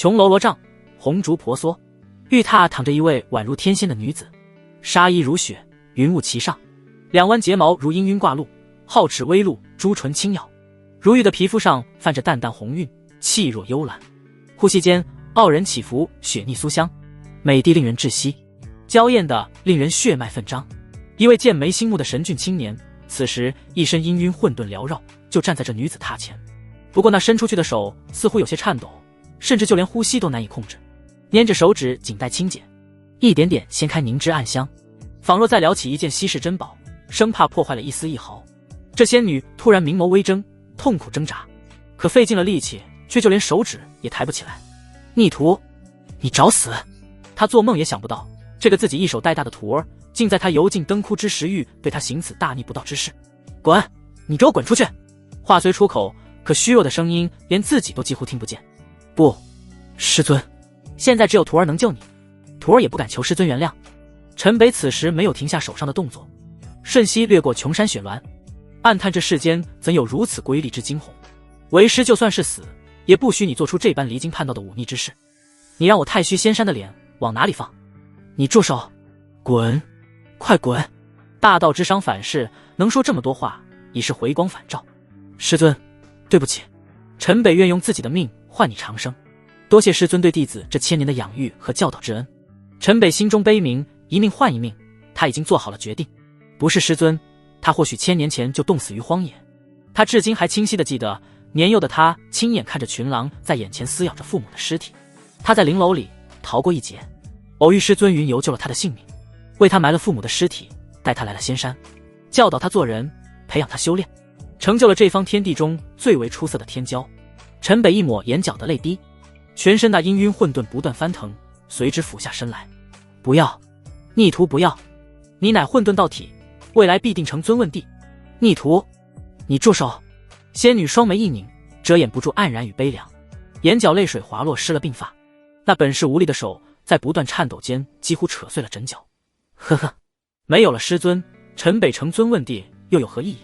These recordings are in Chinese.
琼楼罗帐，红烛婆娑，玉榻躺着一位宛如天仙的女子，纱衣如雪，云雾其上，两弯睫毛如氤氲挂露，皓齿微露，朱唇轻咬，如玉的皮肤上泛着淡淡红晕，气若幽兰。呼吸间傲人起伏，雪腻酥香，美的令人窒息，娇艳的令人血脉奋张。一位剑眉星目的神俊青年，此时一身氤氲混沌缭绕，就站在这女子榻前。不过那伸出去的手似乎有些颤抖，甚至就连呼吸都难以控制，捏着手指紧带轻剪，一点点掀开凝脂暗香，仿若在撩起一件稀世珍宝，生怕破坏了一丝一毫。这仙女突然明眸微睁，痛苦挣扎，可费尽了力气，却就连手指也抬不起来。逆徒，你找死！她做梦也想不到，这个自己一手带大的徒儿，竟在他油尽灯枯之时欲对他行此大逆不道之事。滚！你给我滚出去！话虽出口，可虚弱的声音连自己都几乎听不见。不，师尊，现在只有徒儿能救你，徒儿也不敢求师尊原谅。陈北此时没有停下手上的动作，瞬息掠过琼山雪峦，暗叹这世间怎有如此瑰丽之惊鸿。为师就算是死，也不许你做出这般离经叛道的忤逆之事。你让我太虚仙山的脸往哪里放？你住手！滚！快滚！大道之伤反噬，能说这么多话，已是回光返照。师尊，对不起，陈北愿用自己的命换你长生，多谢师尊对弟子这千年的养育和教导之恩。陈北心中悲鸣，一命换一命，他已经做好了决定。不是师尊，他或许千年前就冻死于荒野。他至今还清晰地记得，年幼的他亲眼看着群狼在眼前撕咬着父母的尸体，他在灵楼里逃过一劫，偶遇师尊云游救了他的性命，为他埋了父母的尸体，带他来了仙山，教导他做人，培养他修炼，成就了这方天地中最为出色的天骄。陈北一抹眼角的泪滴，全身那氤氲混沌不断翻腾，随之俯下身来。不要，逆徒不要，你乃混沌道体，未来必定成尊问帝。逆徒，你住手！仙女双眉一拧，遮掩不住黯然与悲凉，眼角泪水滑落湿了鬓发，那本是无力的手在不断颤抖间几乎扯碎了枕角。呵呵，没有了师尊，陈北成尊问帝又有何意义？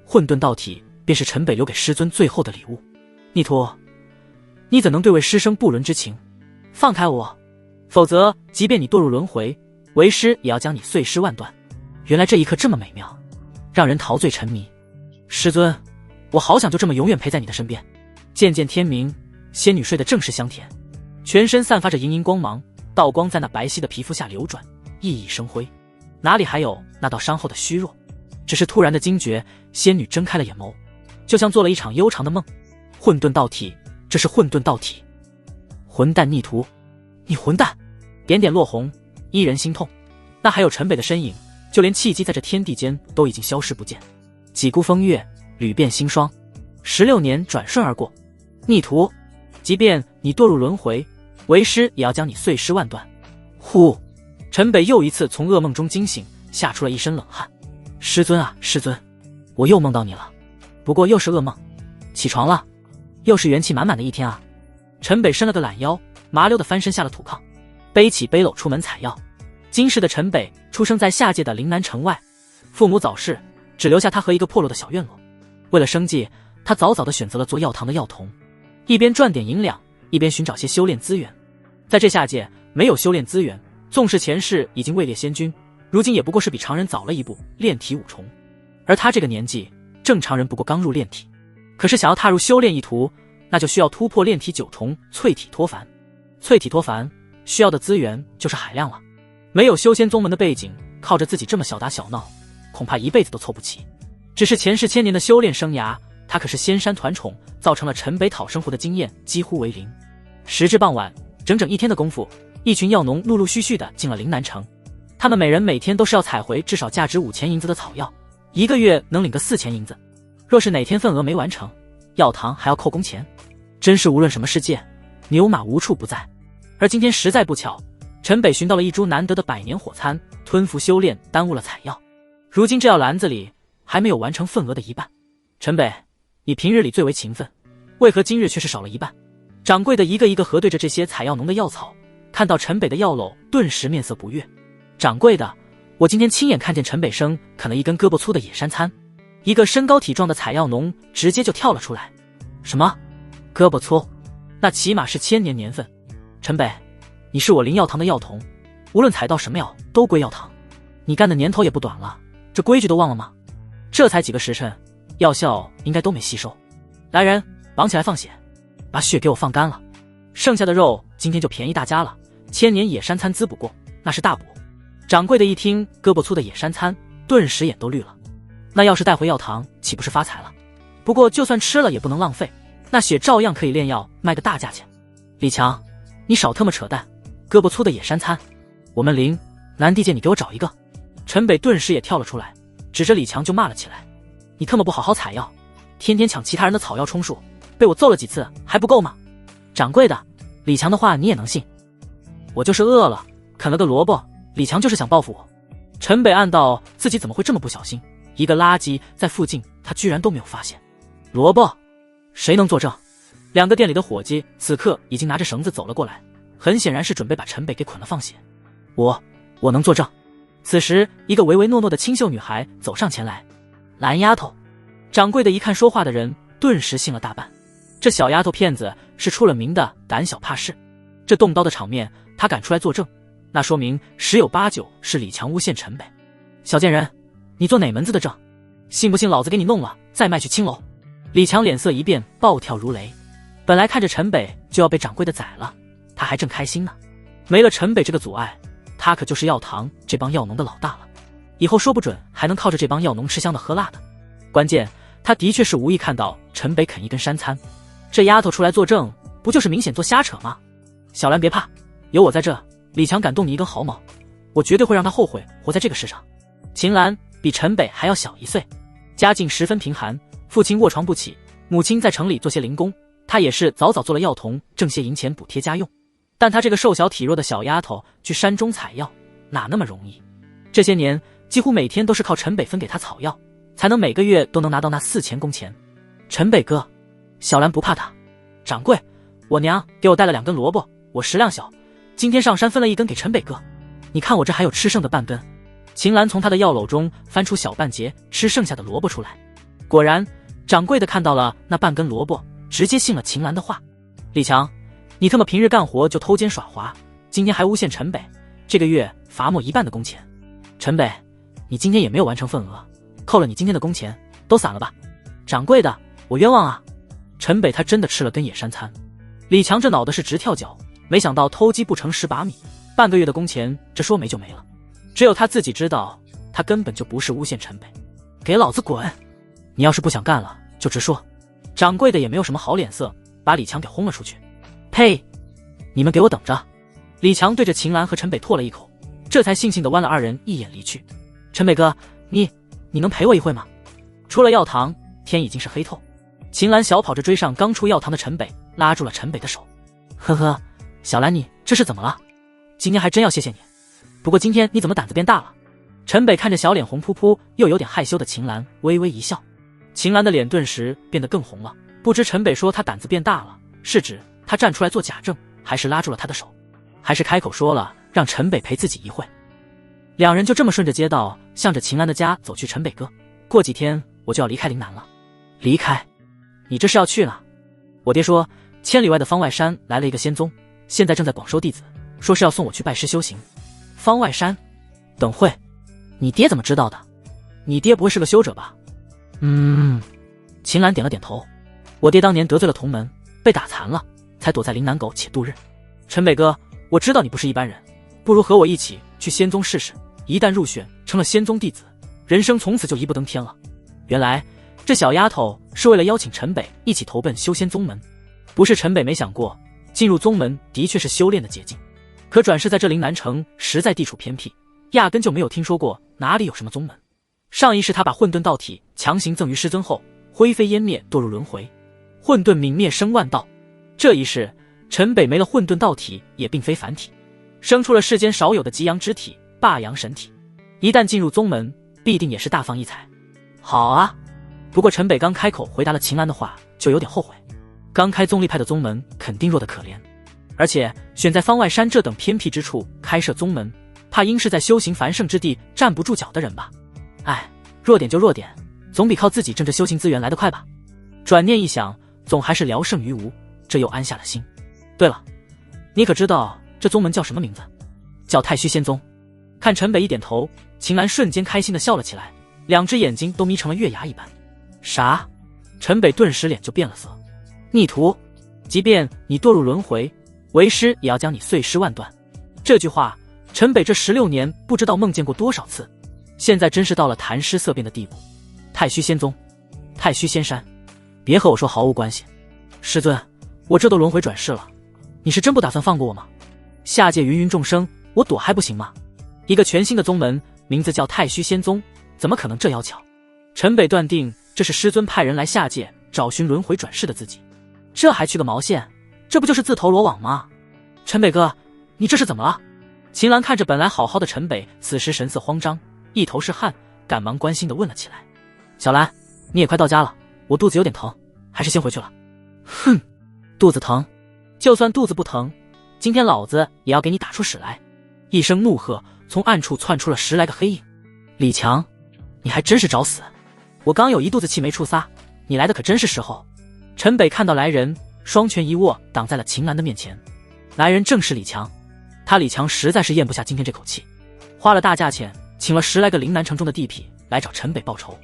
混沌道体便是陈北留给师尊最后的礼物。逆徒，你怎能对为师生不伦之情？放开我，否则即便你堕入轮回，为师也要将你碎尸万段。原来这一刻这么美妙，让人陶醉沉迷。师尊，我好想就这么永远陪在你的身边。渐渐天明，仙女睡得正是香甜，全身散发着莹莹光芒，道光在那白皙的皮肤下流转，熠熠生辉，哪里还有那道伤后的虚弱？只是突然的惊觉，仙女睁开了眼眸，就像做了一场悠长的梦。混沌道体，这是混沌道体！混蛋逆徒，你混蛋！点点落红，依人心痛。那还有陈北的身影，就连契机在这天地间都已经消失不见。几孤风月，屡变星霜，16年转瞬而过。逆徒，即便你堕入轮回，为师也要将你碎尸万段。呼！陈北又一次从噩梦中惊醒，吓出了一身冷汗。师尊啊，师尊，我又梦到你了，不过又是噩梦。起床了，又是元气满满的一天啊。陈北伸了个懒腰，麻溜地翻身下了土炕，背起背篓出门采药。今世的陈北出生在下界的陵南城外，父母早逝，只留下他和一个破落的小院落。为了生计，他早早地选择了做药堂的药童，一边赚点银两，一边寻找些修炼资源。在这下界没有修炼资源，纵使前世已经位列仙君，如今也不过是比常人早了一步炼体5重，而他这个年纪，正常人不过刚入炼体。可是想要踏入修炼一途，那就需要突破炼体9重，淬体脱凡。淬体脱凡需要的资源就是海量了，没有修仙宗门的背景，靠着自己这么小打小闹，恐怕一辈子都凑不齐。只是前世1000年的修炼生涯，他可是仙山团宠，造成了陈北讨生活的经验几乎为零。时至傍晚，整整1天的功夫，一群药农陆陆续续的进了陵南城。他们每人每天都是要采回至少价值5000银子的草药，1个月能领个4000银子。若是哪天份额没完成，药堂还要扣工钱。真是无论什么世界，牛马无处不在。而今天实在不巧，陈北寻到了一株难得的100年火参，吞服修炼耽误了采药。如今这药篮子里还没有完成份额的一半。陈北，你平日里最为勤奋，为何今日却是少了一半？掌柜的一个一个核对着这些采药农的药草，看到陈北的药篓，顿时面色不悦。掌柜的，我今天亲眼看见陈北生啃了一根胳膊粗的野山参。一个身高体壮的采药农直接就跳了出来。什么？胳膊粗？那起码是1000年年份。陈北，你是我灵药堂的药童，无论采到什么药都归药堂。你干的年头也不短了，这规矩都忘了吗？这才几个时辰，药效应该都没吸收。来人，绑起来放血，把血给我放干了。剩下的肉今天就便宜大家了，千年野山餐滋补过，那是大补。掌柜的一听胳膊粗的野山餐，顿时眼都绿了。那要是带回药堂，岂不是发财了？不过就算吃了也不能浪费，那血照样可以炼药，卖个大价钱。李强，你少他妈扯淡！胳膊粗的野山餐，我们林南地界你给我找一个！陈北顿时也跳了出来，指着李强就骂了起来：你他妈不好好采药，天天抢其他人的草药充数，被我揍了几次还不够吗？掌柜的，李强的话你也能信？我就是饿了，啃了个萝卜，李强就是想报复我。陈北暗道自己怎么会这么不小心，一个垃圾在附近他居然都没有发现。萝卜，谁能作证？两个店里的伙计此刻已经拿着绳子走了过来，很显然是准备把陈北给捆了放血。我能作证。此时一个唯唯诺诺的清秀女孩走上前来：蓝丫头。掌柜的一看说话的人，顿时信了大半。这小丫头片子是出了名的胆小怕事，这动刀的场面她敢出来作证，那说明十有八九是李强诬陷陈北。小贱人，你做哪门子的证？信不信老子给你弄了再卖去青楼？李强脸色一变，暴跳如雷。本来看着陈北就要被掌柜的宰了，他还正开心呢。没了陈北这个阻碍，他可就是药堂这帮药农的老大了，以后说不准还能靠着这帮药农吃香的喝辣的。关键他的确是无意看到陈北啃一根山餐，这丫头出来作证不就是明显做瞎扯吗？小兰别怕，有我在这，李强敢动你一根毫毛，我绝对会让他后悔活在这个世上。秦岚比陈北还要小1岁，家境十分贫寒，父亲卧床不起，母亲在城里做些零工，她也是早早做了药童，挣些银钱补贴家用。但她这个瘦小体弱的小丫头去山中采药，哪那么容易？这些年几乎每天都是靠陈北分给她草药，才能每个月都能拿到那4000工钱。陈北哥，小兰不怕他。掌柜，我娘给我带了2根萝卜，我食量小，今天上山分了1根给陈北哥，你看我这还有吃剩的半根。秦岚从她的药篓中翻出小半截吃剩下的萝卜出来，果然掌柜的看到了那半根萝卜，直接信了秦岚的话。李强，你他妈平日干活就偷奸耍滑，今天还诬陷陈北，这个月罚没1半的工钱。陈北，你今天也没有完成份额，扣了你今天的工钱，都散了吧。掌柜的，我冤枉啊。陈北他真的吃了根野山餐。李强这脑袋是直跳脚，没想到偷鸡不成蚀把米，半个月的工钱这说没就没了。只有他自己知道，他根本就不是诬陷陈北。给老子滚！你要是不想干了就直说。掌柜的也没有什么好脸色，把李强给轰了出去。呸！你们给我等着！李强对着秦岚和陈北唾了一口，这才悻悻地剜了2人一眼离去。陈北哥，你能陪我一会吗？出了药堂，天已经是黑透。秦岚小跑着追上刚出药堂的陈北，拉住了陈北的手。呵呵，小兰你这是怎么了？今天还真要谢谢你。不过今天你怎么胆子变大了？陈北看着小脸红扑扑又有点害羞的秦岚，微微一笑。秦岚的脸顿时变得更红了，不知陈北说他胆子变大了，是指他站出来做假证，还是拉住了他的手，还是开口说了让陈北陪自己一会。2人就这么顺着街道向着秦岚的家走去。陈北哥，过几天我就要离开陵南了。离开？你这是要去哪？我爹说千里外的方外山来了一个仙宗，现在正在广收弟子，说是要送我去拜师修行。方外山？等会，你爹怎么知道的？你爹不会是个修者吧？秦岚点了点头。我爹当年得罪了同门，被打残了，才躲在陵南苟且度日。陈北哥，我知道你不是一般人，不如和我一起去仙宗试试，一旦入选成了仙宗弟子，人生从此就一步登天了。原来这小丫头是为了邀请陈北一起投奔修仙宗门。不是陈北没想过，进入宗门的确是修炼的捷径，可转世在这陵南城实在地处偏僻，压根就没有听说过哪里有什么宗门。上一世他把混沌道体强行赠于师尊后，灰飞烟灭，堕入轮回，混沌泯灭生万道。这一世陈北没了混沌道体，也并非凡体，生出了世间少有的极阳之体，霸阳神体。一旦进入宗门，必定也是大放异彩。好啊，不过陈北刚开口回答了秦岚的话，就有点后悔。刚开宗立派的宗门肯定弱得可怜，而且选在方外山这等偏僻之处开设宗门，怕应是在修行繁盛之地站不住脚的人吧。哎，弱点就弱点，总比靠自己挣着修行资源来得快吧。转念一想，总还是聊胜于无，这又安下了心。对了，你可知道这宗门叫什么名字？叫太虚仙宗。看陈北一点头，秦岚瞬间开心地笑了起来，两只眼睛都眯成了月牙一般。啥？陈北顿时脸就变了色。逆徒，即便你堕入轮回，为师也要将你碎尸万段。这句话，陈北这16年不知道梦见过多少次，现在真是到了谈诗色变的地步。太虚仙宗，太虚仙山，别和我说毫无关系。师尊，我这都轮回转世了，你是真不打算放过我吗？下界芸芸众生，我躲还不行吗？一个全新的宗门，名字叫太虚仙宗，怎么可能这妖巧？陈北断定这是师尊派人来下界找寻轮回转世的自己，这还去个毛线？这不就是自投罗网吗？陈北哥，你这是怎么了？秦岚看着本来好好的陈北，此时神色慌张，一头是汗，赶忙关心地问了起来。小兰，你也快到家了，我肚子有点疼，还是先回去了。哼，肚子疼？就算肚子不疼，今天老子也要给你打出屎来！一声怒喝，从暗处窜出了10来个黑影。李强，你还真是找死！我刚有一肚子气没处撒，你来的可真是时候。陈北看到来人，双拳一握，挡在了秦岚的面前。来人正是李强，他李强实在是咽不下今天这口气，花了大价钱请了10来个岭南城中的地痞来找陈北报仇。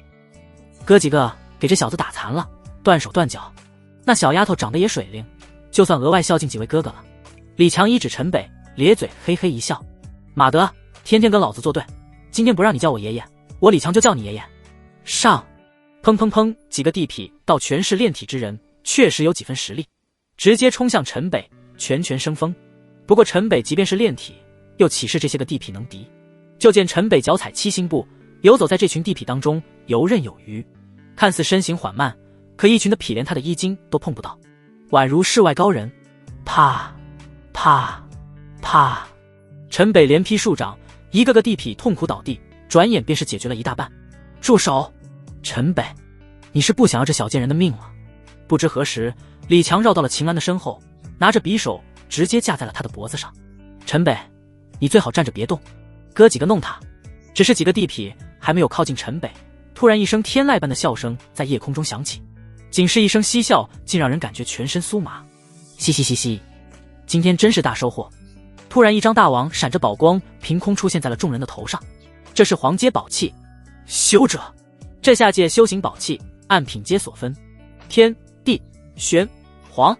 哥几个给这小子打残了，断手断脚。那小丫头长得也水灵，就算额外孝敬几位哥哥了。李强一指陈北，咧嘴嘿嘿一笑。马德，天天跟老子作对，今天不让你叫我爷爷，我李强就叫你爷爷。上！砰砰砰，几个地痞到全是炼体之人，确实有几分实力，直接冲向陈北，拳拳生风。不过陈北即便是炼体，又岂是这些个地痞能敌？就见陈北脚踩7星步，游走在这群地痞当中，游刃有余。看似身形缓慢，可一群的痞连他的衣襟都碰不到，宛如世外高人。啪啪啪，陈北连劈数掌，一个个地痞痛苦倒地，转眼便是解决了一大半。住手！陈北，你是不想要这小贱人的命了？不知何时，李强绕到了秦岚的身后，拿着匕首直接架在了他的脖子上。陈北，你最好站着别动，哥几个弄他。只是几个地痞还没有靠近陈北，突然一声天籁般的笑声在夜空中响起，仅是一声嬉笑，竟让人感觉全身酥麻。嘻嘻嘻嘻，今天真是大收获。突然一张大网闪着宝光，凭空出现在了众人的头上。这是黄阶宝器，修者。这下界修行宝器按品阶所分，天、地、玄、黄。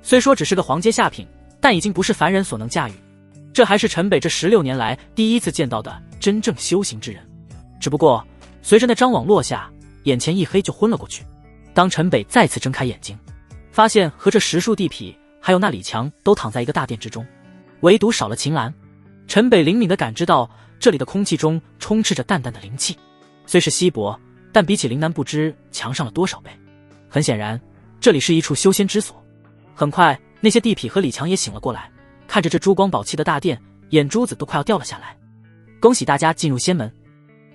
虽说只是个黄阶下品，但已经不是凡人所能驾驭。这还是陈北这16年来第一次见到的真正修行之人。只不过随着那张网落下，眼前一黑就昏了过去。当陈北再次睁开眼睛，发现和这10数地痞还有那李强都躺在一个大殿之中，唯独少了秦岚。陈北灵敏地感知到这里的空气中充斥着淡淡的灵气，虽是稀薄，但比起陵南不知强上了多少倍。很显然，这里是一处修仙之所。很快，那些地痞和李强也醒了过来，看着这珠光宝气的大殿，眼珠子都快要掉了下来。恭喜大家进入仙门，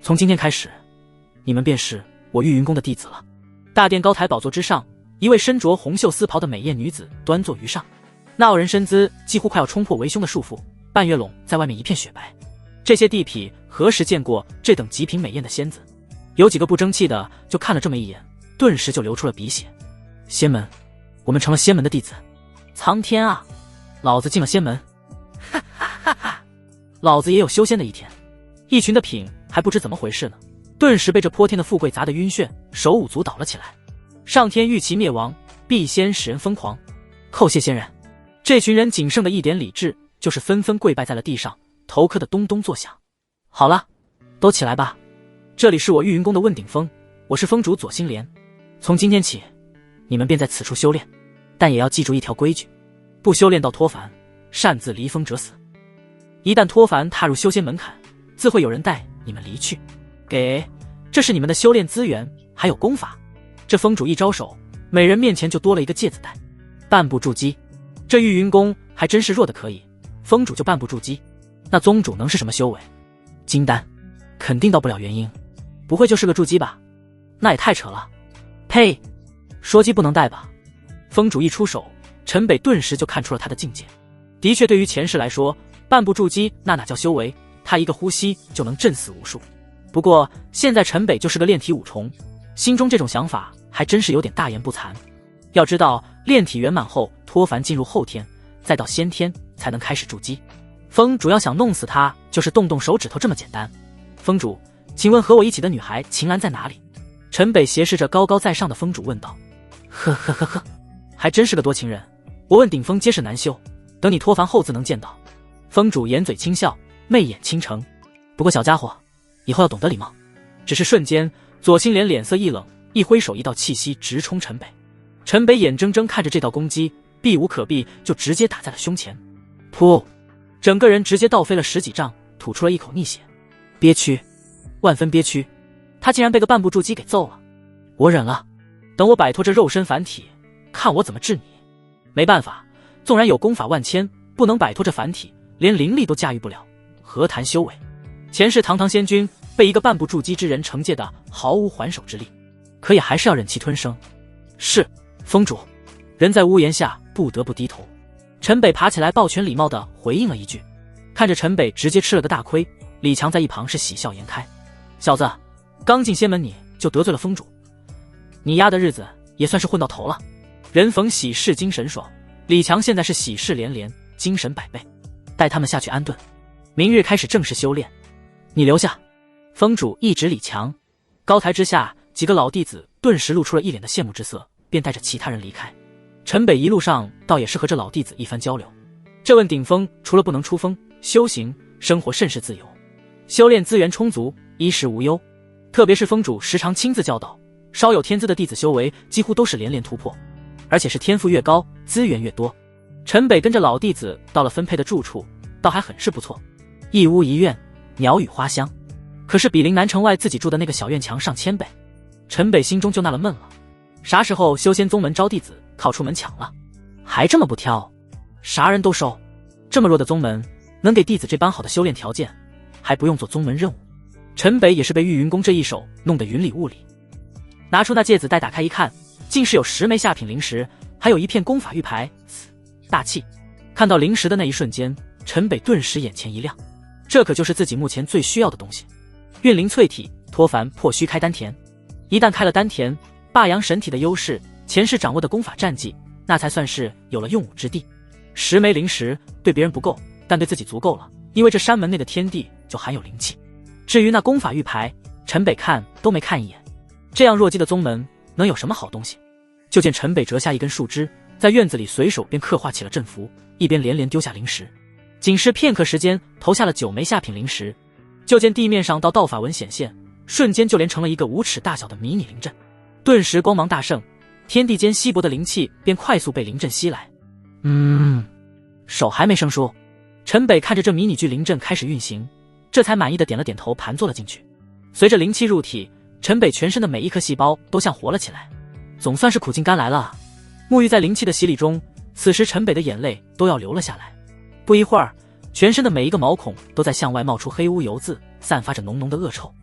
从今天开始，你们便是我玉云宫的弟子了。大殿高台宝座之上，一位身着红袖丝袍的美艳女子端坐于上，那傲人身姿几乎快要冲破围胸的束缚，半月拢在外面一片雪白。这些地痞何时见过这等极品美艳的仙子？有几个不争气的就看了这么一眼，顿时就流出了鼻血。仙门，我们成了仙门的弟子。苍天啊，老子进了仙门！哈哈哈哈！老子也有修仙的一天。一群的痞还不知怎么回事呢，顿时被这泼天的富贵砸得晕眩，手舞足蹈了起来。上天欲其灭亡，必先使人疯狂。叩谢仙人！这群人仅剩的一点理智，就是纷纷跪拜在了地上，头磕得咚咚作响。好了，都起来吧。这里是我玉云宫的问鼎峰，我是峰主左星莲。从今天起，你们便在此处修炼，但也要记住一条规矩：不修炼到脱凡，擅自离峰者死。一旦脱凡踏入修仙门槛，自会有人带你们离去。这是你们的修炼资源，还有功法。这峰主一招手，每人面前就多了一个戒子袋。半步筑基，这玉云宫还真是弱的可以，峰主就半步筑基，那宗主能是什么修为？金丹，肯定到不了元婴，不会就是个筑基吧？那也太扯了。呸！说机不能带吧？峰主一出手，陈北顿时就看出了他的境界。的确，对于前世来说，半步筑基那哪叫修为，他一个呼吸就能震死无数。不过现在陈北就是个炼体五重，心中这种想法还真是有点大言不惭。要知道炼体圆满后脱凡进入后天，再到先天才能开始筑基。风主要想弄死他，就是动动手指头这么简单。风主，请问和我一起的女孩秦岚在哪里？陈北斜视着高高在上的风主问道。呵呵呵呵，还真是个多情人。我问顶峰皆是难修，等你脱凡后自能见到。风主掩嘴轻笑，媚眼倾城。不过小家伙，以后要懂得礼貌。只是瞬间，左心莲脸色一冷，一挥手，一道气息直冲陈北。陈北眼睁睁看着这道攻击，避无可避，就直接打在了胸前。噗！整个人直接倒飞了10几丈，吐出了一口逆血。憋屈，万分憋屈。他竟然被个半步筑基给揍了。我忍了，等我摆脱这肉身凡体，看我怎么治你。没办法，纵然有功法万千，不能摆脱这凡体，连灵力都驾驭不了，何谈修为？前世堂堂仙君被一个半步筑基之人惩戒的毫无还手之力，可也还是要忍气吞声。是，风主。人在屋檐下，不得不低头。陈北爬起来，抱拳礼貌地回应了一句。看着陈北直接吃了个大亏，李强在一旁是喜笑颜开。小子，刚进仙门你就得罪了风主，你丫的日子也算是混到头了。人逢喜事精神爽，李强现在是喜事连连，精神百倍。带他们下去安顿，明日开始正式修炼。你留下。风主一指李强。高台之下，几个老弟子顿时露出了一脸的羡慕之色，便带着其他人离开。陈北一路上倒也是和这老弟子一番交流。这问顶峰除了不能出风修行，生活甚是自由，修炼资源充足，衣食无忧。特别是风主时常亲自教导，稍有天资的弟子修为几乎都是连连突破，而且是天赋越高，资源越多。陈北跟着老弟子到了分配的住处，倒还很是不错，一屋一院，鸟语花香。可是比临南城外自己住的那个小院强上千倍。陈北心中就纳了闷了，啥时候修仙宗门招弟子靠出门抢了，还这么不挑，啥人都收。这么弱的宗门能给弟子这般好的修炼条件，还不用做宗门任务。陈北也是被玉云宫这一手弄得云里雾里。拿出那芥子袋打开一看，竟是有10枚下品灵石，还有一片功法玉牌。大气。看到灵石的那一瞬间，陈北顿时眼前一亮，这可就是自己目前最需要的东西。运灵淬体，脱凡破虚开丹田。一旦开了丹田，霸阳神体的优势，前世掌握的功法战绩，那才算是有了用武之地。10枚灵石对别人不够，但对自己足够了，因为这山门内的天地就含有灵气。至于那功法玉牌，陈北看都没看一眼。这样弱鸡的宗门能有什么好东西？就见陈北折下一根树枝，在院子里随手便刻画起了阵符，一边连连丢下灵石。仅是片刻时间，投下了9枚下品灵石。就见地面上道法纹显现，瞬间就连成了一个5尺大小的迷你灵阵。顿时光芒大盛，天地间稀薄的灵气便快速被灵阵吸来。手还没生疏，陈北看着这迷你巨灵阵开始运行，这才满意的点了点头，盘坐了进去。随着灵气入体，陈北全身的每一颗细胞都像活了起来，总算是苦尽甘来了。沐浴在灵气的洗礼中，此时陈北的眼泪都要流了下来。不一会儿，全身的每一个毛孔都在向外冒出黑污油渍，散发着浓浓的恶臭。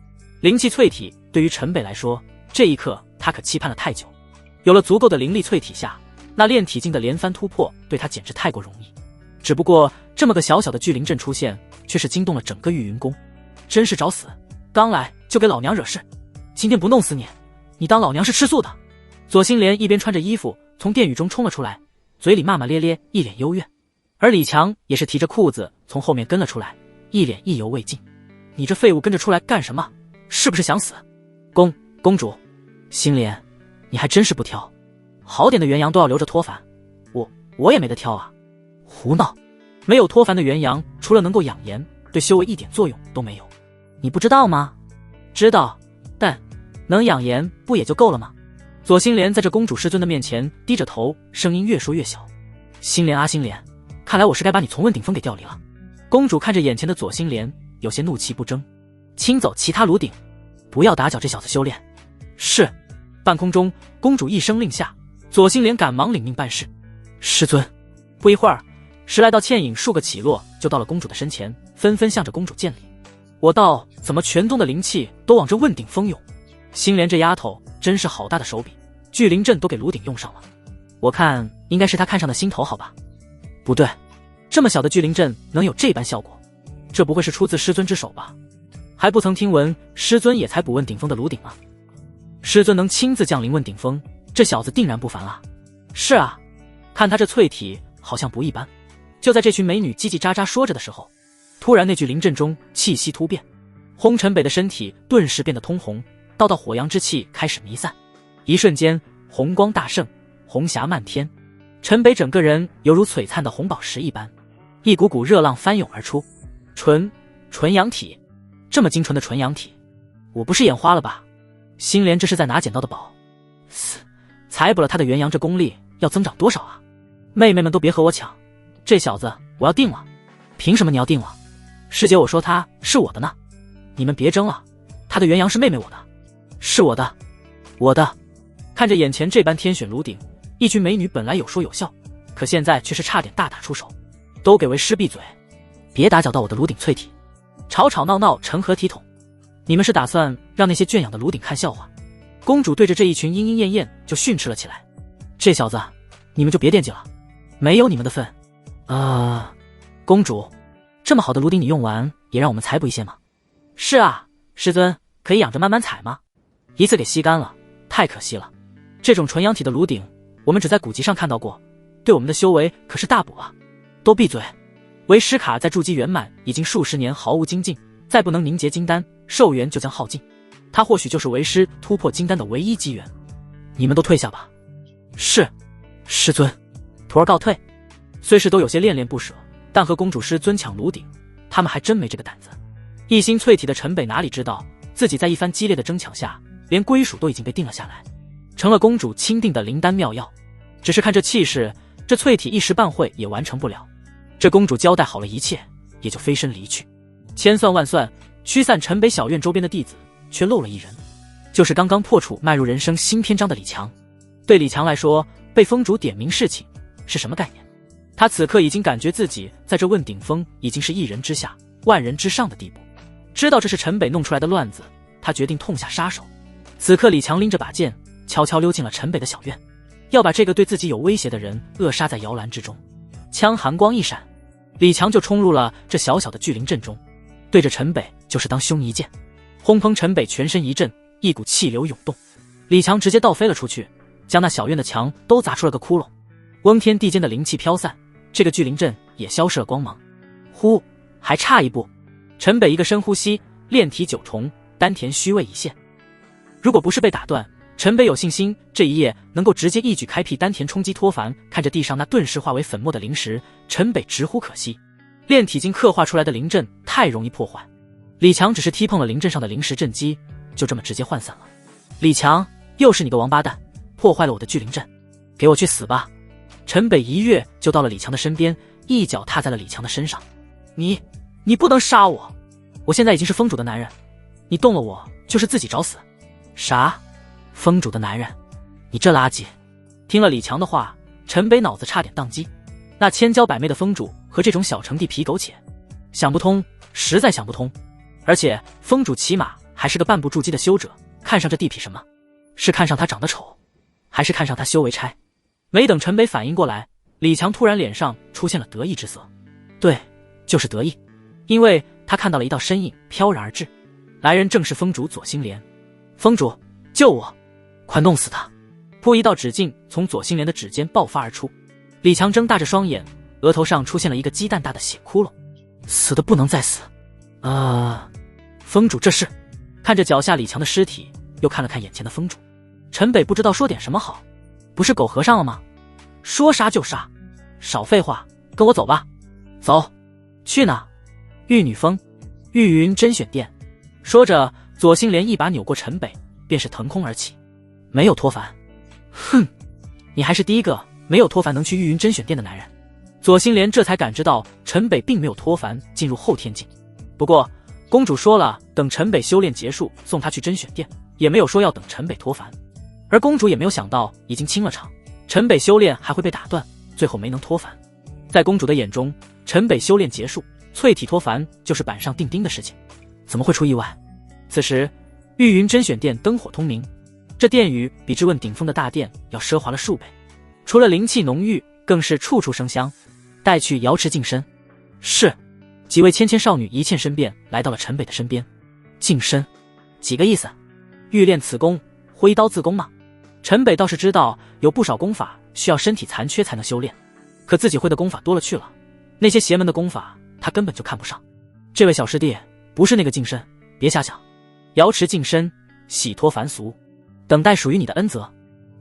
灵气淬体对于陈北来说，这一刻他可期盼了太久。有了足够的灵力淬体下，那炼体境的连番突破对他简直太过容易。只不过这么个小小的巨灵阵出现，却是惊动了整个玉云宫。真是找死，刚来就给老娘惹事，今天不弄死你，你当老娘是吃素的？左心莲一边穿着衣服从殿宇中冲了出来，嘴里骂骂咧咧，一脸幽怨。而李强也是提着裤子从后面跟了出来，一脸意犹未尽。你这废物跟着出来干什么？是不是想死？公主，心莲，你还真是不挑，好点的元阳都要留着脱凡，我也没得挑啊。胡闹，没有脱凡的元阳，除了能够养颜，对修为一点作用都没有。你不知道吗？知道，但能养颜不也就够了吗？左心莲在这公主师尊的面前低着头，声音越说越小。心莲啊心莲，看来我是该把你从问鼎峰给调离了。公主看着眼前的左心莲，有些怒气不争。清走其他炉鼎，不要打搅这小子修炼。是。半空中，公主一声令下，左心莲赶忙领命办事。师尊。不一会儿，10来道倩影数个起落，就到了公主的身前，纷纷向着公主见礼。我道怎么全宗的灵气都往这问鼎峰涌？心莲这丫头真是好大的手笔，巨灵阵都给炉鼎用上了。我看应该是她看上的心头好吧？不对，这么小的巨灵阵能有这般效果，这不会是出自师尊之手吧？还不曾听闻师尊也才补问鼎峰的炉鼎吗？师尊能亲自降临问鼎峰，这小子定然不凡啊。是啊，看他这淬体好像不一般。就在这群美女叽叽喳喳说着的时候，突然那具灵阵中气息突变，轰陈北的身体顿时变得通红，道道火阳之气开始弥散，一瞬间红光大盛，红霞漫天，陈北整个人犹如璀璨的红宝石一般，一股股热浪翻涌而出。纯阳体，这么精纯的纯阳体，我不是眼花了吧？心莲这是在哪捡到的宝？才补了他的元阳，这功力要增长多少啊？妹妹们都别和我抢，这小子我要定了。凭什么你要定了？师姐我说他是我的呢。你们别争了，他的元阳是妹妹我的，是我的。看着眼前这般天选炉鼎，一群美女本来有说有笑，可现在却是差点大打出手。都给为师闭嘴，别打搅到我的炉鼎淬体，吵吵闹闹成何体统？你们是打算让那些圈养的炉鼎看笑话？公主对着这一群莺莺燕燕就训斥了起来。这小子，你们就别惦记了，没有你们的份。公主，这么好的炉鼎你用完，也让我们采补一些吗？是啊，师尊，可以养着慢慢采吗？一次给吸干了，太可惜了。这种纯阳体的炉鼎，我们只在古籍上看到过，对我们的修为可是大补啊！都闭嘴！为师卡在筑基圆满已经数十年毫无精进，再不能凝结金丹，寿元就将耗尽。他或许就是为师突破金丹的唯一机缘。你们都退下吧。是，师尊。徒儿告退。虽是都有些恋恋不舍，但和公主师尊抢炉鼎，他们还真没这个胆子。一心淬体的陈北哪里知道，自己在一番激烈的争抢下，连归属都已经被定了下来，成了公主钦定的灵丹妙药。只是看这气势，这淬体一时半会也完成不了。这公主交代好了一切，也就飞身离去。千算万算，驱散陈北小院周边的弟子，却漏了一人，就是刚刚破处迈入人生新篇章的李强。对李强来说，被封主点名事情是什么概念？他此刻已经感觉自己在这问鼎峰已经是一人之下万人之上的地步。知道这是陈北弄出来的乱子，他决定痛下杀手。此刻李强拎着把剑，悄悄溜进了陈北的小院，要把这个对自己有威胁的人扼杀在摇篮之中。枪寒光一闪，李强就冲入了这小小的聚灵阵中，对着陈北就是当胸一剑。轰砰！陈北全身一震，一股气流涌动，李强直接倒飞了出去，将那小院的墙都砸出了个窟窿。翁天地间的灵气飘散，这个聚灵阵也消失了光芒。呼，还差一步。陈北一个深呼吸，炼体9重，丹田虚位一现。如果不是被打断，陈北有信心这一夜能够直接一举开辟丹田冲击脱凡。看着地上那顿时化为粉末的灵石，陈北直呼可惜，炼体经刻画出来的灵阵太容易破坏。李强只是踢碰了灵阵上的灵石阵基，就这么直接涣散了。李强，又是你个王八蛋，破坏了我的聚灵阵，给我去死吧！陈北一跃就到了李强的身边，一脚踏在了李强的身上。你不能杀我，我现在已经是封主的男人，你动了我就是自己找死。啥？封主的男人？你这垃圾！听了李强的话，陈北脑子差点宕机。那千娇百媚的封主和这种小城地皮苟且，想不通，实在想不通。而且封主起码还是个半步筑基的修者，看上这地痞什么？是看上他长得丑，还是看上他修为差？没等陈北反应过来，李强突然脸上出现了得意之色。对，就是得意，因为他看到了一道身影飘然而至，来人正是封主左星莲。封主，救我！快弄死他！噗，一道指劲从左星莲的指尖爆发而出。李强睁大着双眼，额头上出现了一个鸡蛋大的血窟窿。死的不能再死！封主这是？看着脚下李强的尸体，又看了看眼前的封主，陈北不知道说点什么好。不是狗和尚了吗？说杀就杀，少废话，跟我走吧。走。去哪？玉女峰，玉云甄选殿。说着，左星莲一把扭过陈北，便是腾空而起。没有脱凡。哼，你还是第一个没有脱凡能去玉云甄选殿的男人。左星莲这才感知到陈北并没有脱凡进入后天境。不过公主说了，等陈北修炼结束送他去甄选殿，也没有说要等陈北脱凡。而公主也没有想到已经清了场，陈北修炼还会被打断，最后没能脱凡。在公主的眼中，陈北修炼结束，淬体脱凡就是板上钉钉的事情，怎么会出意外？此时玉云甄选殿灯火通明，这殿宇比质问顶峰的大殿要奢华了数倍，除了灵气浓郁，更是处处生香。带去瑶池净身。是。几位芊芊少女一欠身便来到了陈北的身边。净身几个意思？欲练此功，挥刀自宫吗？陈北倒是知道有不少功法需要身体残缺才能修炼，可自己会的功法多了去了，那些邪门的功法他根本就看不上。这位小师弟不是那个净身，别瞎想。瑶池净身，洗脱凡俗，等待属于你的恩泽。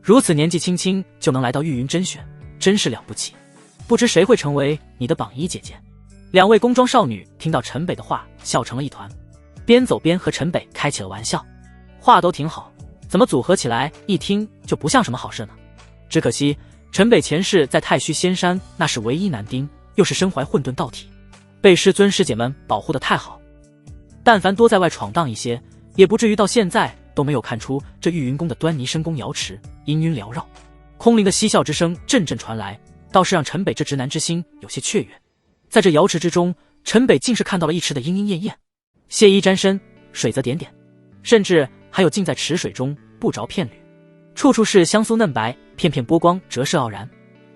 如此年纪轻轻就能来到玉云甄选，真是了不起。不知谁会成为你的榜一姐姐。两位宫装少女听到陈北的话，笑成了一团，边走边和陈北开起了玩笑。话都挺好，怎么组合起来一听就不像什么好事呢？只可惜陈北前世在太虚仙山那是唯一男丁，又是身怀混沌道体，被师尊师姐们保护得太好。但凡多在外闯荡一些，也不至于到现在都没有看出这玉云宫的端倪。深宫瑶池氤氲缭绕，空灵的嬉笑之声阵阵传来，倒是让陈北这直男之心有些雀跃。在这瑶池之中，陈北竟是看到了一池的莺莺燕燕，谢衣沾身，水泽点点，甚至还有浸在池水中不着片缕，处处是香酥嫩白，片片波光折射傲然。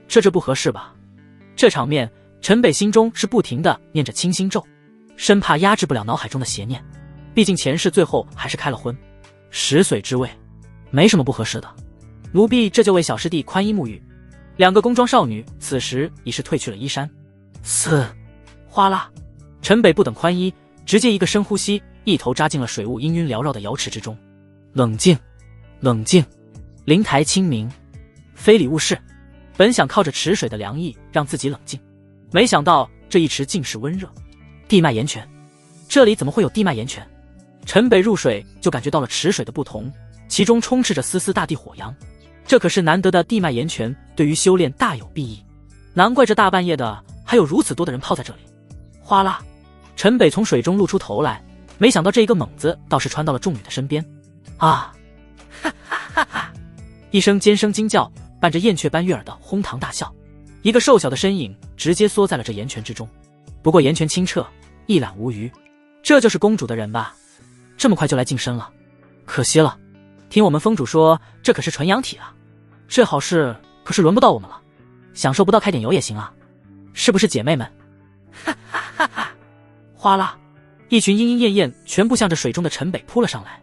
这不合适吧？这场面，陈北心中是不停地念着清心咒，生怕压制不了脑海中的邪念。毕竟前世最后还是开了婚，食髓之味，没什么不合适的。奴婢这就为小师弟宽衣沐浴。两个宫装少女此时已是褪去了衣衫。哗啦，陈北不等宽衣，直接一个深呼吸，一头扎进了水雾氤氲缭绕的瑶池之中。冷静，冷静，灵台清明，非礼勿视。本想靠着池水的凉意让自己冷静，没想到这一池竟是温热。地脉岩泉，这里怎么会有地脉岩泉？陈北入水就感觉到了池水的不同，其中充斥着丝丝大地火阳，这可是难得的地脉岩泉，对于修炼大有裨益。难怪这大半夜的还有如此多的人泡在这里。哗啦，陈北从水中露出头来，没想到这一个猛子倒是穿到了众女的身边。啊！哈哈哈哈！一声尖声惊叫，伴着燕雀般悦耳的哄堂大笑，一个瘦小的身影直接缩在了这岩泉之中。不过岩泉清澈，一览无余，这就是公主的人吧？这么快就来净身了，可惜了。听我们封主说，这可是纯阳体啊，这好事可是轮不到我们了。享受不到开点油也行啊，是不是姐妹们？哈哈哈哈！哗啦，一群莺莺燕燕全部向着水中的陈北扑了上来，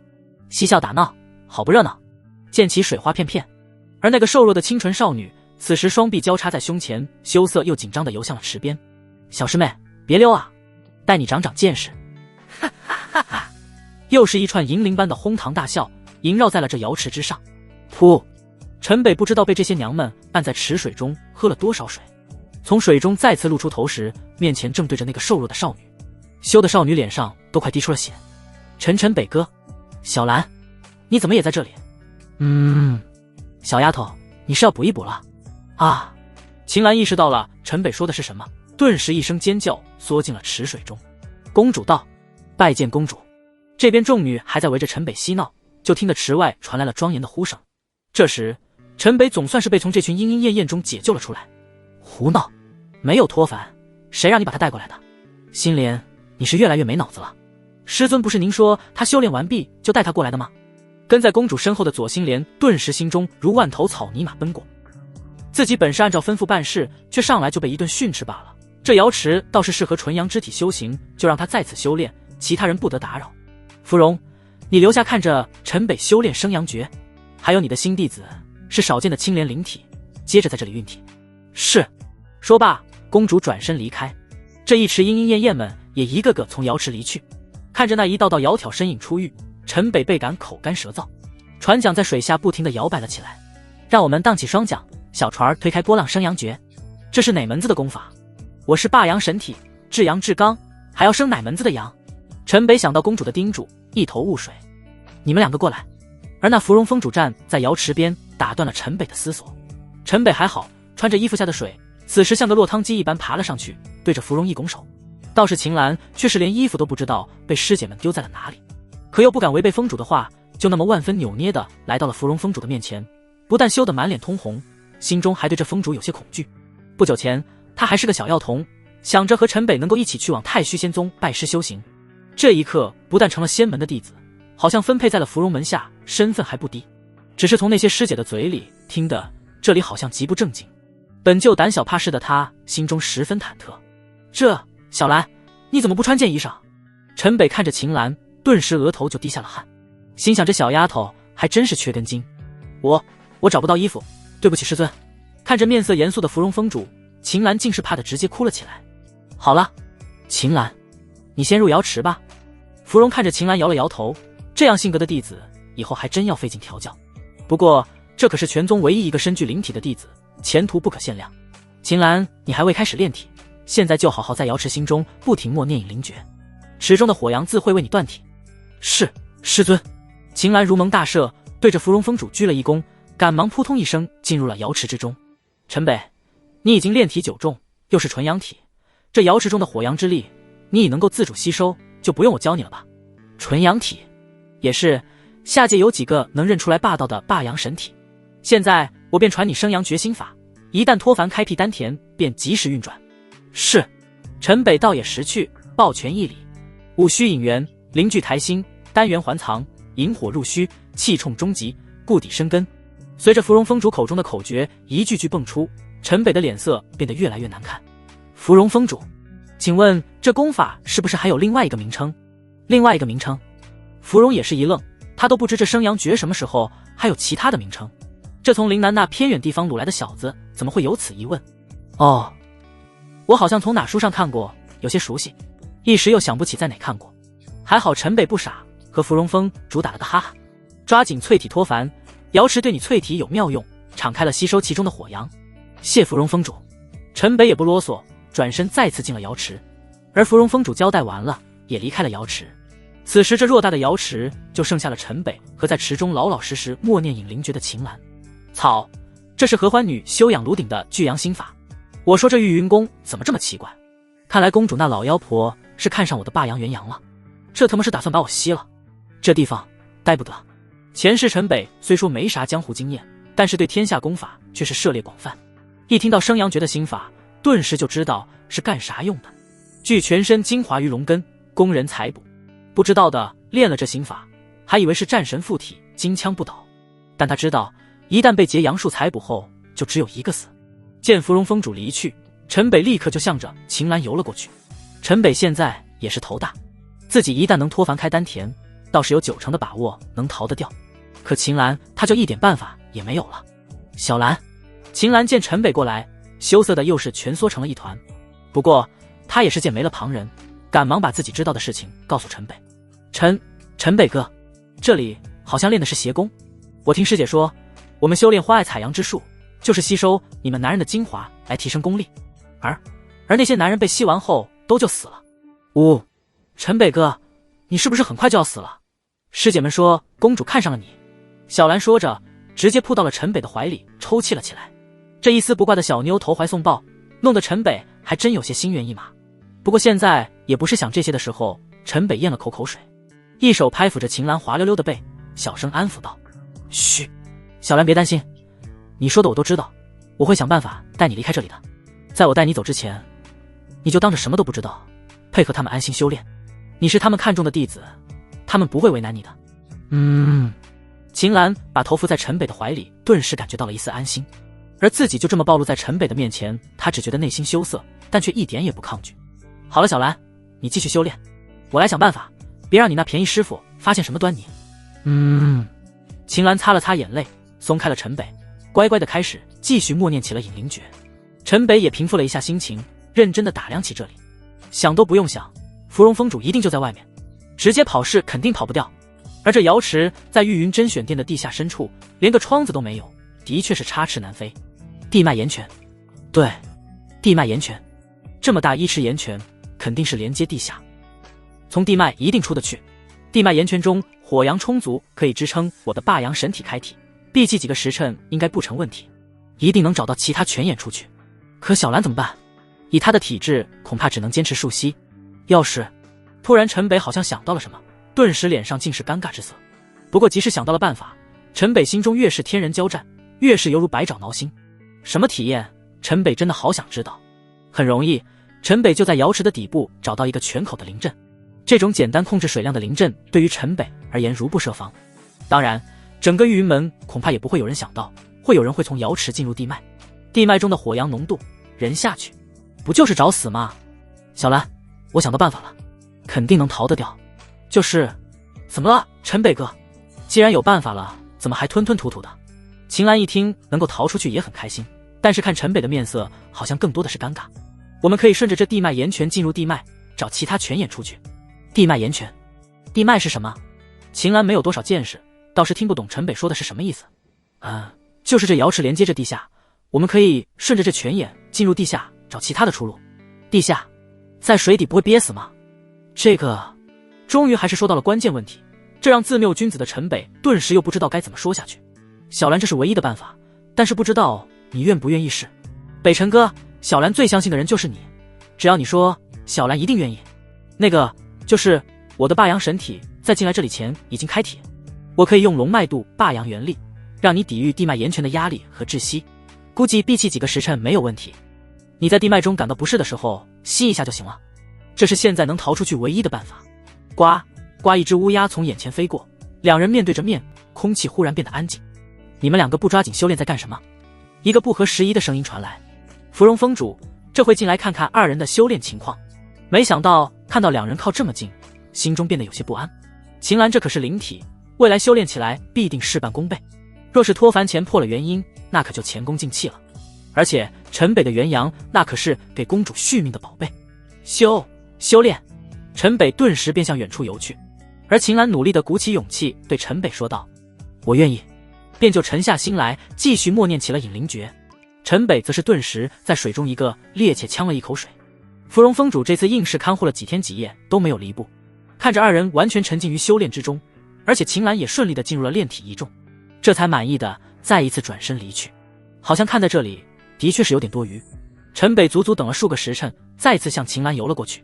嬉笑打闹，好不热闹，溅起水花片片。而那个瘦弱的清纯少女，此时双臂交叉在胸前，羞涩又紧张地游向了池边。小师妹，别溜啊，带你长长见识！哈哈哈哈！又是一串银铃般的哄堂大笑，萦绕在了这瑶池之上。噗！陈北不知道被这些娘们按在池水中喝了多少水，从水中再次露出头时，面前正对着那个瘦弱的少女，羞的少女脸上都快滴出了血。陈北哥，小兰，你怎么也在这里？小丫头，你是要补一补了啊？秦岚意识到了陈北说的是什么，顿时一声尖叫，缩进了池水中。公主道：拜见公主。这边众女还在围着陈北嬉闹，就听得池外传来了庄严的呼声。这时陈北总算是被从这群莺莺燕燕中解救了出来。胡闹，没有脱凡，谁让你把他带过来的？心莲，你是越来越没脑子了。师尊不是您说他修炼完毕就带他过来的吗？跟在公主身后的左心莲顿时心中如万头草泥马奔过，自己本是按照吩咐办事，却上来就被一顿训斥罢了。这瑶池倒是适合纯阳之体修行，就让他在此修炼，其他人不得打扰。芙蓉，你留下看着陈北修炼生阳诀，还有你的新弟子是少见的青莲灵体，接着在这里运体。是。说罢，公主转身离开。这一池莺莺燕燕们也一个个从瑶池离去。看着那一道道窈窕身影出浴，陈北倍感口干舌燥。船桨在水下不停地摇摆了起来。让我们荡起双桨，小船推开波浪生阳诀。这是哪门子的功法？我是霸阳神体，至阳至刚，还要生哪门子的阳？陈北想到公主的叮嘱，一头雾水。你们两个过来。而那芙蓉峰主站在瑶池边，打断了陈北的思索。陈北还好，穿着衣服下的水，此时像个落汤鸡一般爬了上去，对着芙蓉一拱手。倒是秦岚却是连衣服都不知道被师姐们丢在了哪里，可又不敢违背峰主的话，就那么万分扭捏的来到了芙蓉峰主的面前，不但羞得满脸通红，心中还对这峰主有些恐惧。不久前他还是个小药童，想着和陈北能够一起去往太虚仙宗拜师修行，这一刻不但成了仙门的弟子，好像分配在了芙蓉门下，身份还不低。只是从那些师姐的嘴里听的，这里好像极不正经。本就胆小怕事的他心中十分忐忑。小兰，你怎么不穿件衣裳？陈北看着秦岚，顿时额头就滴下了汗，心想这小丫头还真是缺根筋。我找不到衣服，对不起师尊。看着面色严肃的芙蓉峰主，秦岚竟是怕得直接哭了起来。好了，秦岚，你先入瑶池吧。芙蓉看着秦岚摇了摇头，这样性格的弟子以后还真要费劲调教。不过这可是全宗唯一一个身具灵体的弟子，前途不可限量。秦岚，你还未开始炼体，现在就好好在瑶池心中不停默念引灵诀，池中的火阳自会为你断体。是，师尊。秦岚如蒙大赦，对着芙蓉峰主鞠了一躬，赶忙扑通一声进入了瑶池之中。陈北，你已经炼体9重，又是纯阳体，这瑶池中的火阳之力你已能够自主吸收，就不用我教你了吧。纯阳体也是，下界有几个能认出来霸道的霸阳神体。现在我便传你生阳决心法，一旦脱凡开辟丹田，便及时运转。是。陈北倒也识趣，抱拳一礼。戊戌引元，灵聚台心，丹元还藏，引火入虚，气冲终极，固底生根。随着芙蓉峰主口中的口诀一句句蹦出，陈北的脸色变得越来越难看。芙蓉峰主，请问这功法是不是还有另外一个名称？另外一个名称？芙蓉也是一愣，他都不知这生阳诀什么时候还有其他的名称。这从陵南那偏远地方掳来的小子怎么会有此疑问？哦，我好像从哪书上看过，有些熟悉，一时又想不起在哪看过。还好陈北不傻，和芙蓉峰主打了个哈哈。抓紧淬体脱凡，瑶池对你淬体有妙用，敞开了吸收其中的火阳。谢芙蓉峰主。陈北也不啰嗦，转身再次进了瑶池。而芙蓉峰主交代完了，也离开了瑶池。此时这偌大的瑶池就剩下了陈北和在池中老老实实默念引灵诀的秦岚。操，这是合欢女休养炉鼎的聚阳心法。我说这玉云宫怎么这么奇怪？看来公主那老妖婆是看上我的霸阳元阳了，这他妈是打算把我吸了。这地方待不得。前世陈北虽说没啥江湖经验，但是对天下功法却是涉猎广泛。一听到生阳诀的心法，顿时就知道是干啥用的。聚全身精华于龙根，供人采补。不知道的练了这心法，还以为是战神附体，金枪不倒。但他知道，一旦被结阳术采补后，就只有一个死。见芙蓉峰主离去，陈北立刻就向着秦岚游了过去。陈北现在也是头大，自己一旦能脱凡开丹田，倒是有90%的把握能逃得掉。可秦岚他就一点办法也没有了。小兰，秦岚见陈北过来，羞涩的又是蜷缩成了一团。不过他也是见没了旁人，赶忙把自己知道的事情告诉陈北。陈北哥，这里好像练的是邪功。我听师姐说，我们修炼花爱采阳之术，就是吸收你们男人的精华来提升功力，而那些男人被吸完后都就死了。陈北哥，你是不是很快就要死了？师姐们说公主看上了你。小兰说着，直接扑到了陈北的怀里，抽泣了起来。这一丝不挂的小妞投怀送抱，弄得陈北还真有些心猿意马。不过现在也不是想这些的时候，陈北咽了口水，一手拍抚着秦岚滑溜溜的背，小声安抚道：嘘，小兰别担心，你说的我都知道，我会想办法带你离开这里的。在我带你走之前，你就当着什么都不知道，配合他们安心修炼。你是他们看中的弟子，他们不会为难你的。秦岚把头伏在陈北的怀里，顿时感觉到了一丝安心。而自己就这么暴露在陈北的面前，他只觉得内心羞涩，但却一点也不抗拒。好了，小兰，你继续修炼，我来想办法，别让你那便宜师傅发现什么端倪。秦岚擦了擦眼泪，松开了陈北，乖乖的开始继续默念起了引灵诀。陈北也平复了一下心情，认真的打量起这里。想都不用想，芙蓉峰主一定就在外面，直接跑是肯定跑不掉。而这瑶池在玉云甄选殿的地下深处，连个窗子都没有，的确是插翅难飞。地脉岩泉，对，地脉岩泉，这么大一池岩泉，肯定是连接地下，从地脉一定出得去。地脉岩泉中火阳充足，可以支撑我的霸阳神体开体，闭气几个时辰应该不成问题，一定能找到其他泉眼出去。可小兰怎么办？以她的体质，恐怕只能坚持数息。要是……突然陈北好像想到了什么，顿时脸上尽是尴尬之色。不过即使想到了办法，陈北心中越是天人交战，越是犹如百爪挠心。什么体验？陈北真的好想知道。很容易，陈北就在瑶池的底部找到一个泉口的灵阵。这种简单控制水量的灵阵，对于陈北而言如不设防。当然，整个玉云门恐怕也不会有人想到，会有人会从瑶池进入地脉。地脉中的火阳浓度，人下去，不就是找死吗？小兰，我想到办法了，肯定能逃得掉。就是……怎么了，陈北哥？既然有办法了，怎么还吞吞吐吐的？秦岚一听能够逃出去也很开心，但是看陈北的面色，好像更多的是尴尬。我们可以顺着这地脉岩泉进入地脉，找其他泉眼出去。地脉岩泉，地脉是什么？秦岚没有多少见识，倒是听不懂陈北说的是什么意思。就是这瑶池连接着地下，我们可以顺着这泉眼进入地下，找其他的出路。地下，在水底不会憋死吗？这个，终于还是说到了关键问题，这让自谬君子的陈北顿时又不知道该怎么说下去。小兰，这是唯一的办法，但是不知道你愿不愿意试。北辰哥，小兰最相信的人就是你，只要你说，小兰一定愿意。那个，就是我的霸阳神体在进来这里前已经开体，我可以用龙脉度霸阳元力，让你抵御地脉岩泉的压力和窒息，估计闭气几个时辰没有问题。你在地脉中感到不适的时候，吸一下就行了。这是现在能逃出去唯一的办法。呱呱，一只乌鸦从眼前飞过，两人面对着面，空气忽然变得安静。你们两个不抓紧修炼在干什么？一个不合时宜的声音传来。芙蓉峰主这回进来看看二人的修炼情况，没想到看到两人靠这么近，心中变得有些不安。秦岚这可是灵体，未来修炼起来必定事半功倍，若是脱凡前破了元婴，那可就前功尽弃了。而且陈北的元阳那可是给公主续命的宝贝。修炼，陈北顿时便向远处游去，而秦岚努力地鼓起勇气对陈北说道：我愿意。便就沉下心来继续默念起了引灵诀。陈北则是顿时在水中一个趔趄呛了一口水。芙蓉峰主这次硬是看护了几天几夜都没有离步，看着二人完全沉浸于修炼之中，而且秦岚也顺利地进入了炼体一众，这才满意的再一次转身离去。好像看在这里的确是有点多余。陈北足足等了数个时辰，再次向秦岚游了过去。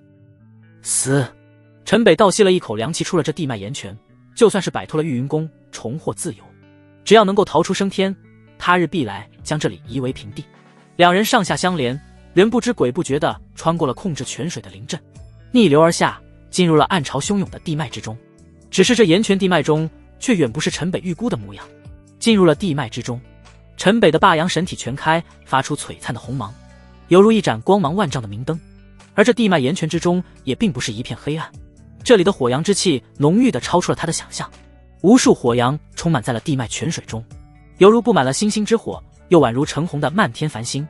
死！陈北倒吸了一口凉气，出了这地脉岩泉，就算是摆脱了玉云宫，重获自由，只要能够逃出升天，他日必来将这里夷为平地。两人上下相连，人不知鬼不觉地穿过了控制泉水的灵阵，逆流而下，进入了暗潮汹涌的地脉之中。只是这岩泉地脉中却远不是陈北预估的模样。进入了地脉之中，陈北的霸阳神体全开，发出璀璨的红芒，犹如一盏光芒万丈的明灯。而这地脉岩泉之中也并不是一片黑暗，这里的火阳之气浓郁地超出了他的想象，无数火阳充满在了地脉泉水中，犹如布满了星星之火，又宛如橙红的漫天繁星。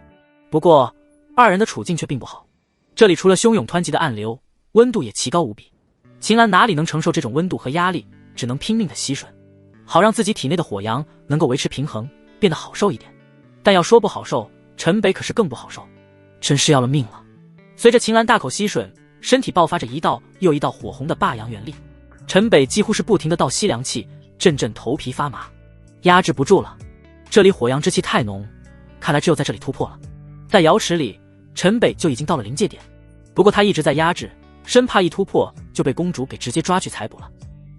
不过二人的处境却并不好，这里除了汹涌湍急的暗流，温度也奇高无比。秦岚哪里能承受这种温度和压力，只能拼命地吸吮，好让自己体内的火阳能够维持平衡，变得好受一点。但要说不好受，陈北可是更不好受，真是要了命了。随着秦岚大口吸吮，身体爆发着一道又一道火红的霸阳元力，陈北几乎是不停地倒吸凉气，阵阵头皮发麻，压制不住了。这里火阳之气太浓，看来只有在这里突破了。在瑶池里，陈北就已经到了临界点，不过他一直在压制，生怕一突破就被公主给直接抓去采捕了。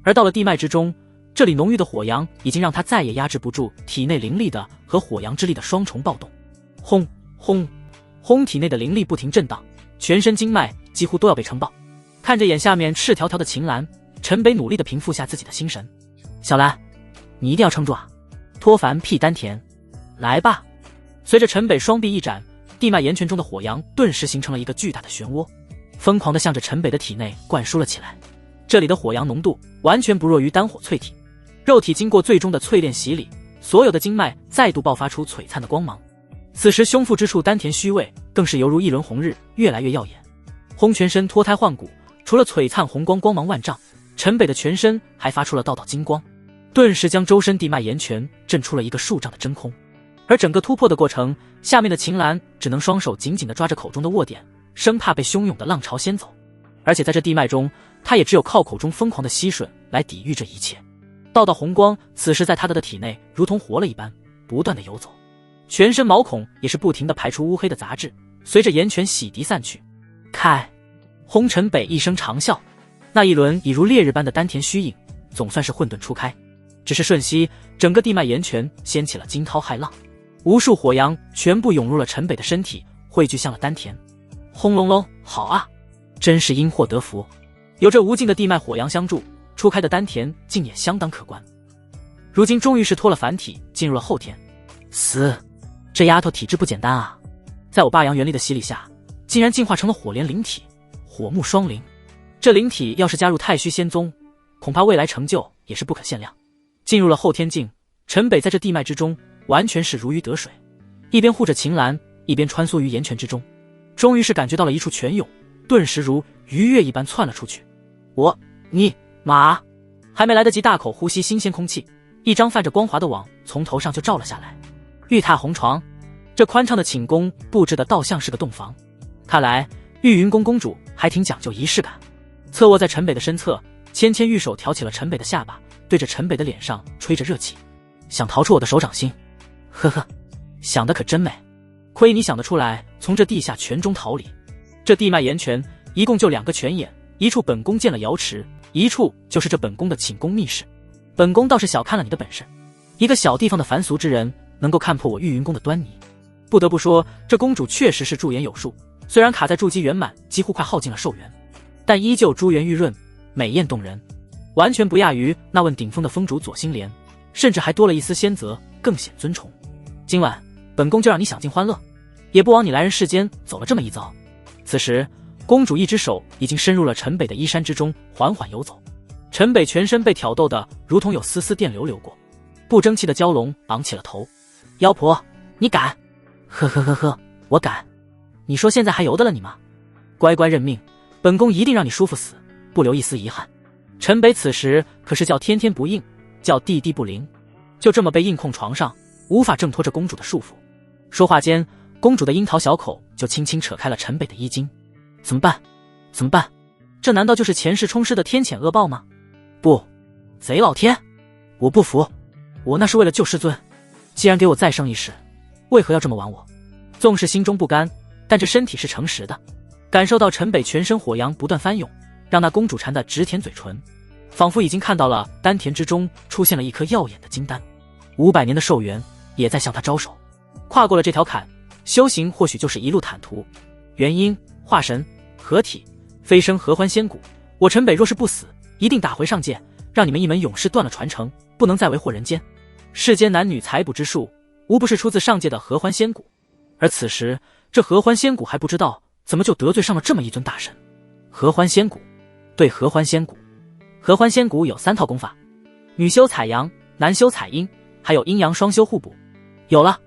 而到了地脉之中，这里浓郁的火阳已经让他再也压制不住体内灵力的和火阳之力的双重暴动。轰轰轰，体内的灵力不停震荡，全身经脉几乎都要被撑爆。看着眼下面赤条条的秦岚，陈北努力地平复下自己的心神。小兰，你一定要撑住啊！脱凡辟丹田，来吧！随着陈北双臂一展，地脉岩泉中的火阳顿时形成了一个巨大的漩涡，疯狂地向着陈北的体内灌输了起来。这里的火阳浓度完全不弱于丹火淬体，肉体经过最终的淬炼洗礼，所有的经脉再度爆发出璀璨的光芒。此时胸腹之处丹田虚位更是犹如一轮红日，越来越耀眼。轰，全身脱胎换骨，除了璀璨红光光芒万丈，陈北的全身还发出了道道金光，顿时将周身地脉岩泉震出了一个数丈的真空。而整个突破的过程，下面的秦岚只能双手紧紧地抓着口中的握点，生怕被汹涌的浪潮掀走。而且在这地脉中，他也只有靠口中疯狂的吸吮来抵御这一切。道道红光此时在他的体内如同活了一般，不断地游走，全身毛孔也是不停地排出乌黑的杂质，随着岩泉洗涤散去。开！轰！陈北一声长啸，那一轮已如烈日般的丹田虚影总算是混沌初开。只是瞬息，整个地脉岩泉掀起了惊涛骇浪，无数火阳全部涌入了陈北的身体，汇聚向了丹田。轰隆隆！好啊，真是因祸得福，有这无尽的地脉火阳相助，初开的丹田竟也相当可观。如今终于是脱了凡体，进入了后天。死！这丫头体质不简单啊，在我霸阳元力的洗礼下，竟然进化成了火莲灵体，火木双灵。这灵体要是加入太虚仙宗，恐怕未来成就也是不可限量。进入了后天境，陈北在这地脉之中完全是如鱼得水，一边护着秦岚，一边穿梭于岩泉之中。终于是感觉到了一处泉涌，顿时如鱼跃一般窜了出去。你妈！还没来得及大口呼吸新鲜空气，一张泛着光滑的网从头上就罩了下来。玉榻红床，这宽敞的寝宫布置的倒像是个洞房。看来玉云宫公主还挺讲究仪式感。侧卧在陈北的身侧，纤纤玉手挑起了陈北的下巴，对着陈北的脸上吹着热气。想逃出我的手掌心？呵呵，想得可真美。亏你想得出来从这地下泉中逃离。这地脉岩泉一共就2个泉眼，一处本宫建了瑶池，一处就是这本宫的寝宫密室。本宫倒是小看了你的本事，一个小地方的凡俗之人能够看破我玉云宫的端倪。不得不说，这公主确实是驻颜有术，虽然卡在筑基圆满，几乎快耗尽了寿元，但依旧珠圆玉润，美艳动人，完全不亚于那问顶峰的峰主左心莲，甚至还多了一丝仙泽，更显尊崇。今晚本宫就让你享尽欢乐，也不枉你来人世间走了这么一遭。此时公主一只手已经伸入了陈北的衣衫之中，缓缓游走。陈北全身被挑逗的如同有丝丝电流流过，不争气的蛟龙昂起了头。妖婆，你敢？呵呵呵呵，我敢。你说现在还由得了你吗？乖乖认命，本宫一定让你舒服死，不留一丝遗憾。陈北此时可是叫天天不应，叫地地不灵，就这么被硬控床上，无法挣脱着公主的束缚。说话间，公主的樱桃小口就轻轻扯开了陈北的衣襟。怎么办？怎么办？这难道就是前世冲尸的天谴恶报吗？不，贼老天！我不服，我那是为了救师尊，既然给我再生一世，为何要这么玩我？纵是心中不甘，但这身体是诚实的。感受到陈北全身火阳不断翻涌，让那公主馋得直舔嘴唇，仿佛已经看到了丹田之中出现了一颗耀眼的金丹，500年的寿元也在向他招手。跨过了这条坎，修行或许就是一路坦途。元婴、化神、合体、飞升合欢仙谷，我陈北若是不死，一定打回上界，让你们一门勇士断了传承，不能再为祸人间。世间男女采补之术，无不是出自上界的合欢仙谷，而此时这合欢仙谷还不知道怎么就得罪上了这么一尊大神。合欢仙谷，对，合欢仙谷。合欢仙谷有3套功法，女修采阳，男修采阴，还有阴阳双修互补。有了，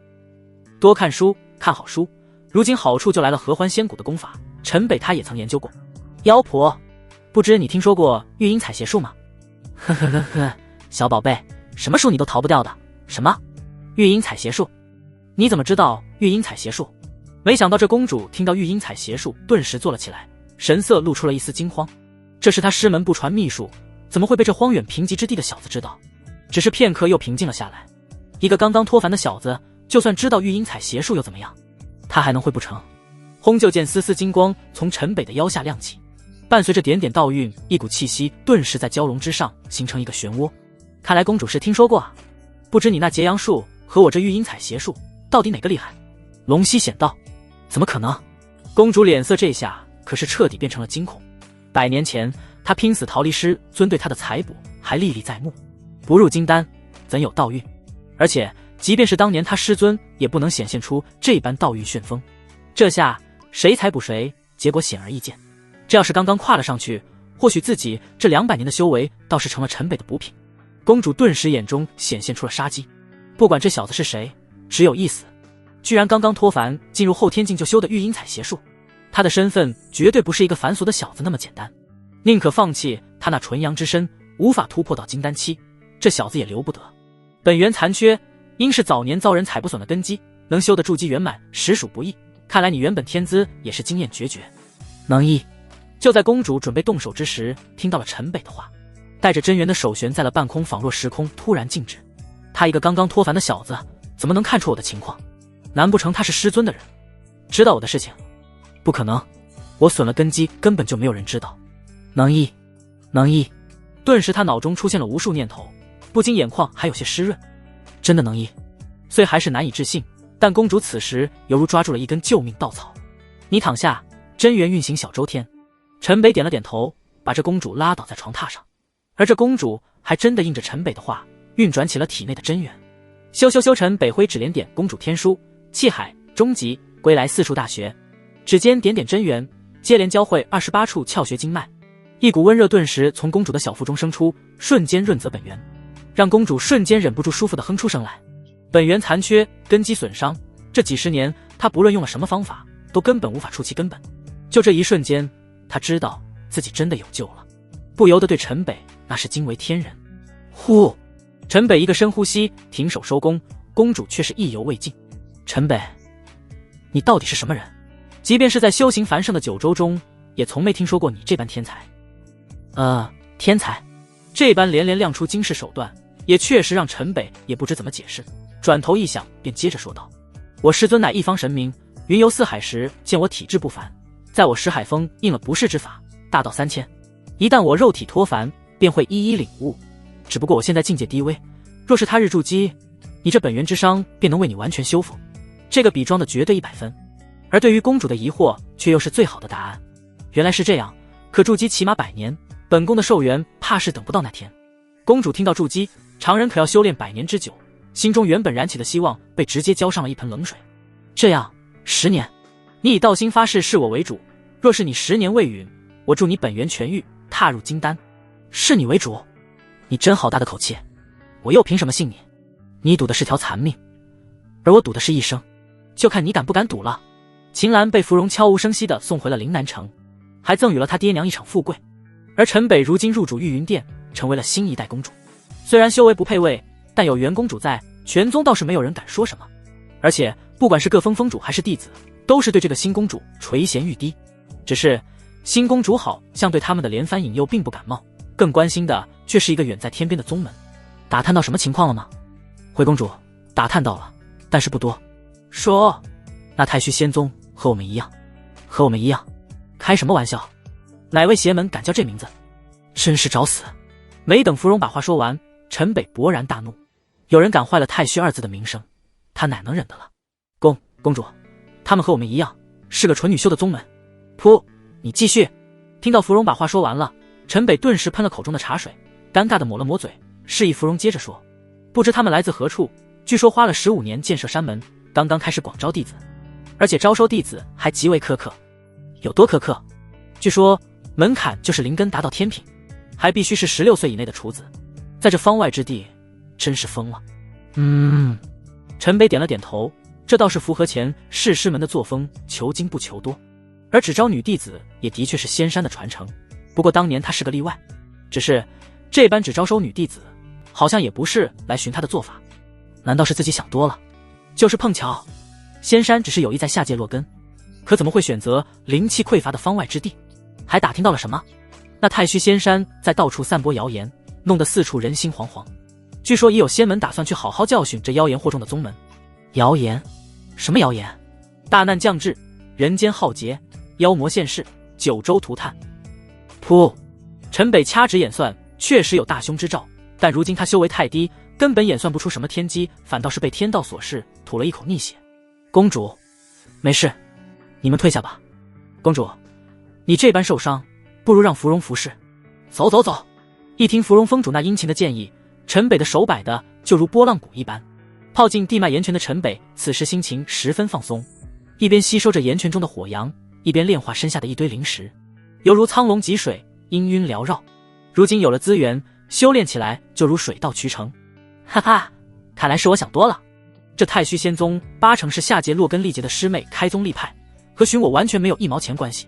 多看书，看好书。如今好处就来了，合欢仙谷的功法，陈北他也曾研究过。妖婆，不知你听说过玉英采邪术吗？呵呵呵呵，小宝贝，什么术你都逃不掉的。什么？玉英采邪术？你怎么知道玉英采邪术？没想到这公主听到玉英采邪术，顿时坐了起来，神色露出了一丝惊慌。这是她师门不传秘术，怎么会被这荒远贫瘠之地的小子知道？只是片刻又平静了下来。一个刚刚脱凡的小子，就算知道玉英采邪术又怎么样？他还能会不成？轰！就见丝丝金光从陈北的腰下亮起，伴随着点点道韵，一股气息顿时在蛟龙之上形成一个漩涡。看来公主是听说过啊，不知你那截阳术和我这玉英采邪术到底哪个厉害？龙息显道。怎么可能？公主脸色这下可是彻底变成了惊恐。100年前她拼死逃离师尊对她的采补还历历在目，不入金丹怎有道韵？而且即便是当年他师尊也不能显现出这般道韵旋风。这下谁采补谁，结果显而易见。这要是刚刚跨了上去，或许自己这200年的修为倒是成了陈北的补品。公主顿时眼中显现出了杀机，不管这小子是谁，只有一死。居然刚刚脱凡进入后天境就修的玉英采邪术，他的身份绝对不是一个凡俗的小子那么简单。宁可放弃他那纯阳之身，无法突破到金丹期，这小子也留不得。本源残缺，应是早年遭人踩不损的根基，能修得筑基圆满实属不易。看来你原本天资也是经验绝绝。能一。就在公主准备动手之时，听到了陈北的话，带着真元的手悬在了半空，仿若时空突然静止。他一个刚刚脱凡的小子，怎么能看出我的情况？难不成他是师尊的人，知道我的事情？不可能，我损了根基，根本就没有人知道。能一，能一。顿时他脑中出现了无数念头，不禁眼眶还有些湿润。真的能一？虽还是难以置信，但公主此时犹如抓住了一根救命稻草。你躺下，真元运行小周天。陈北点了点头，把这公主拉倒在床榻上，而这公主还真的应着陈北的话，运转起了体内的真元。修陈北挥指连点公主天书，气海、终极、归来4处大穴，指尖点点真元，接连交汇28处窍穴经脉，一股温热顿时从公主的小腹中生出，瞬间润泽本源，让公主瞬间忍不住舒服的哼出声来。本源残缺，根基损伤，这几十年她不论用了什么方法，都根本无法触其根本。就这一瞬间，他知道自己真的有救了，不由得对陈北那是惊为天人。呼！陈北一个深呼吸，停手收功，公主却是意犹未尽。陈北，你到底是什么人？即便是在修行繁盛的九州中，也从没听说过你这般天才。天才？这般连连亮出惊世手段，也确实让陈北也不知怎么解释。转头一想，便接着说道：我师尊乃一方神明，云游四海时见我体质不凡，在我识海峰应了不世之法，大道3000。一旦我肉体脱凡，便会一一领悟。只不过我现在境界低微，若是他日筑基，你这本源之伤便能为你完全修复。这个比装的绝对100分。而对于公主的疑惑，却又是最好的答案。原来是这样，可筑基起码100年，本宫的寿元怕是等不到那天。公主听到筑基，常人可要修炼100年之久，心中原本燃起的希望被直接浇上了一盆冷水。这样10年，你以道心发誓视我为主，若是你10年未允，我助你本源痊愈，踏入金丹。视你为主？你真好大的口气，我又凭什么信你？你赌的是条残命，而我赌的是一生，就看你敢不敢赌了。秦岚被芙蓉悄无声息地送回了临南城，还赠予了他爹娘一场富贵。而陈北如今入主玉云殿，成为了新一代公主。虽然修为不配位，但有元公主在，全宗倒是没有人敢说什么。而且不管是各封封主还是弟子，都是对这个新公主垂涎欲滴。只是新公主好像对他们的连番引诱并不感冒，更关心的却是一个远在天边的宗门。打探到什么情况了吗？回公主，打探到了，但是不多。说，那太虚仙宗和我们一样。和我们一样？开什么玩笑？哪位邪门敢叫这名字？真是找死！没等芙蓉把话说完，陈北勃然大怒。有人敢坏了太虚2字的名声，他哪能忍得了？公主，他们和我们一样，是个纯女修的宗门。噗！你继续。听到芙蓉把话说完了，陈北顿时喷了口中的茶水，尴尬地抹了抹嘴，示意芙蓉接着说。不知他们来自何处，据说花了15年建设山门，刚刚开始广招弟子，而且招收弟子还极为苛刻。有多苛刻？据说门槛就是灵根达到天品，还必须是16岁以内的处子。在这方外之地，真是疯了。陈北点了点头，这倒是符合前世师门的作风，求精不求多。而只招女弟子也的确是仙山的传承，不过当年他是个例外。只是这般只招收女弟子，好像也不是来寻他的做法。难道是自己想多了？就是碰巧仙山只是有意在下界落根，可怎么会选择灵气匮乏的方外之地？还打听到了什么？那太虚仙山在到处散播谣言，弄得四处人心惶惶。据说已有仙门打算去好好教训这妖言惑众的宗门。谣言？什么谣言？大难将至，人间浩劫，妖魔现世，九州涂炭。噗！陈北掐指演算，确实有大凶之兆，但如今他修为太低，根本演算不出什么天机，反倒是被天道所噬，吐了一口逆血。公主，没事，你们退下吧。公主，你这般受伤，不如让芙蓉服侍。走。一听芙蓉封主那殷勤的建议，陈北的手摆的就如拨浪鼓一般。泡进地脉岩泉的陈北此时心情十分放松，一边吸收着岩泉中的火阳，一边炼化身下的一堆灵石，犹如苍龙汲水，氤氲缭绕。如今有了资源，修炼起来就如水到渠成。哈哈，看来是我想多了。这太虚仙宗8成是下界落根历劫的师妹开宗立派，和寻我完全没有1毛钱关系。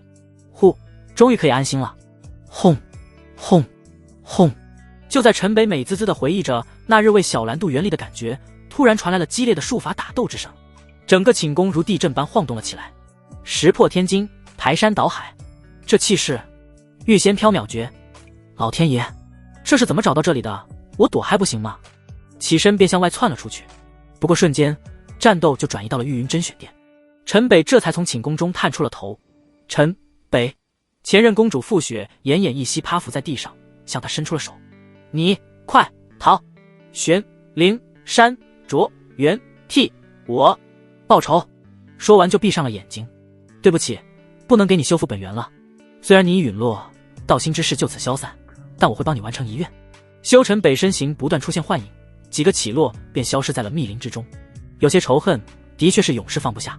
终于可以安心了。轰！就在陈北美滋滋地回忆着那日为小兰渡元力的感觉，突然传来了激烈的术法打斗之声，整个寝宫如地震般晃动了起来，石破天惊，排山倒海。这气势，御仙缥缈诀！老天爷，这是怎么找到这里的？我躲还不行吗？起身便向外窜了出去。不过瞬间，战斗就转移到了玉云甄选殿。陈北这才从寝宫中探出了头。陈北，前任公主傅雪奄奄一息趴伏在地上，向他伸出了手。你快逃！玄灵山卓元替我报仇！说完就闭上了眼睛。对不起，不能给你修复本源了。虽然你已陨落，道心之事就此消散，但我会帮你完成遗愿。修陈北身形不断出现幻影，几个起落便消失在了密林之中。有些仇恨的确是永世放不下。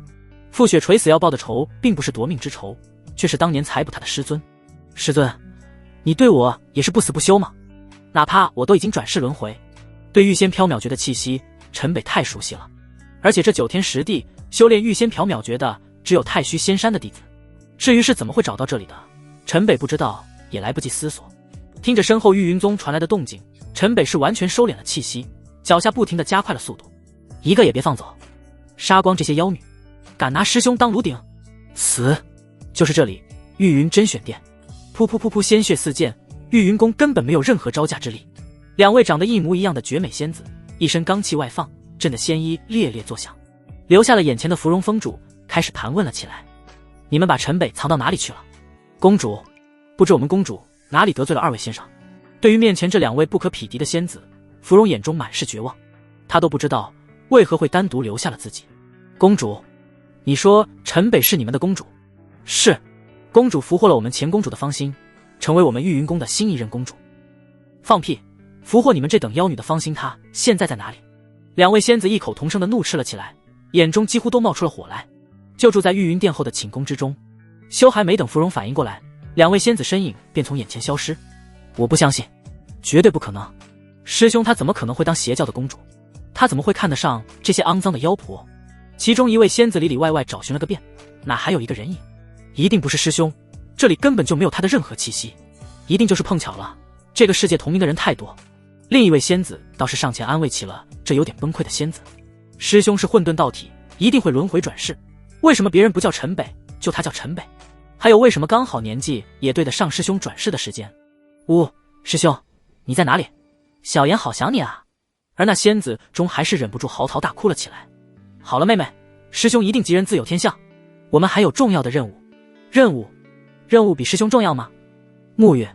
傅雪垂死要报的仇并不是夺命之仇，却是当年裁捕他的师尊。师尊，你对我也是不死不休吗？哪怕我都已经转世轮回。对御仙缥缈诀的气息，陈北太熟悉了。而且这9天10地修炼御仙缥缈诀的只有太虚仙山的弟子。至于是怎么会找到这里的，陈北不知道，也来不及思索。听着身后玉云宗传来的动静，陈北是完全收敛了气息，脚下不停地加快了速度，一个也别放走！杀光这些妖女，敢拿师兄当炉鼎，死！就是这里，玉云甄选殿，噗噗噗噗，鲜血四溅，玉云宫根本没有任何招架之力。两位长得一模一样的绝美仙子，一身罡气外放，震得仙衣猎猎作响。留下了眼前的芙蓉峰主，开始盘问了起来：你们把陈北藏到哪里去了？公主，不知我们公主哪里得罪了二位先生？对于面前这两位不可匹敌的仙子，芙蓉眼中满是绝望。她都不知道为何会单独留下了自己。公主，你说陈北是你们的公主？是，公主俘获了我们前公主的芳心，成为我们玉云宫的新一任公主。放屁！俘获你们这等妖女的芳心，她现在在哪里？两位仙子异口同声地怒斥了起来，眼中几乎都冒出了火来。就住在玉云殿后的寝宫之中。修还没等芙蓉反应过来，两位仙子身影便从眼前消失。我不相信，绝对不可能！师兄他怎么可能会当邪教的公主？他怎么会看得上这些肮脏的妖婆？其中一位仙子里里外外找寻了个遍，哪还有一个人影？一定不是师兄，这里根本就没有他的任何气息，一定就是碰巧了。这个世界同名的人太多。另一位仙子倒是上前安慰起了这有点崩溃的仙子：师兄是混沌道体，一定会轮回转世，为什么别人不叫陈北，就他叫陈北？还有为什么刚好年纪也对得上师兄转世的时间？师兄你在哪里？小妍好想你啊。而那仙子终还是忍不住嚎啕大哭了起来。好了妹妹，师兄一定吉人自有天相，我们还有重要的任务。任务比师兄重要吗？沐月，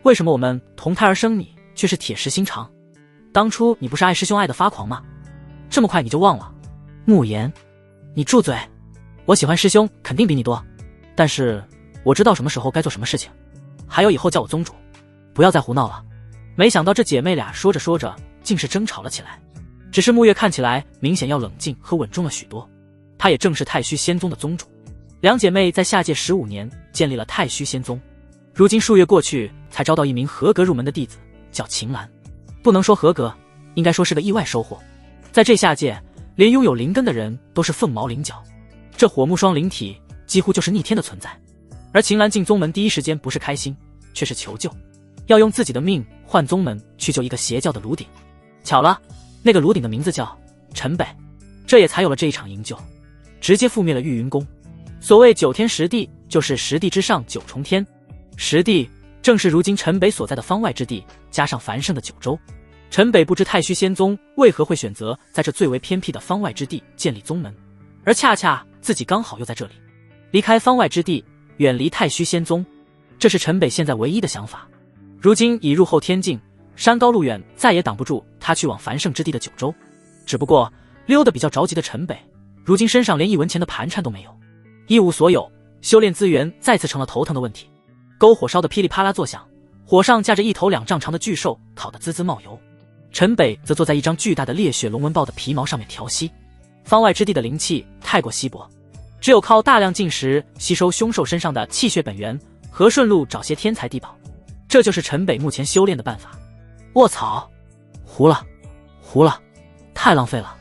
为什么我们同胎而生你却是铁石心肠？当初你不是爱师兄爱得发狂吗？这么快你就忘了？沐言，你住嘴！我喜欢师兄肯定比你多，但是我知道什么时候该做什么事情。还有以后叫我宗主，不要再胡闹了。没想到这姐妹俩说着说着竟是争吵了起来，只是沐月看起来明显要冷静和稳重了许多。她也正是太虚仙宗的宗主，两姐妹在下界15年建立了太虚仙宗，如今数月过去，才招到一名合格入门的弟子，叫秦岚。不能说合格，应该说是个意外收获。在这下界，连拥有灵根的人都是凤毛麟角，这火木双灵体几乎就是逆天的存在。而秦岚进宗门第一时间不是开心，却是求救，要用自己的命换宗门去救一个邪教的炉鼎。巧了，那个炉鼎的名字叫陈北，这也才有了这一场营救，直接覆灭了玉云宫。所谓9天10地，就是10地之上9重天。10地正是如今陈北所在的方外之地，加上繁盛的九州。陈北不知太虚仙宗为何会选择在这最为偏僻的方外之地建立宗门，而恰恰自己刚好又在这里。离开方外之地，远离太虚仙宗，这是陈北现在唯一的想法。如今已入后天境，山高路远，再也挡不住他去往繁盛之地的九州。只不过溜得比较着急的陈北，如今身上连1文钱的盘缠都没有，一无所有，修炼资源再次成了头疼的问题。篝火烧得噼里啪啦作响，火上架着1头2丈长的巨兽，烤得滋滋冒油。陈北则坐在一张巨大的烈血龙纹豹的皮毛上面调息。方外之地的灵气太过稀薄，只有靠大量进食吸收凶兽身上的气血本源，和顺路找些天材地宝，这就是陈北目前修炼的办法。卧槽，糊了，太浪费了。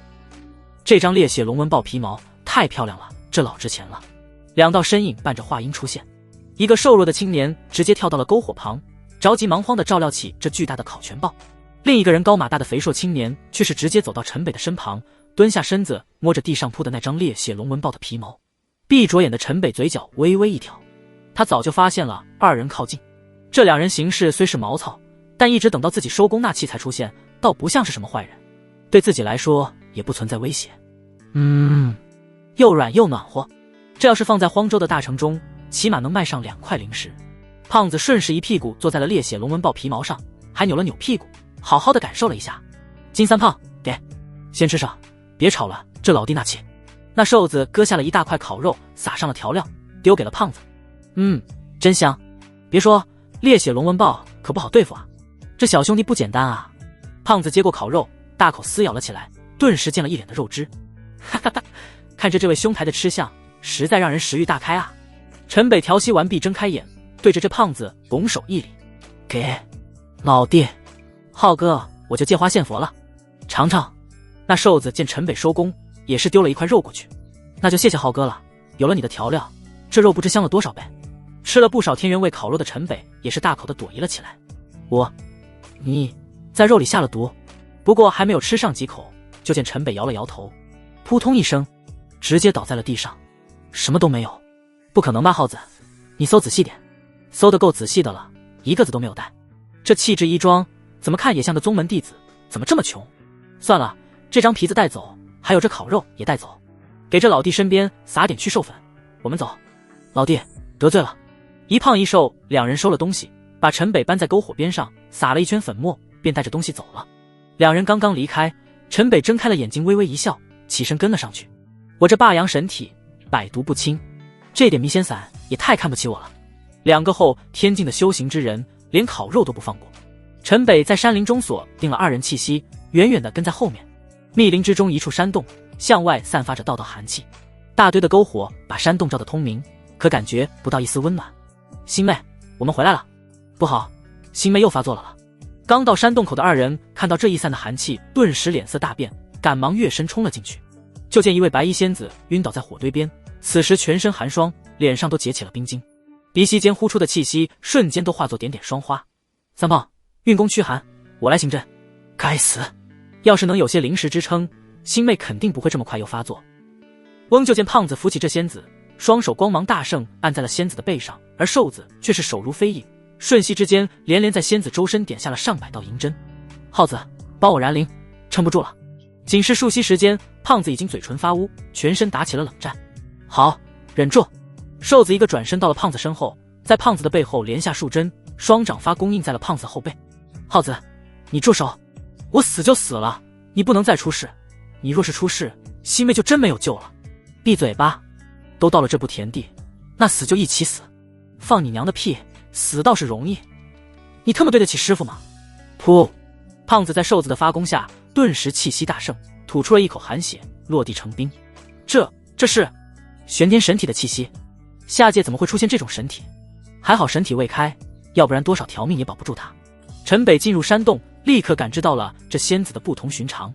这张烈血龙纹豹皮毛太漂亮了，这老值钱了。2道身影伴着话音出现，一个瘦弱的青年直接跳到了篝火旁，着急忙慌地照料起这巨大的烤全豹。另一个人高马大的肥硕青年却是直接走到陈北的身旁，蹲下身子摸着地上铺的那张烈血龙纹豹的皮毛。闭着眼的陈北嘴角微微一挑，他早就发现了2人靠近。这2人行事虽是毛糙，但一直等到自己收工纳气才出现，倒不像是什么坏人，对自己来说也不存在威胁。又软又暖和，这要是放在荒州的大城中，起码能卖上2块灵石。胖子顺势一屁股坐在了烈血龙纹豹皮毛上，还扭了扭屁股，好好的感受了一下。金三胖，给，先吃上，别吵了，这老弟纳气。那瘦子割下了一大块烤肉，撒上了调料，丢给了胖子。真香。别说，烈血龙纹豹可不好对付啊，这小兄弟不简单啊。胖子接过烤肉，大口撕咬了起来，顿时溅了一脸的肉汁。哈哈哈，看着这位兄台的吃相，实在让人食欲大开啊。陈北调息完毕，睁开眼，对着这胖子拱手一礼：“给，老弟，浩哥，我就借花献佛了，尝尝。”那瘦子见陈北收工，也是丢了一块肉过去：“那就谢谢浩哥了，有了你的调料，这肉不知香了多少倍。吃了不少天原味烤肉的陈北也是大口的朵颐了起来。你在肉里下了毒？不过还没有吃上几口，就见陈北摇了摇头，扑通一声，直接倒在了地上，什么都没有。不可能吧，耗子，你搜仔细点。搜得够仔细的了，一个子都没有带。这气质衣装，怎么看也像个宗门弟子，怎么这么穷？算了，这张皮子带走，还有这烤肉也带走，给这老弟身边撒点驱兽粉。我们走。老弟，得罪了。一胖一瘦两人收了东西，把陈北搬在篝火边上，撒了一圈粉末，便带着东西走了。两人刚刚离开，陈北睁开了眼睛，微微一笑，起身跟了上去。我这霸阳神体，百毒不侵，这点迷仙散也太看不起我了。两个后天境的修行之人，连烤肉都不放过。陈北在山林中锁定了二人气息，远远地跟在后面。密林之中一处山洞，向外散发着道道寒气，大堆的篝火把山洞照得通明，可感觉不到一丝温暖。星妹，我们回来了。不好，星妹又发作了。刚到山洞口的二人看到这一散的寒气，顿时脸色大变，赶忙跃身冲了进去。就见一位白衣仙子晕倒在火堆边，此时全身寒霜，脸上都结起了冰晶，鼻息间呼出的气息瞬间都化作点点霜花。三胖，运功驱寒，我来行阵。该死，要是能有些灵石支撑，星妹肯定不会这么快又发作。翁就见胖子扶起这仙子，双手光芒大盛，按在了仙子的背上，而瘦子却是手如飞影，瞬息之间连连在仙子周身点下了上百道银针。耗子，帮我燃灵，撑不住了。仅是数息时间，胖子已经嘴唇发乌，全身打起了冷战。好，忍住。瘦子一个转身到了胖子身后，在胖子的背后连下数针，双掌发弓印在了胖子后背。耗子，你住手！我死就死了，你不能再出事。你若是出事，西妹就真没有救了。闭嘴吧！都到了这步田地，那死就一起死。放你娘的屁！死倒是容易，你他妈对得起师傅吗？噗！胖子在瘦子的发功下，顿时气息大盛，吐出了一口寒血，落地成冰。这是玄天神体的气息，下界怎么会出现这种神体？还好神体未开，要不然多少条命也保不住他。陈北进入山洞，立刻感知到了这仙子的不同寻常，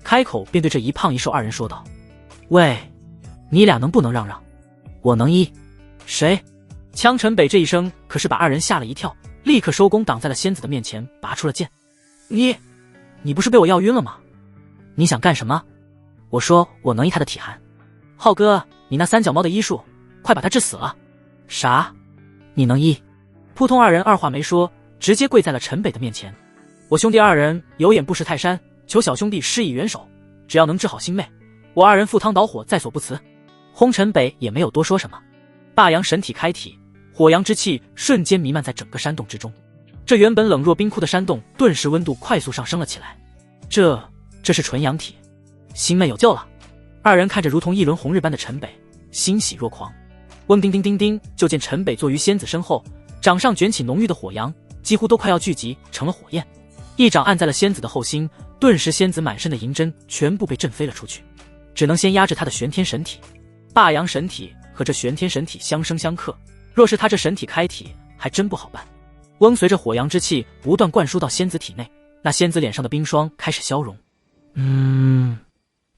开口便对这一胖一瘦二人说道：喂，你俩能不能让让？我能医。谁？枪陈北这一声可是把二人吓了一跳，立刻收弓挡在了仙子的面前，拔出了剑。你不是被我药晕了吗？你想干什么？我说我能医他的体寒。浩哥，你那三脚猫的医术，快把他治死了。啥？你能医？扑通，二人二话没说，直接跪在了陈北的面前。我兄弟二人有眼不识泰山，求小兄弟施以援手，只要能治好星妹，我二人赴汤蹈火在所不辞。轰陈北也没有多说什么，霸阳神体开体，火阳之气瞬间弥漫在整个山洞之中。这原本冷若冰窟的山洞，顿时温度快速上升了起来。这是纯阳体，星妹有救了。二人看着如同一轮红日般的陈北，欣喜若狂。嗡叮叮叮叮，就见陈北坐于仙子身后，掌上卷起浓郁的火阳，几乎都快要聚集成了火焰，一掌按在了仙子的后心，顿时仙子满身的银针全部被震飞了出去，只能先压制他的玄天神体。霸阳神体和这玄天神体相生相克，若是他这神体开体，还真不好办。翁随着火阳之气不断灌输到仙子体内，那仙子脸上的冰霜开始消融。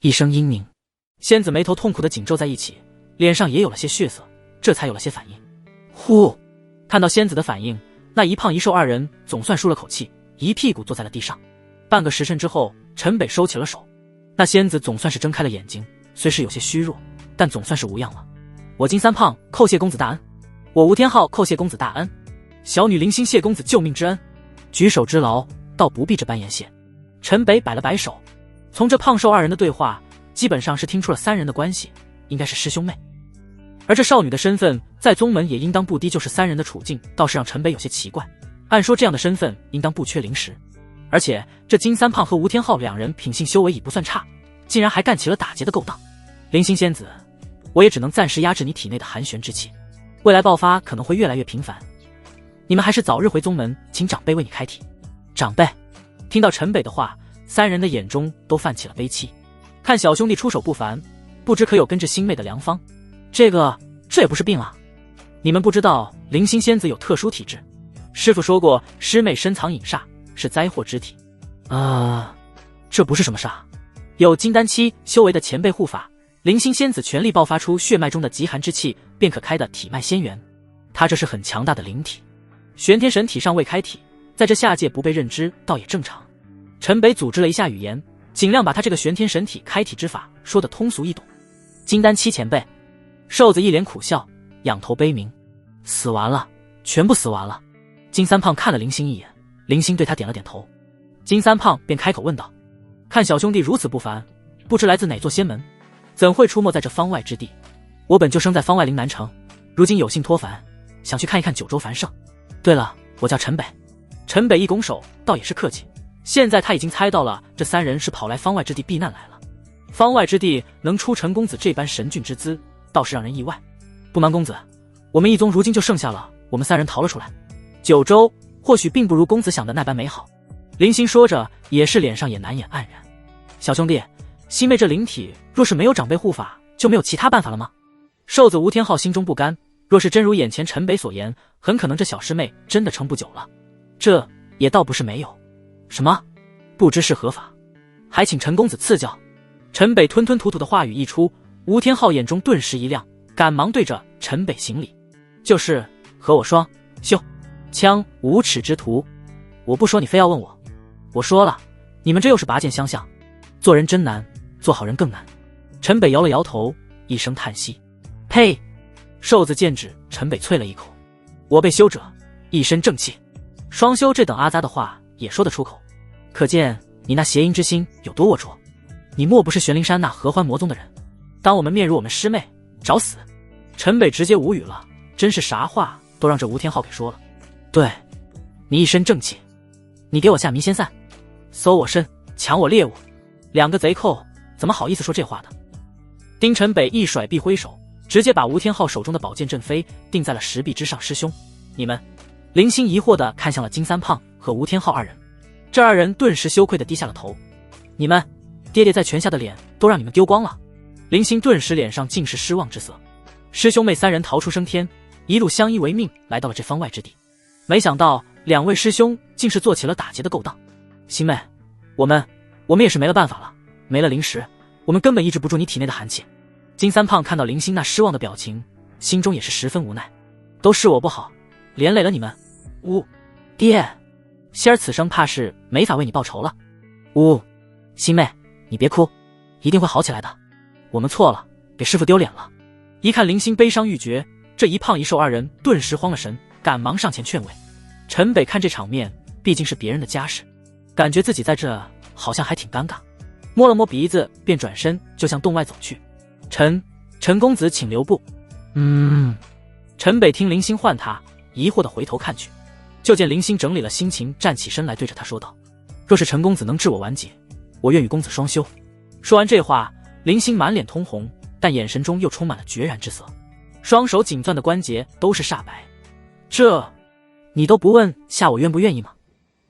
一声阴鸣，仙子眉头痛苦的紧皱在一起，脸上也有了些血色，这才有了些反应。呼！看到仙子的反应，那一胖一瘦二人总算舒了口气，一屁股坐在了地上。半个时辰之后，陈北收起了手，那仙子总算是睁开了眼睛，虽是有些虚弱，但总算是无恙了。我金三胖叩谢公子大恩，我吴天昊叩谢公子大恩，小女灵星谢公子救命之恩，举手之劳，倒不必这般言谢。陈北摆了摆手，从这胖瘦二人的对话，基本上是听出了三人的关系，应该是师兄妹。而这少女的身份在宗门也应当不低，就是三人的处境倒是让陈北有些奇怪。按说这样的身份应当不缺灵石，而且这金三胖和吴天昊两人品性修为已不算差，竟然还干起了打劫的勾当。灵星仙子，我也只能暂时压制你体内的寒玄之气，未来爆发可能会越来越频繁，你们还是早日回宗门，请长辈为你开体。长辈听到陈北的话，三人的眼中都泛起了悲戚，看小兄弟出手不凡，不知可有根治星妹的良方。这也不是病啊，你们不知道灵星仙子有特殊体质，师父说过师妹深藏隐煞，是灾祸之体。这不是什么煞，有金丹期修为的前辈护法，灵星仙子全力爆发出血脉中的极寒之气，便可开的体脉仙元。他这是很强大的灵体，玄天神体尚未开体，在这下界不被认知倒也正常。陈北组织了一下语言，尽量把他这个玄天神体开体之法说得通俗易懂。金丹七前辈，瘦子一脸苦笑，仰头悲鸣：死完了，全部死完了。金三胖看了灵星一眼，灵星对他点了点头。金三胖便开口问道：看小兄弟如此不凡，不知来自哪座仙门，怎会出没在这方外之地？我本就生在方外陵南城，如今有幸脱凡，想去看一看九州繁盛。对了，我叫陈北。陈北一拱手，倒也是客气。现在他已经猜到了这三人是跑来方外之地避难来了。方外之地能出陈公子这般神俊之姿，倒是让人意外。不瞒公子，我们一宗如今就剩下了我们三人逃了出来。九州或许并不如公子想的那般美好。林星说着，也是脸上也难掩黯然。小兄弟，西妹这灵体若是没有长辈护法，就没有其他办法了吗？瘦子吴天昊心中不甘，若是真如眼前陈北所言，很可能这小师妹真的撑不久了。这也倒不是没有。什么？不知是何法，还请陈公子赐教。陈北吞吞吐吐的话语一出，吴天昊眼中顿时一亮，赶忙对着陈北行礼：就是和我双修枪无耻之徒。我不说你非要问我，我说了，你们这又是拔剑相向，做人真难，做好人更难。陈北摇了摇头，一声叹息：呸！瘦子剑指陈北啐了一口：我辈修者一身正气，双修这等阿杂的话也说得出口，可见你那邪淫之心有多龌龊。你莫不是玄灵山那合欢魔宗的人？当我们面辱我们师妹，找死！陈北直接无语了，真是啥话都让这吴天昊给说了。对，你一身正气，你给我下迷仙散，搜我身，抢我猎物，两个贼寇怎么好意思说这话的？丁陈北一甩臂挥手，直接把吴天昊手中的宝剑震飞，定在了石壁之上。师兄，你们……林星疑惑地看向了金三胖和吴天昊二人，这二人顿时羞愧地低下了头。你们，爹爹在泉下的脸都让你们丢光了。林星顿时脸上尽是失望之色。师兄妹三人逃出升天，一路相依为命，来到了这方外之地。没想到两位师兄竟是做起了打劫的勾当。星妹，我们也是没了办法了，没了灵石，我们根本抑制不住你体内的寒气。金三胖看到林星那失望的表情，心中也是十分无奈。都是我不好，连累了你们。爹，希儿此生怕是没法为你报仇了。星妹，你别哭，一定会好起来的。我们错了，给师父丢脸了。一看林星悲伤欲绝，这一胖一瘦二人顿时慌了神，赶忙上前劝慰。陈北看这场面，毕竟是别人的家事，感觉自己在这好像还挺尴尬，摸了摸鼻子，便转身就向洞外走去。陈公子请留步。陈北听林星唤他，疑惑地回头看去，就见林星整理了心情，站起身来对着他说道：若是陈公子能治我完结，我愿与公子双修。说完这话，林星满脸通红，但眼神中又充满了决然之色，双手紧攥的关节都是煞白。这你都不问下我愿不愿意吗？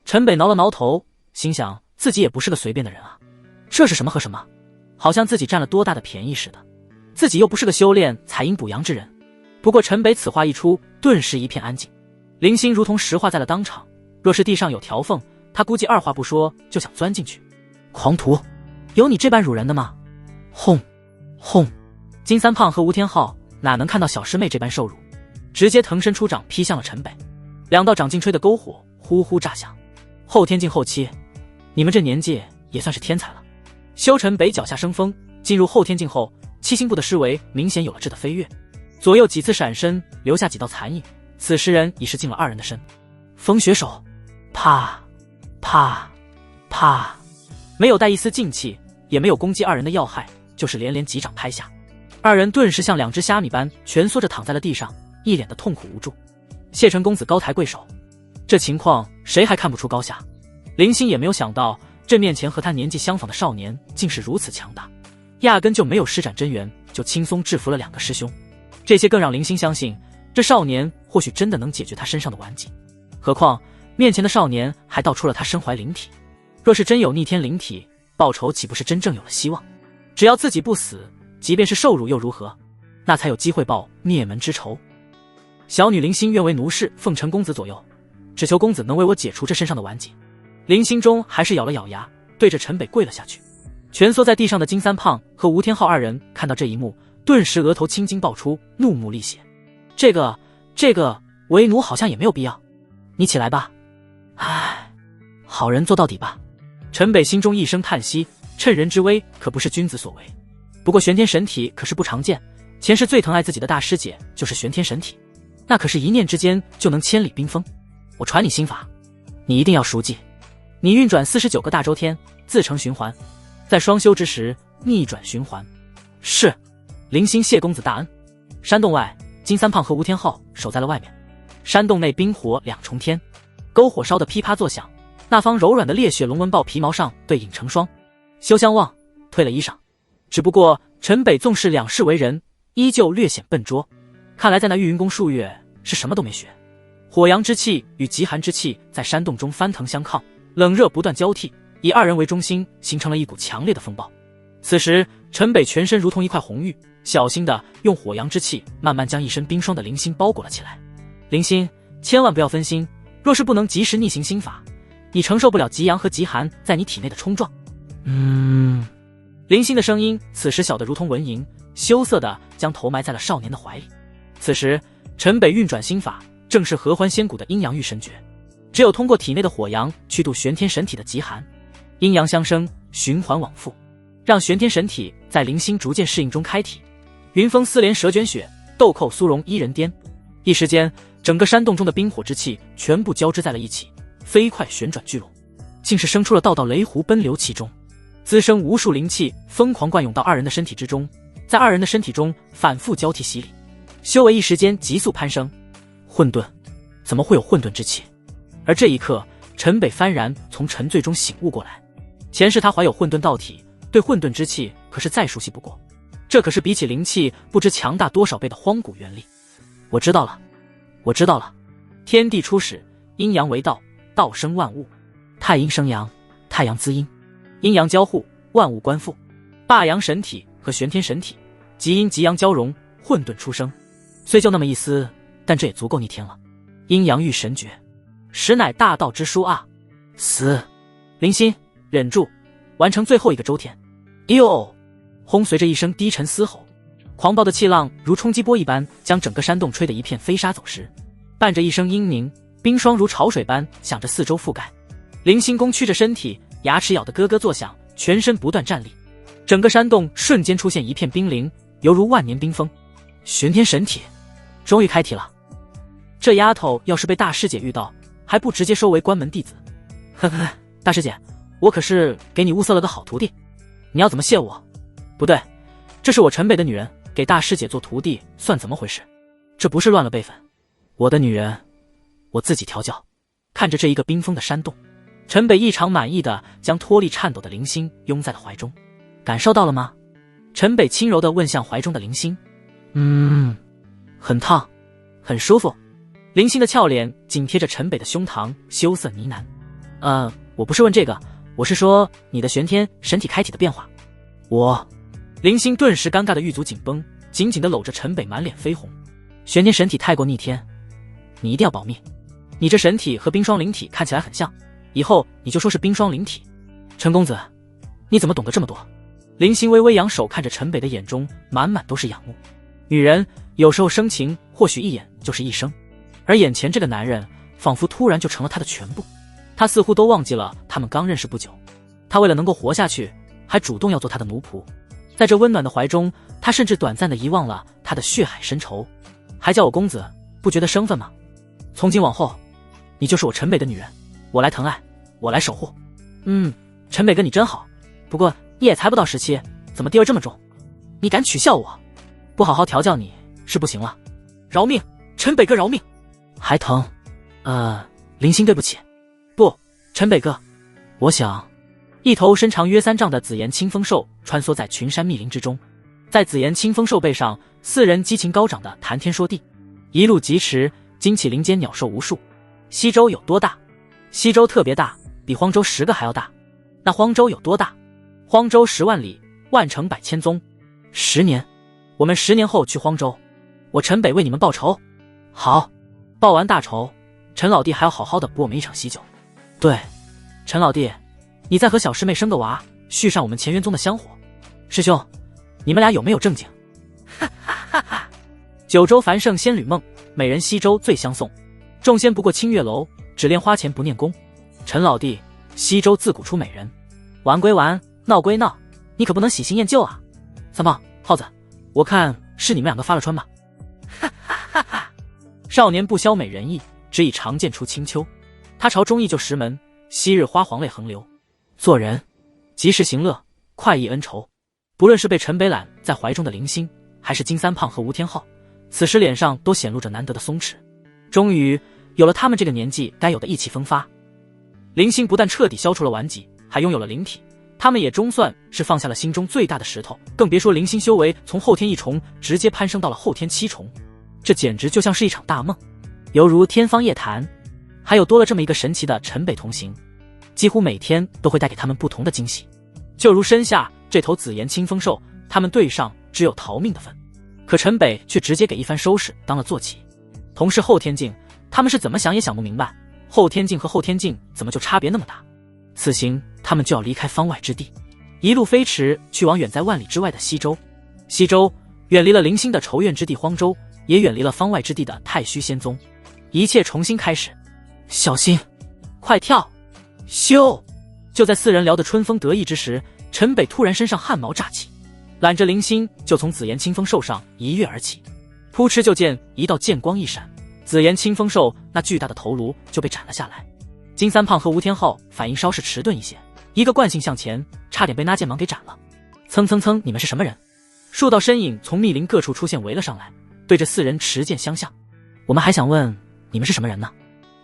陈北挠了挠头，心想自己也不是个随便的人啊，这是什么和什么？好像自己占了多大的便宜似的，自己又不是个修炼采阴补阳之人。不过陈北此话一出，顿时一片安静。林星如同石化在了当场，若是地上有条缝，他估计二话不说就想钻进去。狂徒，有你这般辱人的吗？轰！金三胖和吴天昊哪能看到小师妹这般受辱，直接腾身出掌劈向了陈北。两道掌劲吹的篝火呼呼炸响。后天境后期，你们这年纪也算是天才了。修陈北脚下生风，进入后天境后，七星部的施为明显有了质的飞跃，左右几次闪身，留下几道残影。此时人已是进了二人的身。风雪手，啪啪啪，没有带一丝劲气，也没有攻击二人的要害，就是连连几掌拍下，二人顿时像两只虾米般蜷缩着躺在了地上，一脸的痛苦无助。谢陈公子高抬贵手，这情况谁还看不出高下？林星也没有想到，这面前和他年纪相仿的少年竟是如此强大，压根就没有施展真元，就轻松制服了两个师兄。这些更让林星相信，这少年或许真的能解决他身上的顽疾。何况面前的少年还道出了他身怀灵体，若是真有逆天灵体，报仇岂不是真正有了希望？只要自己不死，即便是受辱又如何？那才有机会报灭门之仇。小女林星愿为奴侍，奉陈公子左右，只求公子能为我解除这身上的顽疾。林心中还是咬了咬牙，对着陈北跪了下去。蜷缩在地上的金三胖和吴天昊二人看到这一幕，顿时额头青筋爆出，怒目立血。这个为奴好像也没有必要，你起来吧。唉，好人做到底吧。陈北心中一声叹息，趁人之危可不是君子所为。不过玄天神体可是不常见，前世最疼爱自己的大师姐就是玄天神体，那可是一念之间就能千里冰封。我传你心法，你一定要熟记。你运转49个大周天，自成循环，在双修之时逆转循环。是。林星谢公子大恩。山洞外，金三胖和吴天昊守在了外面。山洞内冰火两重天，篝火烧得噼啪作响，那方柔软的烈血龙纹豹皮毛上对影成霜。休相忘，退了衣裳。只不过陈北纵使两世为人，依旧略显笨拙，看来在那玉云宫数月是什么都没学。火阳之气与极寒之气在山洞中翻腾相抗，冷热不断交替，以二人为中心形成了一股强烈的风暴。此时陈北全身如同一块红玉，小心地用火阳之气慢慢将一身冰霜的林星包裹了起来。林星，千万不要分心，若是不能及时逆行心法，你承受不了极阳和极寒在你体内的冲撞。林星的声音此时小得如同蚊蝇，羞涩地将头埋在了少年的怀里。此时陈北运转心法正是合欢仙谷的阴阳玉神诀，只有通过体内的火阳去度玄天神体的极寒，阴阳相生，循环往复，让玄天神体在林星逐渐适应中开体。云风丝连蛇卷雪，豆蔻酥蓉伊人颠。一时间整个山洞中的冰火之气全部交织在了一起，飞快旋转聚拢，竟是生出了道道雷湖奔流其中，滋生无数灵气疯狂灌涌到二人的身体之中，在二人的身体中反复交替洗礼，修为一时间急速攀升。混沌，怎么会有混沌之气？而这一刻陈北幡然从沉醉中醒悟过来，前世他怀有混沌道体，对混沌之气可是再熟悉不过，这可是比起灵气不知强大多少倍的荒古元力。我知道了，天地初始，阴阳为道，道生万物，太阴生阳，太阳滋阴，阴阳交互，万物观复。霸阳神体和玄天神体，极阴极阳交融，混沌出生。虽就那么一丝，但这也足够逆天了。阴阳玉神诀，实乃大道之书啊！死，林心，忍住，完成最后一个周天。哟！轰！随着一声低沉嘶吼，狂暴的气浪如冲击波一般，将整个山洞吹得一片飞沙走石。伴着一声嘤咛，冰霜如潮水般向着四周覆盖。林心弓曲着身体，牙齿咬得咯咯作响，全身不断站立。整个山洞瞬间出现一片冰凌，犹如万年冰封。玄天神体终于开体了。这丫头要是被大师姐遇到，还不直接收为关门弟子？呵呵，大师姐，我可是给你物色了个好徒弟，你要怎么谢我？不对，这是我陈北的女人，给大师姐做徒弟算怎么回事？这不是乱了辈分。我的女人我自己调教。看着这一个冰封的山洞，陈北异常满意的将脱力颤抖的林星拥在了怀中。感受到了吗？陈北轻柔地问向怀中的林星。很烫，很舒服。林星的俏脸紧贴着陈北的胸膛，羞涩呢喃。我不是问这个，我是说你的玄天神体开体的变化。林星顿时尴尬的玉足紧绷，紧紧地搂着陈北，满脸绯红。玄天神体太过逆天，你一定要保密。你这神体和冰霜灵体看起来很像，以后你就说是冰霜灵体。陈公子，你怎么懂得这么多？林星微微扬手，看着陈北的眼中满满都是仰慕。女人有时候生情或许一眼就是一生，而眼前这个男人仿佛突然就成了她的全部。她似乎都忘记了他们刚认识不久，他为了能够活下去，还主动要做他的奴仆。在这温暖的怀中，他甚至短暂地遗忘了他的血海深仇。还叫我公子，不觉得生分吗？从今往后，你就是我陈北的女人，我来疼爱，我来守护。陈北哥你真好，不过你也才不到17，怎么地位这么重？你敢取笑我？不好好调教你是不行了。饶命，陈北哥饶命！还疼？林星对不起。不，陈北哥，我想。一头身长约3丈的紫岩青蜂兽穿梭在群山密林之中，在紫岩青蜂兽背上，4人激情高涨的谈天说地，一路疾驰，惊起林间鸟兽无数。西周有多大？西周特别大，比荒州10个还要大。那荒州有多大？荒州10万里，万城百千宗。10年，我们10年后去荒州，我陈北为你们报仇。好，报完大仇，陈老弟还要好好的补我们一场喜酒。对，陈老弟，你再和小师妹生个娃，续上我们乾元宗的香火。师兄，你们俩有没有正经？哈哈哈哈！九州繁盛仙侣梦，美人西洲最相送。众仙不过清月楼，只恋花前不念功。陈老弟，西洲自古出美人，玩归玩，闹归闹，你可不能喜新厌旧啊！三胖、耗子，我看是你们两个发了穿吧。哈哈哈哈！少年不消美人意，只以长剑出清秋。他朝中意就石门，昔日花黄泪横流。做人，及时行乐，快意恩仇。不论是被陈北揽在怀中的林星，还是金三胖和吴天昊，此时脸上都显露着难得的松弛。终于有了他们这个年纪该有的意气风发。林星不但彻底消除了顽疾，还拥有了灵体，他们也终算是放下了心中最大的石头。更别说林星修为从后天一重直接攀升到了后天7重，这简直就像是一场大梦，犹如天方夜谭。还有多了这么一个神奇的陈北同行，几乎每天都会带给他们不同的惊喜。就如身下这头紫炎清风兽，他们对上只有逃命的份，可陈北却直接给一番收拾当了坐骑。同是后天境，他们是怎么想也想不明白，后天境和后天境怎么就差别那么大。此行他们就要离开方外之地，一路飞驰去往远在万里之外的西洲。西洲远离了零星的仇怨之地荒州，也远离了方外之地的太虚仙宗，一切重新开始。小心，快跳！咻！就在四人聊得春风得意之时，陈北突然身上汗毛炸起，揽着零星就从紫炎清风兽上一跃而起。扑哧就见一道剑光一闪，紫炎清风兽那巨大的头颅就被斩了下来。金三胖和吴天昊反应稍是迟钝一些，一个惯性向前，差点被那剑芒给斩了。蹭蹭蹭，你们是什么人？数道身影从密林各处出现，围了上来，对着四人持剑相向。我们还想问你们是什么人呢？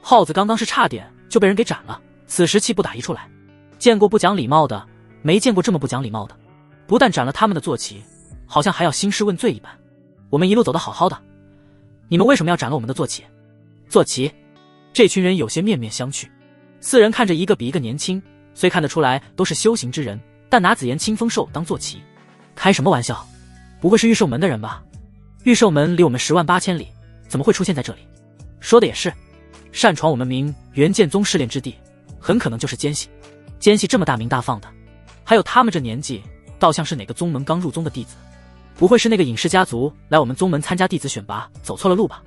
耗子刚刚是差点就被人给斩了，此时气不打一处来。见过不讲礼貌的，没见过这么不讲礼貌的。不但斩了他们的坐骑，好像还要兴师问罪一般。我们一路走得好好的，你们为什么要斩了我们的坐骑？坐骑？这群人有些面面相觑。四人看着一个比一个年轻，虽看得出来都是修行之人，但拿紫炎清风兽当坐骑，开什么玩笑？不会是御兽门的人吧？御兽门离我们10万8千里，怎么会出现在这里？说的也是，擅闯我们明元剑宗试炼之地，很可能就是奸细。奸细这么大名大放的，还有他们这年纪，倒像是哪个宗门刚入宗的弟子。不会是那个隐士家族来我们宗门参加弟子选拔，走错了路吧？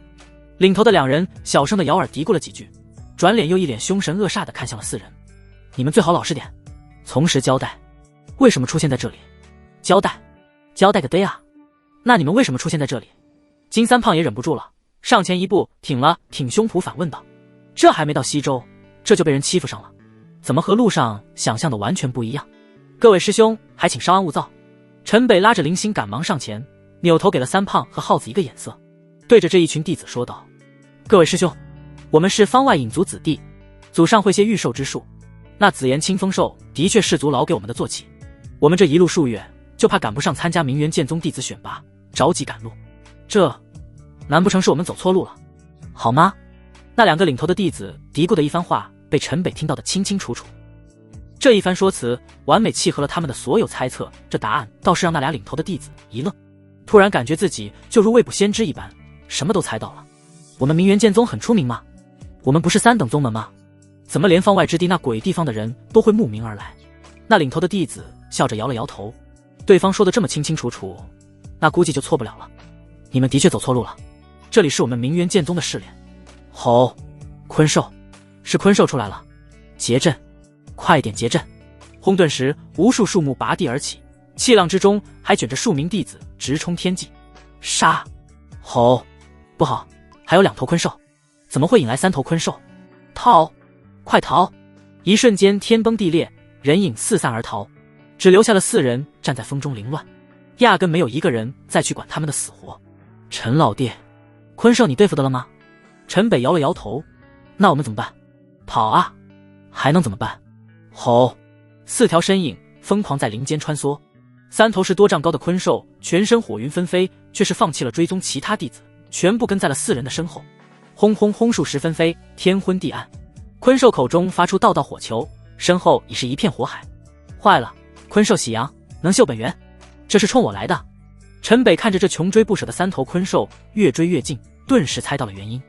领头的两人小声的咬耳嘀咕了几句，转脸又一脸凶神恶煞的看向了四人。你们最好老实点，从实交代，为什么出现在这里？交代？交代个嘚啊！那你们为什么出现在这里？金三胖也忍不住了，上前一步，挺了挺胸脯反问道。这还没到西周，这就被人欺负上了，怎么和路上想象的完全不一样？各位师兄，还请稍安勿躁。陈北拉着林星赶忙上前，扭头给了三胖和耗子一个眼色，对着这一群弟子说道：各位师兄，我们是方外隐族子弟，祖上会些御兽之术，那紫炎清风兽的确氏族老给我们的坐骑，我们这一路数月，就怕赶不上参加明元剑宗弟子选拔，着急赶路。这难不成是我们走错路了？好吗？那两个领头的弟子嘀咕的一番话被陈北听到的清清楚楚。这一番说辞完美契合了他们的所有猜测，这答案倒是让那俩领头的弟子一愣，突然感觉自己就如未卜先知一般，什么都猜到了。我们明元剑宗很出名吗？我们不是3等宗门吗？怎么连方外之地那鬼地方的人都会慕名而来？那领头的弟子笑着摇了摇头，对方说的这么清清楚楚，那估计就错不了了。你们的确走错路了，这里是我们明元剑宗的试炼。吼！鲲兽，是鲲兽出来了，结阵，快点结阵！轰！顿时无数树木拔地而起，气浪之中还卷着数名弟子直冲天际。杀！吼！不好，还有2头鲲兽，怎么会引来3头鲲兽？逃！快逃！一瞬间天崩地裂，人影四散而逃，只留下了4人站在风中凌乱，压根没有一个人再去管他们的死活。陈老弟，鲲兽你对付得了吗？陈北摇了摇头。那我们怎么办？跑啊！还能怎么办？吼！4条身影疯狂在林间穿梭，3头是多丈高的鲲兽，全身火云纷飞，却是放弃了追踪其他弟子，全部跟在了4人的身后。轰轰轰，数十纷飞，天昏地暗。鲲兽口中发出道道火球，身后已是一片火海。坏了，鲲兽喜阳，能秀本源，这是冲我来的。陈北看着这穷追不舍的3头鲲兽越追越近，顿时猜到了原因。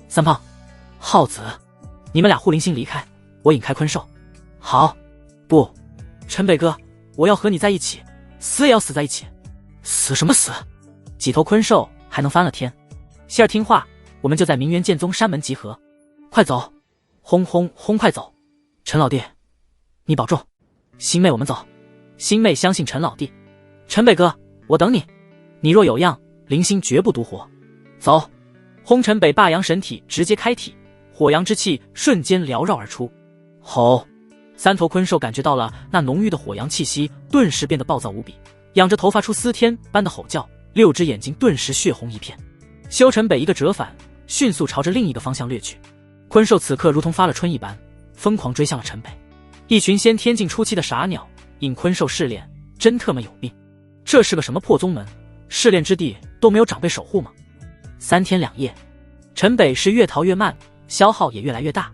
三胖、耗子，你们俩护林星离开，我引开鲲兽。好。不，陈北哥，我要和你在一起，死也要死在一起。死什么死？几头昆兽还能翻了天？希儿听话，我们就在明元剑宗山门集合。快走！轰轰轰！快走！陈老弟，你保重。星妹，我们走。星妹相信陈老弟。陈北哥，我等你。你若有恙，灵星绝不独活。走！轰！陈北霸阳神体直接开体，火阳之气瞬间缭绕而出。吼！三头昆兽感觉到了那浓郁的火阳气息，顿时变得暴躁无比，仰着头发出撕天般的吼叫，6只眼睛顿时血红一片。修陈北一个折返，迅速朝着另一个方向掠去。昆兽此刻如同发了春一般，疯狂追向了陈北。一群先天境初期的傻鸟，引昆兽试炼，真特么有病！这是个什么破宗门？试炼之地都没有长辈守护吗？3天2夜，陈北是越逃越慢，消耗也越来越大，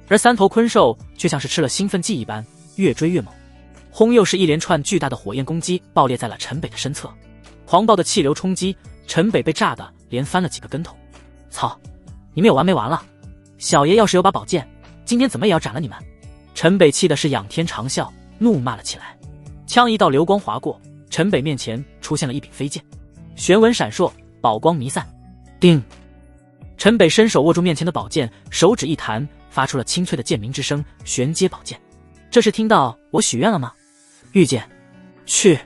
而三头昆兽却像是吃了兴奋剂一般，越追越猛。轰！又是一连串巨大的火焰攻击爆裂在了陈北的身侧，狂暴的气流冲击，陈北被炸得连翻了几个跟头。操！你们有完没完了？小爷要是有把宝剑，今天怎么也要斩了你们！陈北气的是仰天长啸，怒骂了起来。枪一道流光划过，陈北面前出现了一柄飞剑，玄纹闪烁，宝光弥散。叮！陈北伸手握住面前的宝剑，手指一弹，发出了清脆的剑鸣之声，玄阶宝剑。这是听到我许愿了吗？御剑，去！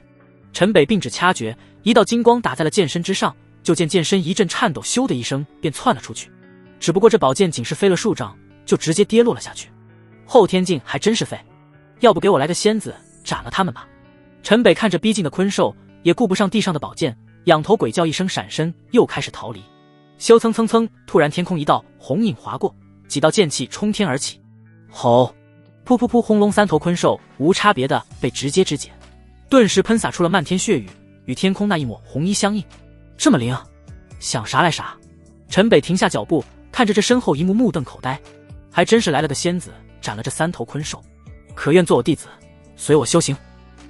陈北并指掐诀，一道金光打在了剑身之上，就见剑身一阵颤抖，咻的一声便窜了出去。只不过这宝剑仅是飞了数丈，就直接跌落了下去。后天境还真是废，要不给我来个仙子斩了他们吧！陈北看着逼近的昆兽，也顾不上地上的宝剑，仰头鬼叫一声，闪身又开始逃离。咻蹭蹭蹭，突然天空一道红影划过，几道剑气冲天而起。吼！噗噗噗！轰隆！三头昆兽无差别的被直接肢解，顿时喷洒出了漫天血雨，与天空那一抹红衣相应。这么灵，想啥来啥！陈北停下脚步，看着这身后一幕，目瞪口呆。还真是来了个仙子，斩了这三头昆兽，可愿做我弟子，随我修行。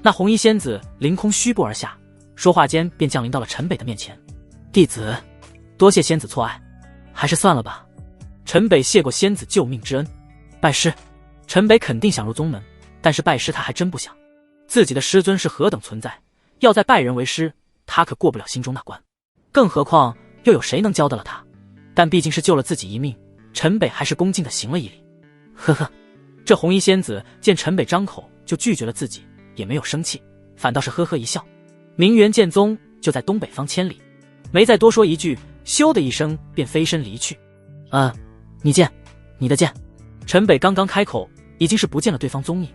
那红衣仙子凌空虚步而下，说话间便降临到了陈北的面前。弟子多谢仙子错爱，还是算了吧。陈北谢过仙子救命之恩，拜师。陈北肯定想入宗门，但是拜师他还真不想。自己的师尊是何等存在，要再拜人为师，他可过不了心中那关。更何况又有谁能教得了他？但毕竟是救了自己一命，陈北还是恭敬的行了一礼。呵呵，这红衣仙子见陈北张口就拒绝了自己，也没有生气，反倒是呵呵一笑。明元剑宗就在东北方千里，没再多说一句，咻的一声便飞身离去。你剑，你的剑。陈北刚刚开口，已经是不见了对方踪影。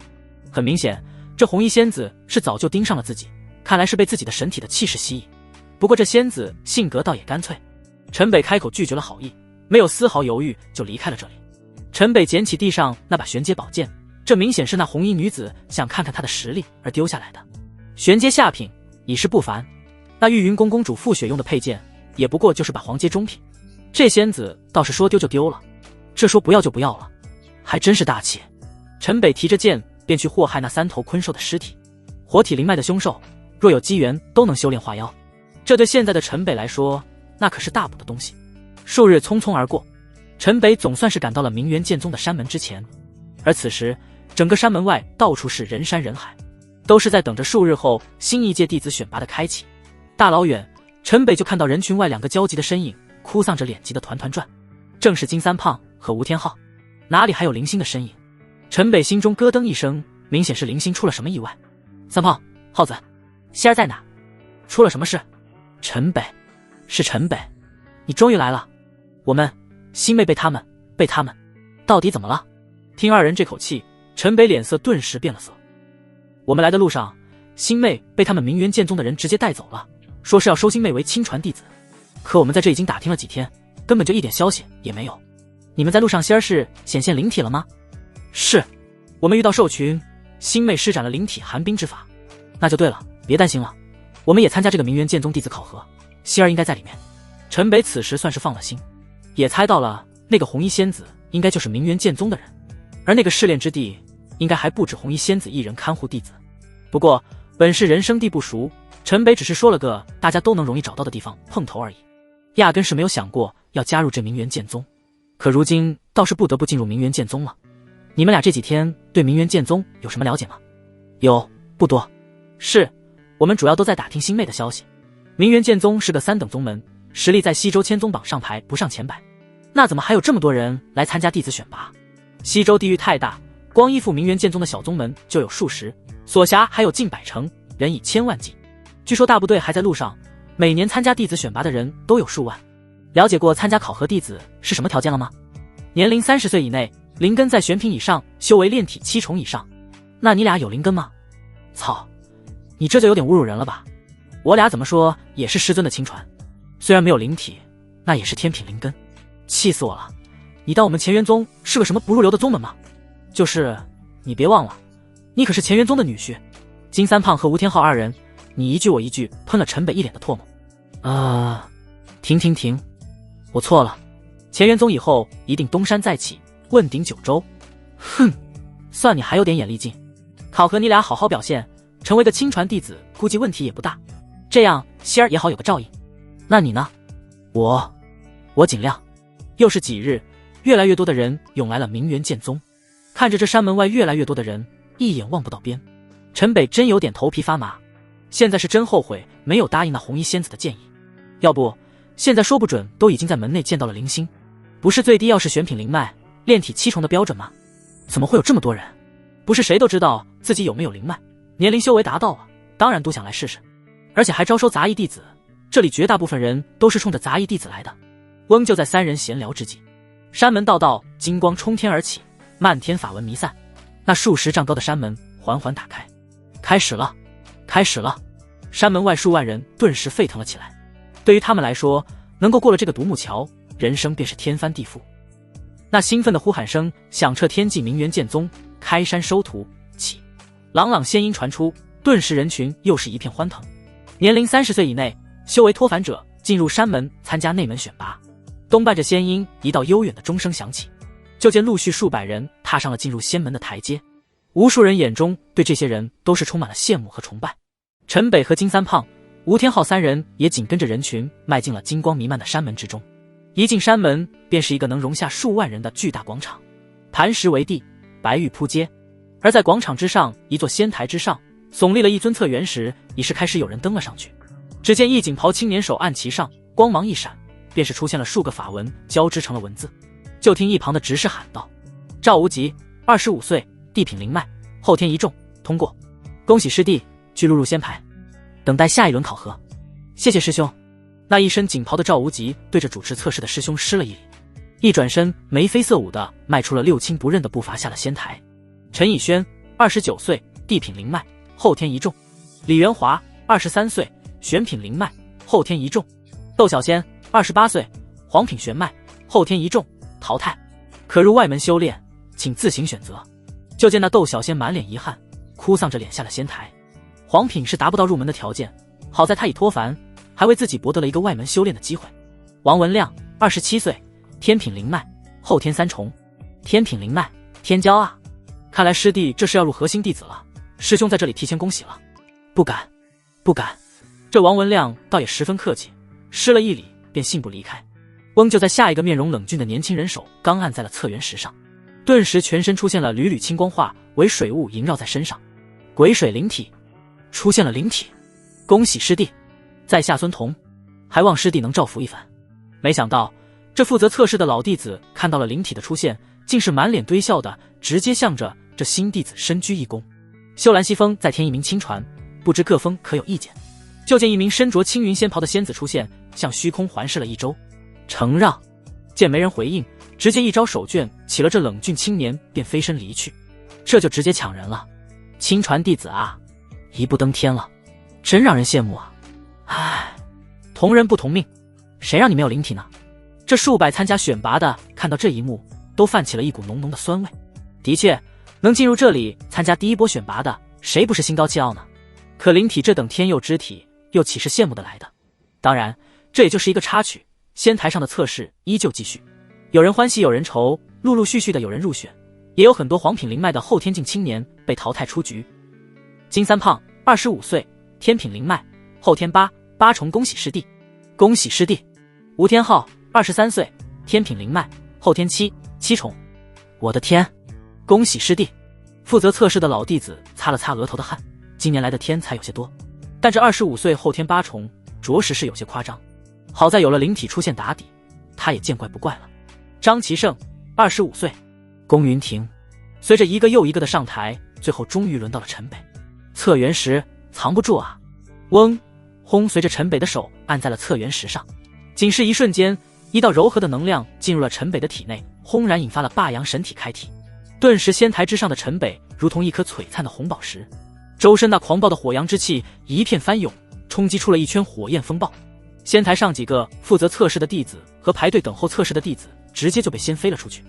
很明显，这红衣仙子是早就盯上了自己，看来是被自己的神体的气势吸引。不过这仙子性格倒也干脆，陈北开口拒绝了好意，没有丝毫犹豫就离开了这里。陈北捡起地上那把玄阶宝剑，这明显是那红衣女子想看看他的实力而丢下来的。玄阶下品已是不凡，那玉云宫公主傅雪用的佩剑也不过就是把黄阶中品，这仙子倒是说丢就丢了，这说不要就不要了，还真是大气。陈北提着剑便去祸害那三头昆兽的尸体。活体灵脉的凶兽，若有机缘都能修炼化妖，这对现在的陈北来说，那可是大补的东西。数日匆匆而过，陈北总算是赶到了明元剑宗的山门之前。而此时，整个山门外到处是人山人海，都是在等着数日后新一届弟子选拔的开启。大老远，陈北就看到人群外2个焦急的身影，哭丧着脸急得团团转，正是金三胖和吴天昊，哪里还有林星的身影？陈北心中咯噔一声，明显是林星出了什么意外。三胖、耗子，仙儿在哪？出了什么事？陈北，是陈北，你终于来了。我们星妹被他们，到底怎么了？听2人这口气，陈北脸色顿时变了色。我们来的路上，星妹被他们明元剑宗的人直接带走了，说是要收星妹为亲传弟子。可我们在这已经打听了几天，根本就一点消息也没有。你们在路上仙儿是显现灵体了吗？是，我们遇到兽群，星妹施展了灵体寒冰之法。那就对了，别担心了，我们也参加这个明元剑宗弟子考核，仙儿应该在里面。陈北此时算是放了心，也猜到了那个红衣仙子应该就是明元剑宗的人，而那个试炼之地应该还不止红衣仙子一人看护弟子。不过本是人生地不熟，陈北只是说了个大家都能容易找到的地方碰头而已，压根是没有想过要加入这明元剑宗。可如今倒是不得不进入明元剑宗了。你们俩这几天对明元剑宗有什么了解吗？有，不多。是，我们主要都在打听星妹的消息。明元剑宗是个3等宗门，实力在西周千宗榜上排不上前100，那怎么还有这么多人来参加弟子选拔？西周地域太大，光依附明元剑宗的小宗门就有数十，所辖还有近100城，人以千万计。据说大部队还在路上，每年参加弟子选拔的人都有数万。了解过参加考核弟子是什么条件了吗？年龄30岁以内，灵根在玄品以上，修为炼体7重以上。那你俩有灵根吗？操，你这就有点侮辱人了吧？我俩怎么说也是师尊的亲传，虽然没有灵体，那也是天品灵根。气死我了！你当我们乾元宗是个什么不入流的宗门吗？就是，你别忘了，你可是乾元宗的女婿。金三胖和吴天昊2人，你一句我一句，喷了陈北一脸的唾沫。停，我错了。乾元宗以后一定东山再起，问鼎九州。哼，算你还有点眼力劲。考核你俩好好表现，成为个亲传弟子，估计问题也不大。这样希儿也好有个照应。那你呢？我尽量。又是几日，越来越多的人涌来了明元剑宗。看着这山门外越来越多的人，一眼望不到边，陈北真有点头皮发麻。现在是真后悔没有答应那红衣仙子的建议，要不现在说不准都已经在门内见到了灵星。不是最低要是玄品灵脉，炼体7重的标准吗？怎么会有这么多人？不是谁都知道自己有没有灵脉，年龄修为达到了，当然都想来试试。而且还招收杂役弟子，这里绝大部分人都是冲着杂役弟子来的。翁就在3人闲聊之际，山门道道金光冲天而起，漫天法纹弥散，那数10丈高的山门缓缓打开。开始了！山门外数万人顿时沸腾了起来。对于他们来说，能够过了这个独木桥，人生便是天翻地覆。那兴奋的呼喊声响彻天际，明元剑宗开山收徒起，朗朗仙音传出，顿时人群又是一片欢腾。年龄30岁以内，修为脱凡者进入山门参加内门选拔。东伴着仙音，一道悠远的钟声响起，就见陆续数百人踏上了进入仙门的台阶。无数人眼中对这些人都是充满了羡慕和崇拜。陈北和金三胖、吴天昊3人也紧跟着人群迈进了金光弥漫的山门之中。一进山门，便是一个能容下数万人的巨大广场，磐石为地，白玉铺街。而在广场之上，一座仙台之上，耸立了一尊侧圆石，已是开始有人登了上去。只见一锦袍青年手按其上，光芒一闪，便是出现了数个法文，交织成了文字。就听一旁的执事喊道：“赵无极，25岁，地品灵脉，后天一中，通过。恭喜师弟，具录入仙牌，等待下一轮考核。”谢谢师兄。那一身锦袍的赵无极对着主持测试的师兄施了一礼，一转身眉飞色舞的迈出了六亲不认的步伐下了仙台。陈以轩，29岁，地品灵脉，后天一中。李元华，23岁，玄品灵脉，后天一中。窦小仙，28岁，黄品玄脉，后天一中，淘汰。可入外门修炼，请自行选择。就见那窦小仙满脸遗憾，哭丧着脸下了仙台。黄品是达不到入门的条件，好在他已脱凡，还为自己博得了一个外门修炼的机会。王文亮，27岁，天品灵脉，后天3重。天品灵脉，天骄啊！看来师弟这是要入核心弟子了，师兄在这里提前恭喜了。不敢。这王文亮倒也十分客气，施了一礼便信步离开。翁就在下一个面容冷峻的年轻人手刚按在了侧圆石上，顿时全身出现了缕缕青光，化为水雾萦绕在身上。鬼水灵体，出现了灵体。恭喜师弟，在下孙彤，还望师弟能照拂一番。没想到这负责测试的老弟子看到了灵体的出现，竟是满脸堆笑的，直接向着这新弟子深鞠一躬。秀兰西风再添一名亲传，不知各峰可有意见？就见一名身着青云仙袍的仙子出现，向虚空环视了一周，承让。见没人回应，直接一招手绢起了这冷峻青年，便飞身离去。这就直接抢人了，亲传弟子啊，一步登天了，真让人羡慕啊！唉，同人不同命，谁让你没有灵体呢？这数百参加选拔的看到这一幕，都泛起了一股浓浓的酸味。的确，能进入这里参加第一波选拔的，谁不是心高气傲呢？可灵体这等天佑之体，又岂是羡慕得来的？当然，这也就是一个插曲，仙台上的测试依旧继续，有人欢喜有人愁，陆陆续续的有人入选，也有很多黄品灵脉的后天境青年被淘汰出局。金三胖25岁，天品灵脉，后天8重，恭喜师弟，恭喜师弟。吴天昊23岁，天品灵脉，后天7重。我的天，恭喜师弟。负责测试的老弟子擦了擦额头的汗，今年来的天才有些多，但这25岁后天8重，着实是有些夸张。好在有了灵体出现打底，他也见怪不怪了。张其胜，25岁。宫云亭。随着一个又一个的上台，最后终于轮到了陈北。测原石，藏不住啊！嗡，轰！随着陈北的手按在了测原石上，仅是一瞬间，一道柔和的能量进入了陈北的体内，轰然引发了霸阳神体开体。顿时仙台之上的陈北如同一颗璀璨的红宝石，周身那狂暴的火阳之气一片翻涌，冲击出了一圈火焰风暴。仙台上几个负责测试的弟子和排队等候测试的弟子直接就被掀飞了出去。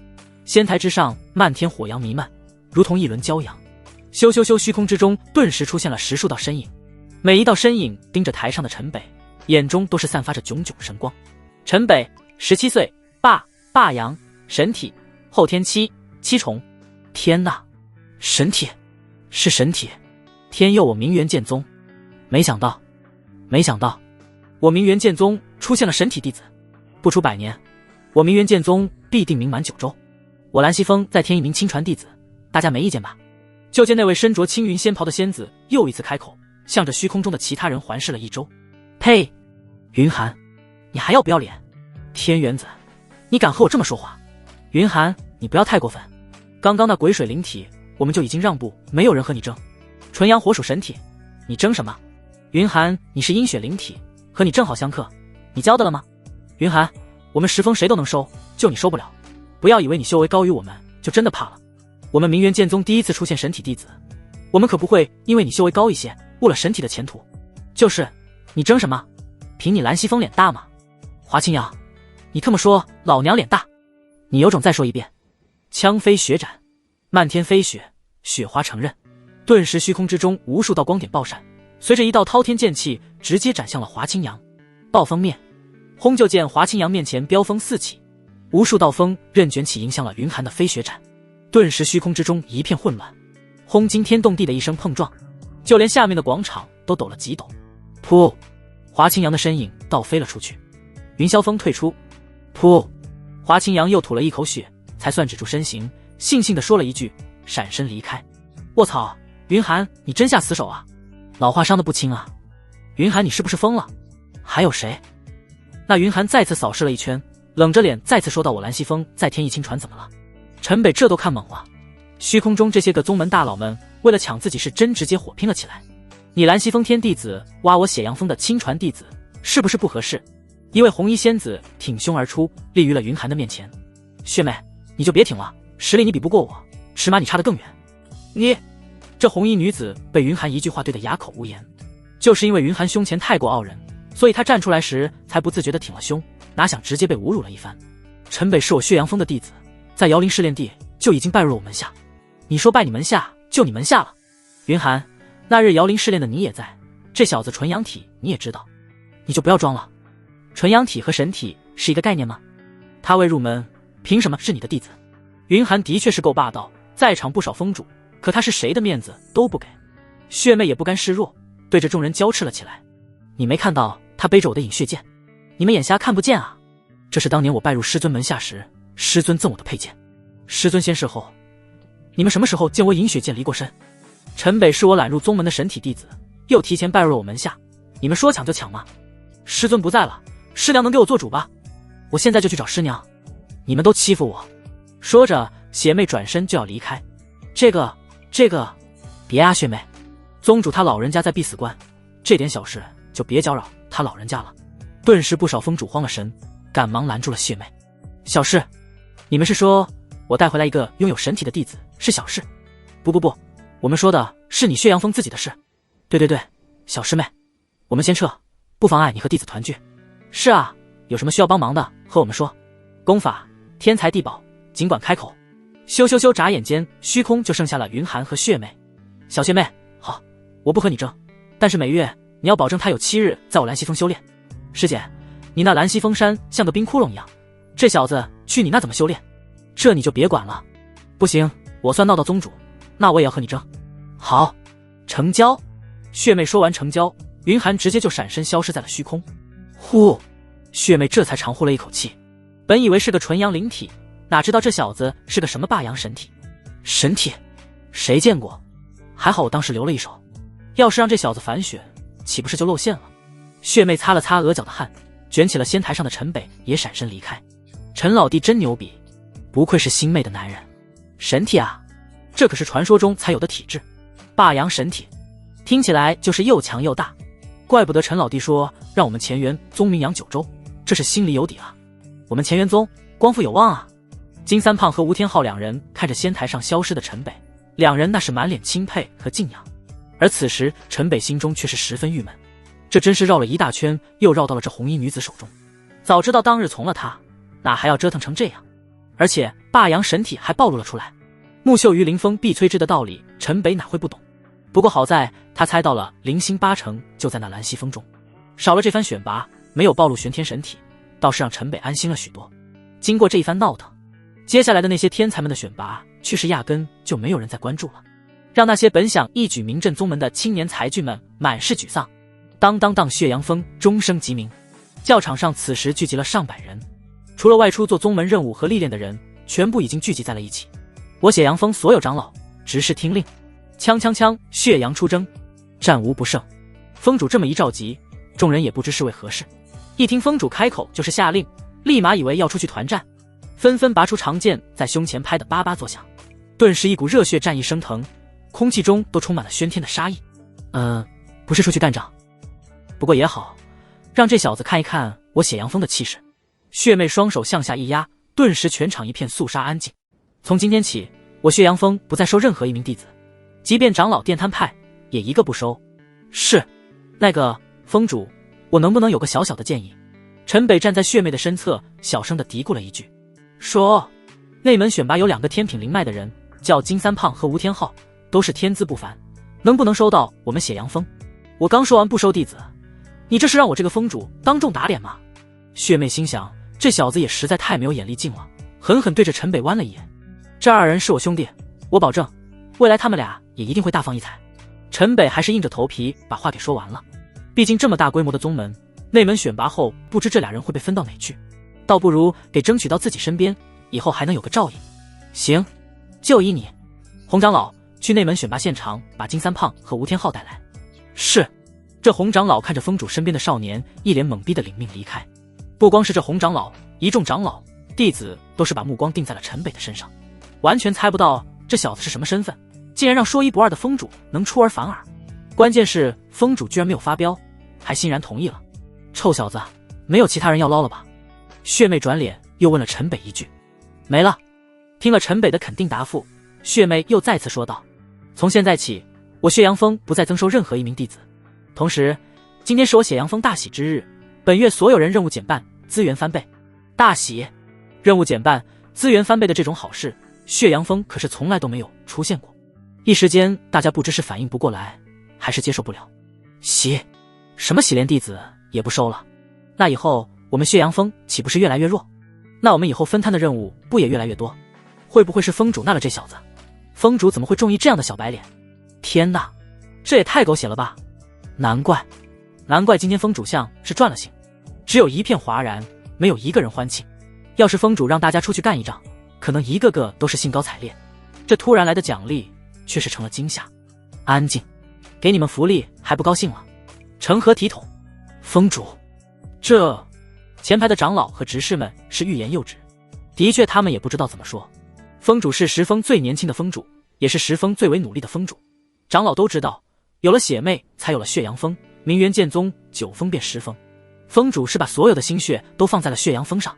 仙台之上漫天火阳弥漫，如同一轮骄阳。咻咻咻，虚空之中顿时出现了10数道身影，每一道身影盯着台上的陈北，眼中都是散发着炯炯神光。陈北17岁，霸阳神体，后天7重。天哪，神体，是神体！天佑我明元剑宗！没想到，我明元剑宗出现了神体弟子。不出100年，我明元剑宗必定名满九州。我蓝溪峰再添一名亲传弟子，大家没意见吧？就见那位身着青云仙袍的仙子又一次开口，向着虚空中的其他人环视了一周。呸！云寒，你还要不要脸？天元子，你敢和我这么说话？云寒，你不要太过分。刚刚那鬼水灵体我们就已经让步，没有人和你争。纯阳火属神体，你争什么？云寒，你是阴血灵体，和你正好相克，你交的了吗？云寒，我们10峰谁都能收，就你收不了。不要以为你修为高于我们就真的怕了。我们明元剑宗第一次出现神体弟子，我们可不会因为你修为高一些误了神体的前途。就是，你争什么？凭你蓝溪峰脸大吗？华清扬，你特么说老娘脸大？你有种再说一遍。枪飞血斩，漫天飞雪，雪花成刃。顿时虚空之中无数道光点爆闪，随着一道滔天剑气直接斩向了华清扬。暴风面，轰！就见华清扬面前飙风四起，无数道风刃卷起，迎向了云寒的飞雪斩。顿时虚空之中一片混乱，轰！惊天动地的一声碰撞，就连下面的广场都抖了几抖。噗！华清扬的身影倒飞了出去。云霄峰退出。噗！华清扬又吐了一口血，才算止住身形，悻悻地说了一句，闪身离开。卧槽，云寒，你真下死手啊！老话伤得不轻啊！云寒，你是不是疯了？还有谁？那云寒再次扫视了一圈，冷着脸再次说道：我蓝溪峰再添一亲传怎么了？陈北这都看懵了。虚空中这些个宗门大佬们为了抢自己是真直接火拼了起来。你蓝溪峰天弟子挖我血阳峰的亲传弟子，是不是不合适？一位红衣仙子挺胸而出，立于了云寒的面前。血妹，你就别挺了，实力你比不过我，尺码你差得更远。你……这红衣女子被云寒一句话对得哑口无言。就是因为云寒胸前太过傲人，所以他站出来时才不自觉地挺了胸，哪想直接被侮辱了一番。陈北是我血阳峰的弟子，在瑶林试炼地就已经拜入了我门下，你说拜你门下就你门下了。云寒，那日瑶林试炼的你也在，这小子纯阳体你也知道，你就不要装了。纯阳体和神体是一个概念吗？他未入门，凭什么是你的弟子？云寒的确是够霸道，在场不少峰主，可他是谁的面子都不给。血妹也不甘示弱，对着众人交斥了起来。你没看到他背着我的饮血剑？你们眼瞎看不见啊！这是当年我拜入师尊门下时，师尊赠我的佩剑。师尊仙逝后，你们什么时候见我饮血剑离过身？陈北是我揽入宗门的神体弟子，又提前拜入了我门下，你们说抢就抢吗？师尊不在了，师娘能给我做主吧？我现在就去找师娘。你们都欺负我！说着，邪妹转身就要离开。这个，别啊，血妹，宗主他老人家在闭死关，这点小事就别搅扰他老人家了。顿时不少峰主慌了神，赶忙拦住了血妹。小事？你们是说我带回来一个拥有神体的弟子是小事？不，我们说的是你血阳峰自己的事。对，小师妹，我们先撤，不妨碍你和弟子团聚。是啊，有什么需要帮忙的和我们说。功法天才地宝，尽管开口。咻，眨眼间虚空就剩下了云寒和血妹。小血妹，好，我不和你争，但是每月你要保证他有7日在我蓝溪峰修炼。师姐，你那蓝溪峰山像个冰窟窿一样，这小子去你那怎么修炼？这你就别管了。不行，我算闹到宗主，那我也要和你争。好，成交。血妹说完成交，云寒直接就闪身消失在了虚空。呼，血妹这才长呼了一口气。本以为是个纯阳灵体，哪知道这小子是个什么霸阳神体。神体？谁见过？还好我当时留了一手。要是让这小子反选，岂不是就露馅了？血妹擦了擦额角的汗，卷起了仙台上的陈北，也闪身离开。陈老弟真牛逼，不愧是星妹的男人，神体啊！这可是传说中才有的体质，霸阳神体，听起来就是又强又大，怪不得陈老弟说让我们乾元宗名扬九州，这是心里有底啊！我们乾元宗光复有望啊！金三胖和吴天昊两人看着仙台上消失的陈北，两人那是满脸钦佩和敬仰，而此时陈北心中却是十分郁闷，这真是绕了一大圈，又绕到了这红衣女子手中。早知道当日从了她，哪还要折腾成这样？而且霸阳神体还暴露了出来，木秀于林风必摧之的道理，陈北哪会不懂？不过好在他猜到了零星八成就在那蓝溪峰中，少了这番选拔，没有暴露玄天神体，倒是让陈北安心了许多。经过这一番闹腾，接下来的那些天才们的选拔却是压根就没有人再关注了，让那些本想一举名震宗门的青年才俊们满是沮丧。当当当，血阳峰终生极名，教场上此时聚集了上百人，除了外出做宗门任务和历练的人，全部已经聚集在了一起。我血阳峰所有长老执事听令，锵锵锵，血阳出征，战无不胜。峰主这么一召集，众人也不知是为何事，一听峰主开口就是下令，立马以为要出去团战，纷纷拔出长剑，在胸前拍得叭叭作响，顿时一股热血战意升腾，空气中都充满了喧天的杀意。不是出去干仗，不过也好，让这小子看一看我血阳峰的气势。血妹双手向下一压，顿时全场一片肃杀安静。从今天起，我血阳峰不再收任何一名弟子，即便长老殿摊派也一个不收。是，那个峰主，我能不能有个小小的建议？陈北站在血妹的身侧，小声地嘀咕了一句，说内门选拔有2个天品灵脉的人，叫金三胖和吴天昊，都是天资不凡，能不能收到我们血阳峰？我刚说完不收弟子，你这是让我这个峰主当众打脸吗？血妹心想，这小子也实在太没有眼力劲了，狠狠对着陈北弯了一眼。这2人是我兄弟，我保证未来他们俩也一定会大放异彩。陈北还是硬着头皮把话给说完了，毕竟这么大规模的宗门，内门选拔后不知这2人会被分到哪去，倒不如给争取到自己身边，以后还能有个照应。行，就依你。洪长老去内门选拔现场把金三胖和吴天昊带来。是。这洪长老看着峰主身边的少年，一脸懵逼的领命离开。不光是这洪长老，一众长老弟子都是把目光定在了陈北的身上，完全猜不到这小子是什么身份，竟然让说一不二的峰主能出尔反尔。关键是峰主居然没有发飙，还欣然同意了。臭小子，没有其他人要捞了吧？血妹转脸又问了陈北一句。没了。听了陈北的肯定答复，血妹又再次说道，从现在起，我血阳峰不再增收任何一名弟子，同时今天是我血阳峰大喜之日，本月所有人任务减半，资源翻倍。大喜！任务减半，资源翻倍的这种好事，血阳峰可是从来都没有出现过。一时间大家不知是反应不过来，还是接受不了。喜？什么喜连弟子也不收了？那以后我们血阳峰岂不是越来越弱？那我们以后分摊的任务不也越来越多？会不会是峰主纳了这小子？峰主怎么会中意这样的小白脸？天哪，这也太狗血了吧！难怪今天峰主像是赚了兴，只有一片哗然，没有一个人欢庆。要是峰主让大家出去干一仗，可能一个个都是兴高采烈，这突然来的奖励却是成了惊吓。安静，给你们福利还不高兴了？成何体统？峰主，这前排的长老和执事们是欲言又止，的确他们也不知道怎么说。峰主是十峰最年轻的峰主，也是十峰最为努力的峰主。长老都知道，有了血妹才有了血阳峰，名媛剑宗9峰变10峰。峰主是把所有的心血都放在了血阳峰上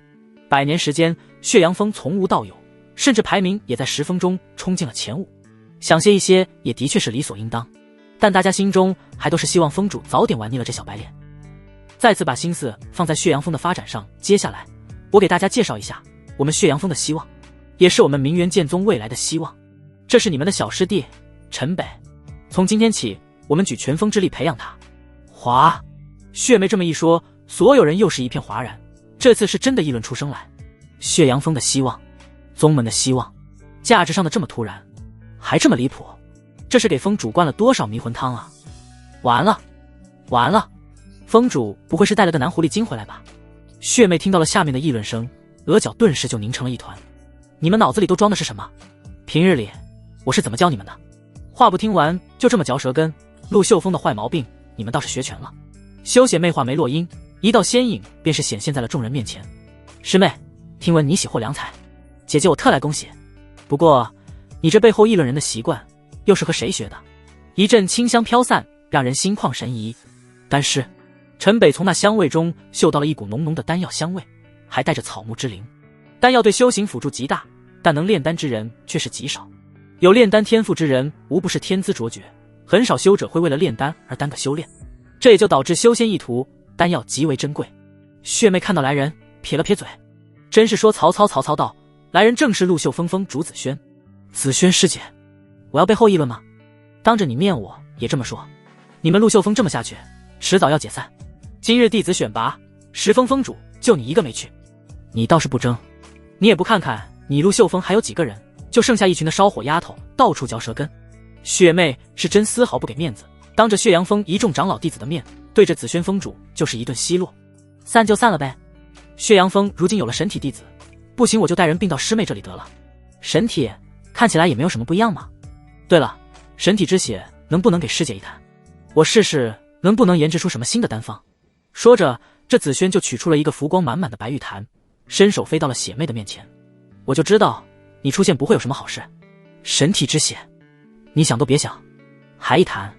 ，100年时间，血阳峰从无到有，甚至排名也在10峰中冲进了前5。想些一些也的确是理所应当，但大家心中还都是希望峰主早点玩腻了这小白脸，再次把心思放在血阳峰的发展上。接下来我给大家介绍一下我们血阳峰的希望，也是我们名媛剑宗未来的希望。这是你们的小师弟陈北，从今天起我们举全峰之力培养他。哗！血妹这么一说，所有人又是一片哗然，这次是真的议论出声来。血阳峰的希望，宗门的希望，价值上的这么突然，还这么离谱，这是给峰主灌了多少迷魂汤啊！完了完了，峰主不会是带了个男狐狸精回来吧？血妹听到了下面的议论声，额角顿时就凝成了一团。你们脑子里都装的是什么？平日里我是怎么教你们的？话不听完就这么嚼舌根，陆秀峰的坏毛病，你们倒是学全了。休姐妹话没落音，一道仙影便是显现在了众人面前。师妹，听闻你喜获良才，姐姐我特来恭喜。不过，你这背后议论人的习惯，又是和谁学的？一阵清香飘散，让人心旷神怡。丹师，陈北从那香味中嗅到了一股浓浓的丹药香味，还带着草木之灵。丹药对修行辅助极大，但能炼丹之人却是极少。有炼丹天赋之人，无不是天资卓绝，很少修者会为了炼丹而耽搁修炼。这也就导致修仙一途，丹药极为珍贵。血妹看到来人，撇了撇嘴，真是说曹操曹操到，来人正是陆秀峰主子轩。子轩师姐，我要背后议论吗？当着你面我也这么说。你们陆秀峰这么下去，迟早要解散。今日弟子选拔，石峰峰主就你一个没去，你倒是不争。你也不看看你陆秀峰还有几个人，就剩下一群的烧火丫头，到处嚼舌根。血妹是真丝毫不给面子，当着血阳峰一众长老弟子的面，对着紫轩峰主就是一顿奚落。散就散了呗。血阳峰如今有了神体弟子，不行我就带人并到师妹这里得了。神体看起来也没有什么不一样嘛。对了，神体之血能不能给师姐一坛？我试试能不能研制出什么新的丹方。说着，这紫轩就取出了一个浮光满满的白玉坛，伸手飞到了血妹的面前。我就知道你出现不会有什么好事。神体之血，你想都别想。还一坛？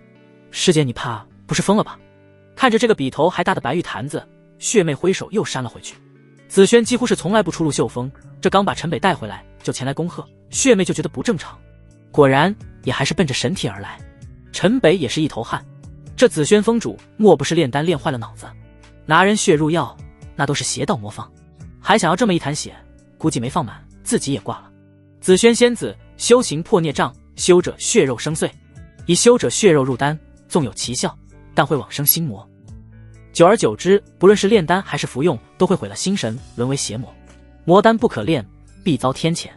师姐你怕不是疯了吧？看着这个比头还大的白玉坛子，血妹挥手又扇了回去。紫轩几乎是从来不出陆秀峰，这刚把陈北带回来就前来恭贺，血妹就觉得不正常。果然也还是奔着神体而来。陈北也是一头汗，这紫轩峰主莫不是炼丹炼坏了脑子，拿人血入药，那都是邪道魔方，还想要这么一坛血，估计没放满自己也挂了。紫轩仙子修行破孽障，修者血肉生碎，以修者血肉入丹，纵有奇效，但会往生心魔。久而久之，不论是炼丹还是服用，都会毁了心神，沦为邪魔。魔丹不可炼，必遭天谴。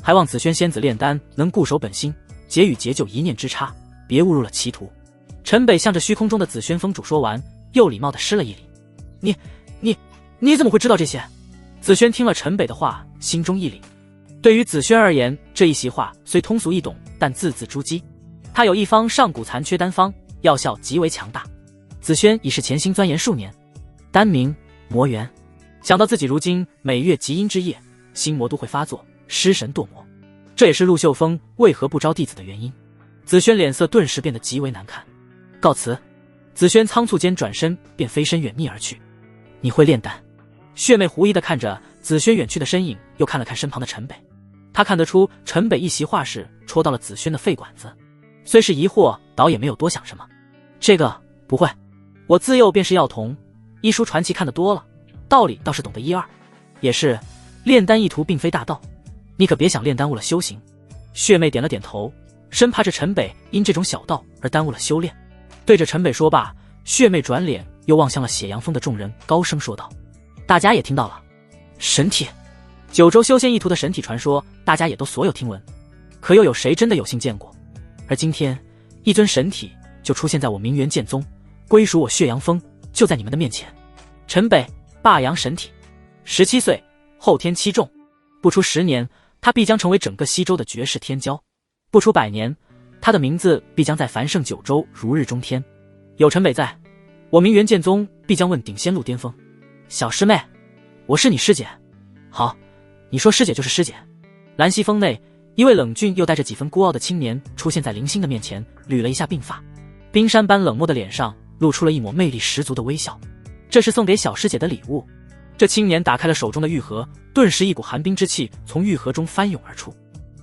还望紫轩仙子炼丹能固守本心，结与结就一念之差，别误入了歧途。陈北向着虚空中的紫轩峰主说完，又礼貌地施了一礼。你怎么会知道这些？紫轩听了陈北的话，心中一凛。对于紫轩而言，这一席话虽通俗易懂，但字字珠玑。他有一方上古残缺丹方，药效极为强大。紫轩已是潜心钻研数年，丹名魔元。想到自己如今每月极阴之夜，心魔都会发作，失神堕魔，这也是陆秀峰为何不招弟子的原因。紫轩脸色顿时变得极为难看。告辞。紫轩仓促间转身便飞身远觅而去。你会炼丹？血妹狐疑地看着紫轩远去的身影，又看了看身旁的陈北。他看得出陈北一席话时戳到了紫轩的肺管子，虽是疑惑，倒也没有多想什么。这个不会，我自幼便是药童，医书传奇看得多了，道理倒是懂得一二。也是，炼丹一途并非大道，你可别想炼丹误了修行。血妹点了点头，生怕这陈北因这种小道而耽误了修炼。对着陈北说罢，血妹转脸又望向了血阳峰的众人，高声说道：大家也听到了，神体九州修仙一途的神体传说，大家也都所有听闻，可又有谁真的有幸见过？而今天一尊神体就出现在我明元剑宗，归属我血阳峰，就在你们的面前。陈北霸阳神体，17岁，后天期中，不出10年，他必将成为整个西周的绝世天骄；不出100年，他的名字必将在繁盛九州如日中天。有陈北在，我明元剑宗必将问鼎仙路巅峰。小师妹，我是你师姐。好，你说师姐就是师姐。兰溪峰内，一位冷峻又带着几分孤傲的青年出现在林星的面前，捋了一下鬓发，冰山般冷漠的脸上露出了一抹魅力十足的微笑。这是送给小师姐的礼物。这青年打开了手中的玉盒，顿时一股寒冰之气从玉盒中翻涌而出，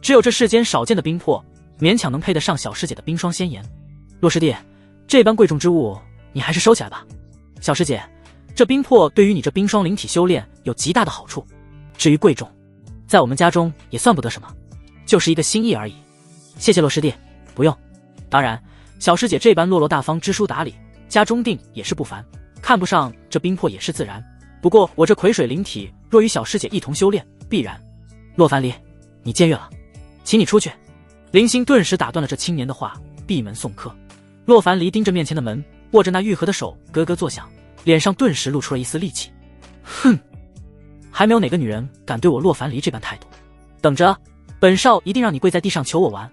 只有这世间少见的冰魄，勉强能配得上小师姐的冰霜仙颜。洛师弟，这般贵重之物你还是收起来吧。小师姐，这冰魄对于你这冰霜灵体修炼有极大的好处，至于贵重，在我们家中也算不得什么，就是一个心意而已。谢谢洛师弟。不用。当然，小师姐这般落落大方、知书达理，家中定也是不凡，看不上这冰魄也是自然。不过我这癸水灵体若与小师姐一同修炼，必然。洛樊离，你僭越了，请你出去。林星顿时打断了这青年的话，闭门送客。洛樊离盯着面前的门，握着那玉盒的手咯咯作响，脸上顿时露出了一丝戾气。哼，还没有哪个女人敢对我洛樊离这般态度，等着，本少一定让你跪在地上求我玩。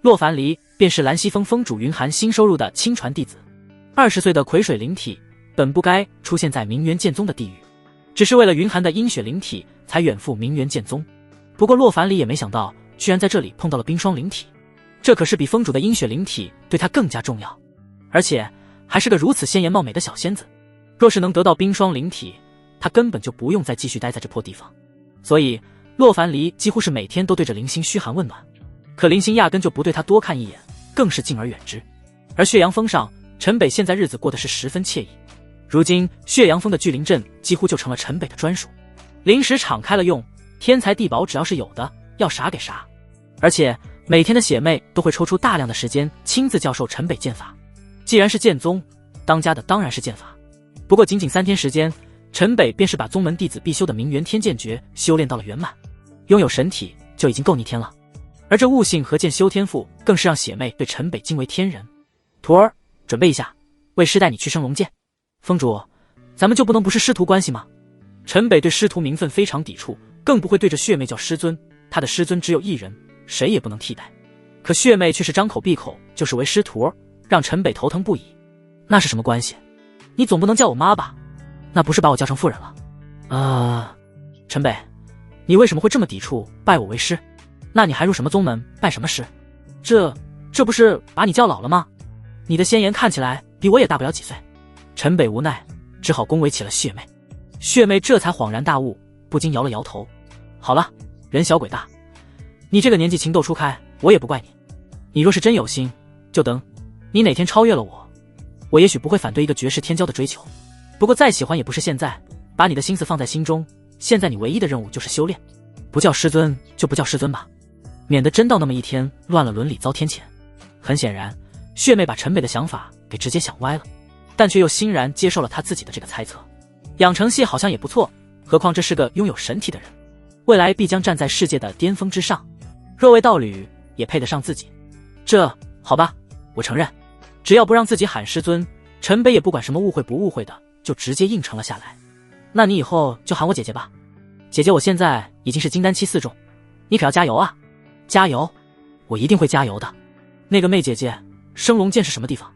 洛樊离便是蓝溪峰峰主云寒新收入的亲传弟子。20岁的癸水灵体本不该出现在明元剑宗的地狱，只是为了云寒的阴血灵体才远赴明元剑宗。不过洛凡里也没想到，居然在这里碰到了冰霜灵体，这可是比峰主的阴血灵体对他更加重要，而且还是个如此鲜艳貌美的小仙子。若是能得到冰霜灵体，他根本就不用再继续待在这破地方。所以洛凡离几乎是每天都对着林星嘘寒问暖，可林星压根就不对他多看一眼，更是敬而远之。而血阳峰上，陈北现在日子过得是十分惬意。如今血阳峰的聚灵阵几乎就成了陈北的专属，灵石敞开了用，天材地宝只要是有的，要啥给啥。而且每天的血妹都会抽出大量的时间亲自教授陈北剑法。既然是剑宗，当家的当然是剑法。不过仅仅3天时间，陈北便是把宗门弟子必修的明元天剑诀修炼到了圆满，拥有神体就已经够逆天了。而这悟性和剑修天赋更是让血妹对陈北惊为天人。徒儿，准备一下，为师带你去升龙剑。峰主，咱们就不能不是师徒关系吗？陈北对师徒名分非常抵触，更不会对着血妹叫师尊，他的师尊只有一人，谁也不能替代。可血妹却是张口闭口就是为师徒，让陈北头疼不已。那是什么关系？你总不能叫我妈吧？那不是把我叫成妇人了？陈北，你为什么会这么抵触拜我为师？那你还入什么宗门，拜什么师？这不是把你叫老了吗？你的仙颜看起来比我也大不了几岁。陈北无奈，只好恭维起了血妹。血妹这才恍然大悟，不禁摇了摇头。好了，人小鬼大，你这个年纪情窦初开，我也不怪你。你若是真有心，就等你哪天超越了我也许不会反对一个绝世天骄的追求。不过再喜欢也不是现在，把你的心思放在心中，现在你唯一的任务就是修炼，不叫师尊就不叫师尊吧，免得真到那么一天乱了伦理遭天谴。很显然，血妹把陈北的想法给直接想歪了，但却又欣然接受了他自己的这个猜测。养成系好像也不错，何况这是个拥有神体的人，未来必将站在世界的巅峰之上，若为道侣也配得上自己。这好吧，我承认，只要不让自己喊师尊，陈北也不管什么误会不误会的，就直接应承了下来。那你以后就喊我姐姐吧。姐姐，我现在已经是金丹期4重，你可要加油啊！加油，我一定会加油的。那个妹姐姐，升龙剑是什么地方？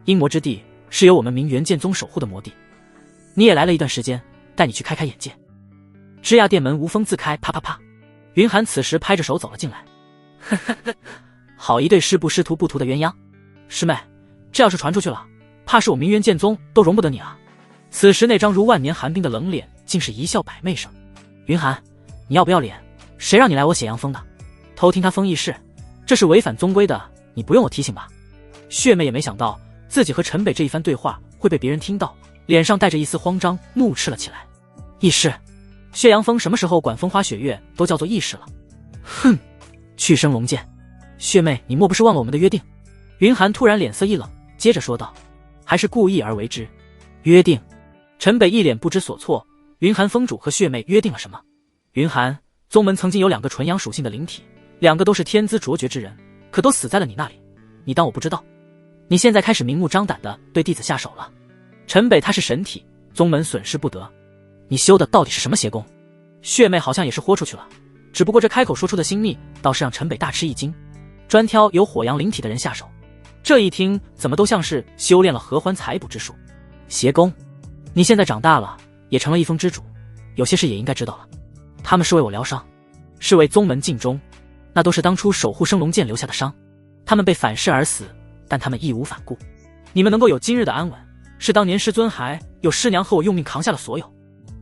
阴魔之地，是由我们明元剑宗守护的魔地。你也来了一段时间，带你去开开眼界。枝桠殿门无风自开，啪啪啪。云寒此时拍着手走了进来。呵呵呵，好一对师不师徒不图的鸳鸯。师妹，这要是传出去了，怕是我明元剑宗都容不得你啊。此时那张如万年寒冰的冷脸竟是一笑百媚声。云寒，你要不要脸？谁让你来我血阳峰的？偷听他封议事，这是违反宗规的，你不用我提醒吧？血妹也没想到自己和陈北这一番对话会被别人听到，脸上带着一丝慌张，怒斥了起来。议事？血阳峰什么时候管风花雪月都叫做议事了？哼，去升龙剑。血妹，你莫不是忘了我们的约定？云寒突然脸色一冷，接着说道，还是故意而为之。约定？陈北一脸不知所措，云寒峰主和血妹约定了什么？云寒，宗门曾经有2个纯阳属性的灵体，2个都是天资卓绝之人，可都死在了你那里，你当我不知道？你现在开始明目张胆的对弟子下手了。陈北他是神体，宗门损失不得，你修的到底是什么邪功？血妹好像也是豁出去了，只不过这开口说出的心秘倒是让陈北大吃一惊，专挑有火阳灵体的人下手，这一听怎么都像是修炼了合欢采补之术。邪功？你现在长大了，也成了一峰之主，有些事也应该知道了。他们是为我疗伤，是为宗门尽忠，那都是当初守护升龙剑留下的伤。他们被反噬而死，但他们义无反顾。你们能够有今日的安稳，是当年师尊还有师娘和我用命扛下了所有。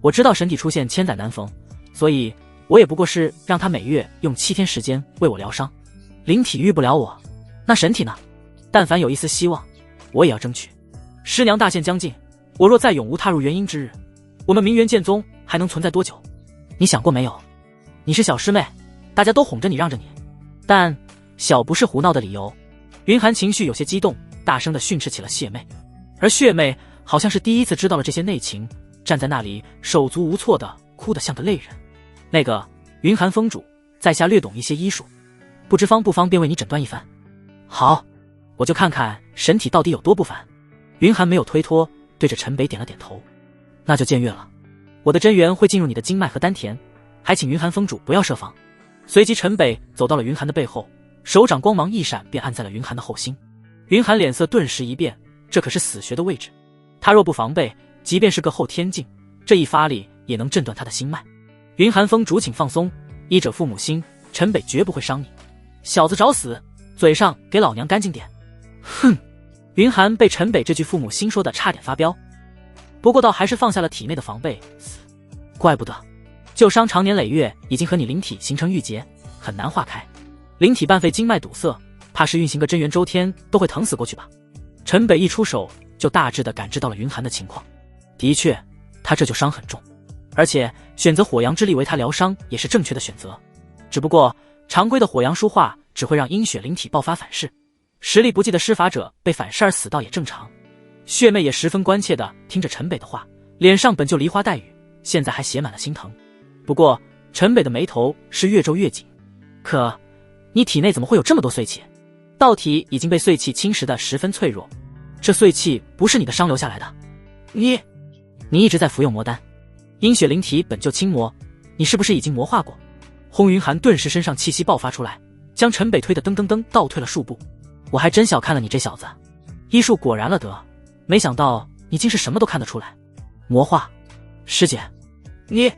我知道神体出现千载难逢，所以我也不过是让他每月用7天时间为我疗伤。灵体遇不了我，那神体呢？但凡有一丝希望，我也要争取。师娘大限将近，我若再永无踏入元婴之日，我们明元剑宗还能存在多久？你想过没有？你是小师妹，大家都哄着你让着你，但小不是胡闹的理由。云寒情绪有些激动，大声地训斥起了血妹，而血妹好像是第一次知道了这些内情，站在那里手足无措的哭得像个泪人。那个云寒峰主在下略懂一些医术，不知方不方便为你诊断一番？好，我就看看神体到底有多不凡。云寒没有推脱，对着陈北点了点头。那就僭越了，我的真元会进入你的经脉和丹田，还请云寒峰主不要设防。随即陈北走到了云寒的背后，手掌光芒一闪，便按在了云寒的后心。云寒脸色顿时一变，这可是死穴的位置，他若不防备，即便是个后天境，这一发力也能震断他的心脉。云寒风主，请放松，医者父母心，陈北绝不会伤你。小子找死，嘴上给老娘干净点！哼！云寒被陈北这句父母心说的差点发飙，不过倒还是放下了体内的防备。怪不得，旧伤长年累月，已经和你灵体形成郁结，很难化开。灵体半废，经脉堵塞，怕是运行个真元周天都会疼死过去吧。陈北一出手就大致的感知到了云寒的情况，的确，他这就伤很重，而且选择火阳之力为他疗伤也是正确的选择。只不过常规的火阳书化只会让阴血灵体爆发反噬，实力不济的施法者被反噬而死倒也正常。血妹也十分关切的听着陈北的话，脸上本就梨花带雨，现在还写满了心疼。不过陈北的眉头是越皱越紧，可你体内怎么会有这么多碎气？道体已经被碎气侵蚀的十分脆弱，这碎气不是你的伤留下来的。你一直在服用魔丹，阴血灵体本就轻魔，你是不是已经魔化过？轰云寒顿时身上气息爆发出来，将陈北推得噔噔噔倒退了数步。我还真小看了你这小子，医术果然了得，没想到你竟是什么都看得出来。魔化，师姐，你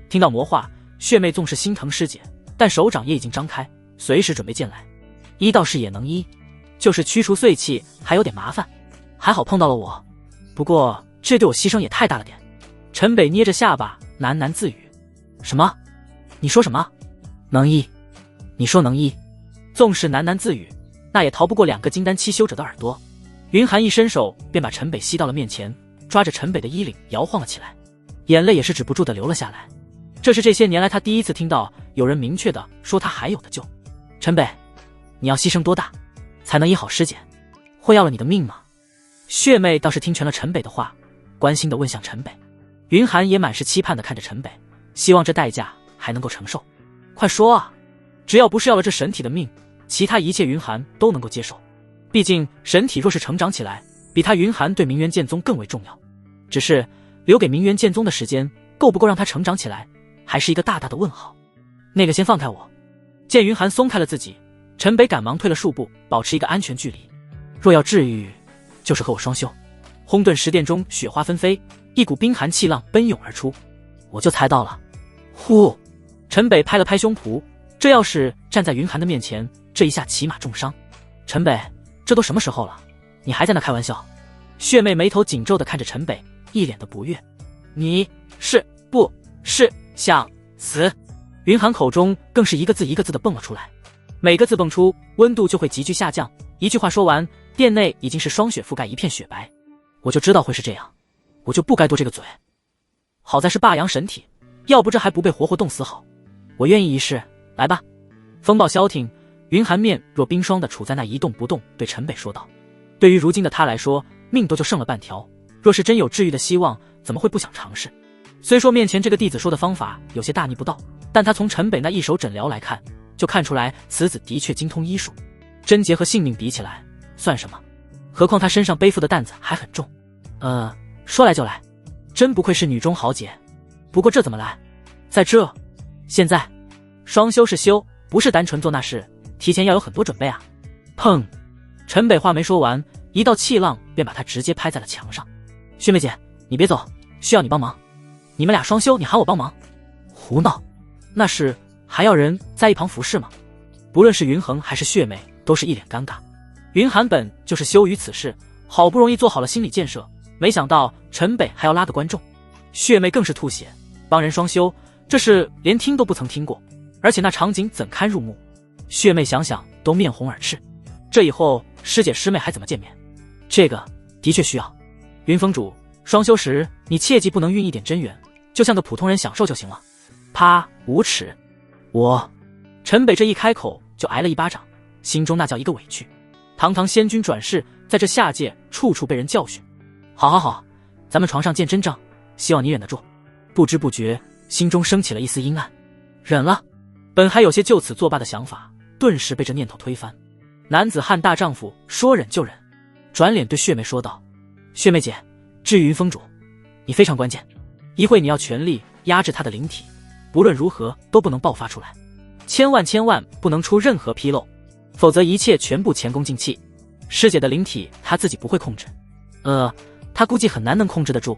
听到魔化，血妹纵是心疼师姐，但手掌也已经张开，随时准备进来。医道士也能医，就是驱除碎气还有点麻烦，还好碰到了我。不过这对我牺牲也太大了点。陈北捏着下巴喃喃自语：什么？你说什么？能医？你说能医？纵是喃喃自语，那也逃不过两个金丹七修者的耳朵。云寒一伸手便把陈北吸到了面前，抓着陈北的衣领摇晃了起来，眼泪也是止不住的流了下来。这是这些年来他第一次听到有人明确的说他还有的救。陈北，你要牺牲多大才能医好师姐？会要了你的命吗？血妹倒是听全了陈北的话，关心的问向陈北。云寒也满是期盼的看着陈北，希望这代价还能够承受。快说啊，只要不是要了这神体的命，其他一切云寒都能够接受。毕竟神体若是成长起来，比他云寒对明元剑宗更为重要。只是留给明元剑宗的时间够不够让他成长起来，还是一个大大的问号。那个先放开我。见云寒松开了自己，陈北赶忙退了数步，保持一个安全距离。若要治愈，就是和我双修。轰顿时殿中雪花纷飞，一股冰寒气浪奔涌而出。我就猜到了。呼！陈北拍了拍胸脯，这要是站在云寒的面前，这一下起码重伤。陈北，这都什么时候了，你还在那开玩笑？血妹眉头紧皱地看着陈北，一脸的不悦。你是不是想死？云寒口中更是一个字一个字的蹦了出来，每个字蹦出，温度就会急剧下降。一句话说完，殿内已经是霜雪覆盖一片雪白。我就知道会是这样，我就不该多这个嘴。好在是霸阳神体，要不这还不被活活冻死好。我愿意一试，来吧。风暴消停，云寒面若冰霜的处在那一动不动，对陈北说道：对于如今的他来说，命都就剩了半条，若是真有治愈的希望，怎么会不想尝试？虽说面前这个弟子说的方法有些大逆不道，但他从陈北那一手诊疗来看，就看出来此子的确精通医术。贞洁和性命比起来算什么？何况他身上背负的担子还很重。说来就来，真不愧是女中豪杰。不过这怎么来？在这现在双修是修，不是单纯做那事，提前要有很多准备啊。砰！陈北话没说完，一道气浪便把他直接拍在了墙上。血妹姐，你别走，需要你帮忙。你们俩双修，你喊我帮忙？胡闹！那是还要人在一旁服侍吗？不论是云恒还是血妹，都是一脸尴尬。云寒本就是羞于此事，好不容易做好了心理建设，没想到陈北还要拉个观众。血妹更是吐血，帮人双修，这事连听都不曾听过，而且那场景怎堪入目？血妹想想都面红耳赤。这以后师姐师妹还怎么见面？这个的确需要。云峰主，双修时你切记不能运一点真元，就像个普通人享受就行了。啪！无耻！我陈北这一开口就挨了一巴掌，心中那叫一个委屈。堂堂仙君转世，在这下界处处被人教训。好，咱们床上见真章，希望你忍得住。不知不觉心中升起了一丝阴暗，忍了。本还有些就此作罢的想法，顿时被这念头推翻。男子汉大丈夫，说忍就忍。转脸对血妹说道：血妹姐，至于云峰主，你非常关键，一会你要全力压制他的灵体，不论如何都不能爆发出来，千万不能出任何纰漏。否则一切全部前功尽弃。师姐的灵体她自己不会控制，她估计很难能控制得住。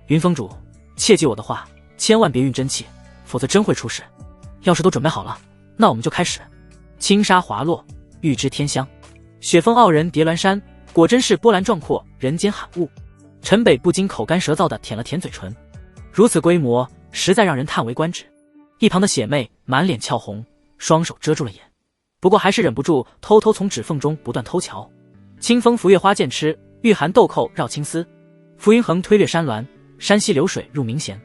云峰主，切记我的话，千万别运真气，否则真会出事。要是都准备好了，那我们就开始。轻纱滑落，玉枝添香，雪峰傲人叠峦山，果真是波澜壮阔，人间罕物。陈北不禁口干舌燥地舔了舔嘴唇，如此规模，实在让人叹为观止。一旁的血妹满脸俏红，双手遮住了眼，不过还是忍不住偷偷从指缝中不断偷瞧。清风拂月花剑痴，玉寒豆蔻绕青丝。浮云横推越山峦，山溪流水入鸣弦。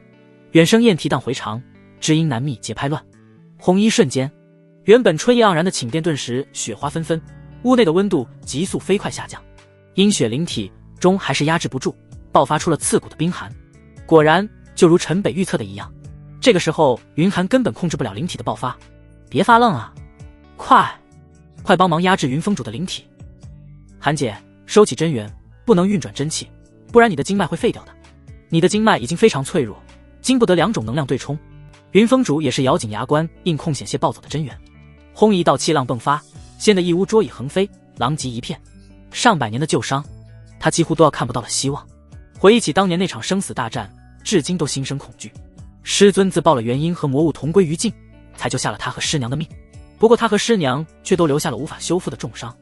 远声燕啼荡回肠，知音难觅节拍乱。红衣瞬间，原本春意盎然的寝殿顿时雪花纷纷，屋内的温度急速飞快下降。阴雪灵体终还是压制不住，爆发出了刺骨的冰寒。果然，就如陈北预测的一样，这个时候云寒根本控制不了灵体的爆发。别发愣啊，快帮忙压制云峰主的灵体。寒姐，收起真元，不能运转真气，不然你的经脉会废掉的。你的经脉已经非常脆弱，经不得两种能量对冲。云峰主也是咬紧牙关，硬控险些暴走的真元。轰一道气浪迸发，掀得一屋桌椅横飞，狼藉一片。上百年的旧伤，他几乎都要看不到了希望。回忆起当年那场生死大战，至今都心生恐惧。师尊自报了原因和魔物同归于尽，才救下了他和师娘的命。不过他和师娘却都留下了无法修复的重伤。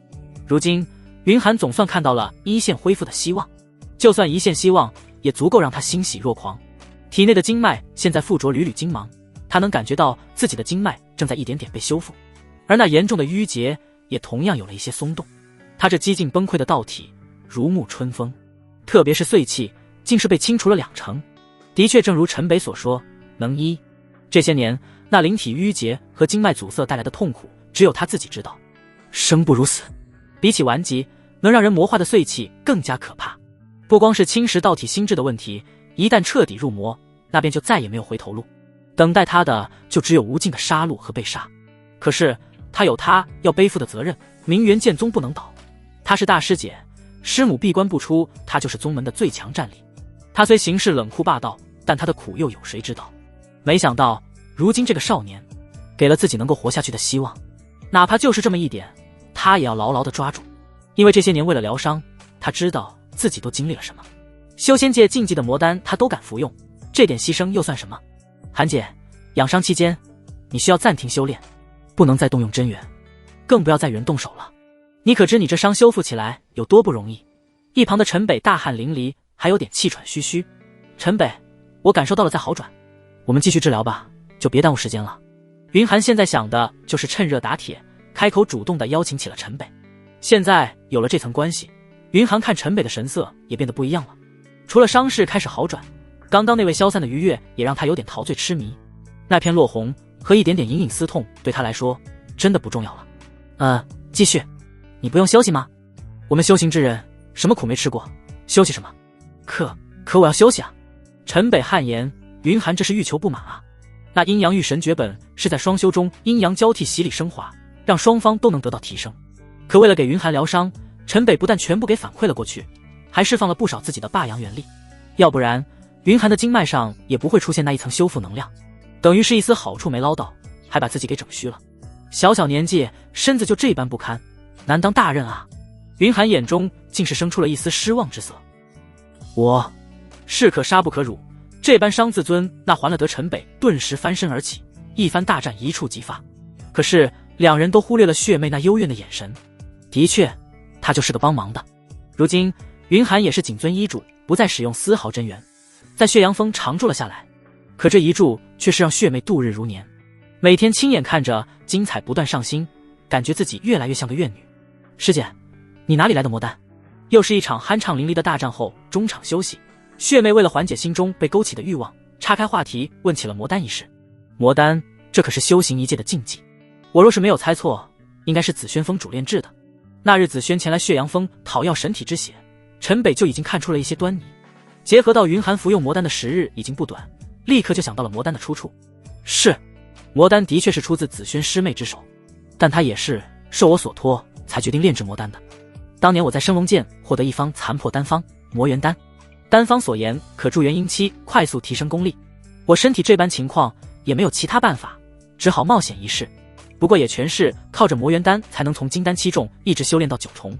如今云寒总算看到了一线恢复的希望，就算一线希望，也足够让他欣喜若狂。体内的经脉现在附着缕缕金芒，他能感觉到自己的经脉正在一点点被修复，而那严重的淤结也同样有了一些松动。他这几近崩溃的道体如沐春风，特别是碎气竟是被清除了20%。的确正如陈北所说，能医。这些年那灵体淤结和经脉阻塞带来的痛苦，只有他自己知道。生不如死，比起顽疾，能让人魔化的碎气更加可怕。不光是侵蚀道体心智的问题，一旦彻底入魔，那便就再也没有回头路。等待他的就只有无尽的杀戮和被杀。可是他有他要背负的责任，明元剑宗不能倒。他是大师姐，师母闭关不出，他就是宗门的最强战力。他虽行事冷酷霸道，但他的苦又有谁知道？没想到如今这个少年给了自己能够活下去的希望，哪怕就是这么一点，他也要牢牢地抓住。因为这些年为了疗伤，他知道自己都经历了什么。修仙界禁忌的魔丹他都敢服用，这点牺牲又算什么？寒姐，养伤期间你需要暂停修炼，不能再动用真元，更不要再与人动手了。你可知你这伤修复起来有多不容易？一旁的陈北大汗淋漓，还有点气喘吁吁。陈北，我感受到了在好转，我们继续治疗吧，就别耽误时间了。云寒现在想的就是趁热打铁，开口主动地邀请起了陈北。现在有了这层关系，云寒看陈北的神色也变得不一样了。除了伤势开始好转，刚刚那位消散的愉悦也让他有点陶醉痴迷。那片落红和一点点隐隐丝痛对他来说真的不重要了。继续。你不用休息吗？我们修行之人什么苦没吃过，休息什么？可我要休息啊！陈北汗颜，云寒这是欲求不满啊。那阴阳玉神诀本是在双修中阴阳交替洗礼升华，让双方都能得到提升。可为了给云寒疗伤，陈北不但全部给反馈了过去，还释放了不少自己的霸阳元力。要不然云寒的经脉上也不会出现那一层修复能量，等于是一丝好处没捞到，还把自己给整虚了。小小年纪身子就这般不堪，难当大任啊！云寒眼中竟是生出了一丝失望之色。我士可杀不可辱，这般伤自尊，那还了得？陈北顿时翻身而起，一番大战一触即发。可是两人都忽略了血妹那幽怨的眼神。的确，他就是个帮忙的。如今云寒也是谨遵医嘱，不再使用丝毫真元，在血阳峰常住了下来。可这一住却是让血妹度日如年，每天亲眼看着精彩不断上新，感觉自己越来越像个怨女。师姐，你哪里来的魔丹？又是一场酣畅淋漓的大战后，中场休息，血妹为了缓解心中被勾起的欲望，岔开话题问起了魔丹一事。魔丹，这可是修行一界的禁忌。我若是没有猜错，应该是紫轩峰主炼制的。那日紫轩前来血阳峰讨要神体之血，陈北就已经看出了一些端倪。结合到云寒服用魔丹的时日已经不短，立刻就想到了魔丹的出处。是，魔丹的确是出自紫轩师妹之手，但她也是受我所托才决定炼制魔丹的。当年我在升龙剑获得一方残破丹方魔元丹，丹方所言可助元婴期快速提升功力，我身体这般情况也没有其他办法，只好冒险一试。不过也全是靠着魔元丹才能从金丹7重一直修炼到9重。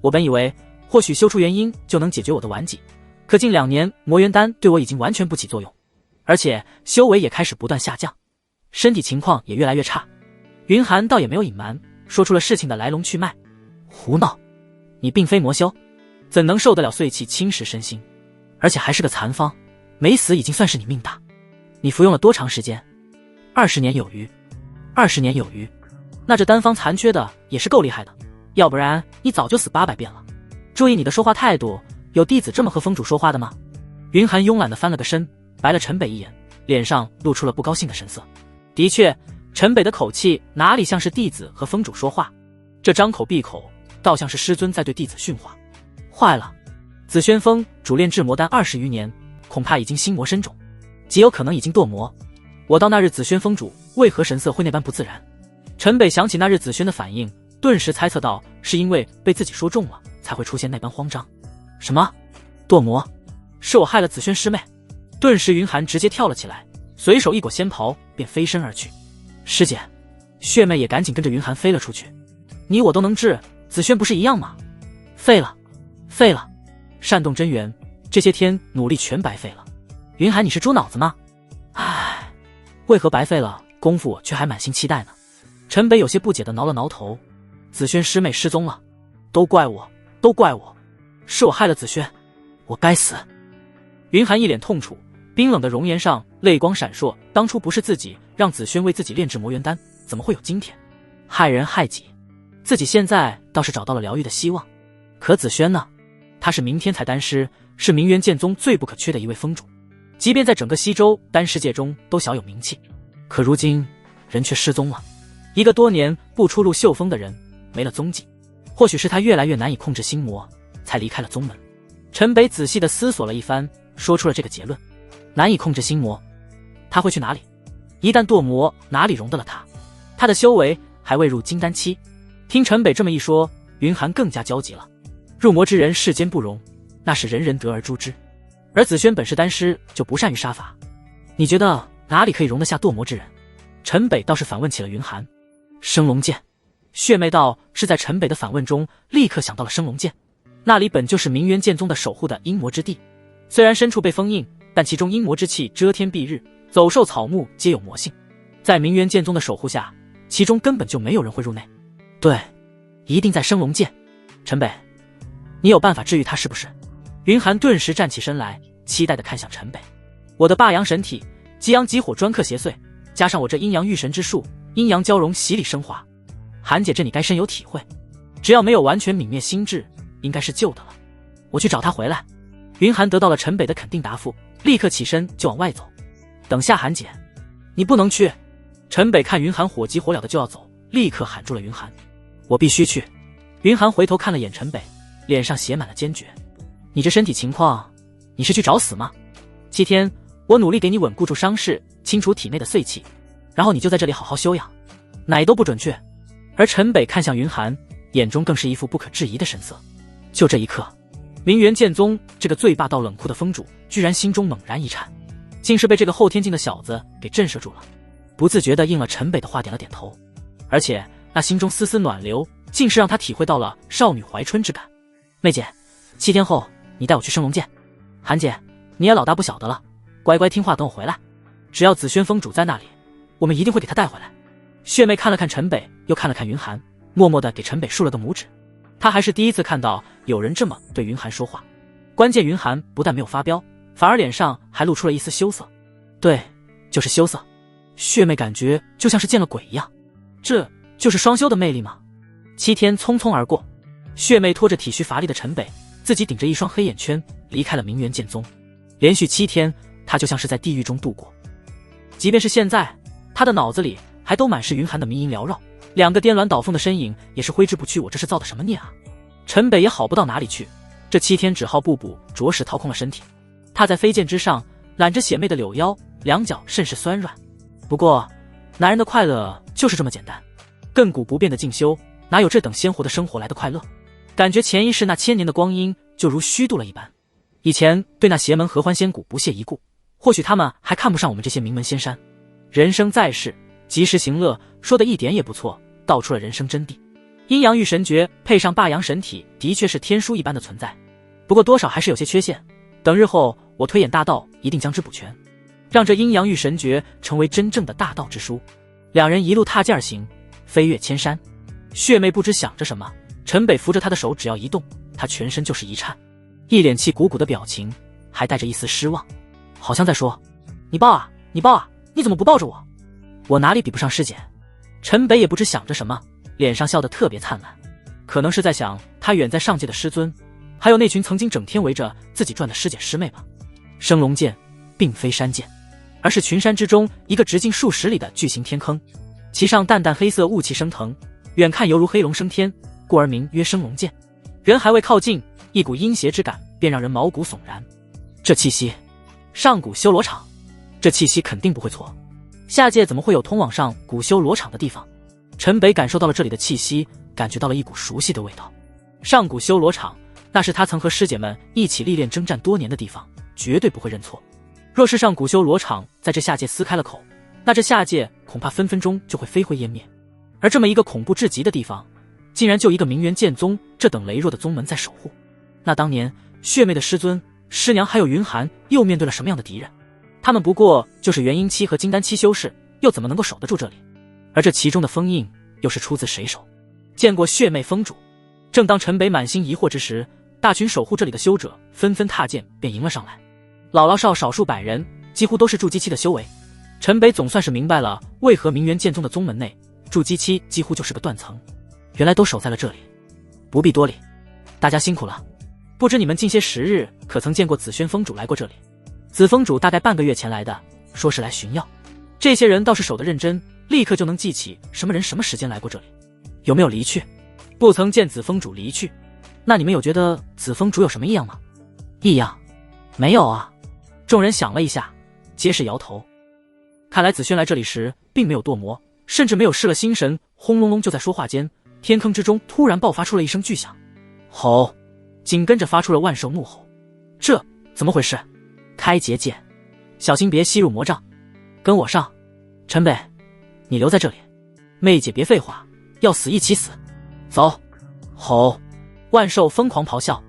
我本以为或许修出元婴就能解决我的顽疾，可近2年魔元丹对我已经完全不起作用，而且修为也开始不断下降，身体情况也越来越差。云寒倒也没有隐瞒，说出了事情的来龙去脉。胡闹，你并非魔修，怎能受得了碎气侵蚀身心？而且还是个残方，没死已经算是你命大。你服用了多长时间？20年有余。20年有余，那这丹方残缺的也是够厉害的，要不然你早就死800遍了。注意你的说话态度，有弟子这么和峰主说话的吗？云寒慵懒地翻了个身，白了陈北一眼，脸上露出了不高兴的神色。的确，陈北的口气哪里像是弟子和峰主说话，这张口闭口倒像是师尊在对弟子训话。坏了，紫轩峰主炼制魔丹20余年，恐怕已经心魔深种，极有可能已经堕魔。我到那日紫轩峰主为何神色会那般不自然？陈北想起那日紫轩的反应，顿时猜测到是因为被自己说中了才会出现那般慌张。什么？堕魔？是我害了紫轩师妹？顿时云寒直接跳了起来，随手一裹仙袍便飞身而去。师姐，血妹也赶紧跟着云寒飞了出去。你我都能治，紫轩不是一样吗？废了，废了！煽动真元，这些天努力全白费了。云寒，你是猪脑子吗？唉，为何白费了功夫，我却还满心期待呢？陈北有些不解地挠了挠头。紫轩师妹失踪了，都怪我，都怪我，是我害了紫轩，我该死！云寒一脸痛楚，冰冷的容颜上泪光闪烁。当初不是自己让紫轩为自己炼制魔元丹，怎么会有今天？害人害己，自己现在倒是找到了疗愈的希望。可紫轩呢？他是明天才丹师，是明元剑宗最不可缺的一位峰主，即便在整个西周丹师界中都小有名气。可如今人却失踪了，一个多年不出入秀峰的人没了踪迹。或许是他越来越难以控制心魔，才离开了宗门。陈北仔细地思索了一番，说出了这个结论：难以控制心魔，他会去哪里？一旦堕魔，哪里容得了他？他的修为还未入金丹期。听陈北这么一说，云寒更加焦急了。入魔之人世间不容，那是人人得而诛之。而紫轩本是丹师，就不善于杀法，你觉得哪里可以容得下堕魔之人？陈北倒是反问起了云寒。升龙剑。血妹道是在陈北的反问中立刻想到了升龙剑，那里本就是明元剑宗的守护的阴魔之地，虽然深处被封印，但其中阴魔之气遮天蔽日，走兽草木皆有魔性，在明元剑宗的守护下，其中根本就没有人会入内。对，一定在升龙剑。陈北，你有办法治愈他是不是？云寒顿时站起身来，期待地看向陈北。我的霸阳神体，极阳极火专克邪祟，加上我这阴阳御神之术，阴阳交融，洗礼升华。韩姐，这你该深有体会，只要没有完全泯灭心智，应该是救的了。我去找他回来。云寒得到了陈北的肯定答复，立刻起身就往外走。等下，韩姐，你不能去。陈北看云寒火急火燎的就要走，立刻喊住了云寒。我必须去。云寒回头看了眼陈北，脸上写满了坚决。你这身体情况，你是去找死吗？7天，我努力给你稳固住伤势，清除体内的碎气，然后你就在这里好好休养，哪都不准去。而陈北看向云寒，眼中更是一副不可置疑的神色。就这一刻，明元剑宗这个最霸道冷酷的峰主，居然心中猛然一颤，竟是被这个后天境的小子给震慑住了，不自觉地应了陈北的话，点了点头。而且那心中丝丝暖流，竟是让他体会到了少女怀春之感。妹姐，7天后你带我去升龙剑。韩姐，你也老大不小的了，乖乖听话等我回来。只要紫轩峰主在那里，我们一定会给他带回来。血妹看了看陈北，又看了看云寒，默默地给陈北竖了个拇指。他还是第一次看到有人这么对云寒说话。关键云寒不但没有发飙，反而脸上还露出了一丝羞涩。对，就是羞涩。血妹感觉就像是见了鬼一样。这就是双修的魅力吗？7天匆匆而过，血妹拖着体虚乏力的陈北，自己顶着一双黑眼圈离开了明元剑宗。连续7天，他就像是在地狱中度过。即便是现在，他的脑子里还都满是云寒的迷吟缭绕，两个颠鸾倒凤的身影也是挥之不去。我这是造的什么孽啊？陈北也好不到哪里去，这7天只好步步着实掏空了身体。他在飞剑之上揽着血妹的柳腰，两脚甚是酸软。不过男人的快乐就是这么简单，亘古不变的静修，哪有这等鲜活的生活来的快乐？感觉前一世那1000年的光阴就如虚度了一般。以前对那邪门合欢仙谷不屑一顾，或许他们还看不上我们这些名门仙山。人生在世，及时行乐说的一点也不错，道出了人生真谛。阴阳御神诀配上霸阳神体，的确是天书一般的存在，不过多少还是有些缺陷。等日后我推演大道，一定将之补全，让这阴阳御神诀成为真正的大道之书。两人一路踏劲儿行，飞越千山。血妹不知想着什么，陈北扶着她的手，只要一动，她全身就是一颤，一脸气鼓鼓的表情，还带着一丝失望，好像在说：“你抱啊，你抱啊，你怎么不抱着我？我哪里比不上师姐？”陈北也不知想着什么，脸上笑得特别灿烂，可能是在想他远在上界的师尊，还有那群曾经整天围着自己转的师姐师妹吧。升龙剑并非山涧，而是群山之中一个直径数十里的巨型天坑，其上淡淡黑色雾气升腾，远看犹如黑龙升天，故而名曰升龙剑。人还未靠近，一股阴邪之感便让人毛骨悚然。这气息，上古修罗场，这气息肯定不会错。下界怎么会有通往上古修罗场的地方？陈北感受到了这里的气息，感觉到了一股熟悉的味道。上古修罗场，那是他曾和师姐们一起历练征战多年的地方，绝对不会认错。若是上古修罗场在这下界撕开了口，那这下界恐怕分分钟就会飞灰烟灭。而这么一个恐怖至极的地方，竟然就一个明元剑宗这等羸弱的宗门在守护。那当年血妹的师尊、师娘还有云寒又面对了什么样的敌人？他们不过就是元婴期和金丹期修士，又怎么能够守得住这里？而这其中的封印又是出自谁手？见过血妹封主。正当陈北满心疑惑之时，大群守护这里的修者纷纷踏剑便迎了上来。老老少少数百人，几乎都是筑基期的修为。陈北总算是明白了为何明元剑宗的宗门内筑基期几乎就是个断层，原来都守在了这里。不必多礼，大家辛苦了。不知你们近些时日可曾见过紫轩封主来过这里？紫封主大概半个月前来的，说是来寻药。这些人倒是守得认真，立刻就能记起什么人什么时间来过这里。有没有离去？不曾见紫封主离去。那你们有觉得紫封主有什么异样吗？异样？没有啊。众人想了一下，皆是摇头。看来紫轩来这里时并没有堕魔，甚至没有失了心神。轰隆隆，就在说话间，天坑之中突然爆发出了一声巨响，吼！紧跟着发出了万兽怒吼。这怎么回事？开结界，小心别吸入魔障。跟我上。陈北，你留在这里。妹姐别废话，要死一起死。走！吼！万兽疯狂咆哮，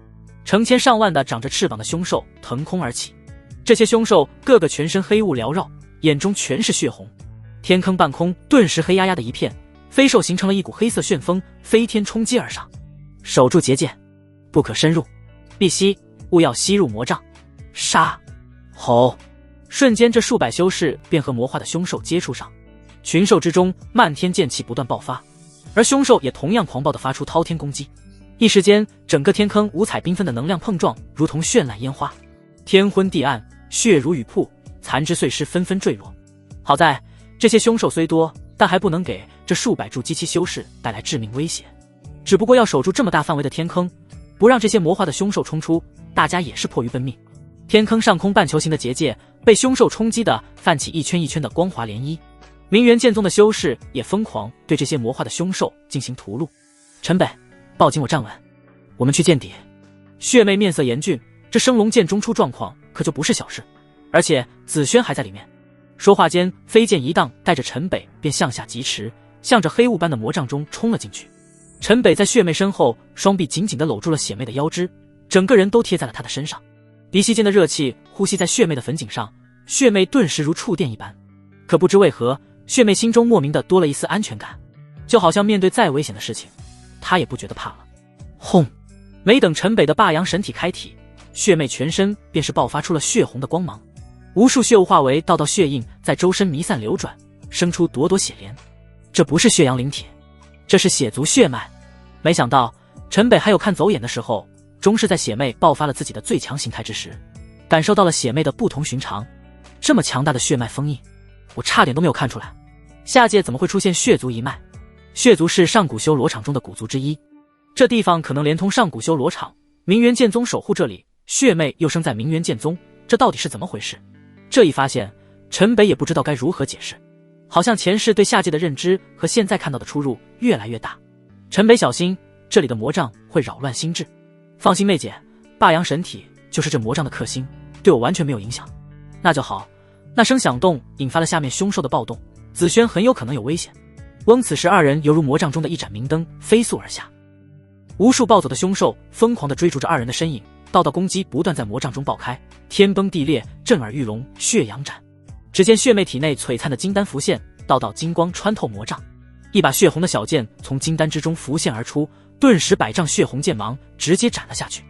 成千上万的长着翅膀的凶兽腾空而起。这些凶兽个个全身黑雾缭绕，眼中全是血红。天坑半空顿时黑压压的一片，飞兽形成了一股黑色旋风，飞天冲击而上。守住结界，不可深入，必吸，勿要吸入魔障。杀！吼！瞬间这数百修士便和魔化的凶兽接触上，群兽之中漫天剑气不断爆发，而凶兽也同样狂暴地发出滔天攻击。一时间，整个天坑五彩缤纷的能量碰撞，如同绚烂烟花，天昏地暗，血如雨瀑，残肢碎尸纷纷坠落。好在这些凶兽虽多，但还不能给这数百筑基期修士带来致命威胁。只不过要守住这么大范围的天坑，不让这些魔化的凶兽冲出，大家也是迫于奔命。天坑上空半球形的结界被凶兽冲击的泛起一圈一圈的光滑涟漪，明元剑宗的修士也疯狂对这些魔化的凶兽进行屠戮。陈北，抱紧我站稳，我们去见底。血妹面色严峻，这升龙剑中出状况可就不是小事，而且紫轩还在里面。说话间，飞剑一荡，带着陈北便向下疾驰，向着黑雾般的魔障中冲了进去。陈北在血妹身后，双臂紧紧地搂住了血妹的腰肢，整个人都贴在了她的身上。鼻息间的热气呼吸在血妹的粉颈上，血妹顿时如触电一般。可不知为何，血妹心中莫名的多了一丝安全感，就好像面对再危险的事情，她也不觉得怕了。轰！没等陈北的霸阳神体开体，血妹全身便是爆发出了血红的光芒，无数血雾化为道道血印，在周身弥散流转，生出朵朵血莲。这不是血阳灵体，这是血族血脉。没想到陈北还有看走眼的时候，终是在血妹爆发了自己的最强形态之时，感受到了血妹的不同寻常。这么强大的血脉封印，我差点都没有看出来。下界怎么会出现血族一脉？血族是上古修罗场中的古族之一，这地方可能连通上古修罗场。明元剑宗守护这里，血妹又生在明元剑宗，这到底是怎么回事？这一发现，陈北也不知道该如何解释，好像前世对下界的认知和现在看到的出入越来越大。陈北小心，这里的魔障会扰乱心智。放心妹姐，霸阳神体就是这魔障的克星，对我完全没有影响。那就好。那声响动引发了下面凶兽的暴动，紫萱很有可能有危险。翁此时二人犹如魔杖中的一盏明灯，飞速而下。无数暴走的凶兽疯狂地追逐着二人的身影，道道攻击不断在魔杖中爆开，天崩地裂，震耳欲聋，血扬斩。只见血魅体内璀璨的金丹浮现，道道金光穿透魔杖，一把血红的小剑从金丹之中浮现而出，顿时百丈血红剑芒直接斩了下去。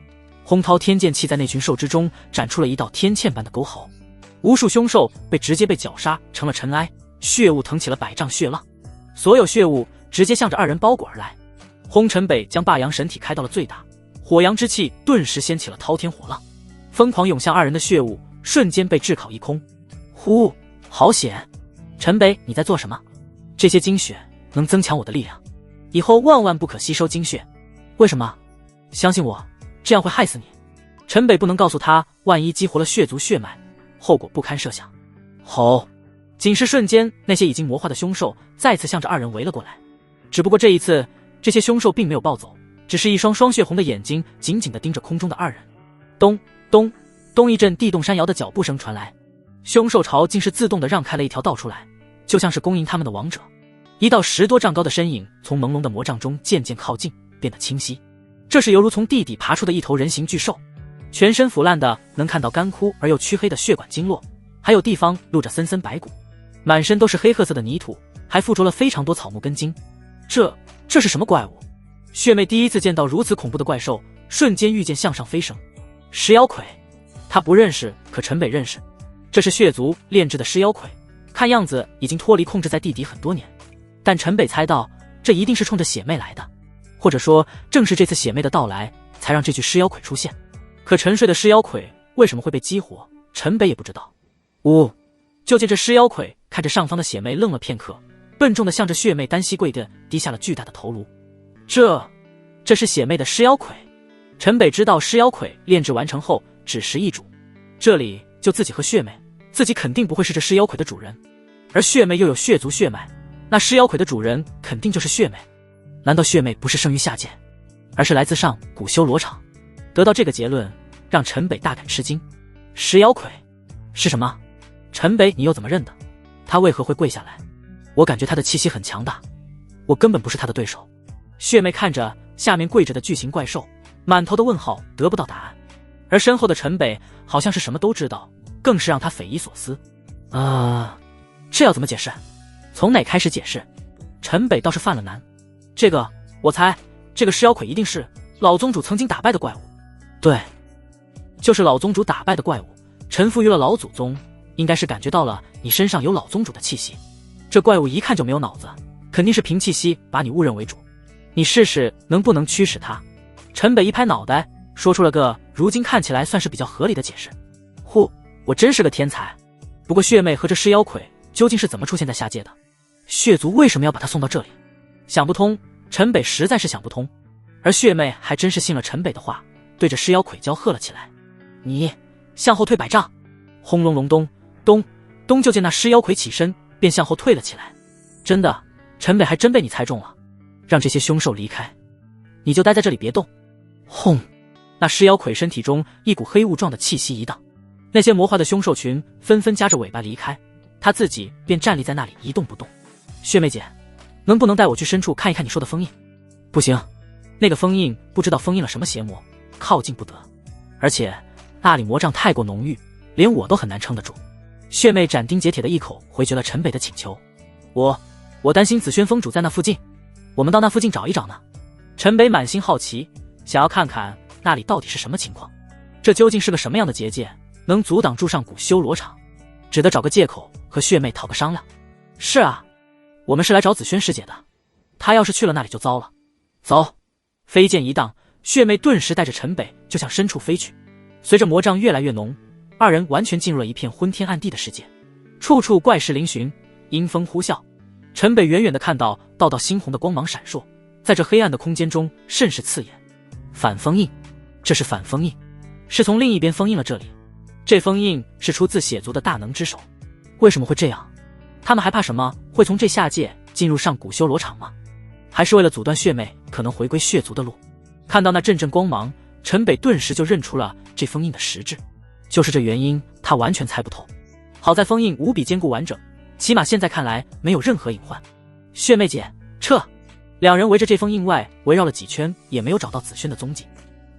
轰涛天剑气在那群兽之中斩出了一道天堑般的沟壕，无数凶兽直接被绞杀成了尘埃，血雾腾起了百丈血浪，所有血雾直接向着二人包裹而来。轰陈北将霸阳神体开到了最大，火阳之气顿时掀起了滔天火浪，疯狂涌向二人的血雾瞬间被炙烤一空。呼，好险！陈北，你在做什么？这些精血能增强我的力量，以后万万不可吸收精血。为什么？相信我，这样会害死你。陈北不能告诉他，万一激活了血族血脉，后果不堪设想。吼！仅是瞬间，那些已经魔化的凶兽再次向着二人围了过来。只不过这一次，这些凶兽并没有暴走，只是一双双血红的眼睛紧紧地盯着空中的二人。咚咚咚，一阵地动山摇的脚步声传来，凶兽巢竟是自动地让开了一条道出来，就像是恭迎他们的王者。一道10多丈高的身影从朦胧的魔杖中渐渐靠近，变得清晰。这是犹如从地底爬出的一头人形巨兽，全身腐烂的能看到干枯而又黢黑的血管经络，还有地方露着森森白骨，满身都是黑褐色的泥土，还附着了非常多草木根茎。这是什么怪物？血魅第一次见到如此恐怖的怪兽，瞬间御剑向上飞升。尸妖魁，他不认识，可陈北认识，这是血族炼制的尸妖魁，看样子已经脱离控制在地底很多年。但陈北猜到，这一定是冲着血魅来的，或者说正是这次血魅的到来，才让这具尸妖魁出现。可沉睡的尸妖魁为什么会被激活，陈北也不知道。就见这尸妖魁看着上方的血魅愣了片刻，笨重的向着血魅单膝跪地，低下了巨大的头颅。这是血魅的尸妖魁。陈北知道尸妖魁炼制完成后只食一主，这里就自己和血魅，自己肯定不会是这尸妖魁的主人，而血魅又有血族血脉，那尸妖魁的主人肯定就是血魅。难道血魅不是生于下界，而是来自上古修罗场？得到这个结论，让陈北大感吃惊。尸妖魁是什么？陈北，你又怎么认的？他为何会跪下来？我感觉他的气息很强大，我根本不是他的对手。血魅看着下面跪着的巨型怪兽，满头的问号，得不到答案。而身后的陈北好像是什么都知道，更是让他匪夷所思。这要怎么解释？从哪开始解释？陈北倒是犯了难。我猜这个尸妖魁一定是老宗主曾经打败的怪物。对，就是老宗主打败的怪物，臣服于了老祖宗，应该是感觉到了你身上有老宗主的气息。这怪物一看就没有脑子，肯定是凭气息把你误认为主。你试试能不能驱使他？陈北一拍脑袋，说出了个如今看起来算是比较合理的解释。我真是个天才。不过血魅和这尸妖魁究竟是怎么出现在下界的？血族为什么要把他送到这里？想不通，陈北实在是想不通。而血魅还真是信了陈北的话，对着尸妖魁娇喝了起来：“你向后退100丈！”轰隆隆咚咚咚，就见那尸妖魁起身便向后退了起来。真的，陈北还真被你猜中了。让这些凶兽离开，你就待在这里别动。轰！那尸妖魁身体中一股黑雾状的气息一荡，那些魔化的凶兽群纷纷夹着尾巴离开，他自己便站立在那里一动不动。血魅姐，能不能带我去深处看一看你说的封印？不行，那个封印不知道封印了什么邪魔，靠近不得。而且那里魔障太过浓郁，连我都很难撑得住。血魅斩钉截铁的一口回绝了陈北的请求。我担心紫萱峰主在那附近，我们到那附近找一找呢。陈北满心好奇，想要看看那里到底是什么情况，这究竟是个什么样的结界，能阻挡住上古修罗场？只得找个借口和血魅讨个商量。是啊，我们是来找紫萱师姐的，她要是去了那里就糟了。走！飞剑一荡，血魅顿时带着陈北就向深处飞去。随着魔障越来越浓，二人完全进入了一片昏天暗地的世界，处处怪事嶙峋，阴风呼啸。陈北远远地看到道道猩红的光芒闪烁，在这黑暗的空间中甚是刺眼。反封印，这是反封印，是从另一边封印了这里。这封印是出自血族的大能之手。为什么会这样？他们还怕什么会从这下界进入上古修罗场吗？还是为了阻断血魅可能回归血族的路？看到那阵阵光芒，陈北顿时就认出了这封印的实质。就是这原因，他完全猜不透。好在封印无比坚固完整，起码现在看来没有任何隐患。血妹姐，撤！两人围着这封印外围绕了几圈，也没有找到子轩的踪迹。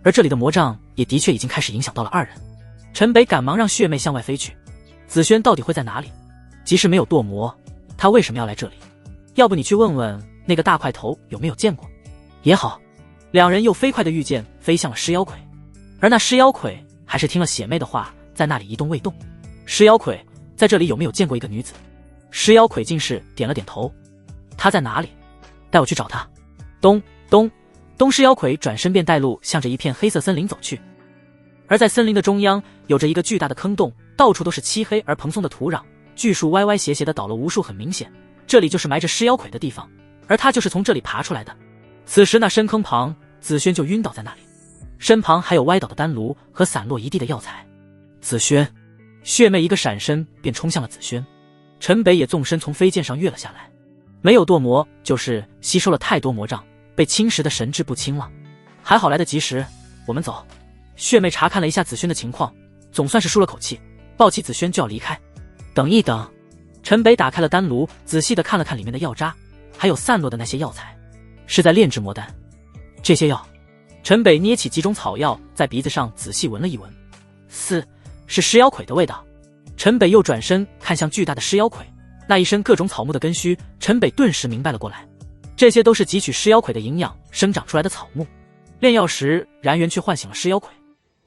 而这里的魔障也的确已经开始影响到了二人。陈北赶忙让血妹向外飞去。子轩到底会在哪里？即使没有堕魔，他为什么要来这里？要不你去问问那个大块头有没有见过也好。两人又飞快地御剑飞向了尸妖魁，而那尸妖魁还是听了血妹的话，在那里一动未动。尸妖魁，在这里有没有见过一个女子？尸妖魁竟是点了点头。她在哪里？带我去找她。咚咚咚！尸妖魁转身便带路向着一片黑色森林走去。而在森林的中央有着一个巨大的坑洞，到处都是漆黑而蓬松的土壤，巨树歪歪斜斜的倒了无数，很明显这里就是埋着尸妖魁的地方，而他就是从这里爬出来的。此时那深坑旁，子轩就晕倒在那里，身旁还有歪倒的丹炉和散落一地的药材。子轩，血妹一个闪身便冲向了子轩。陈北也纵身从飞剑上跃了下来，没有堕魔，就是吸收了太多魔障，被侵蚀的神志不清了。还好来得及时，我们走。血妹查看了一下子轩的情况，总算是舒了口气，抱起子轩就要离开。等一等！陈北打开了丹炉，仔细地看了看里面的药渣，还有散落的那些药材，是在炼制魔丹。这些药，陈北捏起几种草药，在鼻子上仔细闻了一闻，是尸妖魁的味道。陈北又转身看向巨大的尸妖魁，那一身各种草木的根须，陈北顿时明白了过来，这些都是汲取尸妖魁的营养生长出来的草木。炼药时，燃源却唤醒了尸妖魁。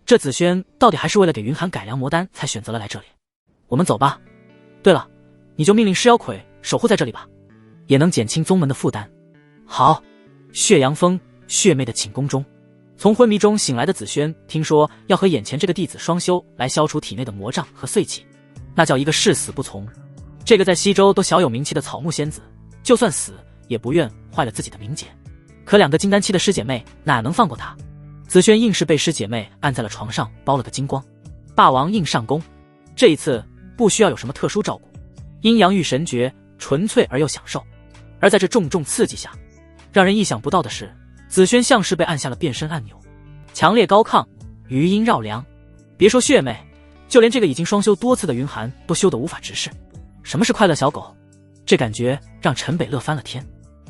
这子轩到底还是为了给云寒改良魔丹才选择了来这里。我们走吧。对了，你就命令尸妖魁守护在这里吧，也能减轻宗门的负担。好。血阳峰，血妹的寝宫中，从昏迷中醒来的子轩听说要和眼前这个弟子双修来消除体内的魔障和碎气，那叫一个誓死不从。这个在西周都小有名气的草木仙子，就算死也不愿坏了自己的名节。可两个金丹期的师姐妹哪能放过他？子轩硬是被师姐妹按在了床上，剥了个精光。霸王硬上弓，这一次不需要有什么特殊照顾，阴阳御神诀纯粹而又享受。而在这重重刺激下，让人意想不到的是，子轩像是被按下了变身按钮，强烈高亢，余音绕梁。别说血妹，就连这个已经双修多次的云寒都修得无法直视。什么是快乐小狗？这感觉让陈北乐翻了天，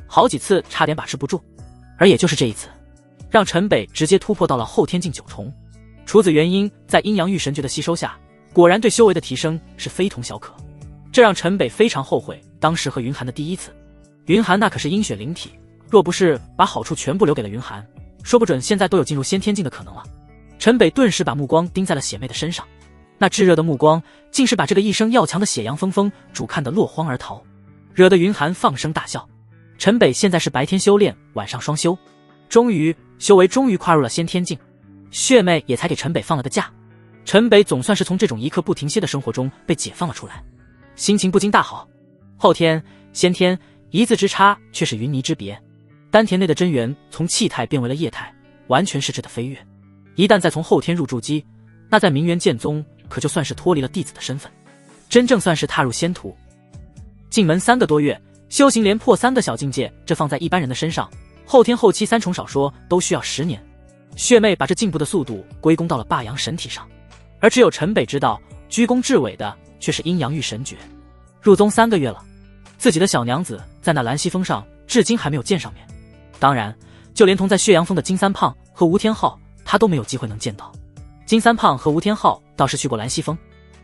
好几次差点把持不住。而也就是这一次，让陈北直接突破到了后天境9重。除此原因，在阴阳御神诀的吸收下，果然对修为的提升是非同小可。这让陈北非常后悔当时和云寒的第一次。云寒那可是阴血灵体，若不是把好处全部留给了云寒，说不准现在都有进入先天境的可能了。陈北顿时把目光盯在了血妹的身上，那炙热的目光竟是把这个一生要强的血阳峰主看得落荒而逃，惹得云寒放声大笑。陈北现在是白天修炼，晚上双修，修为终于跨入了先天境，血妹也才给陈北放了个假。陈北总算是从这种一刻不停歇的生活中被解放了出来，心情不禁大好。后天、先天一字之差，却是云泥之别。丹田内的真元从气态变为了液态，完全是质的飞跃。一旦再从后天入筑基，那在明元剑宗可就算是脱离了弟子的身份，真正算是踏入仙途。进门3个多月，修行连破3个小境界，这放在一般人的身上，后天后期3重少说都需要10年。血妹把这进步的速度归功到了霸阳神体上，而只有陈北知道，居功至伟的却是阴阳御神诀。入宗3个月了，自己的小娘子在那兰溪峰上至今还没有见上面，当然就连同在血阳峰的金三胖和吴天昊，他都没有机会能见到。金三胖和吴天昊倒是去过兰溪峰，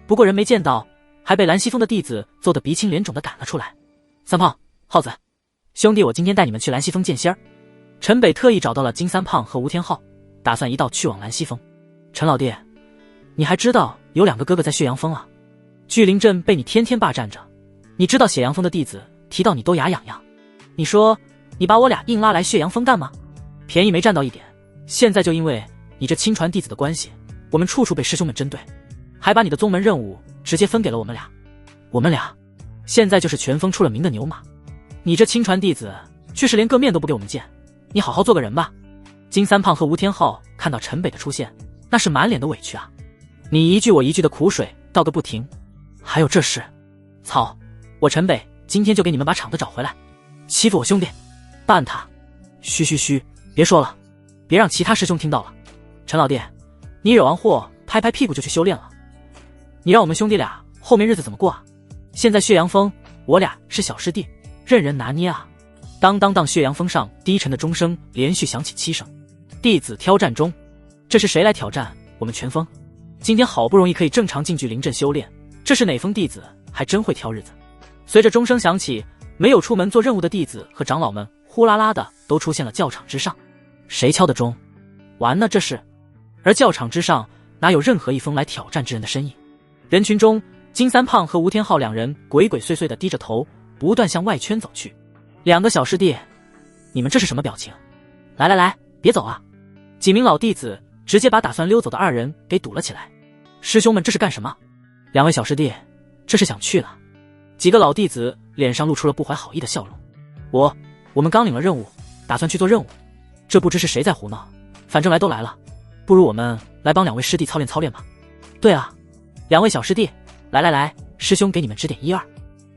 不过人没见到，还被兰溪峰的弟子揍得鼻青脸肿的赶了出来。三胖、耗子，兄弟我今天带你们去兰溪峰见仙儿。陈北特意找到了金三胖和吴天昊，打算一道去往兰溪峰。陈老弟，你还知道有2个哥哥在血阳峰啊？巨灵阵被你天天霸占着，你知道血阳峰的弟子提到你都牙痒痒，你说你把我俩硬拉来血阳峰干嘛？便宜没占到一点，现在就因为你这亲传弟子的关系，我们处处被师兄们针对，还把你的宗门任务直接分给了我们俩。我们俩现在就是全峰出了名的牛马，你这亲传弟子却是连个面都不给我们见，你好好做个人吧。金三胖和吴天昊看到陈北的出现，那是满脸的委屈啊，你一句我一句的苦水倒个不停。还有这事，操，我陈北今天就给你们把场子找回来。欺负我兄弟，办他！嘘，别说了，别让其他师兄听到了。陈老弟，你惹完祸拍拍屁股就去修炼了，你让我们兄弟俩后面日子怎么过啊？现在血阳峰我俩是小师弟，任人拿捏啊！当当当，血阳峰上低沉的钟声连续响起7声。弟子挑战中，这是谁来挑战我们拳锋？今天好不容易可以正常近距临阵修炼，这是哪峰弟子还真会挑日子。随着钟声响起，没有出门做任务的弟子和长老们呼啦啦的都出现了教场之上。谁敲的钟？完了这是！而教场之上哪有任何一峰来挑战之人的身影？人群中，金三胖和吴天昊两人鬼鬼祟祟的低着头，不断向外圈走去。2个小师弟，你们这是什么表情？来来来，别走啊！几名老弟子直接把打算溜走的2人给堵了起来。师兄们这是干什么？2位小师弟，这是想去了。几个老弟子脸上露出了不怀好意的笑容。我们刚领了任务，打算去做任务。这不知是谁在胡闹，反正来都来了，不如我们来帮2位师弟操练操练吧。对啊，2位小师弟，来，师兄给你们指点1、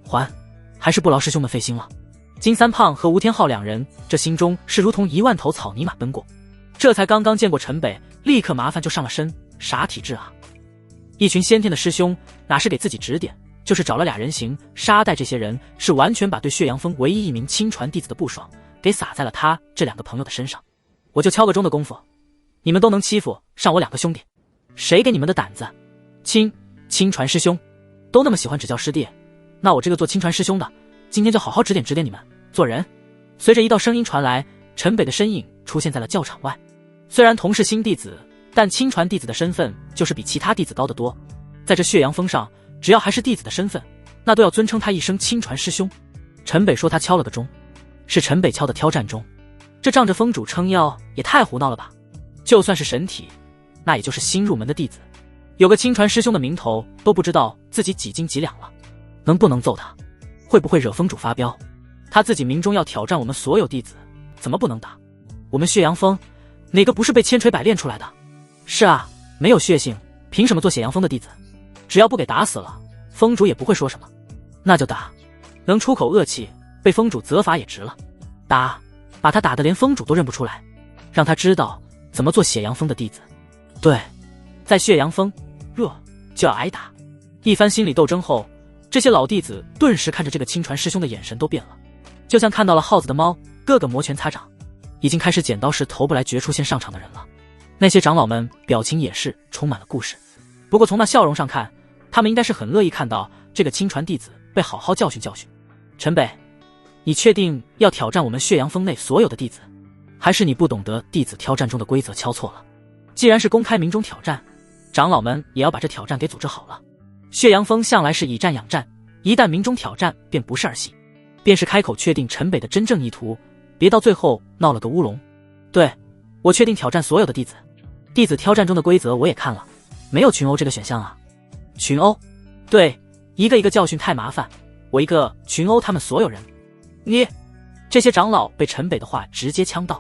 2。还是不劳师兄们费心了。金三胖和吴天昊2人这心中是如同1万头草泥马奔过。这才刚刚见过陈北，立刻麻烦就上了身，啥体质啊？一群先天的师兄哪是给自己指点，就是找了2人行。沙袋这些人是完全把对血阳峰唯一一名亲传弟子的不爽给撒在了他这2个朋友的身上。我就敲个钟的功夫，你们都能欺负上我2个兄弟，谁给你们的胆子？亲传师兄都那么喜欢指教师弟，那我这个做亲传师兄的今天就好好指点指点你们做人。随着一道声音传来，陈北的身影出现在了教场外。虽然同是新弟子，但亲传弟子的身份就是比其他弟子高得多。在这血阳峰上，只要还是弟子的身份，那都要尊称他一声亲传师兄。陈北说他敲了个钟，是陈北敲的挑战钟。这仗着峰主撑腰也太胡闹了吧！就算是神体，那也就是新入门的弟子，有个亲传师兄的名头都不知道自己几斤几两了。能不能揍他？会不会惹峰主发飙？他自己明中要挑战我们所有弟子，怎么不能打？我们血阳峰哪个不是被千锤百炼出来的？是啊，没有血性，凭什么做血阳峰的弟子？只要不给打死了，峰主也不会说什么。那就打，能出口恶气，被峰主责罚也值了。打，把他打得连峰主都认不出来，让他知道怎么做血阳峰的弟子。对，在血阳峰，热就要挨打。一番心理斗争后，这些老弟子顿时看着这个亲传师兄的眼神都变了，就像看到了耗子的猫，个个摩拳擦掌。已经开始剪刀石头不来决出现上场的人了。那些长老们表情也是充满了故事，不过从那笑容上看，他们应该是很乐意看到这个亲传弟子被好好教训教训。陈北，你确定要挑战我们血阳峰内所有的弟子，还是你不懂得弟子挑战中的规则敲错了？既然是公开明中挑战，长老们也要把这挑战给组织好了。血阳峰向来是以战养战，一旦明中挑战便不是儿戏，便是开口确定陈北的真正意图，别到最后闹了个乌龙。对，我确定挑战所有的弟子。弟子挑战中的规则我也看了，没有群殴这个选项啊。群殴？对，一个一个教训太麻烦，我一个群殴他们所有人。你这些长老被陈北的话直接呛到，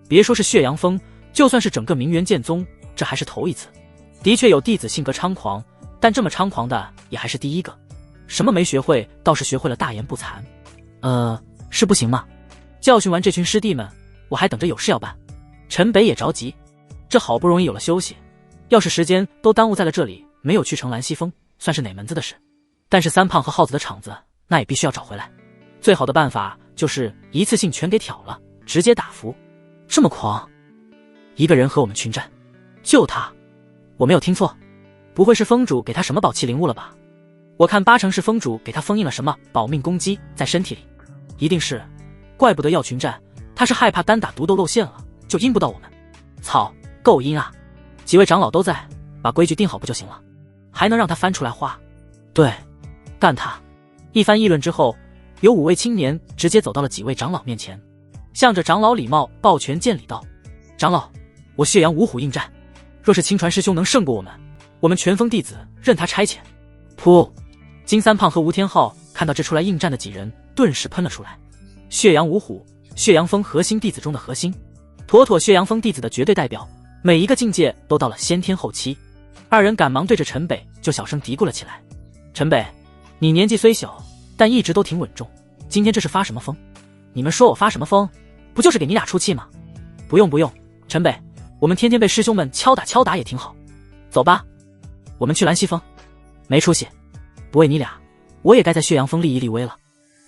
别说是血阳峰，就算是整个明元剑宗，这还是头一次。的确有弟子性格猖狂，但这么猖狂的也还是第一个。什么没学会，倒是学会了大言不惭。是不行吗？教训完这群师弟们，我还等着有事要办。陈北也着急，这好不容易有了休息，要是时间都耽误在了这里，没有去成兰溪峰，算是哪门子的事？但是三胖和耗子的场子，那也必须要找回来。最好的办法就是一次性全给挑了，直接打服。这么狂，一个人和我们群战，就他？我没有听错，不会是峰主给他什么宝器灵物了吧？我看8成是峰主给他封印了什么保命攻击在身体里，一定是，怪不得要群战，他是害怕单打独斗露馅了，就阴不到我们。操，够阴啊！几位长老都在，把规矩定好不就行了？还能让他翻出来花？对，干他！一番议论之后，有5位青年直接走到了几位长老面前，向着长老礼貌抱拳见礼道：长老，我血阳五虎应战，若是亲传师兄能胜过我们，我们全峰弟子任他差遣。噗！金三胖和吴天昊看到这出来应战的几人，顿时喷了出来。血阳五虎，血阳峰核心弟子中的核心，妥妥血阳峰弟子的绝对代表，每一个境界都到了先天后期。2人赶忙对着陈北就小声嘀咕了起来：陈北，你年纪虽小，但一直都挺稳重，今天这是发什么疯？你们说我发什么疯？不就是给你俩出气吗？不用，陈北，我们天天被师兄们敲打也挺好。走吧，我们去兰溪峰。没出息，不为你俩，我也该在血阳峰立一立威了。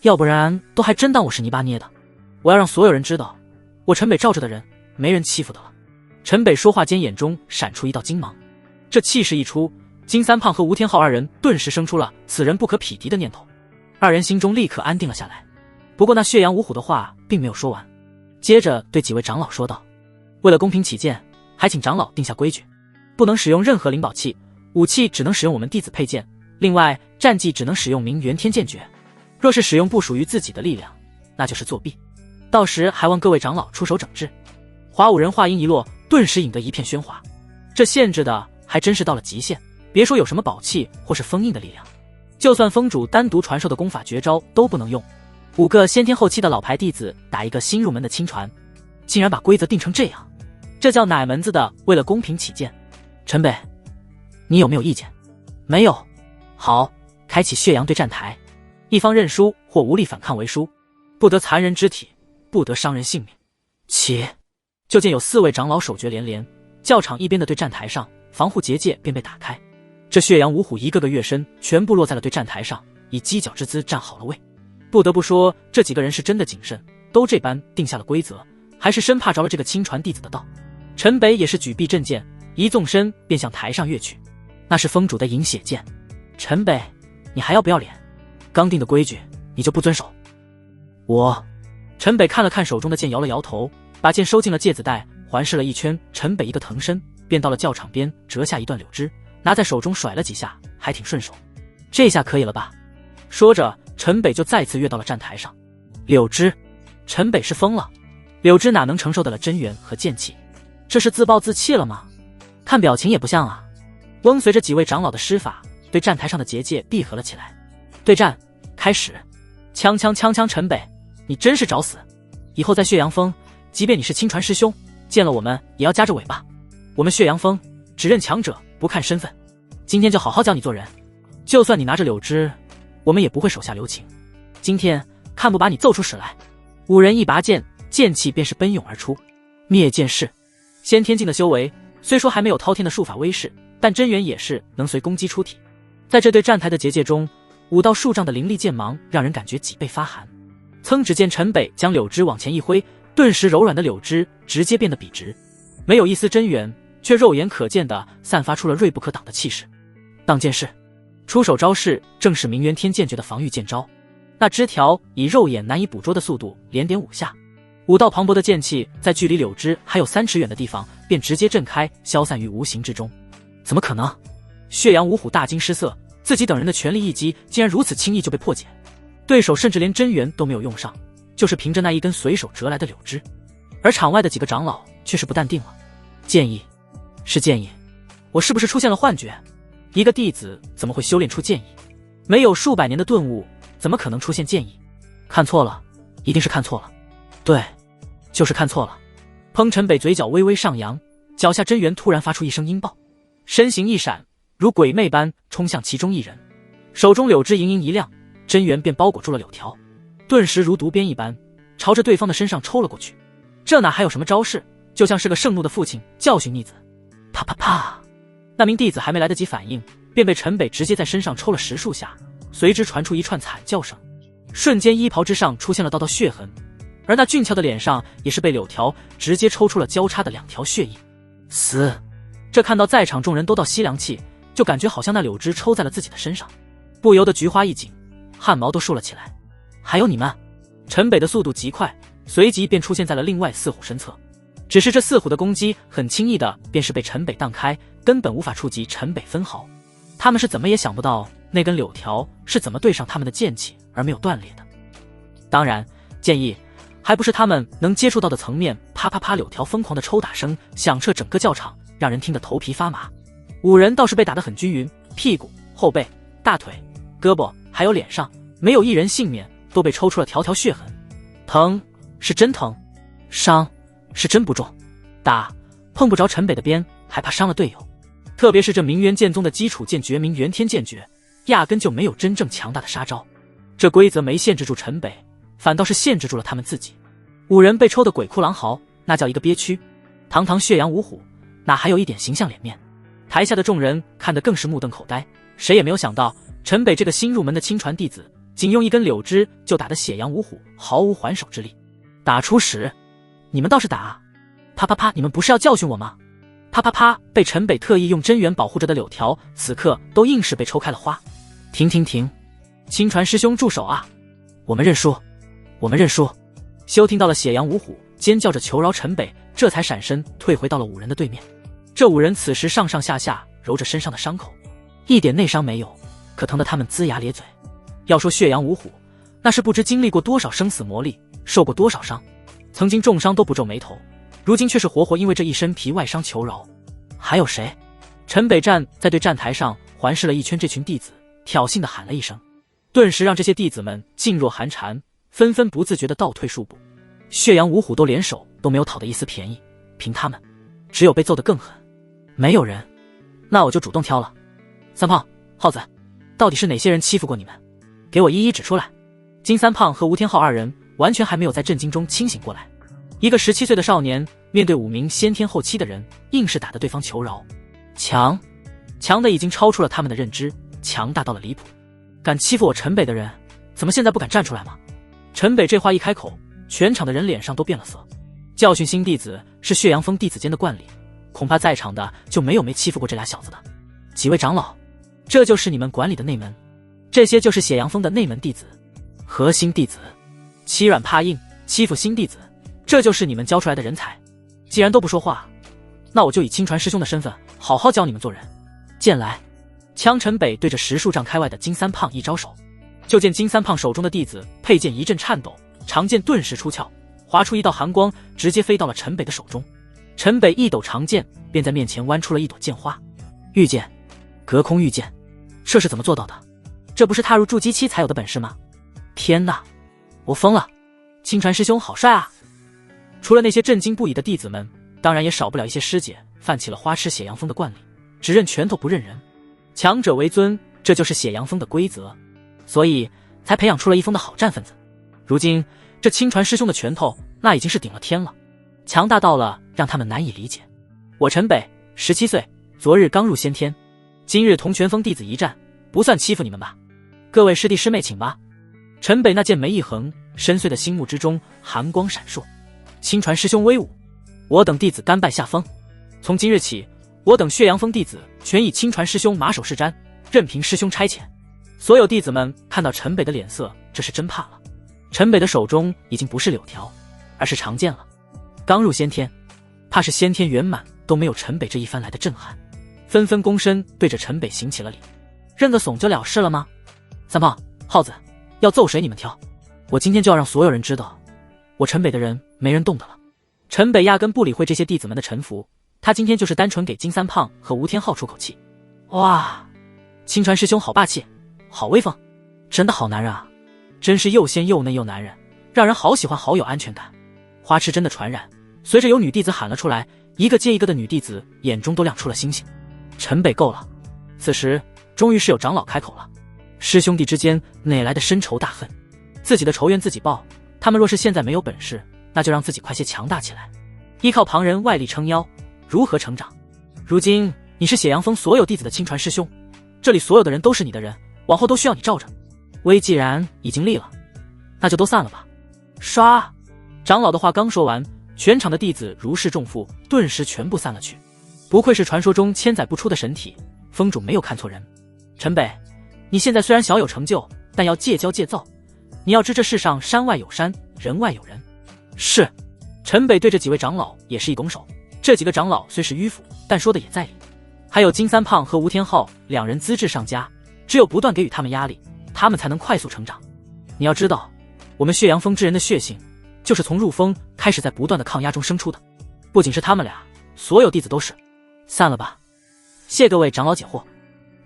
要不然都还真当我是泥巴捏的。我要让所有人知道，我陈北罩着的人没人欺负的了。陈北说话间眼中闪出一道金芒，这气势一出，金三胖和吴天昊二人顿时生出了此人不可匹敌的念头。二人心中立刻安定了下来。不过那血阳五虎的话并没有说完，接着对几位长老说道：为了公平起见，还请长老定下规矩，不能使用任何灵宝器，武器只能使用我们弟子佩剑，另外战技只能使用明元天剑诀，若是使用不属于自己的力量，那就是作弊，到时还望各位长老出手整治。华五人话音一落，顿时引得一片喧哗。这限制的还真是到了极限，别说有什么宝器或是封印的力量，就算封主单独传授的功法绝招都不能用。5个先天后期的老牌弟子打一个新入门的亲传，竟然把规则定成这样，这叫哪门子的为了公平起见？陈北，你有没有意见？没有。好，开启血阳对战台，一方认输或无力反抗为输，不得残人肢体，不得伤人性命。起！就见有4位长老手诀连连，教场一边的对战台上，防护结界便被打开。这血阳五虎一个个跃身，全部落在了对战台上，以犄角之姿站好了位。不得不说，这几个人是真的谨慎，都这般定下了规则，还是生怕着了这个亲传弟子的道。陈北也是举臂振剑，一纵身便向台上跃去，那是封主的饮血剑。陈北，你还要不要脸？刚定的规矩你就不遵守？陈北看了看手中的剑，摇了摇头，把剑收进了戒子袋，环视了一圈，陈北一个腾身便到了教场边，折下一段柳枝，拿在手中甩了几下，还挺顺手。这下可以了吧？说着，陈北就再次跃到了站台上。柳枝，陈北是疯了，柳枝哪能承受得了真元和剑气？这是自暴自弃了吗？看表情也不像啊。翁随着几位长老的施法，对站台上的结界闭合了起来。对战开始！枪！陈北，你真是找死！以后在血阳峰，即便你是亲传师兄，见了我们也要夹着尾巴。我们血阳峰只认强者，不看身份。今天就好好教你做人，就算你拿着柳枝，我们也不会手下留情。今天看不把你揍出屎来！5人一拔剑，剑气便是奔涌而出。灭剑式，先天境的修为，虽说还没有滔天的术法威势，但真元也是能随攻击出体。在这对站台的结界中，5道数丈的凌厉剑芒让人感觉脊背发寒。只见陈北将柳枝往前一挥，顿时柔软的柳枝直接变得笔直，没有一丝真元，却肉眼可见地散发出了锐不可挡的气势。当剑式，出手招式正是明元天剑诀的防御剑招，那枝条以肉眼难以捕捉的速度连点5下，5道磅礴的剑气在距离柳枝还有3尺远的地方便直接震开，消散于无形之中。怎么可能？血阳五虎大惊失色，自己等人的全力一击竟然如此轻易就被破解，对手甚至连真元都没有用上，就是凭着那一根随手折来的柳枝。而场外的几个长老却是不淡定了。剑意，是剑意，我是不是出现了幻觉？一个弟子怎么会修炼出剑意？没有数百年的顿悟，怎么可能出现剑意？看错了，一定是看错了。对，就是看错了。彭陈北嘴角微微上扬，脚下真元突然发出一声音爆，身形一闪，如鬼魅般冲向其中一人，手中柳枝盈盈一亮，真元便包裹住了柳条，顿时如毒鞭一般朝着对方的身上抽了过去。这哪还有什么招式，就像是个盛怒的父亲教训逆子。啪啪啪，那名弟子还没来得及反应，便被陈北直接在身上抽了10数下，随之传出一串惨叫声，瞬间衣袍之上出现了道道血痕，而那俊俏的脸上也是被柳条直接抽出了交叉的2条血印。死！这看到在场众人都倒吸凉气，就感觉好像那柳枝抽在了自己的身上，不由得菊花一紧，汗毛都竖了起来。还有你们！陈北的速度极快，随即便出现在了另外4虎身侧，只是这4虎的攻击很轻易的便是被陈北荡开，根本无法触及陈北分毫。他们是怎么也想不到那根柳条是怎么对上他们的剑气而没有断裂的。当然，剑意还不是他们能接触到的层面。啪啪啪，柳条疯狂的抽打声响彻整个教场，让人听得头皮发麻。5人倒是被打得很均匀，屁股、后背、大腿、胳膊还有脸上没有一人幸免，都被抽出了条条血痕。疼是真疼，伤是真不重。打碰不着陈北的边，还怕伤了队友。特别是这明元剑宗的基础剑诀明元天剑诀，压根就没有真正强大的杀招。这规则没限制住陈北，反倒是限制住了他们自己。5人被抽得鬼哭狼嚎，那叫一个憋屈。堂堂血阳五虎，哪还有一点形象脸面？台下的众人看得更是目瞪口呆，谁也没有想到陈北这个新入门的亲传弟子仅用一根柳枝就打得血阳五虎毫无还手之力。打出屎！你们倒是打啊！啪啪啪！你们不是要教训我吗？啪啪啪！被陈北特意用真元保护着的柳条，此刻都硬是被抽开了花。停停停！亲传师兄住手啊！我们认输，我们认输！休听到了血阳五虎尖叫着求饶陈北，这才闪身退回到了五人的对面。这五人此时上上下下揉着身上的伤口，一点内伤没有，可疼得他们龇牙咧嘴。要说血阳五虎，那是不知经历过多少生死磨砺，受过多少伤，曾经重伤都不皱眉头，如今却是活活因为这一身皮外伤求饶。还有谁？陈北站在对战台上环视了一圈这群弟子，挑衅地喊了一声，顿时让这些弟子们噤若寒蝉，纷纷不自觉地倒退数步。血阳五虎都连手都没有讨得一丝便宜，凭他们只有被揍得更狠。没有人，那我就主动挑了。三胖、耗子，到底是哪些人欺负过你们？给我一一指出来。金三胖和吴天昊二人完全还没有在震惊中清醒过来，一个17岁的少年面对5名先天后期的人，硬是打得对方求饶。强的已经超出了他们的认知，强大到了离谱。敢欺负我陈北的人，怎么现在不敢站出来吗？陈北这话一开口，全场的人脸上都变了色。教训新弟子是血阳峰弟子间的惯例，恐怕在场的就没有没欺负过这俩小子的。几位长老，这就是你们管理的内门，这些就是血阳峰的内门弟子，核心弟子，欺软怕硬，欺负新弟子，这就是你们教出来的人才。既然都不说话，那我就以亲传师兄的身份好好教你们做人。剑来！枪陈北对着10数丈开外的金三胖一招手，就见金三胖手中的弟子佩剑一阵颤抖，长剑顿时出鞘，划出一道寒光，直接飞到了陈北的手中。陈北一抖长剑，便在面前弯出了一朵剑花。御剑，隔空御剑，这是怎么做到的？这不是踏入筑基期才有的本事吗？天哪，我疯了！亲传师兄好帅啊！除了那些震惊不已的弟子们，当然也少不了一些师姐犯起了花痴血阳峰的惯例，只认拳头不认人，强者为尊，这就是血阳峰的规则，所以才培养出了一峰的好战分子。如今这亲传师兄的拳头那已经是顶了天了，强大到了让他们难以理解。我陈北17岁，昨日刚入先天，今日同拳峰弟子一战，不算欺负你们吧？各位师弟师妹请吧。陈北那剑眉一横，深邃的心目之中寒光闪烁。亲传师兄威武，我等弟子甘拜下风。从今日起，我等血阳峰弟子全以亲传师兄马首是瞻，任凭师兄差遣。所有弟子们看到陈北的脸色，这是真怕了。陈北的手中已经不是柳条，而是长剑了。刚入先天，怕是先天圆满都没有陈北这一番来的震撼，纷纷躬身对着陈北行起了礼。认个怂就了事了吗？三胖、耗子，要揍谁你们挑，我今天就要让所有人知道，我陈北的人没人动的了。陈北压根不理会这些弟子们的臣服，他今天就是单纯给金三胖和吴天昊出口气。哇，亲传师兄好霸气，好威风，真的好男人啊，真是又鲜又嫩又男人，让人好喜欢，好有安全感。花痴真的传染，随着有女弟子喊了出来，一个接一个的女弟子眼中都亮出了星星。陈北够了。此时终于是有长老开口了，师兄弟之间哪来的深仇大恨，自己的仇怨自己报，他们若是现在没有本事，那就让自己快些强大起来，依靠旁人外力撑腰，如何成长？如今你是血阳峰所有弟子的亲传师兄，这里所有的人都是你的人，往后都需要你罩着。威既然已经立了，那就都散了吧。唰！长老的话刚说完，全场的弟子如释重负，顿时全部散了去。不愧是传说中千载不出的神体，峰主没有看错人。陈北，你现在虽然小有成就，但要戒骄戒躁，你要知这世上山外有山，人外有人。是。陈北对这几位长老也是一拱手，这几个长老虽是迂腐，但说的也在理。还有金三胖和吴天昊两人资质上佳，只有不断给予他们压力，他们才能快速成长。你要知道，我们血阳峰之人的血性，就是从入峰开始在不断的抗压中生出的，不仅是他们俩，所有弟子都是。散了吧，谢各位长老解惑。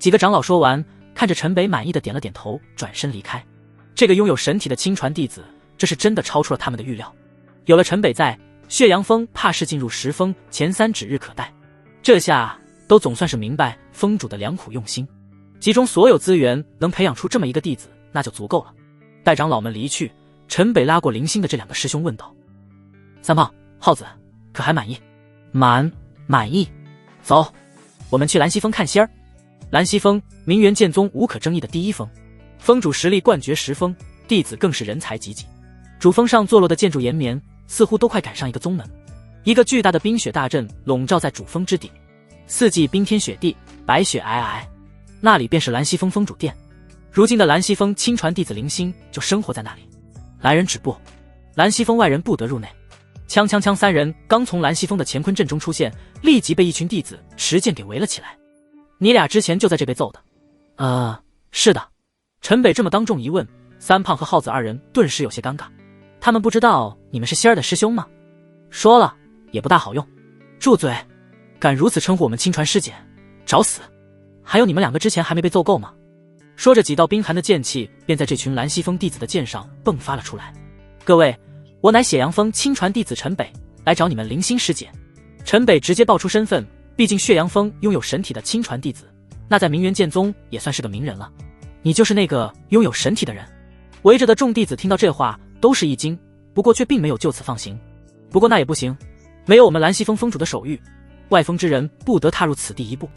几个长老说完，看着陈北满意的点了点头，转身离开。这个拥有神体的亲传弟子，这是真的超出了他们的预料。有了陈北在，血阳峰怕是进入10峰前3指日可待。这下都总算是明白峰主的良苦用心，集中所有资源能培养出这么一个弟子，那就足够了。待长老们离去，陈北拉过零星的这2个师兄问道：三胖、耗子，可还满意？满意。走，我们去兰溪峰看仙儿。兰溪峰，明元剑宗无可争议的第1峰，封主实力冠绝十封，弟子更是人才济济。主峰上坐落的建筑延绵，似乎都快赶上一个宗门。一个巨大的冰雪大阵笼罩在主峰之顶，四季冰天雪地，白雪皑皑。那里便是兰溪峰峰主殿。如今的兰溪峰亲传弟子林星就生活在那里。来人止步！兰溪峰外人不得入内。锵锵锵，三人刚从兰溪峰的乾坤阵中出现，立即被一群弟子持剑给围了起来。你俩之前就在这被揍的？是的。陈北这么当众一问，三胖和浩子二人顿时有些尴尬。他们不知道你们是仙儿的师兄吗？说了也不大好用。住嘴！敢如此称呼我们亲传师姐，找死！还有你们两个之前还没被揍够吗？说着，几道冰寒的剑气便在这群兰溪峰弟子的剑上迸发了出来。各位，我乃血阳峰亲传弟子陈北，来找你们林星师姐。陈北直接报出身份，毕竟血阳峰拥有神体的亲传弟子，那在明元剑宗也算是个名人了。你就是那个拥有神体的人？围着的众弟子听到这话都是一惊，不过却并没有就此放行。不过那也不行，没有我们兰溪峰峰主的手谕，外峰之人不得踏入此地一步。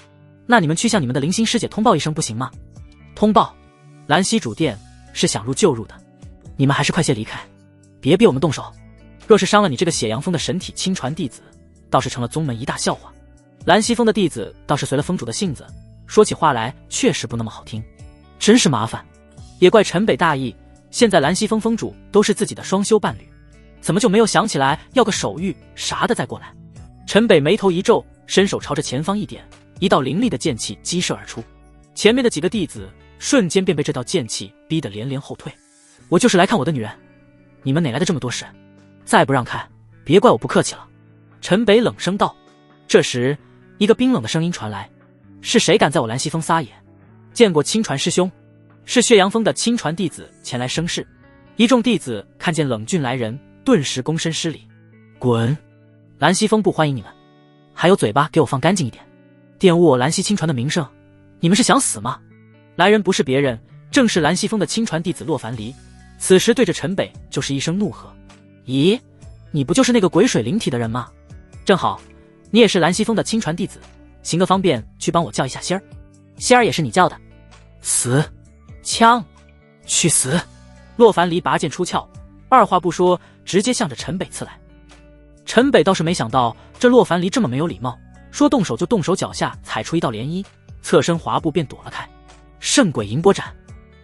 那你们去向你们的林星师姐通报一声不行吗？通报？兰溪主殿是想入就入的，你们还是快些离开，别逼我们动手。若是伤了你这个血阳峰的神体亲传弟子，倒是成了宗门一大笑话。兰溪峰的弟子倒是随了峰主的性子，说起话来确实不那么好听。真是麻烦，也怪陈北大意，现在兰溪峰峰主都是自己的双修伴侣，怎么就没有想起来要个手谕啥的再过来？陈北眉头一皱，伸手朝着前方一点，一道凌厉的剑气激射而出，前面的几个弟子瞬间便被这道剑气逼得连连后退。我就是来看我的女人，你们哪来的这么多事？再不让开，别怪我不客气了。陈北冷声道。这时一个冰冷的声音传来，是谁敢在我兰溪峰撒野？见过亲传师兄。是血阳峰的亲传弟子前来生事。一众弟子看见冷峻来人，顿时躬身施礼。滚！兰溪峰不欢迎你们，还有嘴巴给我放干净一点，玷污我兰溪亲传的名声，你们是想死吗？来人不是别人，正是兰溪峰的亲传弟子洛凡离，此时对着陈北就是一声怒喝。咦，你不就是那个鬼水灵体的人吗？正好你也是兰溪峰的亲传弟子，行个方便去帮我叫一下仙儿。仙儿也是你叫的？死！枪！去死！洛凡离拔剑出鞘，二话不说直接向着陈北刺来。陈北倒是没想到这洛凡离这么没有礼貌，说动手就动手，脚下踩出一道涟漪，侧身滑步便躲了开。圣鬼银波斩！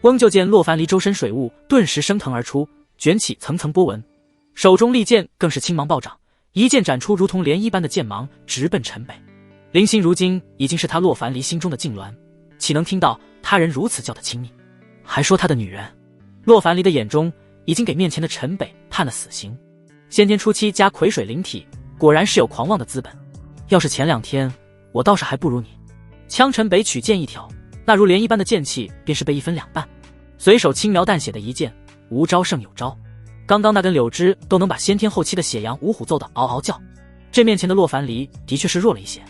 翁就见洛凡离周身水雾顿时升腾而出，卷起层层波纹，手中利剑更是青芒暴涨，一剑斩出如同涟漪般的剑芒，直奔陈北。林星如今已经是他洛凡离心中的痉挛，岂能听到他人如此叫的亲密，还说他的女人？洛凡离的眼中已经给面前的陈北判了死刑。先天初期加癸水灵体，果然是有狂妄的资本。要是前2天，我倒是还不如你。枪陈北取剑一挑，那如涟漪般的剑气便是被一分两半，随手轻描淡写的一剑，无招胜有招。刚刚那根柳枝都能把先天后期的血阳五虎揍得嗷嗷叫，这面前的洛凡离的确是弱了一些。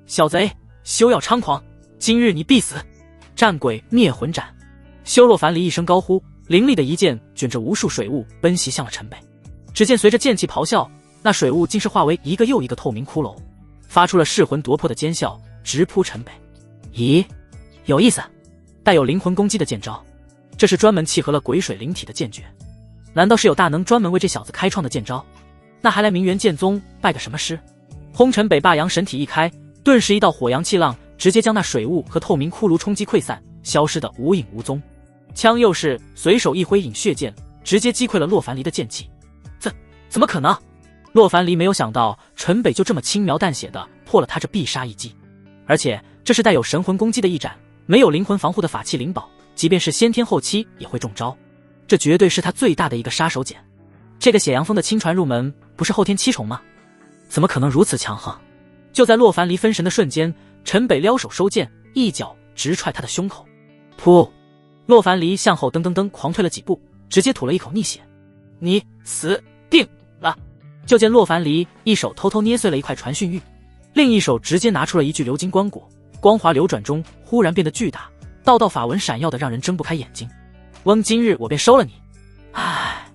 小贼，休要猖狂，今日你必死！战鬼灭魂斩！修洛凡离一声高呼，凌厉的一剑卷着无数水雾奔袭向了陈北。只见随着剑气咆哮，那水雾竟是化为一个又一个透明骷髅，发出了噬魂夺魄的尖啸，直扑陈北。咦，有意思，带有灵魂攻击的剑招，这是专门契合了鬼水灵体的剑诀。难道是有大能专门为这小子开创的剑招？那还来明元剑宗拜个什么师？轰！陈北霸阳神体一开，顿时一道火阳气浪直接将那水雾和透明骷髅冲击溃散，消失得无影无踪。枪又是随手一挥引血剑，直接击溃了洛凡离的剑气。怎么可能？洛凡离没有想到陈北就这么轻描淡写的破了他这必杀一击，而且这是带有神魂攻击的一斩，没有灵魂防护的法器灵宝，即便是先天后期也会中招，这绝对是他最大的一个杀手锏。这个血阳峰的亲传入门不是后天7重吗？怎么可能如此强横？就在洛凡离分神的瞬间，陈北撩手收剑，一脚直踹他的胸口。噗！洛凡离向后噔噔噔狂退了几步，直接吐了一口逆血。你死定了！就见洛凡离一手偷偷捏碎了一块传讯玉，另一手直接拿出了一具鎏金棺椁，光华流转中忽然变得巨大，道道法纹闪耀的让人睁不开眼睛。翁，今日我便收了你。唉，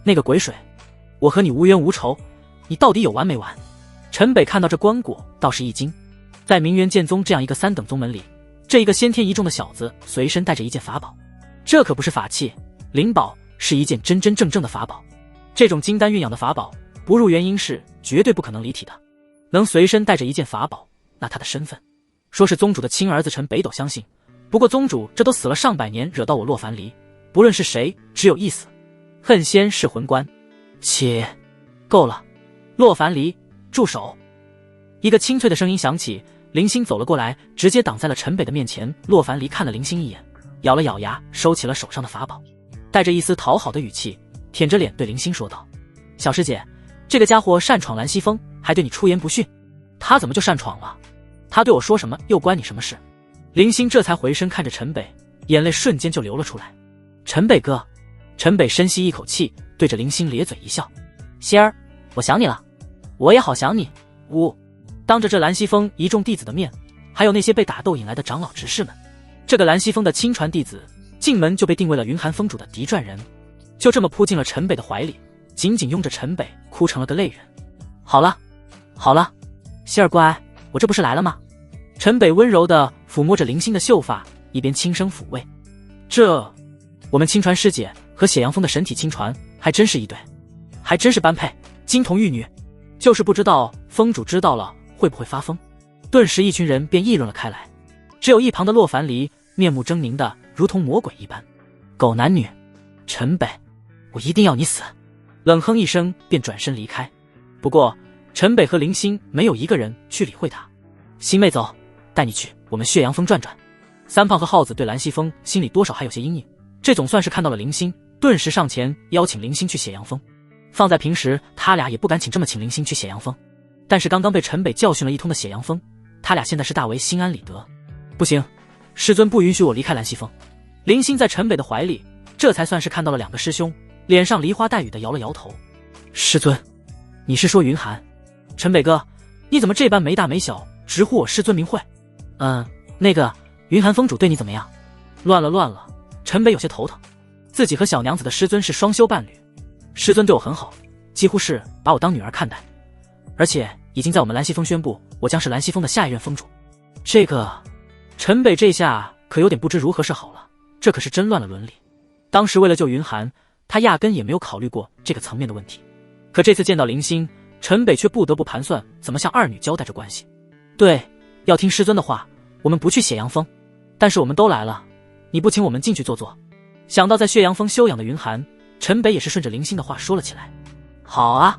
那个鬼水，我和你无冤无仇，你到底有完没完？陈北看到这棺椁倒是一惊，在明元剑宗这样一个3等宗门里，这一个先天一众的小子随身带着一件法宝，这可不是法器，灵宝是一件真真正正的法宝。这种金丹蕴养的法宝，不入元婴室绝对不可能离体的。能随身带着一件法宝，那他的身份，说是宗主的亲儿子陈北斗相信。不过宗主这都死了上百年，惹到我洛樊篱，不论是谁，只有一死，恨先是魂官。且够了，洛樊篱，住手！一个清脆的声音响起，林星走了过来，直接挡在了陈北的面前。洛樊篱看了林星一眼，咬了咬牙，收起了手上的法宝，带着一丝讨好的语气，舔着脸对林星说道：“小师姐，这个家伙擅闯兰溪峰，还对你出言不逊。他怎么就擅闯了？他对我说什么，又关你什么事？”林星这才回身看着陈北，眼泪瞬间就流了出来。陈北哥，陈北深吸一口气，对着林星咧嘴一笑：“仙儿，我想你了，我也好想你。”当着这兰溪峰一众弟子的面，还有那些被打斗引来的长老执事们，这个兰溪峰的亲传弟子进门就被定为了云寒峰主的嫡传人，就这么扑进了陈北的怀里，紧紧拥着陈北，哭成了个泪人。好了好了，仙儿乖，我这不是来了吗？陈北温柔地抚摸着林星的秀发，一边轻声抚慰。我们亲传师姐和血阳峰的神体亲传还真是一对，还真是般配，金童玉女。就是不知道峰主知道了会不会发疯。顿时一群人便议论了开来，只有一旁的洛樊篱面目狰狞的如同魔鬼一般。狗男女，陈北，我一定要你死！冷哼一声便转身离开。不过陈北和林星没有一个人去理会他。星妹走，带你去我们血阳峰转转。三胖和耗子对兰溪峰心里多少还有些阴影，这总算是看到了林星，顿时上前邀请林星去血阳峰。放在平时他俩也不敢请这么请林星去血阳峰，但是刚刚被陈北教训了一通的血阳峰，他俩现在是大为心安理得。不行，师尊不允许我离开兰溪峰。林星在陈北的怀里，这才算是看到了两个师兄，脸上梨花带雨的摇了摇头。师尊，你是说云寒？陈北哥，你怎么这般没大没小，直呼我师尊名讳？那个云寒峰主对你怎么样？乱了，陈北有些头疼。自己和小娘子的师尊是双修伴侣，师尊对我很好，几乎是把我当女儿看待，而且已经在我们兰溪峰宣布，我将是兰溪峰的下一任峰主。这个陈北这下可有点不知如何是好了，这可是真乱了伦理。当时为了救云寒，他压根也没有考虑过这个层面的问题，可这次见到林星，陈北却不得不盘算怎么向二女交代这关系。对，要听师尊的话，我们不去血阳峰，但是我们都来了，你不请我们进去坐坐？想到在血阳峰休养的云寒，陈北也是顺着林星的话说了起来。好啊，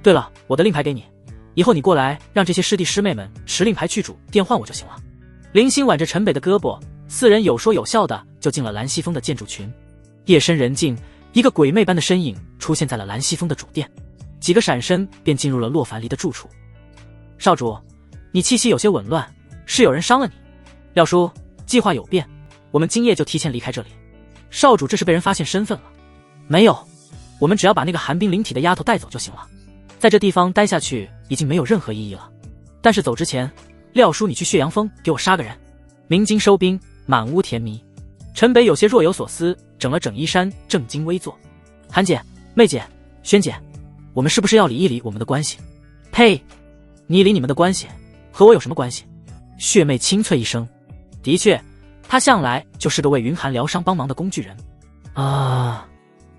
对了，我的令牌给你，以后你过来让这些师弟师妹们持令牌驱逐电唤我就行了。林星挽着陈北的胳膊，四人有说有笑的就进了兰溪峰的建筑群。夜深人静，一个鬼魅般的身影出现在了兰溪峰的主殿，几个闪身便进入了洛樊篱的住处。少主，你气息有些紊乱，是有人伤了你？廖叔，计划有变，我们今夜就提前离开这里。少主这是被人发现身份了？没有，我们只要把那个寒冰灵体的丫头带走就行了，在这地方待下去已经没有任何意义了。但是走之前，廖叔你去血阳峰给我杀个人。鸣金收兵，满屋甜迷。陈北有些若有所思，整了整衣衫，正襟危坐。韩姐、妹姐、萱姐，我们是不是要理一理我们的关系？呸！你理你们的关系，和我有什么关系？血妹清脆一声，的确，她向来就是个为云寒疗伤帮忙的工具人。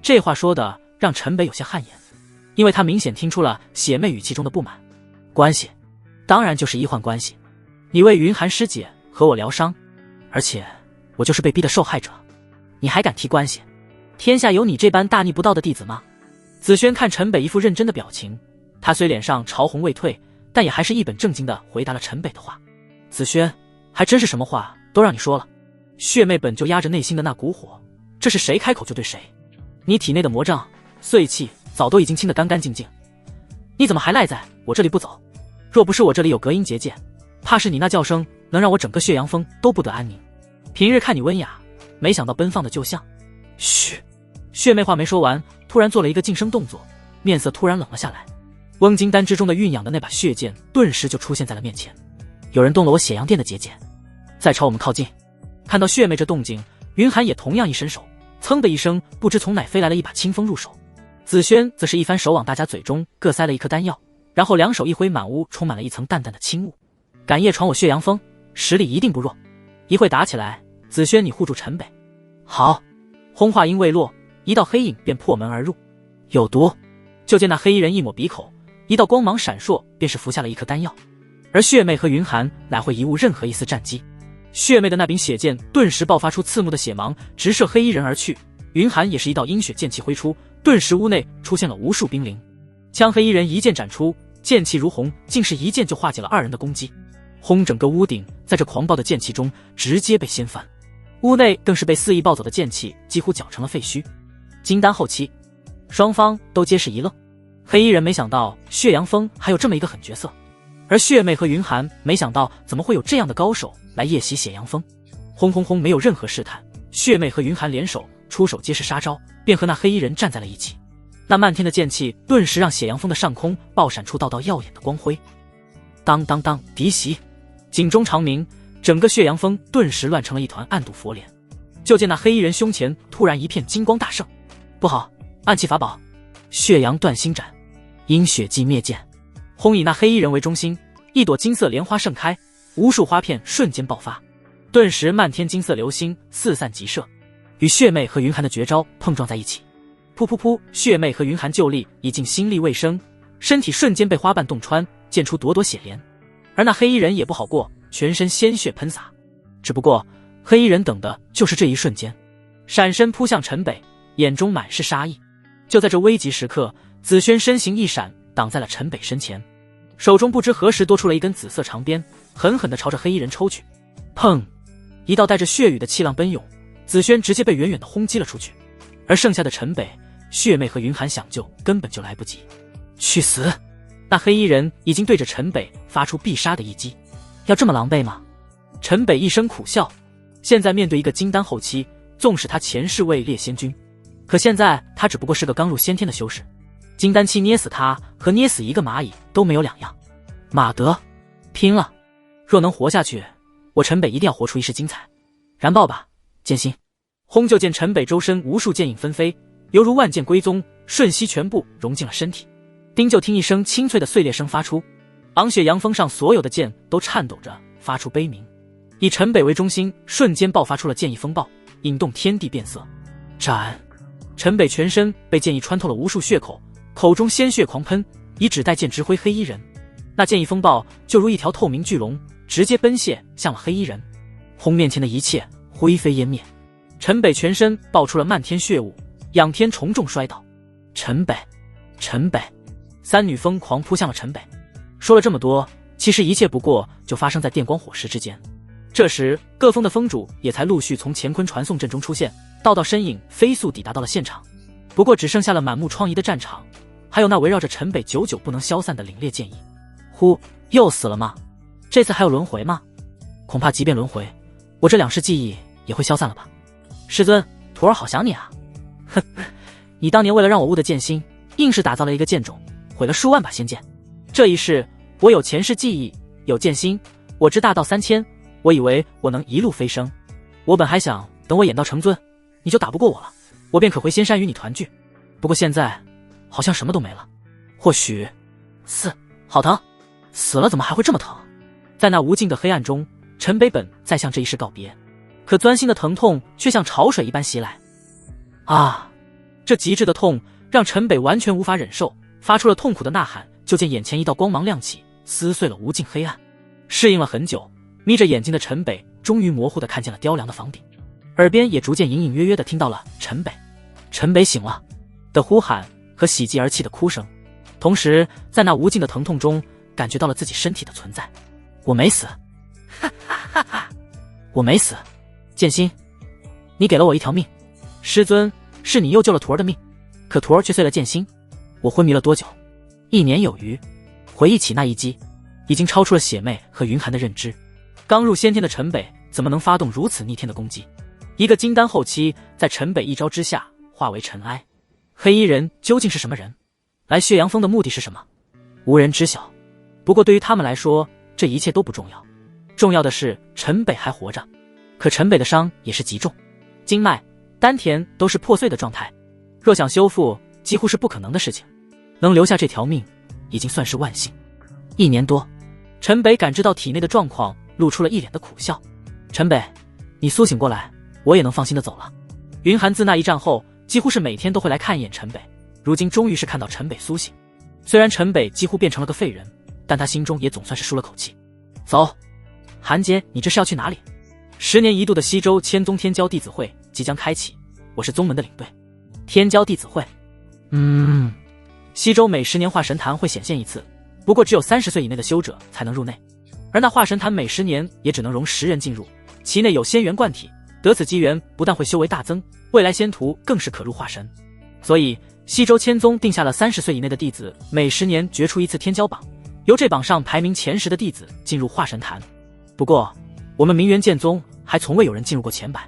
这话说的让陈北有些汗颜，因为他明显听出了血妹语气中的不满。关系，当然就是医患关系。你为云寒师姐和我疗伤，而且我就是被逼的受害者，你还敢提关系？天下有你这般大逆不道的弟子吗？子轩看陈北一副认真的表情，他虽脸上潮红未退，但也还是一本正经地回答了陈北的话。子轩，还真是什么话都让你说了。血妹本就压着内心的那股火，这是谁开口就对谁。你体内的魔障碎气早都已经清得干干净净，你怎么还赖在我这里不走？若不是我这里有隔音结界，怕是你那叫声能让我整个血阳峰都不得安宁。平日看你温雅，没想到奔放的就像……嘘！血妹话没说完，突然做了一个噤声动作，面色突然冷了下来。瓮金丹之中的蕴养的那把血剑顿时就出现在了面前。有人动了我血阳殿的结界，在朝我们靠近。看到血妹这动静，云寒也同样一伸手，噌的一声，不知从哪飞来了一把清风入手。子轩则是一番手往大家嘴中各塞了一颗丹药，然后两手一挥，满屋充满了一层淡淡的轻雾。敢夜闯我血阳峰，实力一定不弱。一会打起来，子轩你护住陈北。好，轰话音未落，一道黑影便破门而入。有毒！就见那黑衣人一抹鼻口，一道光芒闪烁，便是服下了一颗丹药。而血魅和云寒哪会贻误任何一丝战机？血魅的那柄血剑顿时爆发出刺目的血芒，直射黑衣人而去。云寒也是一道阴血剑气挥出，顿时屋内出现了无数冰凌。枪黑衣人一剑斩出，剑气如虹，竟是一剑就化解了二人的攻击。轰！整个屋顶在这狂暴的剑气中直接被掀翻，屋内更是被肆意暴走的剑气几乎搅成了废墟。金丹后期，双方都皆是一愣。黑衣人没想到血阳峰还有这么一个狠角色，而血魅和云寒没想到怎么会有这样的高手来夜袭血阳峰。轰轰轰！没有任何试探，血魅和云寒联手出手皆是杀招，便和那黑衣人站在了一起。那漫天的剑气顿时让血阳峰的上空爆闪出道道耀眼的光辉。当当当！敌袭！警钟长鸣，整个血阳峰顿时乱成了一团暗度佛脸。就见那黑衣人胸前突然一片金光大盛，不好，暗器法宝，血阳断心斩，阴血寂灭剑。轰！以那黑衣人为中心，一朵金色莲花盛开，无数花片瞬间爆发，顿时漫天金色流星四散急射，与血魅和云寒的绝招碰撞在一起。噗噗噗！血魅和云寒就力已尽，心力未生，身体瞬间被花瓣洞穿，溅出朵朵血莲。而那黑衣人也不好过，全身鲜血喷洒。只不过黑衣人等的就是这一瞬间，闪身扑向陈北，眼中满是杀意。就在这危急时刻，紫萱身形一闪，挡在了陈北身前，手中不知何时多出了一根紫色长鞭，狠狠地朝着黑衣人抽去。砰！一道带着血雨的气浪奔涌，紫萱直接被远远地轰击了出去。而剩下的陈北、血魅和云寒想救根本就来不及。去死！那黑衣人已经对着陈北发出必杀的一击。要这么狼狈吗？陈北一声苦笑，现在面对一个金丹后期，纵使他前世位列仙君，可现在他只不过是个刚入先天的修士，金丹期捏死他和捏死一个蚂蚁都没有两样。马德，拼了！若能活下去，我陈北一定要活出一世精彩。燃爆吧，剑心！轰！就见陈北周身无数剑影纷飞，犹如万剑归宗，瞬息全部融进了身体。丁！就听一声清脆的碎裂声发出，昂血阳峰上所有的剑都颤抖着发出悲鸣。以陈北为中心，瞬间爆发出了剑意风暴，引动天地变色。斩！陈北全身被剑意穿透了无数血口，口中鲜血狂喷，以指带剑直挥黑衣人。那剑意风暴就如一条透明巨龙，直接奔泻向了黑衣人。轰！面前的一切灰飞烟灭，陈北全身爆出了漫天血雾，仰天重重摔倒。陈北，陈北！三女疯狂扑向了陈北。说了这么多，其实一切不过就发生在电光火石之间。这时各峰的峰主也才陆续从乾坤传送阵中出现，道道身影飞速抵达到了现场。不过只剩下了满目疮痍的战场，还有那围绕着陈北久久不能消散的凛冽剑意。呼，又死了吗？这次还有轮回吗？恐怕即便轮回，我这两世记忆也会消散了吧。师尊，徒儿好想你啊。哼，你当年为了让我悟的剑心，硬是打造了一个剑种，毁了数万把仙剑。这一世我有前世记忆，有剑心，我知大道3000，我以为我能一路飞升。我本还想等我演道成尊，你就打不过我了，我便可回仙山与你团聚。不过现在好像什么都没了。或许好疼，死了怎么还会这么疼？在那无尽的黑暗中，陈北本在向这一世告别，可钻心的疼痛却像潮水一般袭来。啊！这极致的痛让陈北完全无法忍受，发出了痛苦的呐喊。就见眼前一道光芒亮起，撕碎了无尽黑暗。适应了很久，眯着眼睛的陈北终于模糊地看见了雕梁的房顶，耳边也逐渐隐隐约约地听到了陈北醒了的呼喊和喜极而泣的哭声，同时在那无尽的疼痛中感觉到了自己身体的存在。我没死，哈哈哈哈！我没死，剑心，你给了我一条命。师尊，是你又救了徒儿的命，可徒儿却碎了剑心。我昏迷了多久？1年有余。回忆起那一击，已经超出了血魅和云寒的认知。刚入先天的陈北怎么能发动如此逆天的攻击？一个金丹后期在陈北一招之下化为尘埃。黑衣人究竟是什么人？来血阳峰的目的是什么？无人知晓。不过对于他们来说，这一切都不重要，重要的是陈北还活着。可陈北的伤也是极重，经脉、丹田都是破碎的状态，若想修复几乎是不可能的事情。能留下这条命已经算是万幸。1年多，陈北感知到体内的状况，露出了一脸的苦笑。陈北，你苏醒过来，我也能放心的走了。云寒自那一战后，几乎是每天都会来看一眼陈北。如今终于是看到陈北苏醒，虽然陈北几乎变成了个废人，但他心中也总算是舒了口气。走，韩姐，你这是要去哪里？10年一度的西周千宗天骄弟子会即将开启，我是宗门的领队。天骄弟子会，西周每10年化神坛会显现一次，不过只有30岁以内的修者才能入内，而那化神坛每10年也只能容10人进入，其内有仙元贯体，得此机缘不但会修为大增，未来仙途更是可入化神。所以西周千宗定下了30岁以内的弟子每10年决出一次天骄榜，由这榜上排名前10的弟子进入化神坛。不过我们明元剑宗还从未有人进入过前100，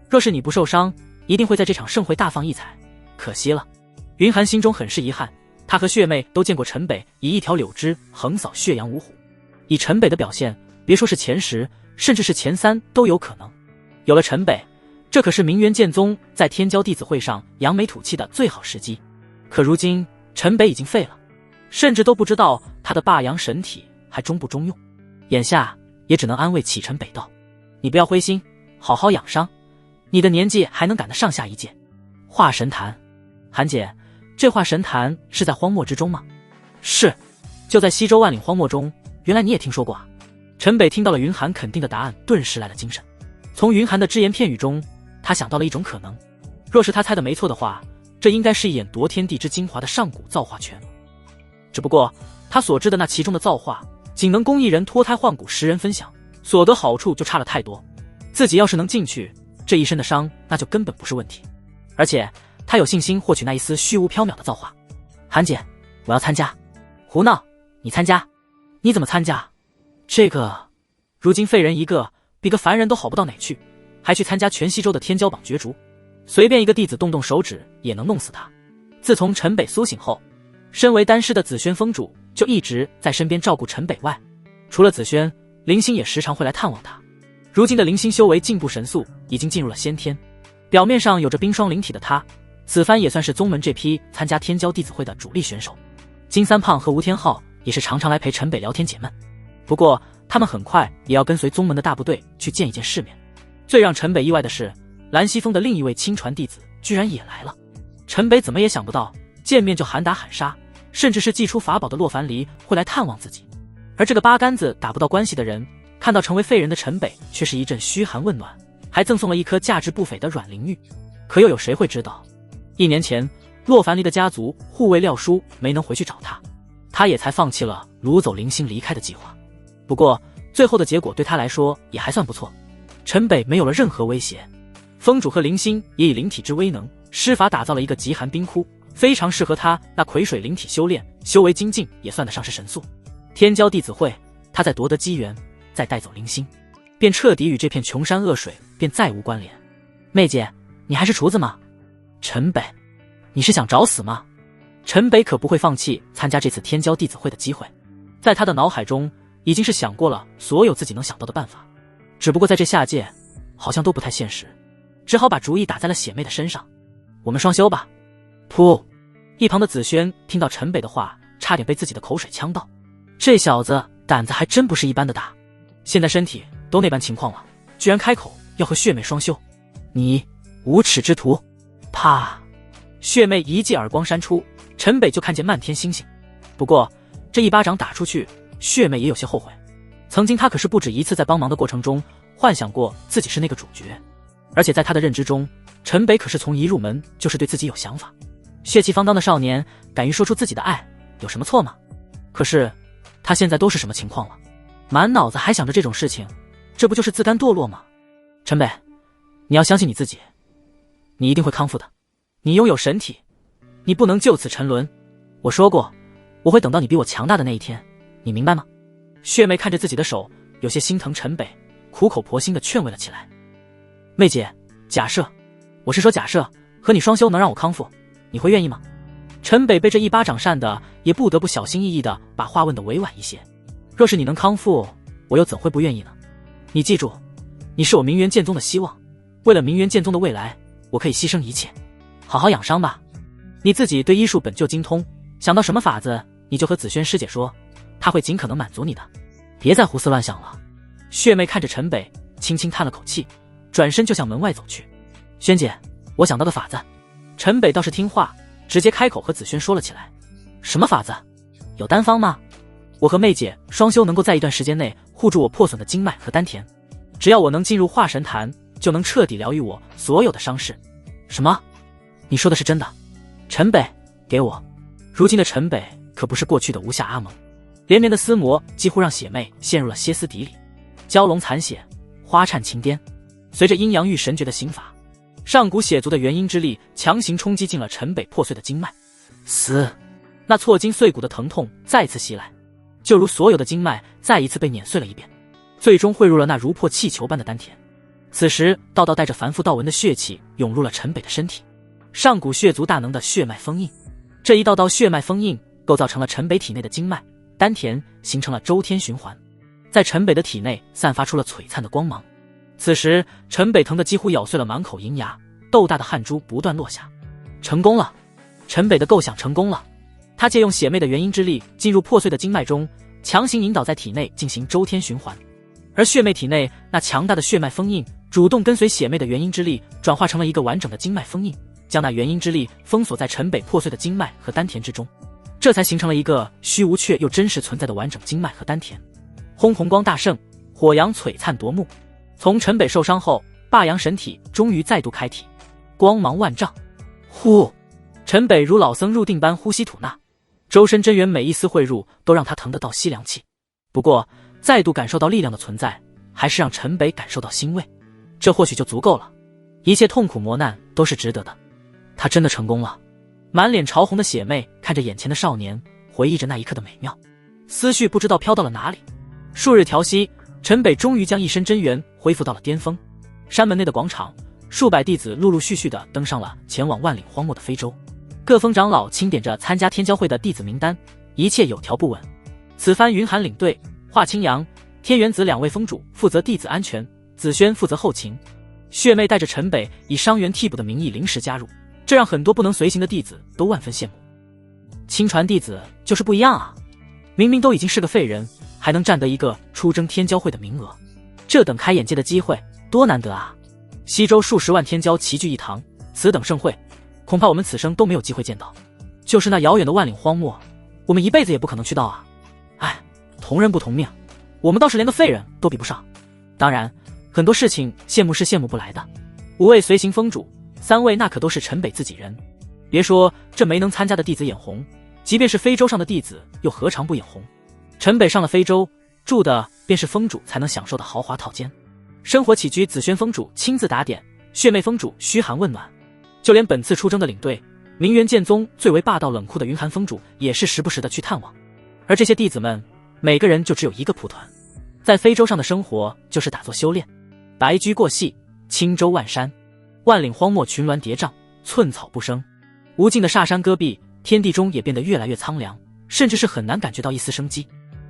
若是你不受伤，一定会在这场盛会大放异彩，可惜了。云寒心中很是遗憾，他和血妹都见过陈北以一条柳枝横扫血阳五虎，以陈北的表现，别说是前10，甚至是前3都有可能。有了陈北，这可是明元剑宗在天骄弟子会上扬眉吐气的最好时机。可如今陈北已经废了，甚至都不知道他的霸阳神体还中不中用，眼下也只能安慰启陈北道：你不要灰心，好好养伤，你的年纪还能赶得上下一届。化神坛，韩姐，这化神坛是在荒漠之中吗？是，就在西周万岭荒漠中。原来你也听说过啊。陈北听到了云寒肯定的答案，顿时来了精神。从云寒的只言片语中，他想到了一种可能，若是他猜的没错的话，这应该是一眼夺天地之精华的上古造化拳。只不过他所知的那其中的造化，仅能供一人脱胎换骨10人分享，所得好处就差了太多。自己要是能进去，这一身的伤那就根本不是问题。而且他有信心获取那一丝虚无缥缈的造化。韩姐，我要参加。胡闹，你参加？你怎么参加？这个，如今废人一个，比个凡人都好不到哪去，还去参加全西周的天骄榜角逐，随便一个弟子动动手指也能弄死他。自从陈北苏醒后，身为丹师的紫萱峰主就一直在身边照顾陈北外，除了紫萱，林星也时常会来探望他。如今的林星修为进步神速，已经进入了先天，表面上有着冰霜灵体的他，此番也算是宗门这批参加天骄弟子会的主力选手。金三胖和吴天昊也是常常来陪陈北聊天解闷，不过他们很快也要跟随宗门的大部队去见一见世面。最让陈北意外的是，蓝溪峰的另一位亲传弟子居然也来了。陈北怎么也想不到，见面就喊打喊杀，甚至是祭出法宝的洛凡离会来探望自己。而这个八竿子打不到关系的人，看到成为废人的陈北，却是一阵嘘寒问暖，还赠送了一颗价值不菲的软灵玉。可又有谁会知道，1年前洛凡离的家族护卫廖叔没能回去找他，他也才放弃了掳走林星离开的计划。不过最后的结果对他来说也还算不错，陈北没有了任何威胁。峰主和林星也以灵体之威能施法打造了一个极寒冰窟，非常适合他那癸水灵体修炼，修为精进也算得上是神速。天骄弟子会，他再夺得机缘，再带走林星，便彻底与这片穷山恶水便再无关联。妹姐，你还是厨子吗？陈北，你是想找死吗？陈北可不会放弃参加这次天骄弟子会的机会，在他的脑海中已经是想过了所有自己能想到的办法，只不过在这下界好像都不太现实，只好把主意打在了血妹的身上。我们双修吧。噗！一旁的紫萱听到陈北的话，差点被自己的口水呛到。这小子胆子还真不是一般的大，现在身体都那般情况了，居然开口要和血妹双修，你无耻之徒！啪！血妹一记耳光扇出，陈北就看见漫天星星。不过这一巴掌打出去，血妹也有些后悔。曾经她可是不止一次在帮忙的过程中幻想过自己是那个主角，而且在她的认知中，陈北可是从一入门就是对自己有想法。血气方刚的少年敢于说出自己的爱，有什么错吗？可是他现在都是什么情况了？满脑子还想着这种事情，这不就是自甘堕落吗？陈北，你要相信你自己，你一定会康复的。你拥有神体，你不能就此沉沦。我说过，我会等到你比我强大的那一天，你明白吗？血妹看着自己的手，有些心疼陈北，苦口婆心地劝慰了起来。妹姐，假设，我是说假设，和你双修能让我康复，你会愿意吗？陈北被这一巴掌扇的，也不得不小心翼翼地把话问得委婉一些。若是你能康复，我又怎会不愿意呢？你记住，你是我明元剑宗的希望，为了明元剑宗的未来，我可以牺牲一切。好好养伤吧，你自己对医术本就精通，想到什么法子，你就和紫萱师姐说，她会尽可能满足你的。别再胡思乱想了。血妹看着陈北，轻轻叹了口气，转身就向门外走去。萱姐，我想到的法子。陈北倒是听话，直接开口和子轩说了起来。什么法子？有单方吗？我和妹姐双修能够在一段时间内护住我破损的经脉和丹田，只要我能进入化神坛，就能彻底疗愈我所有的伤势。什么？你说的是真的？陈北，给我。如今的陈北可不是过去的无下阿蒙，连绵的撕磨几乎让血妹陷入了歇斯底里，蛟龙残血，花颤青颠。随着阴阳玉神诀的刑法，上古血族的元阴之力强行冲击进了陈北破碎的经脉。嘶！那挫筋碎骨的疼痛再次袭来，就如所有的经脉再一次被碾碎了一遍，最终汇入了那如破气球般的丹田。此时道道带着繁复道纹的血气涌入了陈北的身体，上古血族大能的血脉封印。这一道道血脉封印构造成了陈北体内的经脉丹田，形成了周天循环，在陈北的体内散发出了璀璨的光芒。此时陈北疼得几乎咬碎了满口银牙，豆大的汗珠不断落下。成功了！陈北的构想成功了，他借用血妹的元阴之力进入破碎的经脉中，强行引导在体内进行周天循环。而血妹体内那强大的血脉封印主动跟随血妹的元阴之力转化成了一个完整的经脉封印，将那元阴之力封锁在陈北破碎的经脉和丹田之中，这才形成了一个虚无却又真实存在的完整经脉和丹田。轰红光大盛，火阳璀璨夺目。从陈北受伤后，霸阳神体终于再度开体，光芒万丈。呼！陈北如老僧入定般呼吸吐纳，周身真元每一丝汇入都让他疼得倒吸凉气。不过再度感受到力量的存在，还是让陈北感受到欣慰，这或许就足够了，一切痛苦磨难都是值得的。他真的成功了。满脸潮红的血妹看着眼前的少年，回忆着那一刻的美妙，思绪不知道飘到了哪里。数日调息，陈北终于将一身真元恢复到了巅峰。山门内的广场，数百弟子陆陆续续地登上了前往万岭荒漠的非洲。各峰长老清点着参加天骄会的弟子名单，一切有条不紊。此番云寒领队，华清扬、天元子两位峰主负责弟子安全，子轩负责后勤。血妹带着陈北以伤员替补的名义临时加入，这让很多不能随行的弟子都万分羡慕。亲传弟子就是不一样啊，明明都已经是个废人，还能占得一个出征天骄会的名额，这等开眼界的机会多难得啊！西周数十万天骄齐聚一堂，此等盛会，恐怕我们此生都没有机会见到。就是那遥远的万岭荒漠，我们一辈子也不可能去到啊！哎，同人不同命，我们倒是连个废人都比不上。当然，很多事情羡慕是羡慕不来的。5位随行峰主，3位那可都是陈北自己人。别说这没能参加的弟子眼红，即便是非洲上的弟子，又何尝不眼红？陈北上了非洲，住的便是峰主才能享受的豪华套间，生活起居子轩峰主亲自打点，血妹峰主嘘寒问暖，就连本次出征的领队明元剑宗最为霸道冷酷的云寒峰主也是时不时的去探望。而这些弟子们每个人就只有一个蒲团，在非洲上的生活就是打坐修炼，白驹过隙，轻舟万山，万岭荒漠群峦叠嶂，寸草不生，无尽的煞山戈壁，天地中也变得越来越苍凉，甚至是很难感觉到一丝生机。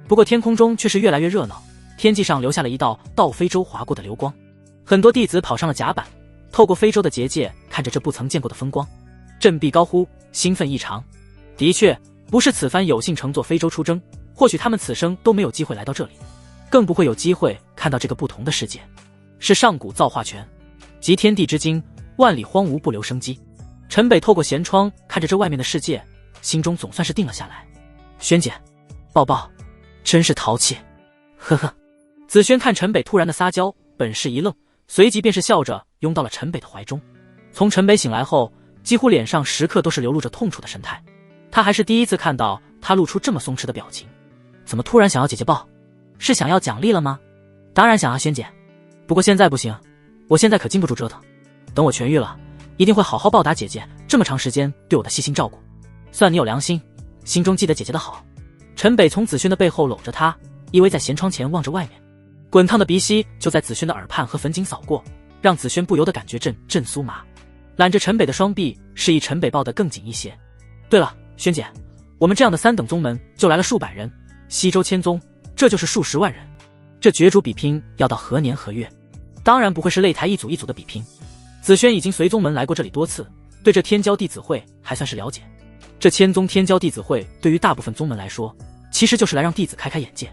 不过天空中却是越来越热闹，天际上留下了一道到非洲划过的流光，很多弟子跑上了甲板，透过非洲的结界看着这不曾见过的风光，振臂高呼，兴奋异常。的确，不是此番有幸乘坐非洲出征，或许他们此生都没有机会来到这里，更不会有机会看到这个不同的世界。是上古造化权，集天地之精，万里荒芜不留生机。陈北透过舷窗看着这外面的世界，心中总算是定了下来。萱姐，抱抱，真是淘气，呵呵。子轩看陈北突然的撒娇，本是一愣，随即便是笑着拥到了陈北的怀中。从陈北醒来后，几乎脸上时刻都是流露着痛楚的神态，他还是第一次看到他露出这么松弛的表情。怎么突然想要姐姐抱？是想要奖励了吗？当然想啊，萱姐，不过现在不行，我现在可经不住折腾，等我痊愈了，一定会好好报答姐姐这么长时间对我的细心照顾。算你有良心，心中记得姐姐的好。陈北从子轩的背后搂着她，依偎在舷窗前望着外面，滚烫的鼻息就在子轩的耳畔和坟颈扫过，让子轩不由得感觉阵阵酥麻。揽着陈北的双臂，示意陈北抱得更紧一些。对了，萱姐，我们这样的3等宗门就来了数百人，西周千宗这就是数十万人，这角逐比拼要到何年何月？当然不会是擂台一组一组的比拼。子轩已经随宗门来过这里多次，对这天骄弟子会还算是了解。这千宗天骄弟子会对于大部分宗门来说，其实就是来让弟子开开眼界，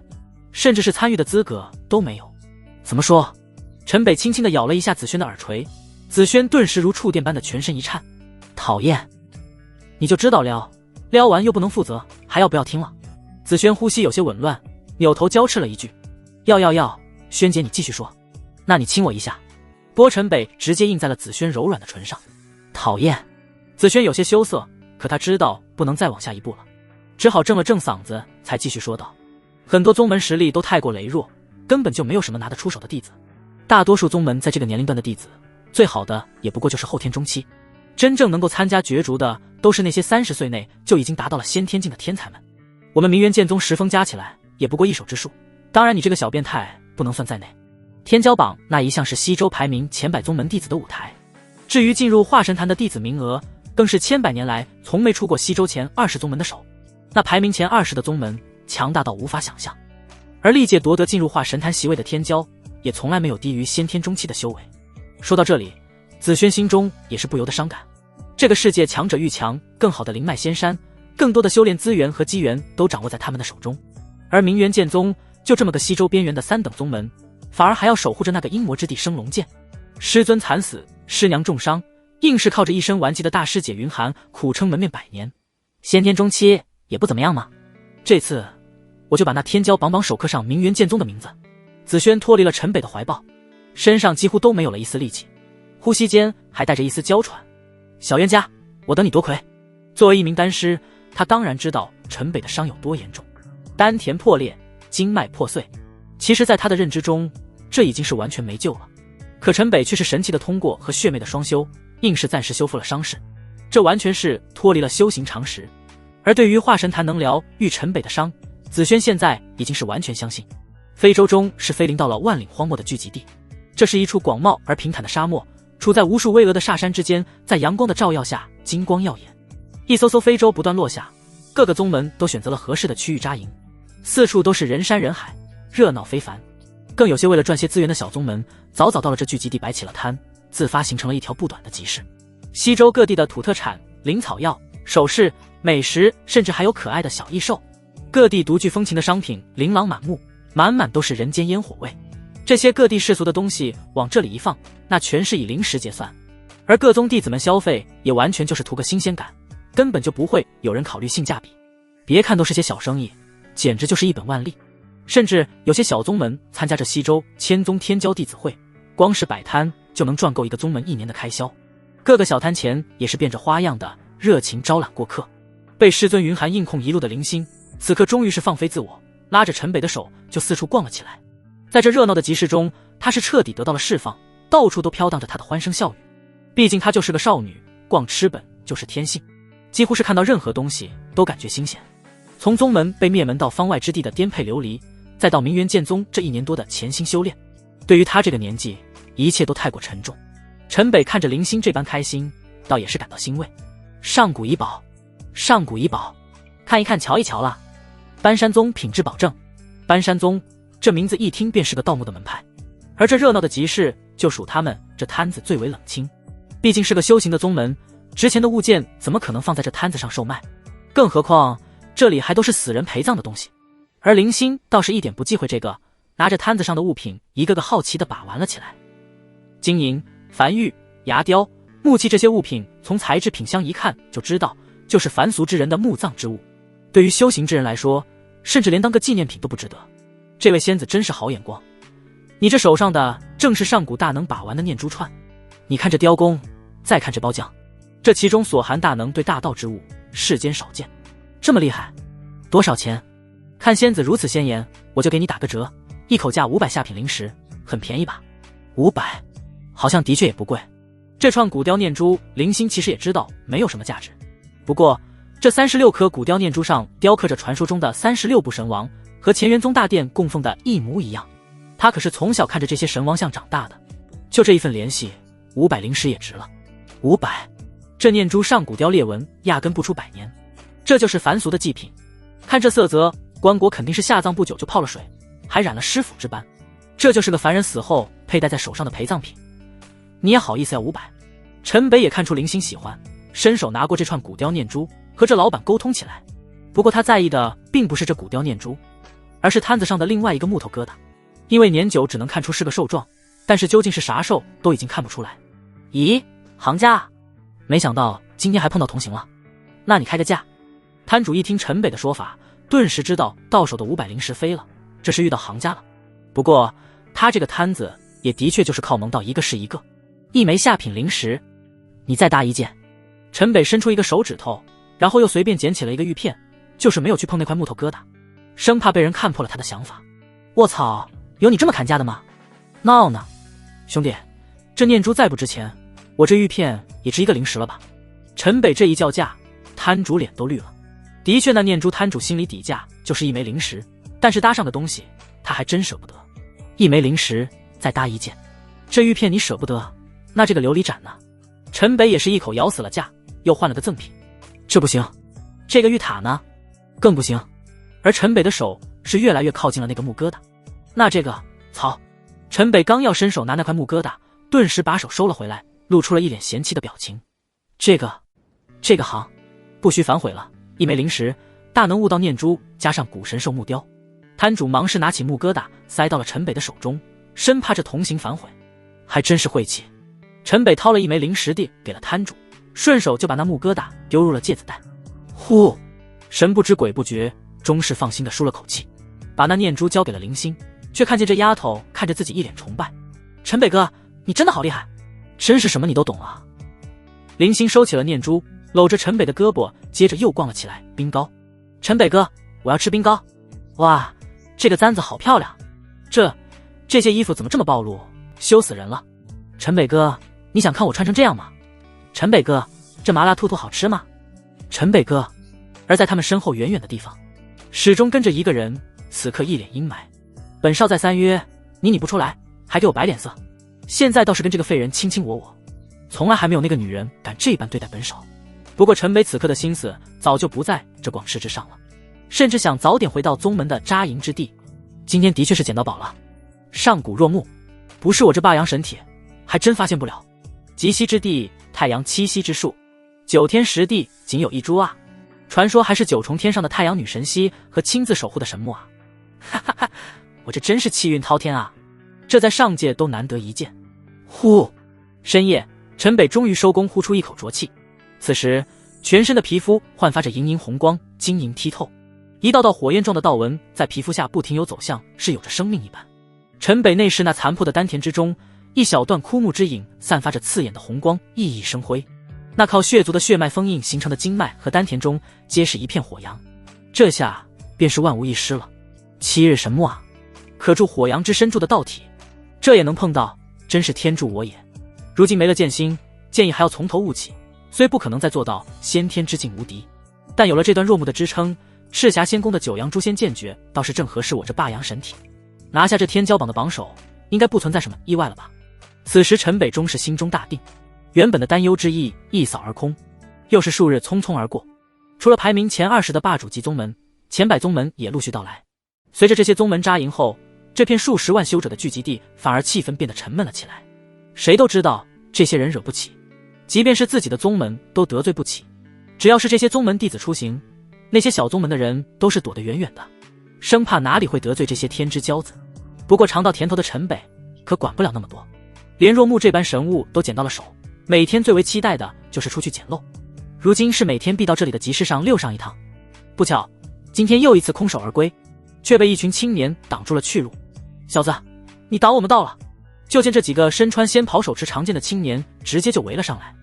甚至是参与的资格都没有。怎么说？陈北轻轻地咬了一下子轩的耳垂，紫萱顿时如触电般的全身一颤，讨厌！你就知道撩，撩完又不能负责，还要不要听了？紫萱呼吸有些紊乱，扭头娇斥了一句：要，萱姐你继续说。那你亲我一下。波晨北直接印在了紫萱柔软的唇上。讨厌！紫萱有些羞涩，可她知道不能再往下一步了，只好正了正嗓子才继续说道：很多宗门实力都太过羸弱，根本就没有什么拿得出手的弟子。大多数宗门在这个年龄段的弟子，最好的也不过就是后天中期，真正能够参加角逐的都是那些30岁内就已经达到了先天境的天才们。我们明元剑宗10峰加起来也不过一手之数，当然你这个小变态不能算在内。天骄榜那一向是西周排名前100宗门弟子的舞台，至于进入化神坛的弟子名额，更是千百年来从没出过西周前20宗门的手。那排名前20的宗门强大到无法想象，而历届夺得进入化神坛席位的天骄，也从来没有低于先天中期的修为。说到这里，紫萱心中也是不由得伤感。这个世界强者愈强，更好的灵脉仙山，更多的修炼资源和机缘都掌握在他们的手中，而明元剑宗就这么个西周边缘的3等宗门，反而还要守护着那个阴魔之地升龙剑。师尊惨死，师娘重伤，硬是靠着一身顽疾的大师姐云寒苦撑门面100年，先天中期也不怎么样嘛。这次我就把那天骄榜手刻上明元剑宗的名字。紫萱脱离了陈北的怀抱，身上几乎都没有了一丝力气，呼吸间还带着一丝娇喘。小冤家，我等你夺魁。作为一名丹师，他当然知道陈北的伤有多严重，丹田破裂，经脉破碎。其实在他的认知中，这已经是完全没救了。可陈北却是神奇的通过和血魅的双修，硬是暂时修复了伤势，这完全是脱离了修行常识。而对于化神坛能疗愈陈北的伤，紫萱现在已经是完全相信。非洲中是飞临到了万岭荒漠的聚集地，这是一处广袤而平坦的沙漠，处在无数巍峨的煞山之间，在阳光的照耀下金光耀眼。一艘艘非洲不断落下，各个宗门都选择了合适的区域扎营，四处都是人山人海，热闹非凡。更有些为了赚些资源的小宗门早早到了这聚集地摆起了摊，自发形成了一条不短的集市。西周各地的土特产、灵草药、首饰、美食，甚至还有可爱的小异兽，各地独具风情的商品琳琅满目，满满都是人间烟火味。这些各地世俗的东西往这里一放，那全是以零食结算，而各宗弟子们消费也完全就是图个新鲜感，根本就不会有人考虑性价比。别看都是些小生意，简直就是一本万利。甚至有些小宗门参加着西周千宗天骄弟子会，光是摆摊就能赚够一个宗门1年的开销。各个小摊前也是变着花样的热情招揽过客。被师尊云寒硬控一路的林星，此刻终于是放飞自我，拉着陈北的手就四处逛了起来。在这热闹的集市中，她是彻底得到了释放，到处都飘荡着她的欢声笑语。毕竟她就是个少女，逛吃本就是天性，几乎是看到任何东西都感觉新鲜。从宗门被灭门到方外之地的颠沛流离，再到明元剑宗这1年多的潜心修炼，对于他这个年纪，一切都太过沉重。陈北看着林星这般开心，倒也是感到欣慰。上古遗宝，上古遗宝，看一看瞧一瞧了。搬山宗品质保证。搬山宗这名字一听便是个盗墓的门派，而这热闹的集市就属他们这摊子最为冷清。毕竟是个修行的宗门，值钱的物件怎么可能放在这摊子上售卖？更何况这里还都是死人陪葬的东西。而林星倒是一点不忌讳这个，拿着摊子上的物品一个个好奇地把玩了起来。金银、繁玉、牙雕、木器这些物品，从材质品相一看就知道，就是凡俗之人的墓葬之物。对于修行之人来说，甚至连当个纪念品都不值得。这位仙子真是好眼光，你这手上的正是上古大能把玩的念珠串。你看这雕工，再看这包浆，这其中所含大能对大道之物，世间少见。这么厉害，多少钱？看仙子如此鲜颜，我就给你打个折，一口价500下品灵石，很便宜吧？500，好像的确也不贵。这串古雕念珠，林星其实也知道没有什么价值，不过这36颗古雕念珠上雕刻着传说中的36部神王，和乾元宗大殿供奉的一模一样。他可是从小看着这些神王像长大的，就这一份联系，500灵石也值了。500，这念珠上古雕裂纹压根不出100年，这就是凡俗的祭品。看这色泽，棺椁肯定是下葬不久就泡了水，还染了尸腐之斑，这就是个凡人死后佩戴在手上的陪葬品。你也好意思要500？陈北也看出林星喜欢，伸手拿过这串古雕念珠，和这老板沟通起来。不过他在意的并不是这古雕念珠，而是摊子上的另外一个木头疙瘩。因为年久只能看出是个兽状，但是究竟是啥兽都已经看不出来。咦，行家啊，没想到今天还碰到同行了，那你开个价。摊主一听陈北的说法，顿时知道到手的500零食飞了，这是遇到行家了。不过他这个摊子也的确就是靠萌到一个是一个，一枚下品零食，你再搭一件。陈北伸出一个手指头，然后又随便捡起了一个玉片，就是没有去碰那块木头疙瘩，生怕被人看破了他的想法。卧槽，有你这么砍价的吗？闹呢，兄弟，这念珠再不值钱，我这玉片也值一个零食了吧？陈北这一叫价，摊主脸都绿了。的确，那念珠摊主心里底价就是一枚零食，但是搭上的东西他还真舍不得。一枚零食再搭一件，这玉片你舍不得，那这个琉璃盏呢？陈北也是一口咬死了价，又换了个赠品。这不行，这个玉塔呢？更不行。而陈北的手是越来越靠近了那个木疙瘩。那这个，操！陈北刚要伸手拿那块木疙瘩，顿时把手收了回来，露出了一脸嫌弃的表情。这个行，不需反悔了，一枚零食，大能悟道念珠加上古神兽木雕。摊主忙是拿起木疙瘩塞到了陈北的手中，生怕这同行反悔。还真是晦气。陈北掏了一枚零食递给了摊主，顺手就把那木疙瘩丢入了芥子袋。呼，神不知鬼不觉，终是放心的舒了口气，把那念珠交给了林星，却看见这丫头看着自己一脸崇拜。陈北哥，你真的好厉害，真是什么你都懂啊。林星收起了念珠，搂着陈北的胳膊，接着又逛了起来。冰糕，陈北哥，我要吃冰糕。哇，这个簪子好漂亮，这些衣服怎么这么暴露，羞死人了。陈北哥，你想看我穿成这样吗？陈北哥，这麻辣兔兔好吃吗？陈北哥。而在他们身后远远的地方，始终跟着一个人，此刻一脸阴霾。本少再三约你不出来，还给我摆脸色，现在倒是跟这个废人卿卿我我，从来还没有那个女人敢这般对待本少。不过陈北此刻的心思早就不在这广世之上了，甚至想早点回到宗门的扎营之地。今天的确是捡到宝了，上古若木，不是我这霸阳神铁还真发现不了。极西之地，太阳栖息之树，9天10地仅有一株啊，传说还是9重天上的太阳女神蜥和亲自守护的神木啊。哈哈哈，我这真是气运滔天啊，这在上界都难得一见。呼，深夜，陈北终于收工，呼出一口浊气。此时全身的皮肤焕发着莹莹红光，晶莹剔透，一道道火焰状的道纹在皮肤下不停游走向，是有着生命一般。陈北内视那残破的丹田之中，一小段枯木之影散发着刺眼的红光，熠熠生辉。那靠血族的血脉封印形成的经脉和丹田中皆是一片火阳，这下便是万无一失了。7日神木啊，可助火阳之深处的道体，这也能碰到，真是天助我也。如今没了剑心，建议还要从头悟起，虽不可能再做到先天之境无敌，但有了这段若木的支撑，赤霞仙宫的9阳诛仙剑诀倒是正合适我这霸阳神体。拿下这天骄榜的榜首，应该不存在什么意外了吧。此时陈北终是心中大定，原本的担忧之意一扫而空。又是数日匆匆而过，除了排名前20的霸主级宗门，前100宗门也陆续到来。随着这些宗门扎营后，这片数十万修者的聚集地反而气氛变得沉闷了起来。谁都知道这些人惹不起，即便是自己的宗门都得罪不起。只要是这些宗门弟子出行，那些小宗门的人都是躲得远远的，生怕哪里会得罪这些天之骄子。不过尝到甜头的陈北可管不了那么多，连若木这般神物都捡到了手，每天最为期待的就是出去捡漏。如今是每天必到这里的集市上溜上一趟。不巧，今天又一次空手而归，却被一群青年挡住了去路。小子，你挡我们道了！就见这几个身穿仙袍手持长剑的青年直接就围了上来。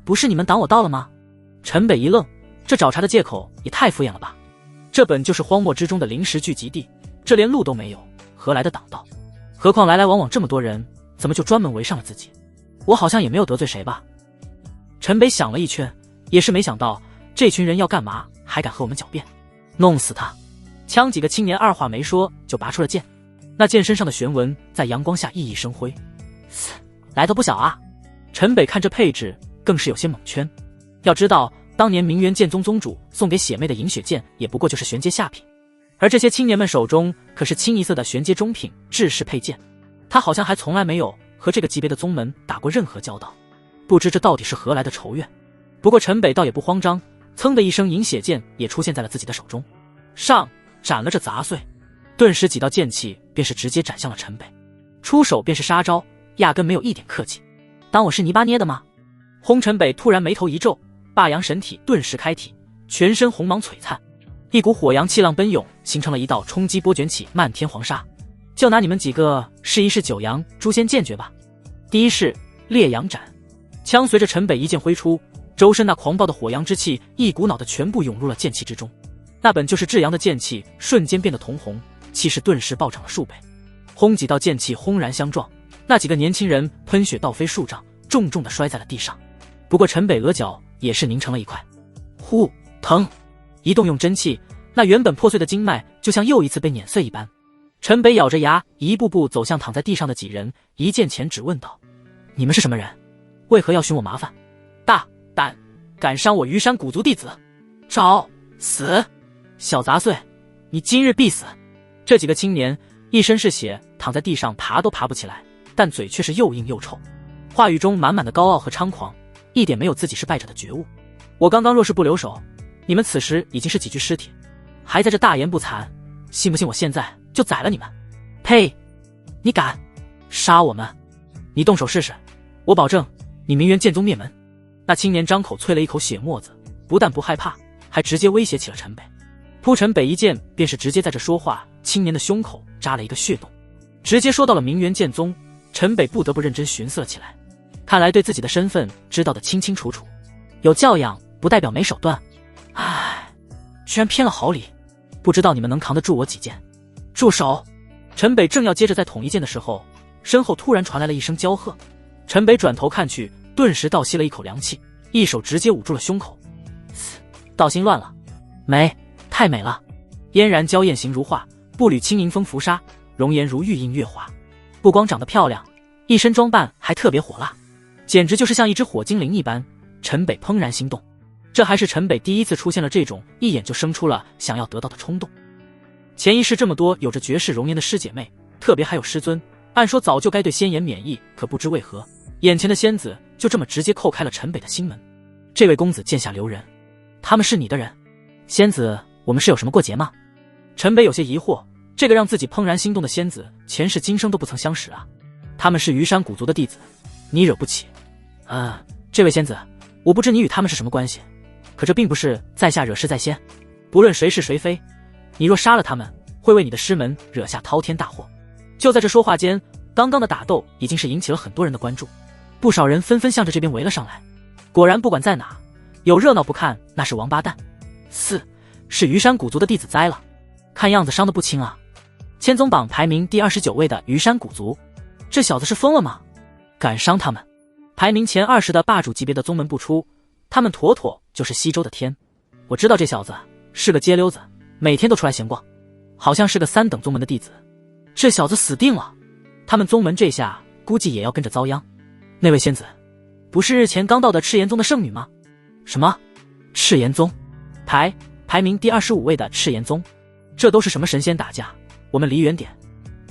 不是你们挡我道了吗？陈北一愣，这找茬的借口也太敷衍了吧。这本就是荒漠之中的临时聚集地，这连路都没有，何来的挡道？何况来来往往这么多人，怎么就专门围上了自己？我好像也没有得罪谁吧。陈北想了一圈，也是没想到这群人要干嘛，还敢和我们狡辩。弄死他！枪几个青年二话没说就拔出了剑，那剑身上的玄纹在阳光下熠熠生辉，来头不小啊。陈北看这配置更是有些蒙圈。要知道当年明元剑宗宗主送给血妹的银血剑也不过就是玄阶下品，而这些青年们手中可是清一色的玄阶中品制式配件，他好像还从来没有和这个级别的宗门打过任何交道，不知这到底是何来的仇怨。不过陈北倒也不慌张，噌的一声银血剑也出现在了自己的手中，上斩了这杂碎。顿时几道剑气便是直接斩向了陈北，出手便是杀招，压根没有一点客气。当我是泥巴捏的吗？轰陈北突然眉头一皱，霸阳神体顿时开体，全身红芒璀璨，一股火阳气浪奔涌，形成了一道冲击波，卷起漫天黄沙。就拿你们几个试一试九阳诛仙剑诀吧。第一式烈阳斩，枪随着陈北一剑挥出，周身那狂暴的火阳之气一股脑的全部涌入了剑气之中。那本就是至阳的剑气瞬间变得铜红，气势顿时暴涨了数倍。轰几道剑气轰然相撞，那几个年轻人喷血倒飞数丈，重重的摔在了地上。不过陈北额角也是凝成了一块，呼，疼！一动用真气，那原本破碎的经脉就像又一次被碾碎一般。陈北咬着牙，一步步走向躺在地上的几人，一剑前指问道：“你们是什么人？为何要寻我麻烦？大胆，敢伤我虞山古族弟子，找死！小杂碎，你今日必死！”这几个青年一身是血，躺在地上爬都爬不起来，但嘴却是又硬又臭，话语中满满的高傲和猖狂，一点没有自己是败者的觉悟。我刚刚若是不留手，你们此时已经是几具尸体，还在这大言不惭，信不信我现在就宰了你们？呸！你敢杀我们？你动手试试，我保证你明元剑宗灭门。那青年张口啐了一口血沫子，不但不害怕，还直接威胁起了陈北。扑陈北一剑便是直接在这说话青年的胸口扎了一个血洞，直接说到了明元剑宗。陈北不得不认真寻思了起来，看来对自己的身份知道得清清楚楚，有教养不代表没手段。唉，居然偏了好理，不知道你们能扛得住我几剑？住手！陈北正要接着再捅一剑的时候，身后突然传来了一声娇喝。陈北转头看去，顿时倒吸了一口凉气，一手直接捂住了胸口。道心乱了，美，太美了，嫣然娇艳形如画，步履轻盈风拂纱，容颜如玉映月华。不光长得漂亮，一身装扮还特别火辣，简直就是像一只火精灵一般。陈北怦然心动，这还是陈北第一次出现了这种一眼就生出了想要得到的冲动。前一世这么多有着绝世容颜的师姐妹，特别还有师尊，按说早就该对仙颜免疫，可不知为何，眼前的仙子就这么直接扣开了陈北的心门。这位公子剑下留人，他们是你的人？仙子，我们是有什么过节吗？陈北有些疑惑，这个让自己怦然心动的仙子，前世今生都不曾相识啊。他们是虞山古族的弟子，你惹不起。这位仙子，我不知你与他们是什么关系，可这并不是在下惹事在先，不论谁是谁非，你若杀了他们，会为你的师门惹下滔天大祸。就在这说话间，刚刚的打斗已经是引起了很多人的关注，不少人纷纷向着这边围了上来。果然不管在哪，有热闹不看那是王八蛋。是虞山古族的弟子栽了，看样子伤得不轻啊。千宗榜排名第29位的虞山古族，这小子是疯了吗？敢伤他们？排名前20的霸主级别的宗门不出，他们妥妥就是西周的天。我知道这小子是个街溜子，每天都出来闲逛，好像是个3等宗门的弟子。这小子死定了，他们宗门这下估计也要跟着遭殃。那位仙子，不是日前刚到的赤炎宗的圣女吗？什么？赤炎宗？排名第25位的赤炎宗，这都是什么神仙打架？我们离远点，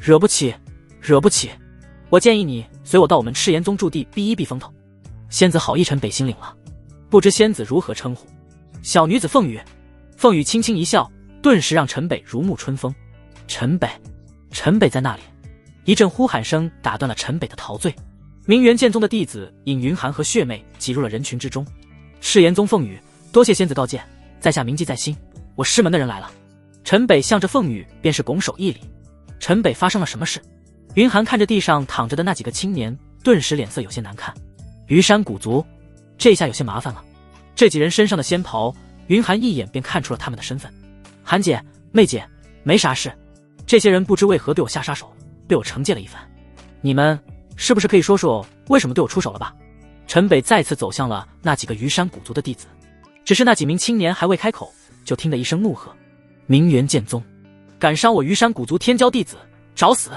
惹不起，惹不起！我建议你随我到我们赤炎宗驻地避一避风头。仙子好意陈北心领了，不知仙子如何称呼？小女子凤羽。凤羽轻轻一笑，顿时让陈北如沐春风。陈北在那里！一阵呼喊声打断了陈北的陶醉。明元剑宗的弟子尹云寒和血妹挤入了人群之中。赤炎宗凤羽，多谢仙子告诫，在下铭记在心。我师门的人来了。陈北向着凤羽便是拱手一礼。陈北发生了什么事？云寒看着地上躺着的那几个青年，顿时脸色有些难看。虞山古族，这下有些麻烦了。这几人身上的仙袍，云寒一眼便看出了他们的身份。寒姐、媚姐，没啥事。这些人不知为何对我下杀手，被我惩戒了一番。你们是不是可以说说为什么对我出手了吧？陈北再次走向了那几个虞山古族的弟子，只是那几名青年还未开口，就听得一声怒喝：明元剑宗，敢伤我虞山古族天骄弟子，找死！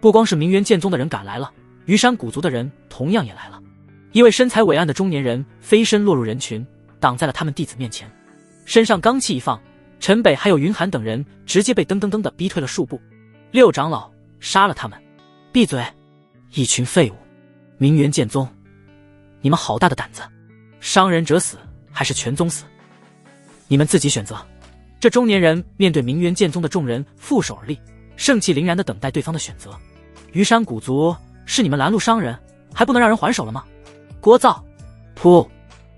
不光是明元剑宗的人赶来了，虞山古族的人同样也来了。一位身材伟岸的中年人飞身落入人群，挡在了他们弟子面前，身上刚气一放，陈北还有云寒等人直接被噔噔噔的逼退了数步。六长老，杀了他们！闭嘴！一群废物！明元剑宗，你们好大的胆子！伤人者死，还是全宗死？你们自己选择。这中年人面对明元剑宗的众人负手而立，盛气凌然地等待对方的选择。虞山古族，是你们拦路伤人，还不能让人还手了吗？聒噪！噗！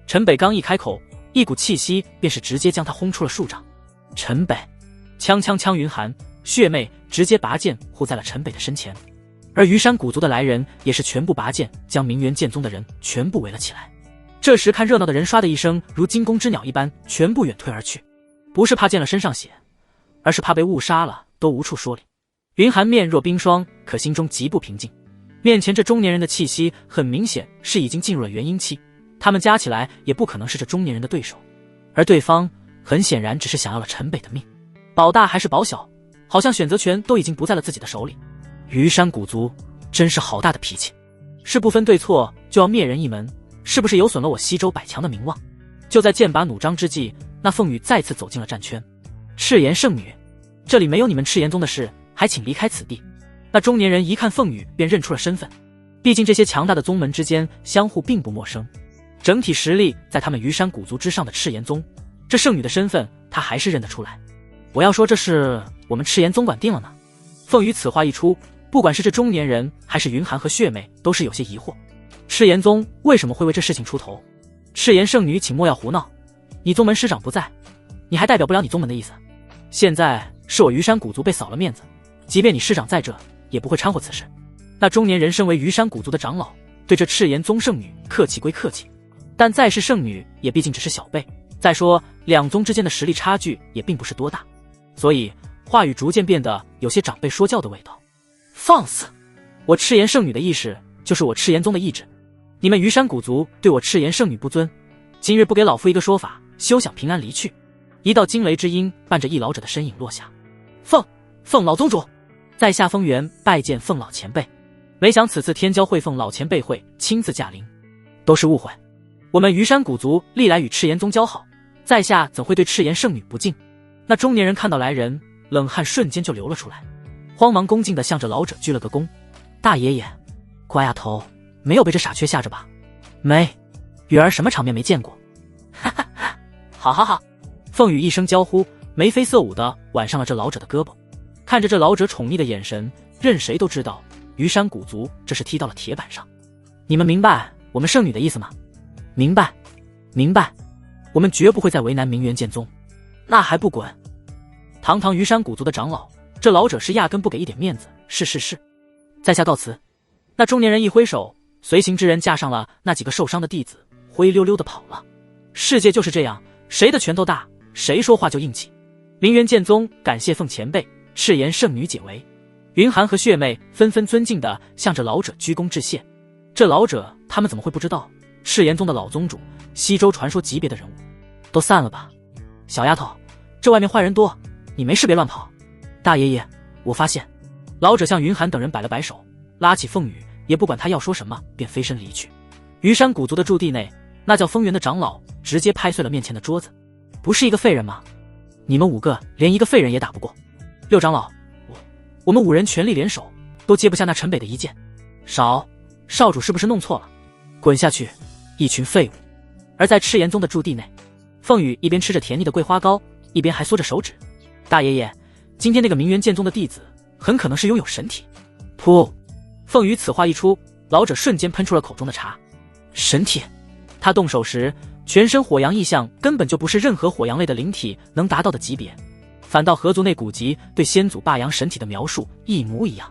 陈北刚一开口，一股气息便是直接将他轰出了数丈。陈北，锵锵锵！云寒、血魅直接拔剑护在了陈北的身前，而虞山古族的来人也是全部拔剑，将明元剑宗的人全部围了起来。这时看热闹的人唰的一声如惊弓之鸟一般全部远退而去，不是怕溅了身上血，而是怕被误杀了都无处说理。云寒面若冰霜，可心中极不平静。面前这中年人的气息很明显是已经进入了元婴期，他们加起来也不可能是这中年人的对手，而对方很显然只是想要了陈北的命。保大还是保小，好像选择权都已经不在了自己的手里。虞山古族真是好大的脾气，是不分对错就要灭人一门，是不是有损了我西周百强的名望？就在剑拔弩张之际，那凤羽再次走进了战圈。赤炎圣女，这里没有你们赤炎宗的事，还请离开此地。那中年人一看凤羽便认出了身份，毕竟这些强大的宗门之间相互并不陌生，整体实力在他们虞山古族之上的赤炎宗，这圣女的身份他还是认得出来。我要说这是我们赤炎宗管定了呢。凤羽此话一出，不管是这中年人还是云寒和血魅都是有些疑惑，赤炎宗为什么会为这事情出头？赤炎圣女请莫要胡闹，你宗门师长不在，你还代表不了你宗门的意思。现在是我虞山古族被扫了面子，即便你师长在这也不会掺和此事。那中年人身为虞山古族的长老，对这赤炎宗圣女客气归客气，但再是圣女也毕竟只是小辈，再说两宗之间的实力差距也并不是多大，所以话语逐渐变得有些长辈说教的味道。放肆！我赤炎圣女的意识就是我赤炎宗的意志，你们虞山古族对我赤炎圣女不尊，今日不给老夫一个说法，休想平安离去。一道惊雷之音伴着一老者的身影落下。凤老宗主，在下风元拜见凤老前辈。没想此次天骄会凤老前辈会亲自驾临，都是误会。我们虞山古族历来与赤炎宗交好，在下怎会对赤炎圣女不敬？那中年人看到来人，冷汗瞬间就流了出来，慌忙恭敬地向着老者鞠了个躬。大爷爷，瓜丫头没有被这傻缺吓着吧？没，雨儿什么场面没见过？哈哈哈，好好好！凤羽一声娇呼，眉飞色舞地挽上了这老者的胳膊。看着这老者宠溺的眼神，任谁都知道虞山古族这是踢到了铁板上。你们明白我们圣女的意思吗？明白，明白。我们绝不会再为难明元剑宗。那还不滚！堂堂虞山古族的长老，这老者是压根不给一点面子。是，在下告辞。那中年人一挥手，随行之人架上了那几个受伤的弟子，灰溜溜的跑了。世界就是这样，谁的拳头大，谁说话就硬气。明元剑宗感谢凤前辈，赤炎圣女解围。云寒和血魅纷纷尊敬地向着老者鞠躬致谢。这老者他们怎么会不知道，赤炎宗的老宗主，西周传说级别的人物。都散了吧，小丫头，这外面坏人多，你没事别乱跑。大爷爷，我发现。老者向云寒等人摆了摆手，拉起凤羽，也不管他要说什么，便飞身离去。虞山古族的驻地内，那叫风元的长老直接拍碎了面前的桌子。不是一个废人吗？你们5个连一个废人也打不过。六长老，我们5人全力联手，都接不下那陈北的一剑。少主是不是弄错了？滚下去，一群废物！而在赤炎宗的驻地内，凤羽一边吃着甜腻的桂花糕，一边还缩着手指。大爷爷，今天那个明元剑宗的弟子很可能是拥有神体。噗！凤羽此话一出，老者瞬间喷出了口中的茶。神体？他动手时全身火阳异象根本就不是任何火阳类的灵体能达到的级别，反倒和族内古籍对先祖霸阳神体的描述一模一样。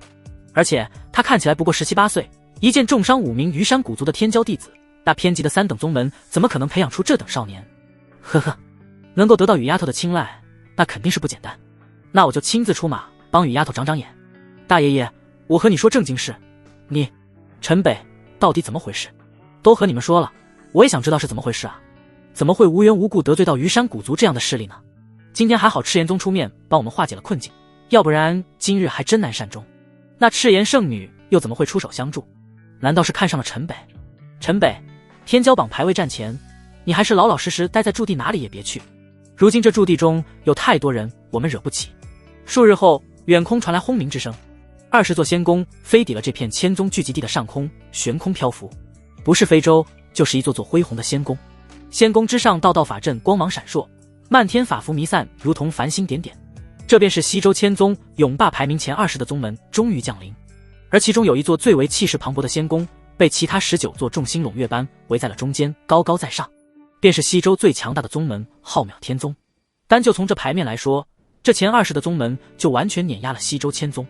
而且他看起来不过17、18岁，一剑重伤5名虞山古族的天骄弟子，那偏激的3等宗门怎么可能培养出这等少年？呵呵，能够得到雨丫头的青睐，那肯定是不简单。那我就亲自出马帮雨丫头长长眼。大爷爷，我和你说正经事，你陈北到底怎么回事？都和你们说了，我也想知道是怎么回事啊！怎么会无缘无故得罪到虞山古族这样的势力呢？今天还好赤炎宗出面帮我们化解了困境，要不然今日还真难善终。那赤炎圣女又怎么会出手相助？难道是看上了陈北？陈北，天骄榜排位战前，你还是老老实实待在驻地，哪里也别去。如今这驻地中有太多人，我们惹不起。数日后，远空传来轰鸣之声，20座仙宫飞抵了这片千宗聚集地的上空，悬空漂浮，不是非洲，就是一座座恢宏的仙宫。仙宫之上道道法阵光芒闪烁，漫天法符弥散，如同繁星点点。这便是西周千宗永霸排名前20的宗门终于降临。而其中有一座最为气势磅礴的仙宫，被其他19座众星拢月般围在了中间，高高在上，便是西周最强大的宗门浩渺天宗。单就从这牌面来说，这前20的宗门就完全碾压了西周千宗。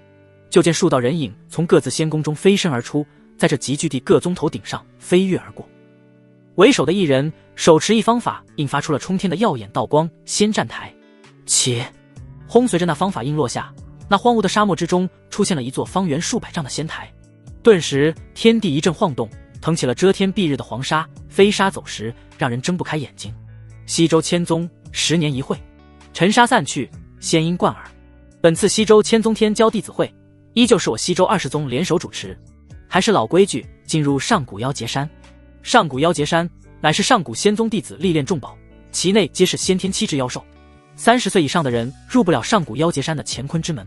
就见数道人影从各自仙宫中飞身而出，在这集聚地各宗头顶上飞跃而过。为首的一人手持一方法，映发出了冲天的耀眼道光，仙战台。且轰，随着那方法映落下，那荒芜的沙漠之中出现了一座方圆数百丈的仙台。顿时天地一阵晃动，腾起了遮天蔽日的黄沙，飞沙走石，让人睁不开眼睛。西周千宗10年一会，尘沙散去，仙音贯耳。本次西周千宗天骄弟子会，依旧是我西周20宗联手主持。还是老规矩，进入上古妖劫山。上古妖劫山乃是上古仙宗弟子历练重宝，其内皆是先天7只妖兽。30岁以上的人入不了上古妖劫山的乾坤之门，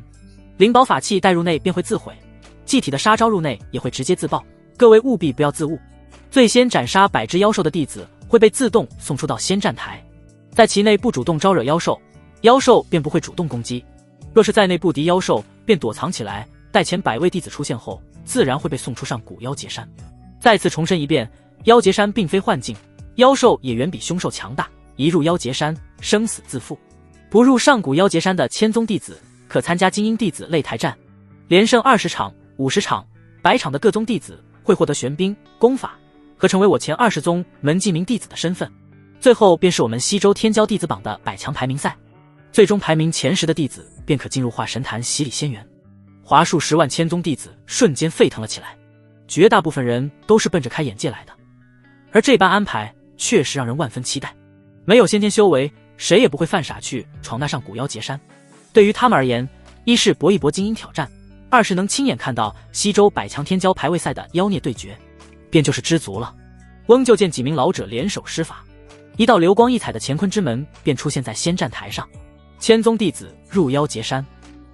灵宝法器带入内便会自毁，祭体的杀招入内也会直接自爆，各位务必不要自误。最先斩杀100只妖兽的弟子会被自动送出到仙战台，在其内不主动招惹妖兽，妖兽便不会主动攻击。若是在内不敌妖兽，便躲藏起来，待前100位弟子出现后，自然会被送出上古妖劫山。再次重申一遍，妖劫山并非幻境，妖兽也远比凶兽强大，一入妖劫山，生死自负。不入上古妖劫山的千宗弟子，可参加精英弟子擂台战，连胜20场、50场、100场的各宗弟子会获得玄兵、功法，和成为我前20宗门记名弟子的身份。最后便是我们西周天骄弟子榜的100强排名赛，最终排名前10的弟子便可进入化神坛洗礼仙缘。华数10万千宗弟子瞬间沸腾了起来，绝大部分人都是奔着开眼界来的，而这般安排确实让人万分期待。没有先天修为，谁也不会犯傻去闯那上古妖劫山。对于他们而言，一是搏一搏精英挑战，二是能亲眼看到西周100强天骄排位赛的妖孽对决，便就是知足了。翁就见几名老者联手施法，一道流光溢彩的乾坤之门便出现在仙战台上。千宗弟子入妖劫山，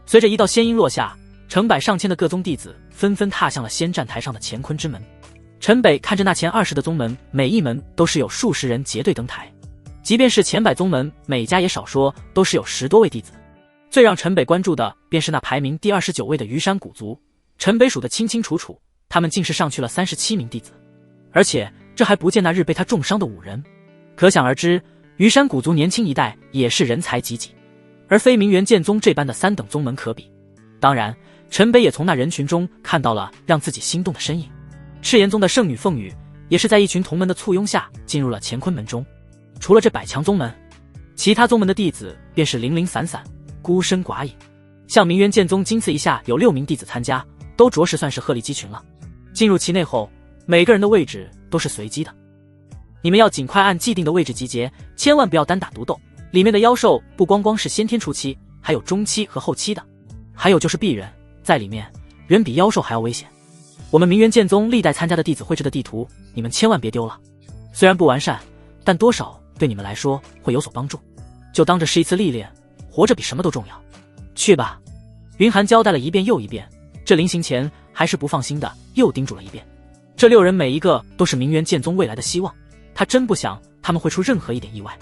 随着一道仙音落下，成百上千的各宗弟子纷纷踏向了仙战台上的乾坤之门。陈北看着那前20的宗门，每一门都是有数十人结队登台，即便是前100宗门，每家也少说都是有10多位弟子。最让陈北关注的便是那排名第29位的虞山古族，陈北数得清清楚楚，他们竟是上去了37名弟子，而且这还不见那日被他重伤的5人。可想而知，虞山古族年轻一代也是人才济济，而非明元剑宗这般的3等宗门可比。当然，陈北也从那人群中看到了让自己心动的身影。赤炎宗的圣女凤羽也是在一群同门的簇拥下进入了乾坤门中。除了这100强宗门，其他宗门的弟子便是零零散散，孤身寡影。像明元剑宗今次一下有6名弟子参加，都着实算是鹤立鸡群了。进入其内后，每个人的位置都是随机的，你们要尽快按既定的位置集结，千万不要单打独斗。里面的妖兽不光光是先天初期，还有中期和后期的，还有就是鄙人，在里面人比妖兽还要危险。我们明元剑宗历代参加的弟子绘制的地图，你们千万别丢了。虽然不完善，但多少对你们来说会有所帮助，就当这是一次历练，活着比什么都重要。去吧。云寒交代了一遍又一遍，这临行前还是不放心的，又叮嘱了一遍。这6人每一个都是明元剑宗未来的希望，他真不想他们会出任何一点意外。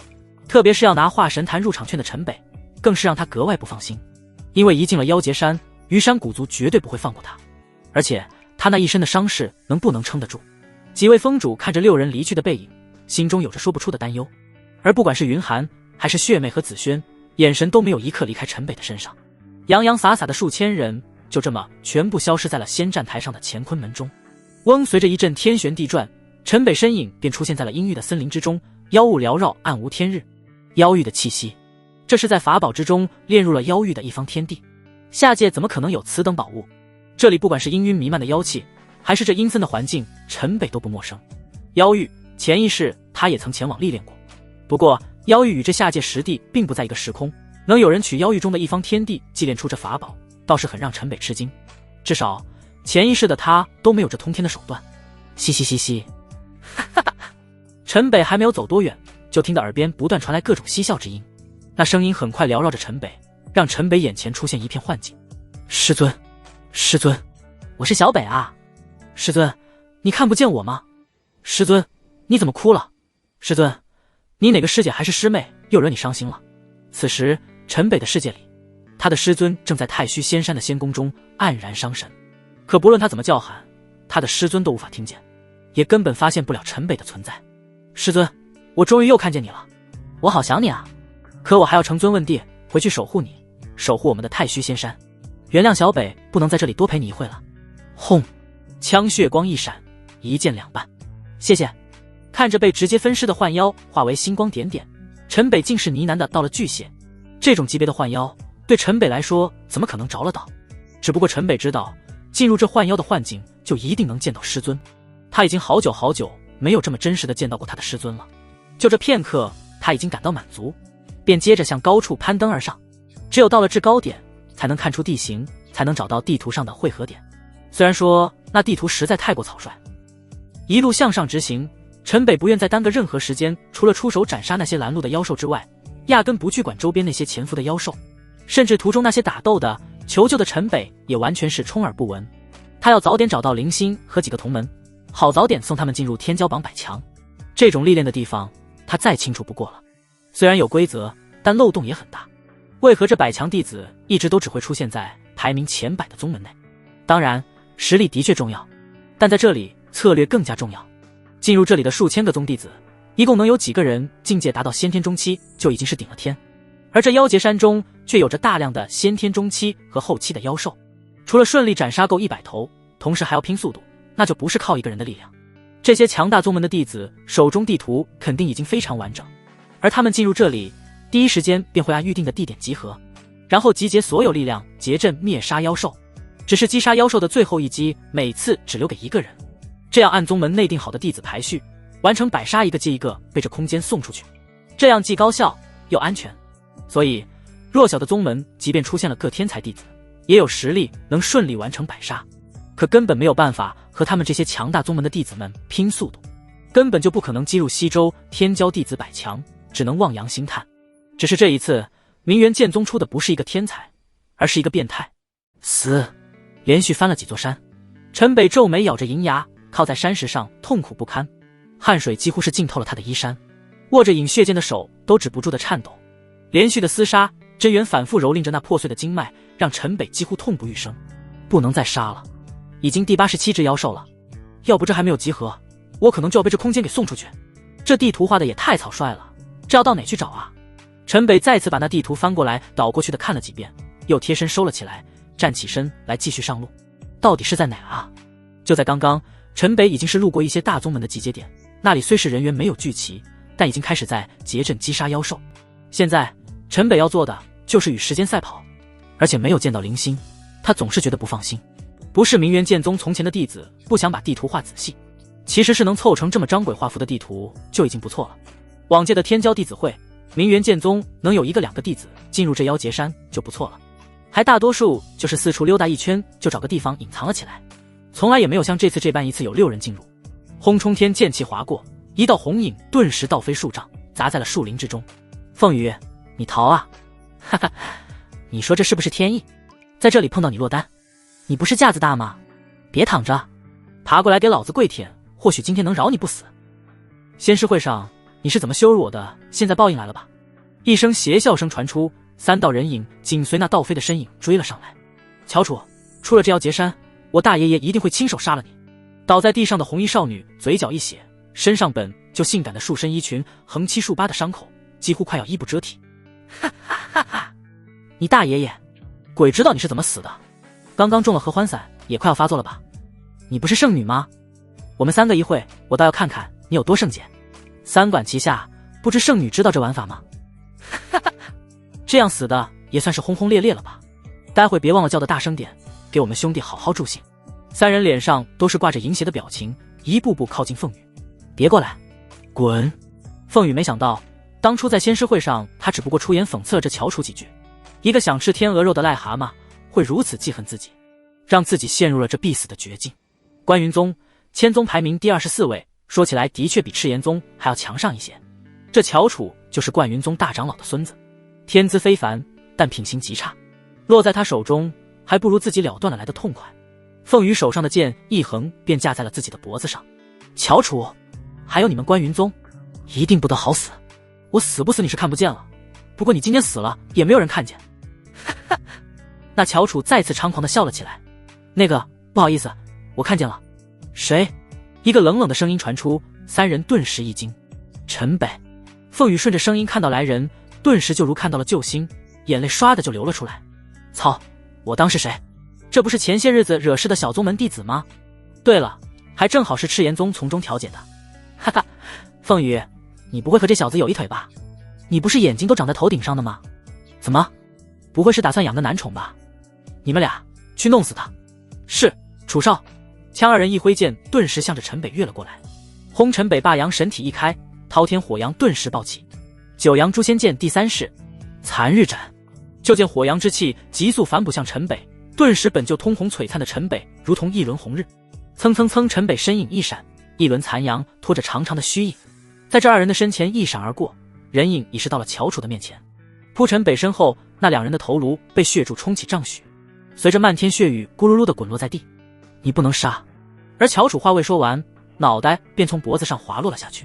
特别是要拿化神坛入场券的陈北，更是让他格外不放心，因为一进了妖劫山，虞山古族绝对不会放过他，而且他那一身的伤势能不能撑得住？几位封主看着6人离去的背影，心中有着说不出的担忧。而不管是云寒还是血妹和紫萱，眼神都没有一刻离开陈北的身上。洋洋洒洒的数千人就这么全部消失在了仙战台上的乾坤门中。嗡，随着一阵天旋地转，陈北身影便出现在了阴郁的森林之中，妖雾缭绕，暗无天日。妖域的气息，这是在法宝之中炼入了妖域的一方天地，下界怎么可能有此等宝物？这里不管是阴晕弥漫的妖气，还是这阴森的环境，陈北都不陌生。妖域前一世他也曾前往历练过，不过妖域与这下界实地并不在一个时空，能有人取妖域中的一方天地祭炼出这法宝，倒是很让陈北吃惊。至少前一世的他都没有这通天的手段。嘻嘻嘻嘻，陈北还没有走多远，就听到耳边不断传来各种嬉笑之音，那声音很快缭绕着陈北，让陈北眼前出现一片幻境。师尊，师尊，我是小北啊。师尊，你看不见我吗？师尊，你怎么哭了？师尊，你哪个师姐还是师妹又惹你伤心了？此时陈北的世界里，他的师尊正在太虚仙山的仙宫中黯然伤神，可不论他怎么叫喊，他的师尊都无法听见。也根本发现不了陈北的存在。师尊，我终于又看见你了，我好想你啊！可我还要承尊问地，回去守护你，守护我们的太虚仙山。原谅小北不能在这里多陪你一会了。轰！枪血光一闪，一剑两半。谢谢。看着被直接分尸的幻妖化为星光点点，陈北竟是呢喃的道了句谢。这种级别的幻妖对陈北来说怎么可能着了道？只不过陈北知道，进入这幻妖的幻境就一定能见到师尊。他已经好久好久没有这么真实的见到过他的师尊了。就这片刻，他已经感到满足，便接着向高处攀登而上。只有到了制高点，才能看出地形，才能找到地图上的汇合点。虽然说那地图实在太过草率，一路向上直行，陈北不愿再耽搁任何时间，除了出手斩杀那些拦路的妖兽之外，压根不去管周边那些潜伏的妖兽，甚至途中那些打斗的、求救的陈北也完全是充耳不闻。他要早点找到灵星和几个同门，好早点送他们进入天骄榜100强。这种历练的地方，他再清楚不过了。虽然有规则，但漏洞也很大。为何这100强弟子一直都只会出现在排名前100的宗门内？当然，实力的确重要，但在这里策略更加重要。进入这里的数千个宗弟子，一共能有几个人境界达到先天中期就已经是顶了天。而这妖劫山中却有着大量的先天中期和后期的妖兽，除了顺利斩杀够100头，同时还要拼速度，那就不是靠一个人的力量。这些强大宗门的弟子手中地图肯定已经非常完整，而他们进入这里第一时间便会按预定的地点集合，然后集结所有力量结阵灭杀妖兽。只是击杀妖兽的最后一击每次只留给一个人，这样按宗门内定好的弟子排序，完成100杀一个接一个被这空间送出去，这样既高效又安全。所以弱小的宗门即便出现了个天才弟子，也有实力能顺利完成100杀，可根本没有办法和他们这些强大宗门的弟子们拼速度，根本就不可能击入西周天骄弟子100强，只能望洋兴叹。只是这一次明元剑宗出的不是一个天才，而是一个变态。死！连续翻了几座山，陈北皱眉咬着银牙，靠在山石上痛苦不堪，汗水几乎是浸透了他的衣衫，握着饮血剑的手都止不住的颤抖。连续的厮杀，真元反复蹂躏着那破碎的经脉，让陈北几乎痛不欲生。不能再杀了，已经第87只妖兽了，要不这还没有集合，我可能就要被这空间给送出去。这地图画的也太草率了，这要到哪去找啊？陈北再次把那地图翻过来倒过去的看了几遍，又贴身收了起来，站起身来继续上路。到底是在哪啊？就在刚刚，陈北已经是路过一些大宗门的集结点，那里虽是人员没有聚齐，但已经开始在结阵击杀妖兽。现在陈北要做的就是与时间赛跑，而且没有见到灵星，他总是觉得不放心。不是明元剑宗从前的弟子不想把地图画仔细，其实是能凑成这么张鬼画符的地图就已经不错了。往届的天骄弟子会，明元剑宗能有1个2个弟子进入这妖劫山就不错了，还大多数就是四处溜达一圈就找个地方隐藏了起来，从来也没有像这次这般一次有6人进入。轰冲天剑气划过，一道红影顿时倒飞数丈，砸在了树林之中。凤羽，你逃啊！哈哈，你说这是不是天意？在这里碰到你落单，你不是架子大吗？别躺着，爬过来给老子跪舔，或许今天能饶你不死。仙师会上你是怎么羞辱我的？现在报应来了吧？一声邪笑声传出，3道人影紧随那倒飞的身影追了上来。乔楚，出了这妖劫山，我大爷爷一定会亲手杀了你。倒在地上的红衣少女嘴角一血，身上本就性感的束身衣裙横七竖八的伤口几乎快要衣不遮体。哈哈哈哈！你大爷爷，鬼知道你是怎么死的，刚刚中了合欢散也快要发作了吧？你不是圣女吗？我们3个一会，我倒要看看你有多圣洁。3管齐下，不知圣女知道这玩法吗？哈哈，这样死的也算是轰轰烈烈了吧？待会别忘了叫的大声点，给我们兄弟好好助兴。3人脸上都是挂着淫邪的表情，一步步靠近凤羽。别过来，滚！凤羽没想到，当初在仙师会上，他只不过出言讽刺了这乔楚几句，一个想吃天鹅肉的癞蛤蟆会如此记恨自己，让自己陷入了这必死的绝境。关云宗千宗排名第24位，说起来的确比赤炎宗还要强上一些。这乔楚就是冠云宗大长老的孙子，天资非凡，但品行极差，落在他手中还不如自己了断了来的痛快。凤羽手上的剑一横便架在了自己的脖子上。乔楚，还有你们关云宗，一定不得好死。我死不死你是看不见了，不过你今天死了也没有人看见。那乔楚再次猖狂地笑了起来。那个，不好意思，我看见了。谁？一个冷冷的声音传出，三人顿时一惊。陈北。凤羽顺着声音看到来人，顿时就如看到了救星，眼泪唰的就流了出来。操，我当是谁？这不是前些日子惹事的小宗门弟子吗？对了，还正好是赤炎宗从中调解的。哈哈，凤羽，你不会和这小子有一腿吧？你不是眼睛都长在头顶上的吗？怎么，不会是打算养个男宠吧？你们俩去弄死他。是，楚少。枪二人一挥剑，顿时向着陈北跃了过来。轰！陈北霸阳神体一开，滔天火阳顿时爆起。九阳诛仙剑第三式，残日斩。就见火阳之气急速反哺向陈北，顿时本就通红璀璨的陈北如同一轮红日。蹭蹭蹭，陈北身影一闪，一轮残阳拖着长长的虚影，在这二人的身前一闪而过，人影已是到了乔楚的面前。扑陈北身后，那两人的头颅被血柱冲起丈许，随着漫天血雨咕噜噜的滚落在地。你不能杀！而乔楚话未说完，脑袋便从脖子上滑落了下去。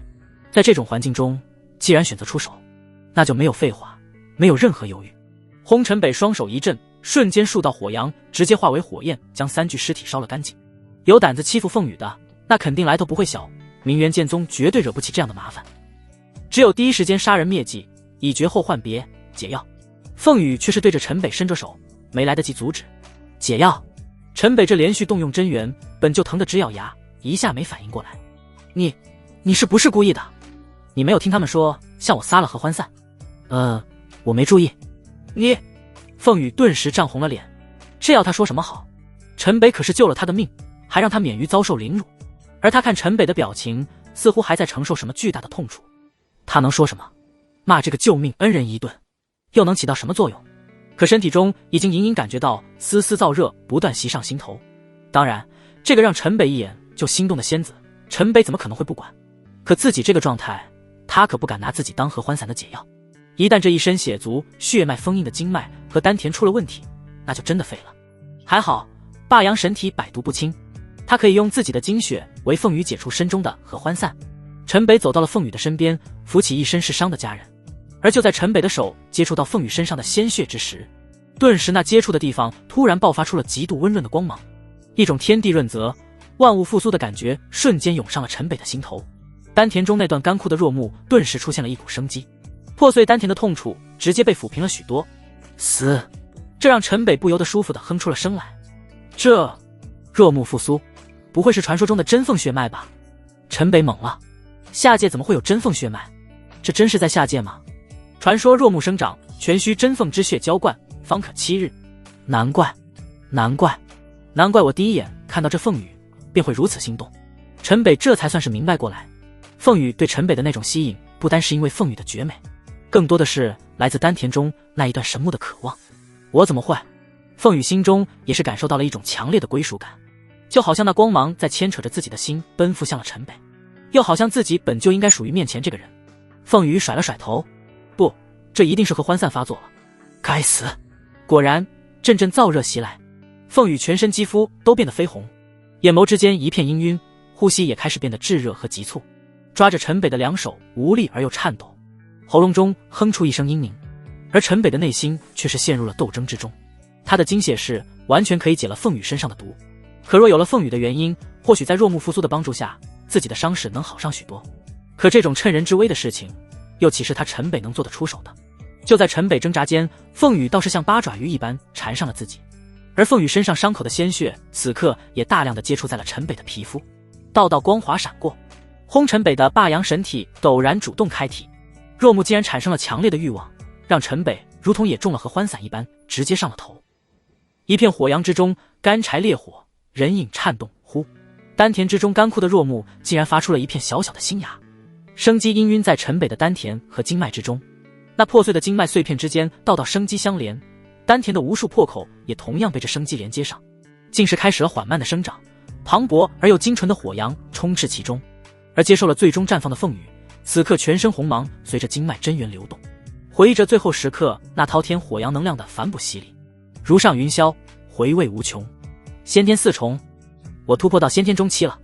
在这种环境中，既然选择出手，那就没有废话，没有任何犹豫。轰！陈北双手一震，瞬间数道火阳直接化为火焰，将三具尸体烧了干净。有胆子欺负凤羽的，那肯定来头不会小，明元剑宗绝对惹不起这样的麻烦。只有第一时间杀人灭迹，以绝后患别，解药。凤羽却是对着陈北伸着手，没来得及阻止。解药！陈北这连续动用真元，本就疼得直咬牙，一下没反应过来。你是不是故意的？你没有听他们说向我撒了合欢散？我没注意。你……凤羽顿时涨红了脸，这要他说什么好？陈北可是救了他的命，还让他免于遭受凌辱，而他看陈北的表情，似乎还在承受什么巨大的痛楚。他能说什么？骂这个救命恩人一顿，又能起到什么作用？可身体中已经隐隐感觉到丝丝燥热不断袭上心头。当然，这个让陈北一眼就心动的仙子，陈北怎么可能会不管？可自己这个状态，他可不敢拿自己当合欢散的解药。一旦这一身血族血脉封印的经脉和丹田出了问题，那就真的废了。还好霸阳神体百毒不侵，他可以用自己的精血为凤羽解除身中的合欢散。陈北走到了凤羽的身边，扶起一身是伤的家人。而就在陈北的手接触到凤羽身上的鲜血之时，顿时那接触的地方突然爆发出了极度温润的光芒，一种天地润泽、万物复苏的感觉瞬间涌上了陈北的心头。丹田中那段干枯的弱木顿时出现了一股生机，破碎丹田的痛楚直接被抚平了许多。死！这让陈北不由得舒服地哼出了声来。这弱木复苏，不会是传说中的真凤血脉吧？陈北懵了，下界怎么会有真凤血脉？这真是在下界吗？传说弱木生长全需真凤之血浇灌方可7日，难怪我第一眼看到这凤羽便会如此心动。陈北这才算是明白过来，凤羽对陈北的那种吸引，不单是因为凤羽的绝美，更多的是来自丹田中那一段神木的渴望。我怎么会？凤羽心中也是感受到了一种强烈的归属感，就好像那光芒在牵扯着自己的心奔赴向了陈北，又好像自己本就应该属于面前这个人。凤羽甩了甩头，不，这一定是合欢散发作了。该死！果然，阵阵燥热袭来，凤羽全身肌肤都变得绯红，眼眸之间一片氤氲，呼吸也开始变得炙热和急促，抓着陈北的两手无力而又颤抖，喉咙中哼出一声嘤咛。而陈北的内心却是陷入了斗争之中，他的精血是完全可以解了凤羽身上的毒，可若有了凤羽的原因，或许在若木复苏的帮助下，自己的伤势能好上许多。可这种趁人之危的事情，又岂是他陈北能做得出手的？就在陈北挣扎间，凤羽倒是像八爪鱼一般缠上了自己，而凤羽身上伤口的鲜血此刻也大量的接触在了陈北的皮肤，道道光华闪过。轰！陈北的霸阳神体陡然主动开体，若木竟然产生了强烈的欲望，让陈北如同也中了合欢散一般，直接上了头。一片火阳之中，干柴烈火，人影颤动。呼！丹田之中干枯的若木竟然发出了一片小小的新芽，生机氤氲在陈北的丹田和经脉之中，那破碎的经脉碎片之间道道生机相连，丹田的无数破口也同样被这生机连接上，竟是开始了缓慢的生长，磅礴而又精纯的火阳充斥其中。而接受了最终绽放的凤羽，此刻全身红芒随着经脉真元流动，回忆着最后时刻那滔天火阳能量的反哺洗礼，如上云霄，回味无穷。先天4重，我突破到先天中期了。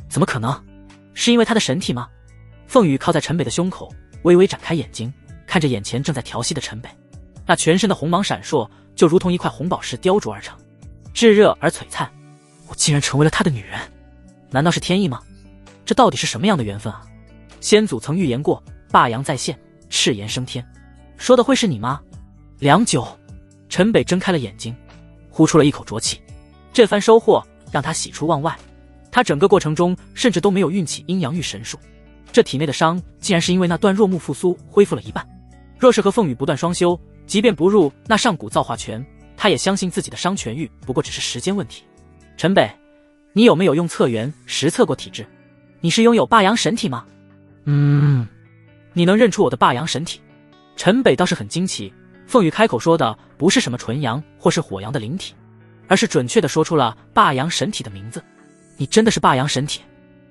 怎么可能？是因为他的神体吗？凤羽靠在陈北的胸口，微微展开眼睛，看着眼前正在调息的陈北，那全身的红芒闪烁，就如同一块红宝石雕琢而成，炙热而璀璨。我竟然成为了他的女人，难道是天意吗？这到底是什么样的缘分啊？先祖曾预言过，霸阳再现，赤炎升天，说的会是你吗？良久，陈北睁开了眼睛，呼出了一口浊气。这番收获让他喜出望外，他整个过程中甚至都没有运起阴阳玉神术，这体内的伤竟然是因为那段若木复苏恢复了一半。若是和凤羽不断双修，即便不入那上古造化拳，他也相信自己的伤痊愈不过只是时间问题。陈北，你有没有用测源实测过体质？你是拥有霸阳神体吗？你能认出我的霸阳神体？陈北倒是很惊奇，凤羽开口说的不是什么纯阳或是火阳的灵体，而是准确地说出了霸阳神体的名字。你真的是霸阳神体？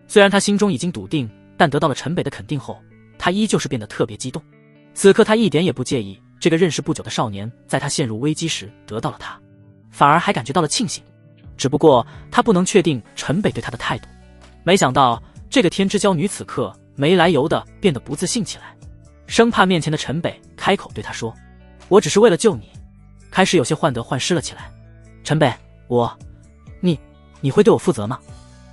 虽然他心中已经笃定，但得到了陈北的肯定后，他依旧是变得特别激动。此刻他一点也不介意这个认识不久的少年在他陷入危机时得到了他，反而还感觉到了庆幸。只不过他不能确定陈北对他的态度。没想到这个天之娇女此刻没来由的变得不自信起来，生怕面前的陈北开口对他说，我只是为了救你，开始有些患得患失了起来。陈北，你会对我负责吗？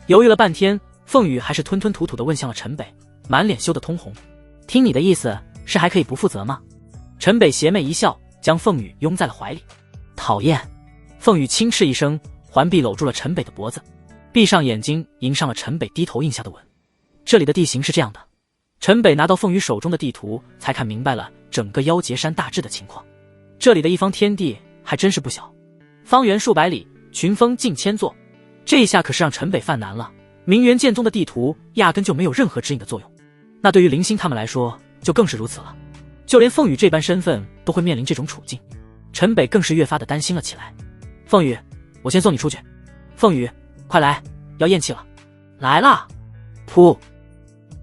犹豫了半天，凤羽还是吞吞吐吐地问向了陈北，满脸羞得通红。听你的意思是还可以不负责吗？陈北邪魅一笑，将凤羽拥在了怀里。讨厌！凤羽轻斥一声，环臂搂住了陈北的脖子，闭上眼睛迎上了陈北低头应下的吻。这里的地形是这样的。陈北拿到凤羽手中的地图，才看明白了整个妖劫山大致的情况。这里的一方天地还真是不小，方圆数百里，群峰近千座。这一下可是让陈北犯难了，明元剑宗的地图压根就没有任何指引的作用，那对于林星他们来说就更是如此了。就连凤羽这般身份都会面临这种处境，陈北更是越发的担心了起来。凤羽，我先送你出去。凤羽，快来，要咽气了。来啦！噗！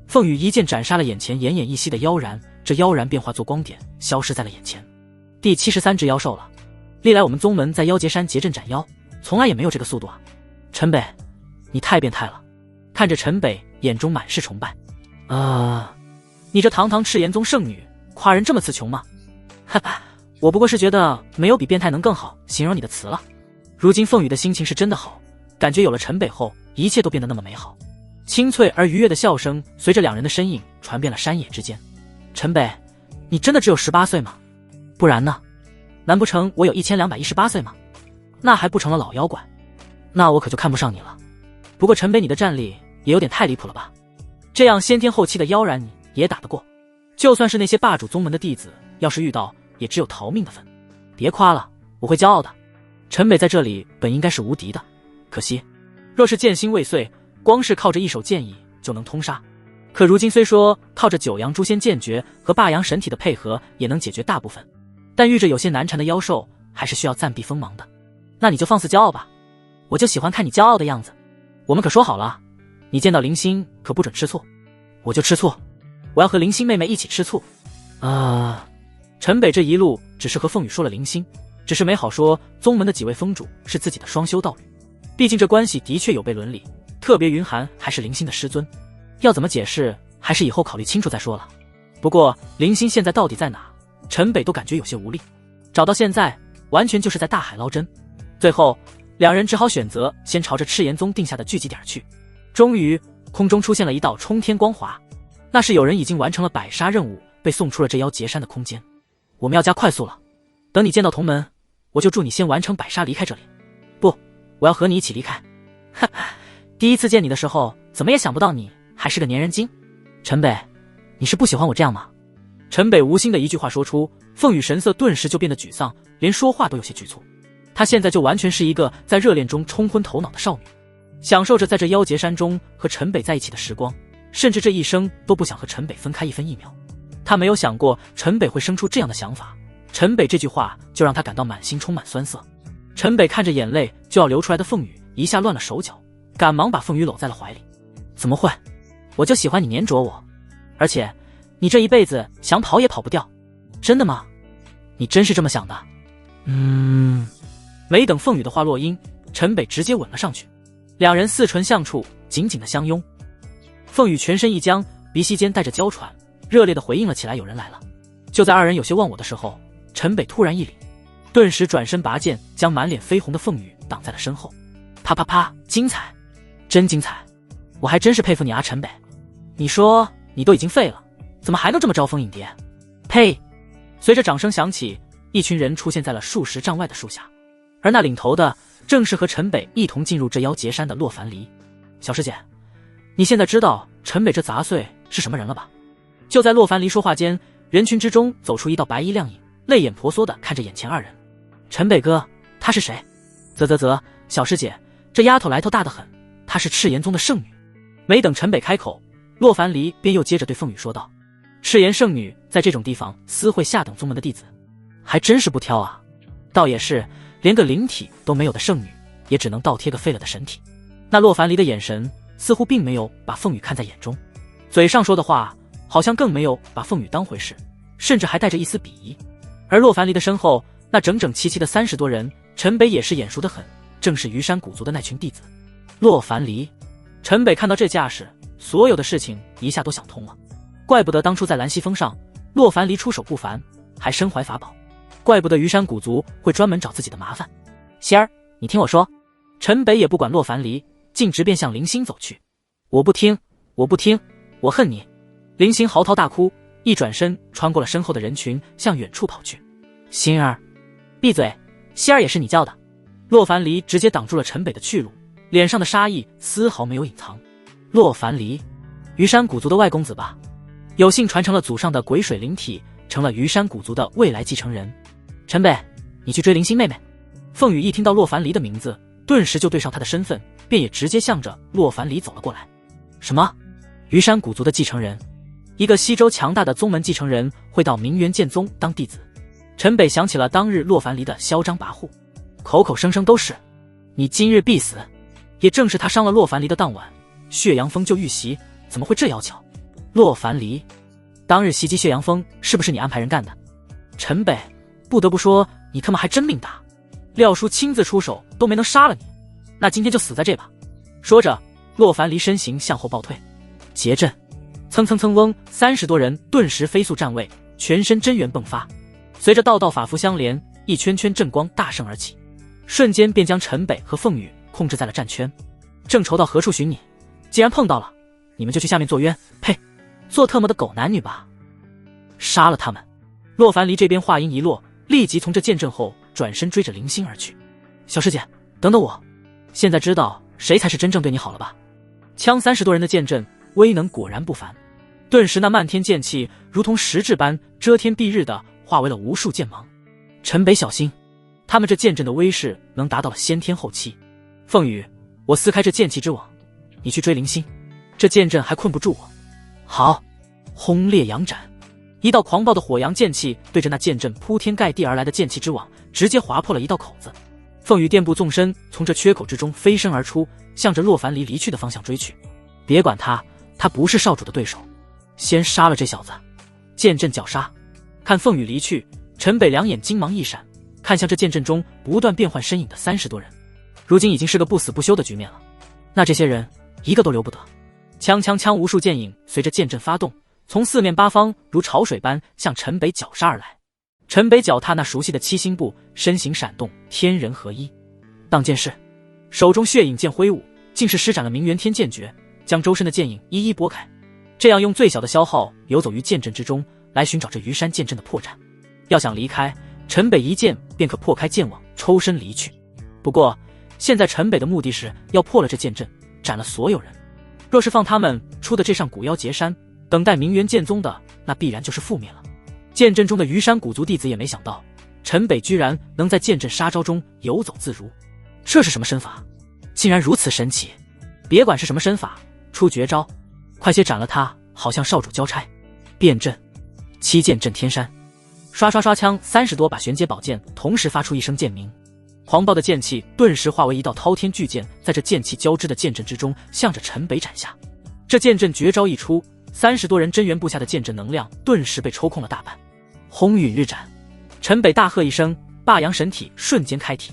凤羽一剑斩杀了眼前奄奄一息的妖然，这妖然便化作光点，消失在了眼前。第73只妖兽了，历来我们宗门在妖劫山结阵斩妖，从来也没有这个速度啊！陈北，你太变态了！看着陈北，眼中满是崇拜。你这堂堂赤炎宗圣女，夸人这么词穷吗？哈哈，我不过是觉得没有比变态能更好形容你的词了。如今凤羽的心情是真的好，感觉有了陈北后，一切都变得那么美好。清脆而愉悦的笑声随着两人的身影传遍了山野之间。陈北，你真的只有18岁吗？不然呢？难不成我有1218岁吗？那还不成了老妖怪？那我可就看不上你了。不过陈北，你的战力也有点太离谱了吧？这样先天后期的妖然你也打得过？就算是那些霸主宗门的弟子，要是遇到也只有逃命的份。别夸了，我会骄傲的。陈北在这里本应该是无敌的，可惜若是剑心未碎，光是靠着一手剑意就能通杀。可如今虽说靠着九阳诛仙剑诀和霸阳神体的配合也能解决大部分，但遇着有些难缠的妖兽还是需要暂避锋芒的。那你就放肆骄傲吧，我就喜欢看你骄傲的样子。我们可说好了，你见到林星可不准吃醋。我就吃醋，我要和林星妹妹一起吃醋。陈北这一路只是和凤羽说了林星，只是没好说宗门的几位峰主是自己的双修道侣，毕竟这关系的确有悖伦理，特别云寒还是林星的师尊，要怎么解释还是以后考虑清楚再说了。不过林星现在到底在哪，陈北都感觉有些无力，找到现在完全就是在大海捞针。最后两人只好选择先朝着赤炎宗定下的聚集点去。终于空中出现了一道冲天光华，那是有人已经完成了百杀任务，被送出了这妖劫山的空间。我们要加快速了，等你见到同门，我就助你先完成百杀离开这里。不，我要和你一起离开。哈哈，第一次见你的时候怎么也想不到你还是个粘人精。陈北，你是不喜欢我这样吗？陈北无心的一句话说出，凤羽神色顿时就变得沮丧，连说话都有些局促。她现在就完全是一个在热恋中冲昏头脑的少女，享受着在这妖劫山中和陈北在一起的时光，甚至这一生都不想和陈北分开一分一秒。她没有想过陈北会生出这样的想法，陈北这句话就让她感到满心充满酸涩。陈北看着眼泪就要流出来的凤羽，一下乱了手脚，赶忙把凤羽搂在了怀里。怎么会？我就喜欢你黏着我，而且你这一辈子想跑也跑不掉。真的吗？你真是这么想的？没等凤羽的话落音，陈北直接吻了上去，两人四唇相触，紧紧的相拥。凤羽全身一僵，鼻息间带着娇喘，热烈的回应了起来，有人来了。就在二人有些忘我的时候，陈北突然一凛，顿时转身拔剑，将满脸绯红的凤羽挡在了身后。啪啪啪，精彩，真精彩！我还真是佩服你啊，陈北。你说你都已经废了，怎么还能这么招蜂引蝶？呸！随着掌声响起，一群人出现在了数十丈外的树下，而那领头的正是和陈北一同进入这妖结山的洛樊梨。小师姐，你现在知道陈北这杂碎是什么人了吧？就在洛樊梨说话间，人群之中走出一道白衣亮影，泪眼婆娑地看着眼前二人。陈北哥，他是谁？啧，小师姐，这丫头来头大得很，她是赤炎宗的圣女。没等陈北开口，洛樊梨便又接着对凤羽说道：赤炎圣女在这种地方私会下等宗门的弟子，还真是不挑啊。倒也是，连个灵体都没有的圣女，也只能倒贴个废了的神体。那洛樊梨的眼神似乎并没有把凤羽看在眼中，嘴上说的话好像更没有把凤羽当回事，甚至还带着一丝鄙夷。而洛樊梨的身后那整整齐齐的30多人，陈北也是眼熟得很，正是虞山古族的那群弟子。洛樊梨，陈北看到这架势，所有的事情一下都想通了。怪不得当初在蓝溪峰上，洛樊梨出手不凡，还身怀法宝，怪不得虞山古族会专门找自己的麻烦。仙儿，你听我说。陈北也不管洛樊梨，径直便向林星走去。我不听，我恨你！林星嚎啕大哭，一转身穿过了身后的人群，向远处跑去。星儿，闭嘴！仙儿也是你叫的。洛樊梨直接挡住了陈北的去路，脸上的杀意丝毫没有隐藏。洛樊梨，虞山古族的外公子吧？有幸传承了祖上的鬼水灵体，成了虞山古族的未来继承人。陈北，你去追林星妹妹。凤羽一听到洛樊梨的名字，顿时就对上他的身份，便也直接向着洛樊梨走了过来。什么？虞山古族的继承人？一个西周强大的宗门继承人会到明元剑宗当弟子？陈北想起了当日洛樊梨的嚣张跋扈，口口声声都是你今日必死。也正是他伤了洛樊梨的当晚，血阳峰就遇袭，怎么会这妖巧？洛樊梨，当日袭击血阳峰是不是你安排人干的？陈北，不得不说你他妈还真命大，廖叔亲自出手都没能杀了你，那今天就死在这吧。说着，洛樊梨身形向后暴退，结阵，蹭嗡，30多人顿时飞速站位，全身真元迸发，随着道道法符相连，一圈圈阵光大盛而起，瞬间便将陈北和凤羽控制在了战圈。正愁到何处寻你，既然碰到了，你们就去下面做冤。呸，做特么的狗男女吧，杀了他们！洛樊梨这边话音一落，立即从这剑阵后转身追着林星而去。小师姐，等等我！现在知道谁才是真正对你好了吧？枪30多人的剑阵威能果然不凡，顿时那漫天剑气如同实质般遮天蔽日的化为了无数剑芒。陈北小心，他们这剑阵的威势能达到了先天后期。凤羽，我撕开这剑气之网，你去追林星，这剑阵还困不住我。好，轰烈阳斩！一道狂暴的火阳剑气对着那剑阵铺天盖地而来的剑气之网直接划破了一道口子。凤羽垫步纵身从这缺口之中飞身而出，向着洛樊梨离去的方向追去。别管他，他不是少主的对手，先杀了这小子！剑阵绞杀！看凤羽离去，陈北两眼金芒一闪，看向这剑阵中不断变换身影的30多人，如今已经是个不死不休的局面了。那这些人一个都留不得！枪，无数剑影随着剑阵发动，从四面八方如潮水般向陈北绞杀而来。陈北脚踏那熟悉的七星步，身形闪动，天人合一。当剑势，手中血影剑挥舞，竟是施展了明元天剑诀，将周身的剑影一一拨开，这样用最小的消耗游走于剑阵之中，来寻找这虞山剑阵的破绽。要想离开，陈北一剑便可破开剑网，抽身离去。不过现在陈北的目的是要破了这剑阵，斩了所有人。若是放他们出的这上古妖结山，等待明元剑宗的那必然就是覆灭了。剑阵中的虞山古族弟子也没想到，陈北居然能在剑阵杀招中游走自如。这是什么身法？竟然如此神奇！别管是什么身法，出绝招，快些斩了他，好向少主交差。变阵，七剑震天山。刷枪，30多把玄阶宝剑同时发出一声剑鸣，狂暴的剑气顿时化为一道滔天巨剑，在这剑气交织的剑阵之中，向着陈北斩下。这剑阵绝招一出，30多人真元部下的剑阵能量顿时被抽空了大半。轰陨日斩！陈北大喝一声，霸阳神体瞬间开体，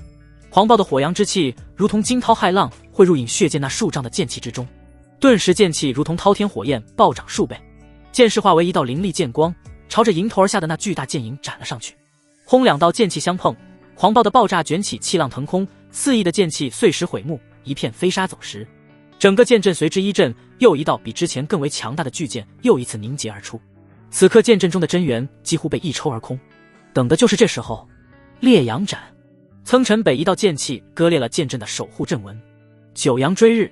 狂暴的火阳之气如同惊涛骇浪，汇入引血剑那数丈的剑气之中，顿时剑气如同滔天火焰暴涨数倍，剑势化为一道凌厉剑光，朝着迎头而下的那巨大剑影斩了上去。轰，两道剑气相碰，狂暴的爆炸卷起气浪腾空，肆意的剑气碎石毁木，一片飞沙走石。整个剑阵随之一震，又一道比之前更为强大的巨剑又一次凝结而出。此刻剑阵中的真元几乎被一抽而空，等的就是这时候。烈阳斩，曾陈北一道剑气割裂了剑阵的守护阵纹。九阳追日，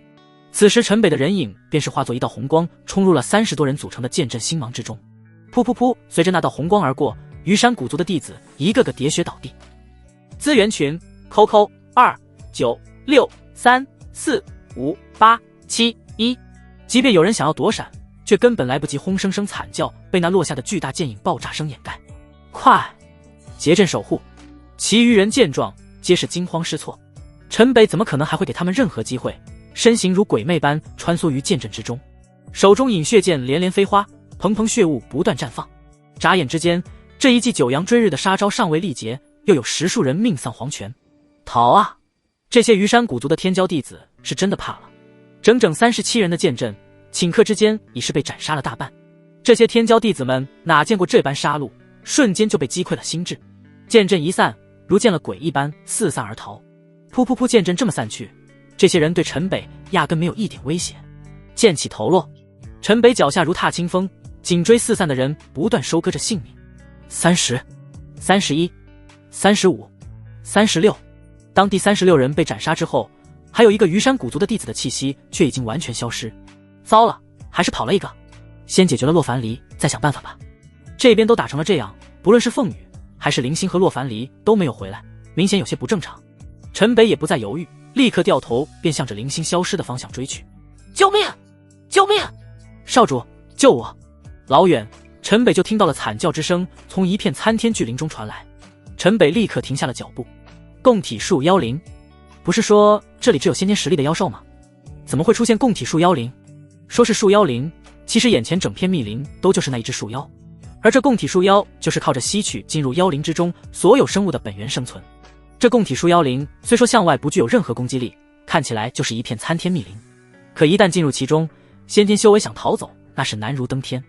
此时陈北的人影便是化作一道红光，冲入了30多人组成的剑阵星芒之中。噗噗噗，随着那道红光而过，虞山古族的弟子一个个喋血倒地。资源群：QQ 29634458711。即便有人想要躲闪，却根本来不及，轰声声惨叫被那落下的巨大剑影爆炸声掩盖。快！结阵守护！其余人见状，皆是惊慌失措。陈北怎么可能还会给他们任何机会？身形如鬼魅般穿梭于剑阵之中，手中饮血剑连连飞花，蓬蓬血雾不断绽放。眨眼之间，这一记九阳追日的杀招尚未力竭，又有10数人命丧黄泉。逃啊！这些虞山古族的天骄弟子是真的怕了。整整37人的剑阵，顷刻之间已是被斩杀了大半。这些天骄弟子们哪见过这般杀戮，瞬间就被击溃了心智。剑阵一散，如见了鬼一般四散而逃。噗噗噗，剑阵这么散去，这些人对陈北压根没有一点威胁。剑起头落，陈北脚下如踏清风，紧追四散的人不断收割着性命。30、31、35、36。当第36人被斩杀之后，还有一个虞山古族的弟子的气息却已经完全消失。糟了，还是跑了一个。先解决了洛凡离，再想办法吧。这边都打成了这样，不论是凤羽还是林星和洛凡离都没有回来，明显有些不正常。陈北也不再犹豫，立刻掉头便向着林星消失的方向追去。救命！救命！少主，救我！老远，陈北就听到了惨叫之声从一片参天巨灵中传来。陈北立刻停下了脚步。共体术妖灵，不是说这里只有先天实力的妖兽吗？怎么会出现共体术妖灵？说是树妖灵，其实眼前整片密林都就是那一只树妖，而这共体树妖就是靠着吸取进入妖灵之中所有生物的本源生存。这共体树妖灵虽说向外不具有任何攻击力，看起来就是一片参天密林，可一旦进入其中，先天修为想逃走那是难如登天。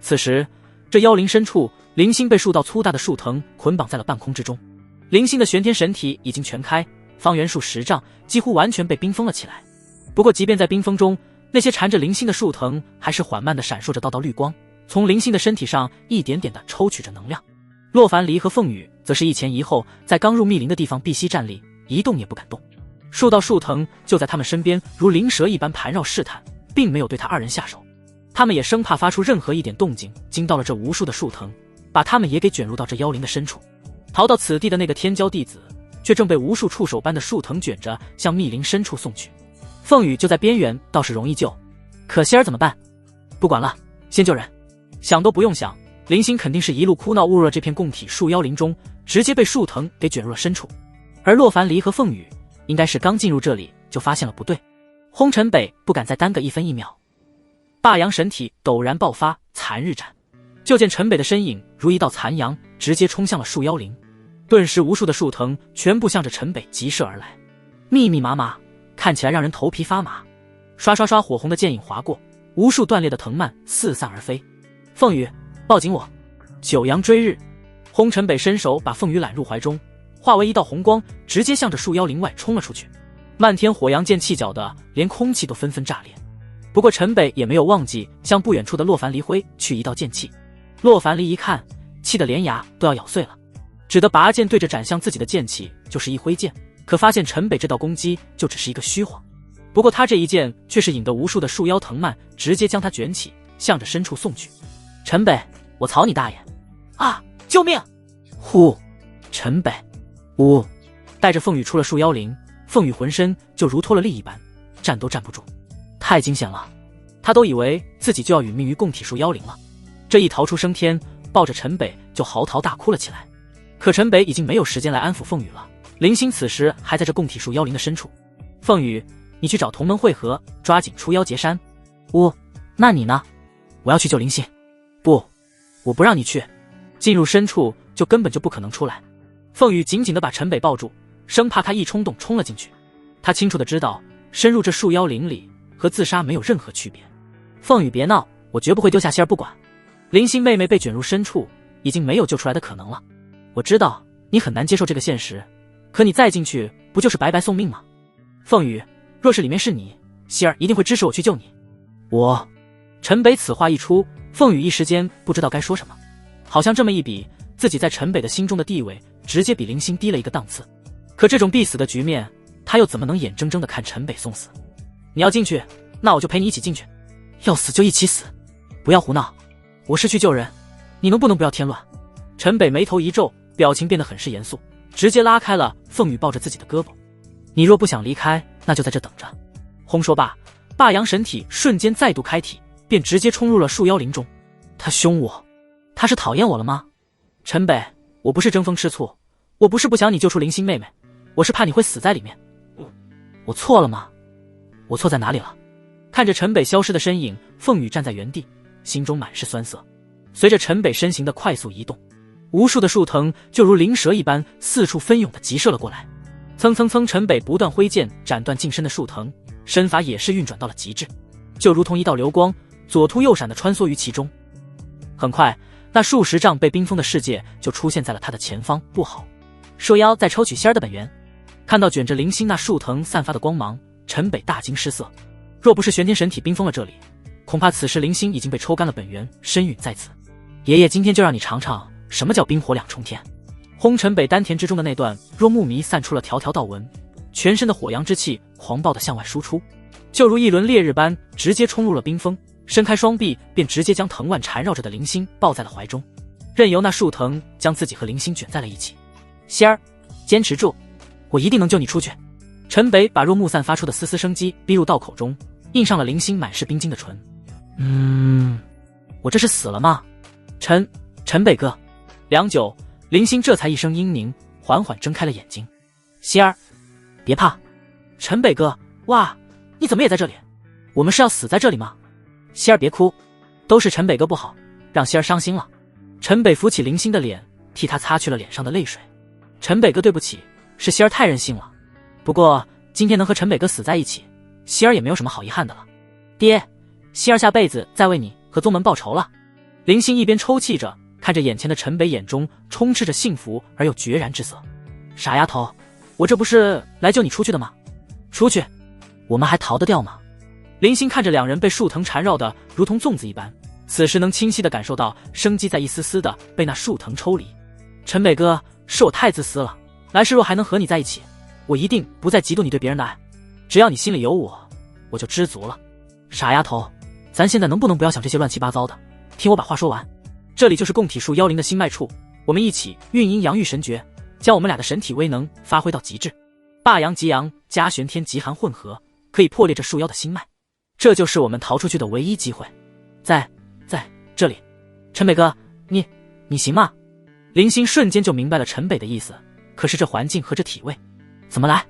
此时这妖灵深处，灵星被数道粗大的树藤捆绑在了半空之中，灵星的玄天神体已经全开，方圆数10丈，几乎完全被冰封了起来。不过即便在冰封中，那些缠着灵星的树藤还是缓慢地闪烁着道道绿光，从灵星的身体上一点点地抽取着能量。洛凡离和凤羽则是一前一后，在刚入密林的地方闭息站立，一动也不敢动。数道树藤就在他们身边如灵蛇一般盘绕试探，并没有对他二人下手。他们也生怕发出任何一点动静惊到了这无数的树藤，把他们也给卷入到这妖灵的深处。逃到此地的那个天骄弟子却正被无数触手般的树藤卷着向密林深处送去。凤羽就在边缘，倒是容易救，可希儿怎么办？不管了，先救人。想都不用想，林星肯定是一路哭闹误入了这片共体树妖灵中，直接被树藤给卷入了深处。而洛凡离和凤羽应该是刚进入这里就发现了不对，轰陈北不敢再耽搁1分1秒，霸阳神体陡然爆发，残日斩。就见陈北的身影如一道残阳，直接冲向了树妖灵，顿时无数的树藤全部向着陈北急射而来，密密麻麻，看起来让人头皮发麻。刷刷刷，火红的剑影划过，无数断裂的藤蔓四散而飞。凤羽，抱紧我！九阳追日，轰陈北伸手把凤羽揽入怀中，化为一道红光，直接向着树妖灵外冲了出去。漫天火阳剑气搅得连空气都纷纷炸裂。不过陈北也没有忘记向不远处的洛凡离挥去一道剑气。洛凡离一看，气得连牙都要咬碎了，只得拔剑对着斩向自己的剑气就是一挥剑，可发现陈北这道攻击就只是一个虚晃。不过他这一剑却是引得无数的树妖藤蔓直接将他卷起，向着深处送去。陈北，我操你大爷！啊！救命！呼！陈北，呜！带着凤羽出了树妖灵，凤羽浑身就如脱了力一般，站都站不住，太惊险了。他都以为自己就要殒命于共体树妖灵了。这一逃出升天，抱着陈北就嚎啕大哭了起来。可陈北已经没有时间来安抚凤羽了，林星此时还在这共体树妖灵的深处。凤羽，你去找同门会合，抓紧出妖劫山。那你呢？我要去救林星。不，我不让你去，进入深处就根本就不可能出来。凤羽紧紧地把陈北抱住，生怕他一冲动冲了进去。他清楚地知道，深入这树妖灵里和自杀没有任何区别。凤羽别闹，我绝不会丢下希儿不管。林星妹妹被卷入深处，已经没有救出来的可能了。我知道你很难接受这个现实，可你再进去不就是白白送命吗？凤羽，若是里面是你，希儿一定会支持我去救你。我……陈北此话一出，凤羽一时间不知道该说什么，好像这么一比，自己在陈北的心中的地位直接比林星低了一个档次。可这种必死的局面，他又怎么能眼睁睁地看陈北送死？你要进去，那我就陪你一起进去，要死就一起死，不要胡闹。我是去救人，你能不能不要添乱？陈北眉头一皱，表情变得很是严肃，直接拉开了凤羽抱着自己的胳膊。你若不想离开，那就在这等着。轰说罢，霸阳神体瞬间再度开体，便直接冲入了树妖林中。他凶我，他是讨厌我了吗？陈北，我不是争风吃醋，我不是不想你救出林星妹妹，我是怕你会死在里面。我错了吗？我错在哪里了？看着陈北消失的身影，凤羽站在原地，心中满是酸涩。随着陈北身形的快速移动，无数的树藤就如灵蛇一般四处奔涌地急射了过来。蹭蹭蹭，陈北不断挥剑斩断近身的树藤，身法也是运转到了极致，就如同一道流光，左突右闪地穿梭于其中。很快，那数十丈被冰封的世界就出现在了他的前方。不好，树妖在抽取仙儿的本源。看到卷着零星那树藤散发的光芒，陈北大惊失色。若不是玄天神体冰封了这里，恐怕此时零星已经被抽干了本源，身陨在此。爷爷今天就让你尝尝什么叫冰火两重天。轰！陈北丹田之中的那段若木迷散出了条条道纹，全身的火阳之气狂暴地向外输出，就如一轮烈日般直接冲入了冰封。伸开双臂，便直接将藤蔓缠绕着的零星抱在了怀中，任由那树藤将自己和零星卷在了一起。仙儿，坚持住，我一定能救你出去。陈北把若木散发出的丝丝生机逼入道口中，印上了零星满是冰晶的唇。我这是死了吗？陈北哥。良久，零星这才一声嘤咛，缓缓睁开了眼睛。仙儿，别怕。陈北哥，哇，你怎么也在这里？我们是要死在这里吗？仙儿别哭，都是陈北哥不好，让仙儿伤心了。陈北扶起零星的脸，替他擦去了脸上的泪水。陈北哥对不起，是仙儿太任性了。不过今天能和陈北哥死在一起，仙儿也没有什么好遗憾的了。爹，仙儿下辈子再为你和宗门报仇了。零星一边抽泣着，看着眼前的陈北，眼中充斥着幸福而又决然之色。傻丫头，我这不是来救你出去的吗？出去，我们还逃得掉吗？零星看着两人被树藤缠绕的如同粽子一般，此时能清晰地感受到生机在一丝丝的被那树藤抽离。陈北哥，是我太自私了，来世若还能和你在一起，我一定不再嫉妒你对别人的爱，只要你心里有我，我就知足了。傻丫头，咱现在能不能不要想这些乱七八糟的，听我把话说完。这里就是供体树妖灵的心脉处，我们一起运阴阳玉神诀，将我们俩的神体威能发挥到极致。霸阳极阳加玄天极寒混合，可以破裂这树妖的心脉，这就是我们逃出去的唯一机会。在这里，陈北哥，你行吗？零星瞬间就明白了陈北的意思，可是这环境和这体位，怎么来？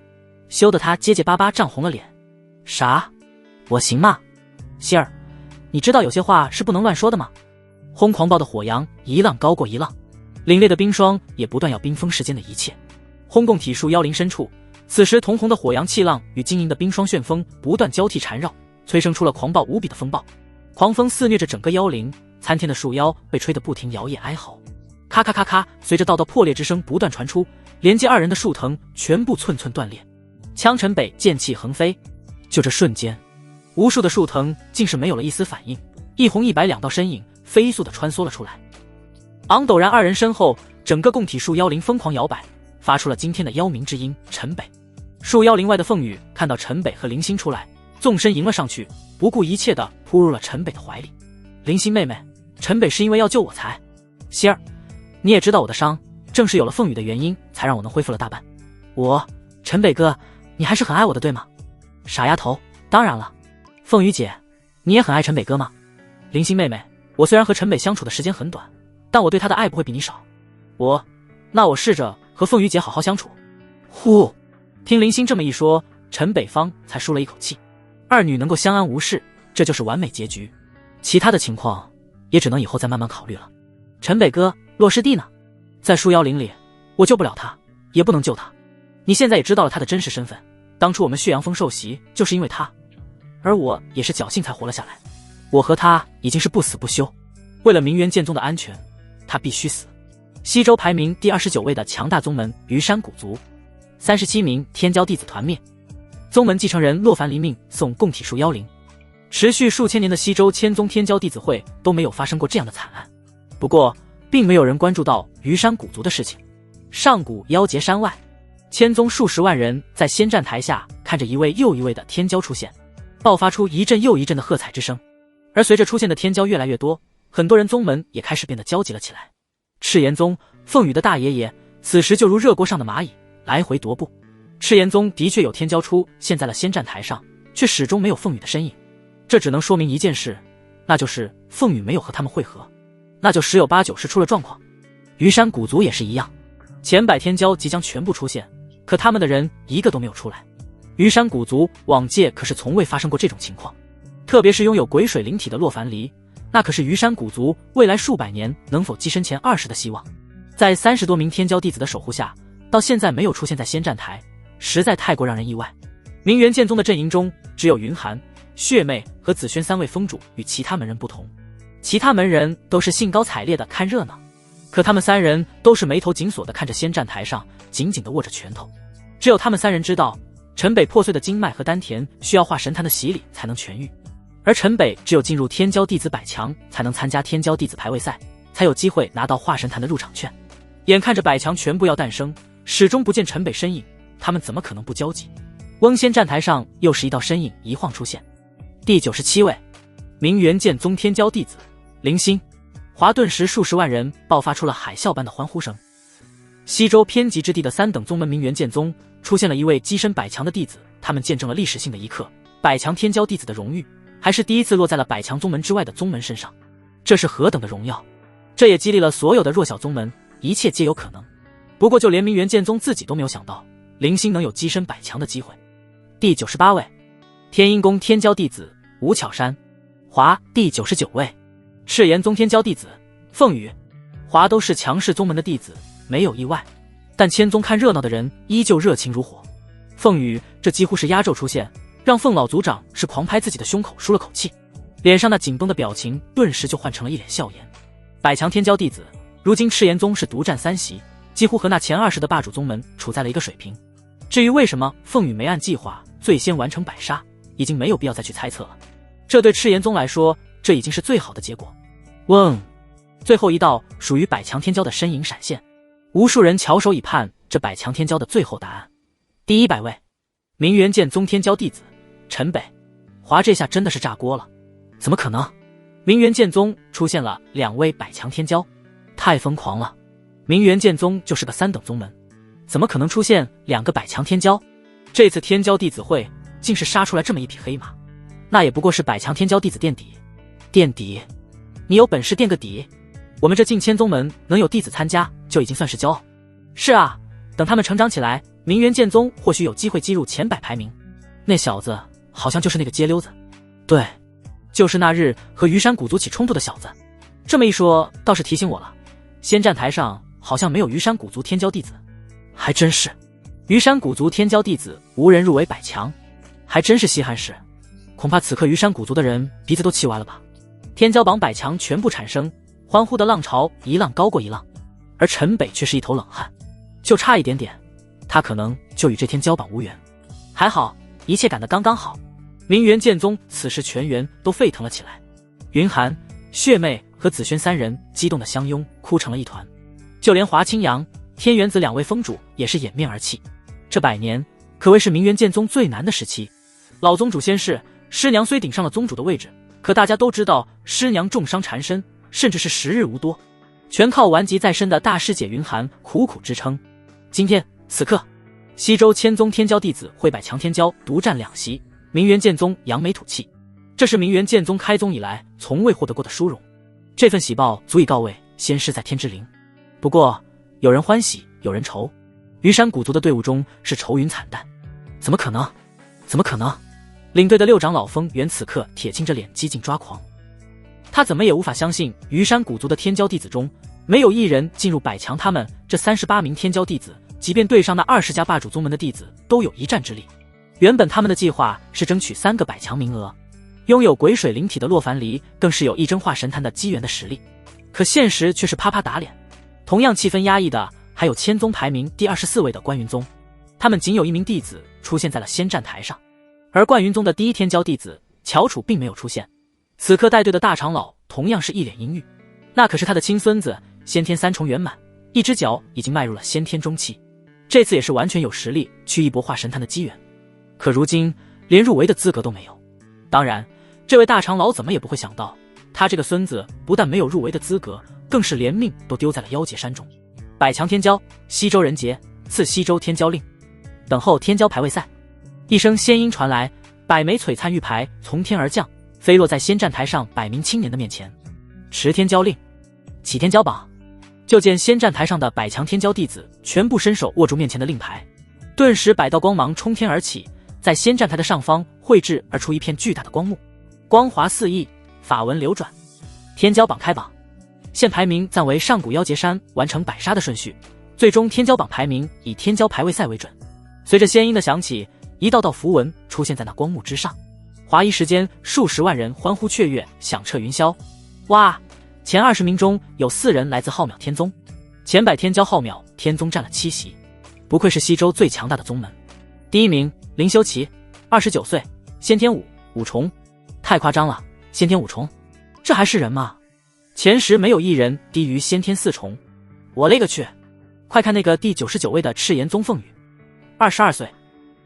羞得他结结巴巴涨红了脸。啥？我行吗？希儿，你知道有些话是不能乱说的吗？轰！狂暴的火阳一浪高过一浪，凛冽的冰霜也不断要冰封世间的一切。轰！供体树妖灵深处，此时铜红的火阳气浪与晶莹的冰霜旋风不断交替缠绕，催生出了狂暴无比的风暴。狂风肆虐着整个妖灵，参天的树妖被吹得不停摇曳哀嚎。咔咔咔咔，随着道道破裂之声不断传出，连接二人的树藤全部寸寸断裂。枪陈北剑气横飞，就这瞬间，无数的树藤竟是没有了一丝反应，一红一白两道身影飞速地穿梭了出来。昂陡然二人身后，整个供体树妖灵疯狂摇摆，发出了惊天的妖鸣之音。陈北，树妖灵外的凤羽看到陈北和零星出来，纵身迎了上去，不顾一切地扑入了陈北的怀里。零星妹妹，陈北是因为要救我才。希儿，你也知道我的伤，正是有了凤羽的原因，才让我能恢复了大半。陈北哥，你还是很爱我的对吗？傻丫头，当然了。凤羽姐，你也很爱陈北哥吗？零星妹妹，我虽然和陈北相处的时间很短，但我对他的爱不会比你少。那我试着和凤羽姐好好相处。呼！听零星这么一说，陈北方才舒了一口气。二女能够相安无事，这就是完美结局。其他的情况也只能以后再慢慢考虑了。陈北哥，洛师弟呢？在树妖林里，我救不了他，也不能救他。你现在也知道了他的真实身份，当初我们血阳峰受袭就是因为他，而我也是侥幸才活了下来。我和他已经是不死不休，为了明元剑宗的安全，他必须死。西周排名第29位的强大宗门虞山古族，37名天骄弟子团灭。宗门继承人洛凡离命送供体术妖灵。持续数千年的西周千宗天骄弟子会都没有发生过这样的惨案。不过，并没有人关注到虞山古族的事情。上古妖劫山外，千宗数十万人在仙战台下看着一位又一位的天骄出现，爆发出一阵又一阵的喝彩之声。而随着出现的天骄越来越多，很多人宗门也开始变得焦急了起来。赤炎宗凤羽的大爷爷此时就如热锅上的蚂蚁，来回踱步。赤炎宗的确有天骄出现在了仙战台上，却始终没有凤羽的身影。这只能说明一件事，那就是凤羽没有和他们会合，那就十有八九是出了状况。虞山古族也是一样，前百天骄即将全部出现，可他们的人一个都没有出来。虞山古族往届可是从未发生过这种情况，特别是拥有鬼水灵体的洛凡离，那可是虞山古族未来数百年能否跻身前20的希望。在30多名天骄弟子的守护下，到现在没有出现在仙战台，实在太过让人意外。明元剑宗的阵营中，只有云寒、血妹和紫萱3位封主与其他门人不同，其他门人都是兴高采烈的看热闹，可他们3人都是眉头紧锁的看着仙战台上，紧紧的握着拳头。只有他们3人知道，陈北破碎的经脉和丹田需要化神坛的洗礼才能痊愈，而陈北只有进入天骄弟子100强才能参加天骄弟子排位赛，才有机会拿到化神坛的入场券。眼看着100强全部要诞生，始终不见陈北身影，他们怎么可能不焦急？瓮仙站台上又是一道身影一晃出现，第97位，明元剑宗天骄弟子林星。华顿时数十万人爆发出了海啸般的欢呼声。西周偏极之地的3等宗门明元剑宗出现了一位跻身100强的弟子，他们见证了历史性的一刻，100强天骄弟子的荣誉还是第一次落在了100强宗门之外的宗门身上，这是何等的荣耀！这也激励了所有的弱小宗门，一切皆有可能。不过就连明元剑宗自己都没有想到，林星能有跻身100强的机会。第98位，天阴宫天骄弟子吴巧山。华第99位，赤炎宗天骄弟子凤羽。华都是强势宗门的弟子，没有意外，但千宗看热闹的人依旧热情如火。凤羽这几乎是压轴出现，让凤老族长是狂拍自己的胸口舒了口气，脸上那紧绷的表情顿时就换成了一脸笑颜。100强天骄弟子，如今赤炎宗是独占3席，几乎和那前20的霸主宗门处在了一个水平。至于为什么凤羽没按计划最先完成100杀，已经没有必要再去猜测了。这对赤炎宗来说，这已经是最好的结果。嗡，最后一道属于100强天骄的身影闪现，无数人翘首以盼这100强天骄的最后答案。第100位，明元剑宗天骄弟子陈北。华这下真的是炸锅了，怎么可能？明元剑宗出现了2位100强天骄，太疯狂了！明元剑宗就是个3等宗门，怎么可能出现2个100强天骄？这次天骄弟子会竟是杀出来这么一匹黑马，那也不过是100强天骄弟子垫底。垫底？你有本事垫个底？我们这近千宗门能有弟子参加，就已经算是骄傲。是啊，等他们成长起来，明元剑宗或许有机会击入前100排名。那小子好像就是那个街溜子，对，就是那日和虞山古族起冲突的小子。这么一说，倒是提醒我了，仙战台上好像没有虞山古族天骄弟子。还真是，虞山古族天骄弟子无人入围100强，还真是稀罕事。恐怕此刻虞山古族的人鼻子都气歪了吧。天骄榜100强全部产生，欢呼的浪潮一浪高过一浪，而陈北却是一头冷汗，就差一点点，他可能就与这天骄榜无缘。还好，一切赶得刚刚好。明元剑宗此时全员都沸腾了起来，云寒、血妹和紫萱3人激动的相拥，哭成了一团。就连华清阳、天元子2位封主也是掩面而泣。这100年可谓是明元剑宗最难的时期。老宗主先逝，师娘虽顶上了宗主的位置，可大家都知道师娘重伤缠身，甚至是时日无多，全靠顽疾在身的大师姐云寒苦苦支撑。今天此刻，西周千宗天骄弟子会100强天骄独占2席，明元剑宗扬眉吐气，这是明元剑宗开宗以来从未获得过的殊荣。这份喜报足以告慰先师在天之灵。不过有人欢喜有人愁，虞山古族的队伍中是愁云惨淡。怎么可能？怎么可能？领队的6长老风元此刻铁青着脸几近抓狂，他怎么也无法相信虞山古族的天骄弟子中没有一人进入100强，他们这38名天骄弟子即便对上那20家霸主宗门的弟子都有一战之力。原本他们的计划是争取3个100强名额，拥有鬼水灵体的洛凡离更是有一争化神坛的机缘的实力，可现实却是啪啪打脸。同样气氛压抑的还有千宗排名第24位的关云宗。他们仅有一名弟子出现在了仙战台上，而冠云宗的第一天骄弟子乔楚并没有出现。此刻带队的大长老同样是一脸阴郁，那可是他的亲孙子，先天3重圆满，一只脚已经迈入了先天中期，这次也是完全有实力去一搏化神坛的机缘，可如今连入围的资格都没有。当然，这位大长老怎么也不会想到，他这个孙子不但没有入围的资格，更是连命都丢在了妖劫山中。百强天骄，西周人杰，赐西周天骄令，等候天骄排位赛。一声仙音传来，百枚璀璨玉牌从天而降，飞落在仙战台上百名青年的面前。持天骄令，起天骄榜。就见仙战台上的百强天骄弟子全部伸手握住面前的令牌，顿时百道光芒冲天而起，在仙战台的上方绘制而出一片巨大的光幕，光华四溢，法纹流转。天骄榜开榜，现排名暂为上古妖劫山完成百杀的顺序，最终天骄榜排名以天骄排位赛为准。随着仙音的响起，一道道符文出现在那光幕之上，划一时间数十万人欢呼雀跃，响彻云霄。哇！前20名中有4人来自浩邈天宗，前百天骄浩邈天宗占了7席，不愧是西周最强大的宗门。第一名林修齐，29岁，先天5重，太夸张了，先天5重，这还是人吗？前10没有一人低于先天4重，我勒个去！快看那个第99位的赤炎宗凤羽，22岁，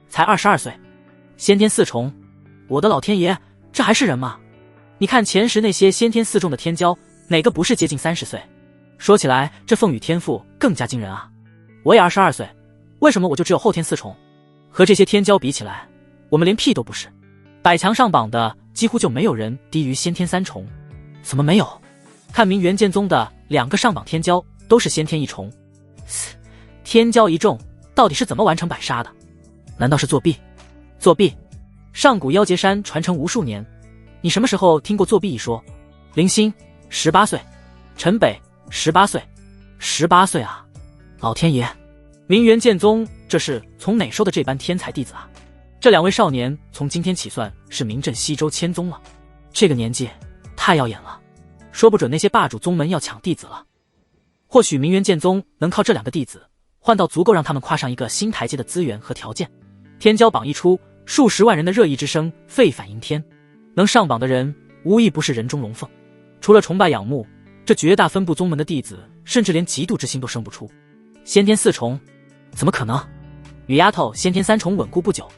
才22岁，先天4重，我的老天爷，这还是人吗？你看前10那些先天4重的天骄，哪个不是接近30岁？说起来，这凤羽天赋更加惊人啊！我也22岁，为什么我就只有后天4重？和这些天骄比起来，我们连屁都不是。百强上榜的几乎就没有人低于先天3重，怎么没有？看明元剑宗的2个上榜天骄都是先天1重，天骄一众到底是怎么完成百杀的？难道是作弊？作弊！上古妖劫山传承无数年，你什么时候听过作弊一说？林星18岁，陈北18岁，18岁啊！老天爷，明元剑宗这是从哪收的这般天才弟子啊？这2位少年从今天起算是名震西周千宗了，这个年纪太耀眼了，说不准那些霸主宗门要抢弟子了。或许明元剑宗能靠这2个弟子换到足够让他们跨上一个新台阶的资源和条件。天骄榜一出，数十万人的热议之声沸反盈天，能上榜的人无一不是人中龙凤。除了崇拜仰慕，这绝大分布宗门的弟子甚至连嫉妒之心都生不出。先天4重，怎么可能？雨丫头先天3重稳固不久，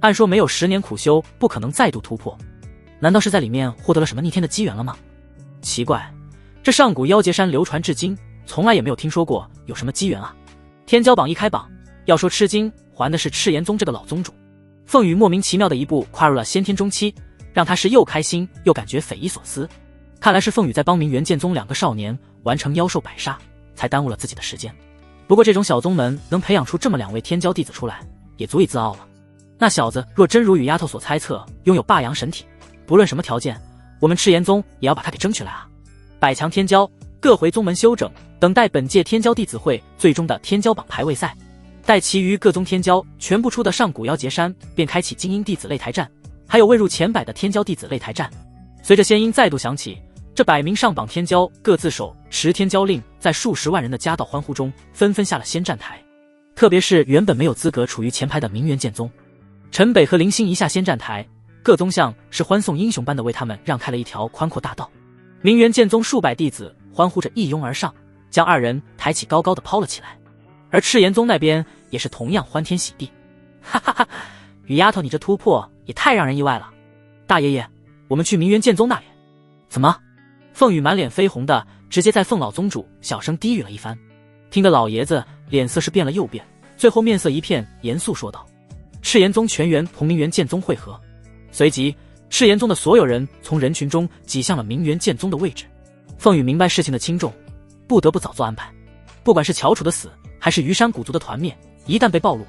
按说没有10年苦修不可能再度突破，难道是在里面获得了什么逆天的机缘了吗？奇怪，这上古妖劫山流传至今，从来也没有听说过有什么机缘啊。天骄榜一开榜，要说吃惊还的是赤炎宗这个老宗主。凤羽莫名其妙的一步跨入了先天中期，让他是又开心又感觉匪夷所思。看来是凤羽在帮明元剑宗2个少年完成妖兽百杀，才耽误了自己的时间。不过这种小宗门能培养出这么2位天骄弟子出来，也足以自傲了。那小子若真如雨丫头所猜测，拥有霸阳神体，不论什么条件，我们赤炎宗也要把他给争取来啊！百强天骄各回宗门休整，等待本届天骄弟子会最终的天骄榜排位赛。待其余各宗天骄全部出的上古妖劫山，便开启精英弟子擂台战，还有未入前100的天骄弟子擂台战。随着仙音再度响起，这100名上榜天骄各自手持天骄令，在数十万人的夹道欢呼中纷纷下了仙战台。特别是原本没有资格处于前排的明元剑宗，陈北和林星一下仙战台，各宗像是欢送英雄般的为他们让开了一条宽阔大道。明元剑宗数百弟子欢呼着一拥而上，将2人抬起高高的抛了起来。而赤炎宗那边也是同样欢天喜地。哈哈哈，雨丫头你这突破也太让人意外了。大爷爷，我们去明元剑宗那里。怎么？凤羽满脸绯红的直接在凤老宗主小声低语了一番，听得老爷子脸色是变了又变，最后面色一片严肃说道：赤炎宗全员同明元剑宗会合。随即赤炎宗的所有人从人群中挤向了明元剑宗的位置。凤羽明白事情的轻重，不得不早做安排。不管是乔楚的死还是虞山古族的团灭，一旦被暴露，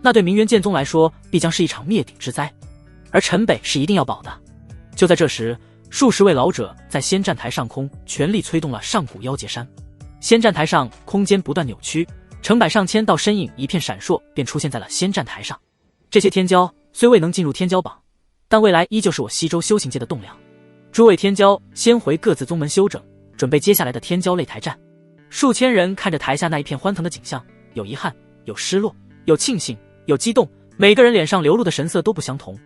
那对明元剑宗来说必将是一场灭顶之灾，而陈北是一定要保的。就在这时，数十位老者在仙战台上空全力催动了上古妖劫山。仙战台上空间不断扭曲，成百上千道身影一片闪烁，便出现在了仙战台上。这些天骄虽未能进入天骄榜，但未来依旧是我西周修行界的栋梁。诸位天骄先回各自宗门休整，准备接下来的天骄擂台战。数千人看着台下那一片欢腾的景象，有遗憾，有失落，有庆幸，有激动，每个人脸上流露的神色都不相同。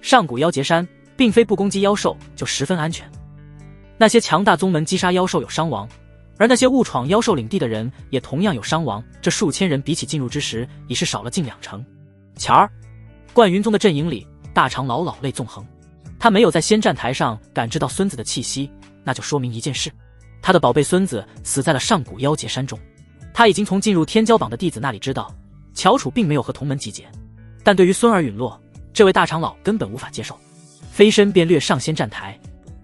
上古妖劫山并非不攻击妖兽就十分安全，那些强大宗门击杀妖兽有伤亡，而那些误闯妖兽领地的人也同样有伤亡，这数千人比起进入之时已是少了近20%。前儿，冠云宗的阵营里，大长老老泪纵横，他没有在仙战台上感知到孙子的气息，那就说明一件事，他的宝贝孙子死在了上古妖劫山中。他已经从进入天骄榜的弟子那里知道，乔楚并没有和同门集结，但对于孙儿陨落，这位大长老根本无法接受，飞身便掠上仙战台，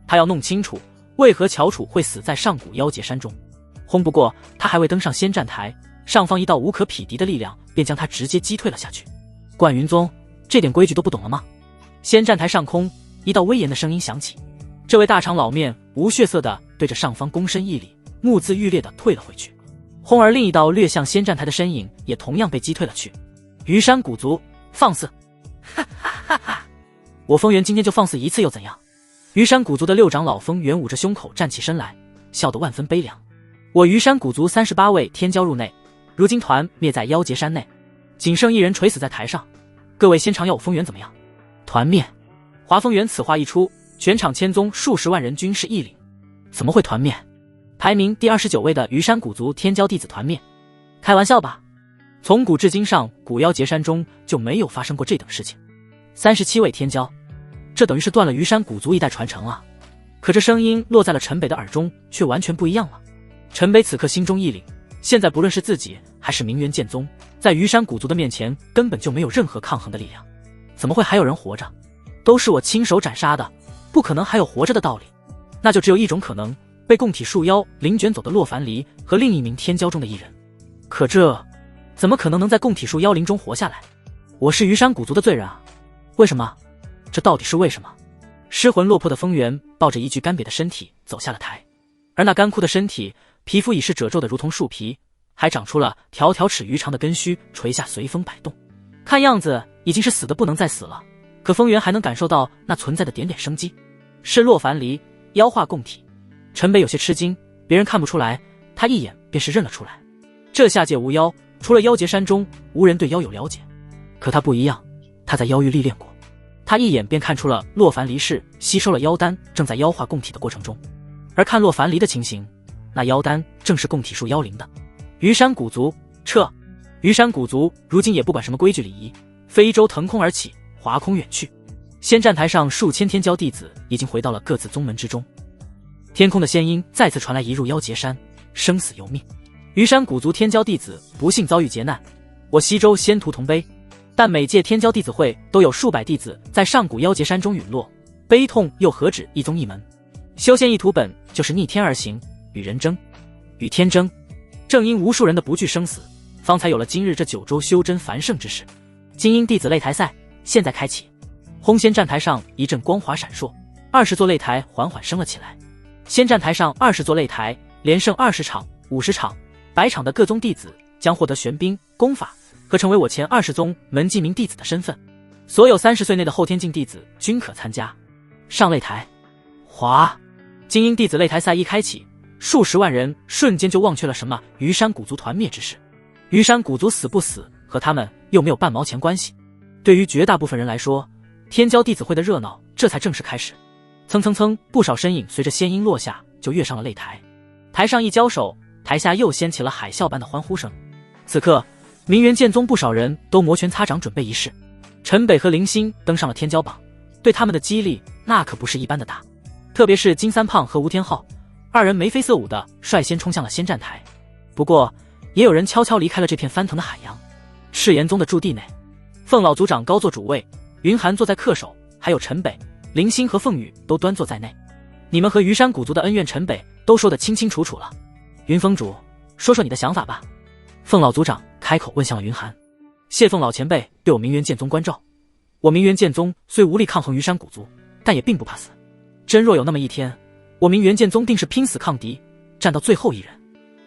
他要弄清楚为何乔楚会死在上古妖劫山中。轰不过他还未登上仙战台，上方一道无可匹敌的力量便将他直接击退了下去。冠云宗这点规矩都不懂了吗？仙战台上空，一道威严的声音响起，这位大长老面无血色的对着上方躬身一礼，目眦欲裂的退了回去。轰而另一道掠向仙战台的身影也同样被击退了去。虞山古族放肆！哈哈哈哈！我风源今天就放肆一次又怎样？虞山古族的六长老风源捂着胸口站起身来，笑得万分悲凉。我虞山古族38位天骄入内，如今团灭在妖劫山内，仅剩一人垂死在台上。各位先尝要我风源怎么样？团灭！华风源此话一出，全场千宗数十万人均是一领。怎么会团灭？排名第29位的虞山古族天骄弟子团灭？开玩笑吧！从古至今上古妖劫山中就没有发生过这等事情。37位天骄，这等于是断了虞山古族一代传承啊！可这声音落在了陈北的耳中，却完全不一样了。陈北此刻心中一凛，现在不论是自己还是明元剑宗，在虞山古族的面前根本就没有任何抗衡的力量。怎么会还有人活着？都是我亲手斩杀的，不可能还有活着的道理。那就只有一种可能，被共体树妖灵卷走的洛凡离和另一名天骄中的一人。可这怎么可能在共体树妖灵中活下来？我是虞山古族的罪人啊！为什么？这到底是为什么？失魂落魄的风源抱着一具干瘪的身体走下了台，而那干枯的身体皮肤已是褶皱的如同树皮，还长出了条条尺余长的根须，垂下随风摆动，看样子已经是死得不能再死了。可风源还能感受到那存在的点点生机，是洛凡离妖化共体。陈北有些吃惊，别人看不出来，他一眼便是认了出来。这下界无妖，除了妖劫山中无人对妖有了解，可他不一样，他在妖域历练过，他一眼便看出了洛凡离是吸收了妖丹，正在妖化共体的过程中。而看洛凡离的情形，那妖丹正是共体树妖灵的。虞山古族撤！虞山古族如今也不管什么规矩礼仪，飞舟腾空而起，划空远去。仙战台上数千天骄弟子已经回到了各自宗门之中。天空的仙音再次传来，一入妖劫山，生死由命。虞山古族天骄弟子不幸遭遇劫难，我西周仙徒同悲。但每届天骄弟子会都有数百弟子在上古妖劫山中陨落，悲痛又何止一宗一门？修仙一途本就是逆天而行，与人争，与天争。正因无数人的不惧生死，方才有了今日这9州修真繁盛之势。精英弟子擂台赛现在开启。轰仙战台上一阵光华闪烁，20座擂台缓缓升了起来。仙战台上20座擂台，连胜20场、50场、100场的各宗弟子将获得玄冰、功法和成为我前20宗门记名弟子的身份。所有30岁内的后天境弟子均可参加。上擂台，哗！精英弟子擂台赛一开启，数十万人瞬间就忘却了什么虞山古族团灭之事。虞山古族死不死和他们又没有半毛钱关系。对于绝大部分人来说，天骄弟子会的热闹这才正式开始。蹭蹭蹭，不少身影随着仙音落下就跃上了擂台。台上一交手，台下又掀起了海啸般的欢呼声。此刻明元剑宗不少人都摩拳擦掌，准备一试。陈北和林星登上了天骄榜，对他们的激励那可不是一般的大。特别是金三胖和吴天昊二人眉飞色舞的率先冲向了仙战台。不过也有人悄悄离开了这片翻腾的海洋。赤炎宗的驻地内，凤老族长高坐主位，云寒坐在客首，还有陈北、林星和凤羽都端坐在内。你们和虞山古族的恩怨，陈北都说得清清楚楚了。云峰主，说说你的想法吧。凤老族长开口问向了云寒。谢凤老前辈对我明元剑宗关照，我明元剑宗虽无力抗衡虞山古族，但也并不怕死。真若有那么一天，我明元剑宗定是拼死抗敌，战到最后一人。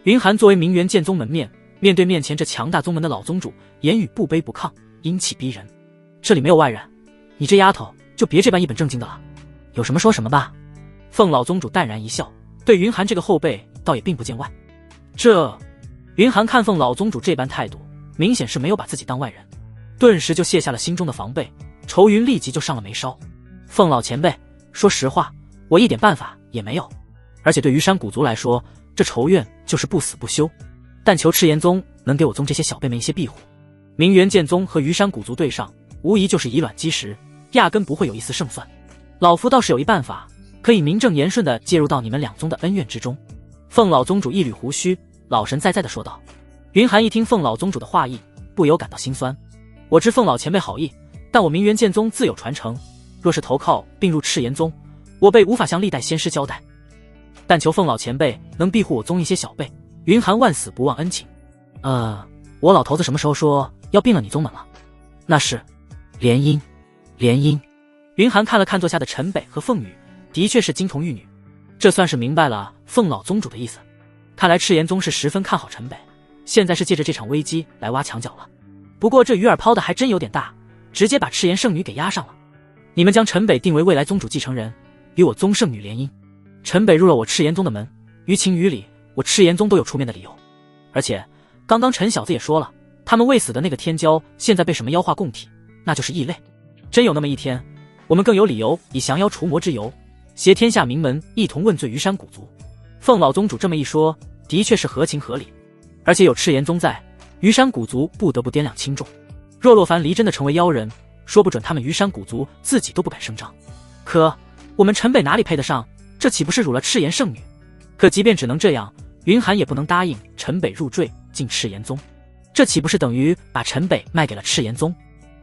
云寒作为明元剑宗门面，面对面前这强大宗门的老宗主，言语不卑不亢，英气逼人。这里没有外人，你这丫头就别这般一本正经的了，有什么说什么吧。凤老宗主淡然一笑，对云寒这个后辈倒也并不见外。云寒看凤老宗主这般态度，明显是没有把自己当外人。顿时就卸下了心中的防备，愁云立即就上了眉梢。凤老前辈，说实话，我一点办法也没有，而且对于山古族来说，这仇怨就是不死不休，但求赤炎宗能给我宗这些小辈们一些庇护。明元剑宗和虞山古族对上，无疑就是以卵击石，压根不会有一丝胜算。老夫倒是有一办法，可以名正言顺地介入到你们两宗的恩怨之中。凤老宗主一捋胡须，老神在在地说道。云寒一听凤老宗主的话意，不由感到心酸。我知凤老前辈好意，但我明元剑宗自有传承，若是投靠并入赤炎宗，我辈无法向历代仙师交代。但求凤老前辈能庇护我宗一些小辈，云寒万死不忘恩情。我老头子什么时候说要并了你宗门了？那是联姻。云寒看了看坐下的陈北和凤羽，的确是金童玉女，这算是明白了凤老宗主的意思。看来赤炎宗是十分看好陈北，现在是借着这场危机来挖墙脚了。不过这鱼饵抛的还真有点大，直接把赤炎圣女给压上了。你们将陈北定为未来宗主继承人，与我宗圣女联姻。陈北入了我赤炎宗的门，于情于理，我赤炎宗都有出面的理由。而且刚刚陈小子也说了，他们未死的那个天骄现在被什么妖化共体，那就是异类。真有那么一天，我们更有理由以降妖除魔之由，携天下名门一同问罪于山古族。凤老宗主这么一说，的确是合情合理。而且有赤炎宗在，于山古族不得不掂量轻重。若洛凡离真的成为妖人，说不准他们于山古族自己都不敢声张。可我们陈北哪里配得上？这岂不是辱了赤炎圣女？可即便只能这样，云寒也不能答应陈北入赘进赤炎宗，这岂不是等于把陈北卖给了赤炎宗？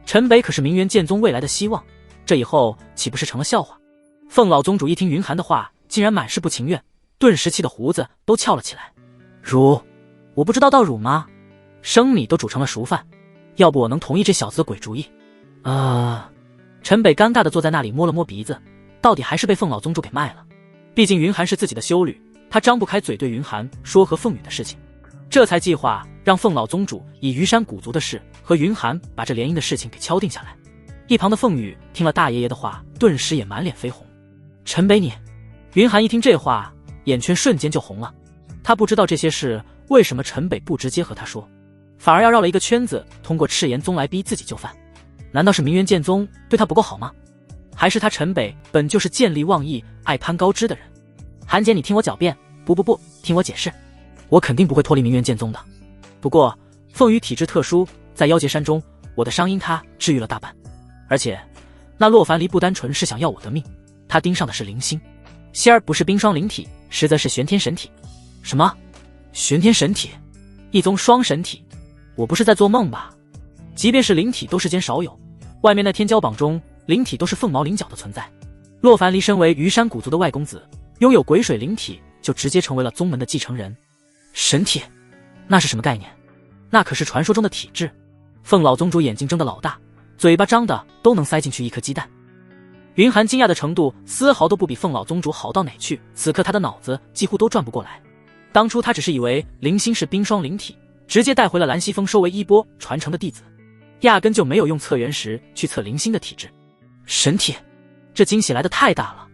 陈北可是明元剑宗未来的希望，这以后岂不是成了笑话？凤老宗主一听云寒的话，竟然满是不情愿，顿时气得胡子都翘了起来。辱？我不知道到辱吗？生米都煮成了熟饭，要不我能同意这小子的鬼主意？陈北尴尬地坐在那里，摸了摸鼻子，到底还是被凤老宗主给卖了。毕竟云寒是自己的修女，他张不开嘴对云寒说和凤羽的事情，这才计划让凤老宗主以虞山古族的事和云寒把这联姻的事情给敲定下来。一旁的凤羽听了大爷爷的话，顿时也满脸绯红。陈北你……云寒一听这话，眼圈瞬间就红了。他不知道这些事为什么陈北不直接和他说，反而要绕了一个圈子，通过赤炎宗来逼自己就范。难道是明元剑宗对他不够好吗？还是他陈北本就是见利忘义、爱攀高枝的人？韩姐，你听我狡辩，不，听我解释。我肯定不会脱离明元剑宗的。不过凤羽体质特殊，在妖劫山中，我的伤因他治愈了大半。而且那洛凡离不单纯是想要我的命，他盯上的是灵心。仙儿不是冰霜灵体，实则是玄天神体。什么？玄天神体？一宗双神体？我不是在做梦吧？即便是灵体都世间少有，外面那天骄榜中灵体都是凤毛麟角的存在。洛凡离身为虞山古族的外公子，拥有鬼水灵体，就直接成为了宗门的继承人。神体？那是什么概念？那可是传说中的体质。凤老宗主眼睛睁得老大，嘴巴张的都能塞进去一颗鸡蛋。云寒惊讶的程度丝毫都不比凤老宗主好到哪去，此刻他的脑子几乎都转不过来。当初他只是以为灵心是冰霜灵体，直接带回了兰溪峰收为衣钵传承的弟子，压根就没有用测原石去测灵心的体质。神体？这惊喜来得太大了，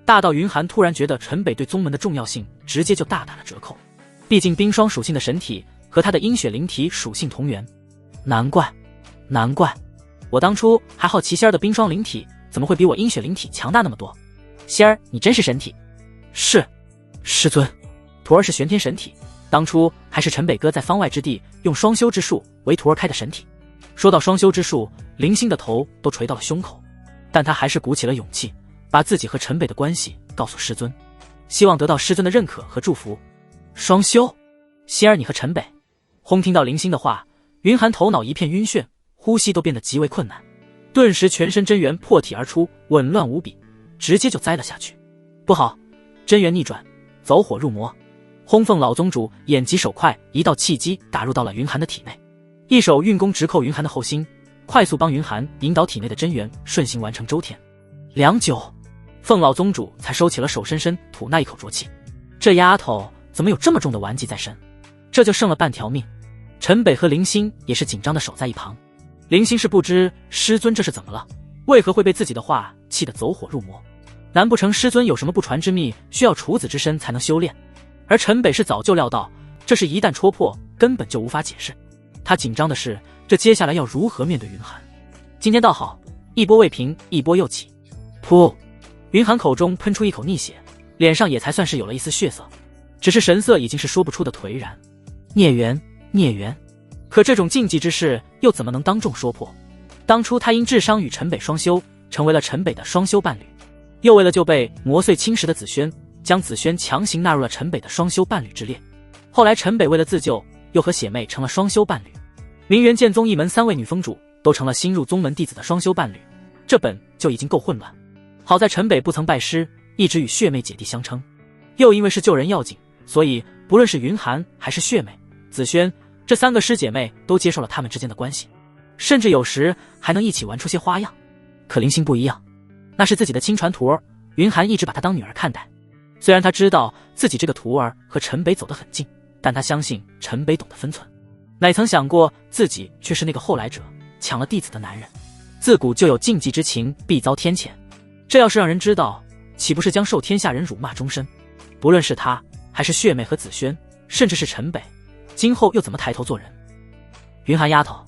大到云寒突然觉得陈北对宗门的重要性直接就大打了折扣。毕竟冰霜属性的神体和他的阴血灵体属性同源，难怪我当初还好奇仙儿的冰霜灵体怎么会比我阴血灵体强大那么多。仙儿，你真是神体？是，师尊。徒儿是玄天神体，当初还是陈北哥在方外之地用双修之术为徒儿开的神体。说到双修之术，林星的头都垂到了胸口，但他还是鼓起了勇气，把自己和陈北的关系告诉师尊，希望得到师尊的认可和祝福。双修？仙儿你和陈北？轰！听到林星的话，云寒头脑一片晕眩，呼吸都变得极为困难，顿时全身真元破体而出，紊乱无比，直接就栽了下去。不好，真元逆转，走火入魔。轰！凤老宗主眼疾手快，一道契机打入到了云寒的体内，一手运功直扣云寒的后心，快速帮云寒引导体内的真元顺行完成周天。良久，凤老宗主才收起了手，深深吐那一口浊气。这丫头怎么有这么重的顽疾在身？这就剩了半条命。陈北和林星也是紧张的守在一旁。林星是不知师尊这是怎么了，为何会被自己的话气得走火入魔？难不成师尊有什么不传之秘，需要处子之身才能修炼？而陈北是早就料到，这是一旦戳破，根本就无法解释。他紧张的是，这接下来要如何面对云寒？今天倒好，一波未平，一波又起。噗！云寒口中喷出一口逆血，脸上也才算是有了一丝血色，只是神色已经是说不出的颓然。孽缘，孽缘。可这种禁忌之事又怎么能当众说破？当初他因智商与陈北双修，成为了陈北的双修伴侣，又为了救被磨碎青石的紫萱，将紫萱强行纳入了陈北的双修伴侣之列。后来陈北为了自救，又和血妹成了双修伴侣。明元剑宗一门3位女峰主都成了新入宗门弟子的双修伴侣，这本就已经够混乱。好在陈北不曾拜师，一直与血妹姐弟相称，又因为是救人要紧，所以不论是云寒还是血妹、紫萱这3个师姐妹都接受了他们之间的关系，甚至有时还能一起玩出些花样。可林星不一样，那是自己的亲传徒儿，云寒一直把她当女儿看待。虽然他知道自己这个徒儿和陈北走得很近，但他相信陈北懂得分寸，哪曾想过自己却是那个后来者，抢了弟子的男人。自古就有禁忌之情，必遭天谴，这要是让人知道，岂不是将受天下人辱骂终身？不论是他还是血妹和紫萱，甚至是陈北，今后又怎么抬头做人？云寒丫头，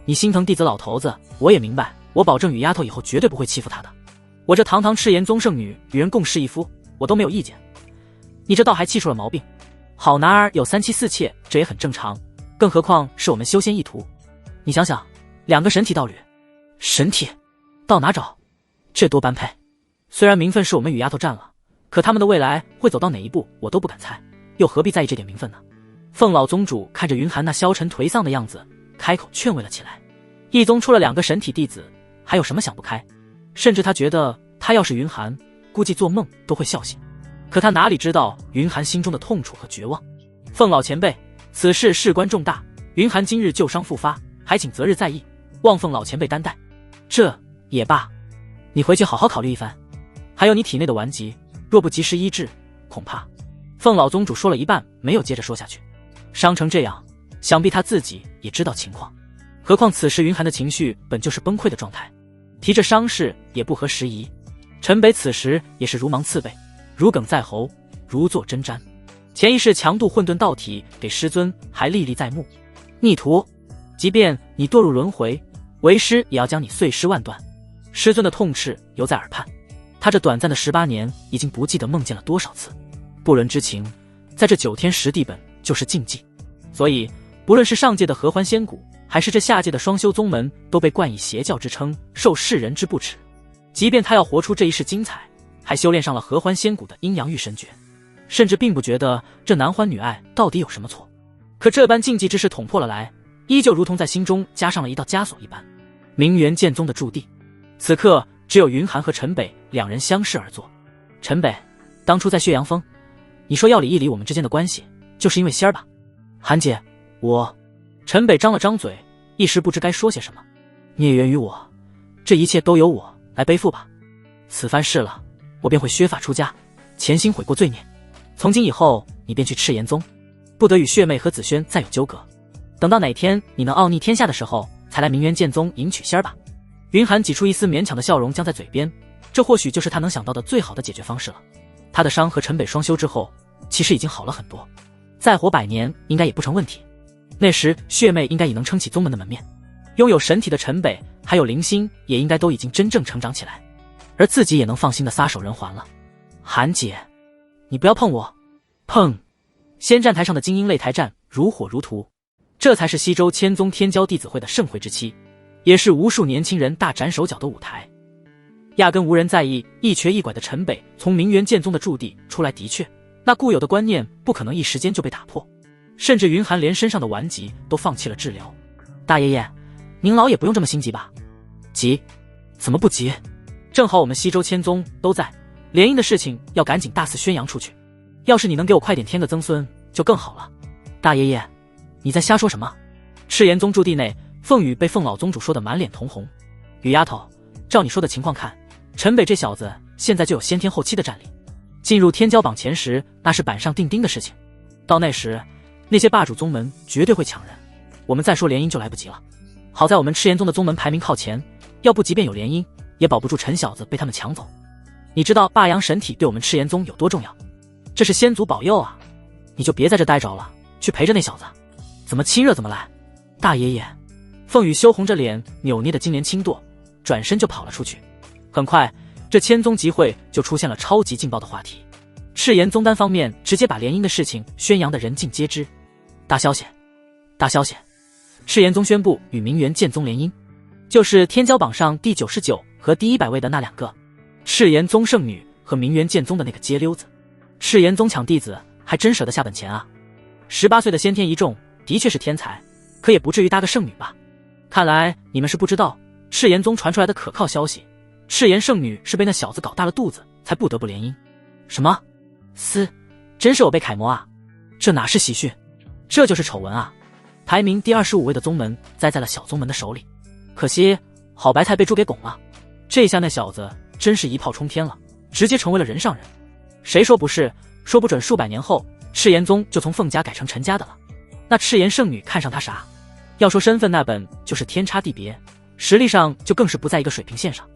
你心疼弟子老头子，我也明白，我保证雨丫头以后绝对不会欺负他的。我这堂堂赤炎宗圣女与人共侍一夫，我都没有意见。你这倒还气出了毛病。好男儿有3妻4妾，这也很正常，更何况是我们修仙一途。你想想，2个神体道侣，神体到哪找？这多般配。虽然名分是我们雨丫头占了，可他们的未来会走到哪一步，我都不敢猜，又何必在意这点名分呢？凤老宗主看着云寒那消沉颓丧的样子，开口劝慰了起来。一宗出了2个神体弟子，还有什么想不开？甚至他觉得他要是云寒，估计做梦都会笑醒。可他哪里知道云寒心中的痛楚和绝望。凤老前辈，此事事关重大，云寒今日旧伤复发，还请择日再议，望凤老前辈担待。这也罢，你回去好好考虑一番。还有你体内的顽疾，若不及时医治，恐怕……凤老宗主说了一半，没有接着说下去。伤成这样，想必他自己也知道情况，何况此时云寒的情绪本就是崩溃的状态，提着伤势也不合时宜。陈北此时也是如芒刺背，如鲠在喉，如坐针毡。前一世强渡混沌道体给师尊还历历在目，逆徒，即便你堕入轮回，为师也要将你碎尸万段。师尊的痛斥犹在耳畔，他这短暂的18年已经不记得梦见了多少次。不伦之情在这9天10地本就是禁忌，所以不论是上界的合欢仙谷，还是这下界的双修宗门，都被冠以邪教之称，受世人之不齿。即便他要活出这一世精彩，还修炼上了合欢仙谷的阴阳御神诀，甚至并不觉得这男欢女爱到底有什么错。可这般禁忌之事捅破了来，依旧如同在心中加上了一道枷锁一般。明元剑宗的驻地，此刻只有云寒和陈北2人相视而坐。陈北，当初在血阳峰，你说要理一理我们之间的关系，就是因为仙儿吧？寒姐，我……陈北张了张嘴，一时不知该说些什么。孽缘于我，这一切都由我来背负吧。此番事了，我便会削发出家，潜心悔过罪孽。从今以后，你便去赤炎宗，不得与血妹和紫萱再有纠葛。等到哪天你能傲逆天下的时候，才来明元剑宗迎娶仙儿吧。云寒挤出一丝勉强的笑容，僵在嘴边，这或许就是他能想到的最好的解决方式了。他的伤和陈北双修之后，其实已经好了很多，再活100年应该也不成问题。那时血妹应该已能撑起宗门的门面，拥有神体的陈北还有灵星也应该都已经真正成长起来，而自己也能放心的撒手人寰了。寒姐，你不要碰我！砰！仙战台上的精英擂台战如火如荼，这才是西周千宗天骄弟子会的盛会之期，也是无数年轻人大展手脚的舞台。压根无人在意一瘸一拐的陈北从明元剑宗的驻地出来，的确那固有的观念不可能一时间就被打破，甚至云寒连身上的顽疾都放弃了治疗。大爷爷，您老也不用这么心急吧？急？怎么不急？正好我们西周千宗都在，联姻的事情要赶紧大肆宣扬出去，要是你能给我快点添个曾孙就更好了。大爷爷，你在瞎说什么？赤炎宗驻地内，凤羽被凤老宗主说得满脸通红。雨丫头，照你说的情况看，陈北这小子现在就有先天后期的战力，进入天骄榜前时那是板上钉钉的事情，到那时那些霸主宗门绝对会抢人，我们再说联姻就来不及了。好在我们赤炎宗的宗门排名靠前，要不即便有联姻也保不住陈小子被他们抢走。你知道霸阳神体对我们赤炎宗有多重要，这是先祖保佑啊！你就别在这待着了，去陪着那小子，怎么亲热怎么来。大爷爷，凤羽羞红着脸，扭捏的金莲轻跺，转身就跑了出去。很快，这千宗集会就出现了超级劲爆的话题。赤炎宗丹方面直接把联姻的事情宣扬得人尽皆知。大消息！大消息！赤炎宗宣布与明元剑宗联姻，就是天骄榜上第99和第100位的那2个，赤炎宗圣女和明元剑宗的那个街溜子。赤炎宗抢弟子还真舍得下本钱啊！18岁的先天一众的确是天才，可也不至于搭个圣女吧？看来你们是不知道赤炎宗传出来的可靠消息，赤炎圣女是被那小子搞大了肚子才不得不联姻。什么？真是我辈楷模啊！这哪是喜讯，这就是丑闻啊！排名第25位的宗门栽在了小宗门的手里，可惜好白菜被猪给拱了。这下那小子真是一炮冲天了，直接成为了人上人。谁说不是？说不准数百年后赤炎宗就从凤家改成陈家的了。那赤炎圣女看上他啥？要说身份那本就是天差地别，实力上就更是不在一个水平线上。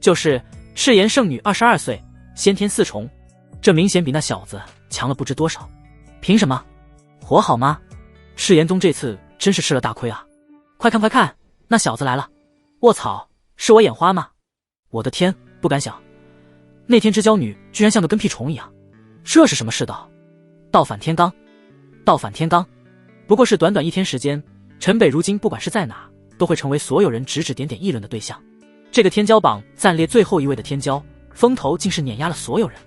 就是赤炎圣女22岁，先天4重，这明显比那小子强了不知多少。凭什么？活好吗？赤炎宗这次真是吃了大亏啊！快看快看，那小子来了！卧槽，是我眼花吗？我的天，不敢想，那天之娇女居然像个跟屁虫一样，这是什么世道？倒反天罡，倒反天罡！不过是短短1天时间，陈北如今不管是在哪，都会成为所有人指指点点议论的对象。这个天骄榜暂列最后一位的天骄，风头竟是碾压了所有人，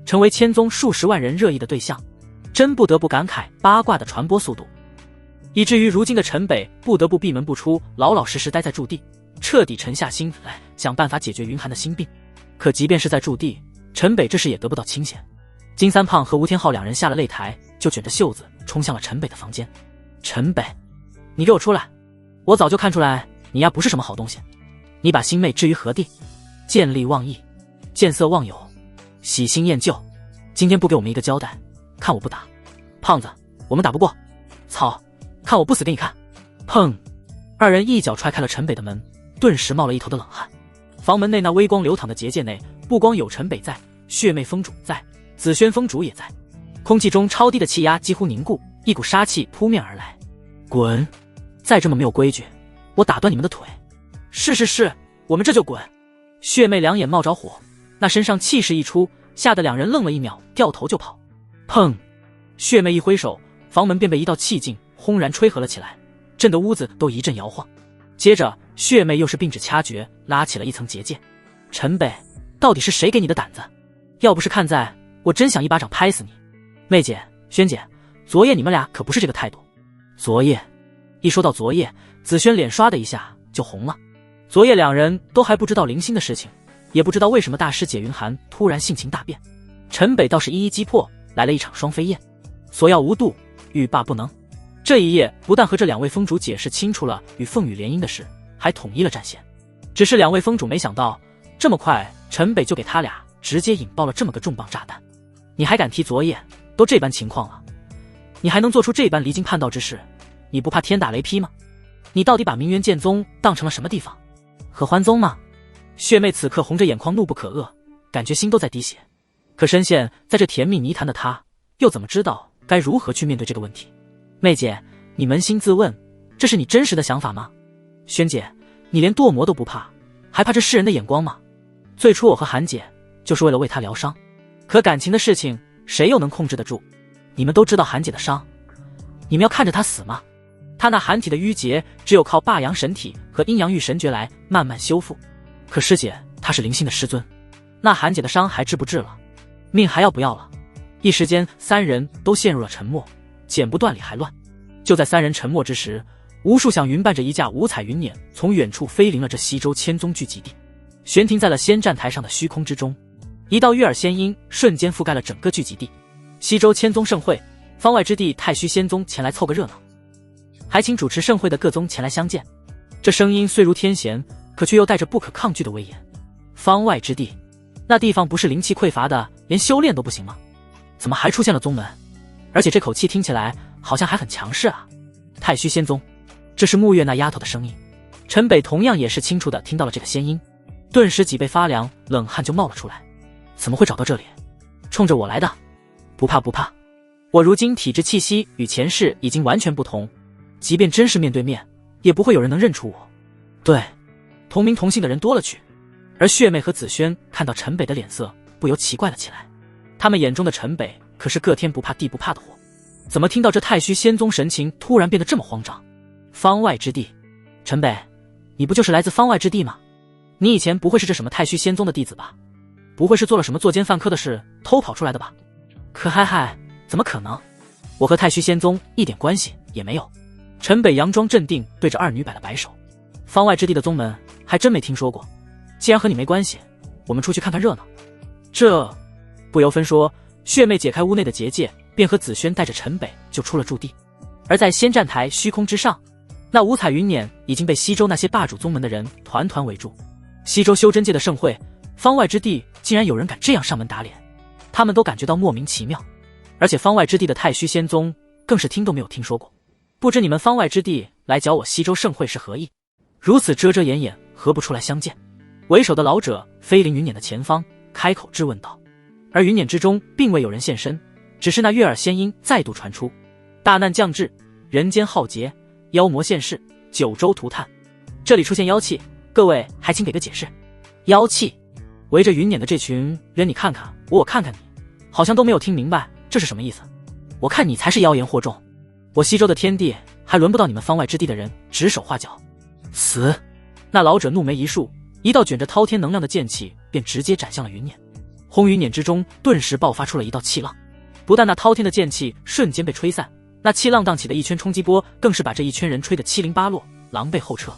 成为千宗数十万人热议的对象，真不得不感慨八卦的传播速度，以至于如今的陈北不得不闭门不出，老老实实待在驻地，彻底沉下心来想办法解决云寒的心病。可即便是在驻地，陈北这时也得不到清闲。金三胖和吴天昊2人下了擂台，就卷着袖子冲向了陈北的房间。陈北，你给我出来！我早就看出来你丫不是什么好东西，你把新妹置于何地？见利忘义，见色忘友，喜新厌旧，今天不给我们一个交代，看我不打！胖子，我们打不过！操，看我不死给你看！砰！2人一脚踹开了陈北的门，顿时冒了一头的冷汗。房门内那微光流淌的结界内，不光有陈北在，血魅封主在，紫萱封主也在。空气中超低的气压几乎凝固，一股杀气扑面而来。滚！再这么没有规矩，我打断你们的腿！是，我们这就滚！血魅2眼冒着火，那身上气势一出，吓得2人愣了1秒，掉头就跑。砰！血魅一挥手，房门便被一道气劲轰然吹合了起来，震得屋子都一阵摇晃。接着血魅又是并指掐诀，拉起了一层结界。陈北，到底是谁给你的胆子？要不是看在，我真想一巴掌拍死你。妹姐，萱姐，昨夜你们俩可不是这个态度。昨夜，一说到昨夜，紫萱脸刷的一下就红了。昨夜2人都还不知道林星的事情，也不知道为什么大师姐云寒突然性情大变。陈北倒是一一击破，来了一场双飞燕，所要无度，欲罢不能。这一夜不但和这2位封主解释清楚了与凤羽联姻的事，还统一了战线。只是2位封主没想到，这么快陈北就给他俩直接引爆了这么个重磅炸弹。你还敢提昨夜？都这般情况了，你还能做出这般离经叛道之事？你不怕天打雷劈吗？你到底把明元剑宗当成了什么地方？合欢宗吗？血魅此刻红着眼眶，怒不可遏，感觉心都在滴血。可深陷在这甜蜜泥潭的他，又怎么知道该如何去面对这个问题？妹姐，你扪心自问，这是你真实的想法吗？萱姐，你连堕魔都不怕，还怕这世人的眼光吗？最初我和韩姐就是为了为她疗伤，可感情的事情谁又能控制得住？你们都知道韩姐的伤，你们要看着她死吗？她那寒体的淤结，只有靠霸阳神体和阴阳玉神诀来慢慢修复。可师姐她是灵性的师尊，那韩姐的伤还治不治了？命还要不要了？一时间3人都陷入了沉默，剪不断理还乱。就在3人沉默之时，无数响云伴着一架五彩云辇从远处飞临了这西周千宗聚集地，悬停在了仙战台上的虚空之中。一道悦耳仙音瞬间覆盖了整个聚集地。西周千宗盛会，方外之地太虚仙宗前来凑个热闹，还请主持盛会的各宗前来相见。这声音虽如天弦，可却又带着不可抗拒的威严。方外之地，那地方不是灵气匮乏的连修炼都不行吗？怎么还出现了宗门？而且这口气听起来好像还很强势啊。太虚仙宗，这是沐月那丫头的声音。陈北同样也是清楚地听到了这个仙音，顿时脊背发凉，冷汗就冒了出来。怎么会找到这里？冲着我来的？不怕不怕，我如今体质气息与前世已经完全不同，即便真是面对面，也不会有人能认出我。对，同名同姓的人多了去。而血妹和子轩看到陈北的脸色，不由奇怪了起来。他们眼中的陈北可是个天不怕地不怕的货，怎么听到这太虚仙宗神情突然变得这么慌张？方外之地，陈北，你不就是来自方外之地吗？你以前不会是这什么太虚仙宗的弟子吧？不会是做了什么作奸犯科的事偷跑出来的吧？可嗨，怎么可能？我和太虚仙宗一点关系也没有。陈北佯装镇定，对着二女摆了摆手。方外之地的宗门还真没听说过，既然和你没关系，我们出去看看热闹。这不由分说，血妹解开屋内的结界，便和子轩带着陈北就出了驻地。而在仙战台虚空之上，那五彩云辇已经被西周那些霸主宗门的人团团围住。西周修真界的盛会，方外之地竟然有人敢这样上门打脸，他们都感觉到莫名其妙。而且方外之地的太虚仙宗更是听都没有听说过，不知你们方外之地来搅我西周盛会是何意？如此遮遮掩掩，何不出来相见？为首的老者飞临云辇的前方，开口质问道。而云辇之中并未有人现身，只是那悦耳仙音再度传出：大难将至，人间浩劫，妖魔现世，九州涂炭，这里出现妖气，各位还请给个解释。妖气？围着云辇的这群人，你看看我看看你，好像都没有听明白这是什么意思。我看你才是妖言惑众，我西周的天地还轮不到你们方外之地的人指手画脚。死！那老者怒眉一竖，一道卷着滔天能量的剑气便直接斩向了云辇。轰！云辇之中顿时爆发出了一道气浪，不但那滔天的剑气瞬间被吹散，那气浪荡起的一圈冲击波更是把这一圈人吹得七零八落，狼狈后撤。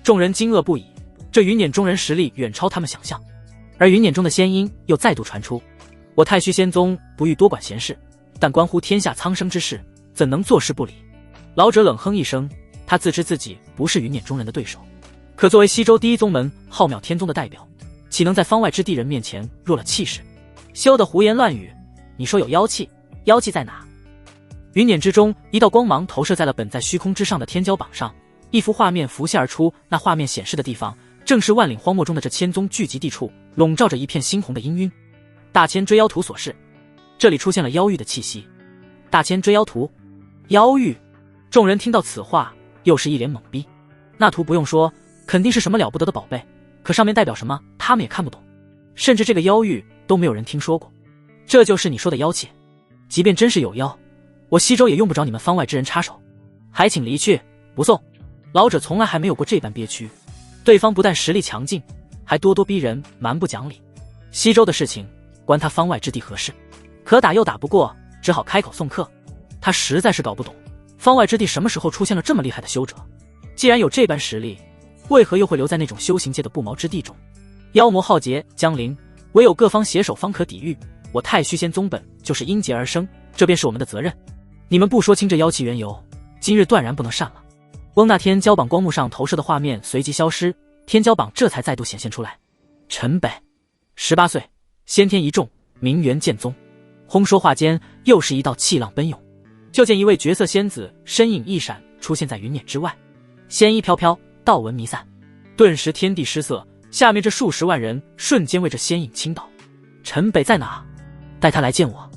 众人惊愕不已，这云辇中人实力远超他们想象。而云辇中的仙音又再度传出：我太虚仙宗不欲多管闲事，但关乎天下苍生之事，怎能坐视不理？老者冷哼一声，他自知自己不是云辇中人的对手，可作为西周第一宗门浩渺天宗的代表，岂能在方外之地人面前弱了气势？休得胡言乱语！你说有妖气，妖气在哪？云辇之中，一道光芒投射在了本在虚空之上的天骄榜上，一幅画面浮现而出。那画面显示的地方，正是万岭荒漠中的这千宗聚集地处，笼罩着一片猩红的氤氲。大千追妖图所示，这里出现了妖域的气息。大千追妖图，妖域！众人听到此话，又是一脸懵逼。那图不用说，肯定是什么了不得的宝贝，可上面代表什么，他们也看不懂，甚至这个妖域都没有人听说过。这就是你说的妖气？即便真是有妖，我西周也用不着你们方外之人插手，还请离去，不送。老者从来还没有过这般憋屈，对方不但实力强劲，还咄咄逼人，蛮不讲理。西周的事情关他方外之地何事？可打又打不过，只好开口送客。他实在是搞不懂，方外之地什么时候出现了这么厉害的修者？既然有这般实力，为何又会留在那种修行界的不毛之地中？妖魔浩劫将临，唯有各方携手方可抵御。我太虚仙宗本就是因劫而生，这便是我们的责任。你们不说清这妖气缘由，今日断然不能善了。翁那天骄榜光幕上投射的画面随即消失，天骄榜这才再度显现出来。陈北，18岁，先天一重，名媛剑宗。轰！说话间，又是一道气浪奔涌，就见一位绝色仙子身影一闪，出现在云辇之外，仙衣飘飘，道纹弥散，顿时天地失色。下面这数十万人瞬间为这仙影倾倒。陈北在哪？带他来见我。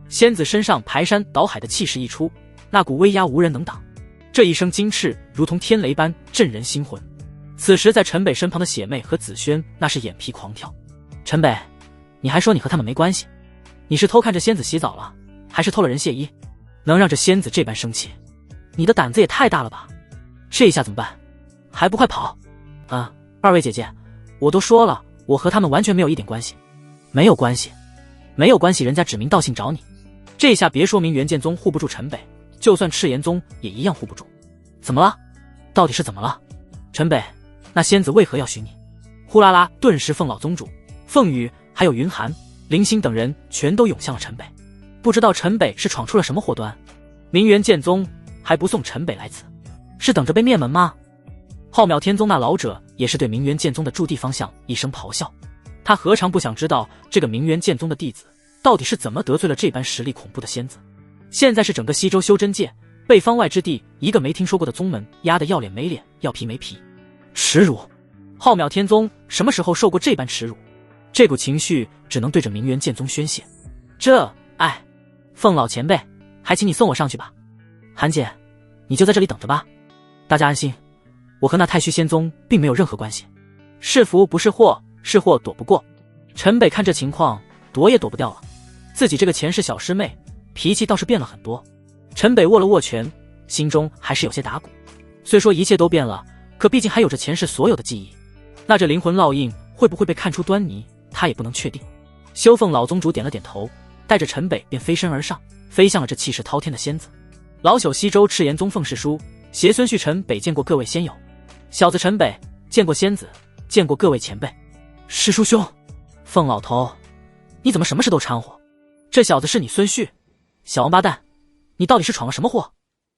仙子身上排山倒海的气势一出，那股威压无人能挡。这一声惊叱如同天雷般震人心魂。此时在陈北身旁的血妹和子轩那是眼皮狂跳。陈北，你还说你和他们没关系？你是偷看着仙子洗澡了，还是偷了人亵衣？能让这仙子这般生气，你的胆子也太大了吧？这下怎么办？还不快跑！二位姐姐，我都说了，我和他们完全没有一点关系。没有关系，没有关系，人家指名道姓找你。这下别说明元剑宗护不住陈北，就算赤炎宗也一样护不住。怎么了？到底是怎么了？陈北，那仙子为何要许你？呼啦啦，顿时凤老宗主、凤羽还有云寒、林星等人全都涌向了陈北。不知道陈北是闯出了什么祸端，明元剑宗还不送陈北来此，是等着被灭门吗？浩渺天宗那老者也是对明元剑宗的驻地方向一声咆哮，他何尝不想知道这个明元剑宗的弟子到底是怎么得罪了这般实力恐怖的仙子。现在是整个西周修真界被方外之地一个没听说过的宗门压得要脸没脸，要皮没皮。耻辱！浩渺天宗什么时候受过这般耻辱？这股情绪只能对着明元剑宗宣泄。凤老前辈，还请你送我上去吧。韩姐，你就在这里等着吧。大家安心，我和那太虚仙宗并没有任何关系。是福不是祸，是祸躲不过。陈北看这情况，躲也躲不掉了。自己这个前世小师妹，脾气倒是变了很多。陈北握了握拳，心中还是有些打鼓。虽说一切都变了，可毕竟还有着前世所有的记忆。那这灵魂烙印会不会被看出端倪，他也不能确定。修凤老宗主点了点头，带着陈北便飞身而上，飞向了这气势滔天的仙子。老朽西周赤炎宗凤世书，携孙旭陈北见过各位仙友。小子陈北见过仙子，见过各位前辈。师叔兄，凤老头，你怎么什么事都掺和？这小子是你孙旭？小王八蛋，你到底是闯了什么祸？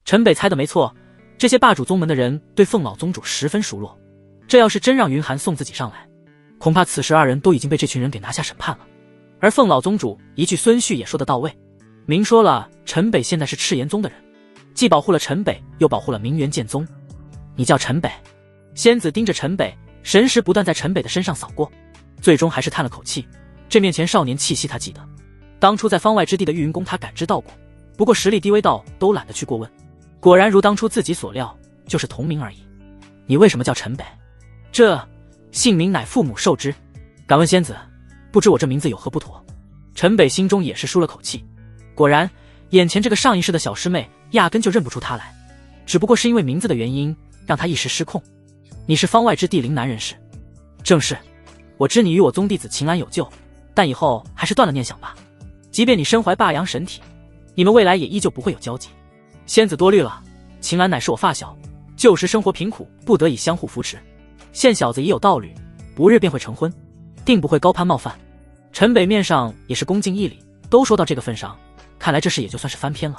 陈北猜得没错，这些霸主宗门的人对凤老宗主十分熟络。这要是真让云寒送自己上来，恐怕此时二人都已经被这群人给拿下审判了。而凤老宗主一句孙旭也说得到位，明说了陈北现在是赤炎宗的人，既保护了陈北，又保护了明元剑宗。你叫陈北？仙子盯着陈北，神识不断在陈北的身上扫过，最终还是叹了口气。这面前少年气息他记得，当初在方外之地的玉云宫他感知到过，不过实力低微到都懒得去过问。果然如当初自己所料，就是同名而已。你为什么叫陈北？这姓名乃父母授之。敢问仙子，不知我这名字有何不妥？陈北心中也是舒了口气，果然眼前这个上一世的小师妹压根就认不出他来，只不过是因为名字的原因让他一时失控。你是方外之地陵南人士？正是。我知你与我宗弟子秦岚有救，但以后还是断了念想吧。即便你身怀霸阳神体，你们未来也依旧不会有交集。仙子多虑了，秦岚乃是我发小，旧时生活贫苦，不得已相互扶持。现小子已有道侣，不日便会成婚，定不会高攀冒犯。陈北面上也是恭敬义理，都说到这个份上，看来这事也就算是翻篇了。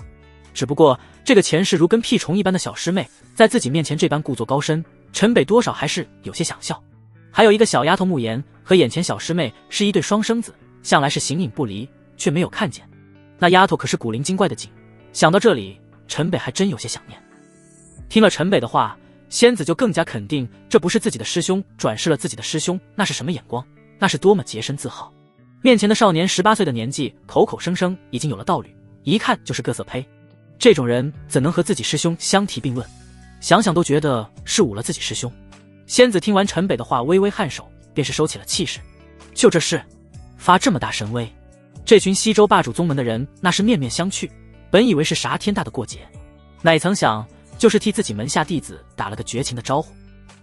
只不过这个前世如跟屁虫一般的小师妹，在自己面前这般故作高深，陈北多少还是有些想笑。还有一个小丫头慕言和眼前小师妹是一对双生子，向来是形影不离，却没有看见。那丫头可是古灵精怪的紧，想到这里，陈北还真有些想念。听了陈北的话，仙子就更加肯定这不是自己的师兄转世了自己的师兄，那是什么眼光？那是多么洁身自好。面前的少年18岁的年纪，口口声声已经有了道侣，一看就是各色胚。这种人怎能和自己师兄相提并论？想想都觉得是侮了自己师兄。仙子听完陈北的话，微微颔首，便是收起了气势。就这事发这么大神威，这群西周霸主宗门的人那是面面相觑，本以为是啥天大的过节，哪曾想就是替自己门下弟子打了个绝情的招呼。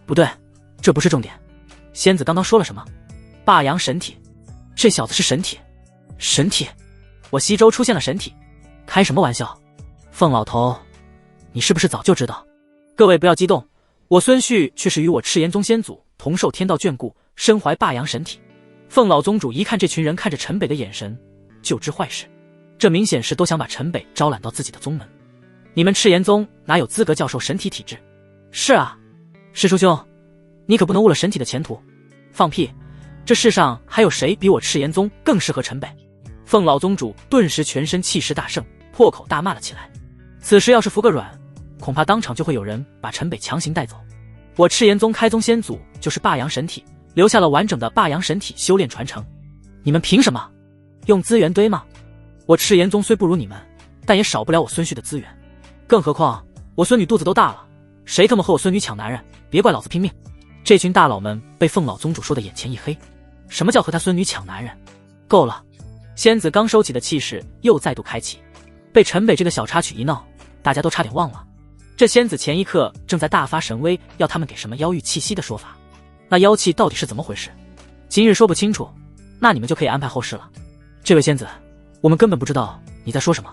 不对，这不是重点。仙子刚刚说了什么？霸阳神体？这小子是神体？神体？我西周出现了神体？开什么玩笑？凤老头，你是不是早就知道？各位不要激动，我孙旭却是与我赤炎宗先祖同受天道眷顾，身怀霸阳神体。凤老宗主一看这群人看着陈北的眼神，就知坏事。这明显是都想把陈北招揽到自己的宗门。你们赤炎宗哪有资格教授神体体质？是啊，师叔兄，你可不能误了神体的前途。放屁，这世上还有谁比我赤炎宗更适合陈北？凤老宗主顿时全身气势大盛，破口大骂了起来。此时要是服个软，恐怕当场就会有人把陈北强行带走。我赤炎宗开宗先祖就是霸阳神体，留下了完整的霸阳神体修炼传承，你们凭什么用资源堆吗？我赤炎宗虽不如你们，但也少不了我孙婿的资源。更何况我孙女肚子都大了，谁他妈和我孙女抢男人，别怪老子拼命。这群大佬们被凤老宗主说的眼前一黑。什么叫和他孙女抢男人？够了！仙子刚收起的气势又再度开启，被陈北这个小插曲一闹，大家都差点忘了这仙子前一刻正在大发神威，要他们给什么妖域气息的说法。那妖气到底是怎么回事？今日说不清楚，那你们就可以安排后事了。这位仙子，我们根本不知道你在说什么。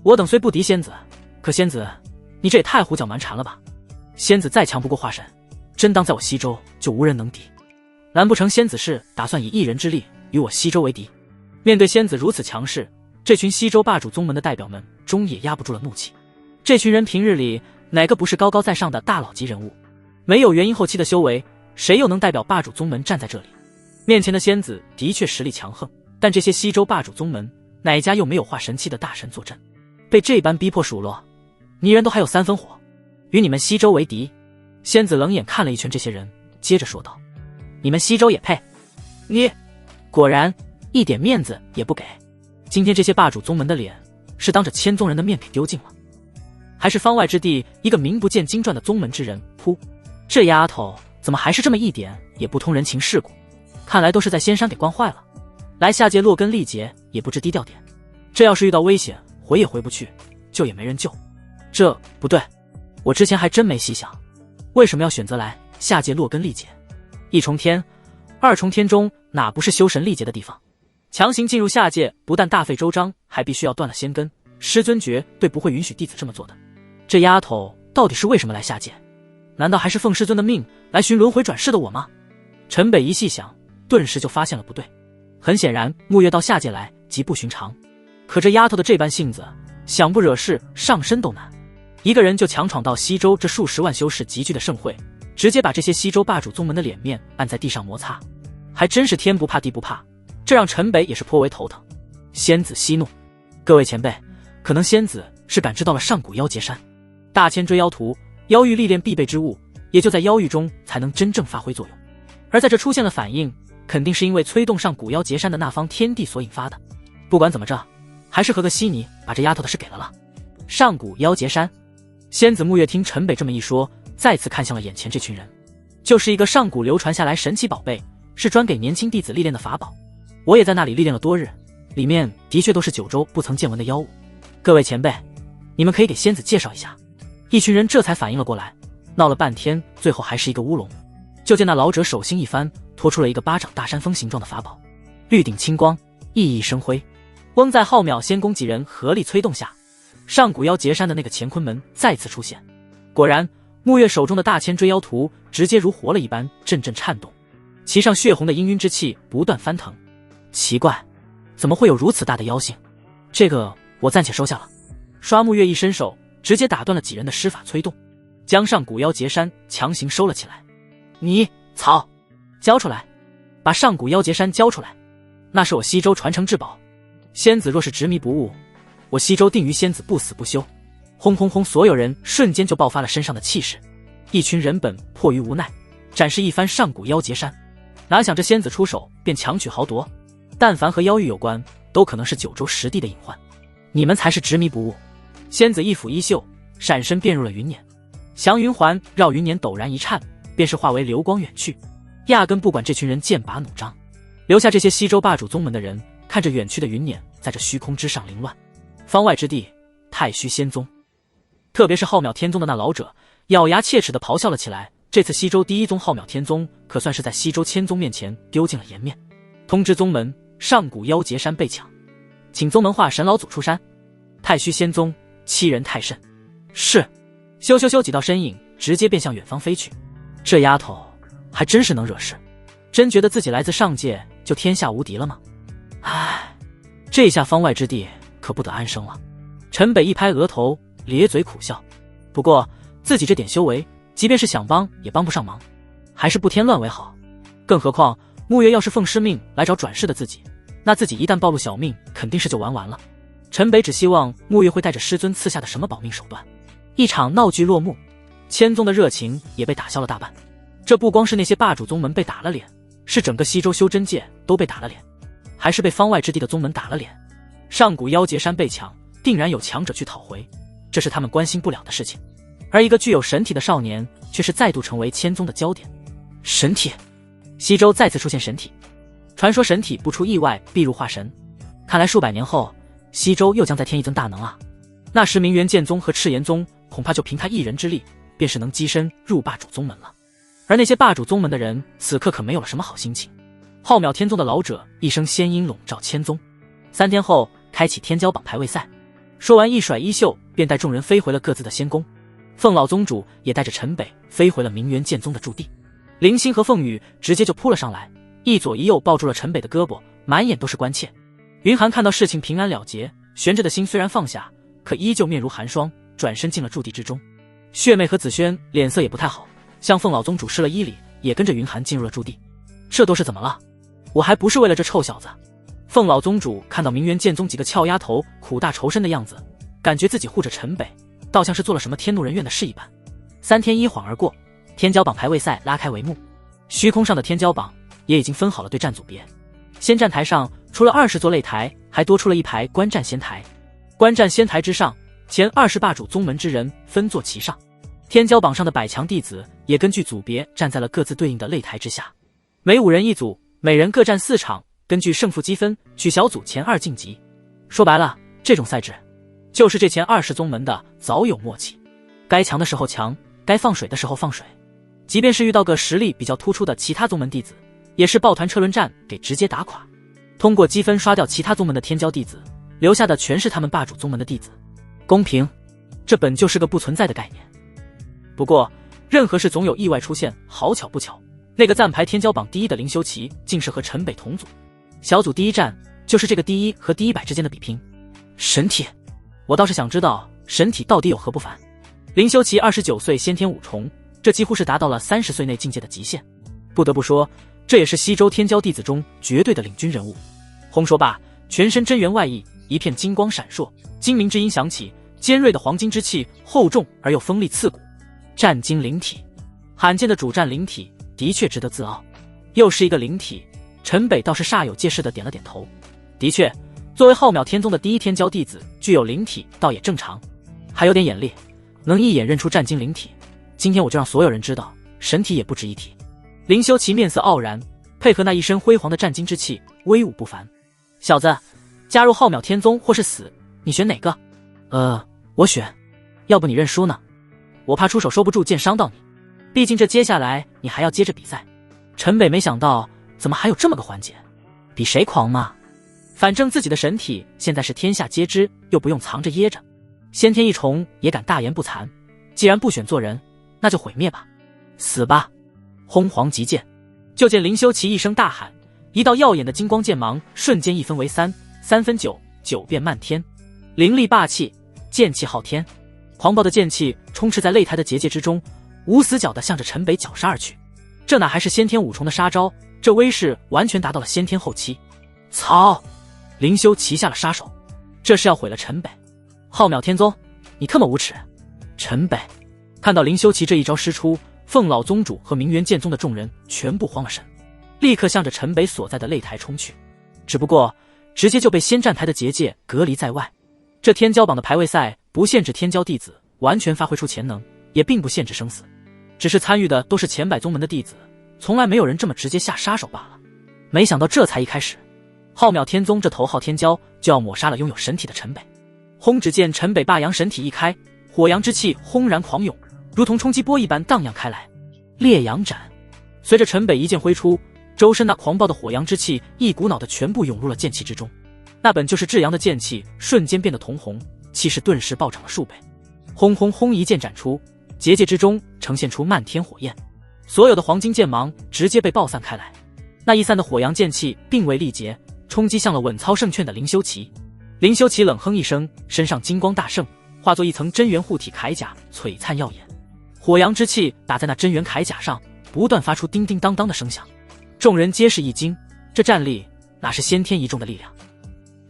我等虽不敌仙子，可仙子你这也太胡搅蛮缠了吧。仙子再强不过化神，真当在我西周就无人能敌。难不成仙子是打算以一人之力与我西周为敌？面对仙子如此强势，这群西周霸主宗门的代表们终也压不住了怒气。这群人平日里哪个不是高高在上的大佬级人物？没有元婴后期的修为，谁又能代表霸主宗门站在这里？面前的仙子的确实力强横，但这些西周霸主宗门哪家又没有化神期的大神坐镇？被这般逼迫数落，泥人都还有3分火，与你们西周为敌？仙子冷眼看了一圈这些人，接着说道：你们西周也配？你果然一点面子也不给。今天这些霸主宗门的脸是当着千宗人的面给丢尽了，还是方外之地一个名不见经传的宗门之人？噗！这丫头怎么还是这么一点也不通人情世故？看来都是在仙山给惯坏了。来下界落根历劫也不知低调点，这要是遇到危险回也回不去，救也没人救。这不对，我之前还真没细想，为什么要选择来下界落根历劫？一重天、二重天中哪不是修神历劫的地方？强行进入下界，不但大费周章，还必须要断了仙根。师尊绝对不会允许弟子这么做的。这丫头到底是为什么来下界？难道还是奉师尊的命来寻轮回转世的我吗？陈北一细想，顿时就发现了不对。很显然，沐月到下界来极不寻常。可这丫头的这般性子，想不惹事上身都难。一个人就强闯到西周这数十万修士集聚的盛会，直接把这些西周霸主宗门的脸面按在地上摩擦，还真是天不怕地不怕，这让陈北也是颇为头疼。仙子息怒，各位前辈，可能仙子是感知到了上古妖劫山大千追妖图，妖域历练必备之物，也就在妖域中才能真正发挥作用。而在这出现了反应，肯定是因为催动上古妖劫山的那方天地所引发的。不管怎么着，还是和个稀泥把这丫头的事给了。上古妖劫山，仙子沐月听陈北这么一说，再次看向了眼前这群人，就是一个上古流传下来神奇宝贝，是专给年轻弟子历练的法宝。我也在那里历练了多日，里面的确都是九州不曾见闻的妖物。各位前辈，你们可以给仙子介绍一下。一群人这才反应了过来，闹了半天，最后还是一个乌龙。就见那老者手心一翻，拖出了一个巴掌大山峰形状的法宝，绿顶青光，熠熠生辉。翁在浩渺仙宫几人合力催动下，上古妖劫山的那个乾坤门再次出现。果然，沐月手中的大千追妖图直接如活了一般，阵阵颤动，其上血红的氤氲之气不断翻腾。奇怪，怎么会有如此大的妖性？这个我暂且收下了。刷沐月一伸手，直接打断了几人的施法催动，将上古妖劫山强行收了起来。你草，交出来，把上古妖劫山交出来，那是我西周传承至宝。仙子若是执迷不悟，我西周定于仙子不死不休。轰轰轰，所有人瞬间就爆发了身上的气势。一群人本迫于无奈，展示一番上古妖劫山，哪想这仙子出手便强取豪夺，但凡和妖域有关，都可能是九州实地的隐患。你们才是执迷不悟。仙子一抚衣袖，闪身变入了云辇，祥云环绕云辇陡然一颤，便是化为流光远去，压根不管这群人剑拔弩张。留下这些西周霸主宗门的人，看着远去的云辇在这虚空之上凌乱。方外之地，太虚仙宗，特别是浩渺天宗的那老者，咬牙切齿地咆哮了起来。这次西周第一宗浩渺天宗可算是在西周千宗面前丢尽了颜面。通知宗门，上古妖劫山被抢，请宗门化神老祖出山。太虚仙宗欺人太甚。是。咻咻咻，几道身影直接便向远方飞去。这丫头还真是能惹事，真觉得自己来自上界就天下无敌了吗？唉，这下方外之地可不得安生了。陈北一拍额头，咧嘴苦笑。不过自己这点修为，即便是想帮也帮不上忙，还是不添乱为好。更何况沐月要是奉师命来找转世的自己，那自己一旦暴露小命，肯定是就完了。陈北只希望沐月会带着师尊赐下的什么保命手段。一场闹剧落幕，千宗的热情也被打消了大半。这不光是那些霸主宗门被打了脸，是整个西周修真界都被打了脸，还是被方外之地的宗门打了脸。上古妖劫山被抢，定然有强者去讨回，这是他们关心不了的事情。而一个具有神体的少年，却是再度成为千宗的焦点。神体，西周再次出现神体，传说神体不出意外必入化神，看来数百年后，西周又将再添一尊大能啊！那时明元剑宗和赤炎宗恐怕就凭他一人之力，便是能跻身入霸主宗门了。而那些霸主宗门的人，此刻可没有了什么好心情。浩渺天宗的老者一声仙音笼罩千宗，3天后开启天骄榜排位赛。说完，一甩衣袖，便带众人飞回了各自的仙宫。凤老宗主也带着陈北飞回了明元剑宗的驻地。林星和凤羽直接就扑了上来，一左一右抱住了陈北的胳膊，满眼都是关切。云寒看到事情平安了结，悬着的心虽然放下，可依旧面如寒霜，转身进了驻地之中。血妹和子轩脸色也不太好，向凤老宗主施了一礼，也跟着云寒进入了驻地。这都是怎么了？我还不是为了这臭小子。凤老宗主看到明元剑宗几个俏丫头苦大仇深的样子，感觉自己护着陈北，倒像是做了什么天怒人怨的事一般。3天一晃而过，天骄榜排位赛拉开帷幕。虚空上的天骄榜也已经分好了对战组别。先战台上除了20座擂台，还多出了一排观战仙台。观战仙台之上，前20霸主宗门之人分坐其上。天骄榜上的百强弟子也根据组别站在了各自对应的擂台之下，每5人一组，每人各战4场，根据胜负积分取小组前2晋级。说白了，这种赛制就是这前20宗门的早有默契，该强的时候强，该放水的时候放水。即便是遇到个实力比较突出的其他宗门弟子，也是抱团车轮战给直接打垮，通过积分刷掉其他宗门的天骄弟子，留下的全是他们霸主宗门的弟子。公平，这本就是个不存在的概念。不过任何事总有意外出现，好巧不巧，那个暂排天骄榜第1的林修齐竟是和陈北同组。小组第1战就是这个第1和第100之间的比拼。神体，我倒是想知道神体到底有何不凡。林修齐29岁先天5重，这几乎是达到了30岁内境界的极限。不得不说，这也是西周天骄弟子中绝对的领军人物。轰说罢，全身真元外溢，一片金光闪烁，精鸣之音响起，尖锐的黄金之气厚重而又锋利刺骨。战金灵体，罕见的主战灵体，的确值得自傲。又是一个灵体，陈北倒是煞有介事的点了点头。的确，作为浩渺天宗的第1天骄弟子，具有灵体倒也正常，还有点眼力，能一眼认出战金灵体。今天我就让所有人知道，神体也不值一提。林修齐面色傲然，配合那一身辉煌的战金之气，威武不凡。小子，加入浩渺天宗或是死，你选哪个？我选，要不你认输呢？我怕出手收不住，剑伤到你。毕竟这接下来你还要接着比赛。陈北没想到，怎么还有这么个环节？比谁狂嘛？反正自己的神体现在是天下皆知，又不用藏着掖着。先天1重也敢大言不惭，既然不选做人，那就毁灭吧，死吧！轰黄极剑，就见林修齐一声大喊，一道耀眼的金光剑芒瞬间1分为3，3分9，九变漫天，凌厉霸气，剑气昊天。狂暴的剑气充斥在擂台的结界之中，无死角地向着陈北绞杀而去。这哪还是先天5重的杀招，这威势完全达到了先天后期。操！林修齐下了杀手，这是要毁了陈北。浩渺天宗，你特么无耻！陈北看到林修齐这一招施出，凤老宗主和明元剑宗的众人全部慌了神，立刻向着陈北所在的擂台冲去。只不过直接就被先战台的结界隔离在外。这天骄榜的排位赛不限制天骄弟子完全发挥出潜能，也并不限制生死，只是参与的都是前100宗门的弟子，从来没有人这么直接下杀手罢了。没想到这才一开始，浩渺天宗这头号天骄就要抹杀了拥有神体的陈北。轰！只见陈北霸阳神体一开，火阳之气轰然狂涌，如同冲击波一般荡漾开来。烈阳斩，随着陈北一剑挥出，周身那狂暴的火阳之气一股脑的全部涌入了剑气之中。那本就是至阳的剑气瞬间变得铜红，气势顿时暴涨了数倍。轰轰轰！一剑斩出，结界之中呈现出漫天火焰，所有的黄金剑芒直接被爆散开来。那一散的火阳剑气并未力竭，冲击向了稳操胜券的林修齐。林修齐冷哼一声，身上金光大盛，化作一层真元护体铠甲，璀璨耀眼。火阳之气打在那真元铠甲上，不断发出叮叮当当的声响。众人皆是一惊，这战力哪是先天1重的力量？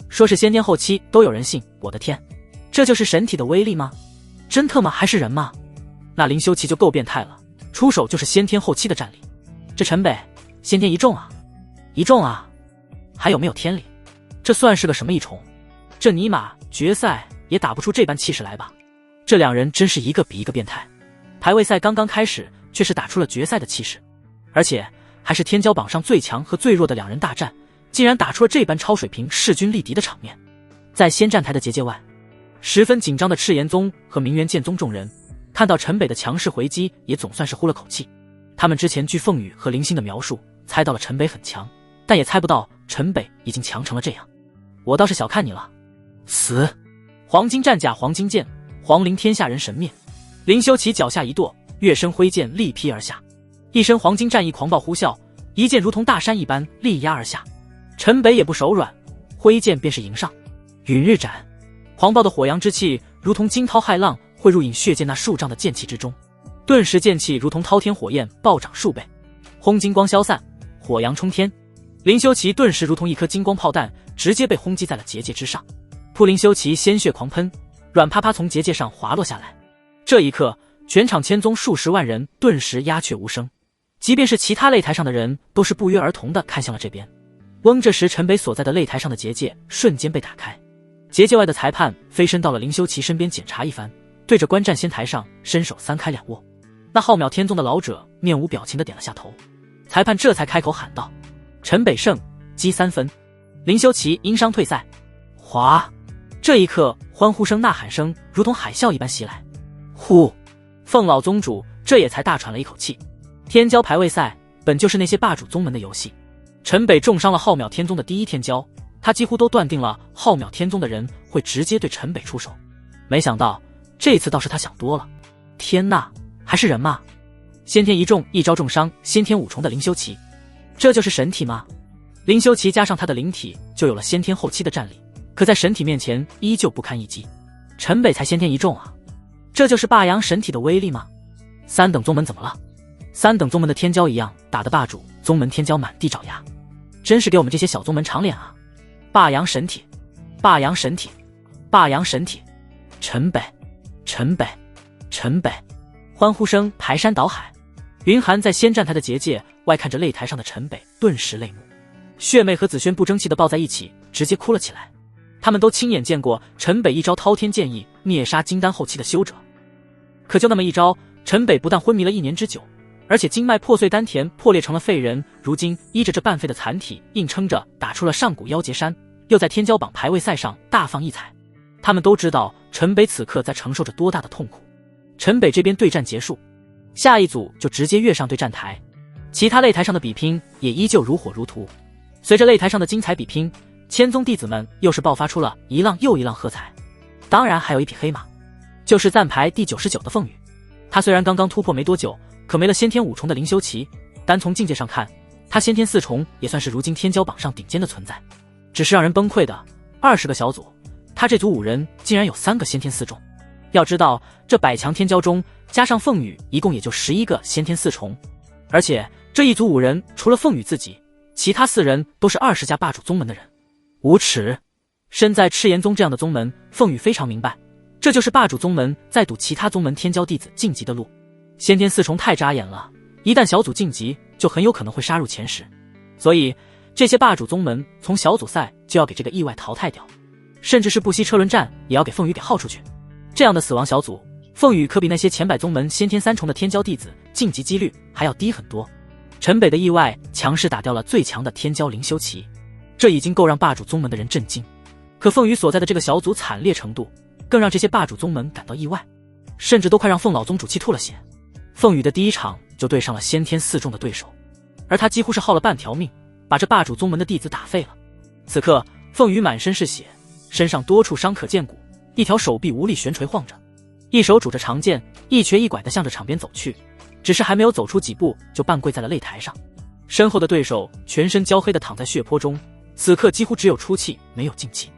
说是先天后期都有人信，我的天，这就是神体的威力吗？真特么还是人吗？那林修齐就够变态了，出手就是先天后期的战力。这陈北先天1重啊，1重啊，还有没有天理？这算是个什么1重？这尼玛决赛也打不出这般气势来吧？这两人真是一个比一个变态。排位赛刚刚开始，却是打出了决赛的气势，而且还是天骄榜上最强和最弱的2人大战，竟然打出了这般超水平势均力敌的场面。在先战台的结界外，十分紧张的赤炎宗和明元剑宗众人看到陈北的强势回击，也总算是呼了口气。他们之前据凤羽和林星的描述猜到了陈北很强，但也猜不到陈北已经强成了这样。我倒是小看你了，死！黄金战甲，黄金剑，黄陵天下人神灭。林修齐脚下一跺，跃身挥剑力劈而下，一身黄金战意狂暴呼啸，一剑如同大山一般力压而下。陈北也不手软，挥剑便是迎上。陨日斩，狂暴的火阳之气如同惊涛骇浪汇入引血剑那数丈的剑气之中，顿时剑气如同滔天火焰暴涨数倍。轰！金光消散，火阳冲天，林修齐顿时如同一颗金光炮弹，直接被轰击在了结界之上。扑！林修齐鲜血狂喷，软趴趴从结界上滑落下来。这一刻，全场千宗数十万人顿时鸦雀无声，即便是其他擂台上的人都是不约而同地看向了这边。嗡！这时陈北所在的擂台上的结界瞬间被打开，结界外的裁判飞身到了林修齐身边检查一番，对着观战仙台上伸手3开2握。那浩渺天宗的老者面无表情地点了下头。裁判这才开口喊道：“陈北胜，积3分。”林修齐因伤退赛。哗！这一刻，欢呼声、呐喊声如同海啸一般袭来。呼！凤老宗主这也才大喘了一口气。天骄排位赛本就是那些霸主宗门的游戏，陈北重伤了浩渺天宗的第一天骄，他几乎都断定了浩渺天宗的人会直接对陈北出手。没想到这次倒是他想多了。天呐，还是人吗？先天一重一招重伤先天5重的林修齐，这就是神体吗？林修齐加上他的灵体就有了先天后期的战力，可在神体面前依旧不堪一击。陈北才先天1重啊，这就是霸阳神体的威力吗？3等宗门怎么了？3等宗门的天骄一样，打得霸主宗门天骄满地找牙，真是给我们这些小宗门长脸啊！霸阳神体，霸阳神体，霸阳神体！陈北，陈北，陈北！欢呼声排山倒海。云寒在仙战台的结界外看着擂台上的陈北，顿时泪目。血妹和紫萱不争气地抱在一起，直接哭了起来。他们都亲眼见过陈北一招滔天剑意灭杀金丹后期的修者，可就那么一招，陈北不但昏迷了1年之久，而且经脉破碎，丹田破裂成了废人，如今依着这半废的残体硬撑着打出了上古妖劫山，又在天骄榜排位赛上大放异彩。他们都知道陈北此刻在承受着多大的痛苦。陈北这边对战结束，下一组就直接跃上对战台，其他擂台上的比拼也依旧如火如荼。随着擂台上的精彩比拼，千宗弟子们又是爆发出了一浪又一浪喝彩。当然还有一匹黑马，就是暂排第99的凤羽。他虽然刚刚突破没多久，可没了先天5重的林修齐，单从境界上看，他先天4重也算是如今天骄榜上顶尖的存在。只是让人崩溃的，20个小组，他这组5人竟然有3个先天4重。要知道这100强天骄中加上凤羽一共也就11个先天4重，而且这一组5人除了凤羽自己，其他4人都是20家霸主宗门的人，无耻！身在赤炎宗这样的宗门，凤羽非常明白，这就是霸主宗门在赌其他宗门天骄弟子晋级的路。先天4重太扎眼了，一旦小组晋级，就很有可能会杀入前10，所以这些霸主宗门从小组赛就要给这个意外淘汰掉，甚至是不惜车轮战也要给凤羽给耗出去。这样的死亡小组，凤羽可比那些前100宗门先天3重的天骄弟子晋级几率还要低很多。陈北的意外强势打掉了最强的天骄林修齐，这已经够让霸主宗门的人震惊。可凤羽所在的这个小组惨烈程度，更让这些霸主宗门感到意外，甚至都快让凤老宗主气吐了血。凤羽的第一场就对上了先天4重的对手，而他几乎是耗了半条命，把这霸主宗门的弟子打废了。此刻凤羽满身是血，身上多处伤可见骨，一条手臂无力悬垂晃着，一手拄着长剑，一瘸一拐地向着场边走去，只是还没有走出几步就半跪在了擂台上。身后的对手全身焦黑地躺在血泊中，此刻几乎只有出气没有进气。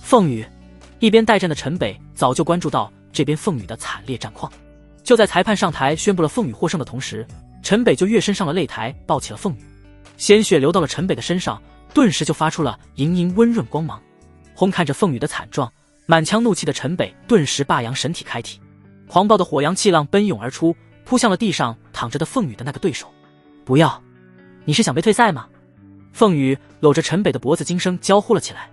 凤羽一边待战的陈北早就关注到这边凤羽的惨烈战况，就在裁判上台宣布了凤羽获胜的同时，陈北就跃身上了擂台，抱起了凤羽，鲜血流到了陈北的身上，顿时就发出了莹莹温润光芒。烘看着凤羽的惨状，满腔怒气的陈北顿时霸阳神体开体，狂暴的火阳气浪奔涌而出，扑向了地上躺着的凤羽的那个对手。不要，你是想被退赛吗？凤羽搂着陈北的脖子惊声娇呼了起来，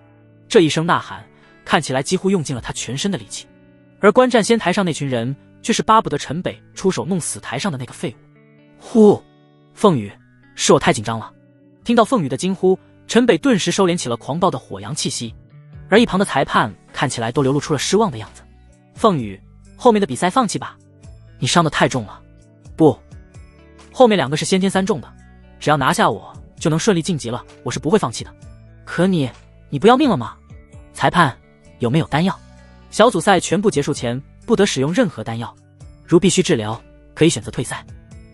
这一声呐喊看起来几乎用尽了他全身的力气，而观战仙台上那群人却是巴不得陈北出手弄死台上的那个废物。呼！凤羽，是我太紧张了。听到凤羽的惊呼，陈北顿时收敛起了狂暴的火阳气息，而一旁的裁判看起来都流露出了失望的样子。凤羽，后面的比赛放弃吧，你伤得太重了。不，后面2个是先天3重的，只要拿下我就能顺利晋级了，我是不会放弃的。可你不要命了吗？裁判，有没有丹药？小组赛全部结束前不得使用任何丹药，如必须治疗，可以选择退赛。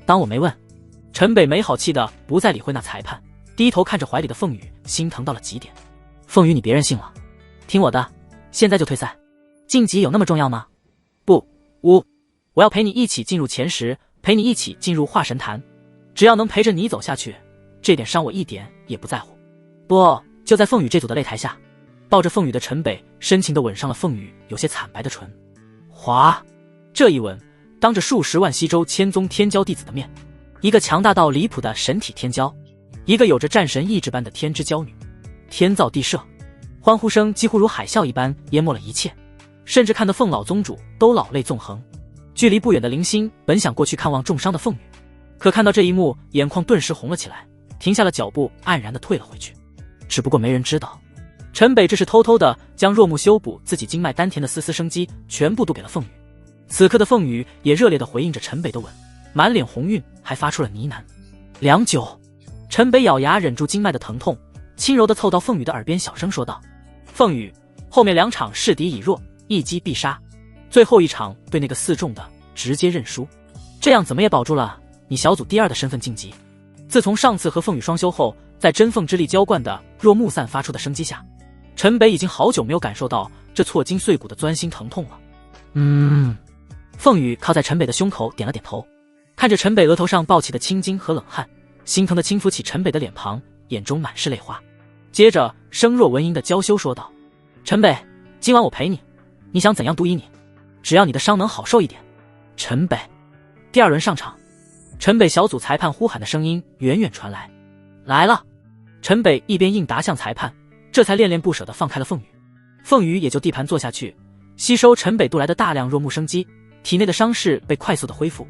当我没问。陈北没好气的不再理会那裁判，低头看着怀里的凤羽，心疼到了极点。凤羽，你别任性了，听我的，现在就退赛。晋级有那么重要吗？不，我要陪你一起进入前10，陪你一起进入化神坛，只要能陪着你走下去，这点伤我一点也不在乎。不，就在凤羽这组的擂台下，抱着凤羽的陈北深情地吻上了凤羽有些惨白的唇。哗！这一吻当着数十万西周千宗天骄弟子的面，一个强大到离谱的神体天骄，一个有着战神意志般的天之骄女，天造地设，欢呼声几乎如海啸一般淹没了一切。甚至看得凤老宗主都老泪纵横。距离不远的林星本想过去看望重伤的凤羽，可看到这一幕，眼眶顿时红了起来，停下了脚步，黯然地退了回去。只不过没人知道，陈北这是偷偷地将若木修补自己经脉丹田的丝丝生机全部都给了凤羽。此刻的凤羽也热烈地回应着陈北的吻，满脸红晕，还发出了呢喃。良久，陈北咬牙忍住经脉的疼痛，轻柔地凑到凤羽的耳边小声说道：凤羽，后面2场势敌已弱，一击必杀，最后一场对那个4重的直接认输，这样怎么也保住了你小组第2的身份晋级。自从上次和凤羽双修后，在真凤之力浇灌的若木散发出的生机下，陈北已经好久没有感受到这挫筋碎骨的钻心疼痛了。凤羽靠在陈北的胸口点了点头，看着陈北额头上爆起的青筋和冷汗，心疼地轻抚起陈北的脸庞，眼中满是泪花。接着声若蚊蝇的娇羞说道：陈北，今晚我陪你，你想怎样独倚你，只要你的伤能好受一点。陈北，第2轮上场。陈北小组裁判呼喊的声音远远传来。来了。陈北一边应答向裁判，这才恋恋不舍地放开了凤羽。凤羽也就地盘坐下去，吸收陈北渡来的大量若木生机，体内的伤势被快速的恢复。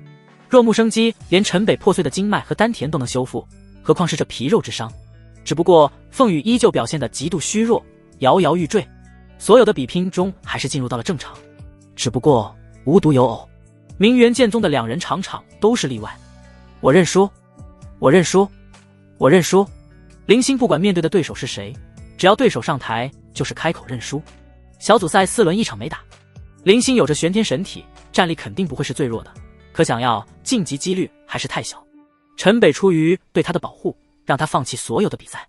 若木生机连陈北破碎的经脉和丹田都能修复，何况是这皮肉之伤。只不过凤羽依旧表现得极度虚弱，摇摇欲坠，所有的比拼中还是进入到了正常。只不过无独有偶，明元剑宗的2人场场都是例外。我认输，我认输，我认输。林星不管面对的对手是谁，只要对手上台就是开口认输。小组赛4轮1场没打，林星有着玄天神体，战力肯定不会是最弱的，可想要晋级几率还是太小。陈北出于对他的保护，让他放弃所有的比赛。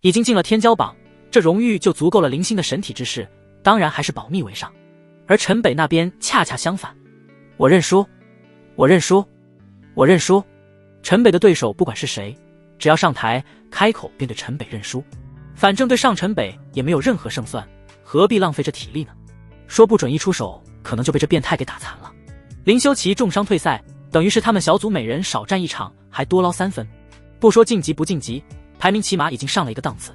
已经进了天骄榜，这荣誉就足够了。林星的神体之事当然还是保密为上，而陈北那边恰恰相反。我认输，我认输，我认输。陈北的对手不管是谁，只要上台开口便对陈北认输，反正对上陈北也没有任何胜算，何必浪费这体力呢？说不准一出手可能就被这变态给打残了。林修齐重伤退赛，等于是他们小组每人少战1场，还多捞3分。不说晋级不晋级，排名起码已经上了一个档次，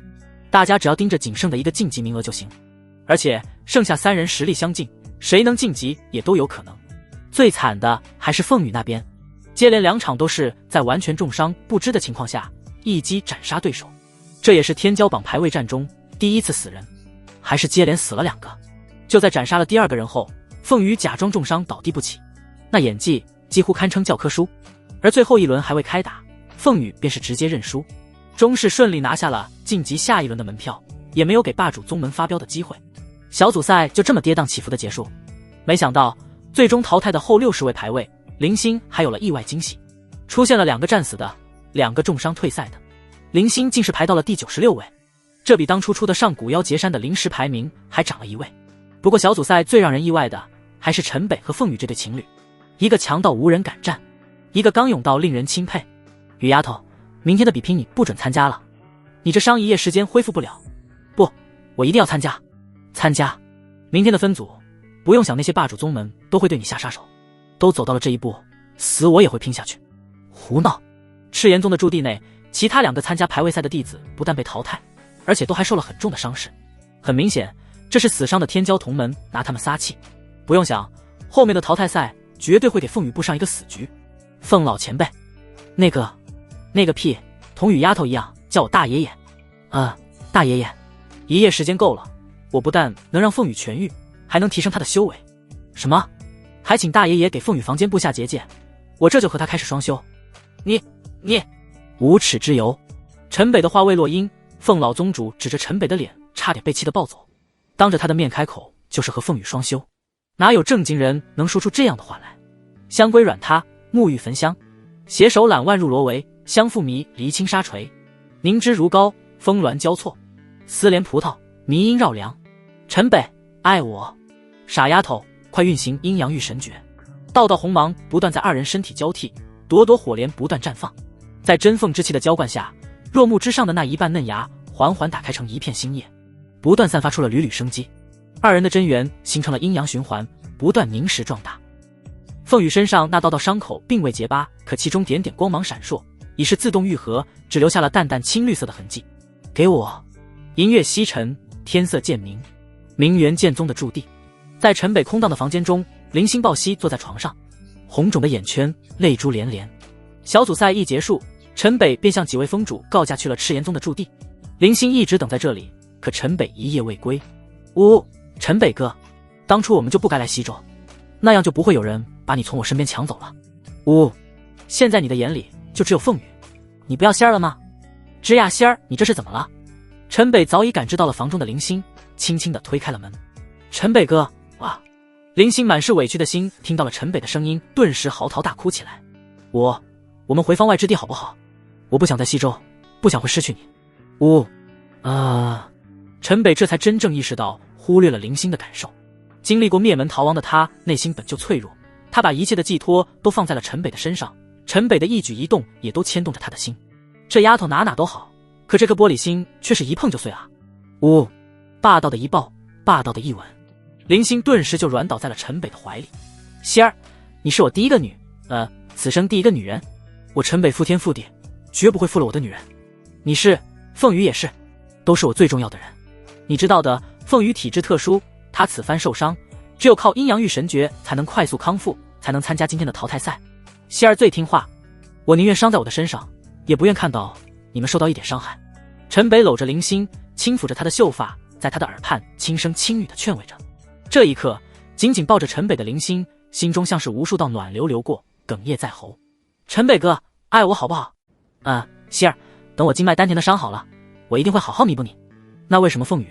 大家只要盯着仅剩的一个晋级名额就行。而且剩下3人实力相近，谁能晋级也都有可能。最惨的还是凤羽那边，接连2场都是在完全重伤不知的情况下一击斩杀对手，这也是天骄榜排位战中第1次死人，还是接连死了2个。就在斩杀了第2个人后，凤羽假装重伤倒地不起，那演技几乎堪称教科书。而最后1轮还未开打，凤羽便是直接认输，终是顺利拿下了晋级下1轮的门票，也没有给霸主宗门发飙的机会。小组赛就这么跌宕起伏的结束。没想到最终淘汰的后60位排位，林星还有了意外惊喜，出现了2个战死的，2个重伤退赛的，林星竟是排到了第96位，这比当初出的上古妖劫山的临时排名还涨了1位。不过小组赛最让人意外的还是陈北和凤羽这对情侣，一个强到无人敢战，一个刚勇到令人钦佩。雨丫头，明天的比拼你不准参加了，你这伤1夜时间恢复不了。不，我一定要参加。参加明天的分组，不用想那些霸主宗门都会对你下杀手，都走到了这一步，死我也会拼下去。胡闹！赤炎宗的驻地内，其他2个参加排位赛的弟子不但被淘汰，而且都还受了很重的伤势。很明显，这是死伤的天骄同门拿他们撒气。不用想，后面的淘汰赛绝对会给凤羽布上一个死局。凤老前辈，那个屁，同雨丫头一样叫我大爷爷。大爷爷，1夜时间够了，我不但能让凤羽痊愈，还能提升她的修为。什么？还请大爷爷给凤羽房间布下结界，我这就和她开始双修。你无耻之尤！陈北的话未落音，凤老宗主指着陈北的脸，差点被气得暴走，当着他的面开口就是和凤羽双修，哪有正经人能说出这样的话来？香龟软塌，沐浴焚香，携手揽万入罗围，香附迷离青沙垂，凝脂如膏，峰峦交错，丝连葡萄，迷音绕梁。陈北，爱我！傻丫头，快运行阴阳御神诀，道道红芒不断在2人身体交替，朵朵火莲不断绽放，在真凤之气的浇灌下，若木之上的那一半嫩芽缓缓打开成一片新叶，不断散发出了缕缕生机。2人的真元形成了阴阳循环，不断凝实壮大。凤羽身上那道道伤口并未结疤，可其中点点光芒闪烁，已是自动愈合，只留下了淡淡青绿色的痕迹。给我！银月西沉，天色渐明，明元剑宗的驻地，在陈北空荡的房间中，林星抱膝坐在床上，红肿的眼圈，泪珠连连。小组赛一结束，陈北便向几位封主告假去了赤炎宗的驻地。林星一直等在这里，可陈北一夜未归。陈北哥，当初我们就不该来西周，那样就不会有人把你从我身边抢走了。现在你的眼里就只有凤羽，你不要仙儿了吗？吱呀仙儿，你这是怎么了？陈北早已感知到了房中的林星，轻轻地推开了门。陈北哥，哇！林星满是委屈的心听到了陈北的声音，顿时嚎啕大哭起来。我们回方外之地好不好？我不想在西周，不想会失去你。陈北这才真正意识到忽略了林星的感受。经历过灭门逃亡的他，内心本就脆弱，他把一切的寄托都放在了陈北的身上，陈北的一举一动也都牵动着他的心。这丫头哪都好，可这颗玻璃心却是一碰就碎啊！霸道的一抱，霸道的一吻，林星顿时就软倒在了陈北的怀里。仙儿，你是我第一个此生第一个女人，我陈北负天负地，绝不会负了我的女人。你是，凤羽也是，都是我最重要的人。你知道的，凤羽体质特殊，她此番受伤，只有靠阴阳玉神诀才能快速康复，才能参加今天的淘汰赛。仙儿最听话，我宁愿伤在我的身上，也不愿看到你们受到一点伤害。陈北搂着林星，轻抚着她的秀发，在她的耳畔轻声轻语地劝慰着。这一刻，紧紧抱着陈北的林星，心中像是无数道暖流流过，哽咽在喉。陈北哥，爱我好不好？希儿，等我经脉丹田的伤好了，我一定会好好弥补你。那为什么凤羽？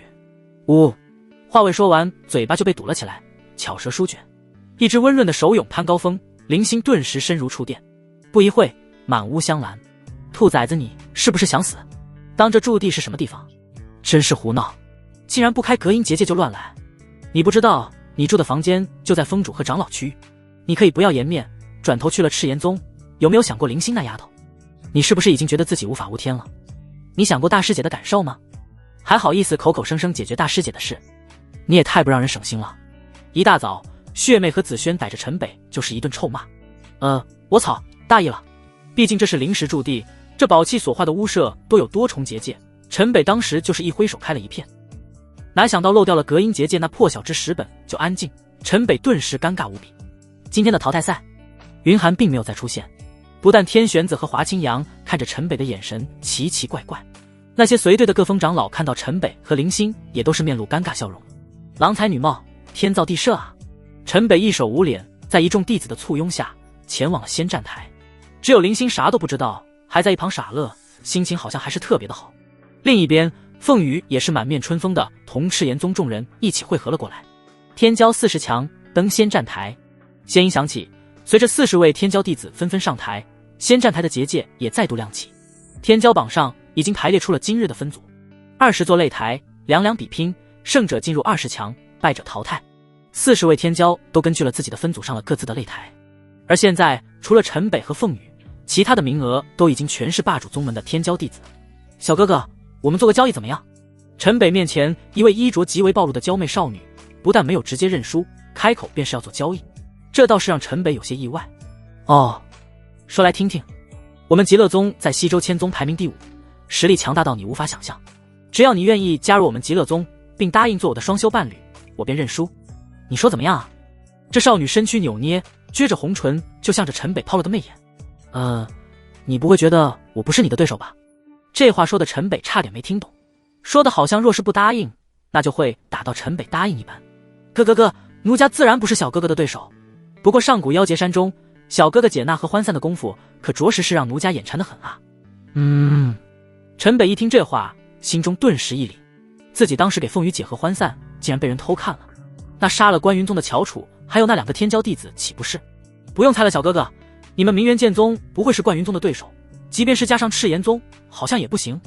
话未说完，嘴巴就被堵了起来，巧舌书卷，一只温润的手涌攀高峰，林星顿时身如触电。不一会，满屋香兰。兔崽子，你是不是想死？当这驻地是什么地方？真是胡闹！竟然不开隔音结界就乱来！你不知道，你住的房间就在封主和长老区域，你可以不要颜面，转头去了赤炎宗。有没有想过林星那丫头？你是不是已经觉得自己无法无天了？你想过大师姐的感受吗？还好意思口口声声解决大师姐的事，你也太不让人省心了。一大早，血妹和紫萱逮着陈北就是一顿臭骂。我操，大意了。毕竟这是灵石驻地，这宝器所化的巫舍都有多重结界，陈北当时就是一挥手开了一片。哪想到漏掉了隔音结界那破小之石本就安静，陈北顿时尴尬无比。今天的淘汰赛，云寒并没有再出现，不但天玄子和华清扬看着陈北的眼神奇奇怪怪，那些随队的各峰长老看到陈北和林星也都是面露尴尬笑容。郎才女貌，天造地设啊！陈北一手捂脸，在一众弟子的簇拥下前往了先战台。只有林星啥都不知道，还在一旁傻乐，心情好像还是特别的好。另一边，凤羽也是满面春风的同赤炎宗众人一起汇合了过来。天骄40强登先战台，仙音响起，随着40位天骄弟子纷纷上台，先战台的结界也再度亮起。天骄榜上已经排列出了今日的分组，20座擂台，两两比拼，胜者进入20强，败者淘汰。40位天骄都根据了自己的分组上了各自的擂台。而现在，除了陈北和凤羽，其他的名额都已经全是霸主宗门的天骄弟子。小哥哥，我们做个交易怎么样？陈北面前一位衣着极为暴露的娇媚少女，不但没有直接认输，开口便是要做交易，这倒是让陈北有些意外。说来听听。我们极乐宗在西周千宗排名第5，实力强大到你无法想象。只要你愿意加入我们极乐宗，并答应做我的双修伴侣，我便认输。你说怎么样啊？这少女身躯扭捏，撅着红唇，就向着陈北抛了个媚眼。你不会觉得我不是你的对手吧？这话说的陈北差点没听懂，说的好像若是不答应，那就会打到陈北答应一般。哥，奴家自然不是小哥哥的对手，不过上古妖劫山中，小哥哥解纳和欢散的功夫，可着实是让奴家眼馋得很啊。陈北一听这话，心中顿时一凛，自己当时给凤羽解和欢散，竟然被人偷看了。那杀了关云宗的乔楚，还有那2个天骄弟子，岂不是？不用猜了，小哥哥，你们明元剑宗不会是冠云宗的对手，即便是加上赤炎宗，好像也不行。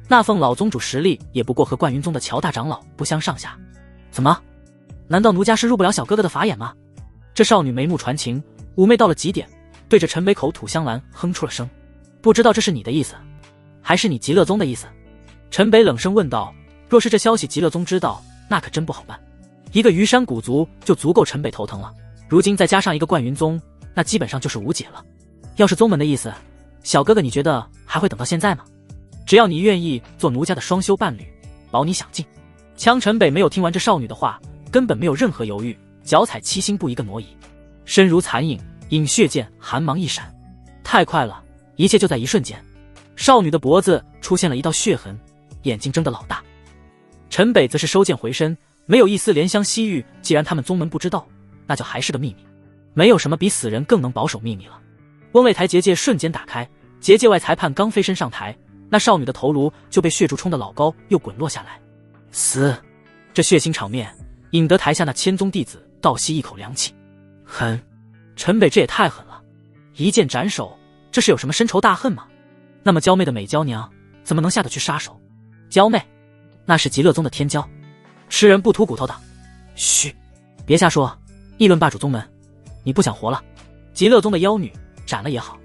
那凤老宗主实力也不过和冠云宗的乔大长老不相上下。怎么？难道奴家是入不了小哥哥的法眼吗？这少女眉目传情，妩媚到了极点，对着陈北口吐香兰哼出了声。不知道这是你的意思，还是你极乐宗的意思？陈北冷声问道。若是这消息极乐宗知道，那可真不好办。一个虞山古族就足够陈北头疼了，如今再加上一个冠云宗，那基本上就是无解了。要是宗门的意思，小哥哥你觉得还会等到现在吗？只要你愿意做奴家的双修伴侣，保你享尽。陈北没有听完这少女的话，根本没有任何犹豫，脚踩七星步一个挪移，身如残影，引血剑寒芒一闪，太快了，一切就在一瞬间。少女的脖子出现了一道血痕，眼睛睁得老大。陈北则是收剑回身，没有一丝怜香惜玉，既然他们宗门不知道，那就还是个秘密。没有什么比死人更能保守秘密了。翁擂台结界瞬间打开，结界外裁判刚飞身上台，那少女的头颅就被血柱冲得老高，又滚落下来。死！这血腥场面引得台下那千宗弟子倒吸一口凉气。狠！陈北这也太狠了，一剑斩首，这是有什么深仇大恨吗？那么娇媚的美娇娘怎么能下得去杀手？娇媚，那是极乐宗的天骄，吃人不吐骨头的。嘘，别瞎说，议论霸主宗门，你不想活了？极乐宗的妖女斩了也好。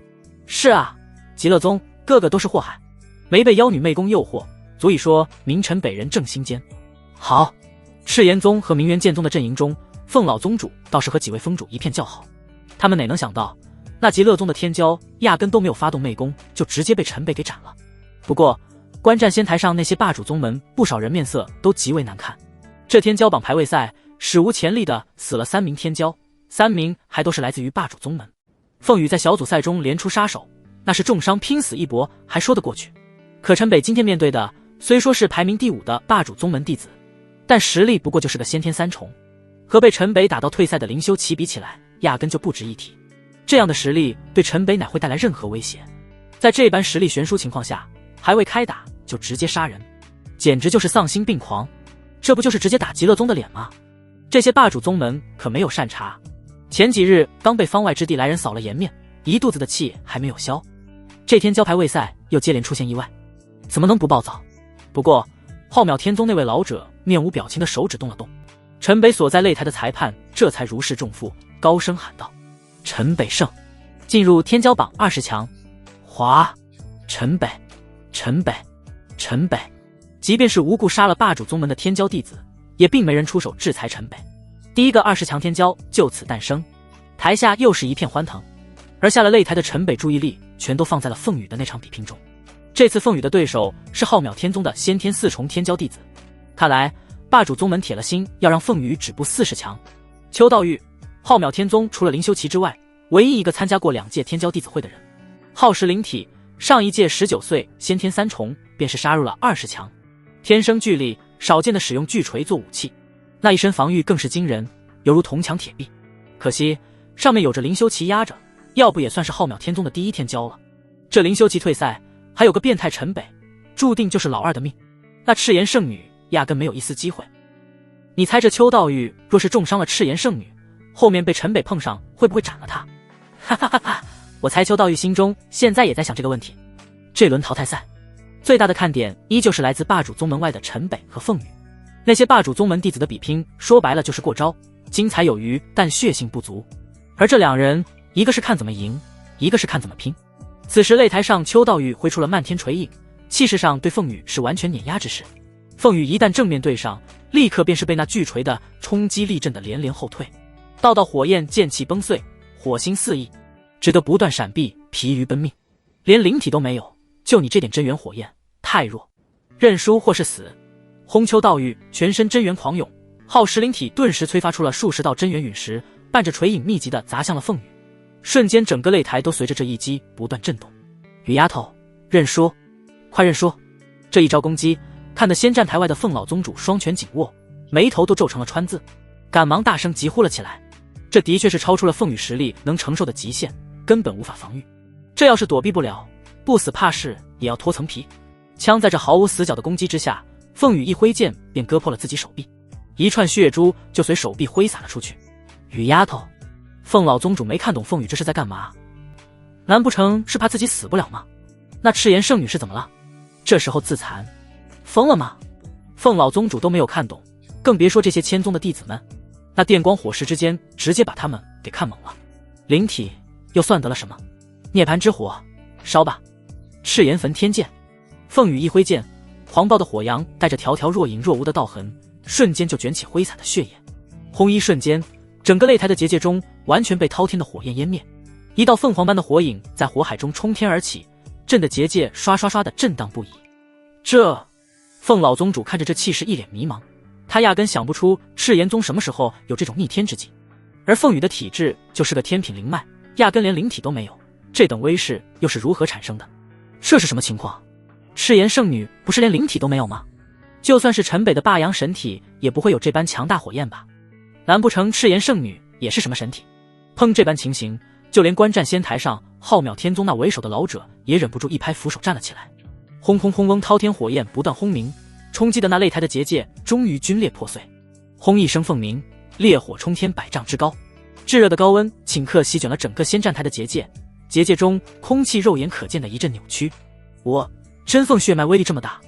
是啊，极乐宗个个都是祸害，没被妖女媚功诱惑，足以说明陈北人正心间。好，赤炎宗和明元剑宗的阵营中，凤老宗主倒是和几位宗主一片叫好。他们哪能想到，那极乐宗的天骄压根都没有发动媚功，就直接被陈北给斩了。不过观战仙台上那些霸主宗门，不少人面色都极为难看。这天骄榜排位赛史无前例的死了3名天骄，3名还都是来自于霸主宗门。凤羽在小组赛中连出杀手，那是重伤拼死一搏还说得过去。可陈北今天面对的虽说是排名第5的霸主宗门弟子，但实力不过就是个先天3重，和被陈北打到退赛的林修齐比起来，压根就不值一提。这样的实力对陈北哪会带来任何威胁？在这般实力悬殊情况下，还未开打就直接杀人，简直就是丧心病狂。这不就是直接打极乐宗的脸吗？这些霸主宗门可没有善茬，前几日刚被方外之地来人扫了颜面，一肚子的气还没有消。这天交牌位赛又接连出现意外，怎么能不暴躁？不过浩渺天宗那位老者面无表情的手指动了动，陈北所在擂台的裁判这才如释重负，高声喊道：陈北胜，进入天骄榜20强。哗！陈北，陈北，陈北！即便是无故杀了霸主宗门的天骄弟子，也并没人出手制裁陈北。第一个20强天骄就此诞生，台下又是一片欢腾。而下了擂台的陈北注意力全都放在了凤羽的那场比拼中。这次凤羽的对手是浩渺天宗的先天4重天骄弟子，看来霸主宗门铁了心要让凤羽止步40强。邱道玉，浩渺天宗除了林修齐之外，唯一一个参加过2届天骄弟子会的人。浩石灵体，上一届19岁先天3重便是杀入了20强，天生巨力，少见的使用巨锤做武器，那一身防御更是惊人，犹如铜墙铁壁。可惜上面有着林修齐压着，要不也算是浩渺天宗的第1天骄了。这林修齐退赛，还有个变态陈北，注定就是老二的命。那赤炎圣女压根没有一丝机会。你猜这邱道玉若是重伤了赤炎圣女，后面被陈北碰上，会不会斩了他？哈哈哈哈！我猜邱道玉心中现在也在想这个问题。这轮淘汰赛最大的看点依旧是来自霸主宗门外的陈北和凤羽。那些霸主宗门弟子的比拼，说白了就是过招，精彩有余，但血性不足。而这2人，一个是看怎么赢，一个是看怎么拼。此时擂台上，邱道玉挥出了漫天锤影，气势上对凤羽是完全碾压之势。凤羽一旦正面对上，立刻便是被那巨锤的冲击力震得连连后退，道道火焰剑气崩碎，火星四溢，只得不断闪避，疲于奔命。连灵体都没有，就你这点真元火焰，太弱，认输或是死。轰！邱道玉全身真元狂涌，耗石灵体顿时催发出了数十道真元陨石，伴着锤影密集地砸向了凤羽。瞬间整个擂台都随着这一击不断震动。雨丫头，认输，快认输！这一招攻击看得先站台外的凤老宗主双拳紧握，眉头都皱成了川字，赶忙大声疾呼了起来。这的确是超出了凤羽实力能承受的极限，根本无法防御。这要是躲避不了，不死怕是也要脱层皮。枪在这毫无死角的攻击之下，凤羽一挥剑便割破了自己手臂，一串血珠就随手臂挥洒了出去。雨丫头，凤老宗主没看懂凤羽这是在干嘛，难不成是怕自己死不了吗？那赤炎圣女是怎么了？这时候自残，疯了吗？凤老宗主都没有看懂，更别说这些千宗的弟子们。那电光火石之间，直接把他们给看懵了。灵体又算得了什么？涅槃之火，烧吧！赤炎焚天剑，凤羽一挥剑，狂暴的火阳带着条条若隐若无的道痕，瞬间就卷起挥洒的血液。轰！一瞬间，整个擂台的结界中完全被滔天的火焰湮灭，一道凤凰般的火影在火海中冲天而起，震得结界刷刷刷的震荡不已。这凤老宗主看着这气势一脸迷茫，他压根想不出赤炎宗什么时候有这种逆天之计。而凤羽的体质就是个天品灵脉，压根连灵体都没有，这等威势又是如何产生的？这是什么情况？赤炎圣女不是连灵体都没有吗？就算是陈北的霸阳神体，也不会有这般强大火焰吧？难不成赤炎圣女也是什么神体？碰这般情形，就连观战仙台上浩渺天宗那为首的老者也忍不住一拍扶手站了起来。轰轰轰嗡，滔天火焰不断轰鸣，冲击的那擂台的结界终于皲裂破碎。轰一声凤鸣，烈火冲天100丈之高，炙热的高温顷刻席卷了整个仙战台的结界，结界中空气肉眼可见的一阵扭曲。真凤血脉威力这么大，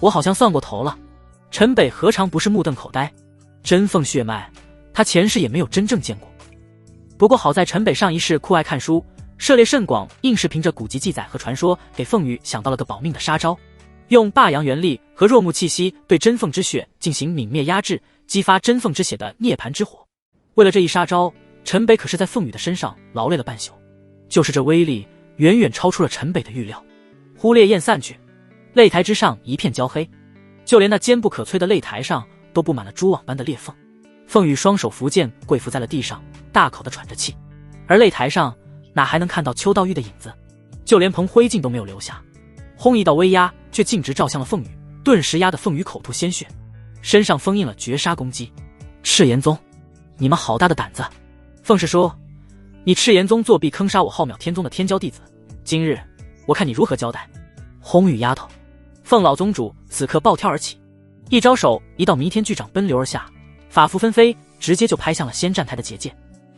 我好像算过头了。陈北何尝不是目瞪口呆？真凤血脉，他前世也没有真正见过。不过好在陈北上一世酷爱看书，涉猎甚广，硬是凭着古籍记载和传说，给凤羽想到了个保命的杀招，用霸阳元力和若木气息对真凤之血进行泯灭压制，激发真凤之血的涅槃之火。为了这一杀招，陈北可是在凤羽的身上劳累了半宿，就是这威力远远超出了陈北的预料。忽烈焰散去，擂台之上一片焦黑，就连那坚不可摧的擂台上都布满了蛛网般的裂缝。凤羽双手扶剑跪伏在了地上，大口地喘着气，而擂台上哪还能看到邱道玉的影子，就连蓬灰烬都没有留下。轰一道威压却径直照向了凤羽，顿时压得凤羽口吐鲜血，身上封印了绝杀攻击。赤炎宗，你们好大的胆子！凤氏说，你赤炎宗作弊坑杀我浩渺天宗的天骄弟子，今日我看你如何交代。轰羽丫头！凤老宗主此刻暴跳而起，一招手，一道弥天巨掌奔流而下，法符纷飞，直接就拍向了仙战台的结界。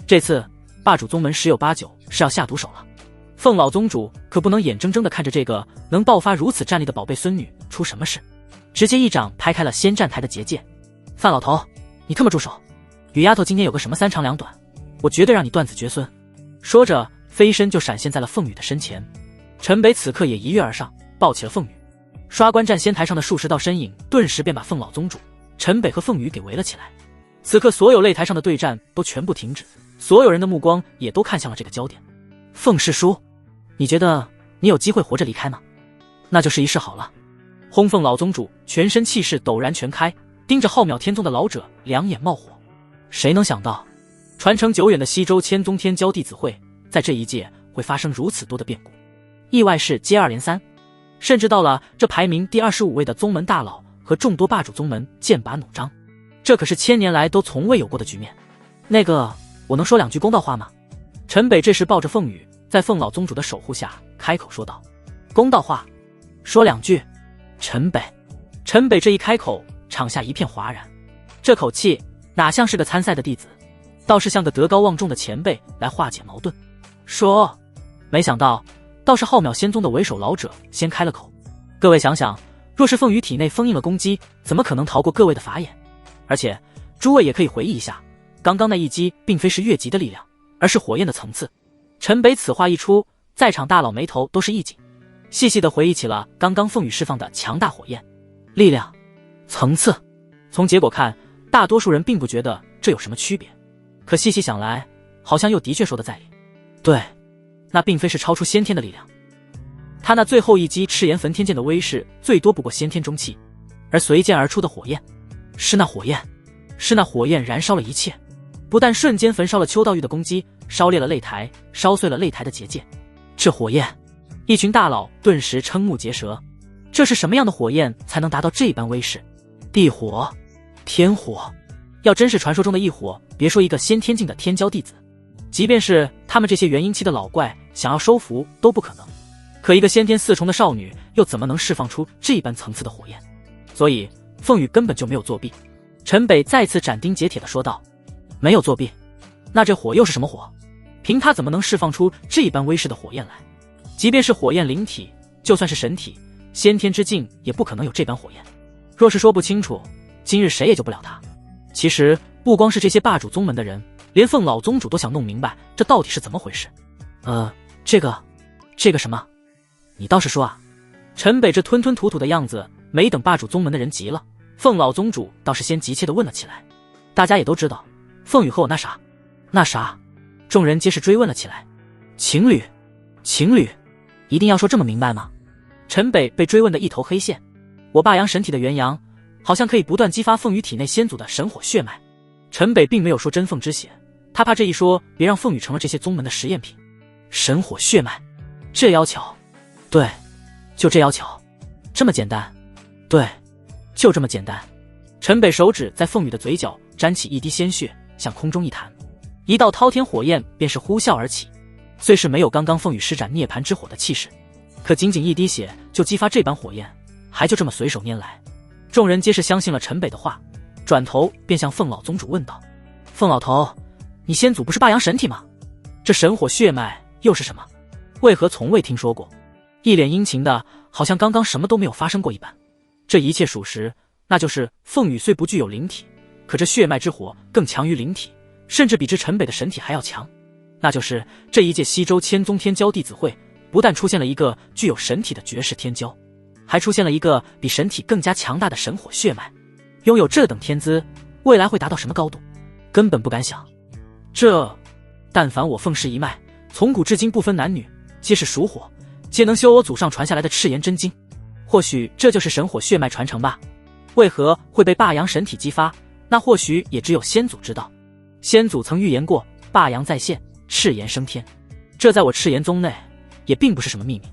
这次霸主宗门十有八九是要下毒手了。凤老宗主可不能眼睁睁地看着这个能爆发如此战力的宝贝孙女出什么事，直接一掌拍开了仙战台的结界。范老头，你可么住手！雨丫头今天有个什么三长两短，我绝对让你断子绝孙！说着飞身就闪现在了凤羽的身前。陈北此刻也一跃而上，抱起了凤羽。刷观战仙台上的数十道身影顿时便把凤老宗主、陈北和凤羽给围了起来。此刻所有擂台上的对战都全部停止，所有人的目光也都看向了这个焦点。凤师叔，你觉得你有机会活着离开吗？那就试一试好了。轰！凤老宗主全身气势陡然全开，盯着浩渺天宗的老者，两眼冒火。谁能想到，传承久远的西周千宗天骄弟子会，在这一届会发生如此多的变故，意外事接二连三，甚至到了这排名第25位的宗门大佬和众多霸主宗门剑拔弩张，这可是千年来都从未有过的局面。那个，我能说两句公道话吗？陈北这时抱着凤羽，在凤老宗主的守护下开口说道：“公道话，说两句。”陈北这一开口，场下一片哗然。这口气哪像是个参赛的弟子，倒是像个德高望重的前辈来化解矛盾。说，没想到倒是浩渺仙宗的为首老者先开了口。各位想想，若是凤羽体内封印了攻击，怎么可能逃过各位的法眼？而且诸位也可以回忆一下，刚刚那一击并非是越级的力量，而是火焰的层次。陈北此话一出，在场大佬眉头都是一紧，细细地回忆起了刚刚凤羽释放的强大火焰力量层次。从结果看，大多数人并不觉得这有什么区别，可细细想来，好像又的确说得在理。对，那并非是超出先天的力量，他那最后一击赤炎焚天剑的威势最多不过先天中期，而随剑而出的火焰，是那火焰燃烧了一切，不但瞬间焚烧了邱道玉的攻击，烧裂了擂台，烧碎了擂台的结界。这火焰，一群大佬顿时瞠目结舌，这是什么样的火焰才能达到这般威势？地火、天火，要真是传说中的异火，别说一个先天境的天骄弟子，即便是他们这些元婴期的老怪想要收服都不可能。可一个先天4重的少女又怎么能释放出这般层次的火焰？所以凤羽根本就没有作弊。陈北再次斩钉截铁地说道：“没有作弊，那这火又是什么火？凭他怎么能释放出这般威势的火焰来？即便是火焰灵体，就算是神体，先天之境也不可能有这般火焰。若是说不清楚，今日谁也救不了他。”其实不光是这些霸主宗门的人，连凤老宗主都想弄明白这到底是怎么回事。这个什么？你倒是说啊！陈北这吞吞吐吐的样子，没等霸主宗门的人急了，凤老宗主倒是先急切地问了起来。大家也都知道，凤羽和我那啥，众人皆是追问了起来。情侣，一定要说这么明白吗？陈北被追问的一头黑线。我霸阳神体的元阳，好像可以不断激发凤羽体内仙祖的神火血脉。陈北并没有说真凤之血，他怕这一说别让凤羽成了这些宗门的实验品。神火血脉，这妖巧。对，就这妖巧，这么简单。对，就这么简单。陈北手指在凤羽的嘴角沾起一滴鲜血，向空中一弹，一道滔天火焰便是呼啸而起。虽是没有刚刚凤羽施展涅槃之火的气势，可仅仅一滴血就激发这般火焰，还就这么随手拈来。众人皆是相信了陈北的话，转头便向凤老宗主问道：凤老头，你先祖不是霸阳神体吗？这神火血脉又是什么？为何从未听说过？一脸殷勤的，好像刚刚什么都没有发生过一般。这一切属实，那就是凤羽虽不具有灵体，可这血脉之火更强于灵体，甚至比之陈北的神体还要强。那就是这一届西周千宗天骄弟子会，不但出现了一个具有神体的绝世天骄，还出现了一个比神体更加强大的神火血脉。拥有这等天资，未来会达到什么高度，根本不敢想。但凡我凤氏一脉，从古至今不分男女，皆是属火，皆能修我祖上传下来的赤炎真经。或许这就是神火血脉传承吧。为何会被霸阳神体激发？那或许也只有先祖知道。先祖曾预言过，霸阳再现，赤炎升天。这在我赤炎宗内也并不是什么秘密。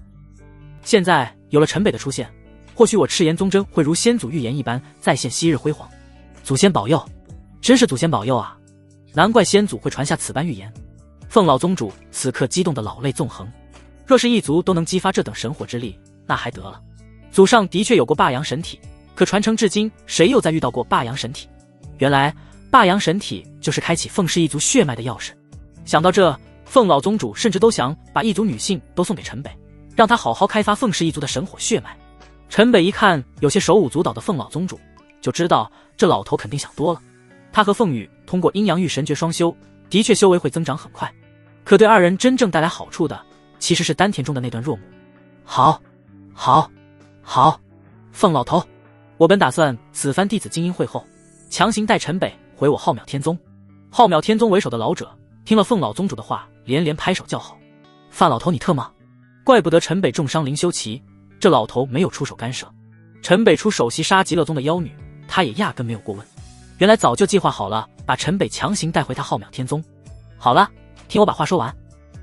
现在有了陈北的出现，或许我赤炎宗真会如先祖预言一般再现昔日辉煌。祖先保佑，真是祖先保佑啊！难怪先祖会传下此般预言。凤老宗主此刻激动的老泪纵横。若是一族都能激发这等神火之力，那还得了。祖上的确有过霸阳神体，可传承至今，谁又再遇到过霸阳神体？原来霸阳神体就是开启凤氏一族血脉的钥匙。想到这，凤老宗主甚至都想把一族女性都送给陈北，让他好好开发凤氏一族的神火血脉。陈北一看有些手舞足蹈的凤老宗主，就知道这老头肯定想多了。他和凤羽通过阴阳玉神诀双修，的确修为会增长很快，可对二人真正带来好处的，其实是丹田中的那段弱母。好，凤老头，我本打算此番弟子精英会后，强行带陈北回我浩渺天宗。浩渺天宗为首的老者听了凤老宗主的话，连连拍手叫好。范老头你特么，怪不得陈北重伤灵修奇，这老头没有出手干涉。陈北出首席杀极乐宗的妖女，他也压根没有过问。原来早就计划好了，把陈北强行带回他浩渺天宗。好了，听我把话说完。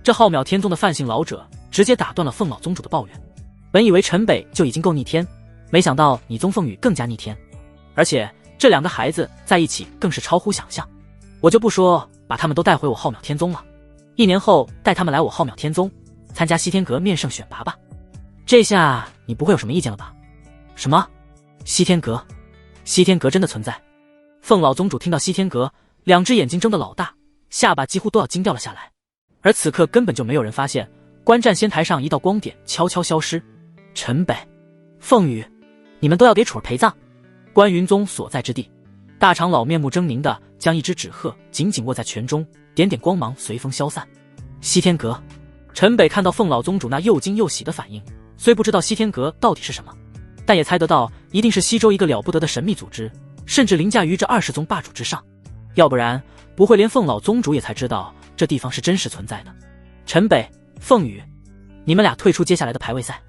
这浩渺天宗的范姓老者直接打断了凤老宗主的抱怨。本以为陈北就已经够逆天，没想到你宗凤羽更加逆天，而且这两个孩子在一起更是超乎想象。我就不说把他们都带回我浩渺天宗了，1年后带他们来我浩渺天宗参加西天阁面圣选拔吧。这下你不会有什么意见了吧？什么？西天阁？西天阁真的存在？凤老宗主听到西天阁，两只眼睛睁得老大，下巴几乎都要惊掉了下来。而此刻根本就没有人发现，观战仙台上一道光点悄悄消失。陈北、凤羽，你们都要给楚儿陪葬。观云宗所在之地，大长老面目狰狞的将一只纸鹤紧紧握在拳中，点点光芒随风消散。西天阁。陈北看到凤老宗主那又惊又喜的反应，虽不知道西天阁到底是什么，但也猜得到一定是西周一个了不得的神秘组织，甚至凌驾于这20宗霸主之上，要不然不会连凤老宗主也才知道这地方是真实存在的。陈北、凤羽，你们俩退出接下来的排位赛。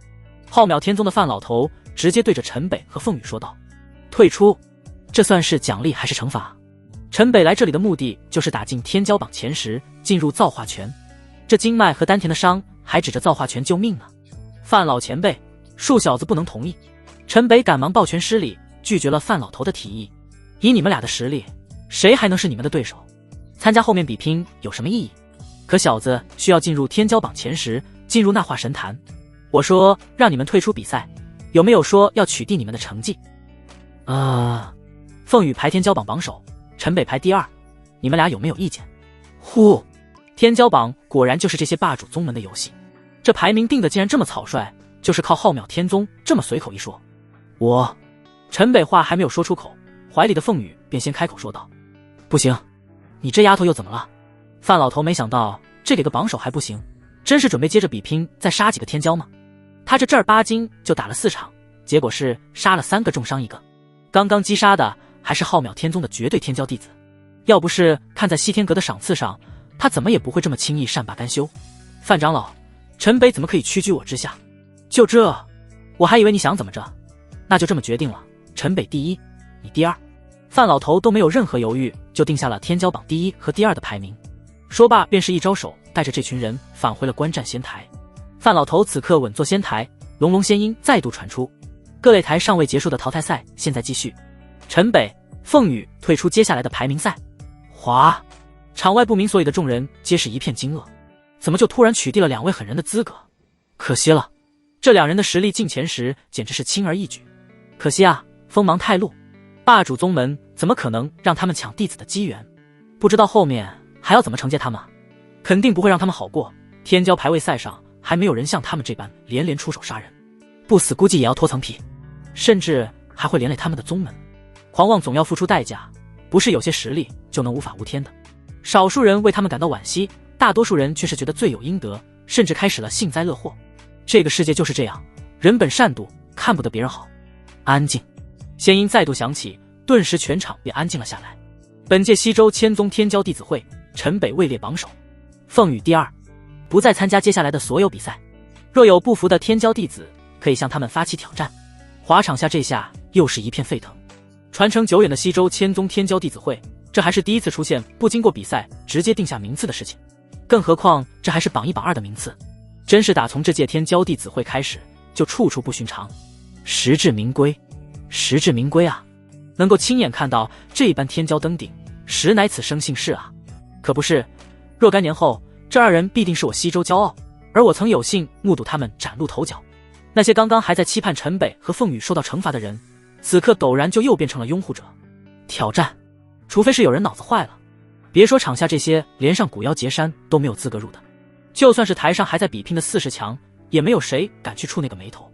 浩渺天宗的范老头直接对着陈北和凤羽说道：退出？这算是奖励还是惩罚？陈北来这里的目的就是打进天骄榜前10，进入造化拳。这经脉和丹田的伤还指着造化拳救命呢。范老前辈，恕小子不能同意。陈北赶忙抱拳施礼，拒绝了范老头的提议。以你们俩的实力，谁还能是你们的对手？参加后面比拼有什么意义？可小子需要进入天骄榜前10，进入纳化神坛。我说让你们退出比赛，有没有说要取缔你们的成绩？凤羽排天骄榜榜首，陈北排第2，你们俩有没有意见？呼，天骄榜果然就是这些霸主宗门的游戏，这排名定的竟然这么草率，就是靠浩渺天宗这么随口一说。陈北话还没有说出口，怀里的凤羽便先开口说道：不行，你这丫头又怎么了？范老头没想到这给个榜首还不行，真是准备接着比拼再杀几个天骄吗？他这正儿八经就打了4场，结果是杀了3个，重伤1个，刚刚击杀的还是浩渺天宗的绝对天骄弟子。要不是看在西天阁的赏赐上，他怎么也不会这么轻易善罢甘休。范长老，陈北怎么可以屈居我之下？就这，我还以为你想怎么着。那就这么决定了，陈北第1，你第二。范老头都没有任何犹豫，就定下了天骄榜第一和第二的排名。说罢便是一招手，带着这群人返回了观战仙台。范老头此刻稳坐仙台，隆隆仙音再度传出。各擂台尚未结束的淘汰赛现在继续，陈北、凤羽退出接下来的排名赛。哗！场外不明所以的众人皆是一片惊愕，怎么就突然取缔了2位狠人的资格？可惜了，这2人的实力进前10简直是轻而易举。可惜啊，锋芒太露，霸主宗门怎么可能让他们抢弟子的机缘？不知道后面还要怎么惩戒他们，肯定不会让他们好过。天骄排位赛上还没有人像他们这般连连出手杀人，不死估计也要脱层皮，甚至还会连累他们的宗门。狂妄总要付出代价，不是有些实力就能无法无天的。少数人为他们感到惋惜，大多数人却是觉得罪有应得，甚至开始了幸灾乐祸。这个世界就是这样，人本善妒，看不得别人好。安静，仙音再度响起，顿时全场便安静了下来。本届西周千宗天骄弟子会，陈北位列榜首，凤羽第2，不再参加接下来的所有比赛。若有不服的天骄弟子，可以向他们发起挑战。华场下这下又是一片沸腾。传承久远的西周千宗天骄弟子会，这还是第一次出现不经过比赛直接定下名次的事情，更何况这还是榜1榜2的名次，真是打从这届天骄弟子会开始就处处不寻常。实至名归，实至名归啊！能够亲眼看到这般天骄登顶，实乃此生幸事啊！可不是，若干年后，这2人必定是我西周骄傲，而我曾有幸目睹他们崭露头角。那些刚刚还在期盼陈北和凤羽受到惩罚的人，此刻陡然就又变成了拥护者。挑战，除非是有人脑子坏了，别说场下这些连上古妖劫山都没有资格入的，就算是台上还在比拼的40强，也没有谁敢去触那个眉头。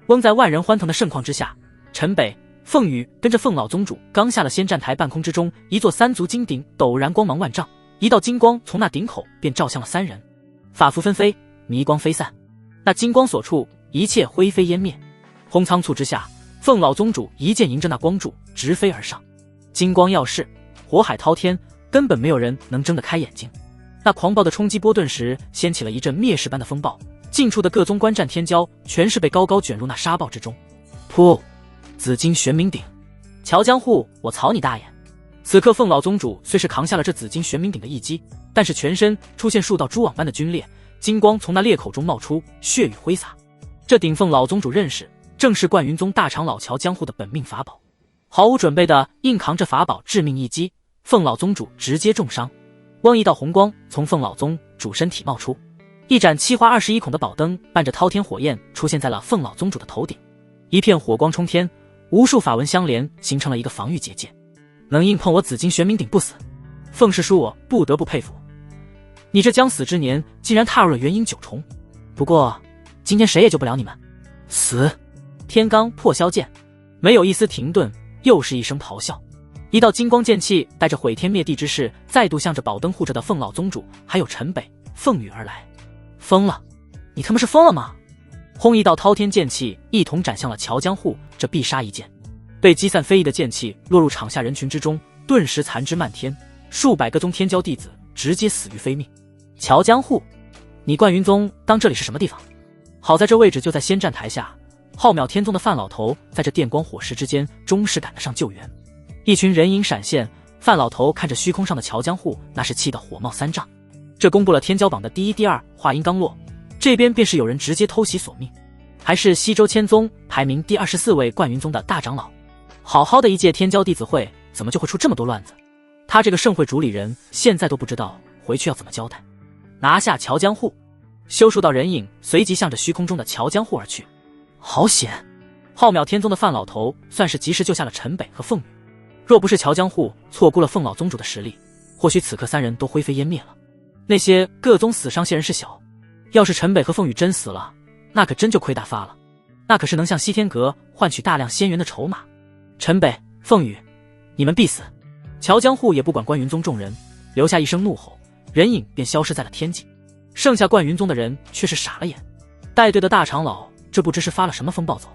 翁在万人欢腾的盛况之下，陈北、凤羽跟着凤老宗主刚下了仙战台，半空之中一座3足金鼎陡然光芒万丈，一道金光从那顶口便照向了3人，法符纷飞，迷光飞散，那金光所处，一切灰飞烟灭。轰仓促之下，凤老宗主一剑迎着那光柱直飞而上，金光耀世，火海滔天，根本没有人能睁得开眼睛。那狂暴的冲击波顿时掀起了一阵灭世般的风暴，近处的各宗观战天骄全是被高高卷入那沙暴之中。噗！紫金玄冥鼎，乔江户，我草你大爷！此刻凤老宗主虽是扛下了这紫金玄冥鼎的一击，但是全身出现数道蛛网般的皲裂，金光从那裂口中冒出，血雨挥洒。这鼎凤老宗主认识，正是冠云宗大长老乔江户的本命法宝，毫无准备的硬扛着法宝致命一击，凤老宗主直接重伤。汪一道红光从凤老宗主身体冒出，一盏7花21孔的宝灯伴着滔天火焰出现在了凤老宗主的头顶，一片火光冲天，无数法纹相连，形成了一个防御结界。能硬碰我紫金玄冥鼎不死，凤师叔我不得不佩服，你这将死之年竟然踏入了元婴9重。不过今天谁也救不了你们，死！天罡破霄剑，没有一丝停顿，又是一声咆哮，一道金光剑气带着毁天灭地之势，再度向着宝灯护着的凤老宗主还有陈北、凤羽而来。疯了，你他妈是疯了吗？轰！一道滔天剑气一同斩向了乔江户，这必杀一剑，被击散飞逸的剑气落入场下人群之中，顿时残肢漫天，数百个宗天骄弟子直接死于非命。乔江户，你冠云宗当这里是什么地方？好在这位置就在仙战台下，浩渺天宗的范老头在这电光火石之间终是赶得上救援。一群人影闪现，范老头看着虚空上的乔江户，那是气得火冒三丈。这公布了天骄榜的第1、第2，话音刚落，这边便是有人直接偷袭索命，还是西周千宗排名第24位冠云宗的大长老。好好的一届天骄弟子会，怎么就会出这么多乱子？他这个盛会主理人现在都不知道回去要怎么交代。拿下乔江户，修数道人影随即向着虚空中的乔江户而去。好险！浩渺天宗的范老头算是及时救下了陈北和凤羽，若不是乔江户错估了凤老宗主的实力，或许此刻3人都灰飞烟灭了。那些各宗死伤些人是小，要是陈北和凤羽真死了，那可真就亏大发了，那可是能向西天阁换取大量仙元的筹码。陈北、凤羽，你们必死！乔江户也不管关云宗众人，留下一声怒吼，人影便消失在了天际。剩下冠云宗的人却是傻了眼，带队的大长老这不知是发了什么疯暴走，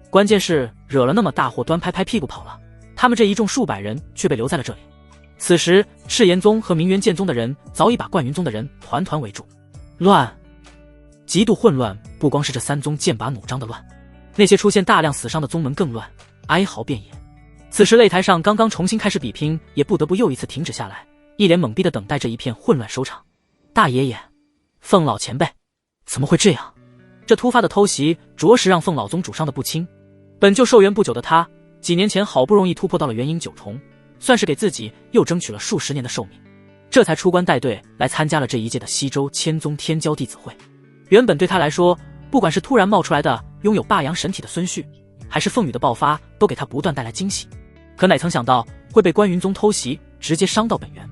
关键是惹了那么大祸，端拍拍屁股跑了，他们这一众数百人却被留在了这里。此时赤炎宗和明元剑宗的人早已把冠云宗的人团团围住，乱，极度混乱。不光是这3宗剑拔弩张的乱，那些出现大量死伤的宗门更乱，哀嚎遍野。此时擂台上刚刚重新开始比拼，也不得不又一次停止下来，一脸懵逼的等待这一片混乱收场。大爷爷，凤老前辈，怎么会这样？这突发的偷袭着实让凤老宗主伤得不轻。本就寿元不久的他，几年前好不容易突破到了元婴9重，算是给自己又争取了数十年的寿命，这才出关带队来参加了这一届的西周千宗天骄弟子会。原本对他来说，不管是突然冒出来的拥有霸阳神体的孙旭，还是凤羽的爆发，都给他不断带来惊喜。可哪曾想到会被关云宗偷袭，直接伤到本源。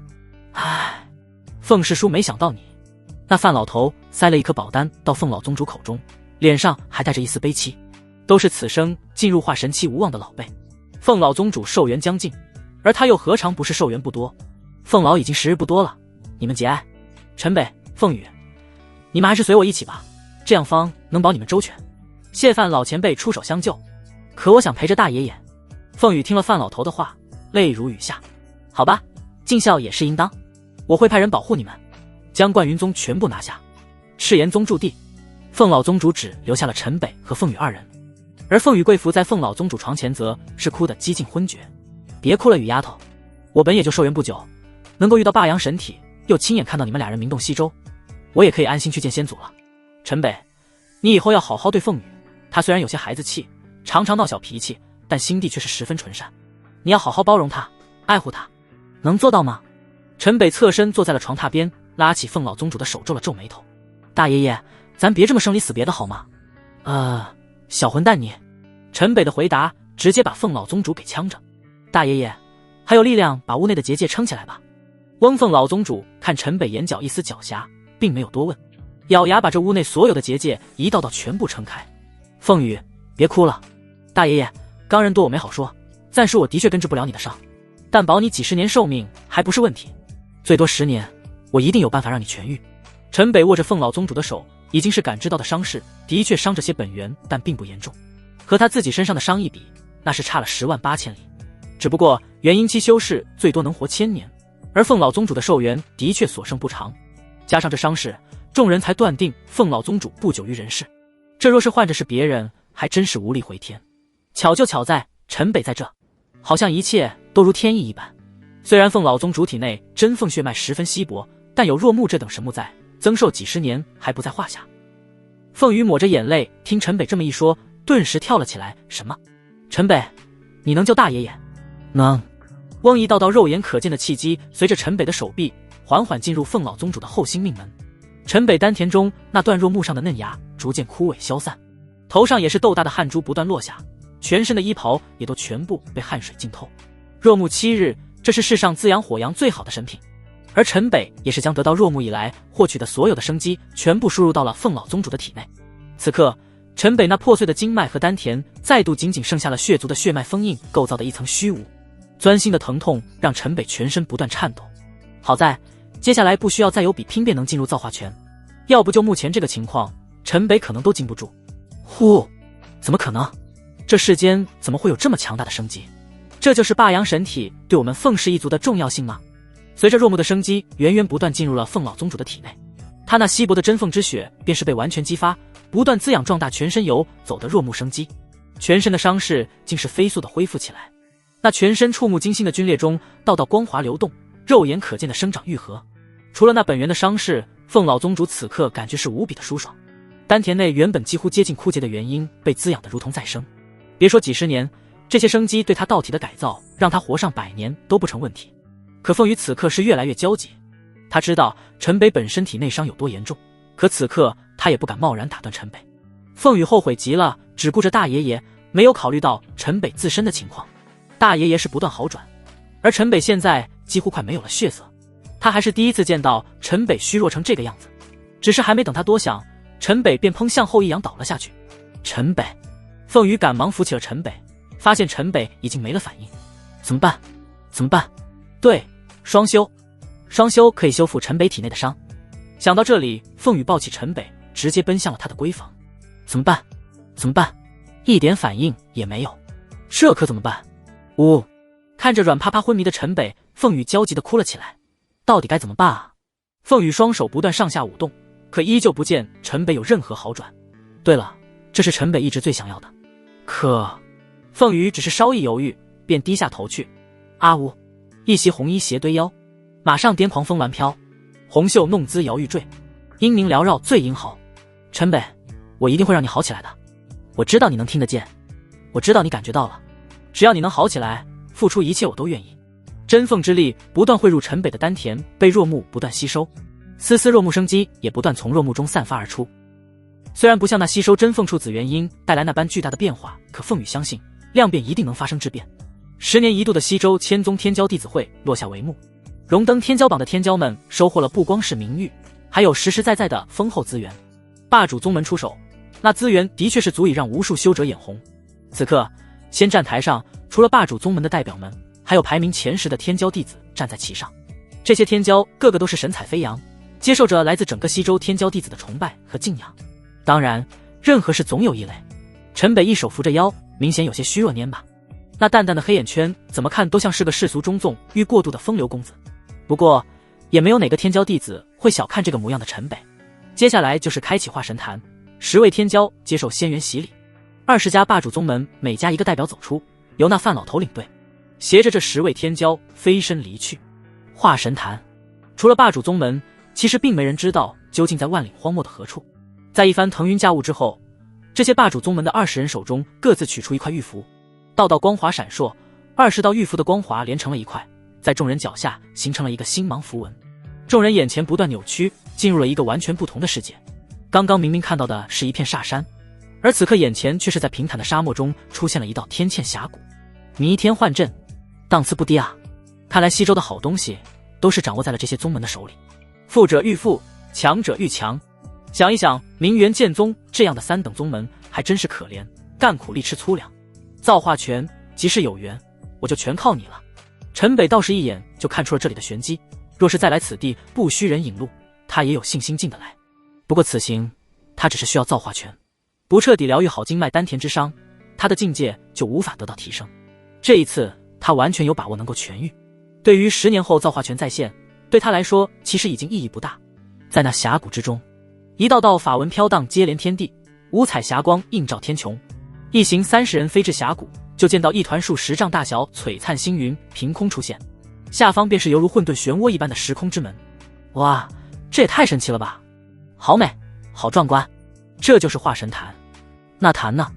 唉，凤师叔，没想到你……那范老头塞了一颗宝丹到凤老宗主口中，脸上还带着一丝悲戚。都是此生进入化神期无望的老辈。凤老宗主寿元将近，而他又何尝不是寿元不多？凤老已经时日不多了，你们节哀。陈北、凤羽，你们还是随我一起吧，这样方能保你们周全。谢范老前辈出手相救，可我想陪着大爷爷。凤羽听了范老头的话，泪如雨下。好吧，尽孝也是应当，我会派人保护你们，将冠云宗全部拿下。赤炎宗驻地，凤老宗主只留下了陈北和凤羽2人，而凤羽跪伏在凤老宗主床前，则是哭得几近昏厥。别哭了，雨丫头，我本也就寿元不久，能够遇到霸阳神体，又亲眼看到你们2人名动西周，我也可以安心去见先祖了。陈北，你以后要好好对凤羽，她虽然有些孩子气，常常闹小脾气，但心地却是十分纯善，你要好好包容她，爱护她，能做到吗？陈北侧身坐在了床榻边，拉起凤老宗主的手，皱了皱眉头。大爷爷，咱别这么生离死别的好吗？小混蛋你！陈北的回答直接把凤老宗主给呛着。大爷爷，还有力量把屋内的结界撑起来吧。翁凤老宗主看陈北眼角一丝狡黠，并没有多问，咬牙把这屋内所有的结界一道道全部撑开。凤羽，别哭了。大爷爷，刚人多我没好说，暂时我的确根治不了你的伤，但保你几十年寿命还不是问题，最多10年，我一定有办法让你痊愈。陈北握着凤老宗主的手，已经是感知到的伤势的确伤着些本源，但并不严重，和他自己身上的伤一比，那是差了10万8千里。只不过元婴期修士最多能活1000年，而凤老宗主的寿元的确所剩不长，加上这伤势，众人才断定凤老宗主不久于人世。这若是换着是别人，还真是无力回天。巧就巧在陈北在这，好像一切都如天意一般。虽然凤老宗主体内真凤血脉十分稀薄，但有若木这等神木在，增寿几十年还不在话下。凤羽抹着眼泪，听陈北这么一说，顿时跳了起来。什么？陈北，你能救大爷爷？能。翁一道道肉眼可见的气机随着陈北的手臂缓缓进入凤老宗主的后心命门。陈北丹田中那段若木上的嫩芽逐渐枯萎消散，头上也是豆大的汗珠不断落下，全身的衣袍也都全部被汗水浸透。若木7日，这是世上滋养火阳最好的神品，而陈北也是将得到若木以来获取的所有的生机全部输入到了凤老宗主的体内。此刻陈北那破碎的经脉和丹田再度仅仅剩下了血族的血脉封印构造的一层虚无，钻心的疼痛让陈北全身不断颤抖。好在接下来不需要再有比拼便能进入造化拳，要不就目前这个情况，陈北可能都禁不住。呼，怎么可能？这世间怎么会有这么强大的生机？这就是霸阳神体对我们凤氏一族的重要性吗？随着若木的生机源源不断进入了凤老宗主的体内，他那稀薄的真凤之血便是被完全激发，不断滋养壮大全身，游走的若木生机，全身的伤势竟是飞速的恢复起来。那全身触目惊心的皲裂中，道道光华流动，肉眼可见的生长愈合。除了那本源的伤势，凤老宗主此刻感觉是无比的舒爽。丹田内原本几乎接近枯竭的元婴被滋养得如同再生，别说几十年，这些生机对他道体的改造，让他活上100年都不成问题。可凤羽此刻是越来越焦急，他知道陈北本身体内伤有多严重，可此刻他也不敢贸然打断陈北。凤羽后悔极了，只顾着大爷爷，没有考虑到陈北自身的情况。大爷爷是不断好转，而陈北现在几乎快没有了血色，他还是第一次见到陈北虚弱成这个样子。只是还没等他多想，陈北便砰向后一仰倒了下去。陈北，凤羽赶忙扶起了陈北，发现陈北已经没了反应。怎么办？怎么办？对，双修，双修可以修复陈北体内的伤。想到这里，凤羽抱起陈北，直接奔向了他的闺房。怎么办？怎么办？一点反应也没有，这可怎么办？呜！看着软趴趴昏迷的陈北，凤羽焦急地哭了起来。到底该怎么办啊？凤羽双手不断上下舞动，可依旧不见陈北有任何好转。对了，这是陈北一直最想要的。可凤羽只是稍一犹豫，便低下头去。啊呜！一袭红衣斜堆腰，马上癫狂风峦飘，红袖弄姿摇玉坠，英明缭绕最英豪。陈北，我一定会让你好起来的。我知道你能听得见，我知道你感觉到了。只要你能好起来，付出一切我都愿意。真凤之力不断汇入陈北的丹田，被若木不断吸收，丝丝若木生机也不断从若木中散发而出。虽然不像那吸收真凤处子元婴带来那般巨大的变化，可凤羽相信量变一定能发生质变。10年一度的西周千宗天骄弟子会落下帷幕，荣登天骄榜的天骄们收获了不光是名誉，还有实实在在的丰厚资源。霸主宗门出手，那资源的确是足以让无数修者眼红。此刻先战台上，除了霸主宗门的代表们，还有排名前10的天骄弟子站在其上。这些天骄个个都是神采飞扬，接受着来自整个西周天骄弟子的崇拜和敬仰。当然，任何事总有异类。陈北一手扶着腰，明显有些虚弱蔫吧。那淡淡的黑眼圈怎么看都像是个世俗中纵欲过度的风流公子。不过也没有哪个天骄弟子会小看这个模样的陈北。接下来就是开启化神坛，10位天骄接受仙元洗礼，20家霸主宗门每家一个代表走出，由那范老头领队，携着这10位天骄飞身离去。化神坛除了霸主宗门，其实并没人知道究竟在万里荒漠的何处。在一番腾云驾雾之后，这些霸主宗门的20人手中各自取出一块玉符，道道光华闪烁，20道玉符的光华连成了一块，在众人脚下形成了一个星芒符文。众人眼前不断扭曲，进入了一个完全不同的世界。刚刚明明看到的是一片煞山，而此刻眼前却是在平坦的沙漠中出现了一道天堑峡谷。弥天幻阵，档次不低啊！看来西周的好东西都是掌握在了这些宗门的手里。富者愈富，强者愈强。想一想，明元剑宗这样的3等宗门还真是可怜，干苦力吃粗粮。造化拳即是有缘，我就全靠你了。陈北倒是一眼就看出了这里的玄机，若是再来此地不需人引路，他也有信心进得来。不过此行他只是需要造化拳，不彻底疗愈好经脉丹田之伤，他的境界就无法得到提升。这一次他完全有把握能够痊愈。对于10年后造化拳再现，对他来说其实已经意义不大。在那峡谷之中，一道道法纹飘荡接连天地，五彩霞光映照天穹。一行30人飞至峡谷，就见到一团数10丈大小璀璨星云凭空出现，下方便是犹如混沌漩涡一般的时空之门。哇，这也太神奇了吧！好美，好壮观，这就是化神坛。那坛呢？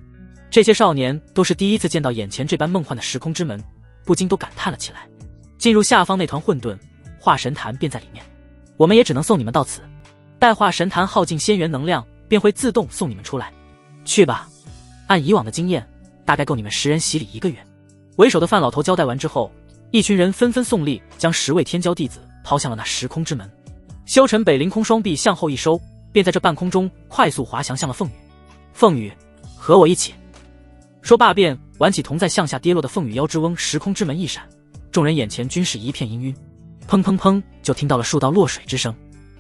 这些少年都是第一次见到眼前这般梦幻的时空之门，不禁都感叹了起来。进入下方那团混沌，化神坛便在里面，我们也只能送你们到此。待化神坛耗尽仙元能量，便会自动送你们出来。去吧，按以往的经验，大概够你们10人洗礼1个月。为首的范老头交代完之后，一群人纷纷送力，将10位天骄弟子抛向了那时空之门。修尘北凌空双臂向后一收，便在这半空中快速滑翔向了凤羽。凤羽，和我一起。说罢便挽起同在向下跌落的凤羽腰之翁，时空之门一闪，众人眼前均是一片氤氲，砰砰砰就听到了数道落水之声。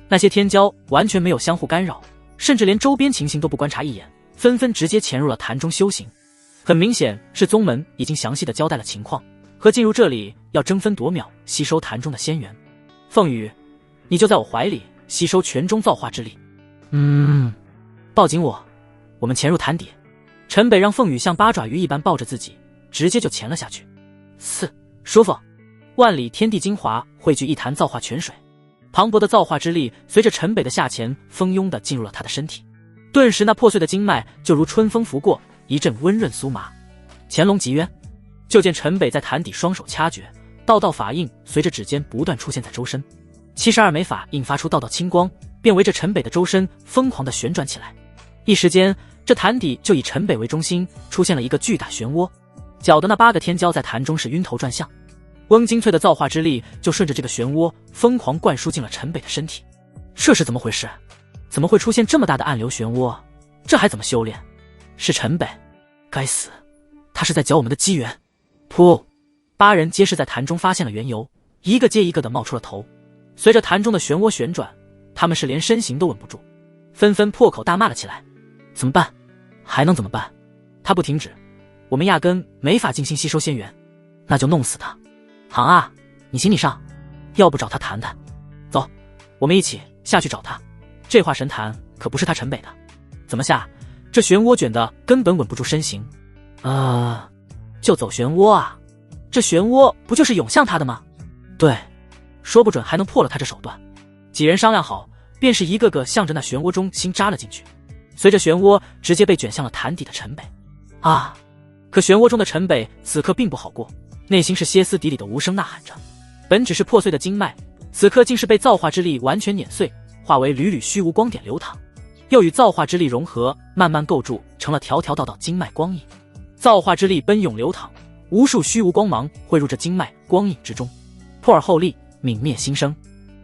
那些天骄完全没有相互干扰，甚至连周边情形都不观察一眼，纷纷直接潜入了坛中修行。很明显是宗门已经详细的交代了情况，和进入这里要争分夺秒吸收坛中的仙元。凤羽，你就在我怀里吸收拳中造化之力。抱紧我们潜入坛底。陈北让凤羽像八爪鱼一般抱着自己，直接就潜了下去。舒服。万里天地精华汇聚一坛造化泉水，磅礴的造化之力随着陈北的下潜蜂拥地进入了他的身体，顿时那破碎的经脉就如春风拂过，一阵温润酥麻。乾隆极渊，就见陈北在坛底双手掐诀，道道法印随着指尖不断出现在周身，72枚法印发出道道青光，便围着陈北的周身疯狂地旋转起来。一时间，这坛底就以陈北为中心出现了一个巨大漩涡，搅得那8个天骄在坛中是晕头转向。翁精粹的造化之力就顺着这个漩涡疯狂灌输进了陈北的身体。这是怎么回事？怎么会出现这么大的暗流漩涡？这还怎么修炼？是陈北，该死，他是在搅我们的机缘。噗！8人皆是在坛中发现了缘由，一个接一个的冒出了头。随着坛中的漩涡旋转，他们是连身形都稳不住，纷纷破口大骂了起来。怎么办？还能怎么办？他不停止，我们压根没法静心吸收仙元，那就弄死他。行啊，你行你上，要不找他谈谈。走，我们一起下去找他。这化神坛可不是他陈北的，怎么下？这漩涡卷的根本稳不住身形。就走漩涡啊！这漩涡不就是涌向他的吗？对，说不准还能破了他这手段。几人商量好，便是一个个向着那漩涡中心扎了进去。随着漩涡直接被卷向了潭底的陈北。啊！可漩涡中的陈北此刻并不好过，内心是歇斯底里的无声呐喊着。本只是破碎的经脉，此刻竟是被造化之力完全碾碎，化为缕缕虚无光点流淌，又与造化之力融合，慢慢构筑成了条条道道经脉光影。造化之力奔涌流淌，无数虚无光芒汇入这经脉光影之中，破而后立，泯灭新生。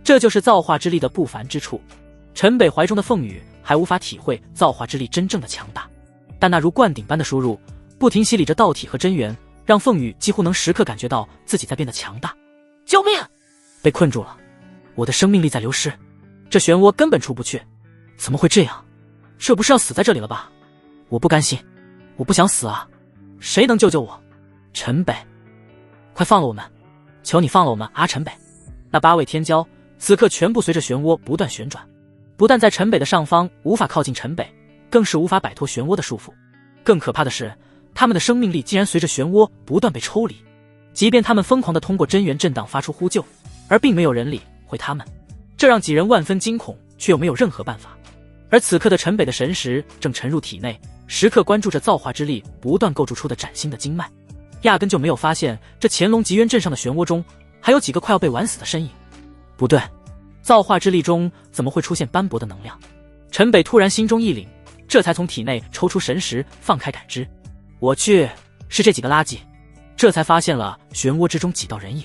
这就是造化之力的不凡之处。陈北怀中的凤羽还无法体会造化之力真正的强大，但那如灌顶般的输入，不停洗礼着道体和真元，让凤羽几乎能时刻感觉到自己在变得强大。救命！被困住了，我的生命力在流失，这漩涡根本出不去。怎么会这样？这不是要死在这里了吧？我不甘心，我不想死啊！谁能救救我？陈北，快放了我们！求你放了我们啊！陈北！那8位天骄此刻全部随着漩涡不断旋转，不但在陈北的上方无法靠近陈北，更是无法摆脱漩涡的束缚。更可怕的是，他们的生命力竟然随着漩涡不断被抽离，即便他们疯狂地通过真元震荡发出呼救，而并没有人理会他们，这让几人万分惊恐，却又没有任何办法。而此刻的陈北的神识正沉入体内，时刻关注着造化之力不断构筑出的崭新的经脉，压根就没有发现这乾隆极渊镇上的漩涡中还有几个快要被玩死的身影。不对，造化之力中怎么会出现斑驳的能量？陈北突然心中一凛，这才从体内抽出神识，放开感知。我去，是这几个垃圾！这才发现了漩涡之中几道人影。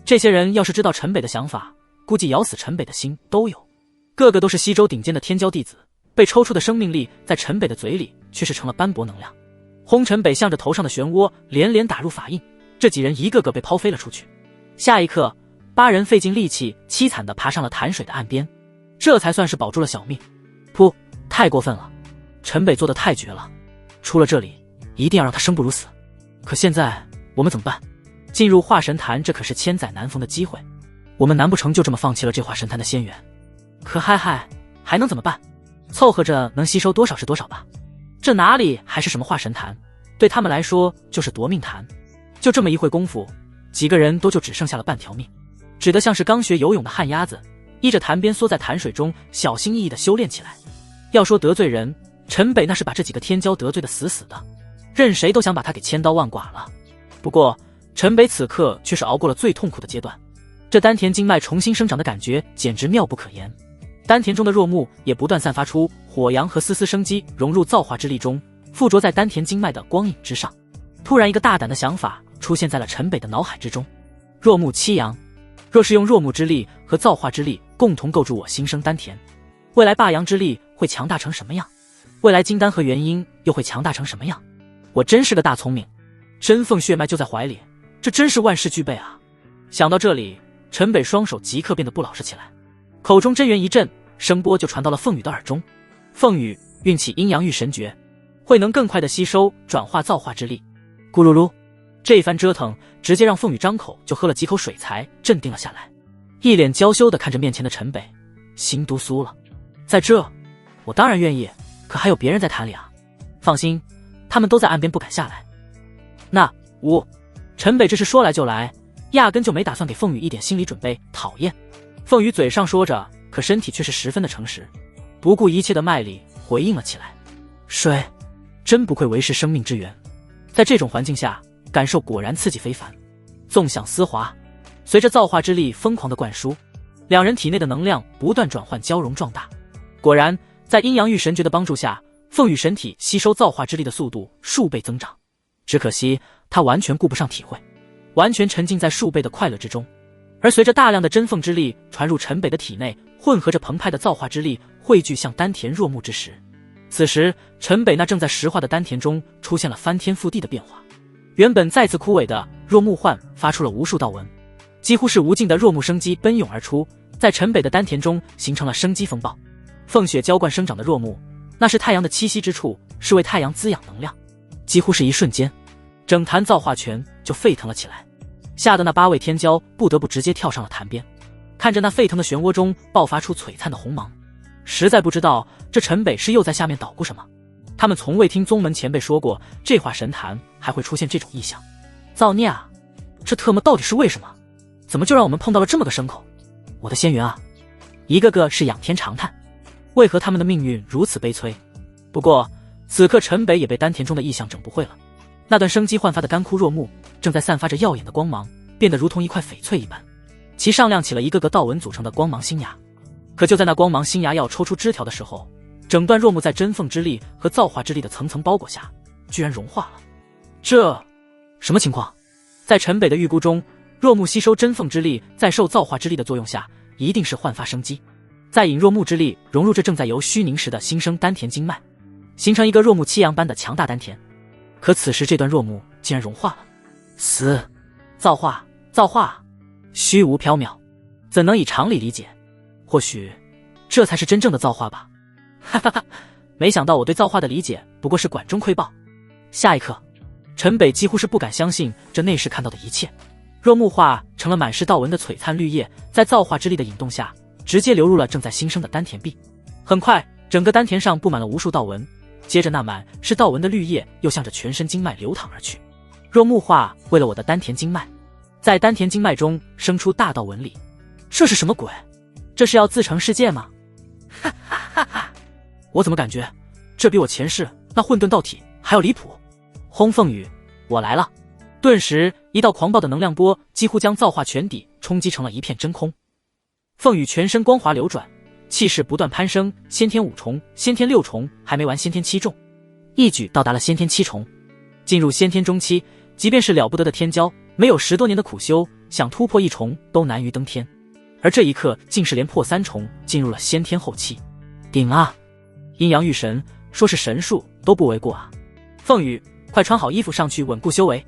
这些人要是知道陈北的想法，估计咬死陈北的心都有。个个都是西周顶尖的天骄弟子，被抽出的生命力在陈北的嘴里却是成了斑驳能量。轰陈北向着头上的漩涡连连打入法印，这几人一个个被抛飞了出去。下一刻，8人费尽力气凄惨地爬上了潭水的岸边，这才算是保住了小命。噗，太过分了，陈北做得太绝了，出了这里一定要让他生不如死。可现在我们怎么办？进入化神坛，这可是千载难逢的机会，我们难不成就这么放弃了这化神坛的仙缘？可还能怎么办？凑合着能吸收多少是多少吧。这哪里还是什么化神坛，对他们来说就是夺命坛。就这么一会功夫，几个人都就只剩下了半条命，只得像是刚学游泳的旱鸭子，依着潭边缩在潭水中，小心翼翼地修炼起来。要说得罪人，陈北那是把这几个天骄得罪得死死的，任谁都想把他给千刀万剐了。不过陈北此刻却是熬过了最痛苦的阶段，这丹田经脉重新生长的感觉简直妙不可言。丹田中的若木也不断散发出火阳和丝丝生机，融入造化之力中，附着在丹田经脉的光影之上。突然一个大胆的想法出现在了陈北的脑海之中：若木七阳，若是用若木之力和造化之力共同构筑我新生丹田，未来霸阳之力会强大成什么样？未来金丹和元婴又会强大成什么样？我真是个大聪明，真凤血脉就在怀里，这真是万事俱备啊！想到这里，陈北双手即刻变得不老实起来，口中真元一震，声波就传到了凤羽的耳中。凤羽运起阴阳玉神诀，会能更快地吸收转化造化之力。咕噜噜，这一番折腾直接让凤羽张口就喝了几口水才镇定了下来，一脸娇羞地看着面前的陈北，心都酥了。在这，我当然愿意，可还有别人在潭里啊。放心，他们都在岸边不敢下来。那陈北这是说来就来，压根就没打算给凤羽一点心理准备。讨厌！凤羽嘴上说着，可身体却是十分的诚实，不顾一切的卖力回应了起来。水，真不愧为师生命之源，在这种环境下感受果然刺激非凡。纵享丝滑，随着造化之力疯狂的灌输，两人体内的能量不断转换交融壮大。果然，在阴阳玉神诀的帮助下，凤羽神体吸收造化之力的速度数倍增长。只可惜他完全顾不上体会，完全沉浸在数倍的快乐之中。而随着大量的真凤之力传入陈北的体内，混合着澎湃的造化之力汇聚向丹田若木之时，此时陈北那正在石化的丹田中出现了翻天覆地的变化。原本再次枯萎的若木幻发出了无数道纹，几乎是无尽的若木生机奔涌而出，在陈北的丹田中形成了生机风暴。凤血浇灌生长的若木，那是太阳的栖息之处，是为太阳滋养能量。几乎是一瞬间，整坛造化泉就沸腾了起来，吓得那8位天骄不得不直接跳上了潭边，看着那沸腾的漩涡中爆发出璀璨的红芒，实在不知道这陈北是又在下面捣鼓什么。他们从未听宗门前辈说过这化神坛还会出现这种异象。造孽啊！这特么到底是为什么？怎么就让我们碰到了这么个牲口？我的仙缘啊！一个个是仰天长叹，为何他们的命运如此悲催？不过此刻陈北也被丹田中的异象整不会了，那段生机焕发的干枯若木正在散发着耀眼的光芒，变得如同一块翡翠一般，其上亮起了一个个道纹组成的光芒星芽。可就在那光芒星芽要抽出枝条的时候，整段若木在真凤之力和造化之力的层层包裹下，居然融化了。这什么情况？在陈北的预估中，若木吸收真凤之力，在受造化之力的作用下，一定是焕发生机，再引若木之力融入这正在由虚凝时的新生丹田经脉，形成一个若木七阳般的强大丹田。可此时这段若木竟然融化了，死！造化，造化，虚无缥缈，怎能以常理理解？或许这才是真正的造化吧。哈哈哈，没想到我对造化的理解不过是管中窥豹。下一刻，陈北几乎是不敢相信这内视看到的一切。若木化成了满是道纹的璀璨绿叶，在造化之力的引动下，直接流入了正在新生的丹田壁。很快，整个丹田上布满了无数道纹，接着那满是道纹的绿叶又向着全身经脉流淌而去。若木化为了我的丹田经脉，在丹田经脉中生出大道纹理，这是什么鬼？这是要自成世界吗？哈哈哈哈！我怎么感觉这比我前世那混沌道体还要离谱？轰！凤羽，我来了！顿时，一道狂暴的能量波几乎将造化全底冲击成了一片真空。凤羽全身光华流转，气势不断攀升，先天5重、先天6重，还没完先天7重，一举到达了先天7重。进入先天中期，即便是了不得的天骄，没有10多年的苦修，想突破1重都难于登天。而这一刻，竟是连破3重，进入了先天后期。顶啊！阴阳御神，说是神术都不为过啊！凤羽，快穿好衣服上去稳固修为。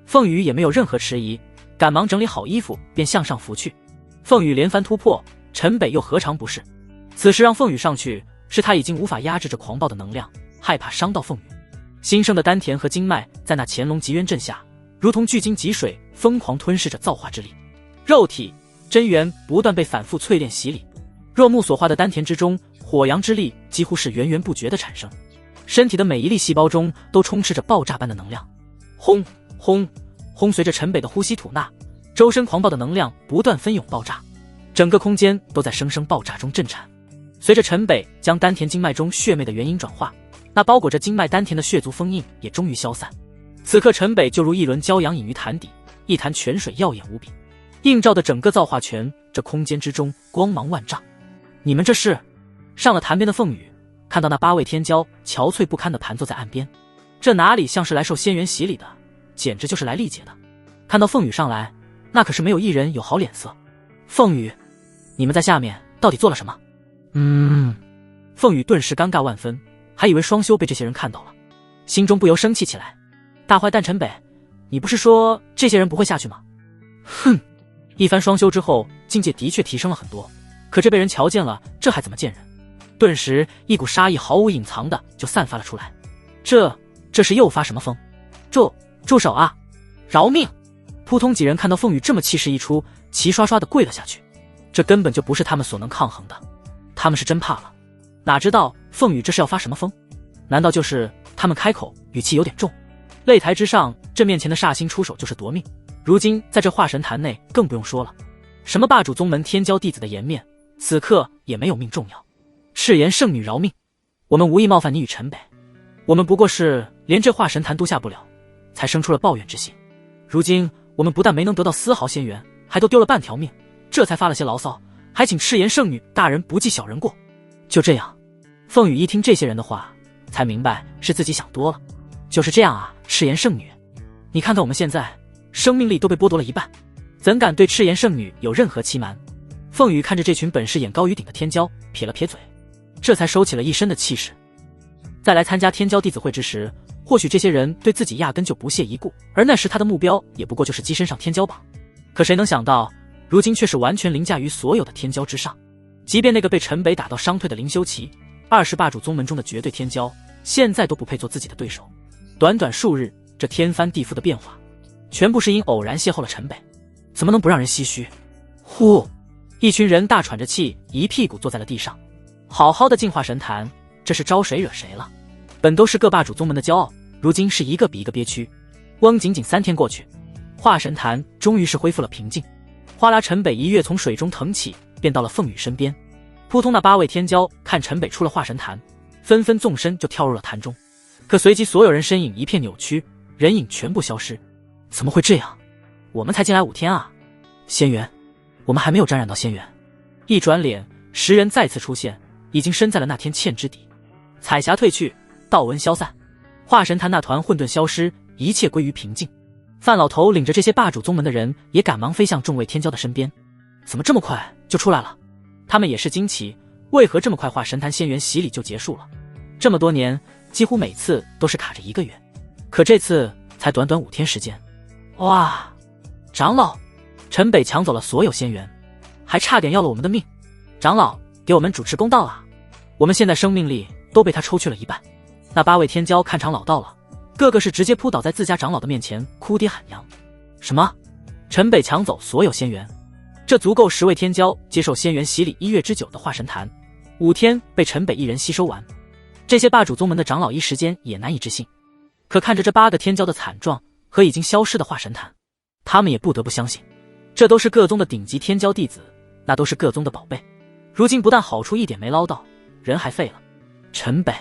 凤羽也没有任何迟疑，赶忙整理好衣服便向上浮去。凤羽连番突破，陈北又何尝不是？此时让凤羽上去，是他已经无法压制这狂暴的能量，害怕伤到凤羽。新生的丹田和经脉在那乾隆极渊阵下，如同聚精积水，疯狂吞噬着造化之力。肉体真元不断被反复淬炼洗礼，若木所化的丹田之中，火阳之力几乎是源源不绝的产生，身体的每一粒细胞中都充斥着爆炸般的能量。轰轰轰！随着陈北的呼吸吐纳，周身狂暴的能量不断纷涌爆炸，整个空间都在生生爆炸中震颤。随着陈北将丹田经脉中血脉的元因转化，那包裹着经脉丹田的血族封印也终于消散。此刻陈北就如一轮骄阳隐于潭底，一潭泉水耀眼无比，映照的整个造化泉，这空间之中光芒万丈。你们这是？上了潭边的凤羽看到那8位天骄憔悴不堪地盘坐在岸边，这哪里像是来受仙缘洗礼的，简直就是来历劫的。看到凤羽上来，那可是没有一人有好脸色。凤羽，你们在下面到底做了什么？凤羽顿时尴尬万分，还以为双修被这些人看到了，心中不由生气起来。大坏蛋陈北，你不是说这些人不会下去吗？哼！一番双修之后，境界的确提升了很多，可这被人瞧见了，这还怎么见人？顿时一股杀意毫无隐藏的就散发了出来。这是又发什么疯？住手啊！饶命！扑通几人看到凤羽这么气势一出，齐刷刷的跪了下去。这根本就不是他们所能抗衡的，他们是真怕了。哪知道凤羽这是要发什么疯？难道就是他们开口语气有点重？擂台之上，这面前的煞星出手就是夺命，如今在这化神坛内更不用说了。什么霸主宗门天骄弟子的颜面，此刻也没有命重要。赤炎圣女饶命！我们无意冒犯你与陈北，我们不过是连这化神坛都下不了，才生出了抱怨之心。如今我们不但没能得到丝毫仙缘，还都丢了半条命，这才发了些牢骚，还请赤炎圣女大人不计小人过。就这样，凤羽一听这些人的话，才明白是自己想多了。就是这样啊，赤炎圣女，你看看我们现在生命力都被剥夺了一半，怎敢对赤炎圣女有任何欺瞒？凤羽看着这群本是眼高于顶的天骄，撇了撇嘴，这才收起了一身的气势。在来参加天骄弟子会之时，或许这些人对自己压根就不屑一顾，而那时他的目标也不过就是跻身上天骄榜。可谁能想到，如今却是完全凌驾于所有的天骄之上。即便那个被陈北打到伤退的林修齐，20霸主宗门中的绝对天骄，现在都不配做自己的对手。短短数日，这天翻地覆的变化，全部是因偶然邂逅了陈北，怎么能不让人唏嘘？呼！一群人大喘着气，一屁股坐在了地上。好好的净化神坛，这是招谁惹谁了？本都是各霸主宗门的骄傲，如今是一个比一个憋屈。翁仅仅3天过去，化神坛终于是恢复了平静。哗啦，陈北一跃从水中腾起，便到了凤羽身边。扑通，那8位天骄看陈北出了化神坛，纷纷纵身就跳入了坛中。可随即所有人身影一片扭曲，人影全部消失。怎么会这样？我们才进来5天啊！仙缘，我们还没有沾染到仙缘。一转脸，10人再次出现，已经身在了那天堑之底。彩霞褪去，道纹消散，化神坛那团混沌消失，一切归于平静。范老头领着这些霸主宗门的人也赶忙飞向众位天骄的身边。怎么这么快就出来了？他们也是惊奇，为何这么快化神坛仙缘洗礼就结束了？这么多年，几乎每次都是卡着1个月，可这次才短短5天时间。哇！长老，陈北抢走了所有仙缘，还差点要了我们的命。长老，给我们主持公道啊！我们现在生命力都被他抽去了一半。那8位天骄看长老到了，个个是直接扑倒在自家长老的面前，哭爹喊娘。什么？陈北抢走所有仙缘？这足够10位天骄接受仙缘洗礼1月之久的化神坛，5天被陈北一人吸收完。这些霸主宗门的长老一时间也难以置信。可看着这8个天骄的惨状和已经消失的化神坛，他们也不得不相信，这都是各宗的顶级天骄弟子，那都是各宗的宝贝。如今不但好处一点没捞到，人还废了。陈北，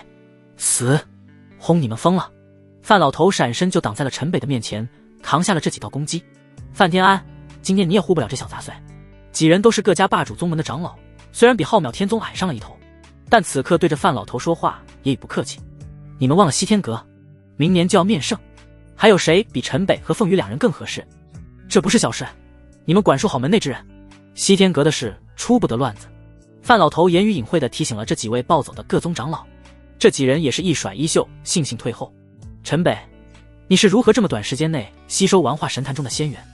死！轰，你们疯了！范老头闪身就挡在了陈北的面前，扛下了这几道攻击。范天安，今天你也护不了这小杂碎。几人都是各家霸主宗门的长老，虽然比浩渺天宗矮上了一头，但此刻对着范老头说话也已不客气。你们忘了西天阁明年就要面圣，还有谁比陈北和凤羽2人更合适？这不是小事，你们管束好门内之人，西天阁的事出不得乱子。范老头言语隐晦地提醒了这几位暴走的各宗长老。这几人也是一甩衣袖，悻悻退后。陈北，你是如何这么短时间内吸收完化神坛中的仙缘？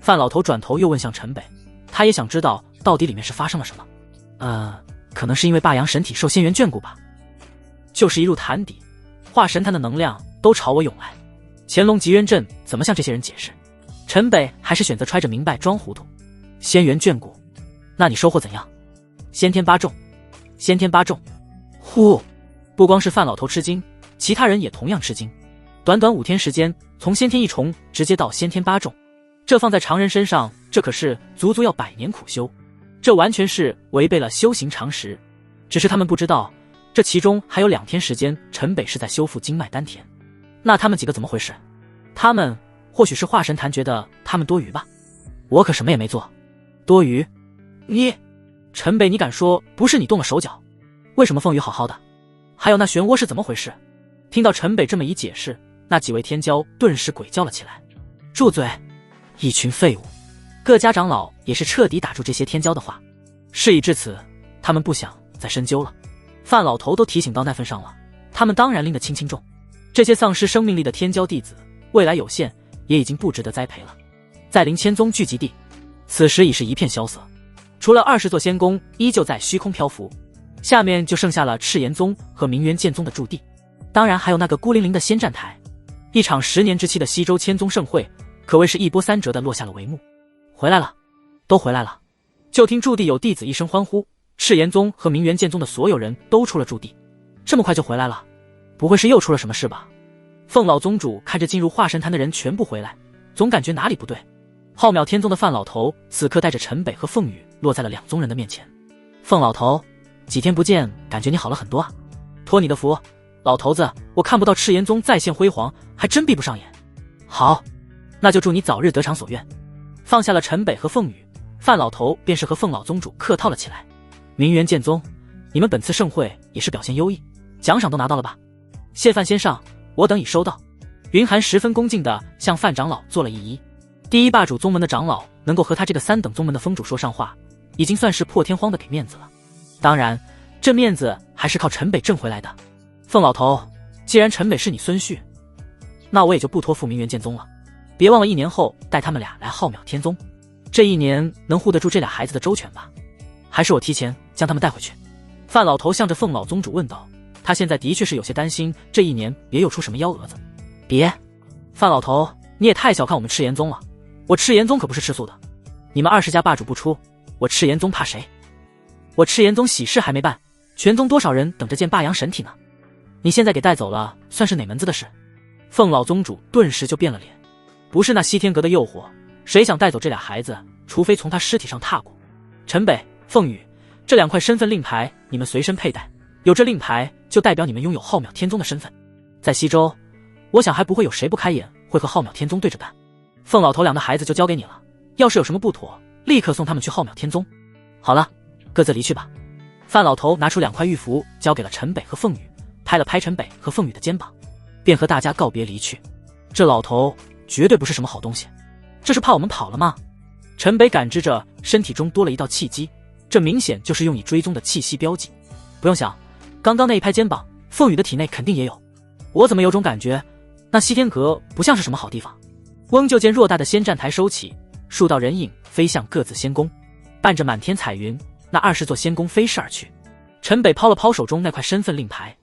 范老头转头又问向陈北，他也想知道到底里面是发生了什么。可能是因为霸阳神体受仙缘眷顾吧。就是一入坛底，化神坛的能量都朝我涌来。乾隆极渊阵怎么向这些人解释？陈北还是选择揣着明白装糊涂。仙缘眷顾，那你收获怎样？先天8中，先天8中。呼！不光是范老头吃惊，其他人也同样吃惊。短短5天时间，从先天1重直接到先天8中，这放在常人身上，这可是足足要100年苦修，这完全是违背了修行常识。只是他们不知道，这其中还有2天时间，陈北是在修复经脉丹田。那他们几个怎么回事？他们或许是化神坛觉得他们多余吧？我可什么也没做，多余？你，陈北，你敢说不是你动了手脚？为什么凤羽好好的？还有那漩涡是怎么回事？听到陈北这么一解释，那几位天骄顿时鬼叫了起来。住嘴！一群废物！各家长老也是彻底打住这些天骄的话。事已至此，他们不想再深究了。范老头都提醒到那份上了，他们当然拎得轻轻重。这些丧失生命力的天骄弟子，未来有限，也已经不值得栽培了。在灵千宗聚集地，此时已是一片萧瑟，除了20座仙宫依旧在虚空漂浮，下面就剩下了赤炎宗和明元剑宗的驻地，当然还有那个孤零零的仙战台。一场10年之期的西周千宗盛会，可谓是一波3折的落下了帷幕。回来了，都回来了！就听驻地有弟子一声欢呼，赤炎宗和明元剑宗的所有人都出了驻地。这么快就回来了，不会是又出了什么事吧？凤老宗主看着进入化神坛的人全部回来，总感觉哪里不对。浩渺天宗的范老头此刻带着陈北和凤羽落在了2宗人的面前。凤老头，几天不见，感觉你好了很多啊。托你的福，老头子，我看不到赤炎宗再现辉煌，还真闭不上眼。好，那就祝你早日得偿所愿。放下了陈北和凤羽，范老头便是和凤老宗主客套了起来。明元剑宗，你们本次盛会也是表现优异，奖赏都拿到了吧？谢范先上，我等已收到。云寒十分恭敬地向范长老做了一揖。第一霸主宗门的长老能够和他这个3等宗门的宗主说上话，已经算是破天荒的给面子了。当然，这面子还是靠陈北挣回来的。凤老头，既然陈北是你孙婿，那我也就不托付明元剑宗了。别忘了1年后带他们俩来浩渺天宗，这1年能护得住这俩孩子的周全吧？还是我提前将他们带回去？范老头向着凤老宗主问道。他现在的确是有些担心，这1年别又出什么幺蛾子。别，范老头，你也太小看我们赤炎宗了。我赤炎宗可不是吃素的，你们20家霸主不出，我赤炎宗怕谁？我赤炎宗喜事还没办，全宗多少人等着见霸阳神体呢？你现在给带走了，算是哪门子的事？凤老宗主顿时就变了脸。不是那西天阁的诱惑，谁想带走这俩孩子，除非从他尸体上踏过。陈北、凤羽，这2块身份令牌你们随身佩戴，有这令牌就代表你们拥有浩渺天宗的身份。在西周，我想还不会有谁不开眼会和浩渺天宗对着干。凤老头2的孩子就交给你了，要是有什么不妥，立刻送他们去浩渺天宗。好了，各自离去吧。范老头拿出2块玉符，交给了陈北和凤羽，拍了拍陈北和凤羽的肩膀，便和大家告别离去。这老头绝对不是什么好东西，这是怕我们跑了吗？陈北感知着身体中多了一道气机，这明显就是用以追踪的气息标记。不用想，刚刚那一拍肩膀，凤羽的体内肯定也有。我怎么有种感觉，那西天阁不像是什么好地方。翁就见偌大的仙站台收起，数道人影飞向各自仙宫，伴着满天彩云，那20座仙宫飞逝而去。陈北抛了抛手中那块身份令牌，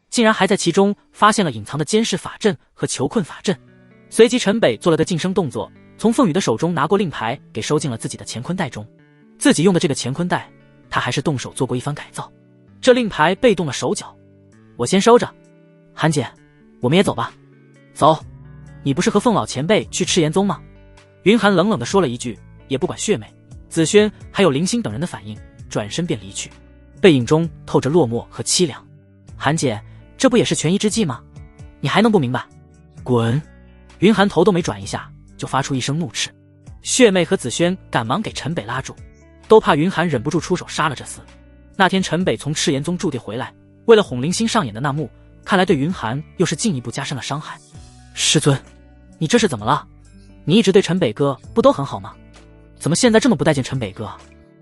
竟然还在其中发现了隐藏的监视法阵和囚困法阵。随即陈北做了个晋升动作，从凤羽的手中拿过令牌，给收进了自己的乾坤袋中。自己用的这个乾坤袋，他还是动手做过一番改造。这令牌被动了手脚，我先收着。韩姐，我们也走吧。走，你不是和凤老前辈去赤炎宗吗？云寒冷冷地说了一句，也不管血妹、紫萱还有林星等人的反应，转身便离去，背影中透着落寞和凄凉。韩姐，这不也是权宜之计吗？你还能不明白？滚！云寒头都没转一下，就发出一声怒斥。血妹和紫萱赶忙给陈北拉住，都怕云寒忍不住出手杀了这厮。那天陈北从赤炎宗驻地回来，为了哄林星上演的那幕，看来对云寒又是进一步加深了伤害。师尊，你这是怎么了？你一直对陈北哥不都很好吗？怎么现在这么不待见陈北哥？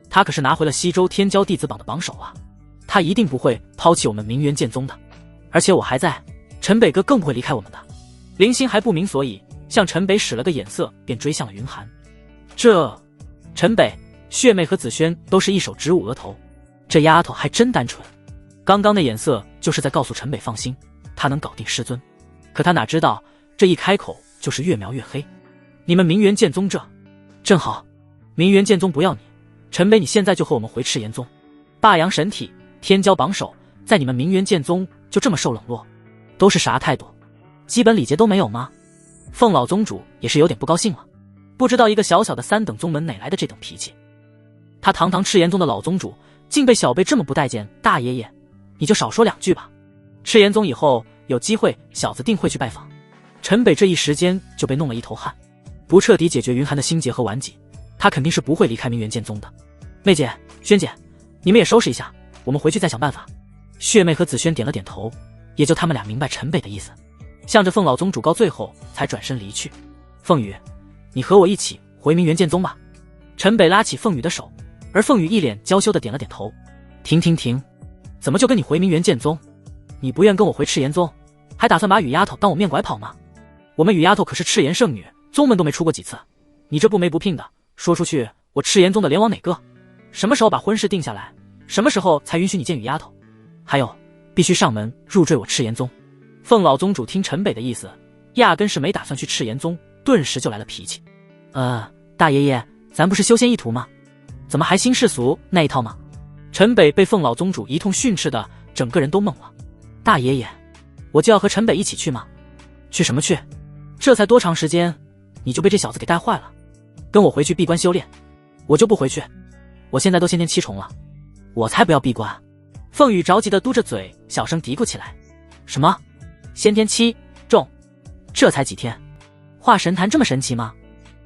他可是拿回了西周天骄弟子榜的榜首啊，他一定不会抛弃我们明元剑宗的，而且我还在，陈北哥更不会离开我们的。林星还不明所以，向陈北使了个眼色，便追向了云寒。陈北、血妹和紫萱都是一手指捂额头，这丫头还真单纯。刚刚那眼色就是在告诉陈北放心，他能搞定师尊。可他哪知道，这一开口就是越描越黑。你们明元剑宗正好，明元剑宗不要你，陈北你现在就和我们回赤炎宗。霸阳神体，天骄榜首，在你们明元剑宗就这么受冷落，都是啥态度？基本礼节都没有吗？凤老宗主也是有点不高兴了，不知道一个小小的3等宗门哪来的这等脾气。他堂堂赤炎宗的老宗主，竟被小辈这么不待见，大爷爷，你就少说2句吧。赤炎宗以后有机会，小子定会去拜访。陈北这一时间就被弄了一头汗，不彻底解决云寒的心结和顽疾，他肯定是不会离开明元剑宗的。妹姐、萱姐，你们也收拾一下，我们回去再想办法。血妹和紫萱点了点头，也就他们俩明白陈北的意思，向着凤老宗主告罪后才转身离去。凤羽，你和我一起回明元剑宗吧。陈北拉起凤羽的手，而凤羽一脸娇羞的点了点头。停，怎么就跟你回明元剑宗？你不愿跟我回赤炎宗，还打算把雨丫头当我面拐跑吗？我们雨丫头可是赤炎圣女，宗门都没出过几次，你这不媒不聘的，说出去我赤炎宗的脸往哪个？什么时候把婚事定下来，什么时候才允许你见雨丫头？还有，必须上门入赘我赤炎宗。凤老宗主听陈北的意思，压根是没打算去赤炎宗，顿时就来了脾气。大爷爷，咱不是修仙一途吗？怎么还新世俗那一套吗？陈北被凤老宗主一通训斥的，整个人都懵了。大爷爷，我就要和陈北一起去吗？去什么去？这才多长时间，你就被这小子给带坏了？跟我回去闭关修炼。我就不回去，我现在都先天7重了，我才不要闭关。凤羽着急的嘟着嘴，小声嘀咕起来。什么？先天7重？这才几天？化神坛这么神奇吗？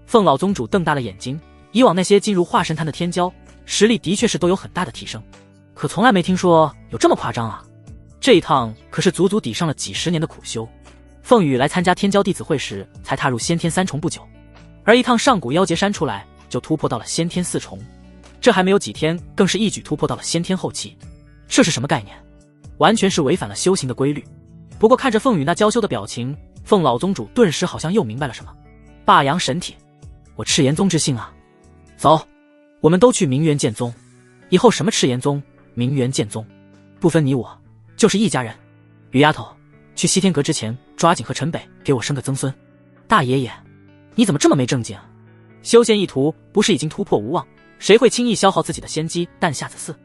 凤老宗主瞪大了眼睛，以往那些进入化神坛的天骄，实力的确是都有很大的提升，可从来没听说有这么夸张啊。这一趟可是足足抵上了几10年的苦修。凤羽来参加天骄弟子会时才踏入先天3重不久，而一趟上古妖劫山出来就突破到了先天4重，这还没有几天，更是一举突破到了先天后期。这是什么概念？完全是违反了修行的规律。不过看着凤羽那娇羞的表情，凤老宗主顿时好像又明白了什么。霸阳神体，我赤炎宗之幸啊！走，我们都去明元剑宗，以后什么赤炎宗、明元剑宗，不分你我，就是一家人。雨丫头，去西天阁之前，抓紧和陈北给我生个曾孙。大爷爷，你怎么这么没正经？修仙一途不是已经突破无望，谁会轻易消耗自己的仙姬诞下子嗣？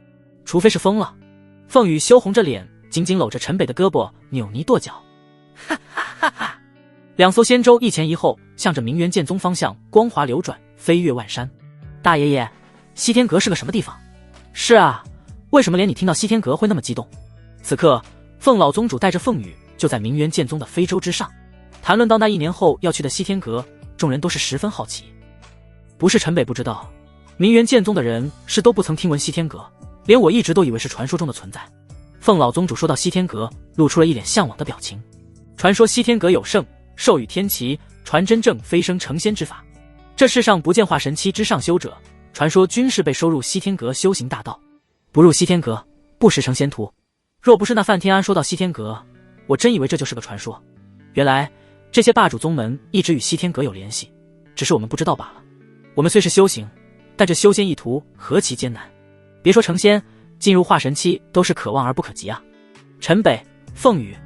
除非是疯了。凤羽羞红着脸，紧紧搂着陈北的胳膊，扭捏跺脚。哈哈哈哈！ 2艘仙舟一前一后，向着明元剑宗方向光华流转，飞越万山。大爷爷，西天阁是个什么地方？是啊，为什么连你听到西天阁会那么激动？此刻，凤老宗主带着凤羽就在明元剑宗的飞舟之上。谈论到那1年后要去的西天阁，众人都是十分好奇。不是陈北不知道，明元剑宗的人是都不曾听闻西天阁，连我一直都以为是传说中的存在。凤老宗主说到西天阁，露出了一脸向往的表情。传说西天阁有圣，授予天齐，传真正飞升成仙之法。这世上不见化神期之上修者，传说均是被收入西天阁修行大道。不入西天阁，不识成仙途。若不是那范天安说到西天阁，我真以为这就是个传说。原来这些霸主宗门一直与西天阁有联系，只是我们不知道罢了。我们虽是修行，但这修仙一途何其艰难，别说成仙，进入化神期都是可望而不可及啊。陈北、凤羽，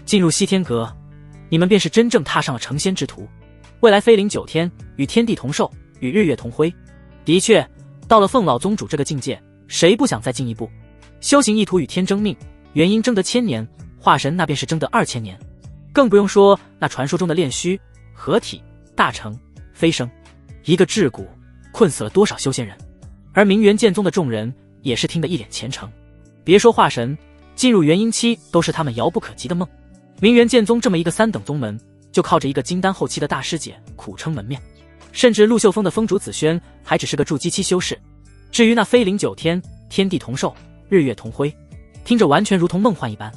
进入西天阁，你们便是真正踏上了成仙之途，未来飞临9天，与天地同寿，与日月同辉。的确，到了凤老宗主这个境界，谁不想再进一步？修行一途与天争命，元婴争得1000年，化神那便是争得2000年，更不用说那传说中的炼虚、合体、大成、飞升，一个桎梏困死了多少修仙人。而明元剑宗的众人也是听得一脸虔诚，别说化神，进入元婴期都是他们遥不可及的梦。明元剑宗这么一个3等宗门，就靠着一个金丹后期的大师姐苦撑门面，甚至陆秀峰的峰主紫萱还只是个筑基期修士。至于那飞临9天，天地同寿，日月同辉，听着完全如同梦幻一般。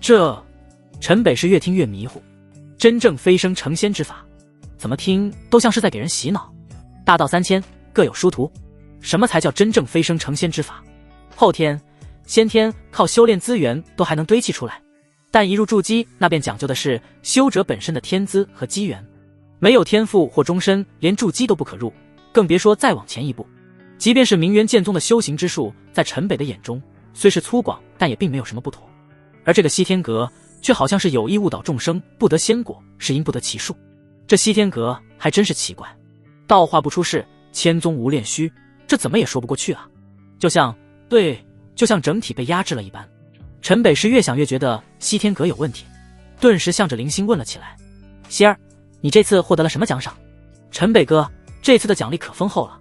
这陈北是越听越迷糊，真正飞升成仙之法，怎么听都像是在给人洗脑。大道3000，各有殊途，什么才叫真正飞升成仙之法？后天、先天靠修炼资源都还能堆砌出来，但一入筑基，那便讲究的是修者本身的天资和机缘，没有天赋或终身，连筑基都不可入，更别说再往前一步。即便是明元剑宗的修行之术，在陈北的眼中虽是粗犷，但也并没有什么不妥。而这个西天阁却好像是有意误导众生，不得仙果，是因不得其数。这西天阁还真是奇怪，道化不出世，千宗无炼虚，这怎么也说不过去啊。就像整体被压制了一般。陈北是越想越觉得西天阁有问题，顿时向着林星问了起来：希儿，你这次获得了什么奖赏？陈北哥，这次的奖励可丰厚了，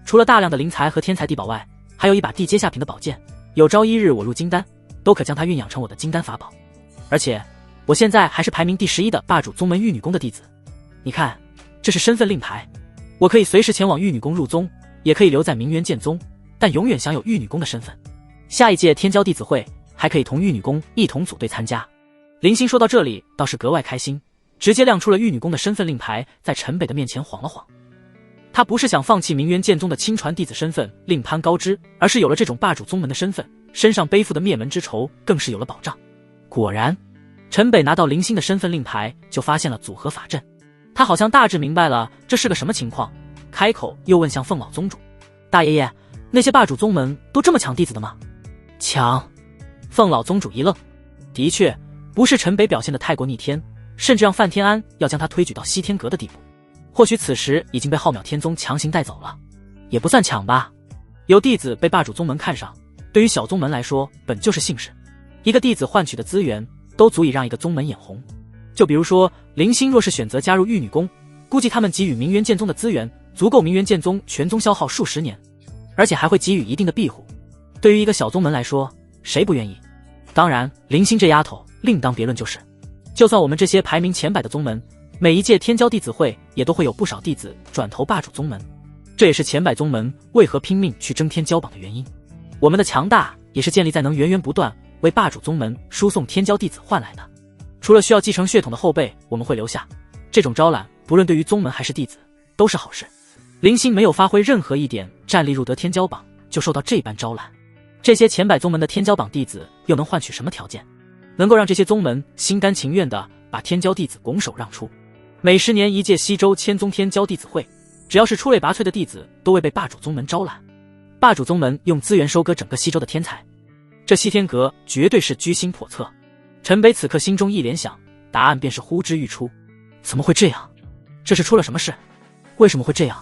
除了大量的灵材和天材地宝外，还有一把地阶下品的宝剑，有朝一日我入金丹，都可将它运养成我的金丹法宝。而且我现在还是排名第11的霸主宗门玉女宫的弟子。你看，这是身份令牌，我可以随时前往玉女宫入宗，也可以留在明元剑宗，但永远享有玉女宫的身份。下一届天骄弟子会还可以同玉女宫一同组队参加。林星说到这里倒是格外开心，直接亮出了玉女宫的身份令牌，在陈北的面前晃了晃。他不是想放弃明元剑宗的亲传弟子身份另攀高枝，而是有了这种霸主宗门的身份，身上背负的灭门之仇更是有了保障。果然，陈北拿到林星的身份令牌，就发现了组合法阵。他好像大致明白了这是个什么情况，开口又问向凤老宗主：大爷爷，那些霸主宗门都这么抢弟子的吗？抢？凤老宗主一愣，的确不是陈北表现得太过逆天，甚至让范天安要将他推举到西天阁的地步。或许此时已经被浩渺天宗强行带走了，也不算抢吧。有弟子被霸主宗门看上，对于小宗门来说本就是幸事，一个弟子换取的资源都足以让一个宗门眼红。就比如说林星若是选择加入玉女宫，估计他们给予明元剑宗的资源足够明元剑宗全宗消耗数十年，而且还会给予一定的庇护。对于一个小宗门来说，谁不愿意？当然林星这丫头另当别论，就算我们这些排名前100的宗门，每一届天骄弟子会也都会有不少弟子转投霸主宗门，这也是前100宗门为何拼命去争天骄榜的原因。我们的强大也是建立在能源源不断为霸主宗门输送天骄弟子换来的。除了需要继承血统的后辈我们会留下，这种招揽不论对于宗门还是弟子都是好事。林星没有发挥任何一点战力入得天骄榜，就受到这般招揽。这些前100宗门的天骄榜弟子又能换取什么条件，能够让这些宗门心甘情愿地把天骄弟子拱手让出？每10年一届西周千宗天骄弟子会，只要是出类拔萃的弟子都会被霸主宗门招揽。霸主宗门用资源收割整个西周的天才，这西天阁绝对是居心叵测。陈北此刻心中一联想，答案便是呼之欲出。怎么会这样？这是出了什么事？为什么会这样？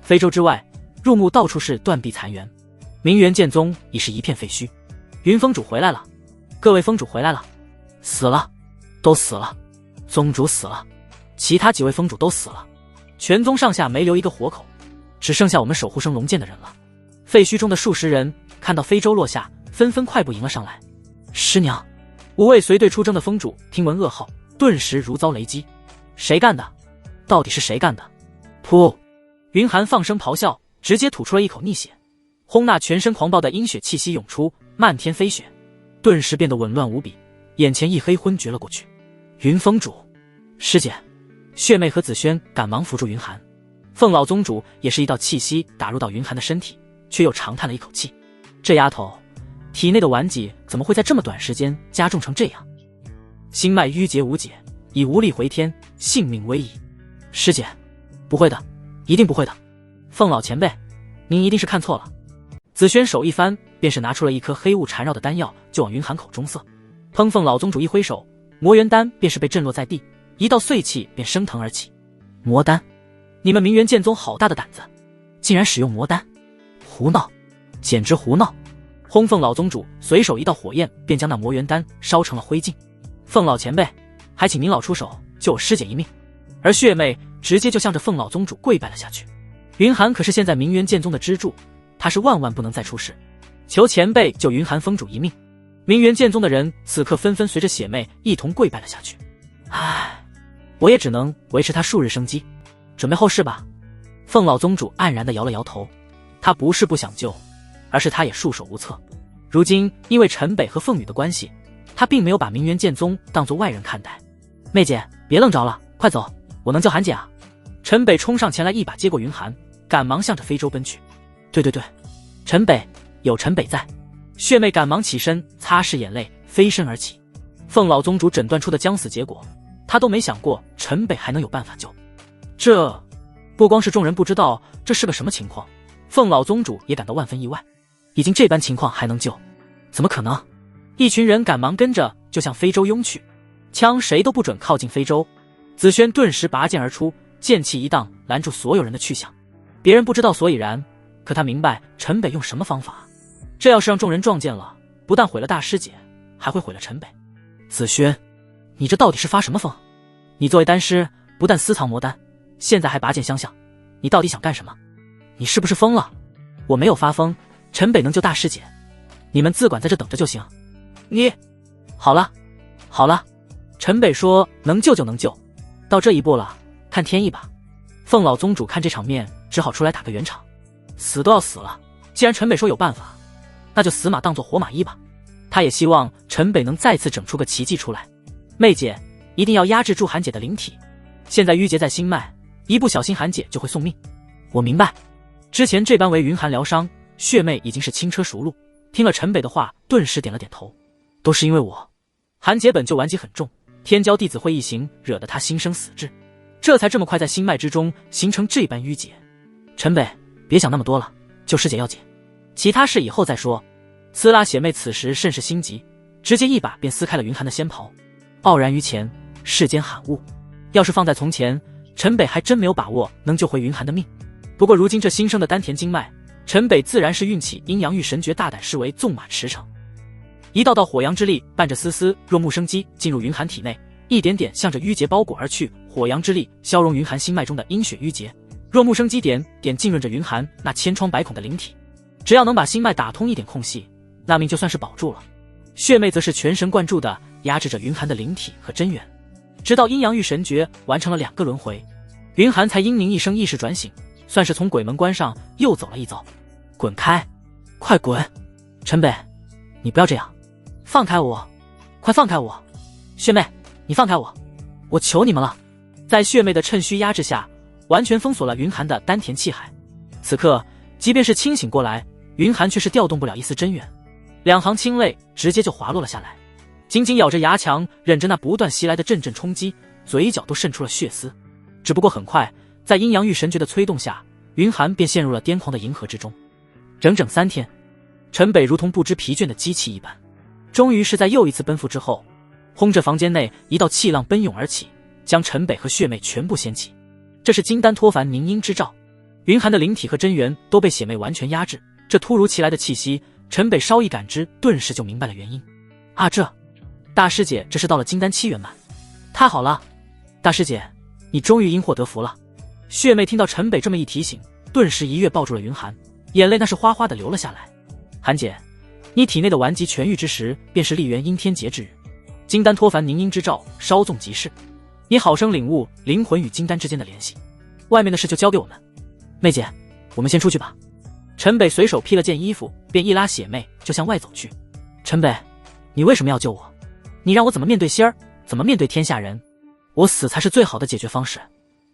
非洲之外，入目到处是断壁残垣，明元剑宗已是一片废墟。云峰主回来了，各位峰主回来了，死了，都死了，宗主死了。其他几位封主都死了，全宗上下没留一个活口，只剩下我们守护生龙剑的人了。废墟中的数十人看到非洲落下，纷纷快步迎了上来。师娘，5位随队出征的封主听闻噩耗，顿时如遭雷击。谁干的？到底是谁干的？噗！云寒放声咆哮，直接吐出了一口逆血，轰那全身狂暴的阴血气息涌出，漫天飞雪，顿时变得紊乱无比，眼前一黑，昏厥了过去。云封主，师姐，血妹和紫萱赶忙扶住云寒。凤老宗主也是一道气息打入到云寒的身体，却又长叹了一口气。这丫头体内的顽疾怎么会在这么短时间加重成这样？心脉淤结无解，已无力回天，性命危矣。师姐，不会的，一定不会的。凤老前辈，您一定是看错了。紫萱手一翻，便是拿出了一颗黑雾缠绕的丹药，就往云寒口中塞。砰！凤老宗主一挥手，魔元丹便是被震落在地，一道碎气便升腾而起。魔丹，你们明元剑宗好大的胆子，竟然使用魔丹！胡闹，简直胡闹！轰！凤老宗主随手一道火焰，便将那魔元丹烧成了灰烬。凤老前辈，还请您老出手救我师姐一命。而血妹直接就向着凤老宗主跪拜了下去。云寒可是现在明元剑宗的支柱，他是万万不能再出事，求前辈救云寒封主一命。明元剑宗的人此刻纷纷随着血妹一同跪拜了下去。唉，我也只能维持他数日生机，准备后事吧。凤老宗主黯然地摇了摇头，他不是不想救，而是他也束手无策。如今因为陈北和凤羽的关系，他并没有把明元剑宗当作外人看待。妹姐，别愣着了，快走，我能救寒姐啊！陈北冲上前来，一把接过云寒，赶忙向着非洲奔去。对，陈北，有陈北在。血妹赶忙起身，擦拭眼泪，飞身而起。凤老宗主诊断出的将死结果，他都没想过陈北还能有办法救。这不光是众人不知道这是个什么情况，凤老宗主也感到万分意外。已经这般情况还能救，怎么可能？一群人赶忙跟着就向非洲拥去，枪谁都不准靠近非洲。紫萱顿时拔剑而出，剑气一荡，拦住所有人的去向。别人不知道所以然，可他明白陈北用什么方法。这要是让众人撞见了，不但毁了大师姐，还会毁了陈北。紫萱，你这到底是发什么疯？你作为丹师，不但私藏魔丹，现在还拔剑相向，你到底想干什么？你是不是疯了？我没有发疯，陈北能救大师姐，你们自管在这等着就行。你，好了，陈北说能救就能救，到这一步了，看天意吧。凤老宗主看这场面，只好出来打个圆场。死都要死了，既然陈北说有办法，那就死马当作活马医吧。他也希望陈北能再次整出个奇迹出来。妹姐，一定要压制住韩姐的灵体，现在淤结在心脉，一不小心韩姐就会送命。我明白。之前这般为云寒疗伤，血妹已经是轻车熟路，听了陈北的话，顿时点了点头。都是因为我，韩姐本就顽疾很重，天骄弟子会一行惹得她心生死志，这才这么快在心脉之中形成这般淤结。陈北，别想那么多了，救师姐要紧，其他事以后再说。呲啦，血妹此时甚是心急，直接一把便撕开了云寒的仙袍。傲然于前，世间罕物。要是放在从前，陈北还真没有把握能救回云寒的命。不过如今这新生的丹田经脉，陈北自然是运起阴阳玉神诀，大胆施为纵马驰骋。一道道火阳之力伴着丝丝若木生机进入云寒体内，一点点向着淤结包裹而去。火阳之力消融云寒心脉中的阴血淤结，若木生机点点浸润着云寒那千疮百孔的灵体。只要能把心脉打通一点空隙，那命就算是保住了。血妹则是全神贯注地压制着云寒的灵体和真元，直到阴阳玉神诀完成了2个轮回，云寒才嘤咛一声意识转醒，算是从鬼门关上又走了一遭。滚开，快滚！陈北，你不要这样，放开我，快放开我！血妹，你放开我，我求你们了！在血妹的趁虚压制下，完全封锁了云寒的丹田气海。此刻即便是清醒过来，云寒却是调动不了一丝真元，2行清泪直接就滑落了下来，紧紧咬着牙墙，忍着那不断袭来的阵阵冲击，嘴角都渗出了血丝。只不过很快，在阴阳玉神诀的催动下，云寒便陷入了癫狂的银河之中。整整3天，陈北如同不知疲倦的机器一般，终于是在又一次奔赴之后，轰着房间内一道气浪奔涌而起，将陈北和血妹全部掀起。这是金丹脱凡凝阴之兆，云寒的灵体和真元都被血妹完全压制。这突如其来的气息，陈北稍一感知，顿时就明白了原因。啊，这大师姐这是到了金丹7圆满，太好了！大师姐，你终于因祸得福了。血妹听到陈北这么一提醒，顿时一跃抱住了云寒，眼泪那是哗哗的流了下来。寒姐，你体内的顽疾痊愈之时，便是丽媛阴天劫之日，金丹托凡凝阴之兆稍纵即逝，你好生领悟灵魂与金丹之间的联系。外面的事就交给我们，妹姐，我们先出去吧。陈北随手披了件衣服，便一拉血妹就向外走去。陈北，你为什么要救我？你让我怎么面对仙儿，怎么面对天下人？我死才是最好的解决方式。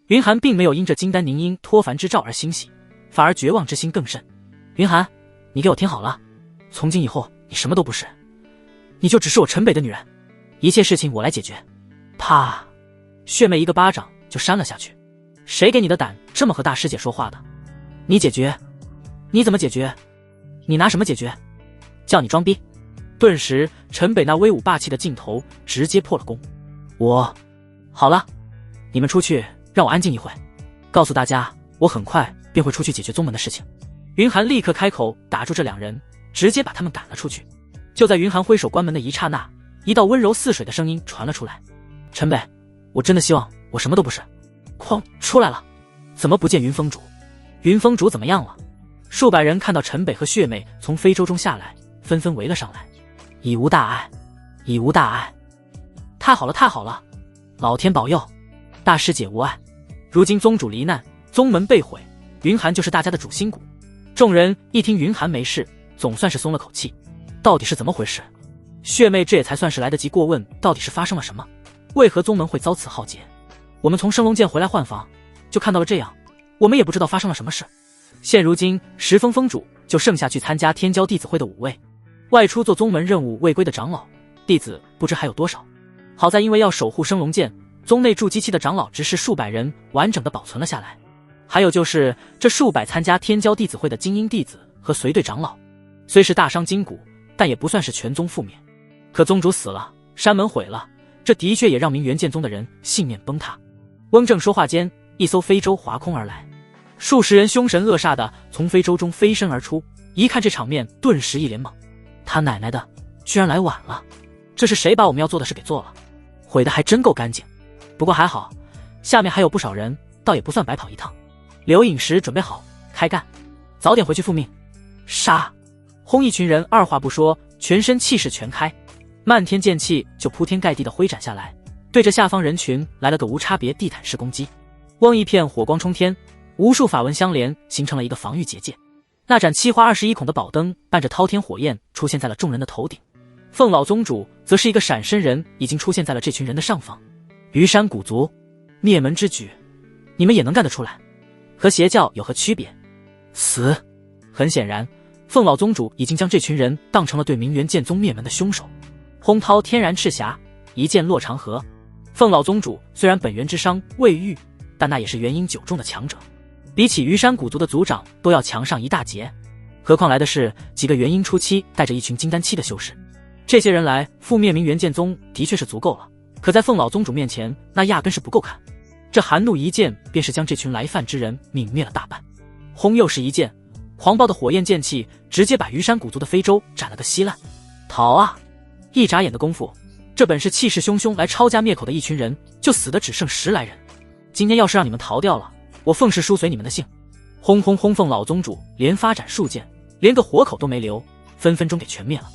云寒并没有因这金丹凝阴脱凡之兆而欣喜，反而绝望之心更甚。云寒，你给我听好了，从今以后你什么都不是，你就只是我陈北的女人，一切事情我来解决。啪！血妹一个巴掌就扇了下去。谁给你的胆这么和大师姐说话的？你解决？你怎么解决？你拿什么解决？叫你装逼！顿时陈北那威武霸气的劲头直接破了功。好了，你们出去让我安静一会，告诉大家我很快便会出去解决宗门的事情。云寒立刻开口打住这两人，直接把他们赶了出去。就在云寒挥手关门的一刹那，一道温柔似水的声音传了出来：陈北，我真的希望我什么都不是。哐，出来了。怎么不见云峰主？云峰主怎么样了？数百人看到陈北和血妹从非洲中下来，纷纷围了上来。已无大碍，已无大碍。太好了，太好了，老天保佑，大师姐无碍。如今宗主罹难，宗门被毁，云寒就是大家的主心骨。众人一听云寒没事，总算是松了口气。到底是怎么回事？血妹这也才算是来得及过问，到底是发生了什么？为何宗门会遭此浩劫？我们从升龙剑回来换房，就看到了这样，我们也不知道发生了什么事。现如今石峰峰主就剩下去参加天骄弟子会的5位，外出做宗门任务未归的长老弟子不知还有多少。好在因为要守护升龙剑，宗内筑基期的长老执事数百人完整的保存了下来。还有就是这数百参加天骄弟子会的精英弟子和随队长老，虽是大伤筋骨，但也不算是全宗覆灭。可宗主死了，山门毁了，这的确也让明元剑宗的人信念崩塌。翁正说话间，一艘非洲划空而来，数十人凶神恶煞的从非洲中飞身而出，一看这场面，顿时一脸懵。他奶奶的，居然来晚了！这是谁把我们要做的事给做了？毁得还真够干净。不过还好，下面还有不少人，倒也不算白跑一趟。刘饮食准备好，开干，早点回去复命。杀！轰！一群人二话不说，全身气势全开，漫天剑气就铺天盖地的挥斩下来，对着下方人群来了个无差别地毯式攻击。嗡一片火光冲天，无数法纹相连，形成了一个防御结界。那盏7花21孔的宝灯伴着滔天火焰出现在了众人的头顶。凤老宗主则是一个闪身人，已经出现在了这群人的上方。虞山古族灭门之举，你们也能干得出来？和邪教有何区别？死！很显然，凤老宗主已经将这群人当成了对明元剑宗灭门的凶手。轰涛天然赤霞，一剑落长河。凤老宗主虽然本源之伤未愈，但那也是元婴9重的强者，比起虞山古族的族长都要强上一大截。何况来的是几个元婴初期带着一群金丹期的修士，这些人来覆灭明元剑宗的确是足够了，可在凤老宗主面前，那压根是不够看。这寒怒一剑便是将这群来犯之人泯灭了大半。轰！又是一剑，狂暴的火焰剑气直接把虞山古族的非洲斩了个稀烂。逃啊！一眨眼的功夫，这本是气势汹汹来抄家灭口的一群人，就死的只剩10来人。今天要是让你们逃掉了，我凤氏书随你们的姓。轰轰轰！凤老宗主连发斩数剑，连个活口都没留，分分钟给全灭了。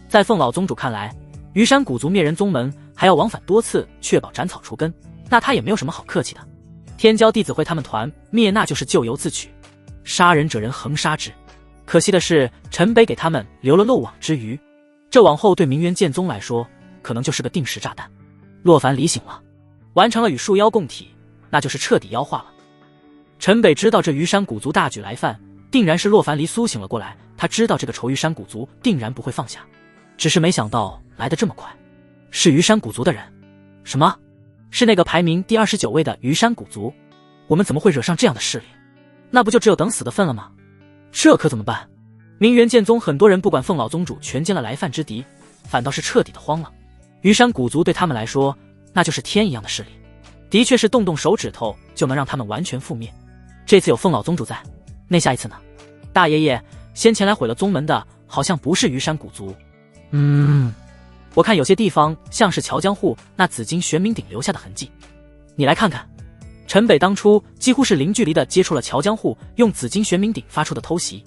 在凤老宗主看来，虞山古族灭人宗门还要往返多次，确保斩草除根，那他也没有什么好客气的。天骄弟子会他们团灭，那就是咎由自取，杀人者人横杀之。可惜的是，陈北给他们留了漏网之鱼，这往后对明元剑宗来说，可能就是个定时炸弹。洛凡离醒了，完成了与树妖共体，那就是彻底妖化了。陈北知道这虞山古族大举来犯，定然是洛凡离苏醒了过来，他知道这个仇虞山古族定然不会放下，只是没想到来得这么快。是虞山古族的人？什么？是那个排名第29位的虞山古族？我们怎么会惹上这样的势力？那不就只有等死的份了吗？这可怎么办？明元剑宗很多人不管凤老宗主全歼了来犯之敌，反倒是彻底的慌了。虞山古族对他们来说，那就是天一样的势力，的确是动动手指头就能让他们完全覆灭。这次有凤老宗主在，那下一次呢？大爷爷，先前来毁了宗门的好像不是虞山古族。我看有些地方像是乔江户那紫金玄冥鼎留下的痕迹，你来看看。陈北当初几乎是零距离的接触了乔江户用紫金玄冥鼎发出的偷袭，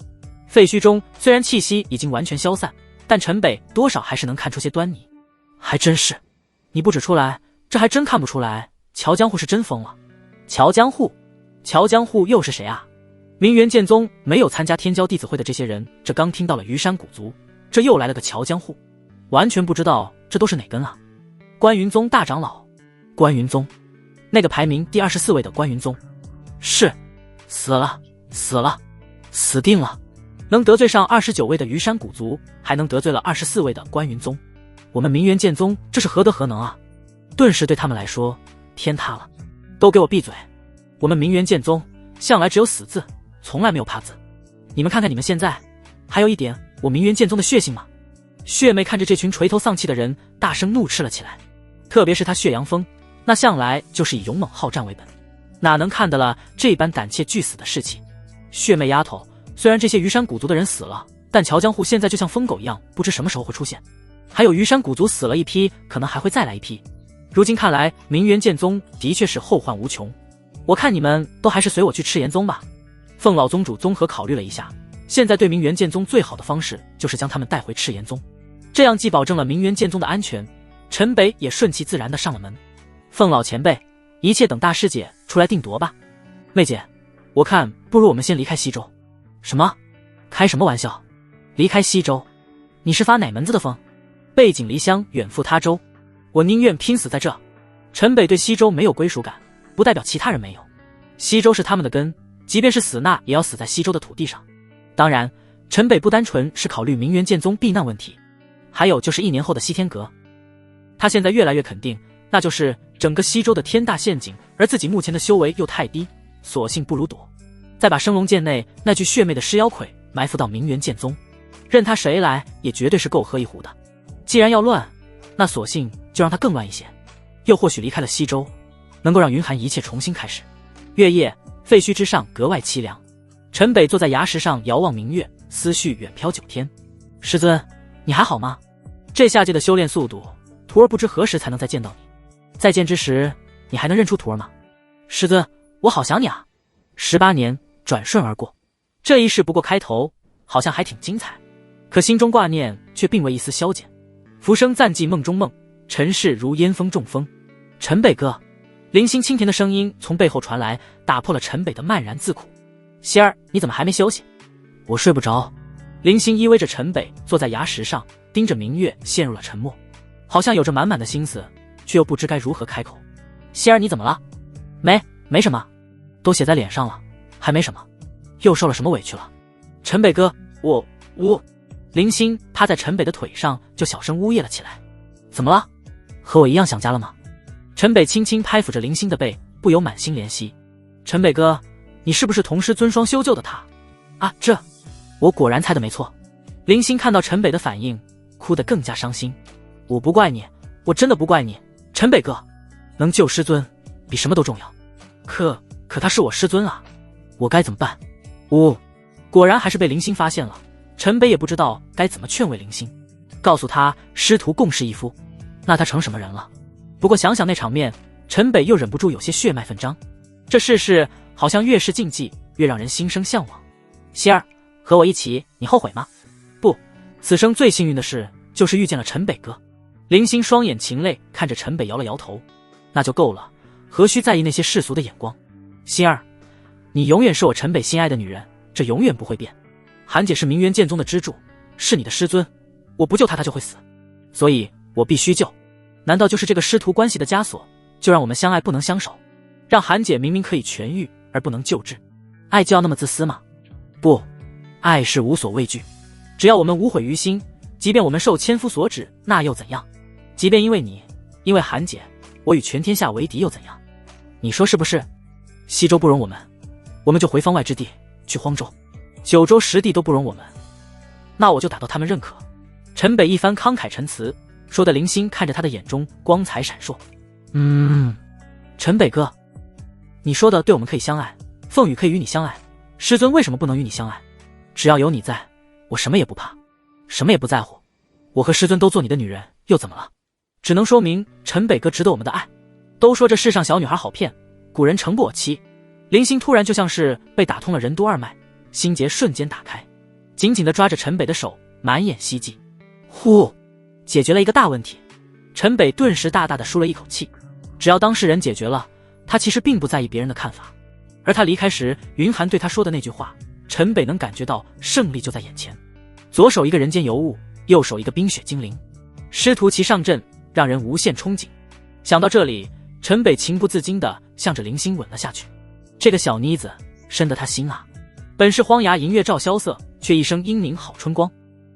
废墟中虽然气息已经完全消散，但陈北多少还是能看出些端倪。还真是，你不指出来，这还真看不出来，乔江户是真疯了。乔江户？乔江户又是谁啊？明元剑宗没有参加天骄弟子会的这些人，这刚听到了虞山古族，这又来了个乔江户，完全不知道这都是哪根啊。关云宗大长老，关云宗，那个排名第24位的关云宗，是死了，死了，死定了！能得罪上29位的虞山古族，还能得罪了24位的关云宗，我们明元剑宗这是何德何能啊？顿时对他们来说天塌了，都给我闭嘴！我们明元剑宗向来只有死字，从来没有怕字。你们看看你们现在，还有一点我明元剑宗的血性吗？血妹看着这群垂头丧气的人，大声怒斥了起来。特别是他血阳峰，那向来就是以勇猛好战为本，哪能看得了这般胆怯惧死的士气？血妹丫头，虽然这些虞山古族的人死了，但乔江户现在就像疯狗一样，不知什么时候会出现。还有虞山古族死了一批，可能还会再来一批。如今看来，明元剑宗的确是后患无穷。我看你们都还是随我去赤炎宗吧。凤老宗主综合考虑了一下，现在对明元剑宗最好的方式就是将他们带回赤炎宗，这样既保证了明元剑宗的安全，陈北也顺其自然的上了门。凤老前辈，一切等大师姐出来定夺吧。妹姐，我看不如我们先离开西周。什么？开什么玩笑？离开西周？你是发哪门子的疯？背井离乡，远赴他州，我宁愿拼死在这。陈北对西周没有归属感，不代表其他人没有。西周是他们的根，即便是死那也要死在西周的土地上。当然，陈北不单纯是考虑明元剑宗避难问题，还有就是1年后的西天阁。他现在越来越肯定，那就是整个西周的天大陷阱，而自己目前的修为又太低，索性不如躲，再把升龙剑内那具血魅的尸妖魁埋伏到明元剑宗，任他谁来也绝对是够喝一壶的。既然要乱，那索性就让他更乱一些，又或许离开了西周，能够让云寒一切重新开始。月夜，废墟之上格外凄凉，陈北坐在崖石上遥望明月，思绪远飘9天。师尊，你还好吗？这下界的修炼速度，徒儿不知何时才能再见到你。再见之时，你还能认出徒儿吗？师尊，我好想你啊！18年转瞬而过，这一世不过开头，好像还挺精彩，可心中挂念却并未一丝消减。浮生暂记梦中梦，尘世如烟风中风。陈北哥，林星清甜的声音从背后传来，打破了陈北的漫然自苦。希儿，你怎么还没休息？我睡不着。林星依偎着陈北坐在崖石上，盯着明月，陷入了沉默，好像有着满满的心思，却又不知该如何开口。希儿，你怎么了？没什么，都写在脸上了，还没什么。又受了什么委屈了？陈北哥，我林星趴在陈北的腿上，就小声呜咽了起来。怎么了？和我一样想家了吗？陈北轻轻拍抚着林星的背，不由满心怜惜。陈北哥，你是不是同师尊双修就的他？啊，这我果然猜的没错。林星看到陈北的反应，哭得更加伤心。我不怪你，我真的不怪你，陈北哥，能救师尊比什么都重要。可他是我师尊啊，我该怎么办？果然还是被林星发现了。陈北也不知道该怎么劝慰林星，告诉他师徒共侍一夫，那他成什么人了？不过想想那场面，陈北又忍不住有些血脉奋张。这世事好像越是禁忌，越让人心生向往。希儿，和我一起，你后悔吗？不，此生最幸运的事就是遇见了陈北哥。林星双眼噙泪，看着陈北摇了摇头。那就够了，何须在意那些世俗的眼光？心儿，你永远是我陈北心爱的女人，这永远不会变。韩姐是明元剑宗的支柱，是你的师尊，我不救她，她就会死，所以我必须救。难道就是这个师徒关系的枷锁，就让我们相爱不能相守，让韩姐明明可以痊愈而不能救治？爱就要那么自私吗？不，爱是无所畏惧，只要我们无悔于心，即便我们受千夫所指，那又怎样？即便因为你，因为韩姐，我与全天下为敌又怎样？你说是不是？西周不容我们，我们就回方外之地，去荒州。9州10地都不容我们，那我就打到他们认可。陈北一番慷慨陈词，说的林星看着他的眼中光彩闪烁。陈北哥，你说的对，我们可以相爱，凤羽可以与你相爱，师尊为什么不能与你相爱？只要有你在，我什么也不怕，什么也不在乎。我和师尊都做你的女人，又怎么了？只能说明陈北哥值得我们的爱。都说这世上小女孩好骗，古人诚不我欺。林星突然就像是被打通了任督二脉，心结瞬间打开，紧紧地抓着陈北的手，满眼希冀。呼，解决了一个大问题。陈北顿时大大的舒了一口气。只要当事人解决了，他其实并不在意别人的看法。而他离开时，云寒对他说的那句话，陈北能感觉到胜利就在眼前。左手一个人间尤物，右手一个冰雪精灵，师徒齐上阵，让人无限憧憬。想到这里，陈北情不自禁地向着林星吻了下去。这个小妮子深得他心啊！本是荒崖银月照萧瑟，却一生英名好春光。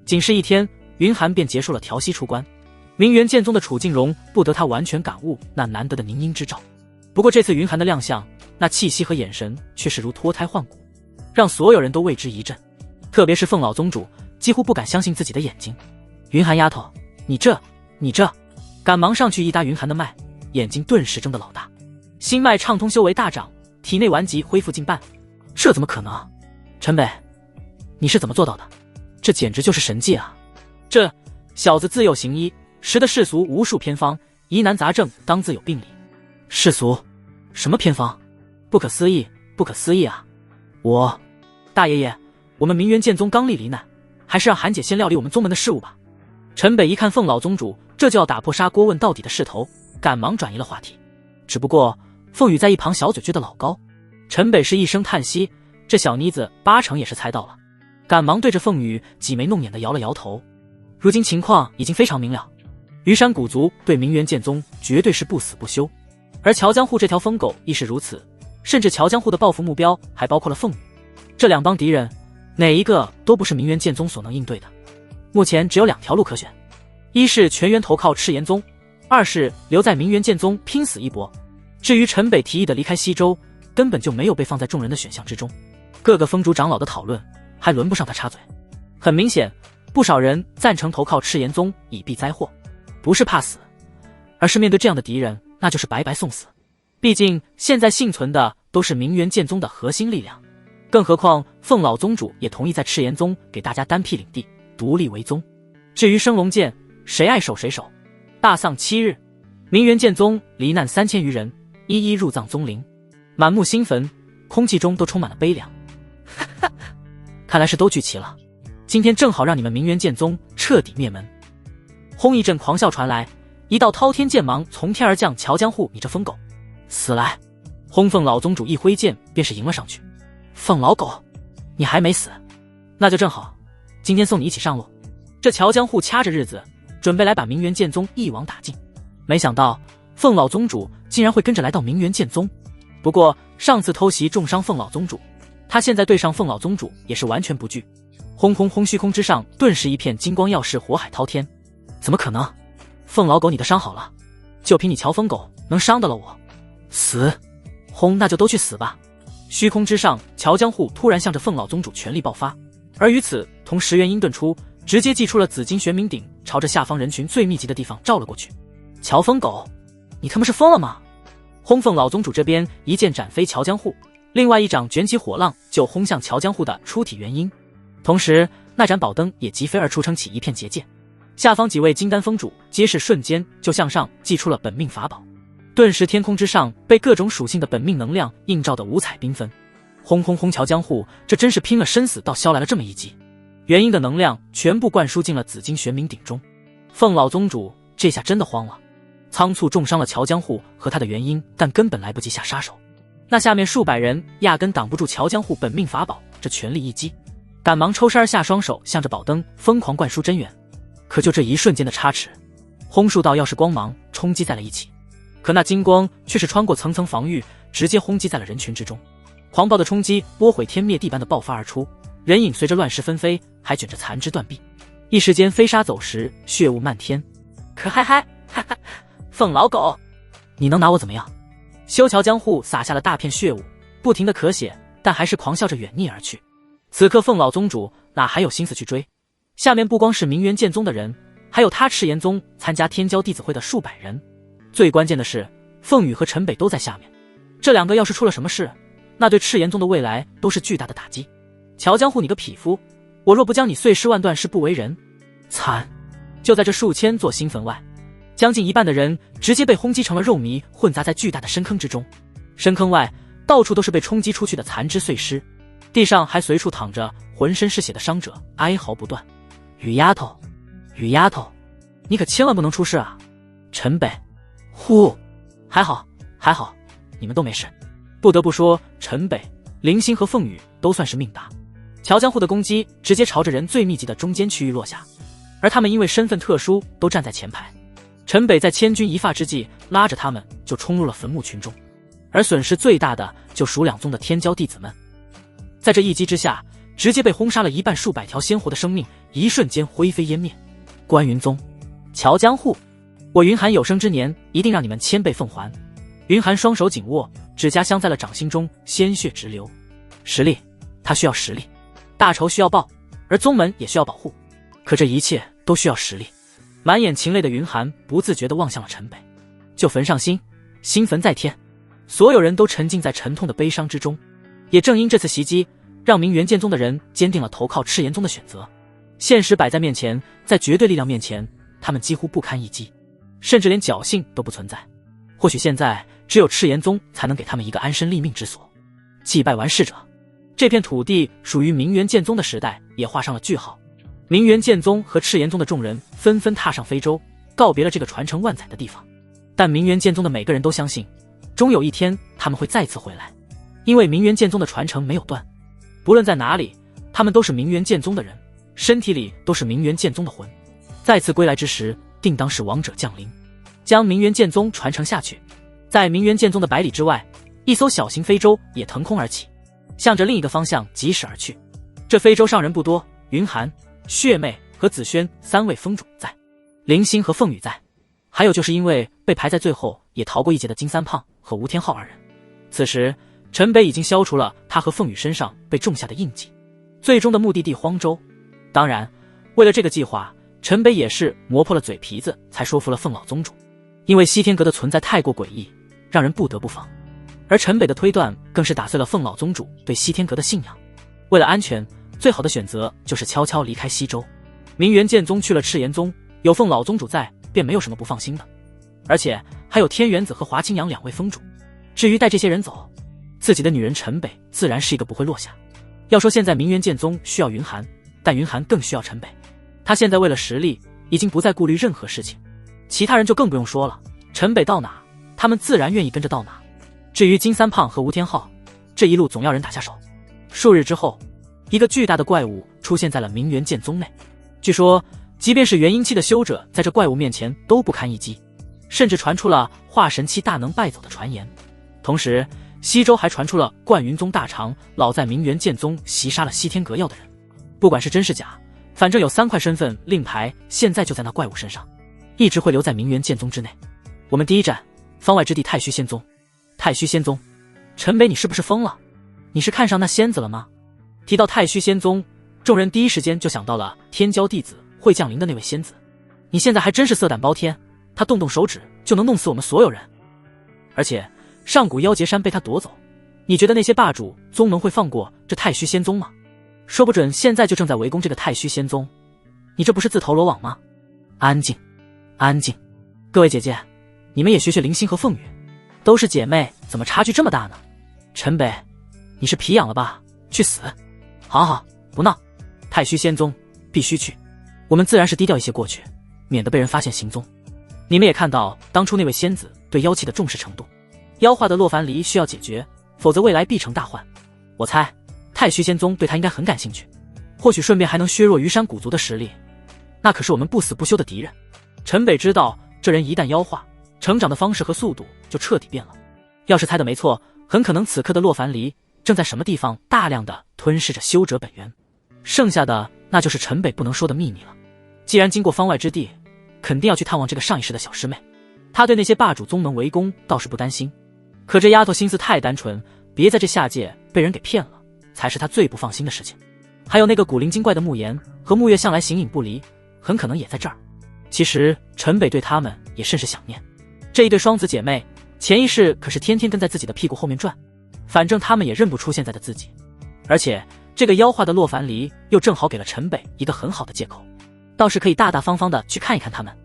仅是一天，云寒便结束了调息出关。明元剑宗的楚静荣不得他完全感悟那难得的凝英之照。不过这次云寒的亮相，那气息和眼神却是如脱胎换骨，让所有人都为之一振。特别是凤老宗主几乎不敢相信自己的眼睛。云寒丫头，你这……赶忙上去一搭云寒的脉，眼睛顿时睁得老大，心脉畅通，修为大涨，体内顽疾恢复近半。这怎么可能？陈北，你是怎么做到的？这简直就是神迹啊！这小子自幼行医，识得世俗无数偏方，疑难杂症当自有病理。世俗？什么偏方？不可思议，不可思议啊！大爷爷，我们明元剑宗刚立罹难，还是让韩姐先料理我们宗门的事务吧。陈北一看凤老宗主这就要打破砂锅问到底的势头，赶忙转移了话题。只不过凤羽在一旁小嘴撅得老高。陈北是一声叹息，这小妮子八成也是猜到了，赶忙对着凤羽挤眉弄眼地摇了摇头。如今情况已经非常明了，虞山古族对明元剑宗绝对是不死不休，而乔江户这条疯狗亦是如此，甚至乔江户的报复目标还包括了凤羽。这两帮敌人哪一个都不是明元剑宗所能应对的。目前只有两条路可选，一是全员投靠赤炎宗，二是留在明元剑宗拼死一搏。至于陈北提议的离开西周，根本就没有被放在众人的选项之中。各个峰主长老的讨论还轮不上他插嘴。很明显，不少人赞成投靠赤炎宗以避灾祸，不是怕死，而是面对这样的敌人，那就是白白送死。毕竟现在幸存的都是明元剑宗的核心力量，更何况凤老宗主也同意在赤炎宗给大家单辟领地，独立为宗。至于升龙剑，谁爱守谁守。大丧7日，明元剑宗罹难3000余人，一一入葬宗陵，满目新坟，空气中都充满了悲凉。看来是都聚齐了，今天正好让你们明元剑宗彻底灭门。轰一阵狂笑传来，一道滔天剑芒从天而降。乔江户，你这疯狗，死来！轰凤老宗主一挥剑便是迎了上去。凤老狗，你还没死？那就正好，今天送你一起上路。这乔江户掐着日子准备来把明元剑宗一网打尽，没想到凤老宗主竟然会跟着来到明元剑宗。不过上次偷袭重伤凤老宗主，他现在对上凤老宗主也是完全不惧。轰轰轰，虚空之上顿时一片金光耀世，火海滔天。怎么可能？凤老狗，你的伤好了，就凭你乔疯狗能伤得了我？死！轰，那就都去死吧！虚空之上，乔江户突然向着凤老宗主全力爆发，而与此同时，元婴遁出，直接祭出了紫金玄冥鼎，朝着下方人群最密集的地方照了过去。乔疯狗，你他妈是疯了吗？轰！凤老宗主这边一剑斩飞乔江户，另外一掌卷起火浪就轰向乔江户的出体元婴，同时那盏宝灯也疾飞而出，撑起一片结界。下方几位金丹峰主皆是瞬间就向上祭出了本命法宝，顿时天空之上被各种属性的本命能量映照得五彩缤纷。轰轰轰！乔江户这真是拼了生死倒削来了这么一击，元婴的能量全部灌输进了紫金玄冥鼎中。凤老宗主这下真的慌了，仓促重伤了乔江户和他的元婴，但根本来不及下杀手。那下面数百人压根挡不住乔江户本命法宝这全力一击，赶忙抽身而下，双手向着宝灯疯狂灌输真元。可就这一瞬间的差池，轰数道耀世光芒冲击在了一起，可那金光却是穿过层层防御，直接轰击在了人群之中。狂暴的冲击波毁天灭地般的爆发而出，人影随着乱石纷飞，还卷着残肢断臂，一时间飞沙走石，血雾漫天。可嗨嗨，哈哈，凤老狗，你能拿我怎么样？修乔江户洒下了大片血雾，不停的咳血，但还是狂笑着远逆而去。此刻凤老宗主哪还有心思去追？下面不光是明元剑宗的人，还有他赤炎宗参加天骄弟子会的数百人。最关键的是，凤羽和陈北都在下面，这两个要是出了什么事，那对赤炎宗的未来都是巨大的打击。乔江户，你个匹夫，我若不将你碎尸万段，誓不为人！惨！就在这数千座新坟外，将近一半的人直接被轰击成了肉糜，混杂在巨大的深坑之中。深坑外到处都是被冲击出去的残肢碎尸，地上还随处躺着浑身是血的伤者，哀嚎不断。雨丫头，雨丫头，你可千万不能出事啊！陈北，呼，还好，还好，你们都没事。不得不说，陈北、林星和凤羽都算是命大。乔江户的攻击直接朝着人最密集的中间区域落下，而他们因为身份特殊，都站在前排。陈北在千钧一发之际，拉着他们就冲入了坟墓群中，而损失最大的就属两宗的天骄弟子们。在这一击之下，直接被轰杀了一半，数百条鲜活的生命一瞬间灰飞烟灭。关云宗，乔江户，我云寒有生之年一定让你们千倍奉还。云寒双手紧握，指甲镶在了掌心中，鲜血直流。实力，他需要实力。大仇需要报，而宗门也需要保护，可这一切都需要实力。满眼噙泪的云寒不自觉地望向了陈北，就坟上心，新坟在天。所有人都沉浸在沉痛的悲伤之中，也正因这次袭击，让明元剑宗的人坚定了投靠赤炎宗的选择。现实摆在面前，在绝对力量面前，他们几乎不堪一击，甚至连侥幸都不存在。或许现在只有赤炎宗才能给他们一个安身立命之所。祭拜完逝者，这片土地属于明元剑宗的时代也画上了句号。明元剑宗和赤炎宗的众人纷纷踏上非洲，告别了这个传承万载的地方。但明元剑宗的每个人都相信，终有一天他们会再次回来，因为明元剑宗的传承没有断。不论在哪里，他们都是明元剑宗的人，身体里都是明元剑宗的魂。再次归来之时，定当是王者降临，将明元剑宗传承下去。在明元剑宗的100里之外，一艘小型非洲也腾空而起，向着另一个方向疾驶而去。这非洲上人不多，云寒、血妹和紫萱3位峰主在，林星和凤羽在，还有就是因为被排在最后也逃过一劫的金三胖和吴天昊2人。此时陈北已经消除了他和凤羽身上被种下的印记，最终的目的地荒州。当然为了这个计划，陈北也是磨破了嘴皮子才说服了凤老宗主，因为西天阁的存在太过诡异，让人不得不防。而陈北的推断更是打碎了凤老宗主对西天阁的信仰。为了安全，最好的选择就是悄悄离开西周。明元剑宗去了赤炎宗，有凤老宗主在，便没有什么不放心的。而且还有天元子和华清阳2位峰主。至于带这些人走，自己的女人陈北自然是一个不会落下。要说现在明元剑宗需要云寒，但云寒更需要陈北。他现在为了实力，已经不再顾虑任何事情。其他人就更不用说了，陈北到哪，他们自然愿意跟着到哪。至于金三胖和吴天昊，这一路总要人打下手。数日之后，一个巨大的怪物出现在了明元剑宗内。据说即便是元婴期的修者在这怪物面前都不堪一击，甚至传出了化神期大能败走的传言。同时西周还传出了冠云宗大长老在明元剑宗袭杀了西天阁要的人。不管是真是假，反正有3块身份令牌现在就在那怪物身上，一直会留在明元剑宗之内。我们第一站方外之地太虚仙宗。太虚仙宗，陈北你是不是疯了？你是看上那仙子了吗？提到太虚仙宗，众人第一时间就想到了天骄弟子会降临的那位仙子。你现在还真是色胆包天，他动动手指就能弄死我们所有人。而且上古妖劫山被他夺走，你觉得那些霸主宗门会放过这太虚仙宗吗？说不准现在就正在围攻这个太虚仙宗，你这不是自投罗网吗？安静，安静，各位姐姐，你们也学学林星和凤羽，都是姐妹，怎么差距这么大呢？陈北，你是皮痒了吧？去死！好好，不闹。太虚仙宗必须去，我们自然是低调一些过去，免得被人发现行踪。你们也看到当初那位仙子对妖气的重视程度，妖化的洛凡离需要解决，否则未来必成大患。我猜太虚仙宗对他应该很感兴趣，或许顺便还能削弱虞山古族的实力，那可是我们不死不休的敌人。陈北知道这人一旦妖化，成长的方式和速度就彻底变了。要是猜的没错，很可能此刻的洛凡离正在什么地方大量的吞噬着修者本源，剩下的那就是陈北不能说的秘密了。既然经过方外之地，肯定要去探望这个上一世的小师妹。他对那些霸主宗门围攻倒是不担心，可这丫头心思太单纯，别在这下界被人给骗了，才是他最不放心的事情。还有那个古灵精怪的慕言和沐月向来形影不离，很可能也在这儿。其实陈北对他们也甚是想念，这一对双子姐妹前一世可是天天跟在自己的屁股后面转，反正他们也认不出现在的自己。而且这个妖化的洛凡离又正好给了陈北一个很好的借口，倒是可以大大方方的去看一看他们，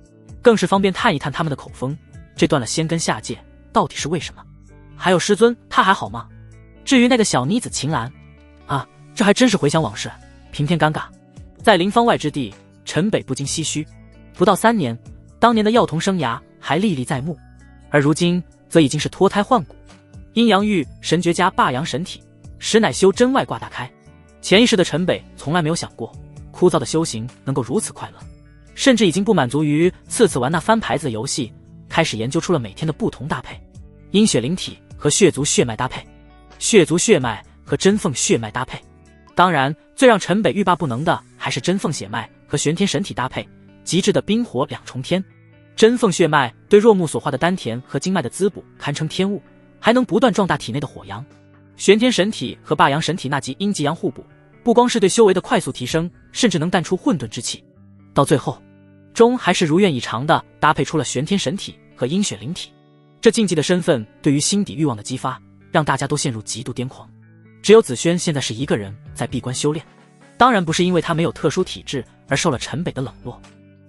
更是方便探一探他们的口风，这断了仙根下界到底是为什么。还有师尊，他还好吗？至于那个小妮子秦岚，啊，这还真是回想往事，平添尴尬。在临方外之地，陈北不禁唏嘘，不到3年，当年的药童生涯还历历在目，而如今则已经是脱胎换骨。阴阳玉神诀加霸阳神体，实乃修真外挂大开。潜意识的陈北从来没有想过，枯燥的修行能够如此快乐，甚至已经不满足于次玩那翻牌子的游戏，开始研究出了每天的不同搭配：阴血灵体和血族血脉搭配，血族血脉和真凤血脉搭配。当然，最让陈北欲罢不能的还是真凤血脉和玄天神体搭配，极致的冰火两重天。真凤血脉对若木所化的丹田和经脉的滋补堪称天物，还能不断壮大体内的火阳。玄天神体和霸阳神体那极阴极阳互补，不光是对修为的快速提升，甚至能淡出混沌之气。到最后，终还是如愿以偿的搭配出了玄天神体和阴血灵体。这禁忌的身份对于心底欲望的激发，让大家都陷入极度癫狂。只有紫萱现在是一个人在闭关修炼，当然不是因为他没有特殊体质而受了陈北的冷落，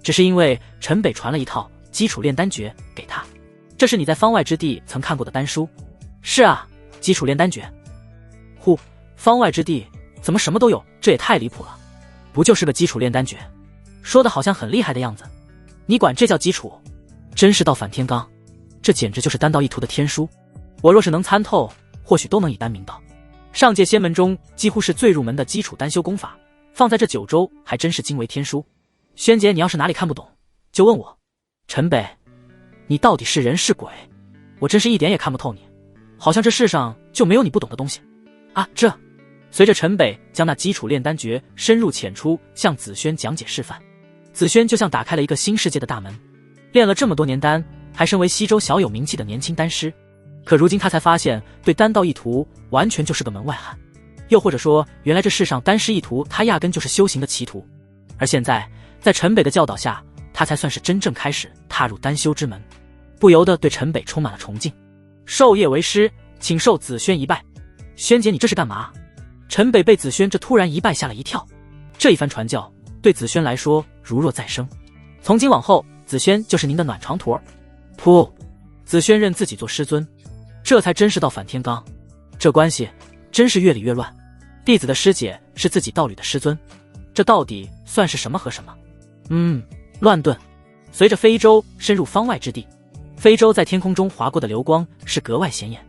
只是因为陈北传了一套基础炼丹诀给他。这是你在方外之地曾看过的丹书？是啊，基础炼丹诀。呼，方外之地怎么什么都有？这也太离谱了！不就是个基础炼丹诀，说的好像很厉害的样子，你管这叫基础？真是倒反天罡，这简直就是丹道一途的天书。我若是能参透，或许都能以丹明道。上界仙门中几乎是最入门的基础丹修功法，放在这九州还真是惊为天书。萱姐，你要是哪里看不懂，就问我。陈北，你到底是人是鬼？我真是一点也看不透你，好像这世上就没有你不懂的东西啊！随着陈北将那基础炼丹诀深入浅出向紫萱讲解示范，紫萱就像打开了一个新世界的大门。练了这么多年丹，还身为西周小有名气的年轻丹师，可如今他才发现，对丹道一途完全就是个门外汉。又或者说，原来这世上丹师一途，他压根就是修行的歧途。而现在，在陈北的教导下，他才算是真正开始踏入丹修之门，不由得对陈北充满了崇敬。授业为师，请受紫萱一拜。萱姐，你这是干嘛？陈北被紫萱这突然一拜吓了一跳。这一番传教对紫萱来说如若再生，从今往后紫萱就是您的暖床徒儿。噗！紫萱认自己做师尊，这才真是倒反天罡，这关系真是越理越乱。弟子的师姐是自己道侣的师尊，这到底算是什么和什么？乱炖。随着飞舟深入方外之地，飞舟在天空中划过的流光是格外显眼。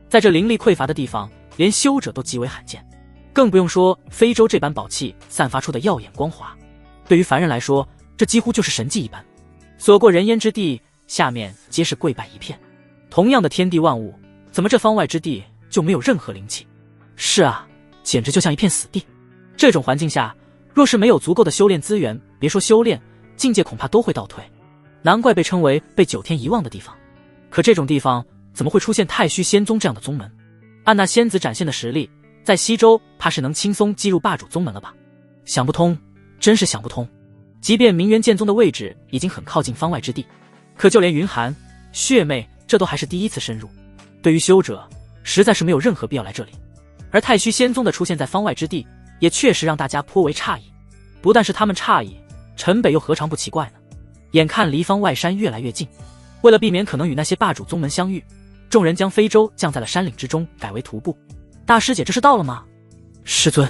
在这灵力匮乏的地方，连修者都极为罕见，更不用说飞舟这般宝器散发出的耀眼光华。对于凡人来说，这几乎就是神迹一般。所过人烟之地，下面皆是跪拜一片。同样的天地万物，怎么这方外之地就没有任何灵气？是啊，简直就像一片死地。这种环境下，若是没有足够的修炼资源，别说修炼，境界恐怕都会倒退。难怪被称为被9天遗忘的地方。可这种地方怎么会出现太虚仙宗这样的宗门？按那仙子展现的实力，在西周怕是能轻松击入霸主宗门了吧？想不通，真是想不通。即便明元剑宗的位置已经很靠近方外之地，可就连云寒、血妹这都还是第一次深入。对于修者，实在是没有任何必要来这里。而太虚仙宗的出现在方外之地，也确实让大家颇为诧异。不但是他们诧异，陈北又何尝不奇怪呢？眼看离方外山越来越近，为了避免可能与那些霸主宗门相遇，众人将飞舟降在了山岭之中，改为徒步。大师姐，这是到了吗？师尊。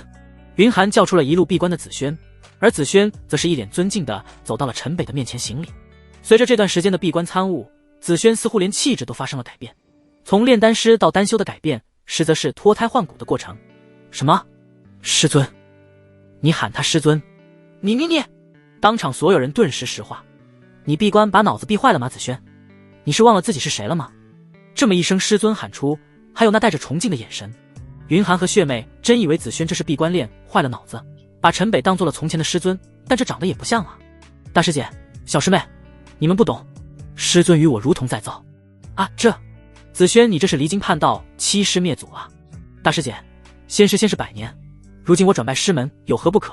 云寒叫出了一路闭关的紫萱，而紫萱则是一脸尊敬地走到了陈北的面前行礼。随着这段时间的闭关参悟，紫萱似乎连气质都发生了改变。从炼丹师到丹修的改变，实则是脱胎换骨的过程。什么？师尊？你喊他师尊？你！当场所有人顿时石化。你闭关把脑子闭坏了吗，紫萱？你是忘了自己是谁了吗？这么一声师尊喊出，还有那带着崇敬的眼神，云寒和血妹真以为紫萱这是闭关练坏了脑子，把陈北当做了从前的师尊，但这长得也不像啊。大师姐，小师妹，你们不懂，师尊与我如同再造啊。紫萱，你这是离经叛道，欺师灭祖啊。大师姐，仙师100年，如今我转拜师门有何不可？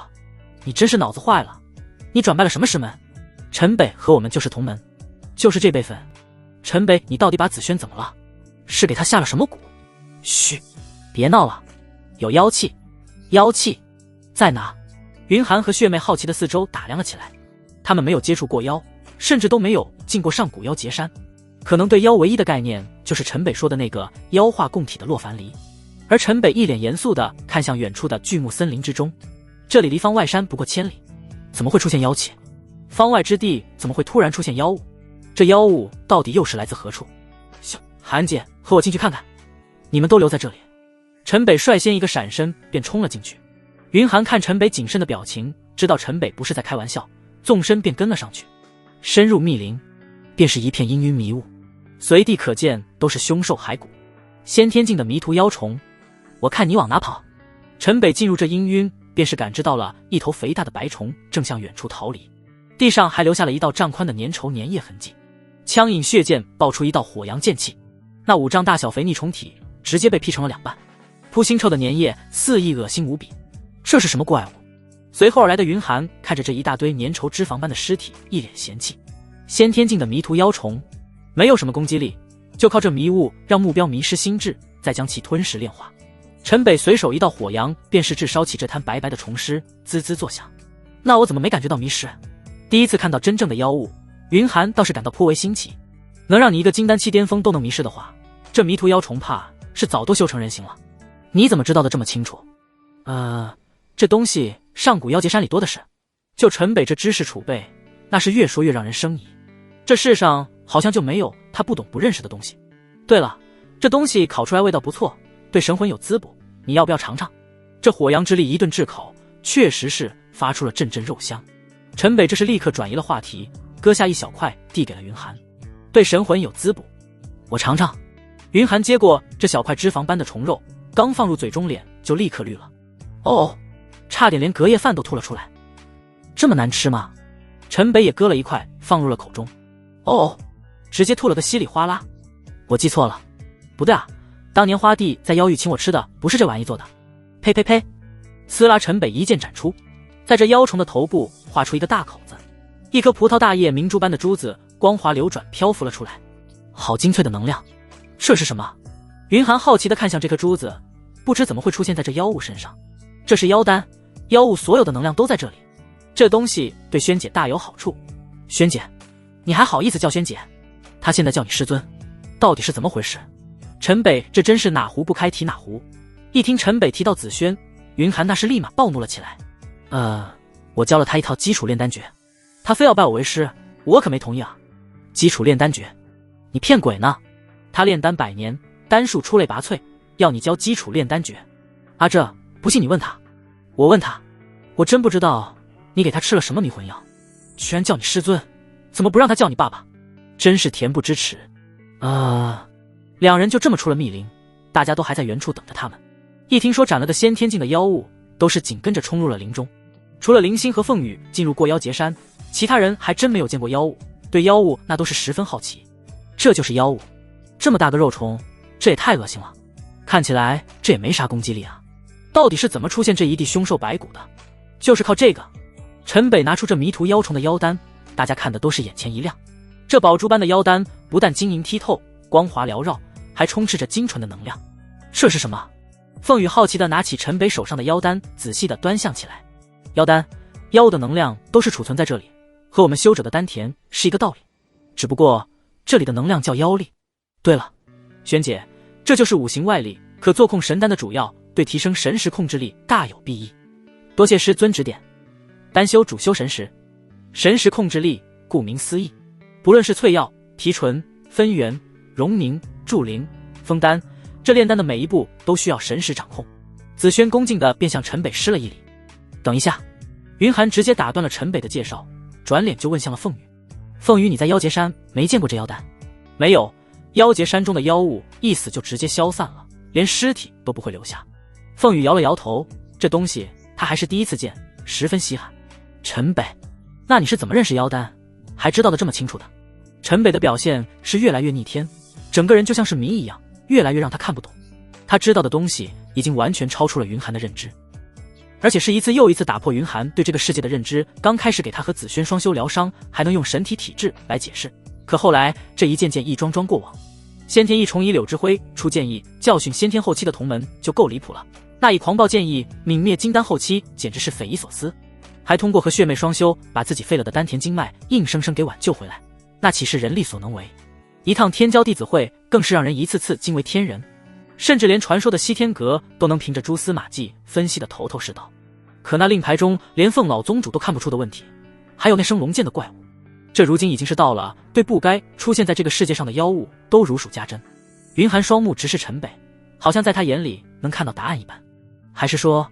你真是脑子坏了，你转拜了什么师门？陈北和我们就是同门，就是这辈分。陈北，你到底把紫萱怎么了？是给他下了什么蛊？嘘，别闹了，有妖气。妖气在哪？云寒和血妹好奇的四周打量了起来，他们没有接触过妖，甚至都没有进过上古妖劫山，可能对妖唯一的概念就是陈北说的那个妖化共体的洛凡离。而陈北一脸严肃地看向远处的巨木森林之中，这里离方外山不过千里，怎么会出现妖气？方外之地怎么会突然出现妖物？这妖物到底又是来自何处？韩姐，和我进去看看。你们都留在这里。陈北率先一个闪身便冲了进去。云寒看陈北谨慎的表情，知道陈北不是在开玩笑，纵身便跟了上去。深入密林，便是一片阴云迷雾，随地可见都是凶兽骸骨，先天境的迷途妖虫。我看你往哪跑？陈北进入这阴晕，便是感知到了一头肥大的白虫正向远处逃离，地上还留下了一道丈宽的粘稠粘液痕迹，枪影血溅爆出一道火阳剑气，那5丈大小肥腻虫体直接被劈成了2半，扑腥臭的粘液肆意恶心无比。这是什么怪物？随后而来的云寒看着这一大堆粘稠脂肪般的尸体，一脸嫌弃。先天境的迷途妖虫没有什么攻击力，就靠这迷雾让目标迷失心智，再将其吞噬炼化。陈北随手一道火阳，便是炙烧起这滩白白的虫尸，滋滋作响。那我怎么没感觉到迷失？第一次看到真正的妖物，云寒倒是感到颇为新奇。能让你一个金丹期巅峰都能迷失的话，这迷途妖虫怕是早都修成人形了。你怎么知道的这么清楚？这东西上古妖劫山里多的是。就陈北这知识储备，那是越说越让人生疑。这世上好像就没有他不懂不认识的东西。对了，这东西烤出来味道不错，对神魂有滋补，你要不要尝尝？这火阳之力一顿炙烤，确实是发出了阵阵肉香。陈北这是立刻转移了话题，割下一小块递给了云寒。对神魂有滋补，我尝尝。云寒接过这小块脂肪般的虫肉，刚放入嘴中，脸就立刻绿了。哦，差点连隔夜饭都吐了出来。这么难吃吗？陈北也割了一块放入了口中。哦，直接吐了个稀里哗啦。我记错了。不对啊，当年花帝在妖域请我吃的不是这玩意做的。呸呸呸！呲啦！陈北一剑斩出，在这妖虫的头部划出一个大口子，一颗葡萄大叶明珠般的珠子光滑流转漂浮了出来。好精粹的能量，这是什么？云寒好奇地看向这颗珠子，不知怎么会出现在这妖物身上。这是妖丹，妖物所有的能量都在这里。这东西对萱姐大有好处。萱姐，你还好意思叫萱姐？她现在叫你师尊，到底是怎么回事？陈北这真是哪壶不开提哪壶。一听陈北提到紫萱，云寒那是立马暴怒了起来。我教了他一套基础炼丹诀，他非要拜我为师，我可没同意啊。基础炼丹诀？你骗鬼呢？他炼丹100年，丹术出类拔萃，要你教基础炼丹诀？啊，这不信你问他。我问他，我真不知道你给他吃了什么迷魂药，居然叫你师尊，怎么不让他叫你爸爸？真是恬不知耻。两人就这么出了密林，大家都还在原处等着他们。一听说斩了的先天境的妖物，都是紧跟着冲入了林中。除了林星和凤羽进入过妖劫山，其他人还真没有见过妖物，对妖物那都是十分好奇。这就是妖物？这么大个肉虫，这也太恶心了。看起来这也没啥攻击力啊，到底是怎么出现这一地凶兽白骨的？就是靠这个。陈北拿出这迷途妖虫的妖丹，大家看的都是眼前一亮。这宝珠般的妖丹不但晶莹剔透，光滑缭绕，还充斥着精纯的能量。这是什么？凤羽好奇地拿起陈北手上的妖丹，仔细地端详起来。妖丹，妖物的能量都是储存在这里，和我们修者的丹田是一个道理，只不过这里的能量叫妖力。对了，萱姐，这就是五行外力，可做控神丹的主药，对提升神识控制力大有裨益。多谢师尊指点。丹修主修神识，神识控制力顾名思义，不论是淬药、提纯、分元、溶凝、铸灵、封丹，这炼丹的每一步都需要神识掌控。紫萱恭敬地便向陈北施了一礼。等一下，云寒直接打断了陈北的介绍，转脸就问向了凤羽。凤羽，你在妖劫山没见过这妖丹？没有，妖劫山中的妖物一死就直接消散了，连尸体都不会留下。凤羽摇了摇头，这东西他还是第一次见，十分稀罕。陈北，那你是怎么认识妖丹，还知道的这么清楚的？陈北的表现是越来越逆天，整个人就像是谜一样，越来越让他看不懂。他知道的东西已经完全超出了云寒的认知，而且是一次又一次打破云寒对这个世界的认知。刚开始给他和紫萱双修疗伤，还能用神体体质来解释，可后来这一件件一桩桩过往，先天一重以柳之辉出剑意教训先天后期的同门就够离谱了，那以狂暴剑意泯灭金丹后期简直是匪夷所思，还通过和血妹双修把自己废了的丹田经脉硬生生给挽救回来，那岂是人力所能为？一趟天骄弟子会更是让人一次次惊为天人，甚至连传说的西天阁都能凭着蛛丝马迹分析得头头是道。可那令牌中连凤老宗主都看不出的问题，还有那生龙剑的怪物，这如今已经是到了对不该出现在这个世界上的妖物都如数家珍。云寒双目直视陈北，好像在他眼里能看到答案一般。还是说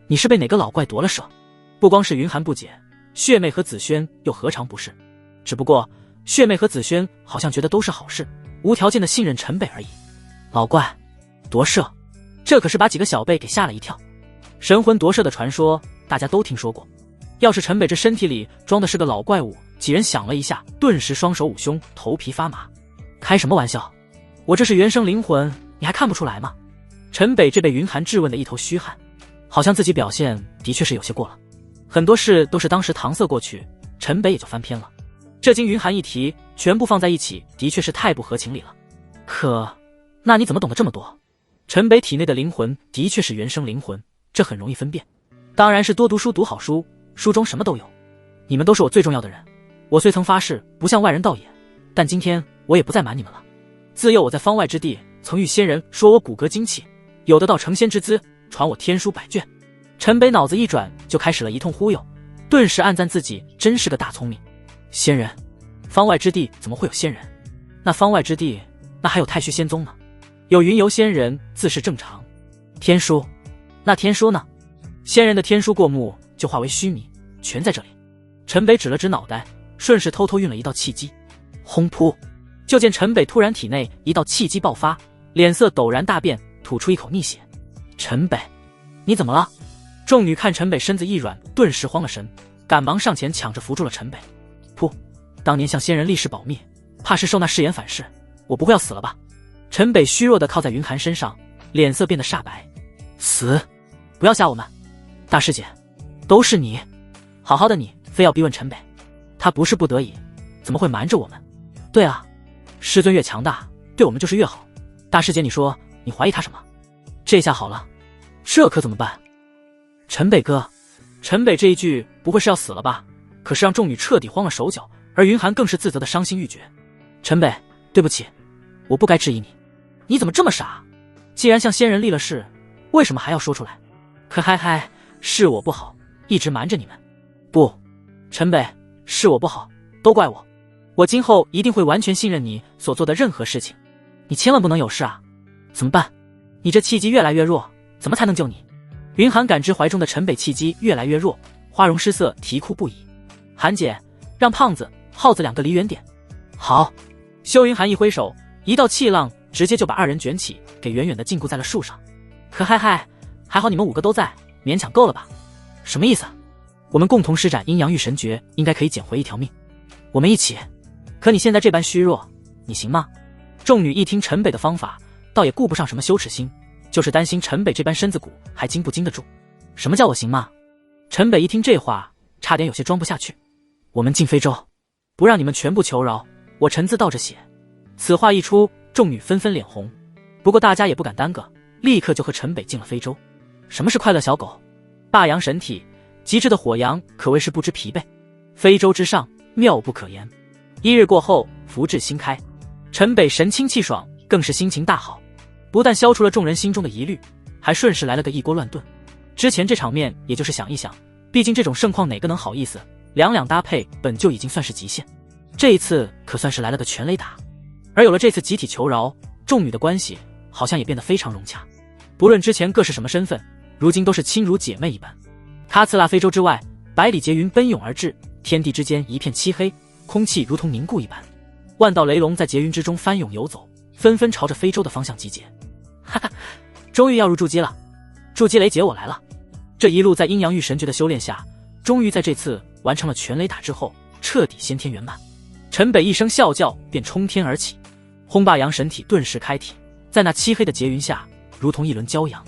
你是被哪个老怪夺了舍？不光是云寒不解，血妹和紫萱又何尝不是？只不过血妹和紫萱好像觉得都是好事，无条件的信任陈北而已。老怪夺舍，这可是把几个小辈给吓了一跳。神魂夺舍的传说大家都听说过，要是陈北这身体里装的是个老怪物，几人想了一下，顿时双手捂胸，头皮发麻。开什么玩笑，我这是原生灵魂，你还看不出来吗？陈北这被云寒质问的一头虚汗，好像自己表现的确是有些过了，很多事都是当时搪塞过去，陈北也就翻篇了。这经云寒一提，全部放在一起，的确是太不合情理了。可那你怎么懂得这么多？陈北体内的灵魂的确是原生灵魂，这很容易分辨，当然是多读书读好书，书中什么都有。你们都是我最重要的人，我虽曾发誓不向外人道也，但今天我也不再瞒你们了。自幼我在方外之地，曾遇仙人说我骨骼精气，有得到成仙之资，传我天书100卷。陈北脑子一转，就开始了一通忽悠，顿时暗赞自己真是个大聪明。仙人？方外之地怎么会有仙人？那方外之地，那还有太虚仙宗呢？有云游仙人自是正常。天书？那天书呢？仙人的天书过目就化为虚弥，全在这里。陈北指了指脑袋，顺势偷偷运了一道气机。轰噗！就见陈北突然体内一道气机爆发，脸色陡然大变，吐出一口逆血。陈北，你怎么了？众女看陈北身子一软，顿时慌了神，赶忙上前抢着扶住了陈北。噗！当年向仙人立誓保密，怕是受那誓言反噬，我不会要死了吧？陈北虚弱地靠在云寒身上，脸色变得煞白。死！不要吓我们！大师姐，都是你！好好的你，非要逼问陈北，他不是不得已，怎么会瞒着我们？对啊，师尊越强大，对我们就是越好。大师姐，你说你怀疑他什么？这下好了，这可怎么办？陈北哥，陈北这一句不会是要死了吧？可是让众女彻底慌了手脚，而云寒更是自责的伤心欲绝。陈北，对不起，我不该质疑你。你怎么这么傻？既然向仙人立了誓，为什么还要说出来？可嗨嗨，是我不好，一直瞒着你们。不，陈北，是我不好，都怪我。我今后一定会完全信任你所做的任何事情，你千万不能有事啊！怎么办？你这气机越来越弱，怎么才能救你？云寒感知怀中的陈北气机越来越弱，花容失色，啼哭不已。寒姐，让胖子、耗子2个离远点。好。萧云寒一挥手，一道气浪直接就把2人卷起，给远远的禁锢在了树上。可嗨嗨，还好你们5个都在，勉强够了吧？什么意思？我们共同施展阴阳御神诀，应该可以捡回1条命。我们一起。可你现在这般虚弱，你行吗？众女一听陈北的方法，倒也顾不上什么羞耻心，就是担心陈北这般身子骨还经不经得住。什么叫我行吗？陈北一听这话，差点有些装不下去。我们进非洲，不让你们全部求饶，我陈字道着写。此话一出，众女纷纷脸红，不过大家也不敢耽搁，立刻就和陈北进了非洲。什么是快乐小狗？霸阳神体，极致的火阳可谓是不知疲惫。非洲之上，妙不可言。1日过后，福至心开，陈北神清气爽，更是心情大好，不但消除了众人心中的疑虑，还顺势来了个一锅乱炖。之前这场面也就是想一想，毕竟这种盛况哪个能好意思，2两搭配本就已经算是极限，这一次可算是来了个全雷打。而有了这次集体求饶，众女的关系好像也变得非常融洽，不论之前各是什么身份，如今都是亲如姐妹一般。喀刺拉非洲之外，百里劫云奔涌而至，天地之间一片漆黑，空气如同凝固一般，万道雷龙在劫云之中翻涌游走，纷纷朝着非洲的方向集结。哈哈，终于要入筑基了，筑基雷劫我来了。这一路在阴阳御神诀的修炼下，终于在这次完成了全雷打之后，彻底先天圆满。陈北一声笑叫，便冲天而起，轰霸阳神体顿时开体，在那漆黑的劫云下，如同一轮骄阳，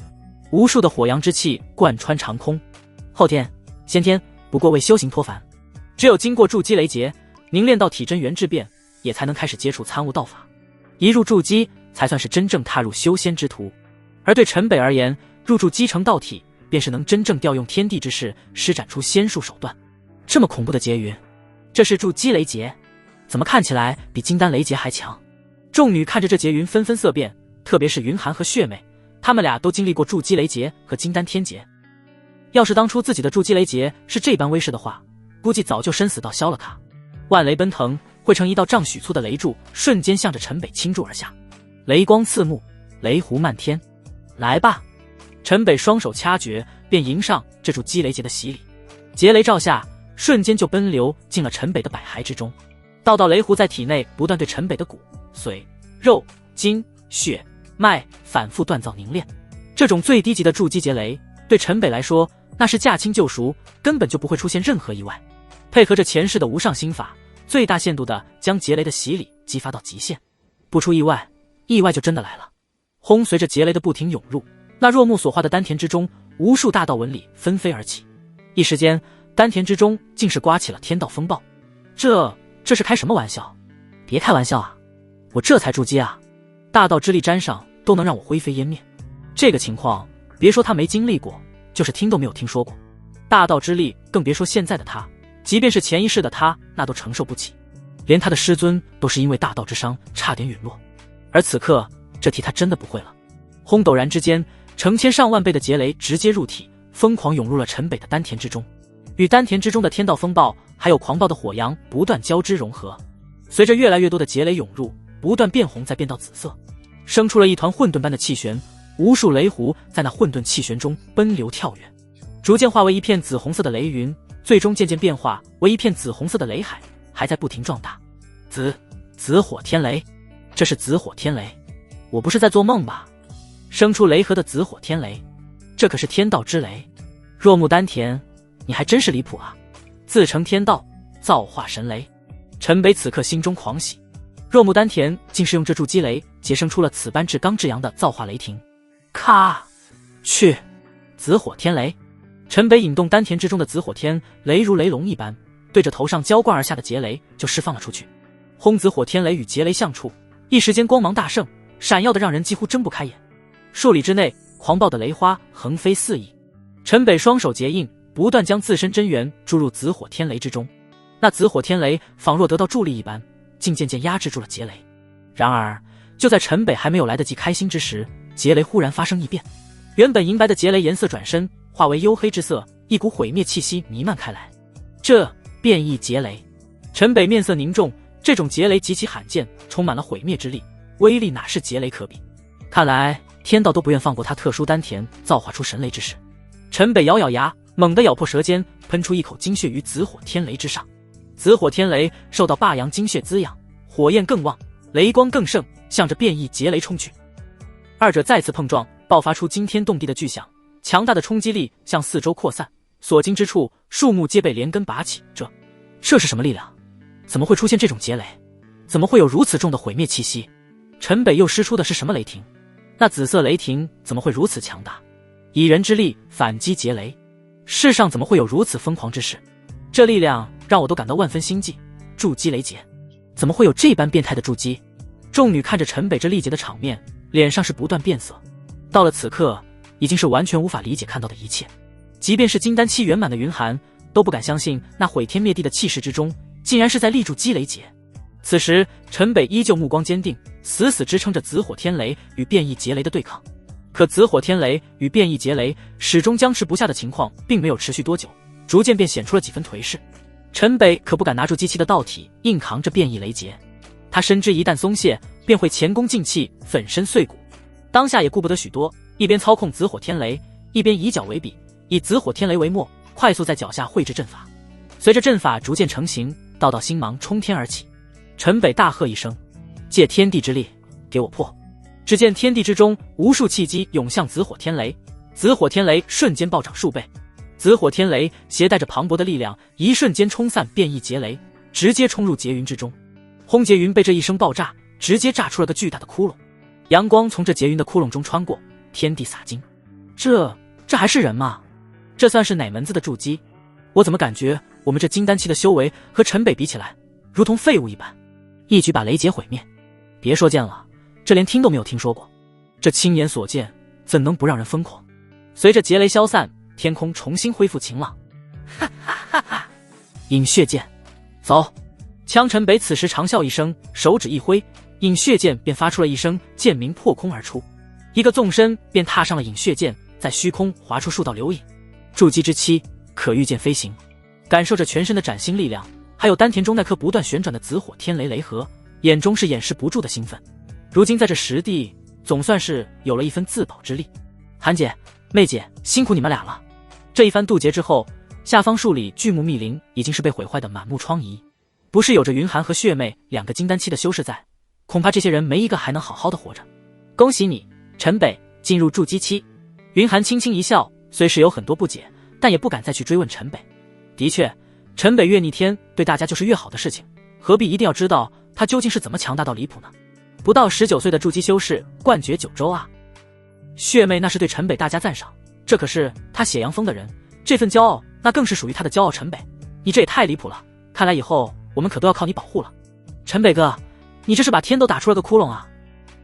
无数的火阳之气贯穿长空。后天、先天不过为修行脱凡，只有经过筑基雷劫，凝练到体真元质变，也才能开始接触参悟道法。一入筑基，才算是真正踏入修仙之途。而对陈北而言，入筑基成道体，便是能真正调用天地之势，施展出仙术手段。这么恐怖的劫云，这是筑基雷劫，怎么看起来比金丹雷劫还强？众女看着这劫云纷纷色变，特别是云寒和血妹，他们俩都经历过筑基雷劫和金丹天劫。要是当初自己的筑基雷劫是这般威势的话，估计早就生死道消了卡。万雷奔腾，汇成一道丈许粗的雷柱，瞬间向着陈北倾注而下，雷光刺目，雷弧漫天。来吧！陈北双手掐诀，便迎上这筑基雷劫的洗礼。劫雷照下，瞬间就奔流进了陈北的百骸之中。道道雷弧在体内不断对陈北的骨、髓、肉、筋、血、脉反复锻造凝练。这种最低级的筑基劫雷，对陈北来说那是驾轻就熟，根本就不会出现任何意外。配合着前世的无上心法，最大限度的将劫雷的洗礼激发到极限。不出意外，意外就真的来了。轰！随着劫雷的不停涌入，那若木所化的丹田之中，无数大道纹理纷飞而起。一时间，丹田之中竟是刮起了天道风暴。这是开什么玩笑？别开玩笑啊！我这才筑基啊，大道之力沾上都能让我灰飞烟灭。这个情况，别说他没经历过，就是听都没有听说过。大道之力，更别说现在的他，即便是前一世的他，那都承受不起。连他的师尊都是因为大道之伤差点陨落，而此刻这题他真的不会了。轰！陡然之间，成千上万倍的劫雷直接入体，疯狂涌入了陈北的丹田之中，与丹田之中的天道风暴还有狂暴的火阳不断交织融合。随着越来越多的劫雷涌入，不断变红再变到紫色，生出了一团混沌般的气旋，无数雷弧在那混沌气旋中奔流跳跃，逐渐化为一片紫红色的雷云，最终渐渐变化为一片紫红色的雷海，还在不停壮大。紫火天雷，这是紫火天雷，我不是在做梦吧？生出雷河的紫火天雷，这可是天道之雷。若木丹田，你还真是离谱啊！自成天道，造化神雷。陈北此刻心中狂喜，若木丹田竟是用这筑基雷结生出了此般至刚至阳的造化雷霆。咔！去！紫火天雷。陈北引动丹田之中的紫火天雷如雷龙一般，对着头上浇灌而下的劫雷就释放了出去。轰！紫火天雷与劫雷相触，一时间光芒大盛，闪耀的让人几乎睁不开眼。数里之内，狂暴的雷花横飞四溢。陈北双手结印，不断将自身真元注入紫火天雷之中。那紫火天雷仿若得到助力一般，竟渐渐压制住了劫雷。然而，就在陈北还没有来得及开心之时，劫雷忽然发生异变，原本银白的劫雷颜色转身，化为黝黑之色，一股毁灭气息弥漫开来。这变异劫雷。陈北面色凝重，这种劫雷极其罕见，充满了毁灭之力，威力哪是劫雷可比。看来天道都不愿放过他特殊丹田造化出神雷之事。陈北咬咬牙，猛地咬破舌尖，喷出一口精血于紫火天雷之上。紫火天雷受到霸阳精血滋养，火焰更旺，雷光更盛，向着变异劫雷冲去。二者再次碰撞，爆发出惊天动地的巨响，强大的冲击力向四周扩散，所经之处树木皆被连根拔起。这是什么力量？怎么会出现这种劫雷？怎么会有如此重的毁灭气息？陈北又施出的是什么雷霆？那紫色雷霆怎么会如此强大？以人之力反击劫雷，世上怎么会有如此疯狂之事？这力量让我都感到万分心悸。筑基雷劫，怎么会有这般变态的筑基？众女看着陈北这力竭的场面，脸上是不断变色。到了此刻，已经是完全无法理解看到的一切。即便是金丹期圆满的云寒，都不敢相信那毁天灭地的气势之中，竟然是在立筑基雷劫。此时，陈北依旧目光坚定，死死支撑着紫火天雷与变异劫雷的对抗。可紫火天雷与变异劫雷始终僵持不下的情况，并没有持续多久，逐渐便显出了几分颓势。陈北可不敢拿住机器的道体硬扛着变异雷劫，他深知一旦松懈，便会前功尽弃，粉身碎骨。当下也顾不得许多，一边操控紫火天雷，一边以脚为笔，以紫火天雷为墨，快速在脚下绘制阵法。随着阵法逐渐成型，道道星芒冲天而起。陈北大喝一声：“借天地之力，给我破！”只见天地之中无数气机涌向紫火天雷，紫火天雷瞬间暴涨数倍。紫火天雷携带着磅礴的力量，一瞬间冲散变异劫雷，直接冲入劫云之中。轰！劫云被这一声爆炸直接炸出了个巨大的窟窿，阳光从这劫云的窟窿中穿过，天地洒金。这还是人吗？这算是哪门子的筑基？我怎么感觉我们这金丹期的修为和陈北比起来，如同废物一般，一举把雷劫毁灭。别说见了，这连听都没有听说过。这亲眼所见，怎能不让人疯狂？随着劫雷消散，天空重新恢复晴朗。哈哈哈哈！饮血剑，走！枪陈北此时长啸一声，手指一挥，饮血剑便发出了一声剑鸣破空而出，一个纵身便踏上了饮血剑，在虚空划出数道流影。筑基之期，可御剑飞行，感受着全身的崭新力量，还有丹田中那颗不断旋转的紫火天雷雷核，眼中是掩饰不住的兴奋。如今在这实地，总算是有了一分自保之力。韩姐、妹姐，辛苦你们俩了。这一番渡劫之后，下方数里巨木密林已经是被毁坏的满目疮痍，不是有着云寒和血妹2个金丹期的修士在，恐怕这些人没一个还能好好的活着。恭喜你，陈北进入筑基期。云寒轻轻一笑，虽是有很多不解，但也不敢再去追问陈北。的确，陈北越逆天，对大家就是越好的事情，何必一定要知道他究竟是怎么强大到离谱呢？不到19岁的筑基修士，冠绝9州啊！血妹那是对陈北大加赞赏，这可是他血阳峰的人，这份骄傲那更是属于他的骄傲。陈北，你这也太离谱了，看来以后我们可都要靠你保护了。陈北哥，你这是把天都打出了个窟窿啊！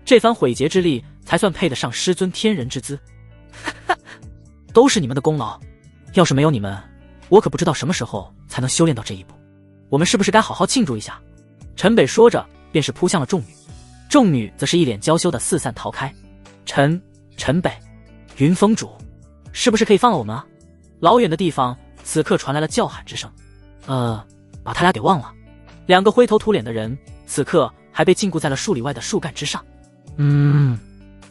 这番毁劫之力才算配得上师尊天人之姿。都是你们的功劳，要是没有你们，我可不知道什么时候才能修炼到这一步。我们是不是该好好庆祝一下？陈北说着便是扑向了众女，众女则是一脸娇羞的四散逃开。陈北，云峰主，是不是可以放了我们啊？老远的地方此刻传来了叫喊之声。把他俩给忘了。2个灰头土脸的人此刻还被禁锢在了数里外的树干之上。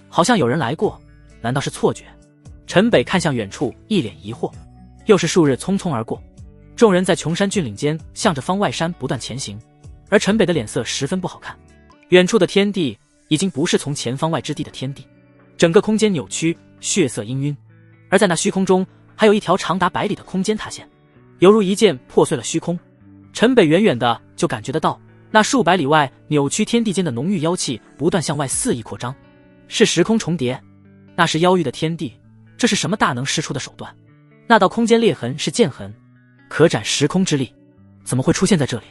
好像有人来过，难道是错觉？陈北看向远处，一脸疑惑。又是数日匆匆而过，众人在穷山峻岭间向着方外山不断前行，而陈北的脸色十分不好看。远处的天地已经不是从前方外之地的天地，整个空间扭曲，血色氤氲，而在那虚空中还有一条长达100里的空间塌陷，犹如一剑破碎了虚空。陈北远远的就感觉得到，那数百里外扭曲天地间的浓郁妖气不断向外肆意扩张，是时空重叠，那是妖域的天地，这是什么大能施出的手段？那道空间裂痕是剑痕，可斩时空之力，怎么会出现在这里？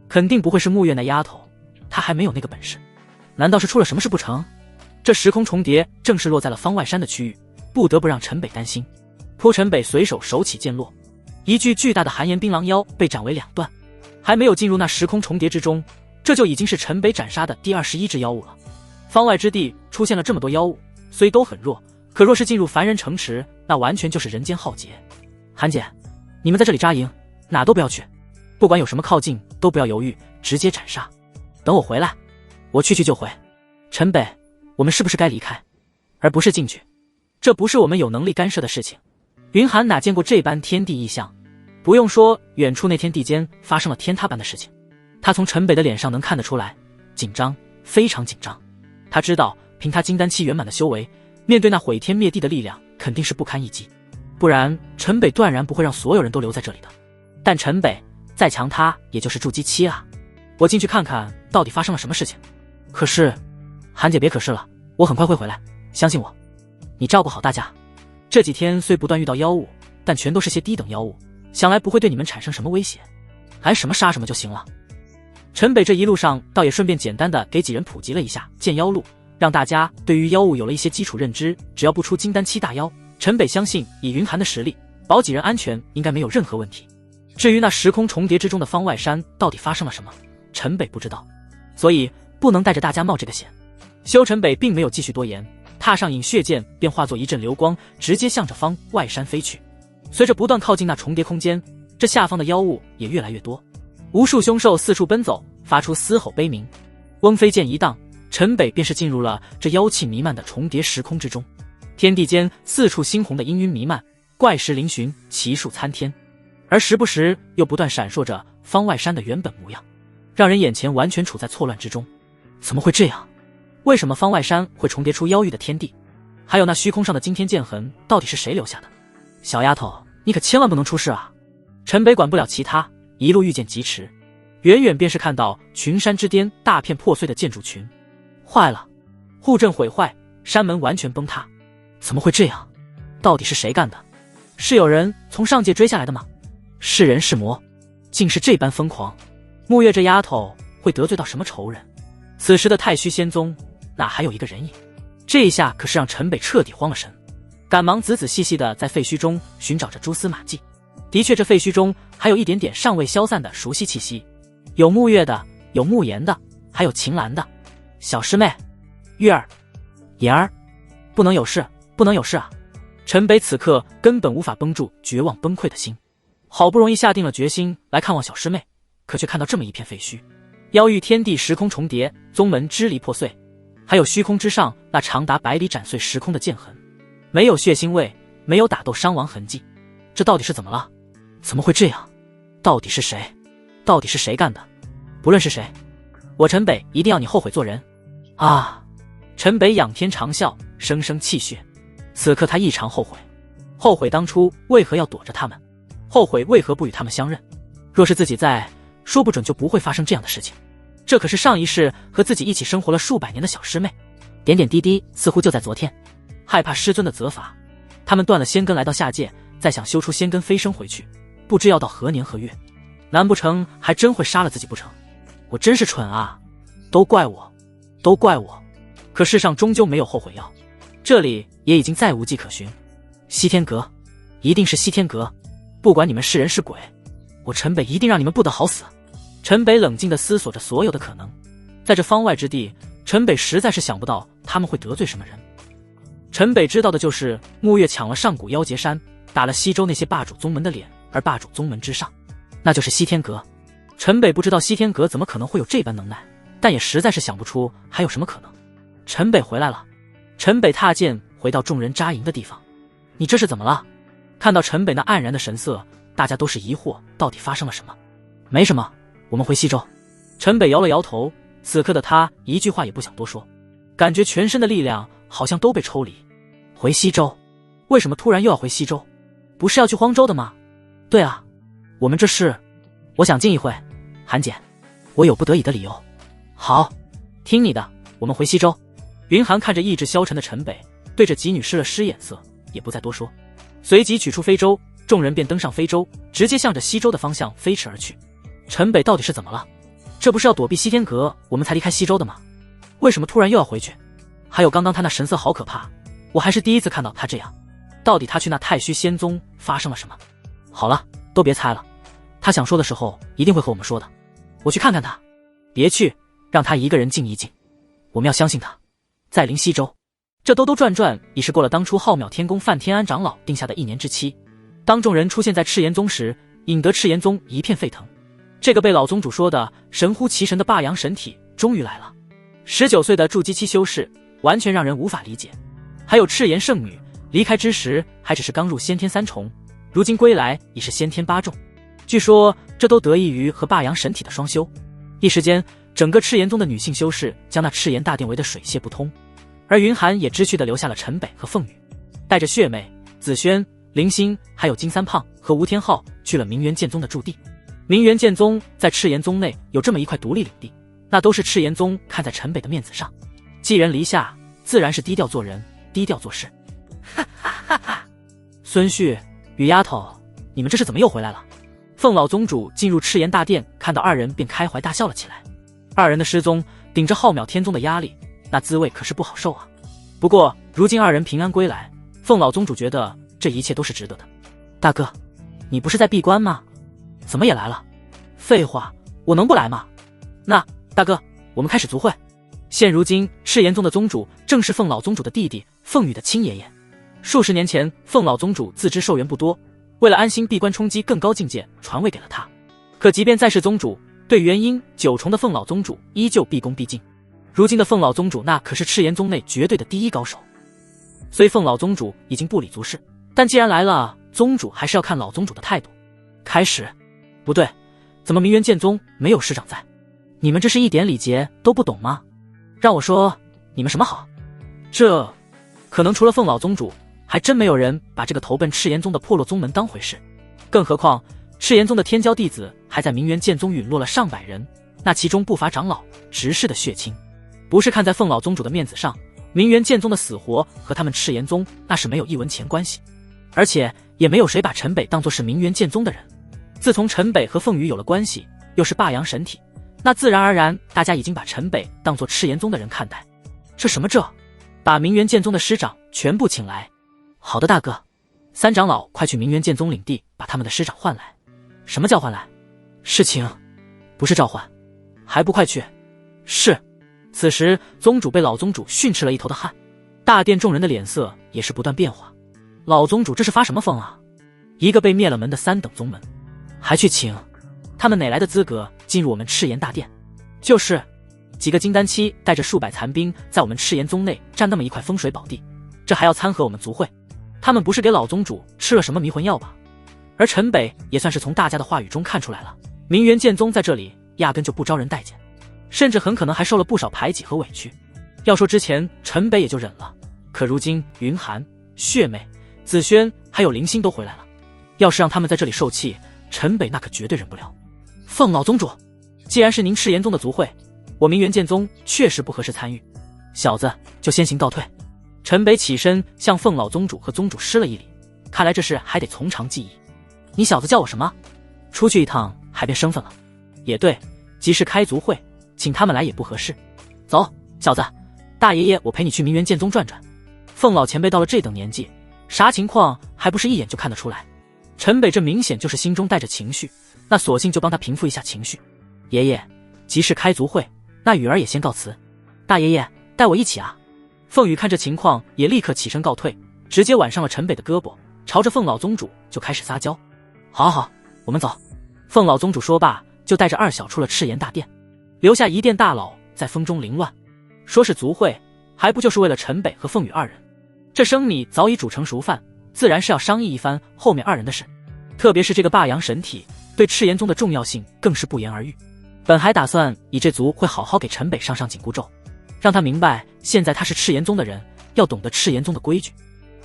肯定不会是沐月那丫头，她还没有那个本事。难道是出了什么事不成？这时空重叠正是落在了方外山的区域，不得不让陈北担心。陈北随手手起剑落，一具巨大的寒岩槟榔妖被斩为2段，还没有进入那时空重叠之中，这就已经是陈北斩杀的第21只妖物了。方外之地出现了这么多妖物，虽都很弱，可若是进入凡人城池，那完全就是人间浩劫。韩姐，你们在这里扎营，哪都不要去，不管有什么靠近都不要犹豫，直接斩杀。等我回来，我去就回。陈北，我们是不是该离开，而不是进去？这不是我们有能力干涉的事情。云寒哪见过这般天地异象？不用说，远处那天地间发生了天塌般的事情，他从陈北的脸上能看得出来，紧张，非常紧张。他知道，凭他金丹期圆满的修为，面对那毁天灭地的力量，肯定是不堪一击。不然，陈北断然不会让所有人都留在这里的。但陈北再强，他也就是筑基期啊！我进去看看到底发生了什么事情。可是，韩姐别可是了，我很快会回来，相信我。你照顾好大家。这几天虽不断遇到妖物，但全都是些低等妖物，想来不会对你们产生什么威胁，来什么杀什么就行了。陈北这一路上倒也顺便简单的给几人普及了一下剑妖路，让大家对于妖物有了一些基础认知。只要不出金丹期大妖，陈北相信以云寒的实力，保几人安全应该没有任何问题。至于那时空重叠之中的方外山到底发生了什么，陈北不知道，所以不能带着大家冒这个险。修陈北并没有继续多言，踏上饮血剑便化作一阵流光，直接向着方外山飞去。随着不断靠近那重叠空间，这下方的妖物也越来越多，无数凶兽四处奔走，发出嘶吼悲鸣。翁飞剑一荡，陈北便是进入了这妖气弥漫的重叠时空之中。天地间四处猩红的氤氲弥漫，怪石嶙峋，奇树参天，而时不时又不断闪烁着方外山的原本模样，让人眼前完全处在错乱之中。怎么会这样？为什么方外山会重叠出妖域的天地？还有那虚空上的惊天剑痕，到底是谁留下的？小丫头，你可千万不能出事啊！陈北管不了其他，一路御剑疾驰，远远便是看到群山之巅大片破碎的建筑群。坏了，护阵毁坏，山门完全崩塌。怎么会这样？到底是谁干的？是有人从上界追下来的吗？是人是魔，竟是这般疯狂。沐月这丫头会得罪到什么仇人？此时的太虚仙宗哪还有一个人影？这一下可是让陈北彻底慌了神，赶忙仔仔细细的在废墟中寻找着蛛丝马迹。的确，这废墟中还有一点点尚未消散的熟悉气息，有沐月的，有慕言的，还有秦岚的。小师妹，月儿，妍儿，不能有事，不能有事啊！陈北此刻根本无法绷住绝望崩溃的心，好不容易下定了决心来看望小师妹，可却看到这么一片废墟，妖域天地时空重叠，宗门支离破碎，还有虚空之上那长达100里斩碎时空的剑痕，没有血腥味，没有打斗伤亡痕迹，这到底是怎么了？怎么会这样？到底是谁？到底是谁干的？不论是谁，我陈北一定要你后悔做人啊！陈北仰天长啸，声声泣血。此刻他异常后悔，后悔当初为何要躲着他们，后悔为何不与他们相认。若是自己在，说不准就不会发生这样的事情。这可是上一世和自己一起生活了数百年的小师妹，点点滴滴似乎就在昨天。害怕师尊的责罚，他们断了仙根来到下界，再想修出仙根飞升回去，不知要到何年何月。难不成还真会杀了自己不成？我真是蠢啊！都怪我，都怪我。可世上终究没有后悔药，这里也已经再无迹可寻。西天阁，一定是西天阁，不管你们是人是鬼，我陈北一定让你们不得好死。陈北冷静地思索着所有的可能，在这方外之地，陈北实在是想不到他们会得罪什么人。陈北知道的就是沐月抢了上古妖劫山，打了西周那些霸主宗门的脸，而霸主宗门之上，那就是西天阁。陈北不知道西天阁怎么可能会有这般能耐，但也实在是想不出还有什么可能。陈北回来了，陈北踏剑回到众人扎营的地方。你这是怎么了？看到陈北那黯然的神色，大家都是疑惑，到底发生了什么？没什么，我们回西周。陈北摇了摇头，此刻的他一句话也不想多说，感觉全身的力量好像都被抽离。回西周？为什么突然又要回西周？不是要去荒州的吗？对啊，我们这是……我想静一会。韩简，我有不得已的理由。好，听你的，我们回西周。云寒看着意志消沉的陈北，对着几女施了施眼色，也不再多说，随即取出飞舟，众人便登上飞舟，直接向着西周的方向飞驰而去。陈北到底是怎么了？这不是要躲避西天阁我们才离开西周的吗？为什么突然又要回去？还有刚刚他那神色好可怕，我还是第一次看到他这样。到底他去那太虚仙宗发生了什么？好了，都别猜了，他想说的时候一定会和我们说的。我去看看他。别去，让他一个人静一静，我们要相信他。再临西周，这兜兜转转已是过了当初浩渺天宫范天安长老定下的1年之期。当众人出现在赤炎宗时，引得赤炎宗一片沸腾。这个被老宗主说的神乎其神的霸阳神体终于来了。19岁的筑基期修士，完全让人无法理解。还有赤炎圣女，离开之时还只是刚入先天3重，如今归来已是先天8重。据说这都得益于和霸阳神体的双修。一时间，整个赤炎宗的女性修士将那赤炎大殿围得水泄不通。而云寒也知趣地留下了陈北和凤羽，带着血妹、紫萱、林星还有金三胖和吴天昊去了明元剑宗的驻地。明元剑宗在赤炎宗内有这么一块独立领地，那都是赤炎宗看在陈北的面子上，寄人篱下，自然是低调做人，低调做事。哈哈哈哈！孙旭、雨丫头，你们这是怎么又回来了？凤老宗主进入赤炎大殿，看到二人便开怀大笑了起来。二人的失踪，顶着浩渺天宗的压力，那滋味可是不好受啊。不过如今二人平安归来，凤老宗主觉得这一切都是值得的。大哥，你不是在闭关吗？怎么也来了？废话，我能不来吗？那大哥，我们开始族会。现如今赤炎宗的宗主正是凤老宗主的弟弟凤羽的亲爷爷。数十年前，凤老宗主自知寿元不多，为了安心闭关冲击更高境界，传位给了他。可即便再是宗主，对元婴9重的凤老宗主依旧毕恭毕敬。如今的凤老宗主那可是赤炎宗内绝对的第一高手。虽凤老宗主已经不理族事，但既然来了，宗主还是要看老宗主的态度。开始。不对，怎么明元剑宗没有师长在？你们这是一点礼节都不懂吗？让我说，你们什么好？这可能除了凤老宗主，还真没有人把这个投奔赤炎宗的破落宗门当回事。更何况赤炎宗的天骄弟子还在明元剑宗陨落了上百人，那其中不乏长老、执事的血亲。不是看在凤老宗主的面子上，明元剑宗的死活和他们赤炎宗那是没有一文钱关系。而且也没有谁把陈北当作是明元剑宗的人。自从陈北和凤羽有了关系，又是霸阳神体，那自然而然大家已经把陈北当作赤炎宗的人看待。这什么这？把明元剑宗的师长全部请来。好的大哥，三长老快去明元剑宗领地把他们的师长换来。什么叫换来？事情不是召唤，还不快去？是。此时宗主被老宗主训斥了一头的汗，大殿众人的脸色也是不断变化。老宗主这是发什么疯啊？一个被灭了门的3等宗门，还去请他们哪来的资格进入我们赤炎大殿？就是几个金丹期带着数百残兵在我们赤炎宗内占那么一块风水宝地，这还要参合我们族会？他们不是给老宗主吃了什么迷魂药吧？而陈北也算是从大家的话语中看出来了，明元剑宗在这里压根就不招人待见，甚至很可能还受了不少排挤和委屈。要说之前陈北也就忍了，可如今云寒、血妹、紫萱还有林星都回来了，要是让他们在这里受气，陈北那可绝对忍不了。凤老宗主，既然是您赤炎宗的族会，我明元剑宗确实不合适参与，小子就先行告退。陈北起身向凤老宗主和宗主施了一礼，看来这事还得从长计议。你小子叫我什么？出去一趟还变身份了？也对，即是开族会，请他们来也不合适。走，小子，大爷爷我陪你去明元剑宗转转。凤老前辈到了这等年纪，啥情况还不是一眼就看得出来。陈北这明显就是心中带着情绪，那索性就帮他平复一下情绪。爷爷，即是开族会，那雨儿也先告辞。大爷爷，带我一起啊。凤羽看这情况也立刻起身告退，直接挽上了陈北的胳膊，朝着凤老宗主就开始撒娇。好好，我们走。凤老宗主说罢，就带着二小出了赤炎大殿，留下一殿大佬在风中凌乱。说是族会，还不就是为了陈北和凤羽二人？这生米早已煮成熟饭，自然是要商议一番后面二人的事。特别是这个霸阳神体，对赤炎宗的重要性更是不言而喻。本还打算以这族会好好给陈北上紧箍咒，让他明白现在他是赤炎宗的人，要懂得赤炎宗的规矩。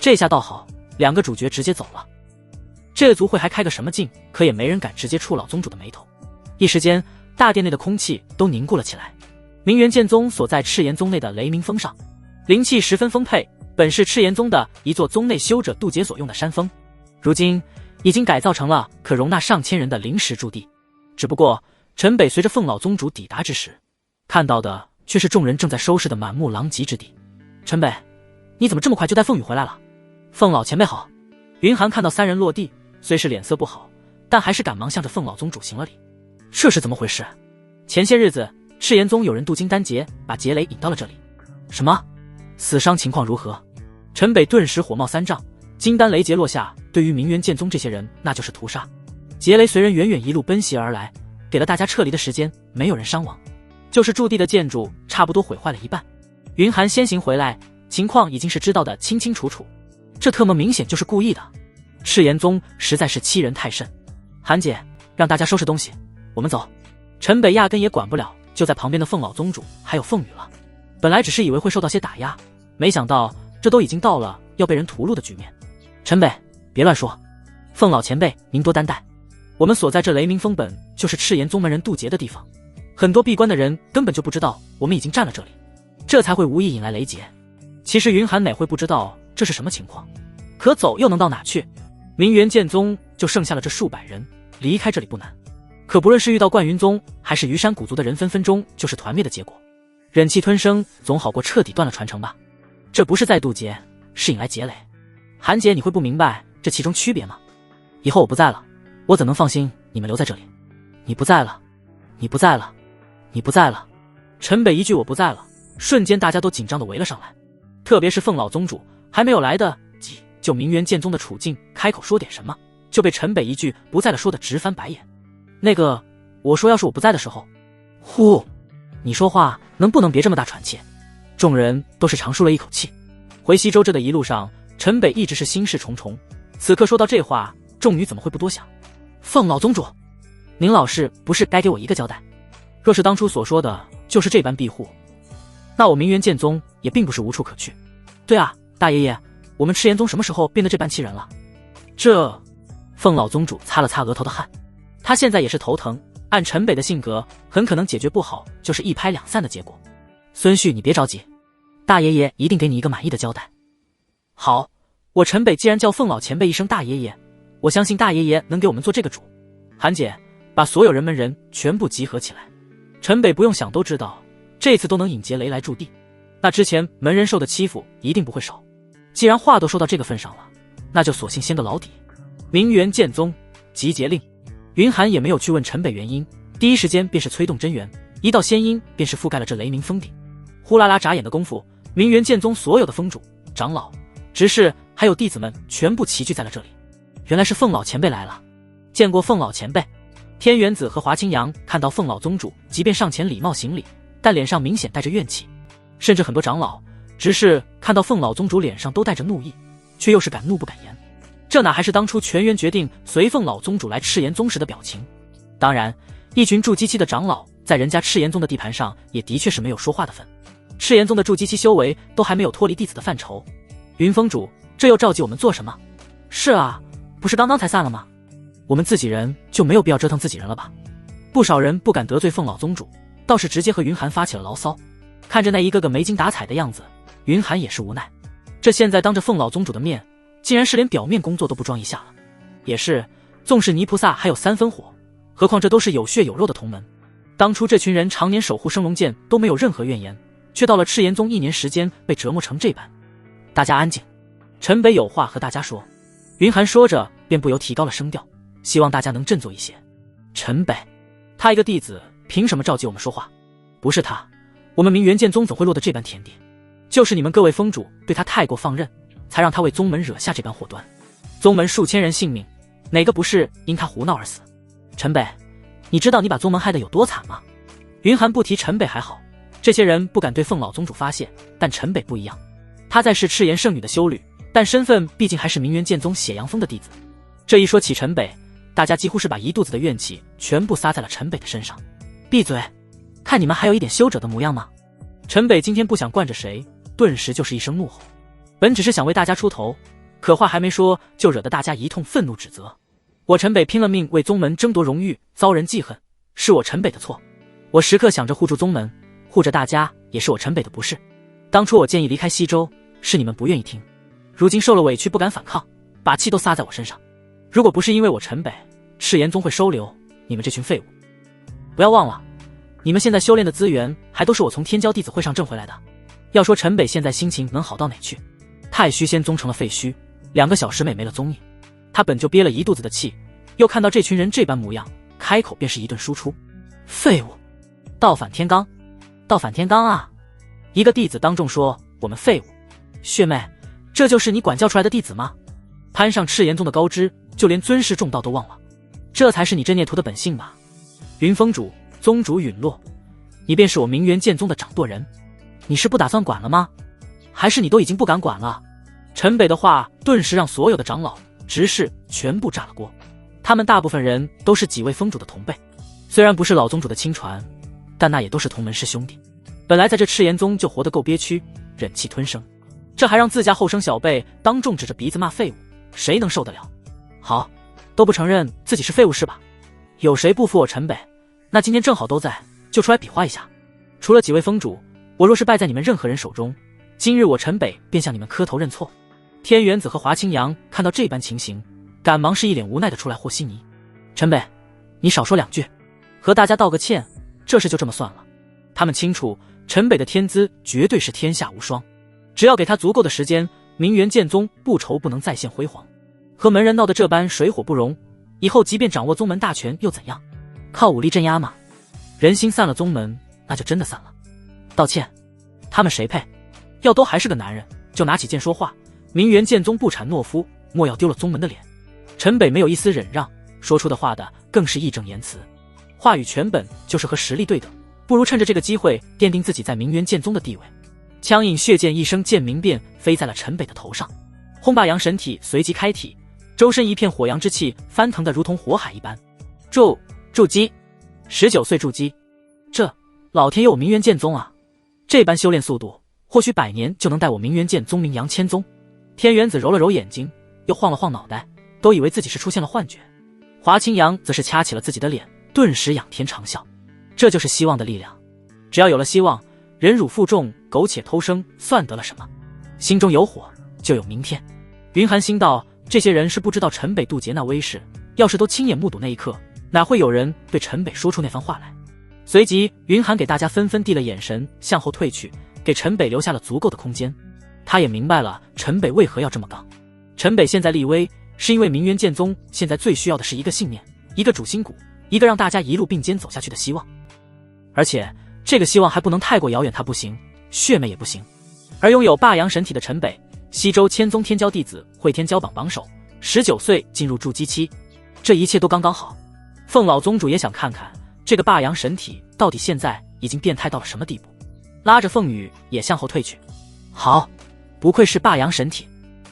这下倒好，两个主角直接走了。这个族会还开个什么劲？可也没人敢直接触老宗主的眉头。一时间，大殿内的空气都凝固了起来。明元剑宗所在赤炎宗内的雷鸣峰上，灵气十分丰沛，本是赤炎宗的一座宗内修者渡劫所用的山峰，如今已经改造成了可容纳上千人的临时驻地。只不过陈北随着凤老宗主抵达之时，看到的却是众人正在收拾的满目狼藉之地。陈北，你怎么这么快就带凤羽回来了？凤老前辈好。云寒看到3人落地，虽是脸色不好，但还是赶忙向着凤老宗主行了礼。这是怎么回事？前些日子赤炎宗有人渡金丹劫，把劫雷引到了这里。什么？死伤情况如何？陈北顿时火冒三丈，金丹雷劫落下，对于明元剑宗这些人那就是屠杀。劫雷随人远远一路奔袭而来，给了大家撤离的时间，没有人伤亡，就是驻地的建筑差不多毁坏了一半。云寒先行回来，情况已经是知道的清清楚楚，这特么明显就是故意的。赤炎宗实在是欺人太甚。韩姐，让大家收拾东西，我们走。陈北压根也管不了就在旁边的凤老宗主还有凤羽了，本来只是以为会受到些打压，没想到这都已经到了要被人屠戮的局面。陈北，别乱说。凤老前辈您多担待，我们所在这雷鸣峰本就是赤炎宗门人渡劫的地方，很多闭关的人根本就不知道我们已经占了这里，这才会无意引来雷劫。其实云寒哪会不知道这是什么情况，可走又能到哪去？明元剑宗就剩下了这数百人，离开这里不难，可不论是遇到冠云宗还是虞山古族的人，分分钟就是团灭的结果。忍气吞声总好过彻底断了传承吧。这不是在渡劫，是引来劫雷。韩姐，你会不明白这其中区别吗？以后我不在了，我怎能放心你们留在这里？你不在了，你不在了，你不在了。陈北一句我不在了，瞬间大家都紧张地围了上来，特别是凤老宗主还没有来得及就明元剑宗的处境开口说点什么，就被陈北一句不在了说的直翻白眼。那个，我说要是我不在的时候，呼，你说话能不能别这么大喘气？众人都是长舒了一口气。回西周这的一路上，陈北一直是心事重重，此刻说到这话，众女怎么会不多想？凤老宗主，您老是不是该给我一个交代？若是当初所说的就是这般庇护，那我明元剑宗也并不是无处可去。对啊，大爷爷，我们赤炎宗什么时候变得这般欺人了？这……凤老宗主擦了擦额头的汗，他现在也是头疼，按陈北的性格，很可能解决不好就是一拍两散的结果。孙旭，你别着急，大爷爷一定给你一个满意的交代。好，我陈北既然叫凤老前辈一声大爷爷，我相信大爷爷能给我们做这个主。韩姐，把所有人门人全部集合起来。陈北不用想都知道，这次都能引劫雷来驻地，那之前门人受的欺负一定不会少。既然话都说到这个份上了，那就索性先个老底。明元剑宗集结令，云寒也没有去问陈北原因，第一时间便是催动真元，一道仙音便是覆盖了这雷鸣峰顶。呼啦啦眨眼的功夫，明元剑宗所有的峰主、长老、执事还有弟子们全部齐聚在了这里。原来是凤老前辈来了，见过凤老前辈。天元子和华清扬看到凤老宗主，即便上前礼貌行礼，但脸上明显带着怨气。甚至很多长老、执事看到凤老宗主脸上都带着怒意，却又是敢怒不敢言。这哪还是当初全员决定随凤老宗主来赤炎宗时的表情？当然，一群筑基期的长老在人家赤炎宗的地盘上也的确是没有说话的份。赤炎宗的筑基期修为都还没有脱离弟子的范畴。云峰主，这又召集我们做什么？是啊，不是刚刚才散了吗？我们自己人就没有必要折腾自己人了吧？不少人不敢得罪凤老宗主，倒是直接和云寒发起了牢骚。看着那一个个没精打采的样子，云寒也是无奈。这现在当着凤老宗主的面，竟然是连表面工作都不装一下了。也是，纵使泥菩萨还有3分火，何况这都是有血有肉的同门。当初这群人常年守护升龙剑都没有任何怨言，却到了赤炎宗1年时间被折磨成这般。大家安静，陈北有话和大家说。云寒说着便不由提高了声调，希望大家能振作一些。陈北，他一个弟子凭什么召集我们说话？不是他，我们明元剑宗怎会落得这般田地？就是你们各位峰主对他太过放任，才让他为宗门惹下这般祸端。宗门数千人性命，哪个不是因他胡闹而死？陈北，你知道你把宗门害得有多惨吗？云寒不提陈北还好，这些人不敢对凤老宗主发泄，但陈北不一样，他在是赤炎圣女的修女，但身份毕竟还是明元剑宗血阳峰的弟子。这一说起陈北，大家几乎是把一肚子的怨气全部撒在了陈北的身上。闭嘴，看你们还有一点修者的模样吗？陈北今天不想惯着谁，顿时就是一声怒吼。本只是想为大家出头，可话还没说，就惹得大家一通愤怒指责。我陈北拼了命为宗门争夺荣誉，遭人记恨，是我陈北的错。我时刻想着护住宗门，护着大家，也是我陈北的不是。当初我建议离开西周，是你们不愿意听，如今受了委屈不敢反抗，把气都撒在我身上。如果不是因为我陈北，赤炎宗会收留你们这群废物。不要忘了，你们现在修炼的资源还都是我从天骄弟子会上挣回来的。要说陈北现在心情能好到哪去？太虚仙宗成了废墟，2个小时美没了踪影。他本就憋了一肚子的气，又看到这群人这般模样，开口便是一顿输出。废物，倒反天罡，倒反天罡啊！一个弟子当众说我们废物。血妹，这就是你管教出来的弟子吗？攀上赤炎宗的高枝，就连尊师重道都忘了，这才是你真孽徒的本性吧？云峰主，宗主陨落，你便是我明元剑宗的掌舵人，你是不打算管了吗？还是你都已经不敢管了？陈北的话顿时让所有的长老、执事全部炸了锅。他们大部分人都是几位峰主的同辈，虽然不是老宗主的亲传，但那也都是同门师兄弟。本来在这赤炎宗就活得够憋屈，忍气吞声，这还让自家后生小辈当众指着鼻子骂废物，谁能受得了？好，都不承认自己是废物是吧？有谁不服我陈北？那今天正好都在，就出来比划一下。除了几位峰主，我若是败在你们任何人手中，今日我陈北便向你们磕头认错。天元子和华清扬看到这般情形，赶忙是一脸无奈的出来和稀泥。陈北，你少说2句，和大家道个歉，这事就这么算了。他们清楚陈北的天资绝对是天下无双，只要给他足够的时间，明元剑宗不愁不能再现辉煌。和门人闹得这般水火不容，以后即便掌握宗门大权又怎样？靠武力镇压吗？人心散了宗门，那就真的散了。道歉，他们谁配？要都还是个男人，就拿起剑说话。明元剑宗不产懦夫，莫要丢了宗门的脸。陈北没有一丝忍让，说出的话的更是义正言辞，话语全本就是和实力对等，不如趁着这个机会奠定自己在明元剑宗的地位。枪印血剑一声剑鸣变，飞在了陈北的头上。轰霸阳神体随即开体，周身一片火阳之气翻腾得如同火海一般。筑基，19岁筑基，这老天佑我明元剑宗啊！这般修炼速度，或许100年就能带我明元剑宗名扬千宗。天元子揉了揉眼睛，又晃了晃脑袋，都以为自己是出现了幻觉。华清扬则是掐起了自己的脸，顿时仰天长啸。这就是希望的力量，只要有了希望，忍辱负重、苟且偷生算得了什么？心中有火，就有明天。云寒心道，这些人是不知道陈北渡劫那威势，要是都亲眼目睹那一刻，哪会有人对陈北说出那番话来？随即云寒给大家纷纷递了眼神，向后退去，给陈北留下了足够的空间。他也明白了陈北为何要这么刚。陈北现在立威，是因为明元剑宗现在最需要的是一个信念，一个主心骨，一个让大家一路并肩走下去的希望。而且这个希望还不能太过遥远，他不行，血脉也不行。而拥有霸阳神体的陈北，西周千宗天骄弟子，会天骄榜榜首，19岁进入筑基期，这一切都刚刚好。凤老宗主也想看看这个霸阳神体到底现在已经变态到了什么地步，拉着凤羽也向后退去。好，不愧是霸阳神体，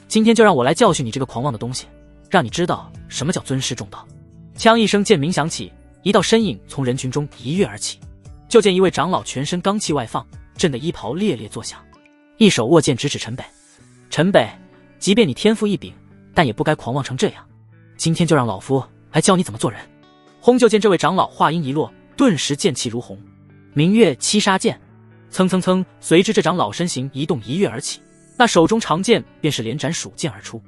今天就让我来教训你这个狂妄的东西，让你知道什么叫尊师重道。枪一声剑鸣响起，一道身影从人群中一跃而起，就见一位长老全身罡气外放，震得衣袍猎猎作响，一手握剑直指陈北。陈北，即便你天赋异禀，但也不该狂妄成这样，今天就让老夫来教你怎么做人。轰！就见这位长老话音一落，顿时剑气如虹，明月七杀剑，蹭蹭蹭，随之这长老身形一动，一跃而起，那手中长剑便是连斩数剑而出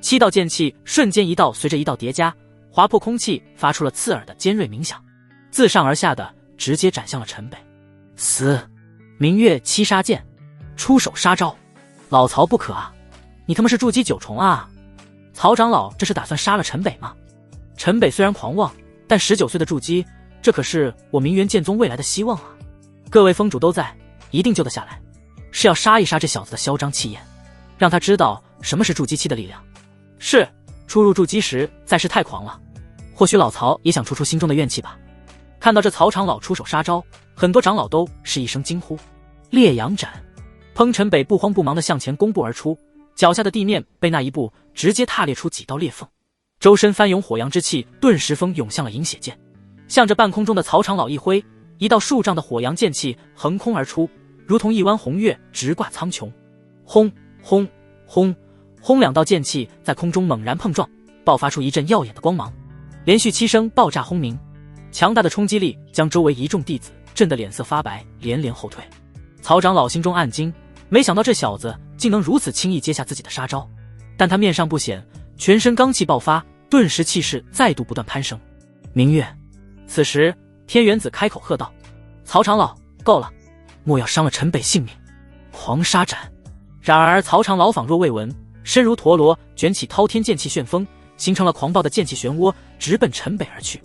，7道剑气瞬间一道随着一道叠加，划破空气，发出了刺耳的尖锐鸣响，自上而下的直接斩向了陈北。死！明月七杀剑，出手杀招！老曹不可啊，你他妈是筑基9重啊！曹长老这是打算杀了陈北吗？陈北虽然狂妄，但19岁的筑基，这可是我明元剑宗未来的希望啊！各位封主都在，一定救得下来，是要杀一杀这小子的嚣张气焰，让他知道什么是筑基期的力量。是，初入筑基时再是太狂了，或许老曹也想出出心中的怨气吧。看到这曹长老出手杀招，很多长老都是一声惊呼。烈阳斩！砰！陈北不慌不忙地向前弓步而出，脚下的地面被那一步直接踏裂出几道裂缝，周身翻涌火阳之气，顿时风涌向了银血剑，向着半空中的曹长老一挥，一道数丈的火阳剑气横空而出，如同一弯红月直挂苍穹。轰轰轰轰！2道剑气在空中猛然碰撞，爆发出一阵耀眼的光芒，连续7声爆炸轰鸣，强大的冲击力将周围一众弟子震得脸色发白，连连后退。曹长老心中暗惊，没想到这小子竟能如此轻易接下自己的杀招，但他面上不显，全身罡气爆发，顿时气势再度不断攀升。明月！此时天元子开口喝道：“曹长老，够了，莫要伤了陈北性命！”狂杀斩！然而曹长老仿若未闻，身如陀螺，卷起滔天剑气旋风，形成了狂暴的剑气漩涡，直奔陈北而去。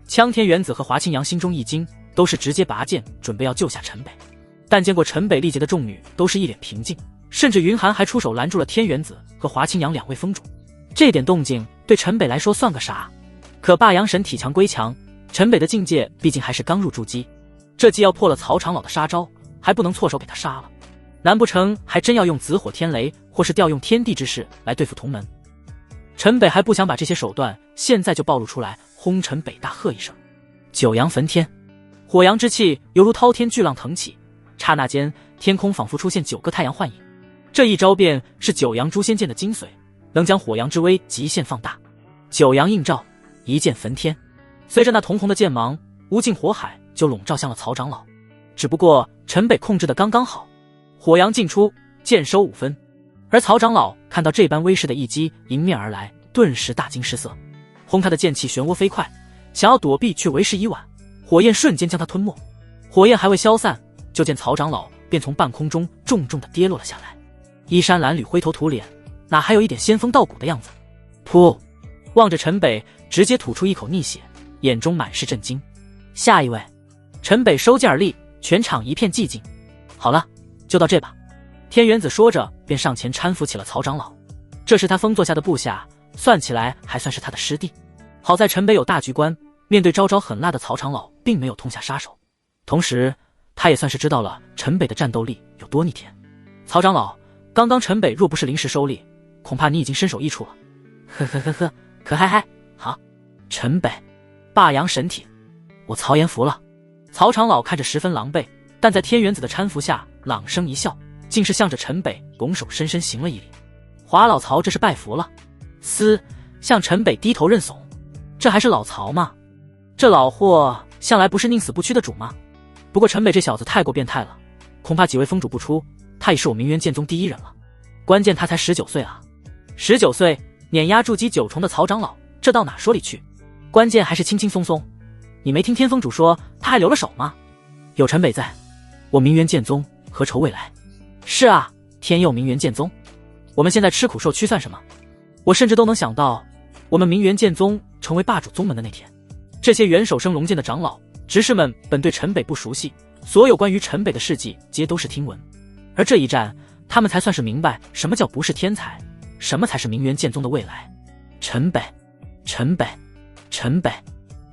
枪天元子和华清阳心中一惊，都是直接拔剑准备要救下陈北，但见过陈北力竭的众女都是一脸平静，甚至云寒还出手拦住了天元子和华清阳2位封主。这点动静对陈北来说算个啥？可霸阳神体强归强，陈北的境界毕竟还是刚入筑基，这既要破了曹长老的杀招，还不能错手给他杀了，难不成还真要用紫火天雷或是调用天地之势来对付同门？陈北还不想把这些手段现在就暴露出来，轰！陈北大喝一声，九阳焚天！火阳之气犹如滔天巨浪腾起，刹那间天空仿佛出现9个太阳幻影。这一招便是九阳诛仙剑的精髓，能将火阳之威极限放大。九阳映照，一剑焚天。随着那铜红的剑芒，无尽火海就笼罩向了曹长老。只不过陈北控制的刚刚好，火阳尽出，剑收5分。而曹长老看到这般威势的一击迎面而来，顿时大惊失色。轰！他的剑气漩涡飞快，想要躲避却为时已晚，火焰瞬间将他吞没。火焰还未消散，就见曹长老便从半空中重重地跌落了下来，衣衫褴褛，灰头土脸，哪还有一点仙风道骨的样子？噗！望着陈北，直接吐出一口逆血，眼中满是震惊。下一位！陈北收剑而立，全场一片寂静。好了，就到这吧。天元子说着，便上前搀扶起了曹长老。这是他封座下的部下，算起来还算是他的师弟。好在陈北有大局观，面对招招狠辣的曹长老，并没有痛下杀手。同时，他也算是知道了陈北的战斗力有多逆天。曹长老，刚刚陈北若不是临时收力，恐怕你已经身首异处了。呵呵呵呵，可嗨嗨，好！陈北，霸阳神体，我曹岩服了。曹长老看着十分狼狈，但在天元子的搀扶下，朗声一笑，竟是向着陈北拱手深深行了一礼。华老曹这是拜服了。向陈北低头认怂。这还是老曹吗？这老货向来不是宁死不屈的主吗？不过陈北这小子太过变态了，恐怕几位封主不出，他已是我明元剑宗第一人了。关键他才19岁啊！19岁碾压筑基9重的曹长老，这到哪说理去？关键还是轻轻松松。你没听天封主说他还留了手吗？有陈北在，我明元剑宗何愁未来？是啊，天佑明元剑宗，我们现在吃苦受屈算什么？我甚至都能想到，我们明元剑宗成为霸主宗门的那天。这些元首生龙剑的长老、执事们本对陈北不熟悉，所有关于陈北的事迹皆都是听闻，而这一战，他们才算是明白什么叫不是天才，什么才是明元剑宗的未来。陈北，陈北，陈北！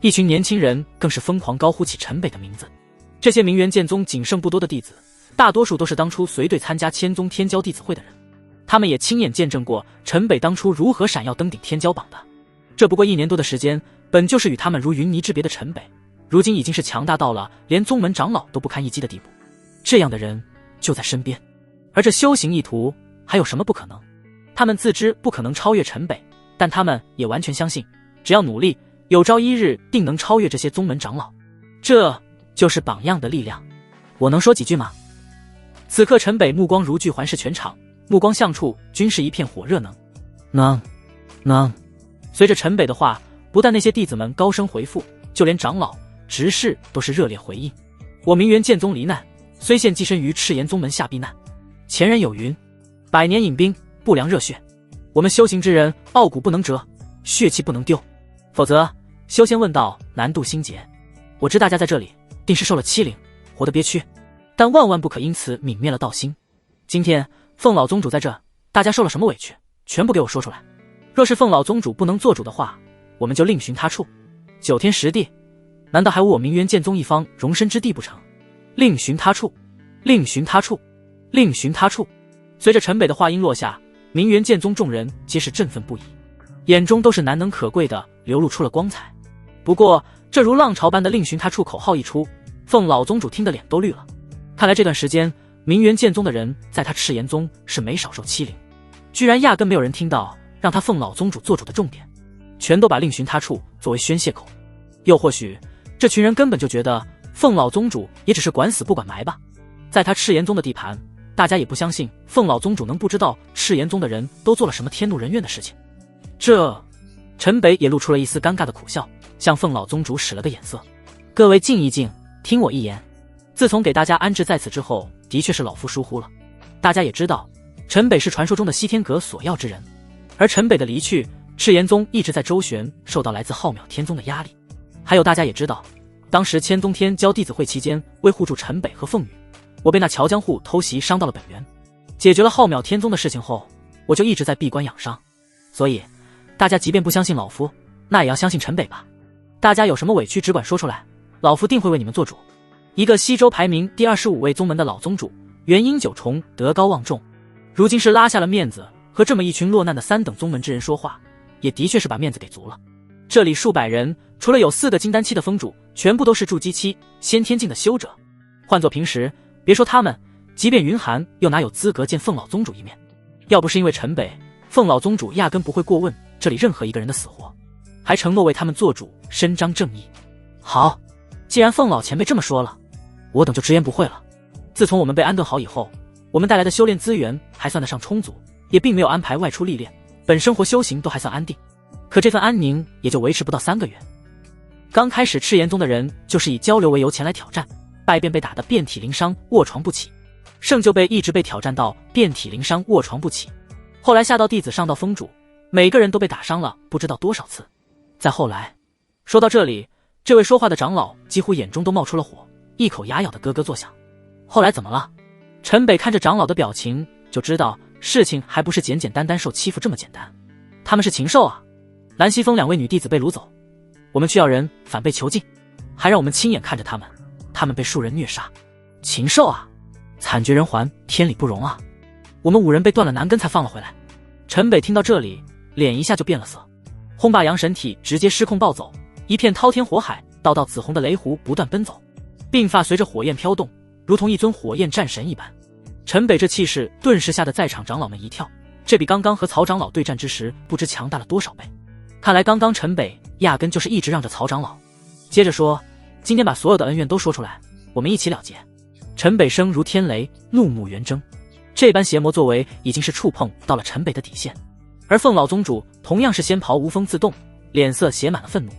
一群年轻人更是疯狂高呼起陈北的名字。这些明元剑宗仅剩不多的弟子，大多数都是当初随队参加千宗天骄弟子会的人，他们也亲眼见证过陈北当初如何闪耀登顶天骄榜的。这不过1年多的时间，本就是与他们如云泥之别的陈北，如今已经是强大到了连宗门长老都不堪一击的地步。这样的人就在身边，而这修行一途还有什么不可能？他们自知不可能超越陈北，但他们也完全相信，只要努力，有朝一日定能超越这些宗门长老。这就是榜样的力量。我能说几句吗？此刻陈北目光如炬环视全场，目光向处均是一片火热能。随着陈北的话，不但那些弟子们高声回复，就连长老、执事都是热烈回应。我明元剑宗罹难，虽现寄身于赤炎宗门下避难。前人有云：100年引兵，不凉热血。我们修行之人，傲骨不能折，血气不能丢，否则修仙问道难渡心结。我知大家在这里定是受了欺凌，活得憋屈，但万万不可因此泯灭了道心。今天凤老宗主在这，大家受了什么委屈，全部给我说出来。若是凤老宗主不能做主的话，我们就另寻他处。9天10地，难道还无我明元剑宗一方容身之地不成？另寻他处，另寻他处，另寻他处。随着陈北的话音落下，明元剑宗众人皆是振奋不已，眼中都是难能可贵的流露出了光彩。不过这如浪潮般的另寻他处口号一出，凤老宗主听得脸都绿了。看来这段时间明元剑宗的人在他赤炎宗是没少受欺凌，居然压根没有人听到让他凤老宗主做主的重点，全都把另寻他处作为宣泄口。又或许这群人根本就觉得凤老宗主也只是管死不管埋吧。在他赤炎宗的地盘，大家也不相信凤老宗主能不知道赤炎宗的人都做了什么天怒人怨的事情。陈北也露出了一丝尴尬的苦笑，向凤老宗主使了个眼色。各位静一静，听我一言。自从给大家安置在此之后，的确是老夫疏忽了。大家也知道，陈北是传说中的西天阁所要之人，而陈北的离去，赤炎宗一直在周旋，受到来自浩渺天宗的压力。还有大家也知道，当时千宗天骄弟子会期间，为护住陈北和凤羽，我被那乔江户偷袭伤到了本源。解决了浩渺天宗的事情后，我就一直在闭关养伤。所以大家即便不相信老夫，那也要相信陈北吧。大家有什么委屈只管说出来，老夫定会为你们做主。一个西周排名第25位宗门的老宗主，元婴九重，德高望重，如今是拉下了面子和这么一群落难的3等宗门之人说话，也的确是把面子给足了。这里数百人，除了有4个金丹期的封主，全部都是筑基期、先天境的修者。换作平时，别说他们，即便云寒又哪有资格见凤老宗主一面？要不是因为陈北，凤老宗主压根不会过问这里任何一个人的死活，还承诺为他们做主，伸张正义。好，既然凤老前辈这么说了，我等就直言不讳了。自从我们被安顿好以后，我们带来的修炼资源还算得上充足，也并没有安排外出历练，本生活修行都还算安定。可这份安宁也就维持不到3个月。刚开始赤炎宗的人就是以交流为由前来挑战，败便被打得遍体鳞伤，卧床不起，胜就一直被挑战到遍体鳞伤，卧床不起。后来下到弟子，上到封主，每个人都被打伤了不知道多少次。再后来，说到这里，这位说话的长老几乎眼中都冒出了火，一口牙咬得咯咯作响。后来怎么了？陈北看着长老的表情，就知道事情还不是简简单单受欺负这么简单。他们是禽兽啊！蓝西峰2位女弟子被掳走，我们去要人反被囚禁，还让我们亲眼看着他们被数人虐杀。禽兽啊！惨绝人寰，天理不容啊！我们5人被断了南根才放了回来。陈北听到这里，脸一下就变了色，轰霸阳神体直接失控暴走，一片滔天火海，道道紫红的雷弧不断奔走，鬓发随着火焰飘动，如同一尊火焰战神一般。陈北这气势顿时吓得在场长老们一跳，这比刚刚和曹长老对战之时不知强大了多少倍。看来刚刚陈北压根就是一直让着曹长老。接着说，今天把所有的恩怨都说出来，我们一起了结。陈北声如天雷，怒目圆睁，这般邪魔作为已经是触碰到了陈北的底线。而凤老宗主同样是仙袍无风自动，脸色写满了愤怒。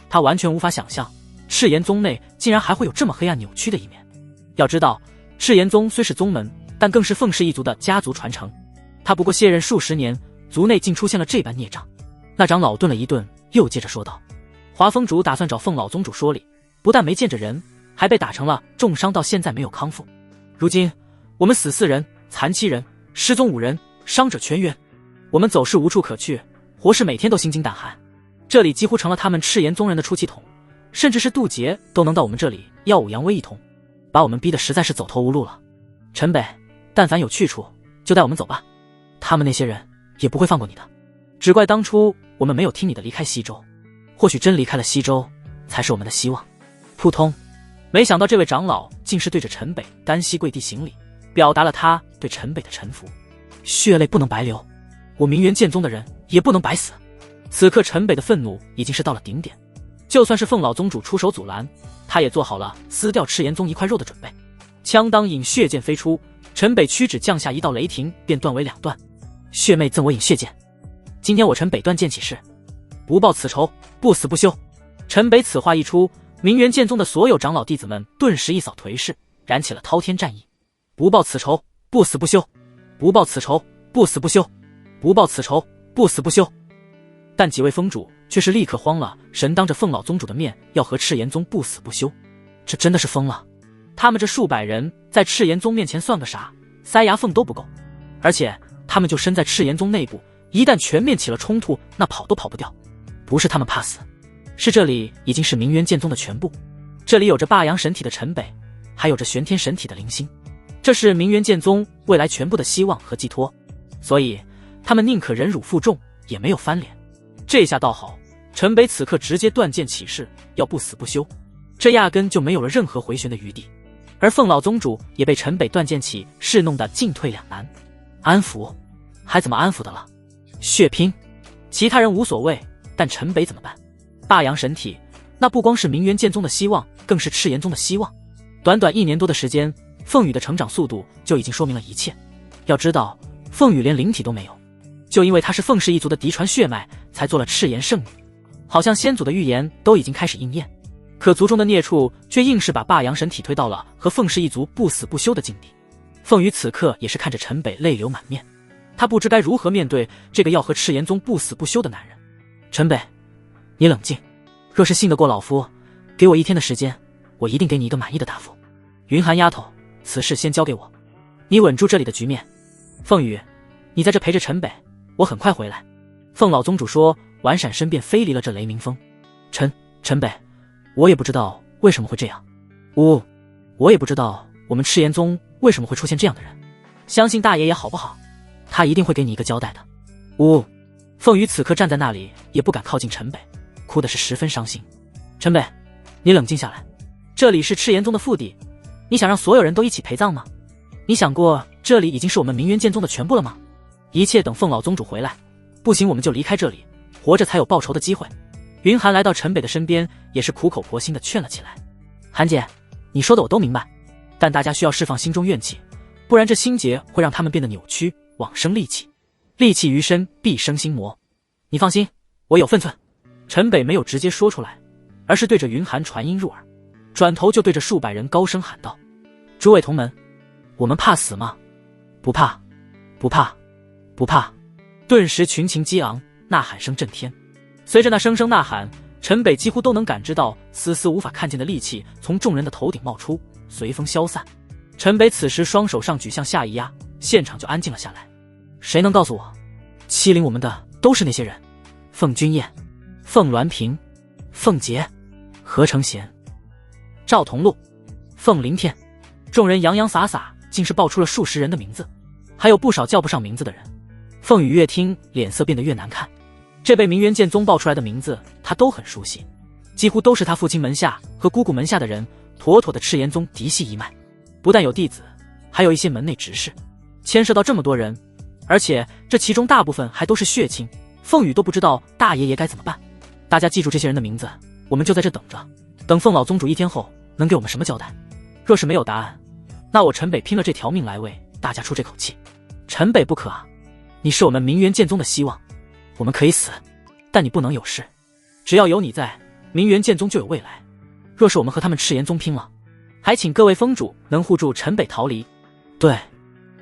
他完全无法想象赤炎宗内竟然还会有这么黑暗扭曲的一面。要知道，赤炎宗虽是宗门，但更是凤氏一族的家族传承，他不过卸任数十年，族内竟出现了这般孽障。那长老顿了一顿，又接着说道：华峰主打算找凤老宗主说理，不但没见着人，还被打成了重伤，到现在没有康复。如今我们死4人，残7人，失踪5人，伤者全员。我们走势无处可去，活士每天都心惊胆寒。这里几乎成了他们赤炎宗人的出气筒，甚至是渡劫都能到我们这里耀武扬威一通，把我们逼得实在是走投无路了。陈北，但凡有去处，就带我们走吧。他们那些人也不会放过你的。只怪当初我们没有听你的离开西周，或许真离开了西周，才是我们的希望。扑通！没想到这位长老竟是对着陈北单膝跪地行礼，表达了他对陈北的臣服。血泪不能白流，我明元剑宗的人也不能白死。此刻陈北的愤怒已经是到了顶点，就算是凤老宗主出手阻拦，他也做好了撕掉赤炎宗一块肉的准备。枪当引血剑飞出，陈北屈指降下一道雷霆，便断为2段。血妹赠我引血剑，今天我陈北断剑起誓，不报此仇，不死不休。陈北此话一出，明元剑宗的所有长老弟子们顿时一扫颓势，燃起了滔天战意。不报此仇，不死不休！不报此仇，不死不休！不报此仇，不死不休！但几位宗主却是立刻慌了神，当着凤老宗主的面要和赤炎宗不死不休，这真的是疯了。他们这数百人在赤炎宗面前算个啥，塞牙缝都不够。而且他们就身在赤炎宗内部，一旦全面起了冲突，那跑都跑不掉。不是他们怕死，是这里已经是明元剑宗的全部。这里有着霸阳神体的陈北，还有着玄天神体的林星，这是明元剑宗未来全部的希望和寄托。所以他们宁可忍辱负重，也没有翻脸。这下倒好，陈北此刻直接断剑起誓，要不死不休，这压根就没有了任何回旋的余地。而凤老宗主也被陈北断剑起誓弄得进退两难。安抚？还怎么安抚的了？血拼？其他人无所谓，但陈北怎么办？霸阳神体，那不光是明元剑宗的希望，更是赤炎宗的希望。短短1年多的时间，凤羽的成长速度就已经说明了一切。要知道，凤羽连灵体都没有，就因为她是凤氏一族的嫡传血脉，才做了赤炎圣女。好像先祖的预言都已经开始应验，可族中的孽畜却硬是把霸阳神体推到了和凤氏一族不死不休的境地。凤羽此刻也是看着陈北泪流满面，他不知该如何面对这个要和赤炎宗不死不休的男人。陈北，你冷静，若是信得过老夫，给我1天的时间，我一定给你一个满意的答复。云寒丫头，此事先交给我，你稳住这里的局面。凤羽，你在这陪着陈北，我很快回来。凤老宗主说完闪身便飞离了这雷鸣峰。陈北，我也不知道为什么会这样。我也不知道我们赤炎宗为什么会出现这样的人，相信大爷爷好不好，他一定会给你一个交代的。凤羽此刻站在那里也不敢靠近陈北，哭的是十分伤心。陈北，你冷静下来，这里是赤炎宗的腹地，你想让所有人都一起陪葬吗？你想过这里已经是我们明元剑宗的全部了吗？一切等凤老宗主回来，不行我们就离开这里，活着才有报仇的机会。云寒来到陈北的身边，也是苦口婆心的劝了起来。寒姐，你说的我都明白，但大家需要释放心中怨气，不然这心结会让他们变得扭曲，往生戾气，戾气于身必生心魔。你放心，我有分寸。陈北没有直接说出来，而是对着云寒传音入耳，转头就对着数百人高声喊道：诸位同门，我们怕死吗？不怕，不怕，不怕。顿时群情激昂，呐喊声震天。随着那声声呐喊，陈北几乎都能感知到丝丝无法看见的戾气从众人的头顶冒出，随风消散。陈北此时双手上举向下一压，现场就安静了下来。谁能告诉我，欺凌我们的都是那些人？凤君燕、凤鸾屏、凤杰、何承贤、赵同禄、凤凌天。众人洋洋洒洒，竟是报出了数十人的名字，还有不少叫不上名字的人。凤羽越听脸色变得越难看，这被明元剑宗报出来的名字他都很熟悉，几乎都是他父亲门下和姑姑门下的人，妥妥的赤炎宗嫡系一脉。不但有弟子，还有一些门内执事，牵涉到这么多人，而且这其中大部分还都是血亲，凤羽都不知道大爷爷该怎么办。大家记住这些人的名字，我们就在这等着，等凤老宗主1天后能给我们什么交代。若是没有答案，那我陈北拼了这条命来为大家出这口气。陈北不可啊，你是我们明元剑宗的希望，我们可以死，但你不能有事。只要有你在，明元剑宗就有未来。若是我们和他们赤炎宗拼了，还请各位宗主能护住陈北逃离。对，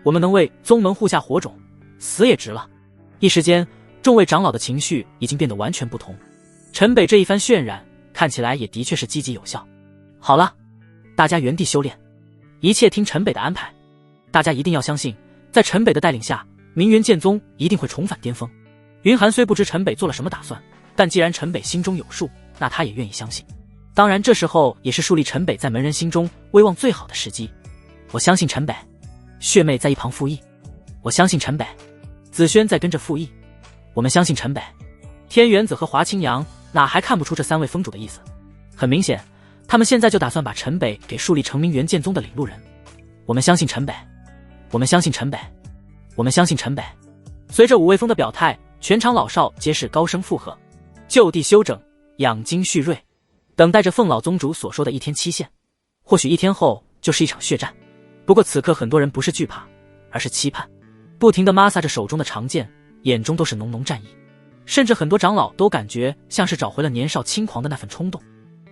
我们能为宗门护下火种，死也值了。一时间，众位长老的情绪已经变得完全不同。陈北这一番渲染，看起来也的确是积极有效。好了，大家原地修炼，一切听陈北的安排。大家一定要相信，在陈北的带领下，明元剑宗一定会重返巅峰。云寒虽不知陈北做了什么打算，但既然陈北心中有数，那他也愿意相信。当然，这时候也是树立陈北在门人心中威望最好的时机。我相信陈北。血妹在一旁附议。我相信陈北。紫萱在跟着附议。我们相信陈北。天元子和华清扬哪还看不出这三位封主的意思？很明显，他们现在就打算把陈北给树立成明元剑宗的领路人。我们相信陈北。我们相信陈北。我们相信陈北。随着五位峰的表态，全场老少皆是高声附和。就地休整，养精蓄锐，等待着凤老宗主所说的一天期限。或许一天后就是一场血战。不过此刻很多人不是惧怕，而是期盼，不停地摩挲着手中的长剑，眼中都是浓浓战意。甚至很多长老都感觉像是找回了年少轻狂的那份冲动。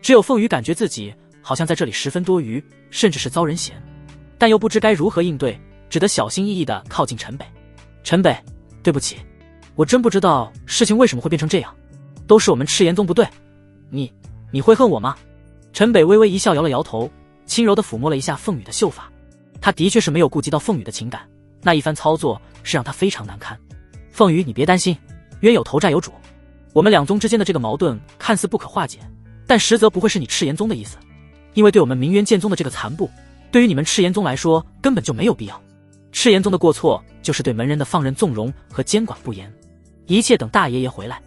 只有凤羽感觉自己好像在这里十分多余，甚至是遭人嫌，但又不知该如何应对，只得小心翼翼地靠近陈北。陈北，对不起，我真不知道事情为什么会变成这样，都是我们赤炎宗不对。你会恨我吗？陈北微微一笑，摇了摇头，轻柔地抚摸了一下凤羽的秀发。他的确是没有顾及到凤羽的情感，那一番操作是让他非常难堪。凤羽，你别担心，冤有头债有主，我们两宗之间的这个矛盾看似不可化解，但实则不会是你赤炎宗的意思，因为对我们明元剑宗的这个残部，对于你们赤炎宗来说根本就没有必要。赤炎宗的过错就是对门人的放任纵容和监管不严，一切等大爷爷回来。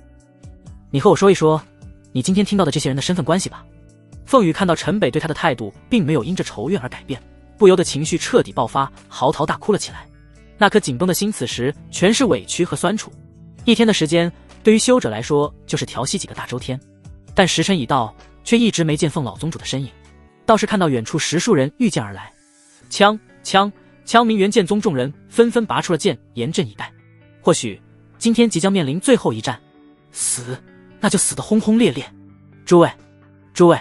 你和我说一说你今天听到的这些人的身份关系吧。凤羽看到陈北对他的态度并没有因着仇怨而改变，不由得情绪彻底爆发，嚎啕大哭了起来。那颗紧绷的心此时全是委屈和酸楚。一天的时间对于修者来说就是调息几个大周天，但时辰已到，却一直没见凤老宗主的身影。倒是看到远处十数人御剑而来，枪！明元剑宗众人纷纷拔出了剑，严阵以待。或许今天即将面临最后一战，死那就死得轰轰烈烈。诸位，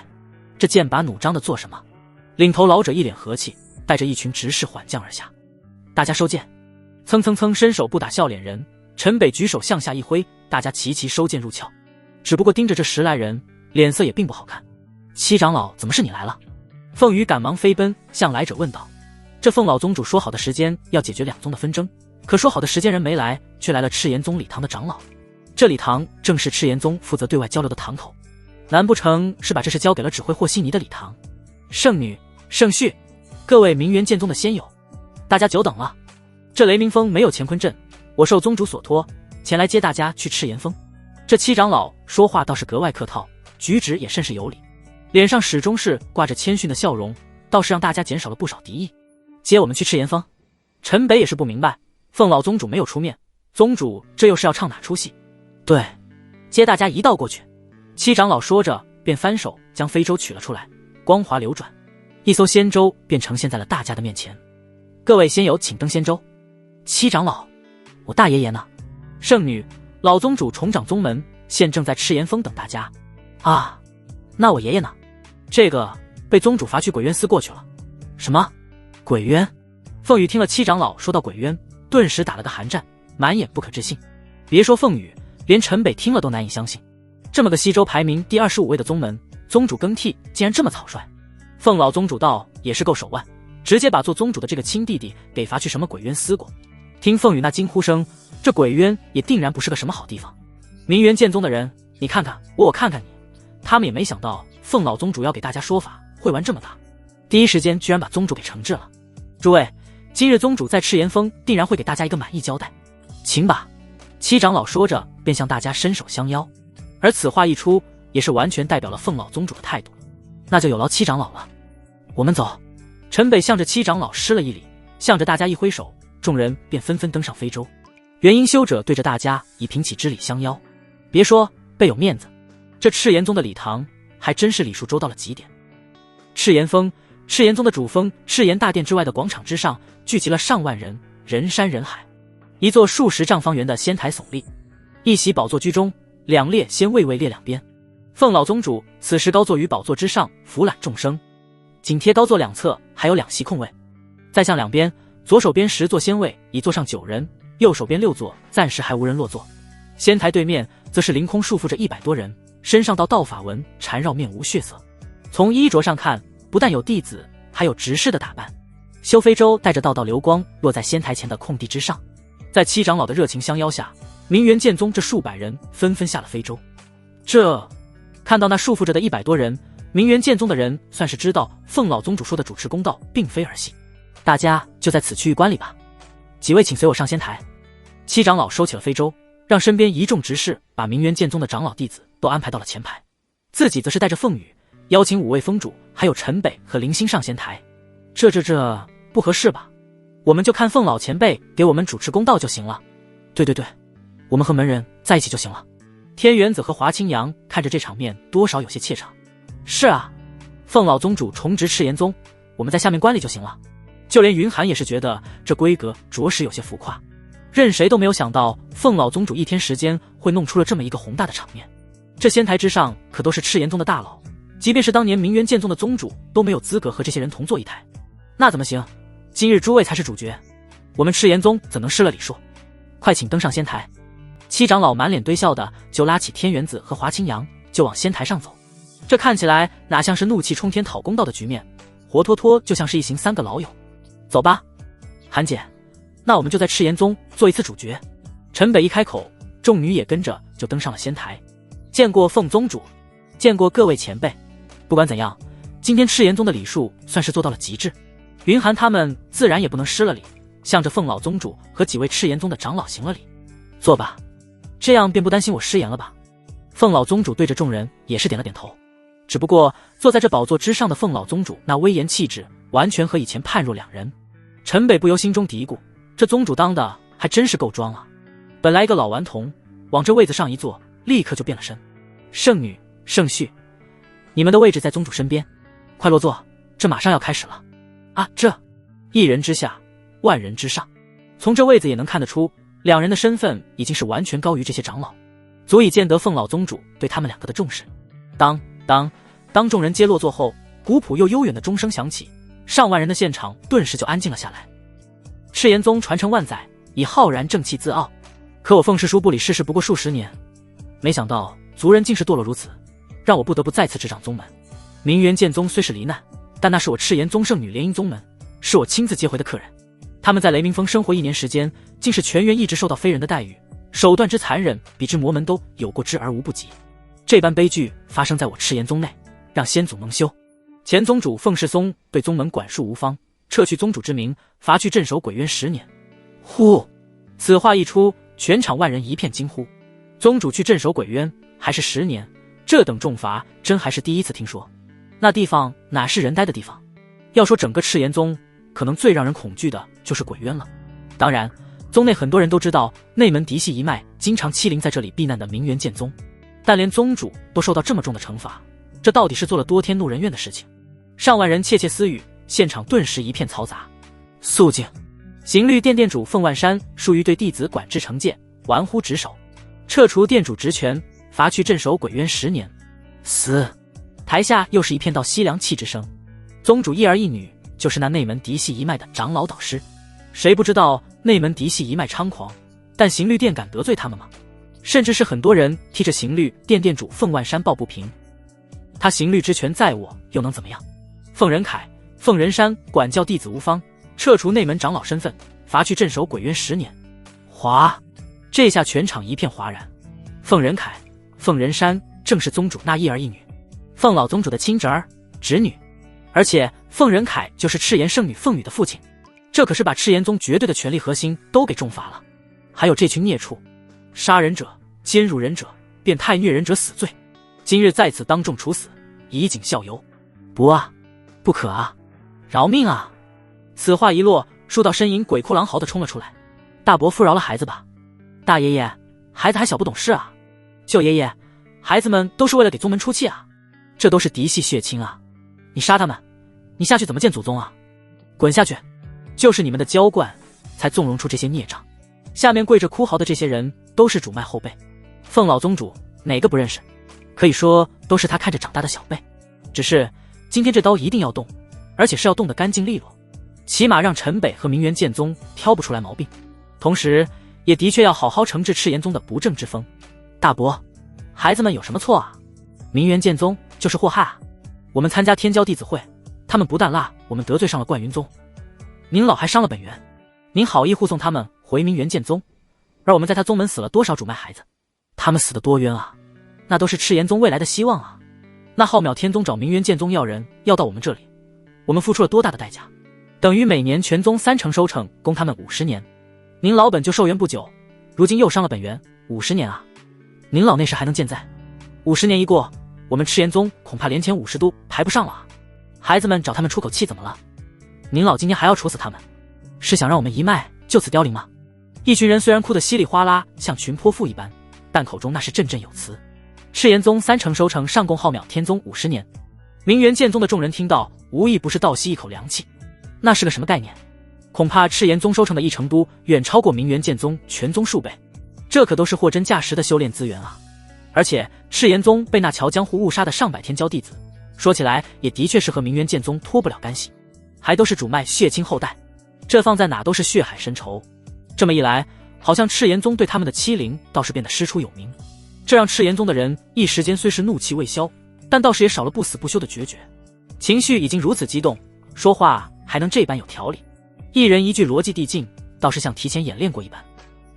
这剑拔弩张的做什么？领头老者一脸和气，带着一群执事缓降而下。大家收剑。蹭伸手不打笑脸人。陈北举手向下一挥，大家齐齐收剑入鞘。只不过盯着这10来人，脸色也并不好看。七长老，怎么是你来了？凤羽赶忙飞奔向来者问道。这凤老宗主说好的时间要解决两宗的纷争，可说好的时间人没来，却来了赤炎宗礼堂的长老。这礼堂正是赤炎宗负责对外交流的堂口，难不成是把这事交给了只会和稀泥的礼堂？圣女、圣婿，各位明元剑宗的仙友，大家久等了。这雷鸣峰没有乾坤阵，我受宗主所托，前来接大家去赤炎峰。这七长老说话倒是格外客套，举止也甚是有礼，脸上始终是挂着谦逊的笑容，倒是让大家减少了不少敌意。接我们去赤炎峰。陈北也是不明白，凤老宗主没有出面，宗主这又是要唱哪出戏？对，接大家一道过去。七长老说着便翻手将飞舟取了出来，光华流转，一艘仙舟便呈现在了大家的面前。各位仙友请登仙舟。七长老，我大爷爷呢？圣女，老宗主重掌宗门，现正在赤炎峰等大家。啊，那我爷爷呢？这个被宗主罚去鬼渊司过去了。什么？鬼渊？凤羽听了七长老说到鬼渊，顿时打了个寒战，满眼不可置信。别说凤羽，连陈北听了都难以相信，这么个西周排名第25位的宗门，宗主更替竟然这么草率。凤老宗主道也是够手腕，直接把做宗主的这个亲弟弟给罚去什么鬼渊司过。听凤羽那惊呼声，这鬼渊也定然不是个什么好地方。明元剑宗的人，你看看我看看你，他们也没想到凤老宗主要给大家说法会玩这么大，第一时间居然把宗主给惩治了。诸位，今日宗主在赤炎峰定然会给大家一个满意交代，请吧。七长老说着便向大家伸手相邀，而此话一出，也是完全代表了凤老宗主的态度。那就有劳七长老了，我们走。陈北向着七长老施了一礼，向着大家一挥手，众人便纷纷登上飞舟。元婴修者对着大家以平起之礼相邀，别说倍有面子，这赤炎宗的礼堂还真是礼数周到了极点。赤炎峰，赤炎宗的主峰赤炎大殿之外的广场之上，聚集了上万人，人山人海。一座数十丈方圆的仙台耸立，一席宝座居中，两列仙位位列两边。凤老宗主此时高坐于宝座之上，俯览众生，紧贴高座两侧还有2席空位。再向两边，左手边10座仙位已坐上9人，右手边6座暂时还无人落座。仙台对面则是凌空束缚着100多人，身上道法纹缠绕，面无血色。从衣着上看，不但有弟子，还有执事的打扮。修飞舟带着道道流光落在仙台前的空地之上，在七长老的热情相邀下，明元剑宗这数百人纷纷下了飞舟。看到那束缚着的100多人，明元剑宗的人算是知道凤老宗主说的主持公道并非儿戏，大家就在此区域观礼吧。几位请随我上仙台。七长老收起了飞舟，让身边一众执事把明元剑宗的长老弟子都安排到了前排，自己则是带着凤羽邀请5位峰主还有陈北和林星上仙台。这不合适吧？我们就看凤老前辈给我们主持公道就行了。对，我们和门人在一起就行了。天元子和华清阳看着这场面多少有些怯场。是啊，凤老宗主重执赤炎宗，我们在下面观礼就行了。就连云寒也是觉得这规格着实有些浮夸，任谁都没有想到凤老宗主一天时间会弄出了这么一个宏大的场面。这仙台之上可都是赤炎宗的大佬，即便是当年明元剑宗的宗主都没有资格和这些人同坐一台。那怎么行？今日诸位才是主角，我们赤炎宗怎能失了礼数？快请登上仙台。七长老满脸堆笑的就拉起天元子和华清阳就往仙台上走。这看起来哪像是怒气冲天讨公道的局面，活脱脱就像是一行3个老友。走吧，韩姐，那我们就在赤炎宗做一次主角。陈北一开口，众女也跟着就登上了仙台。见过凤宗主，见过各位前辈。不管怎样，今天赤炎宗的礼数算是做到了极致，云寒他们自然也不能失了礼，向着凤老宗主和几位赤炎宗的长老行了礼。坐吧，这样便不担心我失言了吧？凤老宗主对着众人也是点了点头。只不过坐在这宝座之上的凤老宗主那威严气质完全和以前判若两人。陈北不由心中嘀咕，这宗主当的还真是够装啊。本来一个老顽童往这位子上一坐，立刻就变了身。圣女、圣婿，你们的位置在宗主身边，快落座，这马上要开始了。啊，这一人之下，万人之上。从这位子也能看得出，两人的身份已经是完全高于这些长老，足以见得凤老宗主对他们2个的重视。当众人皆落座后，古朴又悠远的钟声响起，上万人的现场顿时就安静了下来。赤炎宗传承万载，以浩然正气自傲，可我凤氏叔不理世事不过数十年，没想到族人竟是堕落如此，让我不得不再次执掌宗门。明元剑宗虽是罹难，但那是我赤炎宗圣女联姻宗门，是我亲自接回的客人。他们在雷鸣峰生活1年时间，竟是全员一直受到非人的待遇，手段之残忍，比之魔门都有过之而无不及。这般悲剧发生在我赤炎宗内，让先祖蒙羞。前宗主凤世松对宗门管束无方，撤去宗主之名，罚去镇守鬼渊10年。呼！此话一出，全场万人一片惊呼。宗主去镇守鬼渊还是10年，这等重罚真还是第一次听说。那地方哪是人待的地方？要说整个赤炎宗，可能最让人恐惧的就是鬼渊了。当然，宗内很多人都知道内门嫡系一脉经常欺凌在这里避难的明元剑宗，但连宗主都受到这么重的惩罚，这到底是做了多天怒人怨的事情？上万人窃窃私语，现场顿时一片嘈杂。肃静！行律殿殿主凤万山疏于对弟子管制惩戒，玩忽职守，撤除殿主职权，罚去镇守鬼渊10年。死！台下又是一片道凄凉泣之声。宗主一儿一女，就是那内门嫡系一脉的长老导师。谁不知道内门嫡系一脉猖狂，但行律殿敢得罪他们吗？甚至是很多人替着行律殿殿主凤万山抱不平。他行律之权在我，又能怎么样？凤仁凯、凤仁山管教弟子无方，撤除内门长老身份，罚去镇守鬼渊10年。哗！这下全场一片哗然。凤仁凯、凤仁山正是宗主那一儿一女，凤老宗主的亲侄儿、侄女，而且凤仁凯就是赤炎圣女凤羽的父亲，这可是把赤炎宗绝对的权力核心都给重罚了。还有这群孽畜，杀人者、奸辱人者、变态虐人者死罪，今日在此当众处死，以儆效尤。不啊，不可啊，饶命啊！此话一落，数道身影鬼哭狼嚎的冲了出来。大伯父饶了孩子吧，大爷爷，孩子还小不懂事啊。舅爷爷，孩子们都是为了给宗门出气啊，这都是嫡系血亲啊，你杀他们，你下去怎么见祖宗啊？滚下去！就是你们的娇惯，才纵容出这些孽障。下面跪着哭嚎的这些人都是主脉后辈，凤老宗主哪个不认识？可以说都是他看着长大的小辈。只是今天这刀一定要动，而且是要动得干净利落，起码让陈北和明元剑宗挑不出来毛病，同时也的确要好好惩治赤炎宗的不正之风。大伯，孩子们有什么错啊？明元剑宗就是祸害啊！我们参加天骄弟子会，他们不但拉我们得罪上了冠云宗，您老还伤了本源，您好意护送他们回明元剑宗，而我们在他宗门死了多少主脉孩子，他们死得多冤啊，那都是赤炎宗未来的希望啊。那浩渺天宗找明元剑宗要人，要到我们这里，我们付出了多大的代价，等于每年全宗30%收成，供他们50年。您老本就寿元不久，如今又伤了本源，50年啊，您老那时还能健在？50年一过，我们赤炎宗恐怕连前50都排不上了啊。孩子们找他们出口气怎么了？您老今天还要处死他们，是想让我们一脉就此凋零吗？一群人虽然哭得稀里哗啦，像群泼妇一般，但口中那是振振有词。赤炎宗30%收成，上供浩渺天宗50年。明元剑宗的众人听到，无一不是倒吸一口凉气。那是个什么概念？恐怕赤炎宗收成的1成都远超过明元剑宗全宗数倍，这可都是货真价实的修炼资源啊！而且赤炎宗被那乔江湖误杀的上百天骄弟子，说起来也的确是和明元剑宗脱不了干系，还都是主脉血亲后代，这放在哪都是血海深仇。这么一来，好像赤炎宗对他们的欺凌倒是变得师出有名，这让赤炎宗的人一时间虽是怒气未消，但倒是也少了不死不休的决绝。情绪已经如此激动，说话还能这般有条理，一人一句逻辑递进，倒是像提前演练过一般。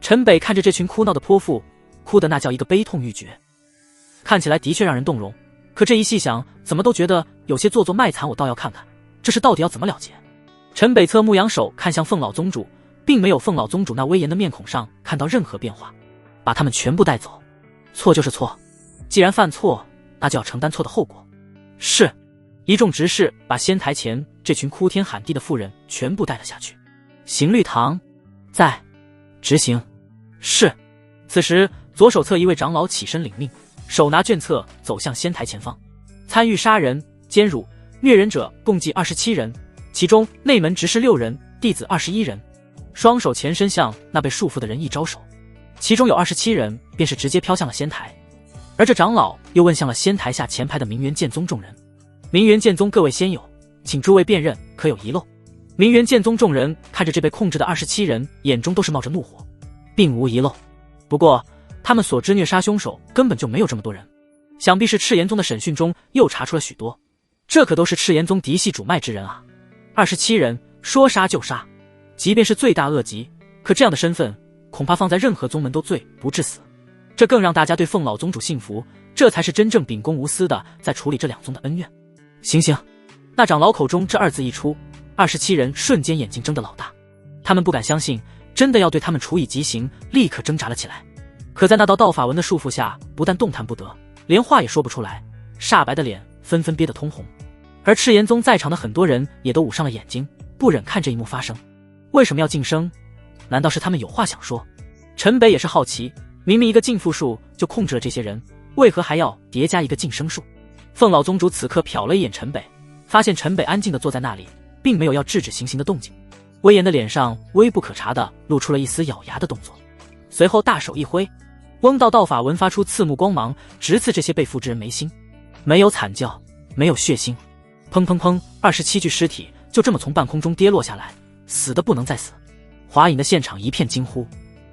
陈北看着这群哭闹的泼妇，哭得那叫一个悲痛欲绝，看起来的确让人动容，可这一细想，怎么都觉得有些做作卖惨，我倒要看看这事到底要怎么了结。陈北侧目扬手看向凤老宗主，并没有凤老宗主那威严的面孔上看到任何变化。把他们全部带走，错就是错，既然犯错，那就要承担错的后果。是。一众执事把仙台前这群哭天喊地的妇人全部带了下去。邢律堂在。执行。是。此时左手侧一位长老起身领命，手拿卷册走向仙台前方。参与杀人、奸辱、虐人者共计27人，其中内门执事6人，弟子21人。双手前伸向那被束缚的人一招手，其中有27人便是直接飘向了仙台，而这长老又问向了仙台下前排的明元剑宗众人。明元剑宗各位仙友，请诸位辨认，可有遗漏？明元剑宗众人看着这被控制的27人，眼中都是冒着怒火，并无遗漏。不过他们所知虐杀凶手根本就没有这么多人，想必是赤炎宗的审讯中又查出了许多，这可都是赤炎宗嫡系主脉之人啊！27人说杀就杀，即便是罪大恶极，可这样的身份恐怕放在任何宗门都罪不至死。这更让大家对凤老宗主信服，这才是真正秉公无私的在处理这两宗的恩怨。行行，那长老口中这2字一出，27人瞬间眼睛睁得老大，他们不敢相信真的要对他们处以极刑，立刻挣扎了起来。可在那道道法文的束缚下，不但动弹不得，连话也说不出来，煞白的脸纷纷憋得通红。而赤炎宗在场的很多人也都捂上了眼睛，不忍看这一幕发生。为什么要晋升？难道是他们有话想说？陈北也是好奇，明明一个净负数就控制了这些人，为何还要叠加一个晋升数？凤老宗主此刻瞟了一眼陈北，发现陈北安静地坐在那里，并没有要制止行刑的动静，威严的脸上微不可察地露出了一丝咬牙的动作，随后大手一挥，翁道道法文发出刺目光芒，直刺这些被缚之人眉心。没有惨叫，没有血腥，砰砰砰，27具尸体就这么从半空中跌落下来，死的不能再死。华隐的现场一片惊呼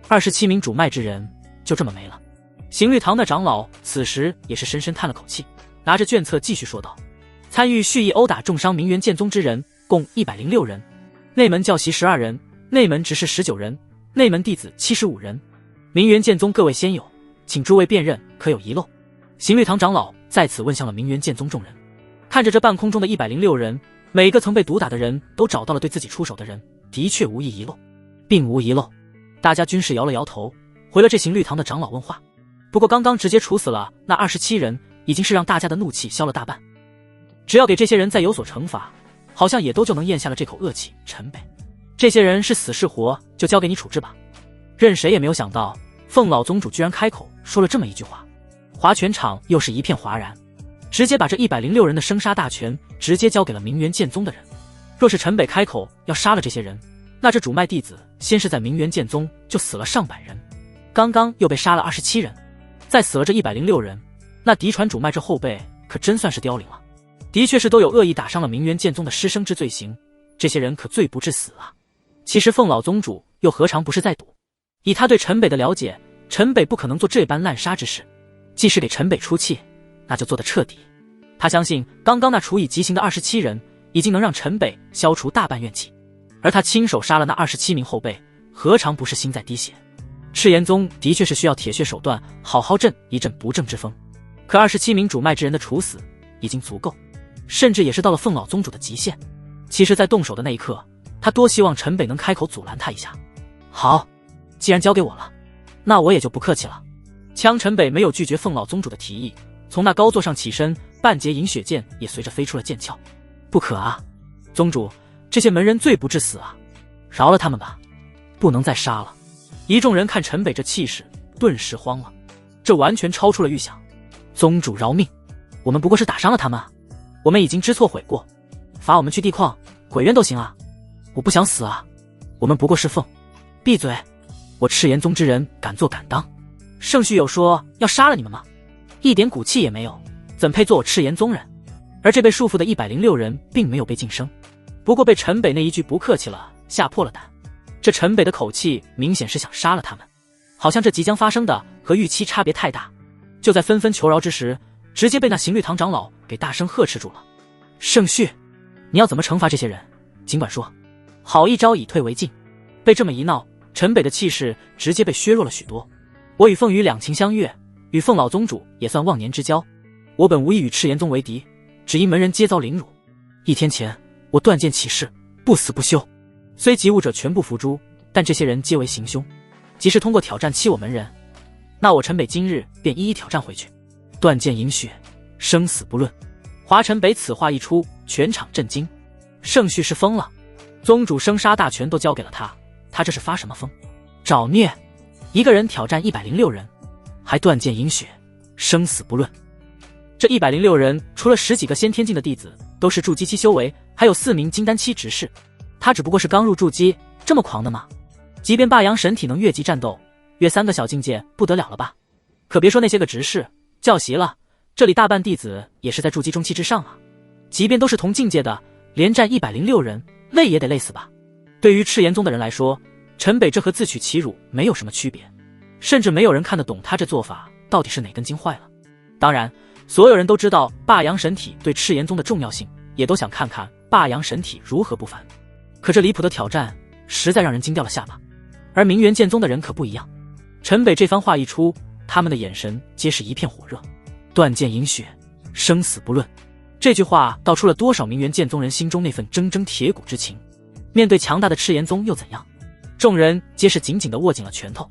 ，27名主脉之人就这么没了。刑律堂的长老此时也是深深叹了口气，拿着卷册继续说道：参与蓄意殴打重伤明元剑宗之人共106人，内门教习12人，内门执事19人，内门弟子75人。明元剑宗各位仙友，请诸位辨认，可有遗漏？刑律堂长老再次问向了明元剑宗众人。看着这半空中的106人，每个曾被毒打的人都找到了对自己出手的人，的确无一遗漏，并无遗漏。大家均是摇了摇头，回了这刑律堂的长老问话。不过刚刚直接处死了那27人，已经是让大家的怒气消了大半。只要给这些人再有所惩罚，好像也都就能咽下了这口恶气。陈北，这些人是死是活，就交给你处置吧。任谁也没有想到，凤老宗主居然开口说了这么一句话，划拳场又是一片哗然，直接把这106人的生杀大权直接交给了明元剑宗的人。若是陈北开口要杀了这些人，那这主脉弟子先是在明元剑宗就死了上百人，刚刚又被杀了27人，再死了这106人，那嫡传主脉这后辈可真算是凋零了。的确是都有恶意打伤了明元剑宗的师生之罪行，这些人可罪不至死啊。其实凤老宗主又何尝不是在赌？以他对陈北的了解，陈北不可能做这般滥杀之事，既是给陈北出气，那就做得彻底。他相信刚刚那处以极刑的27人已经能让陈北消除大半怨气，而他亲手杀了那27名后辈，何尝不是心在滴血？赤炎宗的确是需要铁血手段，好好镇一镇不正之风。可27名主脉之人的处死已经足够，甚至也是到了凤老宗主的极限。其实，在动手的那一刻，他多希望陈北能开口阻拦他一下。好，既然交给我了，那我也就不客气了。枪陈北没有拒绝凤老宗主的提议，从那高座上起身，半截银血剑也随着飞出了剑鞘。不可啊，宗主，这些门人罪不至死啊，饶了他们吧，不能再杀了。一众人看陈北这气势，顿时慌了，这完全超出了预想。宗主饶命，我们不过是打伤了他们啊，我们已经知错悔过，罚我们去地矿、鬼院都行啊，我不想死啊，我们不过是奉。闭嘴！我赤炎宗之人敢做敢当，圣绪有说要杀了你们吗？一点骨气也没有，怎配做我赤炎宗人？而这被束缚的106人并没有被晋升，不过被陈北那一句不客气了吓破了胆。这陈北的口气明显是想杀了他们，好像这即将发生的和预期差别太大。就在纷纷求饶之时，直接被那刑律堂长老给大声呵斥住了。圣绪，你要怎么惩罚这些人？尽管说。好一招以退为进。被这么一闹，陈北的气势直接被削弱了许多。我与凤羽两情相悦，与凤老宗主也算忘年之交。我本无意与赤炎宗为敌，只因门人皆遭凌辱。1天前，我断剑起誓，不死不休。虽及物者全部伏诛，但这些人皆为行凶，即是通过挑战欺我门人，那我陈北今日便一一挑战回去，断剑饮血，生死不论。华陈北此话一出，全场震惊。圣绪是疯了，宗主生杀大权都交给了他，他这是发什么疯？找虐！一个人挑战106人，还断剑饮血，生死不论。这106人除了10几个先天境的弟子，都是筑基期修为，还有4名金丹期执事。他只不过是刚入筑基，这么狂的吗？即便霸阳神体能越级战斗，越3个小境界不得了了吧？可别说那些个执事、教习了，这里大半弟子也是在筑基中期之上啊。即便都是同境界的，连战106人，累也得累死吧？对于赤炎宗的人来说，陈北这和自取其辱没有什么区别，甚至没有人看得懂他这做法到底是哪根筋坏了。当然，所有人都知道霸阳神体对赤炎宗的重要性，也都想看看霸阳神体如何不凡。可这离谱的挑战实在让人惊掉了下巴。而明元剑宗的人可不一样，陈北这番话一出，他们的眼神皆是一片火热。断剑饮血，生死不论，这句话道出了多少明元剑宗人心中那份铮铮铁骨之情。面对强大的赤炎宗又怎样？众人皆是紧紧地握紧了拳头。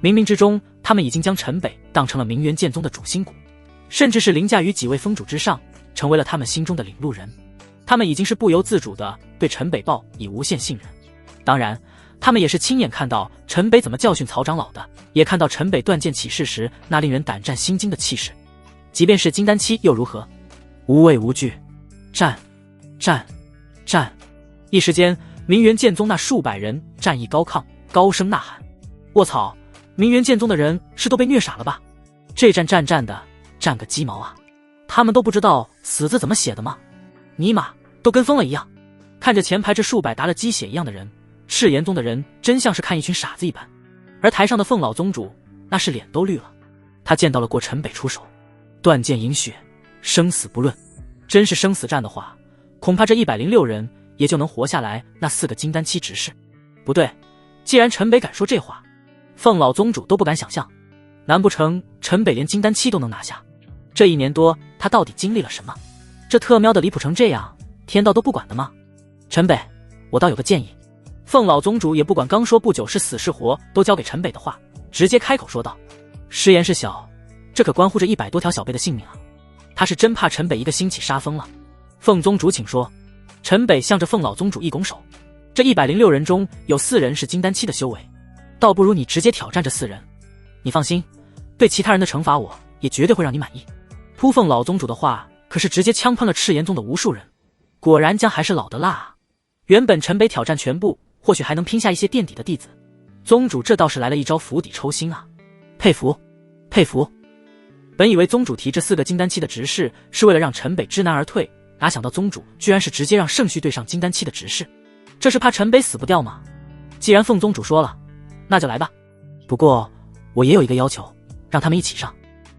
冥冥之中，他们已经将陈北当成了明元剑宗的主心骨，甚至是凌驾于几位宗主之上，成为了他们心中的领路人。他们已经是不由自主地对陈北抱以无限信任。当然，他们也是亲眼看到陈北怎么教训曹长老的，也看到陈北断剑起誓时那令人胆战心惊的气势。即便是金丹期又如何？无畏无惧，战，战，战！一时间，明元剑宗那数百人战意高亢，高声呐喊：“卧槽！明元剑宗的人是都被虐傻了吧？这战的，战个鸡毛啊！他们都不知道死字怎么写的吗？尼玛，都跟疯了一样！”看着前排这数百打了鸡血一样的人，赤炎宗的人真像是看一群傻子一般。而台上的凤老宗主那是脸都绿了，他见到了过陈北出手，断剑饮血，生死不论。真是生死战的话，恐怕这106人也就能活下来那4个金丹期执事。不对，既然陈北敢说这话，凤老宗主都不敢想象，难不成陈北连金丹期都能拿下？这1年多他到底经历了什么？这特喵的离谱成这样，天道都不管的吗？陈北，我倒有个建议。凤老宗主也不管刚说不久是死是活都交给陈北的话，直接开口说道：“失言是小，这可关乎着100多条小辈的性命啊！”他是真怕陈北一个兴起杀疯了。凤宗主请说。陈北向着凤老宗主一拱手，这106人中有4人是金丹期的修为，倒不如你直接挑战这4人。你放心，对其他人的惩罚我也绝对会让你满意。扑凤老宗主的话可是直接枪喷了赤炎宗的无数人，果然姜还是老的辣啊！原本陈北挑战全部，或许还能拼下一些垫底的弟子，宗主这倒是来了一招釜底抽薪啊！佩服，佩服！本以为宗主提这4个金丹期的执事是为了让陈北知难而退，哪想到宗主居然是直接让圣绪对上金丹期的执事，这是怕陈北死不掉吗？既然凤宗主说了，那就来吧。不过我也有一个要求，让他们一起上。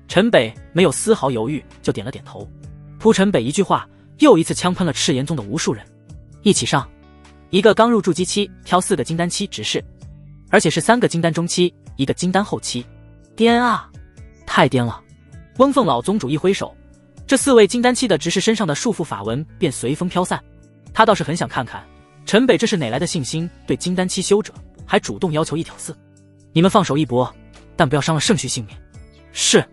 陈北没有丝毫犹豫，就点了点头。扑陈北一句话，又一次枪喷了赤炎宗的无数人。一起上？一个刚入筑基期挑4个金丹期执事，而且是3个金丹中期，1个金丹后期，颠啊，太颠了！翁凤老宗主一挥手，这4位金丹期的执事身上的束缚法纹便随风飘散。他倒是很想看看陈北这是哪来的信心，对金丹期修者还主动要求1挑4。你们放手一搏，但不要伤了圣婿性命。是。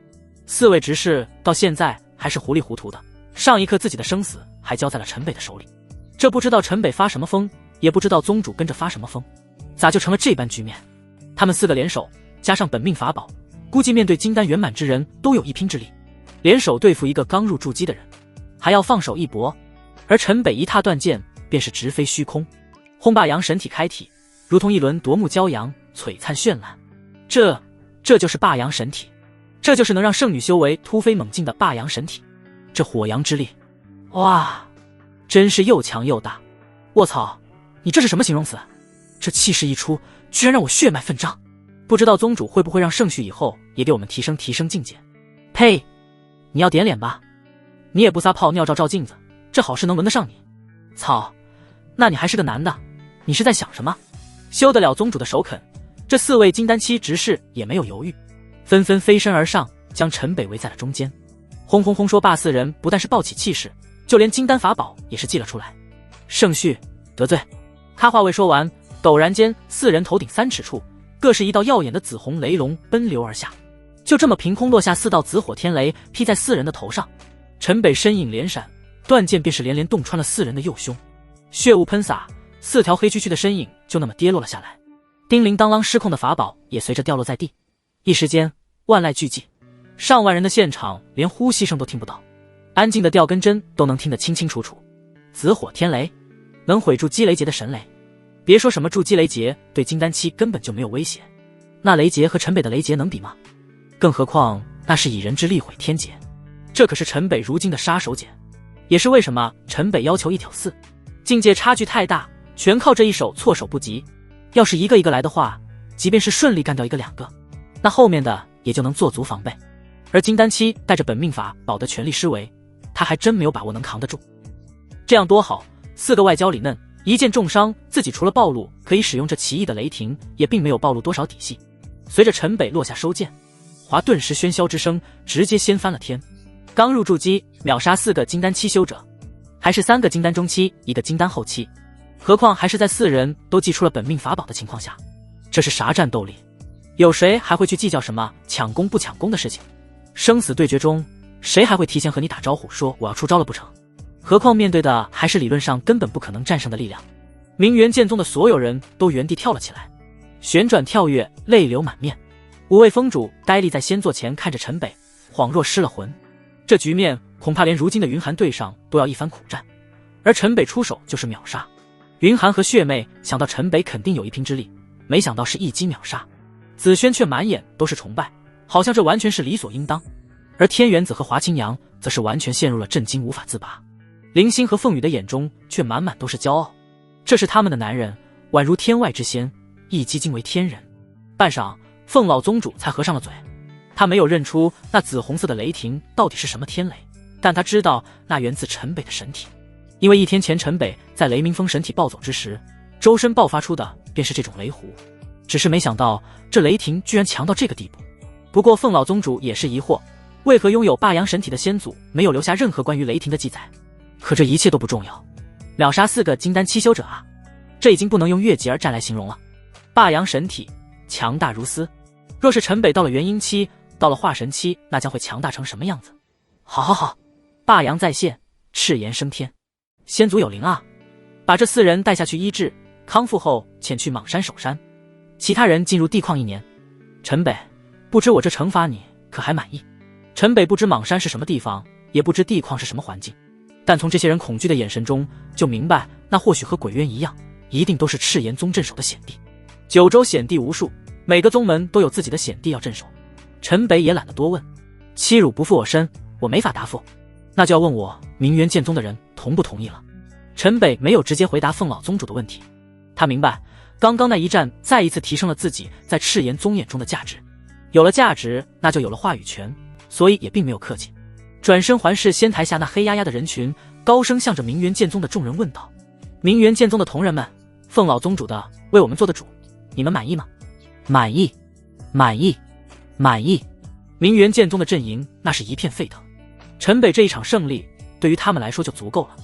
4位执事到现在还是糊里糊涂的，上一刻自己的生死还交在了陈北的手里，这不知道陈北发什么疯，也不知道宗主跟着发什么疯，咋就成了这般局面？他们4个联手，加上本命法宝，估计面对金丹圆满之人都有一拼之力。联手对付一个刚入筑基的人，还要放手一搏。而陈北一踏断剑，便是直飞虚空，轰霸阳神体开体，如同一轮夺目骄阳，璀璨绚烂。这就是霸阳神体，这就是能让圣女修为突飞猛进的霸阳神体。这火阳之力，哇，真是又强又大。卧槽，你这是什么形容词？这气势一出，居然让我血脉奋张。不知道宗主会不会让圣婿以后也给我们提升境界？呸！你要点脸吧？你也不撒泡尿照镜子，这好事能轮得上你？操！那你还是个男的，你是在想什么？修得了宗主的首肯，这4位金丹期执事也没有犹豫，纷纷飞身而上，将陈北围在了中间。轰轰轰说罢4人不但是暴起气势，就连金丹法宝也是祭了出来。圣婿得罪！他话未说完，陡然间4人头顶3尺处，各是一道耀眼的紫红雷龙奔流而下，就这么凭空落下4道紫火天雷，劈在4人的头上。陈北身影连闪，断剑便是连连洞穿了4人的右胸，血雾喷洒，4条黑黢黢的身影就那么跌落了下来。叮铃当啷失控的法宝也随着掉落在地，一时间万籁俱寂，上万人的现场连呼吸声都听不到，安静的掉根针都能听得清清楚楚。紫火天雷能毁筑基雷劫的神雷，别说什么筑基雷劫，对金丹期根本就没有威胁。那雷劫和陈北的雷劫能比吗？更何况那是以人之力毁天劫，这可是陈北如今的杀手锏，也是为什么陈北要求1挑4，境界差距太大，全靠这一手措手不及。要是一个一个来的话，即便是顺利干掉1个2个，那后面的也就能做足防备。而金丹期带着本命法宝的全力施为，他还真没有把握能扛得住。这样多好，4个外焦里嫩，一剑重伤，自己除了暴露可以使用这奇异的雷霆，也并没有暴露多少底细。随着陈北落下收剑，华顿时喧嚣之声直接掀翻了天。刚入筑基，秒杀4个金丹期修者，还是3个金丹中期，1个金丹后期，何况还是在4人都祭出了本命法宝的情况下，这是啥战斗力？有谁还会去计较什么抢攻不抢攻的事情？生死对决中，谁还会提前和你打招呼说我要出招了不成？何况面对的还是理论上根本不可能战胜的力量。明元剑宗的所有人都原地跳了起来，旋转跳跃，泪流满面。5位封主呆立在仙座前，看着陈北，恍若失了魂。这局面恐怕连如今的云寒对上都要一番苦战，而陈北出手就是秒杀。云寒和血妹想到陈北肯定有一拼之力，没想到是一击秒杀。紫萱却满眼都是崇拜，好像这完全是理所应当。而天元子和华清扬则是完全陷入了震惊，无法自拔。林星和凤羽的眼中却满满都是骄傲，这是他们的男人，宛如天外之仙，一击惊为天人。半晌，凤老宗主才合上了嘴，他没有认出那紫红色的雷霆到底是什么天雷，但他知道那源自陈北的神体，因为1天前陈北在雷鸣峰神体暴走之时，周身爆发出的便是这种雷弧，只是没想到这雷霆居然强到这个地步。不过凤老宗主也是疑惑，为何拥有霸阳神体的先祖没有留下任何关于雷霆的记载？可这一切都不重要，秒杀4个金丹期修者啊，这已经不能用越级而战来形容了。霸阳神体强大如斯，若是陈北到了元婴期，到了化神期，那将会强大成什么样子？好，霸阳再现，赤炎升天，先祖有灵啊！把这4人带下去医治康复后，遣去莽山守山，其他人进入地矿1年。陈北，不知我这惩罚你可还满意？陈北不知莽山是什么地方，也不知地矿是什么环境，但从这些人恐惧的眼神中就明白，那或许和鬼渊一样，一定都是赤炎宗镇守的险地。九州险地无数，每个宗门都有自己的险地要镇守。陈北也懒得多问，欺辱不负我身，我没法答复，那就要问我明元剑宗的人同不同意了。陈北没有直接回答凤老宗主的问题，他明白刚刚那一战再一次提升了自己在赤炎宗眼中的价值，有了价值，那就有了话语权，所以也并没有客气，转身环视仙台下那黑压压的人群，高声向着明元剑宗的众人问道：明元剑宗的同仁们，凤老宗主的为我们做的主，你们满意吗？满意，满意，满意。明元剑宗的阵营那是一片沸腾。陈北这一场胜利对于他们来说就足够了，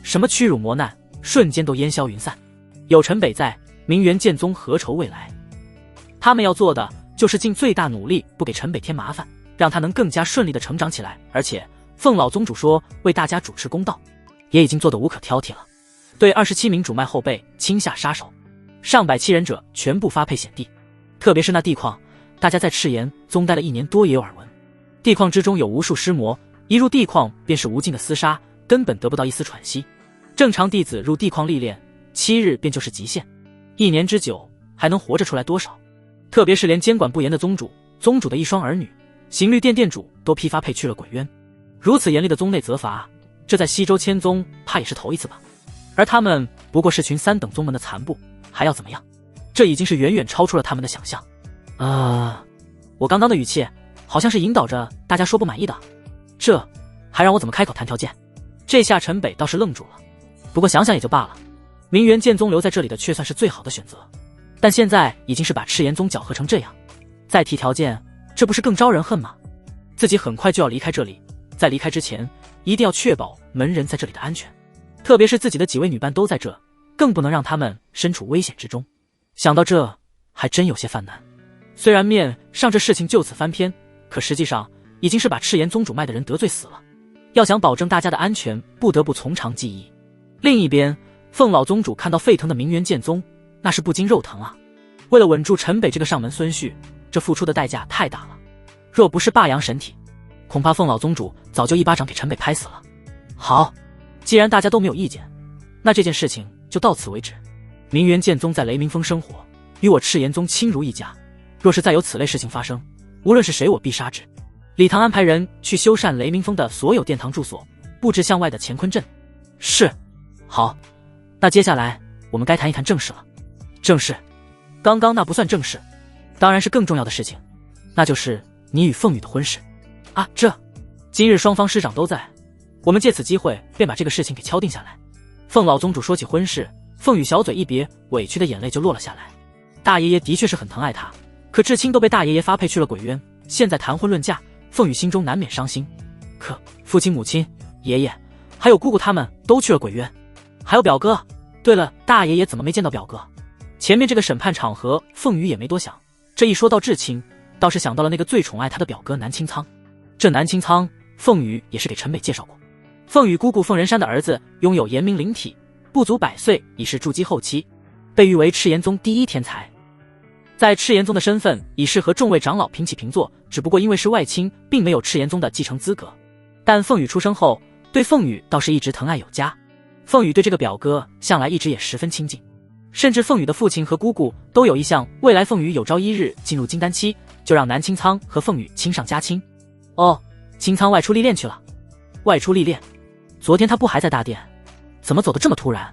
什么屈辱磨难瞬间都烟消云散。有陈北在，明元剑宗何愁未来？他们要做的就是尽最大努力不给陈北添麻烦，让他能更加顺利的成长起来。而且凤老宗主说为大家主持公道，也已经做得无可挑剔了。对27名主脉后辈亲下杀手，上百欺人者全部发配显地。特别是那地矿，大家在赤炎宗待了1年多也有耳闻，地矿之中有无数尸魔，一入地矿便是无尽的厮杀，根本得不到一丝喘息。正常弟子入地矿历练7日便就是极限，1年之久还能活着出来多少？特别是连监管不严的宗主，宗主的一双儿女，刑律殿殿主都批发配去了鬼渊。如此严厉的宗内责罚，这在西周千宗怕也是头一次吧。而他们不过是群3等宗门的残部，还要怎么样？这已经是远远超出了他们的想象。我刚刚的语气好像是引导着大家说不满意的，这还让我怎么开口谈条件？这下陈北倒是愣住了。不过想想也就罢了，明元剑宗留在这里的却算是最好的选择。但现在已经是把赤炎宗搅和成这样，再提条件，这不是更招人恨吗？自己很快就要离开这里，在离开之前一定要确保门人在这里的安全，特别是自己的几位女伴都在这，更不能让他们身处危险之中。想到这还真有些犯难。虽然面上这事情就此翻篇，可实际上已经是把赤炎宗主脉的人得罪死了。要想保证大家的安全，不得不从长计议。另一边，凤老宗主看到沸腾的明元剑宗，那是不禁肉疼啊。为了稳住陈北这个上门孙婿，这付出的代价太大了。若不是霸阳神体，恐怕凤老宗主早就一巴掌给陈北拍死了。好，既然大家都没有意见，那这件事情就到此为止。明元剑宗在雷鸣峰生活，与我赤炎宗亲如一家，若是再有此类事情发生，无论是谁我必杀之。礼堂安排人去修缮雷鸣峰的所有殿堂住所，布置向外的乾坤阵。是。好，那接下来我们该谈一谈正事了。正事？刚刚那不算正事，当然是更重要的事情，那就是你与凤羽的婚事啊。今日双方师长都在，我们借此机会便把这个事情给敲定下来。凤老宗主说起婚事，凤羽小嘴一瘪，委屈的眼泪就落了下来。大爷爷的确是很疼爱他，可至亲都被大爷爷发配去了鬼渊，现在谈婚论嫁，凤羽心中难免伤心。可父亲母亲、爷爷还有姑姑他们都去了鬼渊，还有表哥。对了，大爷爷怎么没见到表哥？前面这个审判场合，凤羽也没多想，这一说到至亲，倒是想到了那个最宠爱他的表哥南清仓。这南清仓，凤羽也是给陈北介绍过。凤羽姑姑凤人山的儿子拥有延明灵体，不足100岁已是筑基后期，被誉为赤炎宗第一天才。在赤炎宗的身份已是和众位长老平起平坐，只不过因为是外亲，并没有赤炎宗的继承资格。但凤羽出生后，对凤羽倒是一直疼爱有加。凤羽对这个表哥向来一直也十分亲近，甚至凤羽的父亲和姑姑都有意向，未来凤羽有朝一日进入金丹期，就让南清仓和凤羽亲上加亲。哦，清仓外出历练去了。外出历练？昨天他不还在大殿？怎么走得这么突然？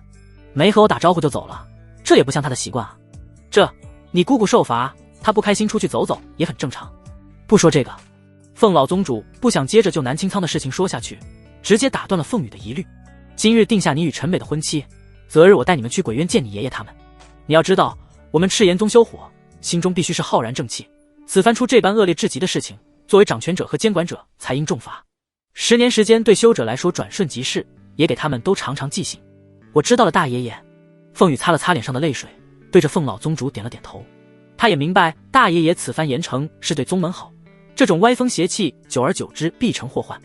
没和我打招呼就走了，这也不像他的习惯啊。你姑姑受罚，他不开心出去走走也很正常。不说这个，凤老宗主不想接着就南清仓的事情说下去，直接打断了凤羽的疑虑。今日定下你与陈北的婚期，择日我带你们去鬼渊见你爷爷他们。你要知道，我们赤炎宗修火，心中必须是浩然正气，此番出这般恶劣至极的事情，作为掌权者和监管者才应重罚。10年时间对修者来说转瞬即逝，也给他们都常常记醒。我知道了，大爷爷。凤羽擦了擦脸上的泪水，对着凤老宗主点了点头。他也明白大爷爷此番严惩是对宗门好，这种歪风邪气久而久之必成祸患。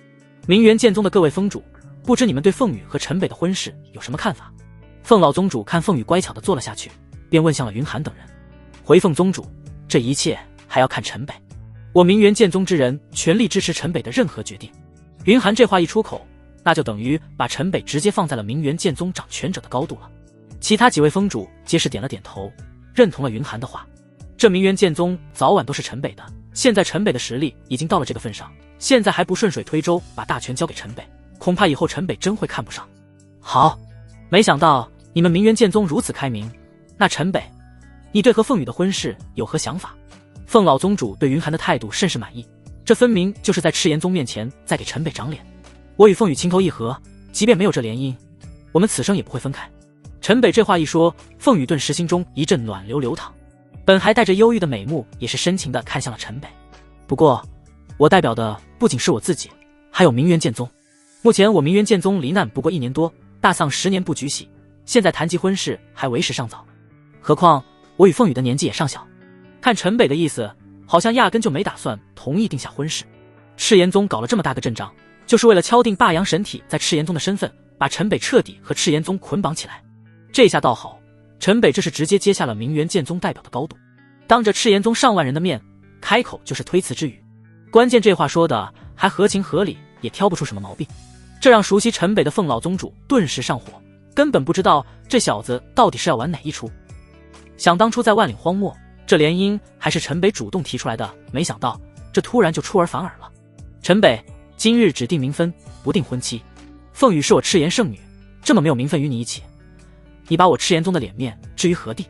明元剑宗的各位宗主，不知你们对凤羽和陈北的婚事有什么看法？凤老宗主看凤羽乖巧地坐了下去，便问向了云寒等人。回凤宗主，这一切还要看陈北，我明元剑宗之人全力支持陈北的任何决定。云寒这话一出口，那就等于把陈北直接放在了明元剑宗掌权者的高度了。其他几位宗主皆是点了点头，认同了云寒的话。这明元剑宗早晚都是陈北的，现在陈北的实力已经到了这个份上，现在还不顺水推舟把大权交给陈北，恐怕以后陈北真会看不上。好，没想到你们明元剑宗如此开明。那陈北，你对和凤羽的婚事有何想法？凤老宗主对云寒的态度甚是满意，这分明就是在赤炎宗面前在给陈北长脸。我与凤羽情投意合，即便没有这联姻，我们此生也不会分开。陈北这话一说，凤羽顿时心中一阵暖流流淌，本还带着忧郁的美目也是深情地看向了陈北。不过，我代表的不仅是我自己，还有明元剑宗。目前我明元剑宗离难不过1年多，大丧10年不举喜，现在谈及婚事还为时尚早。何况我与凤羽的年纪也尚小。看陈北的意思，好像压根就没打算同意定下婚事。赤炎宗搞了这么大个阵仗，就是为了敲定霸阳神体在赤炎宗的身份，把陈北彻底和赤炎宗捆绑起来。这下倒好，陈北这是直接接下了明元剑宗代表的高度，当着赤炎宗上万人的面，开口就是推辞之语。关键这话说的还合情合理，也挑不出什么毛病，这让熟悉陈北的凤老宗主顿时上火，根本不知道这小子到底是要玩哪一出。想当初在万岭荒漠，这联姻还是陈北主动提出来的，没想到这突然就出尔反尔了。陈北，今日只定名分，不定婚期。凤羽是我赤炎圣女，这么没有名分与你一起，你把我赤炎宗的脸面置于何地？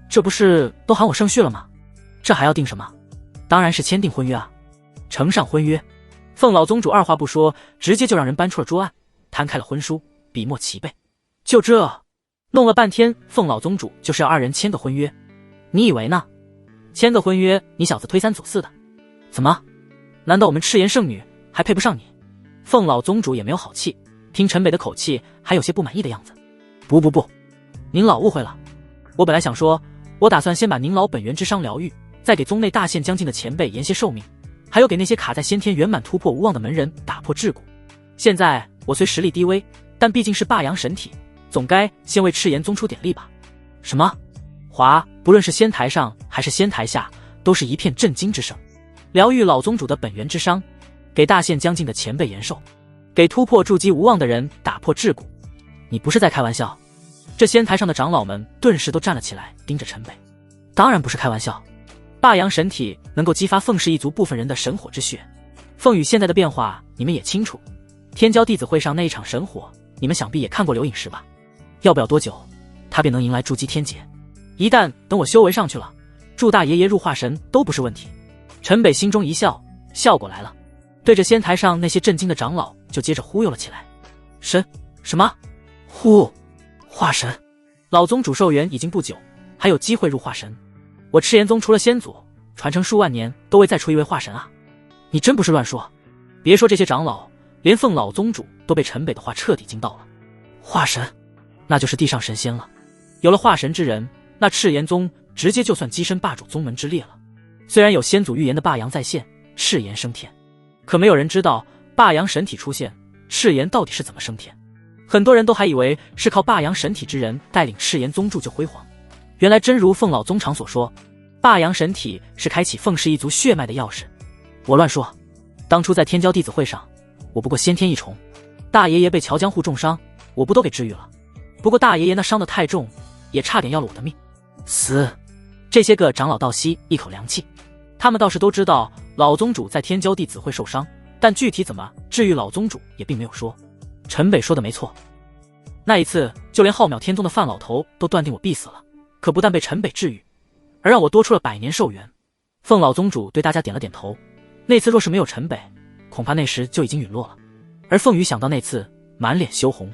这不是都喊我圣婿了吗？这还要定什么？当然是签订婚约啊！呈上婚约。凤老宗主二话不说，直接就让人搬出了桌案，摊开了婚书，笔墨齐备。就这，弄了半天，凤老宗主就是要二人签个婚约。你以为呢？签个婚约，你小子推三阻四的，怎么？难道我们赤炎圣女还配不上你？凤老宗主也没有好气，听陈北的口气，还有些不满意的样子。不，您老误会了。我本来想说，我打算先把您老本源之伤疗愈，再给宗内大限将近的前辈延些寿命，还有给那些卡在先天圆满突破无望的门人打破桎梏。现在我虽实力低微，但毕竟是霸阳神体，总该先为赤炎宗出点力吧。什么？不论是仙台上还是仙台下，都是一片震惊之声。疗愈老宗主的本源之伤，给大限将近的前辈延寿，给突破筑基无望的人打破桎梏。你不是在开玩笑？这仙台上的长老们顿时都站了起来，盯着陈北。当然不是开玩笑，霸阳神体能够激发凤氏一族部分人的神火之血。凤羽现在的变化你们也清楚，天骄弟子会上那一场神火，你们想必也看过留影视吧？要不了多久，他便能迎来筑基天劫。一旦等我修为上去了，祝大爷爷入化神都不是问题。陈北心中一笑，笑过来了，对着仙台上那些震惊的长老就接着忽悠了起来。什么？化神？老宗主寿元已经不久，还有机会入化神。我赤炎宗除了先祖，传承数万年都未再出一位化神啊！你真不是乱说。别说这些长老，连凤老宗主都被陈北的话彻底惊到了。化神？那就是地上神仙了。有了化神之人，那赤炎宗直接就算跻身霸主宗门之列了。虽然有先祖预言的霸阳再现，赤炎升天，可没有人知道霸阳神体出现，赤炎到底是怎么升天。很多人都还以为是靠霸阳神体之人带领赤炎宗铸就辉煌，原来真如凤老宗长所说，霸阳神体是开启凤氏一族血脉的钥匙。我乱说，当初在天骄弟子会上，我不过先天一重，大爷爷被乔江户重伤，我不都给治愈了？不过大爷爷那伤得太重，也差点要了我的命。这些个长老倒吸一口凉气，他们倒是都知道老宗主在天骄弟子会受伤，但具体怎么治愈老宗主也并没有说。陈北说的没错，那一次就连浩渺天宗的范老头都断定我必死了，可不但被陈北治愈，而让我多出了100年寿元。凤老宗主对大家点了点头，那次若是没有陈北，恐怕那时就已经陨落了。而凤羽想到那次，满脸羞红，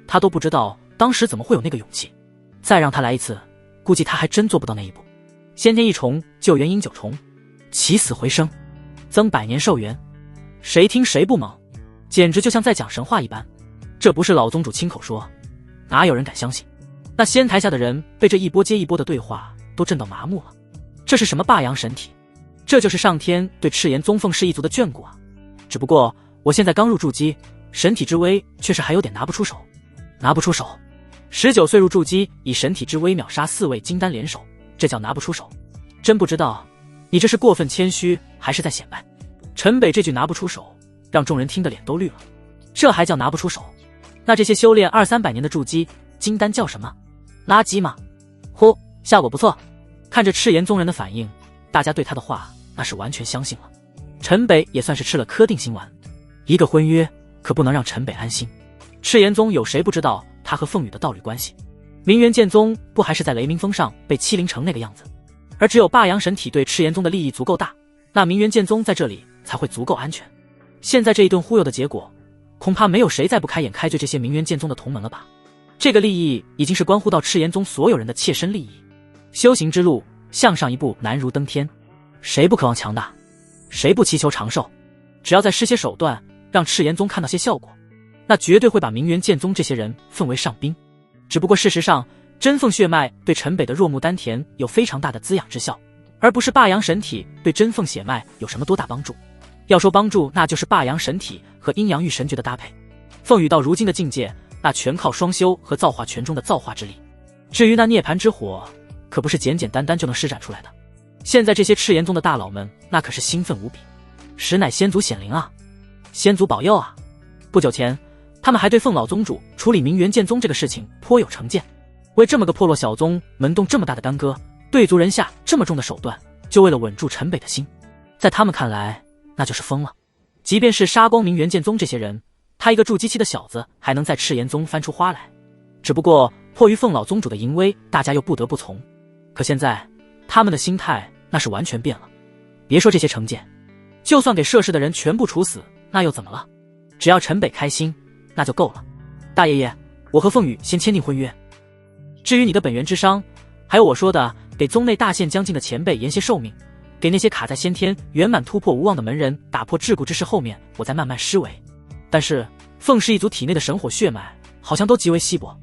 他都不知道当时怎么会有那个勇气。再让他来一次，估计他还真做不到那一步。先天一重救元婴9重，起死回生，增100年寿元，谁听谁不懵，简直就像在讲神话一般。这不是老宗主亲口说，哪有人敢相信？那仙台下的人被这一波接一波的对话都震到麻木了。这是什么霸阳神体？这就是上天对赤炎宗凤氏一族的眷顾啊！只不过我现在刚入筑基，神体之威却是还有点拿不出手。19岁入筑基，以神体之威秒杀4位金丹联手，这叫拿不出手？真不知道你这是过分谦虚还是在显摆？陈北这句拿不出手，让众人听得脸都绿了。这还叫拿不出手？那这些修炼200-300年的筑基金丹叫什么？垃圾吗？效果不错。看着赤炎宗人的反应，大家对他的话那是完全相信了。陈北也算是吃了颗定心丸，一个婚约可不能让陈北安心。赤炎宗有谁不知道他和凤羽的道侣关系？明元剑宗不还是在雷鸣峰上被欺凌成那个样子？而只有霸阳神体对赤炎宗的利益足够大，那明元剑宗在这里才会足够安全。现在这一顿忽悠的结果，恐怕没有谁再不开眼开罪这些明元剑宗的同门了吧？这个利益已经是关乎到赤炎宗所有人的切身利益。修行之路，向上一步难如登天，谁不渴望强大？谁不祈求长寿？只要再施些手段，让赤炎宗看到些效果，那绝对会把明元剑宗这些人奉为上宾。只不过事实上，真凤血脉对陈北的若木丹田有非常大的滋养之效，而不是霸阳神体对真凤血脉有什么多大帮助。要说帮助，那就是霸阳神体和阴阳玉神诀的搭配。凤羽到如今的境界，那全靠双修和造化拳中的造化之力。至于那涅槃之火，可不是简简单单就能施展出来的。现在这些赤炎宗的大佬们，那可是兴奋无比，实乃先祖显灵啊，先祖保佑啊！不久前，他们还对凤老宗主处理明元剑宗这个事情颇有成见。为这么个破落小宗门动这么大的干戈，对足人下这么重的手段，就为了稳住陈北的心，在他们看来那就是疯了。即便是杀光明元剑宗这些人，他一个筑基期的小子还能在赤炎宗翻出花来。只不过迫于凤老宗主的淫威，大家又不得不从。可现在他们的心态那是完全变了。别说这些成见，就算给涉事的人全部处死，那又怎么了？只要陈北开心，那就够了。大爷爷，我和凤羽先签订婚约。至于你的本源之伤，还有我说的给宗内大限将近的前辈延些寿命，给那些卡在先天圆满突破无望的门人打破桎梏之势，后面我再慢慢施为。但是凤氏一族体内的神火血脉好像都极为稀薄，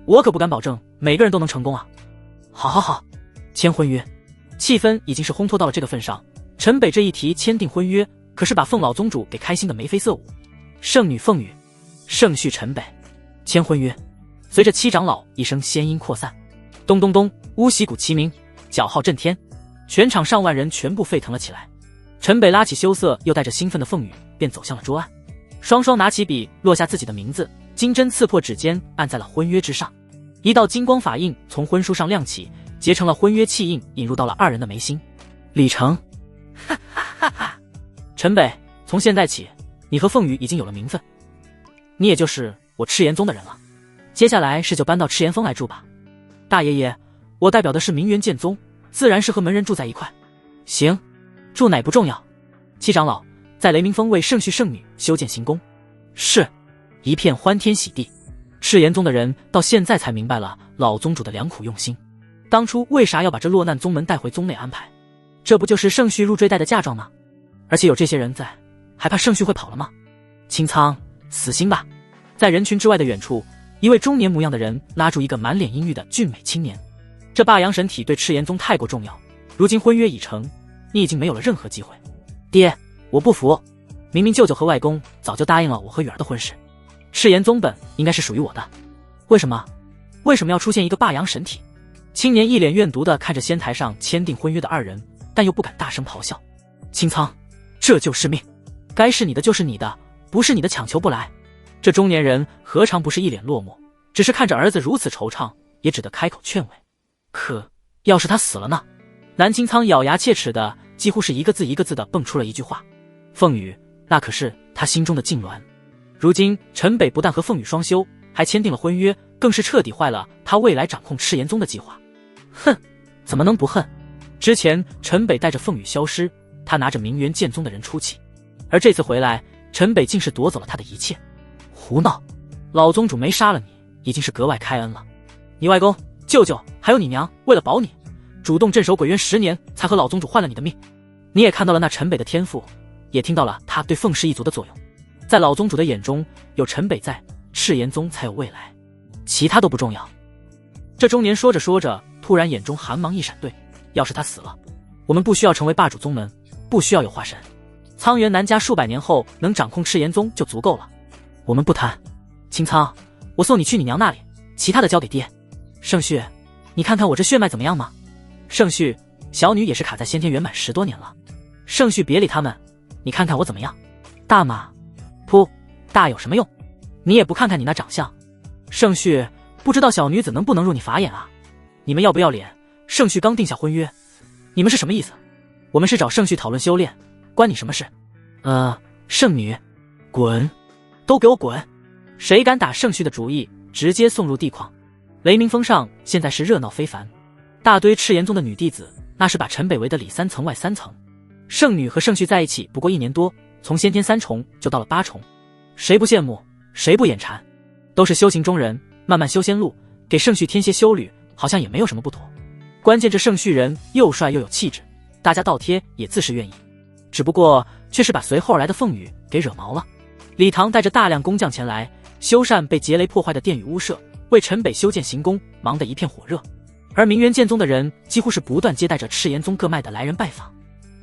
我可不敢保证每个人都能成功啊。好，签婚约。气氛已经是烘托到了这个份上，陈北这一提签订婚约，可是把凤老宗主给开心的眉飞色舞。圣女凤羽，圣婿陈北，签婚约。随着七长老一声仙音扩散，咚咚咚，乌息鼓齐鸣，角号震天，全场上万人全部沸腾了起来。陈北拉起羞涩又带着兴奋的凤羽，便走向了桌案，双双拿起笔，落下自己的名字，金针刺破指尖，按在了婚约之上。一道金光法印从婚书上亮起，结成了婚约契印，引入到了二人的眉心。李成，哈哈哈哈！陈北，从现在起，你和凤羽已经有了名分，你也就是我赤炎宗的人了。接下来是就搬到赤炎峰来住吧。大爷爷，我代表的是明元剑宗，自然是和门人住在一块。行，住哪不重要。七长老，在雷鸣峰为圣婿圣女修建行宫。是。一片欢天喜地。赤炎宗的人到现在才明白了老宗主的良苦用心，当初为啥要把这落难宗门带回宗内安排？这不就是圣婿入赘带的嫁妆吗？而且有这些人在，还怕圣婿会跑了吗？清仓，死心吧。在人群之外的远处，一位中年模样的人拉住一个满脸阴郁的俊美青年。这霸阳神体对赤炎宗太过重要，如今婚约已成，你已经没有了任何机会。爹，我不服，明明舅舅和外公早就答应了我和雨儿的婚事，赤炎宗本应该是属于我的，为什么要出现一个霸阳神体？青年一脸怨毒地看着仙台上签订婚约的二人，但又不敢大声咆哮。清仓，这就是命，该是你的就是你的，不是你的强求不来。这中年人何尝不是一脸落寞，只是看着儿子如此惆怅，也只得开口劝慰。可要是他死了呢？南清仓咬牙切齿的，几乎是一个字一个字的蹦出了一句话。凤羽，那可是他心中的痉挛。如今陈北不但和凤羽双修，还签订了婚约，更是彻底坏了他未来掌控赤炎宗的计划。恨，怎么能不恨？之前陈北带着凤羽消失，他拿着明元剑宗的人出气，而这次回来，陈北竟是夺走了他的一切。胡闹！老宗主没杀了你，已经是格外开恩了。你外公、舅舅还有你娘，为了保你，主动镇守鬼渊10年，才和老宗主换了你的命。你也看到了那陈北的天赋，也听到了他对凤氏一族的作用。在老宗主的眼中，有陈北在，赤炎宗才有未来，其他都不重要。这中年说着说着，突然眼中寒芒一闪，对，要是他死了，我们不需要成为霸主宗门，不需要有化身，苍元南家数百年后能掌控赤炎宗就足够了。我们不谈。清仓，我送你去你娘那里，其他的交给爹。圣婿，你看看我这血脉怎么样吗？圣婿，小女也是卡在先天圆满10多年了。圣婿别理他们，你看看我怎么样？大马，噗，大有什么用？你也不看看你那长相。圣婿，不知道小女子能不能入你法眼啊？你们要不要脸？圣婿刚定下婚约，你们是什么意思？我们是找圣婿讨论修炼，关你什么事？圣女，滚！都给我滚！谁敢打圣婿的主意，直接送入地筐。雷鸣峰上现在是热闹非凡，大堆赤炎宗的女弟子，那是把陈北围的里3层外3层。圣女和圣婿在一起不过1年多，从先天3重就到了8重，谁不羡慕，谁不眼馋？都是修行中人，慢慢修仙路，给圣绪添些修侣，好像也没有什么不妥。关键这圣绪人又帅又有气质，大家倒贴也自是愿意。只不过却是把随后而来的凤羽给惹毛了。李唐带着大量工匠前来修缮被劫雷破坏的殿宇屋舍，为陈北修建行宫忙得一片火热。而明元剑宗的人几乎是不断接待着赤炎宗各脉的来人拜访，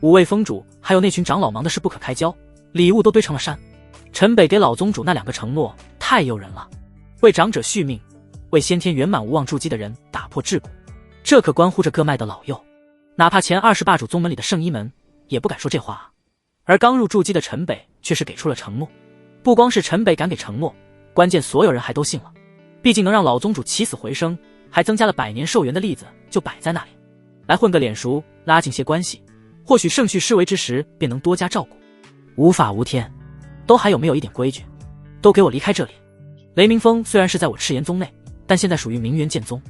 五位峰主还有那群长老忙的是不可开交，礼物都堆成了山。陈北给老宗主那2个承诺太诱人了，为长者续命，为先天圆满无望筑基的人打破桎梏，这可关乎着各脉的老幼，哪怕前28主宗门里的圣医门也不敢说这话啊。而刚入筑基的陈北却是给出了承诺，不光是陈北敢给承诺，关键所有人还都信了。毕竟能让老宗主起死回生，还增加了100年寿元的例子就摆在那里，来混个脸熟，拉近些关系，或许圣绪施为之时便能多加照顾。无法无天，都还有没有一点规矩？都给我离开这里！雷鸣峰虽然是在我赤炎宗内，但现在属于明元剑宗，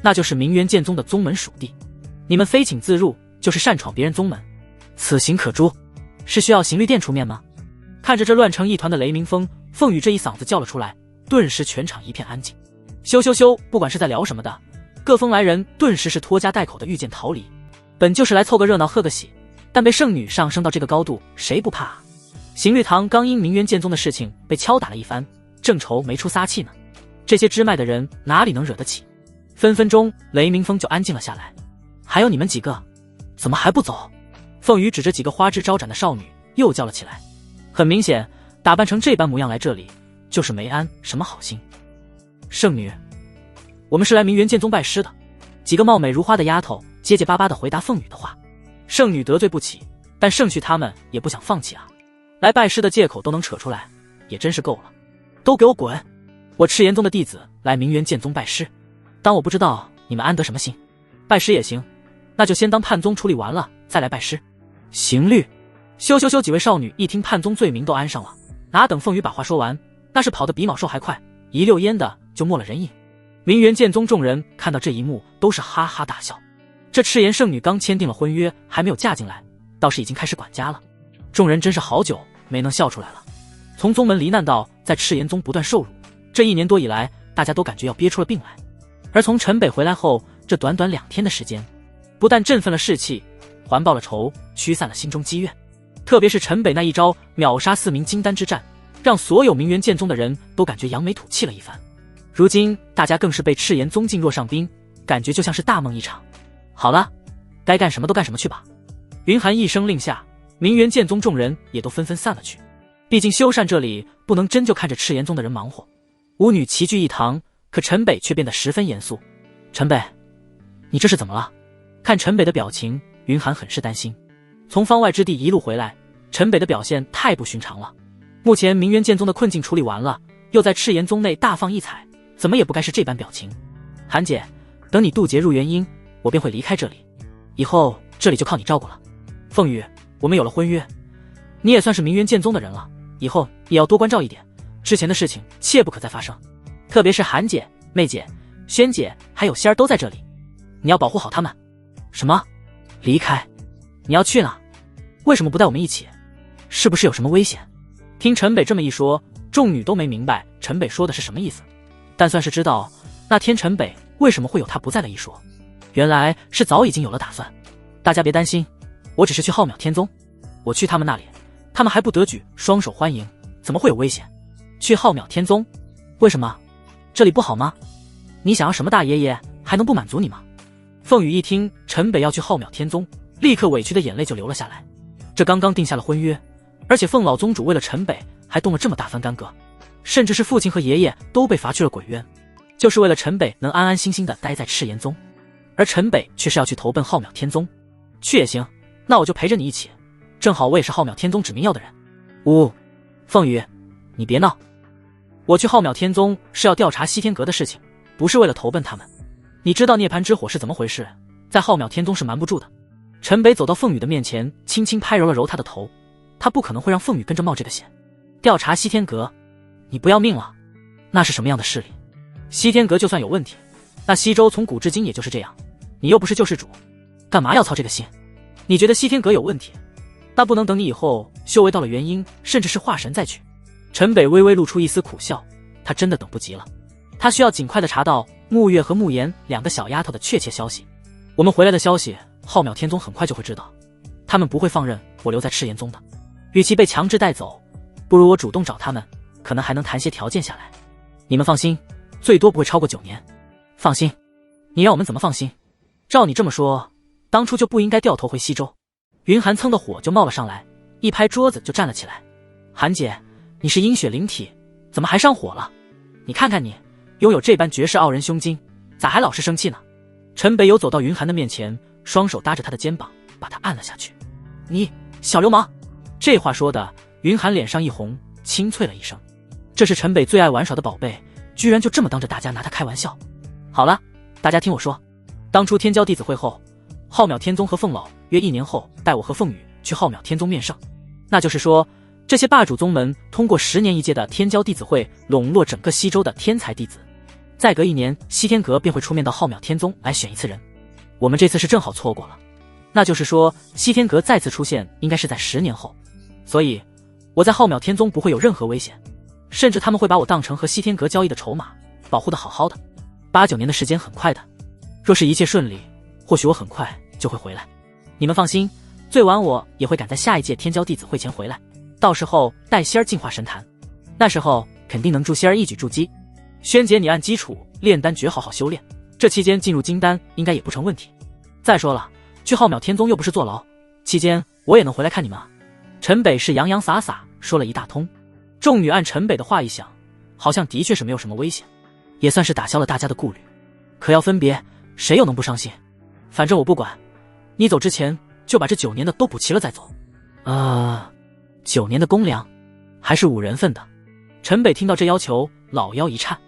那就是明元剑宗的宗门属地，你们非请自入，就是擅闯别人宗门，此行可诛。是需要刑律殿出面吗？看着这乱成一团的雷鸣峰，凤羽这一嗓子叫了出来，顿时全场一片安静。羞羞羞，不管是在聊什么的，各峰来人顿时是拖家带口的御剑逃离。本就是来凑个热闹贺个喜，但被圣女上升到这个高度，谁不怕啊？刑律堂刚因明元剑宗的事情被敲打了一番，正愁没出撒气呢，这些支脉的人哪里能惹得起？分分钟雷鸣峰就安静了下来。还有你们几个，怎么还不走？凤羽指着几个花枝招展的少女又叫了起来。很明显，打扮成这般模样来这里，就是没安什么好心。圣女，我们是来明元剑宗拜师的。几个貌美如花的丫头结结巴巴地回答凤羽的话。圣女得罪不起，但圣绪他们也不想放弃啊，来拜师的借口都能扯出来，也真是够了。都给我滚！我赤炎宗的弟子来明元剑宗拜师，当我不知道你们安得什么心？拜师也行，那就先当叛宗处理完了再来拜师。刑律！羞羞羞！几位少女一听叛宗罪名都安上了，哪等凤羽把话说完，那是跑得比卯兽还快，一溜烟的就没了人影。明元剑宗众人看到这一幕都是哈哈大笑。这赤炎圣女刚签订了婚约，还没有嫁进来，倒是已经开始管家了。众人真是好久没能笑出来了。从宗门离难到在赤炎宗不断受辱，这1年多以来，大家都感觉要憋出了病来。而从陈北回来后，这短短2天的时间，不但振奋了士气，还报了仇，驱散了心中积怨。特别是陈北那一招秒杀4名金丹之战，让所有明元剑宗的人都感觉扬眉吐气了一番。如今大家更是被赤炎宗敬若上宾，感觉就像是大梦一场。好了，该干什么都干什么去吧。云寒一声令下，明元剑宗众人也都纷纷散了去。毕竟修缮这里不能真就看着赤炎宗的人忙活。舞女齐聚一堂，可陈北却变得十分严肃。陈北，你这是怎么了？看陈北的表情，云寒很是担心。从方外之地一路回来，陈北的表现太不寻常了。目前明元剑宗的困境处理完了，又在赤炎宗内大放异彩，怎么也不该是这般表情。韩姐，等你渡劫入元婴，我便会离开这里，以后这里就靠你照顾了。凤羽，我们有了婚约，你也算是明元剑宗的人了，以后也要多关照一点，之前的事情切不可再发生。特别是韩姐、妹姐、萱姐还有仙儿都在这里，你要保护好他们。什么？离开？你要去哪？为什么不带我们一起？是不是有什么危险？听陈北这么一说，众女都没明白陈北说的是什么意思，但算是知道那天陈北为什么会有他不在的一说，原来是早已经有了打算。大家别担心，我只是去浩渺天宗，我去他们那里，他们还不得举双手欢迎，怎么会有危险？去浩渺天宗？为什么？这里不好吗？你想要什么大爷爷还能不满足你吗？凤羽一听陈北要去浩渺天宗，立刻委屈的眼泪就流了下来。这刚刚定下了婚约，而且凤老宗主为了陈北还动了这么大番干戈，甚至是父亲和爷爷都被罚去了鬼渊，就是为了陈北能安安心心的待在赤炎宗，而陈北却是要去投奔浩渺天宗。去也行，那我就陪着你一起，正好我也是浩渺天宗指名要的人。凤羽，你别闹，我去浩渺天宗是要调查西天阁的事情，不是为了投奔他们。你知道涅槃之火是怎么回事，在浩渺天宗是瞒不住的。陈北走到凤羽的面前，轻轻拍揉了揉她的头，他不可能会让凤羽跟着冒这个险。调查西天阁？你不要命了？那是什么样的势力？西天阁就算有问题，那西周从古至今也就是这样，你又不是救世主，干嘛要操这个心？你觉得西天阁有问题，那不能等你以后修为到了元婴，甚至是化神再去。陈北微微露出一丝苦笑，他真的等不及了。他需要尽快的查到沐月和沐言两个小丫头的确切消息。我们回来的消息，浩渺天宗很快就会知道，他们不会放任我留在赤炎宗的。与其被强制带走，不如我主动找他们，可能还能谈些条件下来。你们放心，最多不会超过9年。放心？你让我们怎么放心？照你这么说，当初就不应该掉头回西周。云寒蹭的火就冒了上来，一拍桌子就站了起来。寒姐，你是阴血灵体，怎么还上火了？你看看你，拥有这般绝世傲人胸襟，咋还老是生气呢？陈北友走到云寒的面前，双手搭着他的肩膀，把他按了下去。你小流氓！这话说的，云寒脸上一红，清脆了一声。这是陈北最爱玩耍的宝贝，居然就这么当着大家拿他开玩笑。好了，大家听我说，当初天骄弟子会后，浩渺天宗和凤老约1年后带我和凤羽去浩渺天宗面圣。那就是说，这些霸主宗门通过10年一届的天骄弟子会笼络整个西周的天才弟子，再隔1年，西天阁便会出面到浩渺天宗来选一次人。我们这次是正好错过了，那就是说西天阁再次出现应该是在10年后，所以我在浩渺天宗不会有任何危险，甚至他们会把我当成和西天阁交易的筹码，保护得好好的。8、9年的时间很快的，若是一切顺利，或许我很快就会回来。你们放心，最晚我也会赶在下一届天骄弟子会前回来，到时候带仙儿净化神坛，那时候肯定能助仙儿一举筑基。萱姐，你按基础炼丹诀好好修炼，这期间进入金丹应该也不成问题。再说了，去浩渺天宗又不是坐牢，期间我也能回来看你们啊。陈北是洋洋洒洒说了一大通，众女按陈北的话一想，好像的确是没有什么危险，也算是打消了大家的顾虑。可要分别，谁又能不伤心？反正我不管，你走之前就把这9年的都补齐了再走。9年的公粮，还是5人份的。陈北听到这要求，老腰一颤。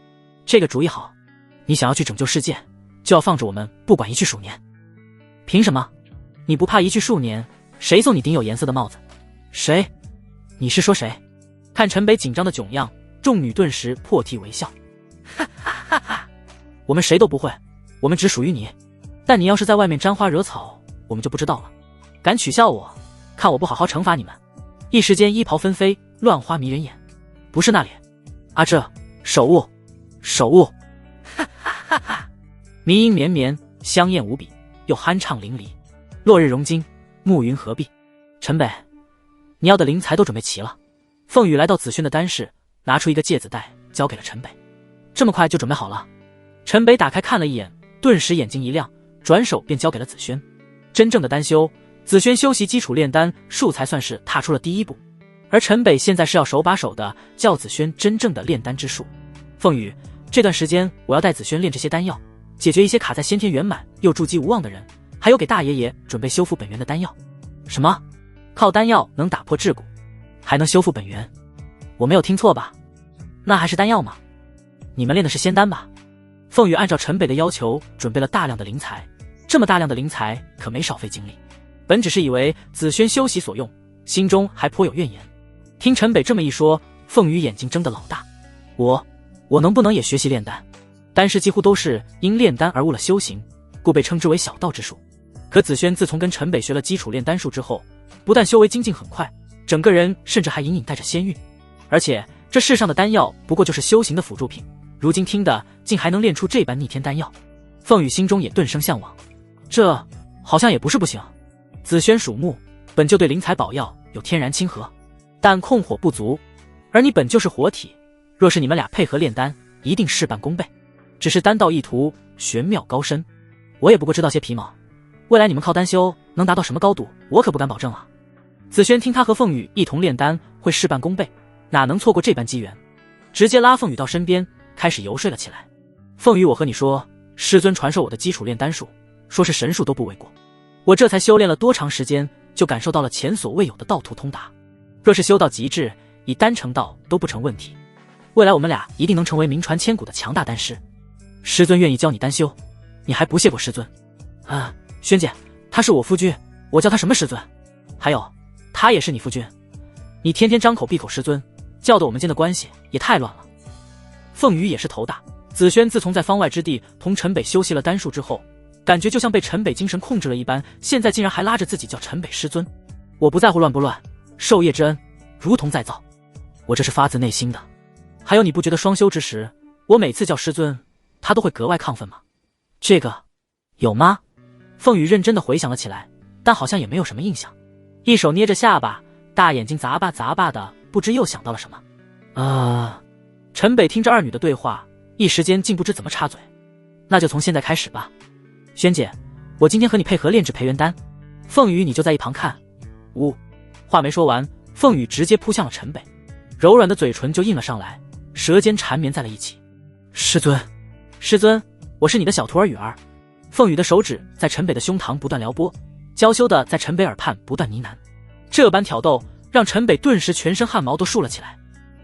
这个主意好，你想要去拯救世界，就要放着我们不管一去数年。凭什么？你不怕一去数年，谁送你顶有颜色的帽子？谁？你是说谁？看陈北紧张的囧样，众女顿时破涕为笑。哈哈哈哈！我们谁都不会，我们只属于你。但你要是在外面沾花惹草，我们就不知道了。敢取笑我，看我不好好惩罚你们！一时间衣袍纷飞，乱花迷人眼。不是那里，阿这手误，手误！哈哈哈哈！迷音绵绵，香艳无比，又酣畅淋漓。落日融金，暮云合璧。陈北，你要的灵材都准备齐了。凤羽来到子轩的丹室，拿出一个芥子袋，交给了陈北。这么快就准备好了？陈北打开看了一眼，顿时眼睛一亮，转手便交给了子轩。真正的丹修，子轩修习基础炼丹术才算是踏出了第一步，而陈北现在是要手把手的教子轩真正的炼丹之术。凤羽，这段时间我要带子轩炼这些丹药，解决一些卡在先天圆满又筑基无望的人，还有给大爷爷准备修复本源的丹药。什么？靠丹药能打破桎梏，还能修复本源？我没有听错吧？那还是丹药吗？你们炼的是仙丹吧？凤羽按照陈北的要求准备了大量的灵材，这么大量的灵材可没少费精力。本只是以为子轩修习所用，心中还颇有怨言。听陈北这么一说，凤羽眼睛睁得老大。我能不能也学习炼丹？丹师几乎都是因炼丹而误了修行，故被称之为小道之术。可子轩自从跟陈北学了基础炼丹术之后，不但修为精进很快，整个人甚至还隐隐带着仙韵。而且这世上的丹药不过就是修行的辅助品，如今听的竟还能炼出这般逆天丹药。凤羽心中也顿生向往，这好像也不是不行。子轩属木，本就对灵材宝药有天然亲和，但控火不足，而你本就是活体，若是你们俩配合炼丹，一定事半功倍。只是丹道一途，玄妙高深，我也不过知道些皮毛，未来你们靠丹修能达到什么高度，我可不敢保证啊。子轩听他和凤羽一同炼丹会事半功倍，哪能错过这般机缘，直接拉凤羽到身边，开始游说了起来。凤羽，我和你说，师尊传授我的基础炼丹术，说是神术都不为过。我这才修炼了多长时间，就感受到了前所未有的道途通达。若是修到极致，以丹成道都不成问题。未来我们俩一定能成为名传千古的强大丹师。师尊愿意教你丹修，你还不谢过师尊？萱姐，他是我夫君，我叫他什么师尊？还有，他也是你夫君，你天天张口闭口师尊，叫得我们间的关系也太乱了。凤羽也是头大，子轩自从在方外之地同陈北修习了丹术之后，感觉就像被陈北精神控制了一般，现在竟然还拉着自己叫陈北师尊。我不在乎乱不乱，授业之恩如同再造，我这是发自内心的。还有，你不觉得双修之时，我每次叫师尊，他都会格外亢奋吗？这个有吗？凤羽认真地回想了起来，但好像也没有什么印象。一手捏着下巴，大眼睛咂巴咂巴的，不知又想到了什么。陈北听着二女的对话，一时间竟不知怎么插嘴。那就从现在开始吧。萱姐，我今天和你配合炼制培元丹，凤羽你就在一旁看。话没说完，凤羽直接扑向了陈北，柔软的嘴唇就印了上来，舌尖缠绵在了一起。师尊，我是你的小徒儿雨儿。凤羽的手指在陈北的胸膛不断撩拨，娇羞的在陈北耳畔不断呢喃。这般挑逗让陈北顿时全身汗毛都竖了起来。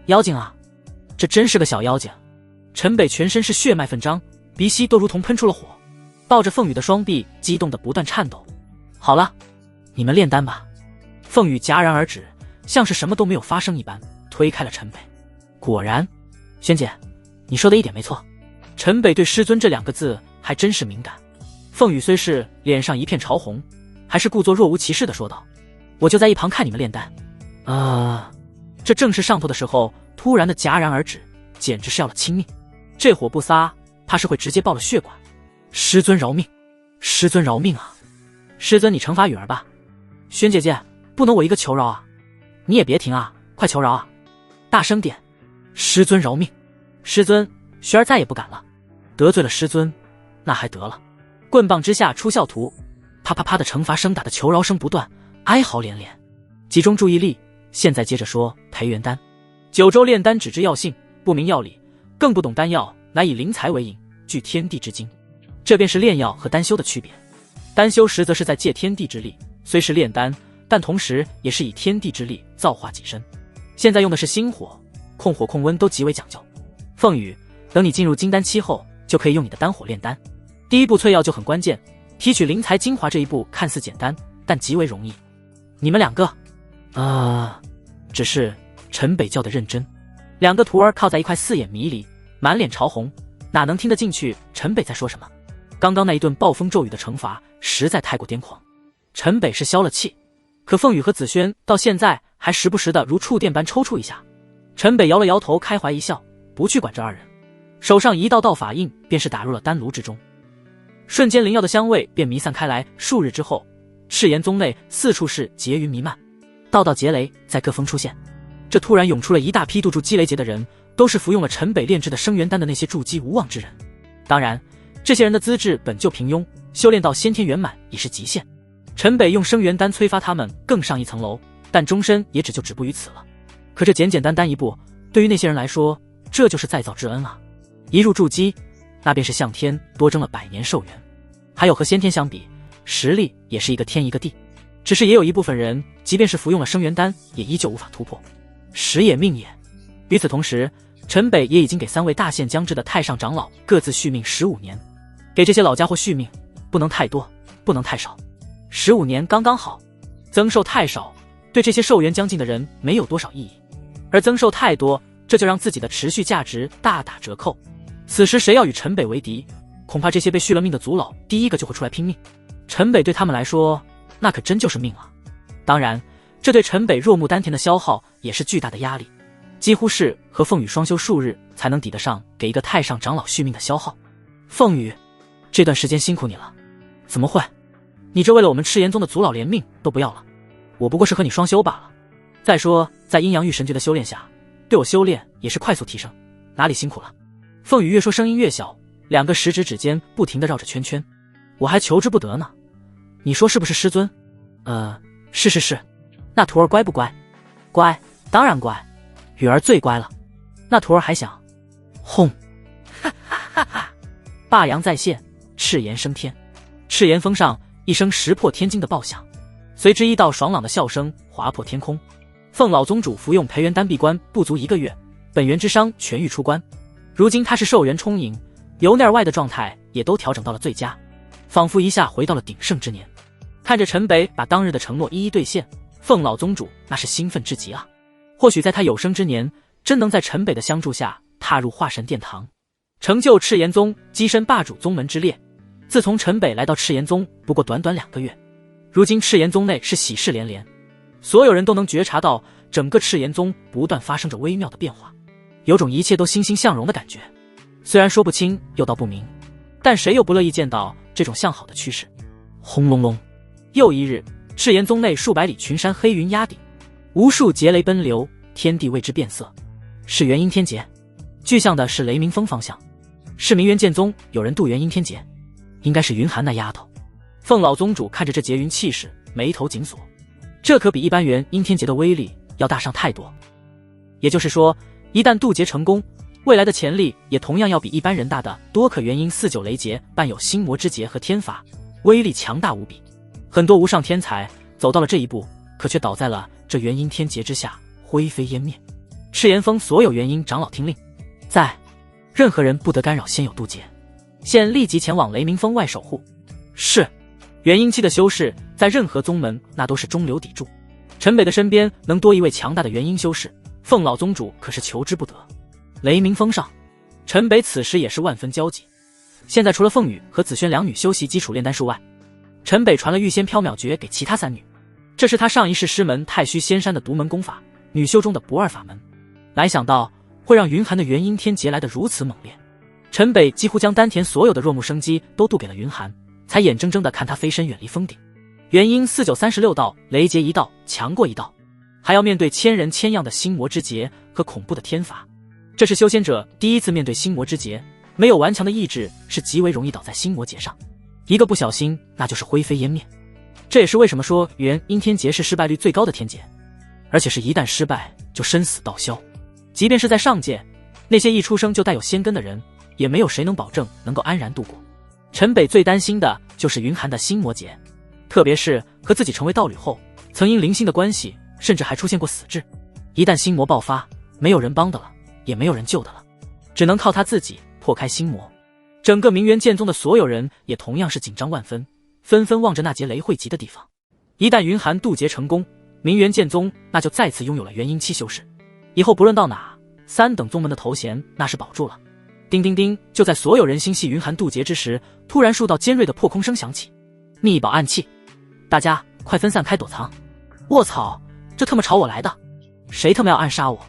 妖精啊，这真是个小妖精。陈北全身是血脉奋张，鼻息都如同喷出了火，抱着凤羽的双臂激动的不断颤抖。好了，你们炼丹吧。凤羽戛然而止，像是什么都没有发生一般，推开了陈北。果然，萱姐，你说的一点没错。陈北对师尊这2个字还真是敏感。凤羽虽是脸上一片潮红，还是故作若无其事的说道：我就在一旁看你们炼丹。这正是上头的时候，突然的戛然而止，简直是要了亲命。这火不撒，怕是会直接爆了血管。师尊饶命，师尊饶命啊！师尊你惩罚雨儿吧。萱姐姐，不能我一个求饶啊！你也别停啊，快求饶啊！大声点！师尊饶命！师尊，雪儿再也不敢了。得罪了师尊，那还得了？棍棒之下出孝徒，啪啪啪的惩罚声打的求饶声不断，哀嚎连连。集中注意力，现在接着说培元丹。九州炼丹只知药性，不明药理，更不懂丹药，乃以灵材为引，具天地之精。这便是炼药和丹修的区别。丹修实则是在借天地之力，虽是炼丹，但同时也是以天地之力造化己身。现在用的是心火，控火控温都极为讲究。凤羽，等你进入金丹期后，就可以用你的丹火炼丹。第一步淬药就很关键，提取灵材精华这一步看似简单，但极为容易。你们2个，只是陈北叫的认真。2个徒儿靠在一块四眼迷离，满脸潮红，哪能听得进去陈北在说什么？刚刚那一顿暴风骤雨的惩罚实在太过癫狂。陈北是消了气，可凤羽和紫萱到现在还时不时的如触电般抽搐一下。陈北摇了摇头，开怀一笑，不去管这2人，手上一道道法印便是打入了丹炉之中。瞬间灵药的香味便弥散开来。数日之后，赤炎宗内四处是劫云弥漫，道道劫雷在各峰出现。这突然涌出了一大批渡住积雷劫的人，都是服用了陈北炼制的生元丹的那些筑基无望之人。当然，这些人的资质本就平庸，修炼到先天圆满已是极限。陈北用生元丹催发他们更上一层楼，但终身也只就止步于此了。可这简简单单一步，对于那些人来说，这就是再造之恩啊！一入筑基，那便是向天多争了100年寿元。还有和先天相比，实力也是一个天一个地。只是也有一部分人，即便是服用了生元丹，也依旧无法突破。时也命也。与此同时，陈北也已经给3位大限将至的太上长老各自续命15年。给这些老家伙续命，不能太多，不能太少，15年刚刚好。增寿太少，对这些寿元将近的人没有多少意义；而增寿太多，这就让自己的持续价值大打折扣。此时谁要与陈北为敌，恐怕这些被续了命的族老第一个就会出来拼命。陈北对他们来说，那可真就是命啊！当然，这对陈北若木丹田的消耗也是巨大的压力，几乎是和凤羽双修数日才能抵得上给一个太上长老续命的消耗。凤羽，这段时间辛苦你了。怎么会？你这为了我们赤炎宗的族老连命都不要了？我不过是和你双修罢了。再说，在阴阳玉神诀的修炼下，对我修炼也是快速提升，哪里辛苦了？凤羽越说声音越小，2个食指指尖不停地绕着圈圈。我还求之不得呢。你说是不是师尊？是。那徒儿乖不乖？乖，当然乖。雨儿最乖了。那徒儿还想，轰！哈哈哈哈！霸阳再现，赤炎升天。赤炎峰上一声石破天惊的爆响，随之一道爽朗的笑声划破天空。凤老宗主服用培元丹闭关不足1个月，本源之伤痊愈出关。如今他是寿元充盈，由内而外的状态也都调整到了最佳，仿佛一下回到了鼎盛之年。看着陈北把当日的承诺一一兑现，凤老宗主那是兴奋至极啊！或许在他有生之年，真能在陈北的相助下踏入化神殿堂，成就赤炎宗跻身霸主宗门之列。自从陈北来到赤炎宗不过短短2个月，如今赤炎宗内是喜事连连，所有人都能觉察到整个赤炎宗不断发生着微妙的变化，有种一切都欣欣向荣的感觉。虽然说不清又道不明，但谁又不乐意见到这种向好的趋势？轰隆隆，又一日，赤炎宗内数百里群山黑云压顶，无数劫雷奔流，天地为之变色。是元阴天劫，具象的是雷鸣峰方向。是明元剑宗有人渡元阴天劫，应该是云寒那丫头。凤老宗主看着这劫云气势，眉头紧锁，这可比一般元阴天劫的威力要大上太多。也就是说，一旦渡劫成功，未来的潜力也同样要比一般人大的多。可元阴49雷劫伴有心魔之劫和天罚，威力强大无比。很多无上天才走到了这一步，可却倒在了这元阴天劫之下，灰飞烟灭。赤炎峰所有元阴长老听令，在任何人不得干扰先有渡劫，现立即前往雷鸣峰外守护。是。元阴期的修士在任何宗门那都是中流砥柱，陈北的身边能多一位强大的元阴修士，凤老宗主可是求之不得。雷鸣峰上，陈北此时也是万分焦急。现在除了凤羽和紫萱两女修习基础炼丹术外，陈北传了御仙缥缈诀给其他三女，这是他上一世师门太虚仙山的独门功法，女修中的不二法门。哪想到会让云寒的元阴天劫来得如此猛烈，陈北几乎将丹田所有的弱木生机都渡给了云寒，才眼睁睁地看他飞身远离峰顶。元阴4936道，雷劫一道强过一道，还要面对千人千样的心魔之劫和恐怖的天罚。这是修仙者第一次面对心魔之劫，没有顽强的意志是极为容易倒在心魔劫上，一个不小心那就是灰飞烟灭。这也是为什么说元阴天劫是失败率最高的天劫，而且是一旦失败就生死道消。即便是在上界，那些一出生就带有仙根的人，也没有谁能保证能够安然度过。陈北最担心的就是云寒的心魔劫，特别是和自己成为道侣后，曾因灵性的关系，甚至还出现过死志。一旦心魔爆发，没有人帮的了，也没有人救的了，只能靠他自己破开心魔。整个明元剑宗的所有人也同样是紧张万分，纷纷望着那劫雷汇集的地方。一旦云寒渡劫成功，明元剑宗那就再次拥有了元阴期修士，以后不论到哪，三等宗门的头衔那是保住了。叮叮叮，就在所有人心系云寒渡劫之时，突然数道尖锐的破空声响起。密宝暗器，大家快分散开躲藏！卧槽，这他妈朝我来的，谁他妈要暗杀我？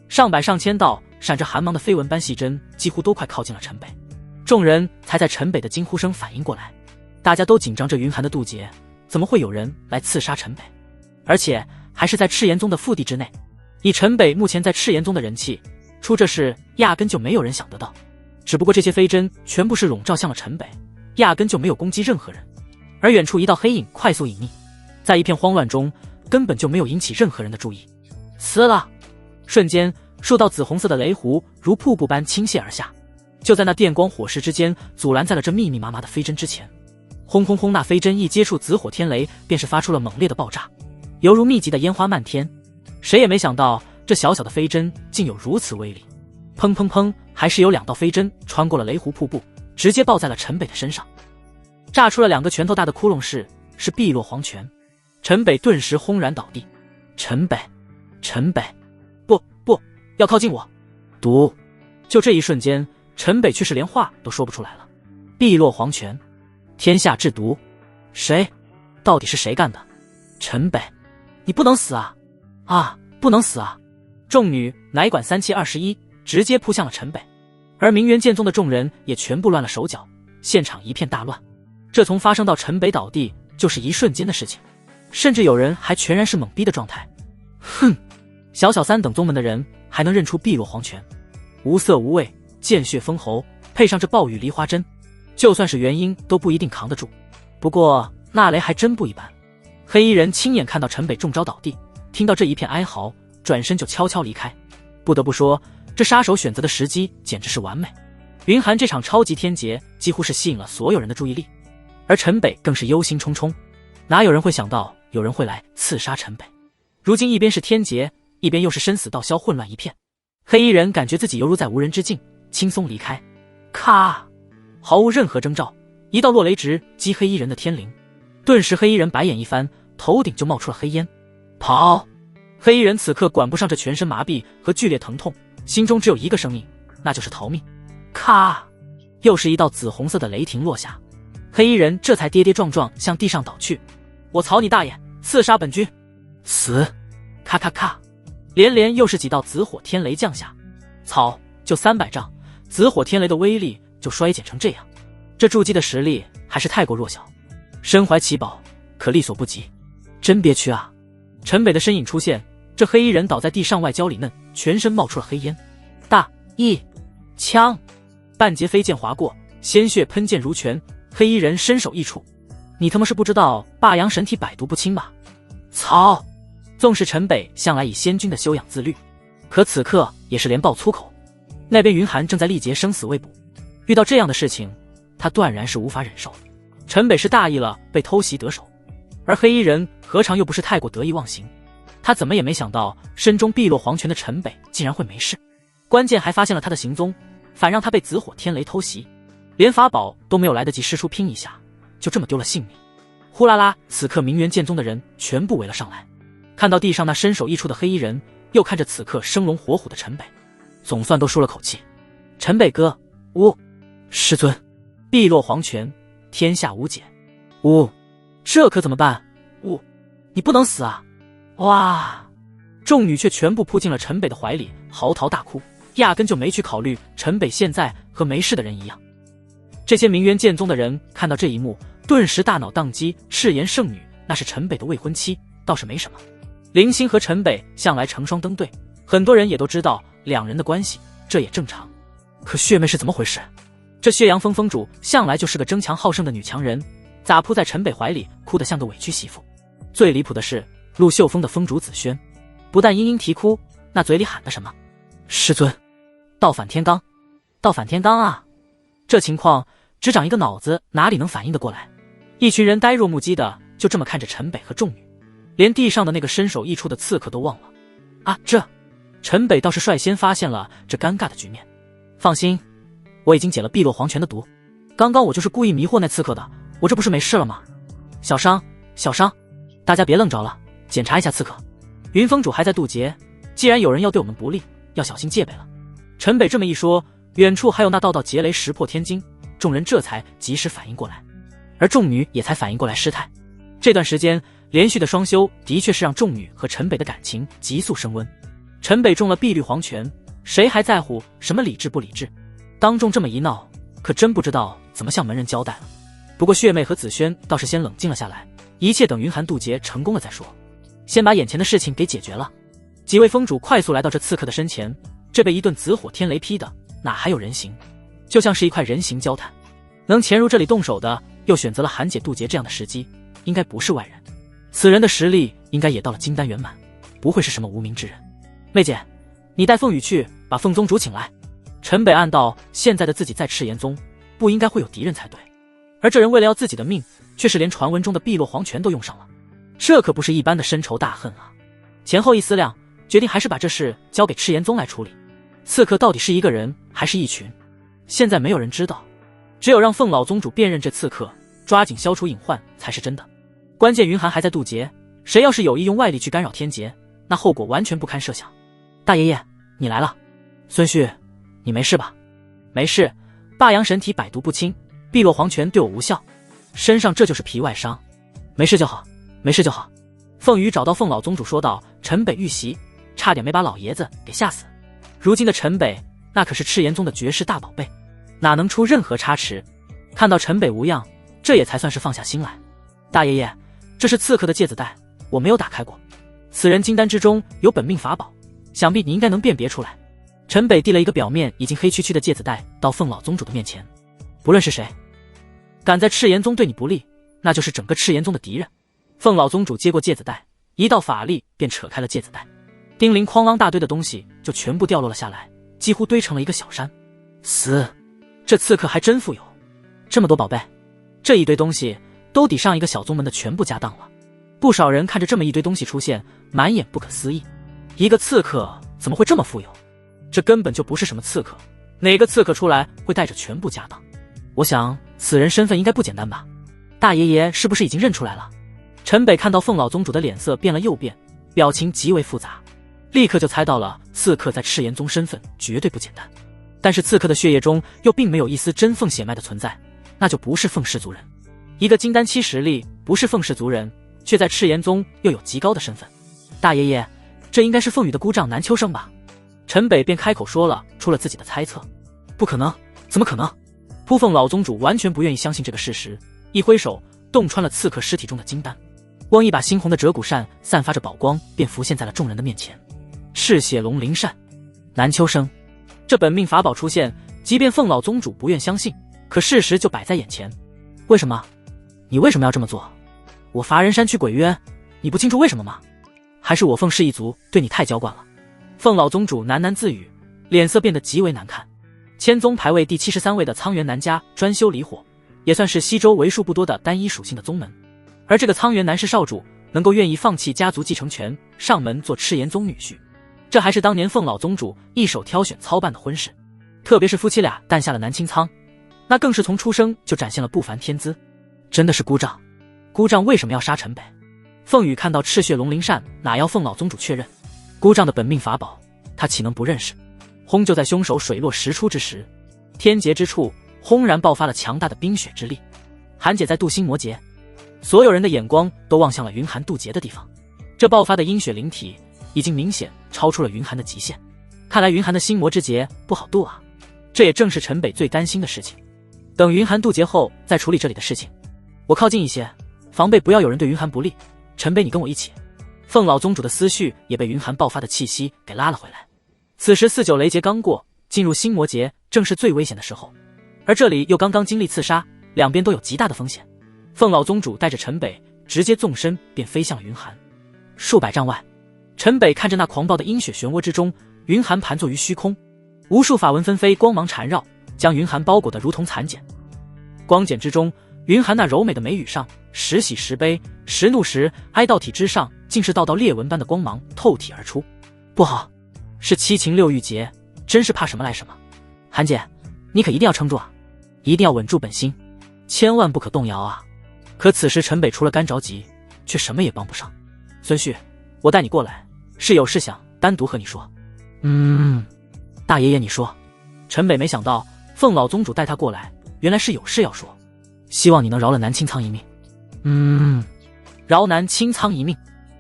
上百上千道闪着寒芒的飞蚊般细针几乎都快靠近了陈北，众人才在陈北的惊呼声反应过来，大家都紧张着云寒的渡劫，怎么会有人来刺杀陈北？而且还是在赤炎宗的腹地之内。以陈北目前在赤炎宗的人气，出这事压根就没有人想得到。只不过这些飞针全部是笼罩向了陈北，压根就没有攻击任何人。而远处一道黑影快速隐匿，在一片慌乱中根本就没有引起任何人的注意。呲了，瞬间数道紫红色的雷弧如瀑布般倾泻而下，就在那电光火石之间阻拦在了这密密麻麻的飞针之前。轰轰轰，那飞针一接触紫火天雷，便是发出了猛烈的爆炸，犹如密集的烟花漫天。谁也没想到这小小的飞针竟有如此威力。砰砰砰，还是有两道飞针穿过了雷湖瀑布，直接爆在了陈北的身上，炸出了2个拳头大的窟窿，是碧落黄泉。陈北顿时轰然倒地。陈北，不，要靠近我！毒！就这一瞬间，陈北却是连话都说不出来了。碧落黄泉，天下至毒，谁？到底是谁干的？陈北，你不能死啊！啊，不能死啊！众女哪管3721，直接扑向了陈北，而明元剑宗的众人也全部乱了手脚，现场一片大乱。这从发生到陈北倒地就是一瞬间的事情，甚至有人还全然是懵逼的状态。哼，小小3等宗门的人还能认出碧落黄泉，无色无味，见血封喉，配上这暴雨梨花针，就算是元婴都不一定扛得住。不过那雷还真不一般，黑衣人亲眼看到陈北中招倒地，听到这一片哀嚎，转身就悄悄离开。不得不说，这杀手选择的时机简直是完美。云寒这场超级天劫几乎是吸引了所有人的注意力，而陈北更是忧心忡忡，哪有人会想到有人会来刺杀陈北？如今一边是天劫，一边又是生死道消，混乱一片。黑衣人感觉自己犹如在无人之境，轻松离开。咔，毫无任何征兆，一道落雷直击黑衣人的天灵，顿时黑衣人白眼一翻，头顶就冒出了黑烟。跑！黑衣人此刻管不上这全身麻痹和剧烈疼痛，心中只有一个声音，那就是逃命。咔，又是一道紫红色的雷霆落下，黑衣人这才跌跌撞撞向地上倒去。我操你大爷，刺杀本君！死！咔咔咔，连连又是几道紫火天雷降下。操，就300丈，紫火天雷的威力就衰减成这样，这筑基的实力还是太过弱小，身怀奇宝可力所不及，真憋屈啊！陈北的身影出现，这黑衣人倒在地上外焦里嫩，全身冒出了黑烟。大一枪，半截飞剑划过，鲜血喷溅如泉，黑衣人伸手一触，你他妈是不知道霸阳神体百毒不侵吧？操！纵使陈北向来以仙君的修养自律，可此刻也是连爆粗口。那边云寒正在力竭生死未卜，遇到这样的事情，他断然是无法忍受。陈北是大意了，被偷袭得手，而黑衣人何尝又不是太过得意忘形？他怎么也没想到，身中碧落黄泉的陈北竟然会没事，关键还发现了他的行踪，反让他被紫火天雷偷袭，连法宝都没有来得及施出拼一下，就这么丢了性命。呼啦啦，此刻明元剑宗的人全部围了上来，看到地上那伸手一出的黑衣人，又看着此刻生龙活虎的陈北，总算都舒了口气。陈北哥，师尊，碧落黄泉，天下无解。这可怎么办？你不能死啊！哇！众女却全部扑进了陈北的怀里，嚎啕大哭，压根就没去考虑陈北现在和没事的人一样。这些明元剑宗的人看到这一幕，顿时大脑宕机。赤炎圣女那是陈北的未婚妻，倒是没什么。林星和陈北向来成双登对，很多人也都知道两人的关系，这也正常。可血妹是怎么回事？这血阳峰峰主向来就是个争强好胜的女强人，咋扑在陈北怀里，哭得像个委屈媳妇？最离谱的是，陆秀峰的峰主紫萱，不但嘤嘤啼哭，那嘴里喊的什么？师尊，倒反天罡，倒反天罡啊！这情况，只长一个脑子哪里能反应得过来？一群人呆若木鸡的就这么看着陈北和众女，连地上的那个伸手一出的刺客都忘了。陈北倒是率先发现了这尴尬的局面。放心，我已经解了碧落黄泉的毒，刚刚我就是故意迷惑那刺客的，我这不是没事了吗？小伤，大家别愣着了，检查一下刺客。云峰主还在渡劫，既然有人要对我们不利，要小心戒备了。陈北这么一说，远处还有那道道劫雷石破天惊，众人这才及时反应过来，而众女也才反应过来失态。这段时间连续的双修的确是让众女和陈北的感情急速升温。陈北中了碧绿黄泉，谁还在乎什么理智不理智？当众这么一闹，可真不知道怎么向门人交代了。不过血妹和紫萱倒是先冷静了下来，一切等云寒渡劫成功了再说，先把眼前的事情给解决了。几位峰主快速来到这刺客的身前，这被一顿紫火天雷劈的哪还有人形，就像是一块人形焦炭。能潜入这里动手的，又选择了韩姐渡劫这样的时机，应该不是外人。此人的实力应该也到了金丹圆满，不会是什么无名之人。妹姐，你带凤羽去把凤宗主请来。陈北暗道，现在的自己在赤炎宗不应该会有敌人才对，而这人为了要自己的命，却是连传闻中的碧落黄泉都用上了，这可不是一般的深仇大恨啊。前后一思量，决定还是把这事交给赤炎宗来处理。刺客到底是一个人还是一群，现在没有人知道，只有让凤老宗主辨认这刺客，抓紧消除隐患才是真的。关键云寒还在渡劫，谁要是有意用外力去干扰天劫，那后果完全不堪设想。大爷爷，你来了。孙旭，你没事吧？没事，霸阳神体百毒不侵，碧落黄泉对我无效，身上这就是皮外伤，没事就好，没事就好。凤羽找到凤老宗主说道，陈北遇袭，差点没把老爷子给吓死。如今的陈北那可是赤炎宗的绝世大宝贝，哪能出任何差池？看到陈北无恙，这也才算是放下心来。大爷爷，这是刺客的戒子带，我没有打开过，此人金丹之中有本命法宝，想必你应该能辨别出来。陈北递了一个表面已经黑黢黢的戒子带到凤老宗主的面前，不论是谁，敢在赤炎宗对你不利，那就是整个赤炎宗的敌人。凤老宗主接过戒子带，一道法力便扯开了戒子带，叮铃哐啷大堆的东西就全部掉落了下来，几乎堆成了一个小山。这刺客还真富有，这么多宝贝，这一堆东西都抵上一个小宗门的全部家当了。不少人看着这么一堆东西出现，满眼不可思议，一个刺客怎么会这么富有？这根本就不是什么刺客，哪个刺客出来会带着全部家当？我想此人身份应该不简单吧？大爷爷是不是已经认出来了？陈北看到凤老宗主的脸色变了又变，表情极为复杂，立刻就猜到了刺客在赤炎宗身份绝对不简单。但是刺客的血液中又并没有一丝真凤血脉的存在，那就不是凤氏族人。一个金丹期实力不是凤氏族人，却在赤炎宗又有极高的身份。大爷爷，这应该是凤羽的姑丈南秋生吧？陈北便开口说了出了自己的猜测。不可能，怎么可能？扑凤老宗主完全不愿意相信这个事实，一挥手洞穿了刺客尸体中的金丹，光一把猩红的折骨扇散发着宝光，便浮现在了众人的面前。赤血龙鳞扇，南秋生，这本命法宝出现，即便凤老宗主不愿相信，可事实就摆在眼前。为什么？你为什么要这么做？我伐人山去鬼渊，你不清楚为什么吗？还是我凤氏一族对你太娇惯了？凤老宗主喃喃自语，脸色变得极为难看。千宗排位第73位的苍元南家专修离火，也算是西周为数不多的单一属性的宗门。而这个苍元南氏少主能够愿意放弃家族继承权，上门做赤炎宗女婿，这还是当年凤老宗主一手挑选操办的婚事。特别是夫妻俩诞下了南清仓，那更是从出生就展现了不凡天资。真的是姑丈，姑丈为什么要杀陈北？凤羽看到赤血龙鳞扇，哪要凤老宗主确认姑丈的本命法宝，他岂能不认识？轰！就在凶手水落石出之时，天劫之处轰然爆发了强大的冰雪之力。韩姐在渡心魔劫，所有人的眼光都望向了云寒渡劫的地方。这爆发的阴血灵体已经明显超出了云寒的极限，看来云寒的心魔之劫不好渡啊。这也正是陈北最担心的事情。等云寒渡劫后再处理这里的事情。我靠近一些，防备不要有人对云寒不利。陈北，你跟我一起。凤老宗主的思绪也被云寒爆发的气息给拉了回来。此时49雷劫刚过，进入心魔劫正是最危险的时候，而这里又刚刚经历刺杀，两边都有极大的风险。凤老宗主带着陈北直接纵身便飞向云寒。数百丈外，陈北看着那狂暴的阴血漩涡之中，云寒盘坐于虚空，无数法纹纷飞，光芒缠绕，将云寒包裹得如同蚕茧。光茧之中，云寒那柔美的眉宇上，时喜时悲，时怒时哀，道体之上竟是道道裂纹般的光芒透体而出。不好，是七情六欲劫，真是怕什么来什么。韩姐，你可一定要撑住啊，一定要稳住本心，千万不可动摇啊。可此时陈北除了干着急，却什么也帮不上。孙旭，我带你过来，是有事想单独和你说。大爷爷你说。陈北没想到凤老宗主带他过来，原来是有事要说，希望你能饶了南清仓一命。饶南清仓一命，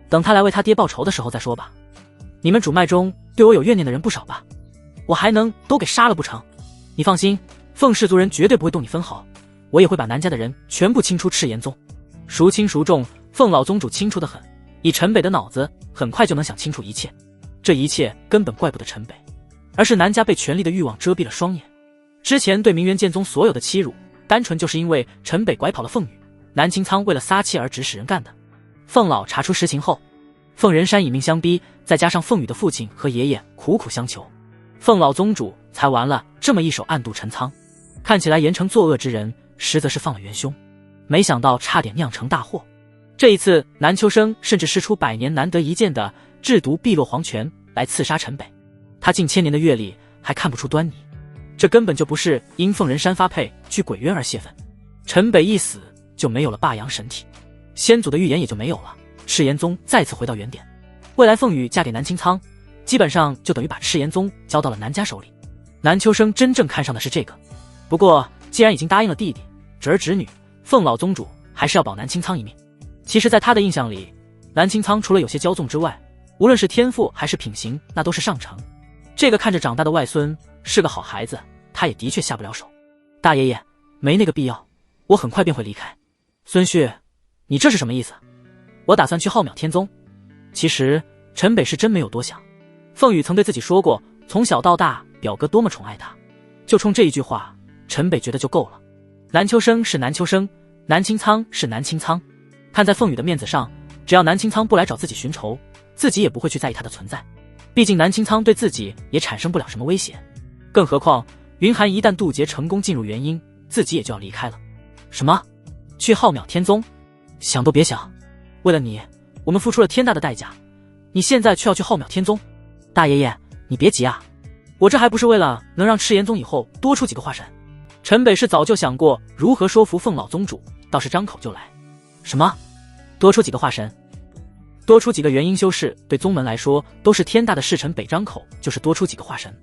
等他来为他爹报仇的时候再说吧。你们主脉中对我有怨念的人不少吧？我还能都给杀了不成？你放心，凤氏族人绝对不会动你分毫，我也会把南家的人全部清出赤炎宗。孰轻孰重，凤老宗主清楚得很，以陈北的脑子，很快就能想清楚一切。这一切根本怪不得陈北，而是南家被权力的欲望遮蔽了双眼。之前对明元剑宗所有的欺辱，单纯就是因为陈北拐跑了凤羽，南清仓为了撒气而指使人干的。凤老查出实情后，凤人山以命相逼，再加上凤羽的父亲和爷爷苦苦相求，凤老宗主才玩了这么一手暗度陈仓。看起来严惩作恶之人，实则是放了元凶，没想到差点酿成大祸。这一次南秋生甚至施出100年难得一见的制毒碧落黄泉来刺杀陈北，他近1000年的阅历还看不出端倪，这根本就不是因凤人山发配去鬼渊而泄愤。陈北一死就没有了霸阳神体，先祖的预言也就没有了，赤炎宗再次回到原点。未来凤羽嫁给南清仓，基本上就等于把赤炎宗交到了南家手里。南秋生真正看上的是这个，不过既然已经答应了弟弟侄儿侄女，凤老宗主还是要保南清仓一命。其实在他的印象里，南清仓除了有些骄纵之外，无论是天赋还是品行，那都是上乘。这个看着长大的外孙是个好孩子，他也的确下不了手。大爷爷，没那个必要，我很快便会离开。孙旭，你这是什么意思？我打算去浩渺天宗。其实陈北是真没有多想，凤羽曾对自己说过，从小到大表哥多么宠爱他，就冲这一句话，陈北觉得就够了。南秋生是南秋生，南清仓是南清仓，看在凤羽的面子上，只要南清仓不来找自己寻仇，自己也不会去在意他的存在。毕竟南清仓对自己也产生不了什么威胁，更何况云寒一旦渡劫成功进入元婴，自己也就要离开了。什么？去浩渺天宗？想都别想！为了你，我们付出了天大的代价，你现在却要去浩渺天宗？大爷爷，你别急啊，我这还不是为了能让赤炎宗以后多出几个化神。陈北是早就想过如何说服凤老宗主，倒是张口就来。什么？多出几个化神？多出几个元婴修士，对宗门来说都是天大的事。陈北张口就是多出几个化神。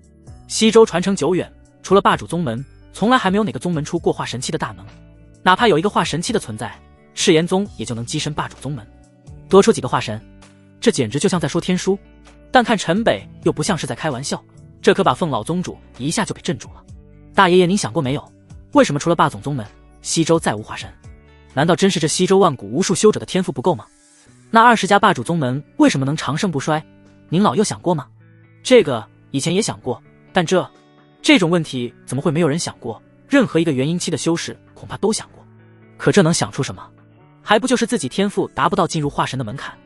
西周传承久远，除了霸主宗门，从来还没有哪个宗门出过化神期的大能。哪怕有一个化神期的存在，赤炎宗也就能跻身霸主宗门。多出几个化神，这简直就像在说天书。但看陈北又不像是在开玩笑，这可把凤老宗主一下就给镇住了。大爷爷，您想过没有，为什么除了霸总宗门，西周再无化神？难道真是这西周万古无数修者的天赋不够吗？那20家霸主宗门为什么能长盛不衰？您老又想过吗？这个以前也想过，但这种问题怎么会没有人想过？任何一个元婴期的修士恐怕都想过，可这能想出什么？还不就是自己天赋达不到进入化神的门槛。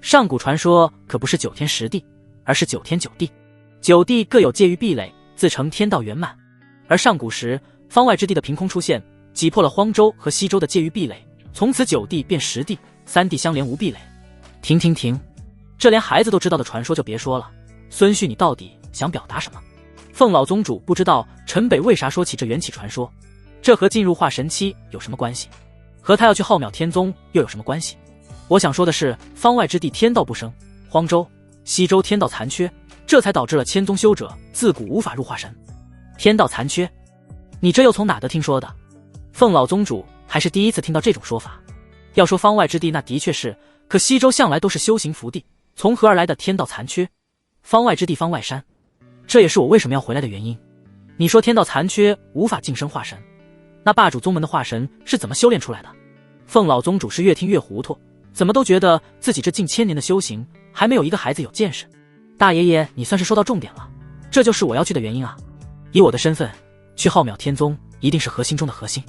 上古传说可不是9天10地，而是9天9地，9地各有界域壁垒，自成天道圆满。而上古时方外之地的凭空出现，挤破了荒州和西周的界域壁垒，从此9地变10地，3地相连无壁垒。停，这连孩子都知道的传说就别说了，孙旭你到底想表达什么？凤老宗主不知道陈北为啥说起这缘起传说，这和进入化神期有什么关系？和他要去浩渺天宗又有什么关系？我想说的是，方外之地天道不生，荒州、西周天道残缺，这才导致了千宗修者自古无法入化神。天道残缺，你这又从哪得听说的？凤老宗主还是第一次听到这种说法。要说方外之地那的确是，可西周向来都是修行福地，从何而来的天道残缺？方外之地方外山，这也是我为什么要回来的原因。你说天道残缺无法晋升化神，那霸主宗门的化神是怎么修炼出来的？凤老宗主是越听越糊涂，怎么都觉得自己这近1000年的修行还没有一个孩子有见识。大爷爷，你算是说到重点了，这就是我要去的原因啊。以我的身份去浩渺天宗一定是核心中的核心，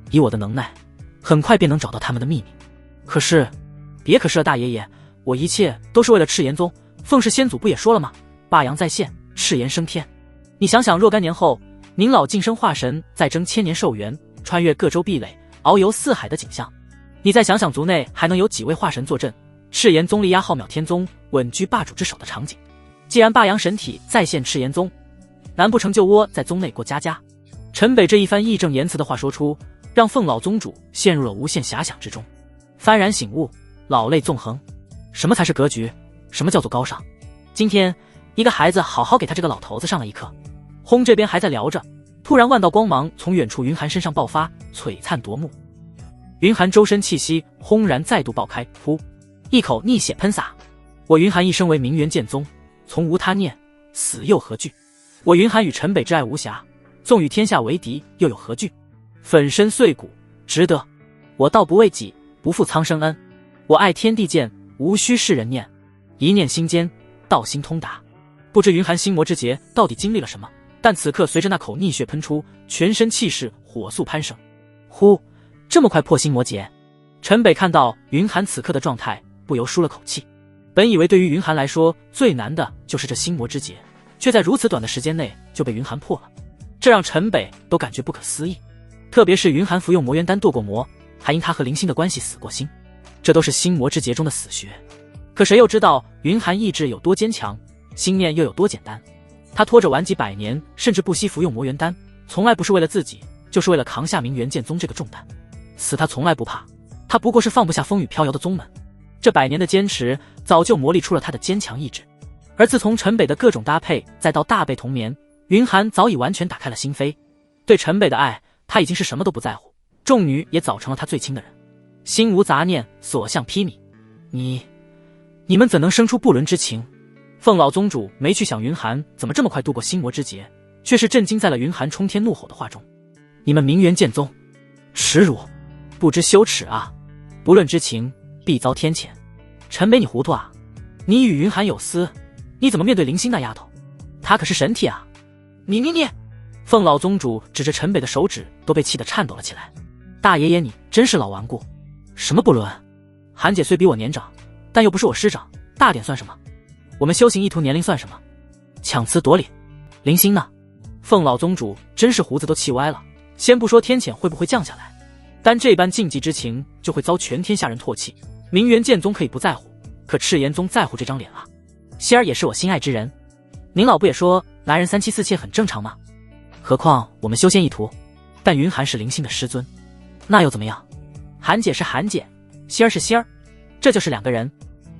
以我的能耐很快便能找到他们的秘密。可是别可是了，大爷爷，我一切都是为了赤炎宗。凤氏先祖不也说了吗？霸阳在现，赤炎升天。你想想若干年后您老晋升化神，再争1000年寿元，穿越各州壁垒，遨游四海的景象，你再想想族内还能有几位化神坐镇，赤炎宗力压浩渺天宗，稳居霸主之首的场景。既然霸阳神体再现赤炎宗，难不成就窝在宗内过家家？陈北这一番义正言辞的话说出，让凤老宗主陷入了无限遐想之中，幡然醒悟，老泪纵横。什么才是格局？什么叫做高尚？今天一个孩子好好给他这个老头子上了一课。轰这边还在聊着，突然万道光芒从远处云寒身上爆发，璀璨夺目。云寒周身气息轰然再度爆开，呼，一口逆血喷洒。我云寒一生为明元剑宗，从无他念，死又何惧？我云寒与陈北之爱无瑕，纵与天下为敌又有何惧？粉身碎骨，值得。我道不为己，不负苍生恩。我爱天地间，无需世人念。一念心间，道心通达。不知云寒心魔之劫到底经历了什么，但此刻随着那口逆血喷出，全身气势火速攀升。呼，这么快破心魔劫？陈北看到云寒此刻的状态，不由舒了口气。本以为对于云寒来说最难的就是这心魔之劫，却在如此短的时间内就被云寒破了，这让陈北都感觉不可思议。特别是云寒服用魔元丹堕过魔，还因他和灵星的关系死过心，这都是心魔之劫中的死穴。可谁又知道云寒意志有多坚强，心念又有多简单？他拖着顽疾100年，甚至不惜服用魔元丹，从来不是为了自己，就是为了扛下明元剑宗这个重担。死他从来不怕，他不过是放不下风雨飘摇的宗门。这100年的坚持早就磨砺出了他的坚强意志。而自从陈北的各种搭配再到大被同眠，云寒早已完全打开了心扉。对陈北的爱，他已经是什么都不在乎，众女也早成了他最亲的人，心无杂念，所向披靡。你们怎能生出不伦之情？凤老宗主没去想云寒怎么这么快度过心魔之劫，却是震惊在了云寒冲天怒吼的话中。你们明元剑宗，耻辱，不知羞耻啊！不论之情，必遭天谴。陈北你糊涂啊！你与云寒有私，你怎么面对灵星那丫头？她可是神体啊！你！凤老宗主指着陈北的手指都被气得颤抖了起来。大爷爷你真是老顽固，什么不伦？韩姐虽比我年长，但又不是我师长，大点算什么？我们修行一途年龄算什么？强词夺理。灵星呢？凤老宗主真是胡子都气歪了。先不说天谴会不会降下来，单这般禁忌之情就会遭全天下人唾弃。明元剑宗可以不在乎，可赤炎宗在乎这张脸啊！希儿也是我心爱之人，您老不也说男人3妻4妾很正常吗？何况我们修仙一途，但云寒是灵星的师尊，那又怎么样？韩姐是韩姐，希儿是希儿，这就是2个人。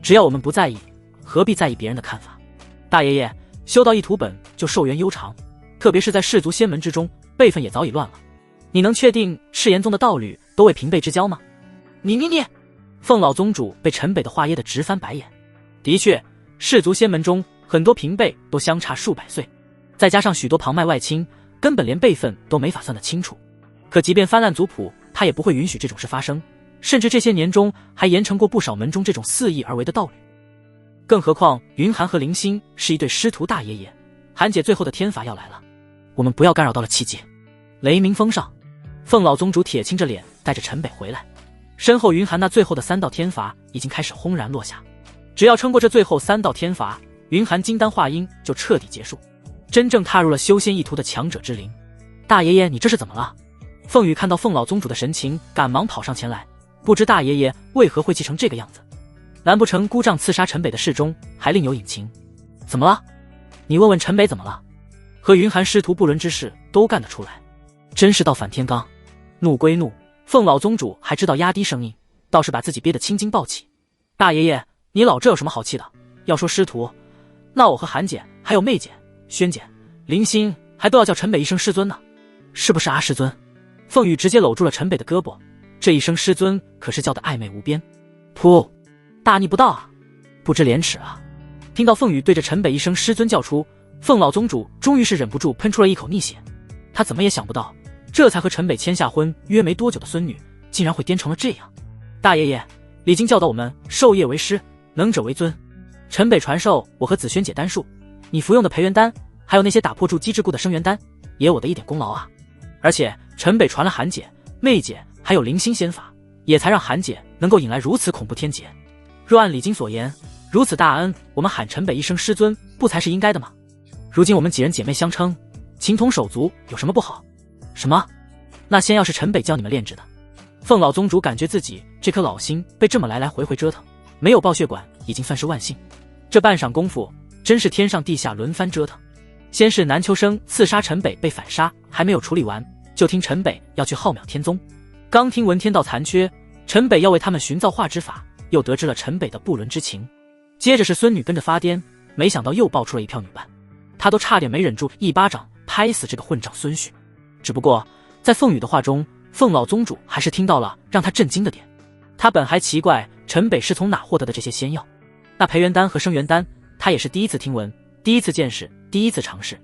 只要我们不在意，何必在意别人的看法？大爷爷，修到一途本就寿元悠长，特别是在氏族仙门之中，辈分也早已乱了。你能确定赤炎宗的道侣都为平辈之交吗？你！凤老宗主被陈北的话噎得直翻白眼。的确，氏族仙门中很多平辈都相差数百岁，再加上许多旁脉外亲，根本连辈分都没法算得清楚。可即便翻烂族谱，他也不会允许这种事发生，甚至这些年中还严惩过不少门中这种肆意而为的道侣。更何况云寒和林星是一对师徒大爷爷，韩姐最后的天罚要来了，我们不要干扰到了契机。雷鸣峰上，凤老宗主铁青着脸带着陈北回来，身后云寒那最后的3道天罚已经开始轰然落下。只要撑过这最后3道天罚，云寒金丹化阴就彻底结束，真正踏入了修仙一途的强者之林。大爷爷，你这是怎么了？凤羽看到凤老宗主的神情，赶忙跑上前来，不知大爷爷为何会气成这个样子？难不成孤杖刺杀陈北的事中还另有隐情？怎么了？你问问陈北怎么了？和云寒师徒不伦之事都干得出来，真是倒反天罡。怒归怒，凤老宗主还知道压低声音，倒是把自己憋得青筋暴起。大爷爷，你老这有什么好气的？要说师徒，那我和韩姐还有媚姐、萱姐、林心还都要叫陈北一声师尊呢，是不是啊师尊？凤羽直接搂住了陈北的胳膊，这一声师尊可是叫得暧昧无边。噗，大逆不道啊，不知廉耻啊！听到凤羽对着陈北一声师尊叫出，凤老宗主终于是忍不住喷出了一口逆血。他怎么也想不到，这才和陈北签下婚约没多久的孙女，竟然会颠成了这样。大爷爷，李靖教导我们授业为师，能者为尊。陈北传授我和紫萱姐丹术，你服用的培元丹，还有那些打破筑基之固的生元丹，也有我的一点功劳啊。而且陈北传了韩姐、媚姐还有灵心仙法，也才让韩姐能够引来如此恐怖天劫。若按李靖所言，如此大恩，我们喊陈北一声师尊，不才是应该的吗？如今我们几人姐妹相称，情同手足，有什么不好？什么？那仙药是陈北教你们炼制的？凤老宗主感觉自己这颗老心被这么来来回回折腾，没有爆血管已经算是万幸。这半晌功夫，真是天上地下轮番折腾。先是南秋生刺杀陈北被反杀，还没有处理完，就听陈北要去浩渺天宗。刚听闻天道残缺，陈北要为他们寻造化之法，又得知了陈北的不伦之情。接着是孙女跟着发癫，没想到又爆出了一票女伴，他都差点没忍住一巴掌拍死这个混账孙婿。只不过在凤羽的话中，凤老宗主还是听到了让他震惊的点。他本还奇怪陈北是从哪获得的这些仙药，那培元丹和生元丹他也是第一次听闻，第一次见识，第一次尝试。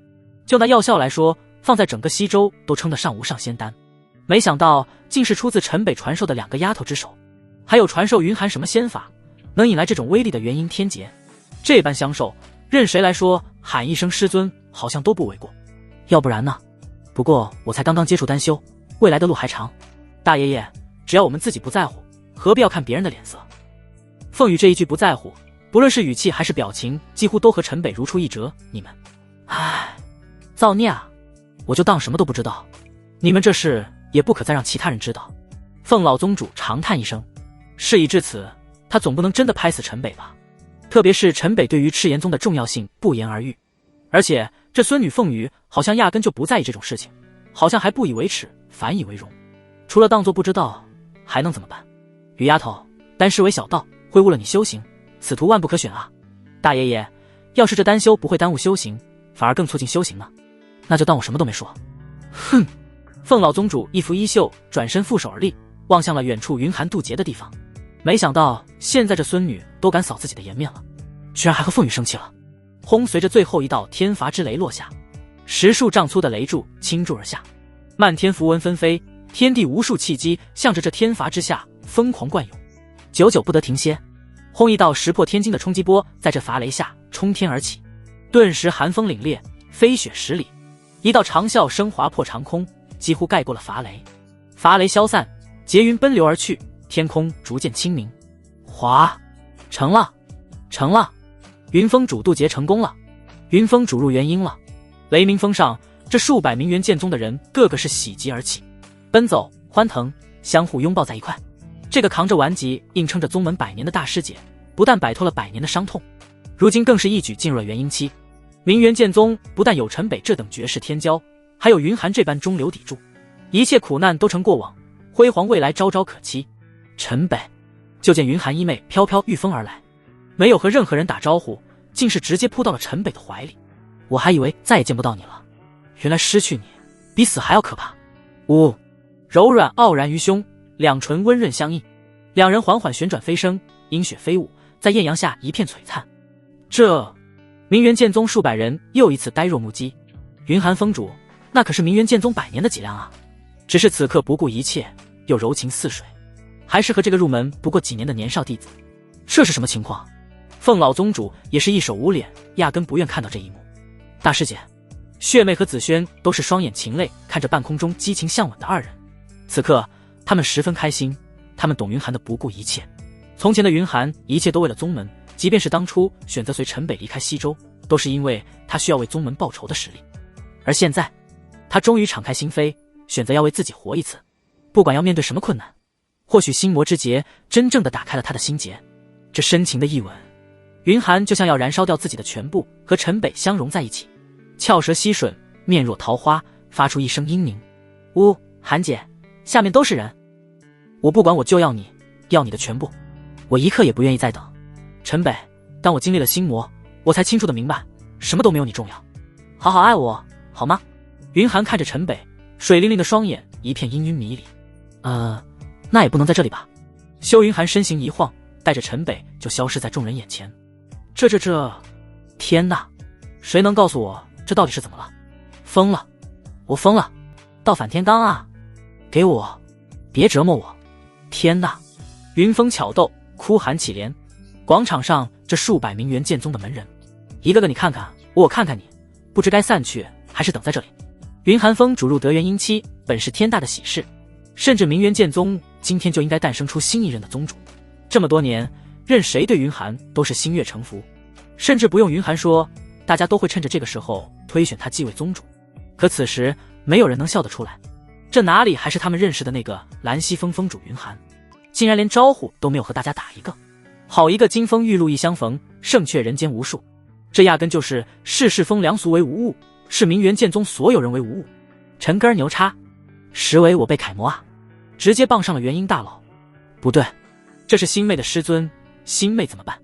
就那药效来说，放在整个西周都称得上无上仙丹，没想到竟是出自陈北传授的2个丫头之手。还有传授云寒什么仙法，能引来这种威力的元婴天劫，这般相授，任谁来说喊一声师尊好像都不为过。要不然呢？不过我才刚刚接触丹修，未来的路还长。大爷爷，只要我们自己不在乎，何必要看别人的脸色？凤羽这一句不在乎，不论是语气还是表情，几乎都和陈北如出一辙。你们，唉，造孽啊！我就当什么都不知道。你们这事也不可再让其他人知道。凤老宗主长叹一声，事已至此，他总不能真的拍死陈北吧？特别是陈北对于赤炎宗的重要性不言而喻，而且这孙女凤羽好像压根就不在意这种事情，好像还不以为耻，反以为荣。除了当作不知道，还能怎么办？雨丫头，丹师为小道，会误了你修行，此途万不可选啊！大爷爷，要是这丹修不会耽误修行，反而更促进修行呢，那就当我什么都没说。哼！凤老宗主一拂衣袖，转身负手而立，望向了远处云寒渡劫的地方。没想到现在这孙女都敢扫自己的颜面了，居然还和凤羽生气了。轰！随着最后一道天罚之雷落下，10数丈粗的雷柱倾注而下，漫天符文纷飞，天地无数气机向着这天罚之下疯狂灌涌，久久不得停歇。轰！一道石破天惊的冲击波在这罚雷下冲天而起，顿时寒风凛冽，飞雪10里，一道长啸声划破长空，几乎盖过了罚雷。罚雷消散，劫云奔流而去，天空逐渐清明。哗！成了，成了！云峰主渡劫成功了，云峰主入元婴了。雷鸣峰上，这数百名元剑宗的人个个是喜极而泣，奔走欢腾，相互拥抱在一块。这个扛着顽疾硬撑着宗门100年的大师姐，不但摆脱了100年的伤痛，如今更是一举进入了元婴期。明元剑宗不但有陈北这等绝世天骄，还有云寒这般中流砥柱，一切苦难都成过往，辉煌未来昭昭可期。陈北就见云寒衣袂飘飘御风而来，没有和任何人打招呼，竟是直接扑到了陈北的怀里。我还以为再也见不到你了，原来失去你比死还要可怕。呜！柔软傲然于胸，两唇温润相映，两人缓缓旋转飞升，阴雪飞舞，在艳阳下一片璀璨。这明元剑宗数百人又一次呆若木鸡。云寒峰主，那可是明元剑宗100年的脊梁啊！只是此刻不顾一切，又柔情似水，还是和这个入门不过几年的年少弟子，这是什么情况？凤老宗主也是一手捂脸，压根不愿看到这一幕。大师姐，血妹和紫萱都是双眼噙泪，看着半空中激情相吻的二人。此刻，他们十分开心，他们懂云寒的不顾一切。从前的云寒，一切都为了宗门，即便是当初选择随陈北离开西周，都是因为他需要为宗门报仇的实力。而现在，他终于敞开心扉，选择要为自己活一次，不管要面对什么困难。或许心魔之结真正的打开了他的心结，这深情的一吻，云寒就像要燃烧掉自己的全部，和陈北相融在一起，翘舌吸吮，面若桃花，发出一声嘤咛。呜，寒姐，下面都是人，我不管，我就要你，要你的全部，我一刻也不愿意再等。陈北，当我经历了心魔，我才清楚的明白，什么都没有你重要。好好爱我，好吗？云寒看着陈北，水灵灵的双眼一片氤氲迷离。那也不能在这里吧？修云寒身形一晃，带着陈北就消失在众人眼前。这，天哪！谁能告诉我这到底是怎么了？疯了！我疯了！倒反天罡啊！给我，别折磨我！天哪！云峰巧斗，哭喊起连。广场上这数百名元剑宗的门人，一个个你看看我看看你，不知该散去还是等在这里。云寒峰主入德元阴期，本是天大的喜事，甚至明元剑宗今天就应该诞生出新一任的宗主。这么多年，任谁对云寒都是心悦诚服，甚至不用云寒说，大家都会趁着这个时候推选他继位宗主。可此时没有人能笑得出来，这哪里还是他们认识的那个蓝溪峰峰主云寒，竟然连招呼都没有和大家打一个。好一个金风玉露一相逢，胜却人间无数，这压根就是世事风凉俗为无物，是明元剑宗所有人为无物。陈根牛叉，实为我辈楷模啊！直接傍上了元婴大佬。不对，这是星妹的师尊，星妹怎么办？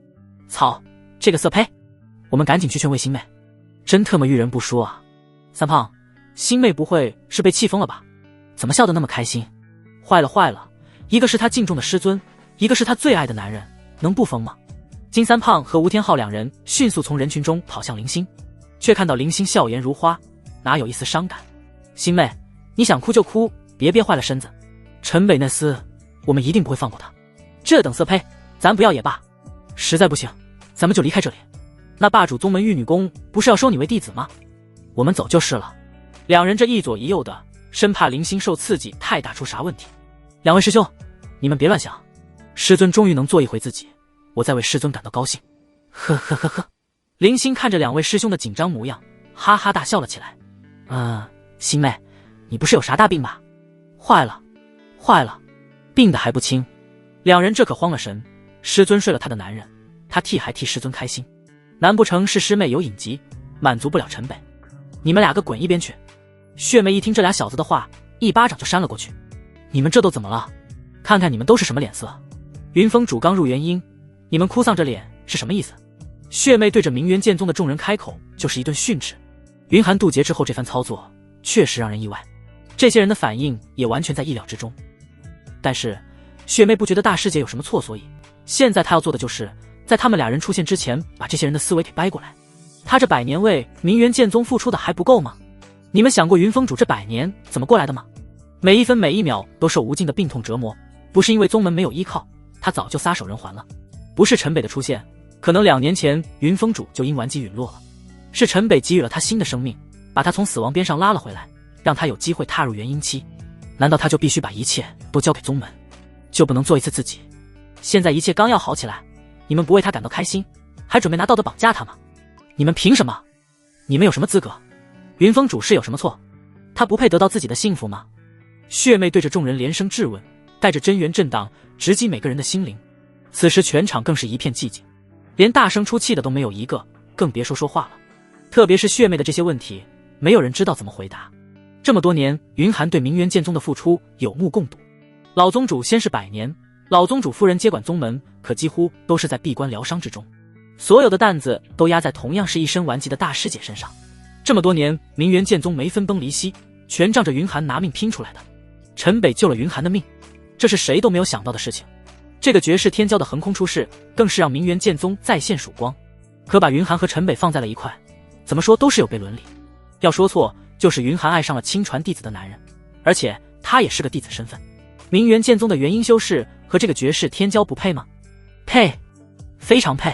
操，这个色胚！我们赶紧去劝慰星妹。真特么遇人不淑啊！三胖，星妹不会是被气疯了吧？怎么笑得那么开心？坏了坏了，一个是他敬重的师尊，一个是他最爱的男人，能不疯吗？金三胖和吴天昊两人迅速从人群中跑向林星，却看到林星笑颜如花，哪有一丝伤感。星妹，你想哭就哭，别憋坏了身子。陈北那厮，我们一定不会放过他。这等色胚，咱不要也罢。实在不行，咱们就离开这里。那霸主宗门玉女宫不是要收你为弟子吗？我们走就是了。两人这一左一右的，生怕林星受刺激太大出啥问题。两位师兄，你们别乱想，师尊终于能做一回自己，我在为师尊感到高兴。呵呵呵呵。林星看着两位师兄的紧张模样，哈哈大笑了起来。星妹，你不是有啥大病吧？坏了，病得还不轻。两人这可慌了神，师尊睡了他的男人，他还替师尊开心，难不成是师妹有隐疾，满足不了陈北？你们俩个滚一边去！血妹一听这俩小子的话，一巴掌就扇了过去。你们这都怎么了？看看你们都是什么脸色！云峰主刚入元婴，你们哭丧着脸是什么意思？血妹对着明元剑宗的众人开口就是一顿训斥。云寒渡劫之后这番操作确实让人意外，这些人的反应也完全在意料之中。但是血妹不觉得大师姐有什么错，所以现在她要做的就是在他们俩人出现之前把这些人的思维给掰过来。他这100年为明元剑宗付出的还不够吗？你们想过云峰主这100年怎么过来的吗？每一分每一秒都受无尽的病痛折磨，不是因为宗门没有依靠，他早就撒手人寰了。不是陈北的出现，可能2年前云峰主就因顽疾陨落了，是陈北给予了他新的生命，把他从死亡边上拉了回来，让他有机会踏入元婴期。难道他就必须把一切都交给宗门，就不能做一次自己？现在一切刚要好起来，你们不为他感到开心，还准备拿道德绑架他吗？你们凭什么？你们有什么资格？云峰主是有什么错？他不配得到自己的幸福吗？血妹对着众人连声质问，带着真元震荡，直击每个人的心灵。此时全场更是一片寂静，连大声出气的都没有一个，更别说话了。特别是血妹的这些问题，没有人知道怎么回答。这么多年，云寒对明元剑宗的付出有目共睹。老宗主先是100年，老宗主夫人接管宗门，可几乎都是在闭关疗伤之中，所有的担子都压在同样是一身顽疾的大师姐身上。这么多年，明元剑宗没分崩离析，全仗着云寒拿命拼出来的。陈北救了云寒的命，这是谁都没有想到的事情。这个绝世天骄的横空出世，更是让明元剑宗再现曙光。可把云寒和陈北放在了一块，怎么说都是有悖伦理。要说错，就是云寒爱上了亲传弟子的男人，而且他也是个弟子身份。明元剑宗的元婴修士和这个绝世天骄不配吗？配，非常配。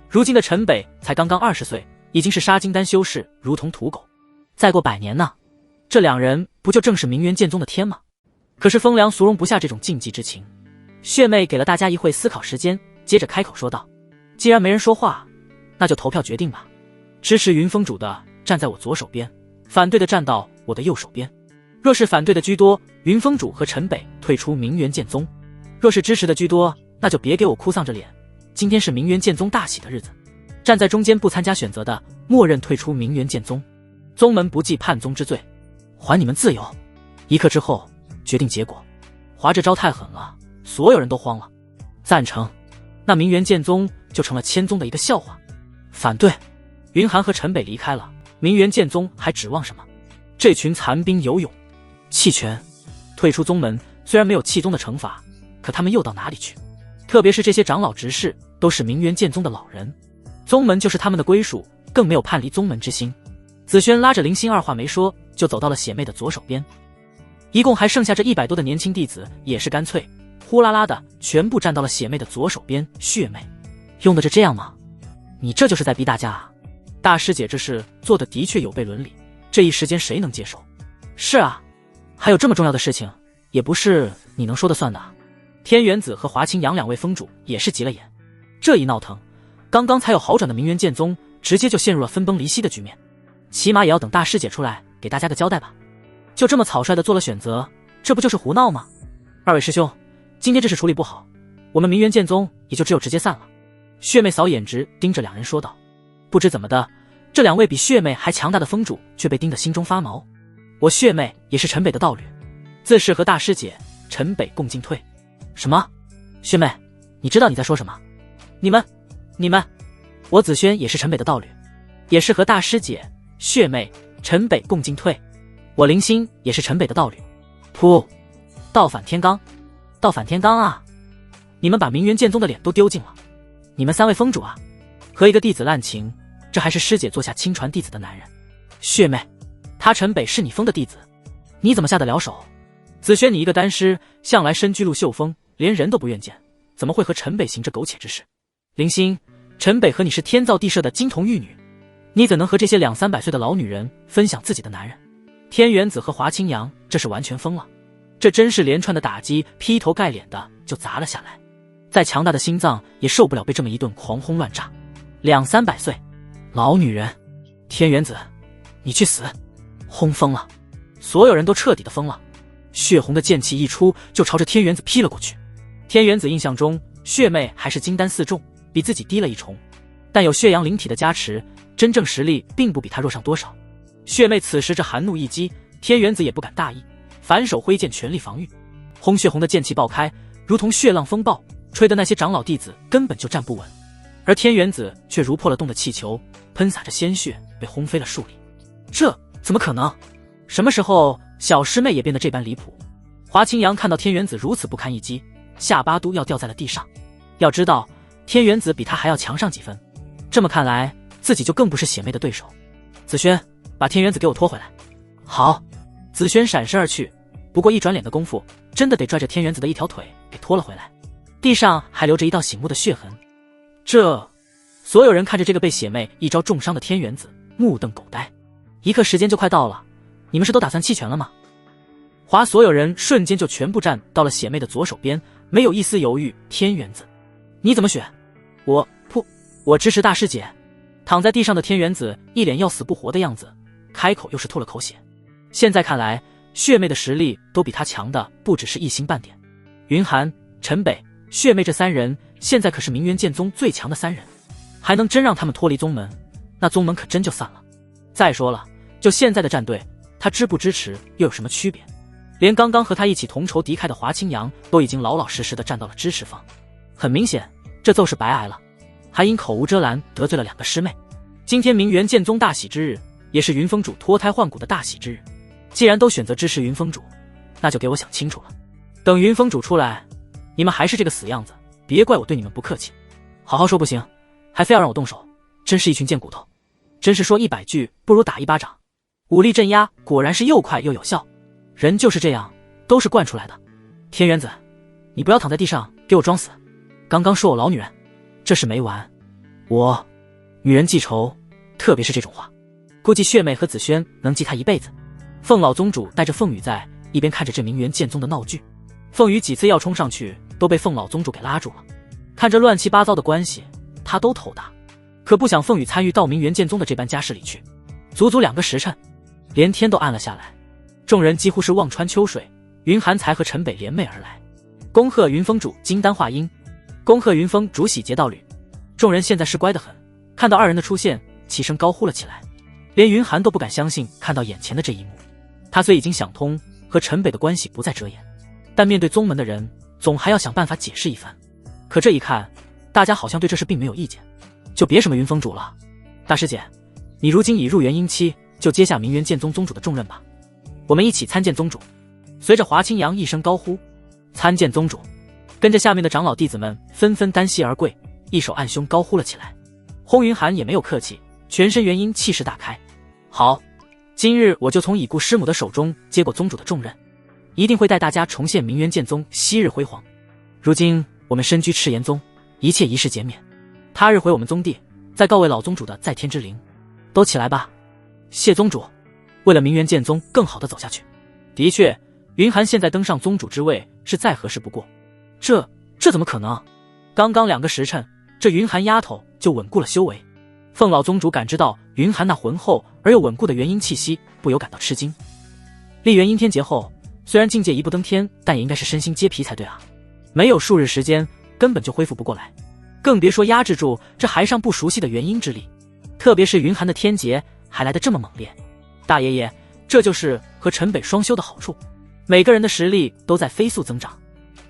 如今的陈北才刚刚20岁，已经是杀金丹修士，如同土狗。再过100年呢，这两人不就正是明元剑宗的天吗？可是风凉俗容不下这种禁忌之情。血妹给了大家一会思考时间，接着开口说道：既然没人说话，那就投票决定吧。支持云峰主的站在我左手边，反对的站到我的右手边。若是反对的居多，云峰主和陈北退出明元剑宗；若是支持的居多，那就别给我哭丧着脸。今天是明元剑宗大喜的日子，站在中间不参加选择的，默认退出明元剑宗，宗门不计叛宗之罪，还你们自由。一刻之后决定结果。华这招太狠了，所有人都慌了。赞成，那明元剑宗就成了千宗的一个笑话。反对，云寒和陈北离开了，明元剑宗还指望什么？这群残兵游勇，弃权，退出宗门。虽然没有弃宗的惩罚，可他们又到哪里去？特别是这些长老执事都是明元剑宗的老人，宗门就是他们的归属，更没有叛离宗门之心。子轩拉着林心二话没说就走到了血妹的左手边，一共还剩下这100多的年轻弟子，也是干脆呼啦啦的全部站到了血妹的左手边。血妹用的这样吗？你这就是在逼大家啊！大师姐这事做的的确有悖伦理，这一时间谁能接受？是啊，还有这么重要的事情，也不是你能说的算的啊。天元子和华清阳两位峰主也是急了眼，这一闹腾，刚刚才有好转的明元剑宗直接就陷入了分崩离析的局面，起码也要等大师姐出来给大家个交代吧。就这么草率的做了选择，这不就是胡闹吗？二位师兄，今天这事处理不好，我们明元剑宗也就只有直接散了。血妹扫眼直盯着两人说道。不知怎么的，这两位比血妹还强大的峰主却被盯得心中发毛。我血妹也是陈北的道侣，自是和大师姐陈北共进退。什么？血妹，你知道你在说什么？你们，我子轩也是陈北的道侣，也是和大师姐血妹陈北共进退。我林心也是陈北的道侣。噗，倒反天罡，倒反天罡啊！你们把明元剑宗的脸都丢尽了。你们3位峰主啊，和一个弟子滥情，这还是师姐做下亲传弟子的男人。血妹，他陈北是你封的弟子，你怎么下得了手？子轩，你一个丹师，向来身居陆秀峰，连人都不愿见，怎么会和陈北行这苟且之事？林心，陈北和你是天造地设的金童玉女，你怎能和这些200-300岁的老女人分享自己的男人？天元子和华清阳这是完全疯了，这真是连串的打击，劈头盖脸的就砸了下来。再强大的心脏也受不了被这么一顿狂轰乱炸。200-300岁老女人，天元子你去死！轰疯了，所有人都彻底的疯了。血红的剑气一出就朝着天元子劈了过去。天元子印象中血妹还是金丹4重，比自己低了1重，但有血阳灵体的加持，真正实力并不比他弱上多少。血妹此时这寒怒一击，天元子也不敢大意，反手挥剑全力防御。轰血红的剑气爆开，如同血浪风暴，吹得那些长老弟子根本就站不稳，而天元子却如破了洞的气球，喷洒着鲜血被轰飞了数里。这怎么可能？什么时候小师妹也变得这般离谱？华清阳看到天元子如此不堪一击，下巴都要掉在了地上。要知道天元子比他还要强上几分，这么看来自己就更不是血妹的对手。子轩，把天元子给我拖回来。好。子轩闪身而去，不过一转脸的功夫，真的得拽着天元子的一条腿给拖了回来，地上还留着一道醒目的血痕。所有人看着这个被血妹一招重伤的天元子，目瞪口呆。一刻时间就快到了，你们是都打算弃权了吗？所有人瞬间就全部站到了血妹的左手边，没有一丝犹豫。天元子，你怎么选？我支持大师姐。躺在地上的天元子一脸要死不活的样子，开口又是吐了口血。现在看来，血妹的实力都比他强的不只是一星半点。云寒、陈北、血妹这3人现在可是明元剑宗最强的3人，还能真让他们脱离宗门，那宗门可真就散了。再说了，就现在的战队，他支不支持又有什么区别？连刚刚和他一起同仇敌忾的华清阳都已经老老实实的站到了支持方。很明显，这奏是白挨了，还因口无遮拦得罪了2个师妹。今天明元剑宗大喜之日，也是云峰主脱胎换骨的大喜之日。既然都选择支持云峰主，那就给我想清楚了。等云峰主出来，你们还是这个死样子，别怪我对你们不客气。好好说不行，还非要让我动手，真是一群贱骨头。真是说100句不如打1巴掌。武力镇压果然是又快又有效，人就是这样，都是惯出来的。天元子，你不要躺在地上给我装死，刚刚说我老女人，这事没完。女人记仇，特别是这种话，估计血妹和子轩能记她一辈子。凤老宗主带着凤羽在一边看着这明元剑宗的闹剧，凤羽几次要冲上去，都被凤老宗主给拉住了。看着乱七八糟的关系，他都头大，可不想凤羽参与到明元剑宗的这般家事里去。足足2个时辰，连天都暗了下来，众人几乎是望穿秋水。云寒才和陈北联袂而来，恭贺云峰主金丹化阴，恭贺云峰主喜结道侣。众人现在是乖得很，看到2人的出现，齐声高呼了起来。连云寒都不敢相信看到眼前的这一幕。他虽已经想通和陈北的关系不再遮掩，但面对宗门的人，总还要想办法解释一番。可这一看，大家好像对这事并没有意见，就别什么云峰主了。大师姐，你如今已入元婴期，就接下明元剑宗宗主的重任吧，我们一起参见宗主。随着华清扬一声高呼，参见宗主，跟着下面的长老弟子们纷纷单膝而跪，一手按胸高呼了起来。轰云寒也没有客气，全身元婴气势大开。好，今日我就从已故师母的手中接过宗主的重任，一定会带大家重现明元剑宗昔日辉煌。如今我们身居赤炎宗，一切仪式减免，他日回我们宗地，再告慰老宗主的在天之灵。都起来吧。谢宗主，为了明元剑宗更好的走下去。的确，云寒现在登上宗主之位是再合适不过。这怎么可能？刚刚2个时辰，这云寒丫头就稳固了修为。凤老宗主感知到云寒那浑厚而又稳固的元婴气息，不由感到吃惊。立元阴天劫后，虽然境界一步登天，但也应该是身心皆疲才对啊。没有数日时间，根本就恢复不过来，更别说压制住这还尚不熟悉的元婴之力。特别是云寒的天劫还来得这么猛烈，大爷爷，这就是和陈北双修的好处。每个人的实力都在飞速增长。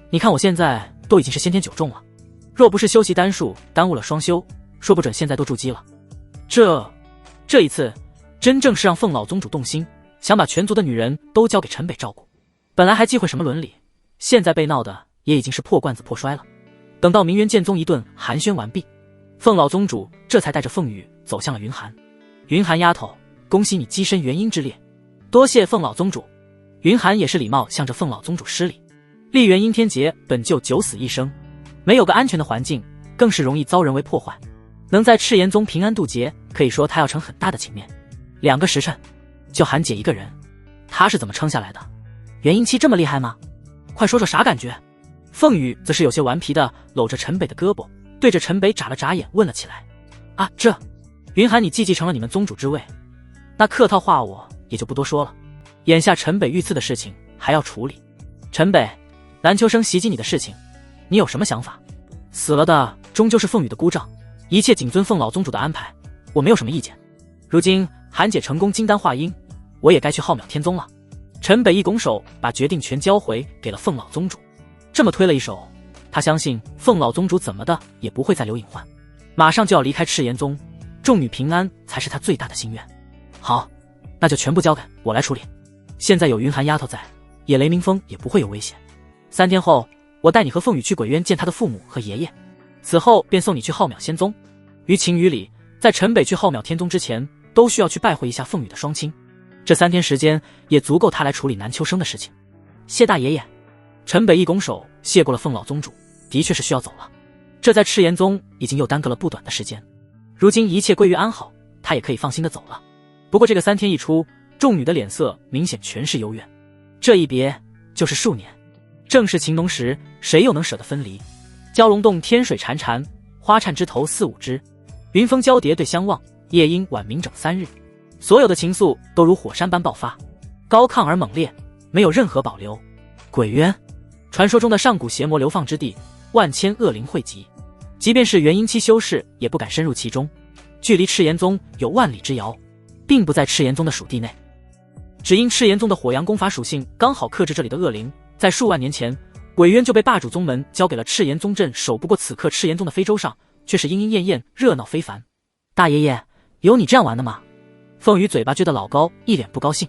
你看我现在都已经是先天9重了，若不是修习丹术耽误了双修，说不准现在都筑基了。这一次真正是让凤老宗主动心，想把全族的女人都交给陈北照顾。本来还忌讳什么伦理，现在被闹的也已经是破罐子破摔了。等到明元剑宗一顿寒暄完毕，凤老宗主这才带着凤羽走向了云寒。云寒丫头，恭喜你跻身元婴之列。多谢凤老宗主。云寒也是礼貌向着凤老宗主施礼。立元阴天劫本就九死一生，没有个安全的环境，更是容易遭人为破坏。能在赤炎宗平安渡劫，可以说他要成很大的情面。2个时辰，就韩姐一个人，他是怎么撑下来的？元婴期这么厉害吗？快说说啥感觉？凤羽则是有些顽皮的搂着陈北的胳膊，对着陈北眨了眨眼问了起来。啊，云寒你既继承了你们宗主之位，那客套话我也就不多说了。眼下陈北遇刺的事情还要处理。陈北，蓝秋生袭击你的事情，你有什么想法？死了的终究是凤羽的姑丈，一切谨遵凤老宗主的安排，我没有什么意见。如今韩姐成功金丹化阴，我也该去浩渺天宗了。陈北一拱手，把决定权交回给了凤老宗主。这么推了一手，他相信凤老宗主怎么的也不会再留隐患。马上就要离开赤炎宗，众女平安才是他最大的心愿。好，那就全部交给我来处理。现在有云寒丫头在，野雷明风也不会有危险。3天后，我带你和凤羽去鬼渊见他的父母和爷爷，此后便送你去浩渺仙宗。于情于理，在陈北去浩渺天宗之前，都需要去拜会一下凤羽的双亲。这3天时间也足够他来处理南秋生的事情。谢大爷爷。陈北一拱手谢过了凤老宗主，的确是需要走了。这在赤炎宗已经又耽搁了不短的时间，如今一切归于安好，他也可以放心的走了。不过这个3天一出，众女的脸色明显全是幽怨。这一别就是数年，正是情浓时，谁又能舍得分离？蛟龙洞天水潺潺，花颤枝头4、5枝，云峰交叠对相望，夜莺晚鸣整3日。所有的情愫都如火山般爆发，高亢而猛烈，没有任何保留。鬼渊，传说中的上古邪魔流放之地，万千恶灵汇集，即便是元婴期修士也不敢深入其中。距离赤炎宗有万里之遥，并不在赤炎宗的属地内。只因赤炎宗的火阳功法属性刚好克制这里的恶灵，在数万年前，鬼渊就被霸主宗门交给了赤炎宗镇守。不过此刻赤炎宗的非洲上却是莺莺燕燕，热闹非凡。大爷爷，有你这样玩的吗？凤羽嘴巴撅得老高，一脸不高兴，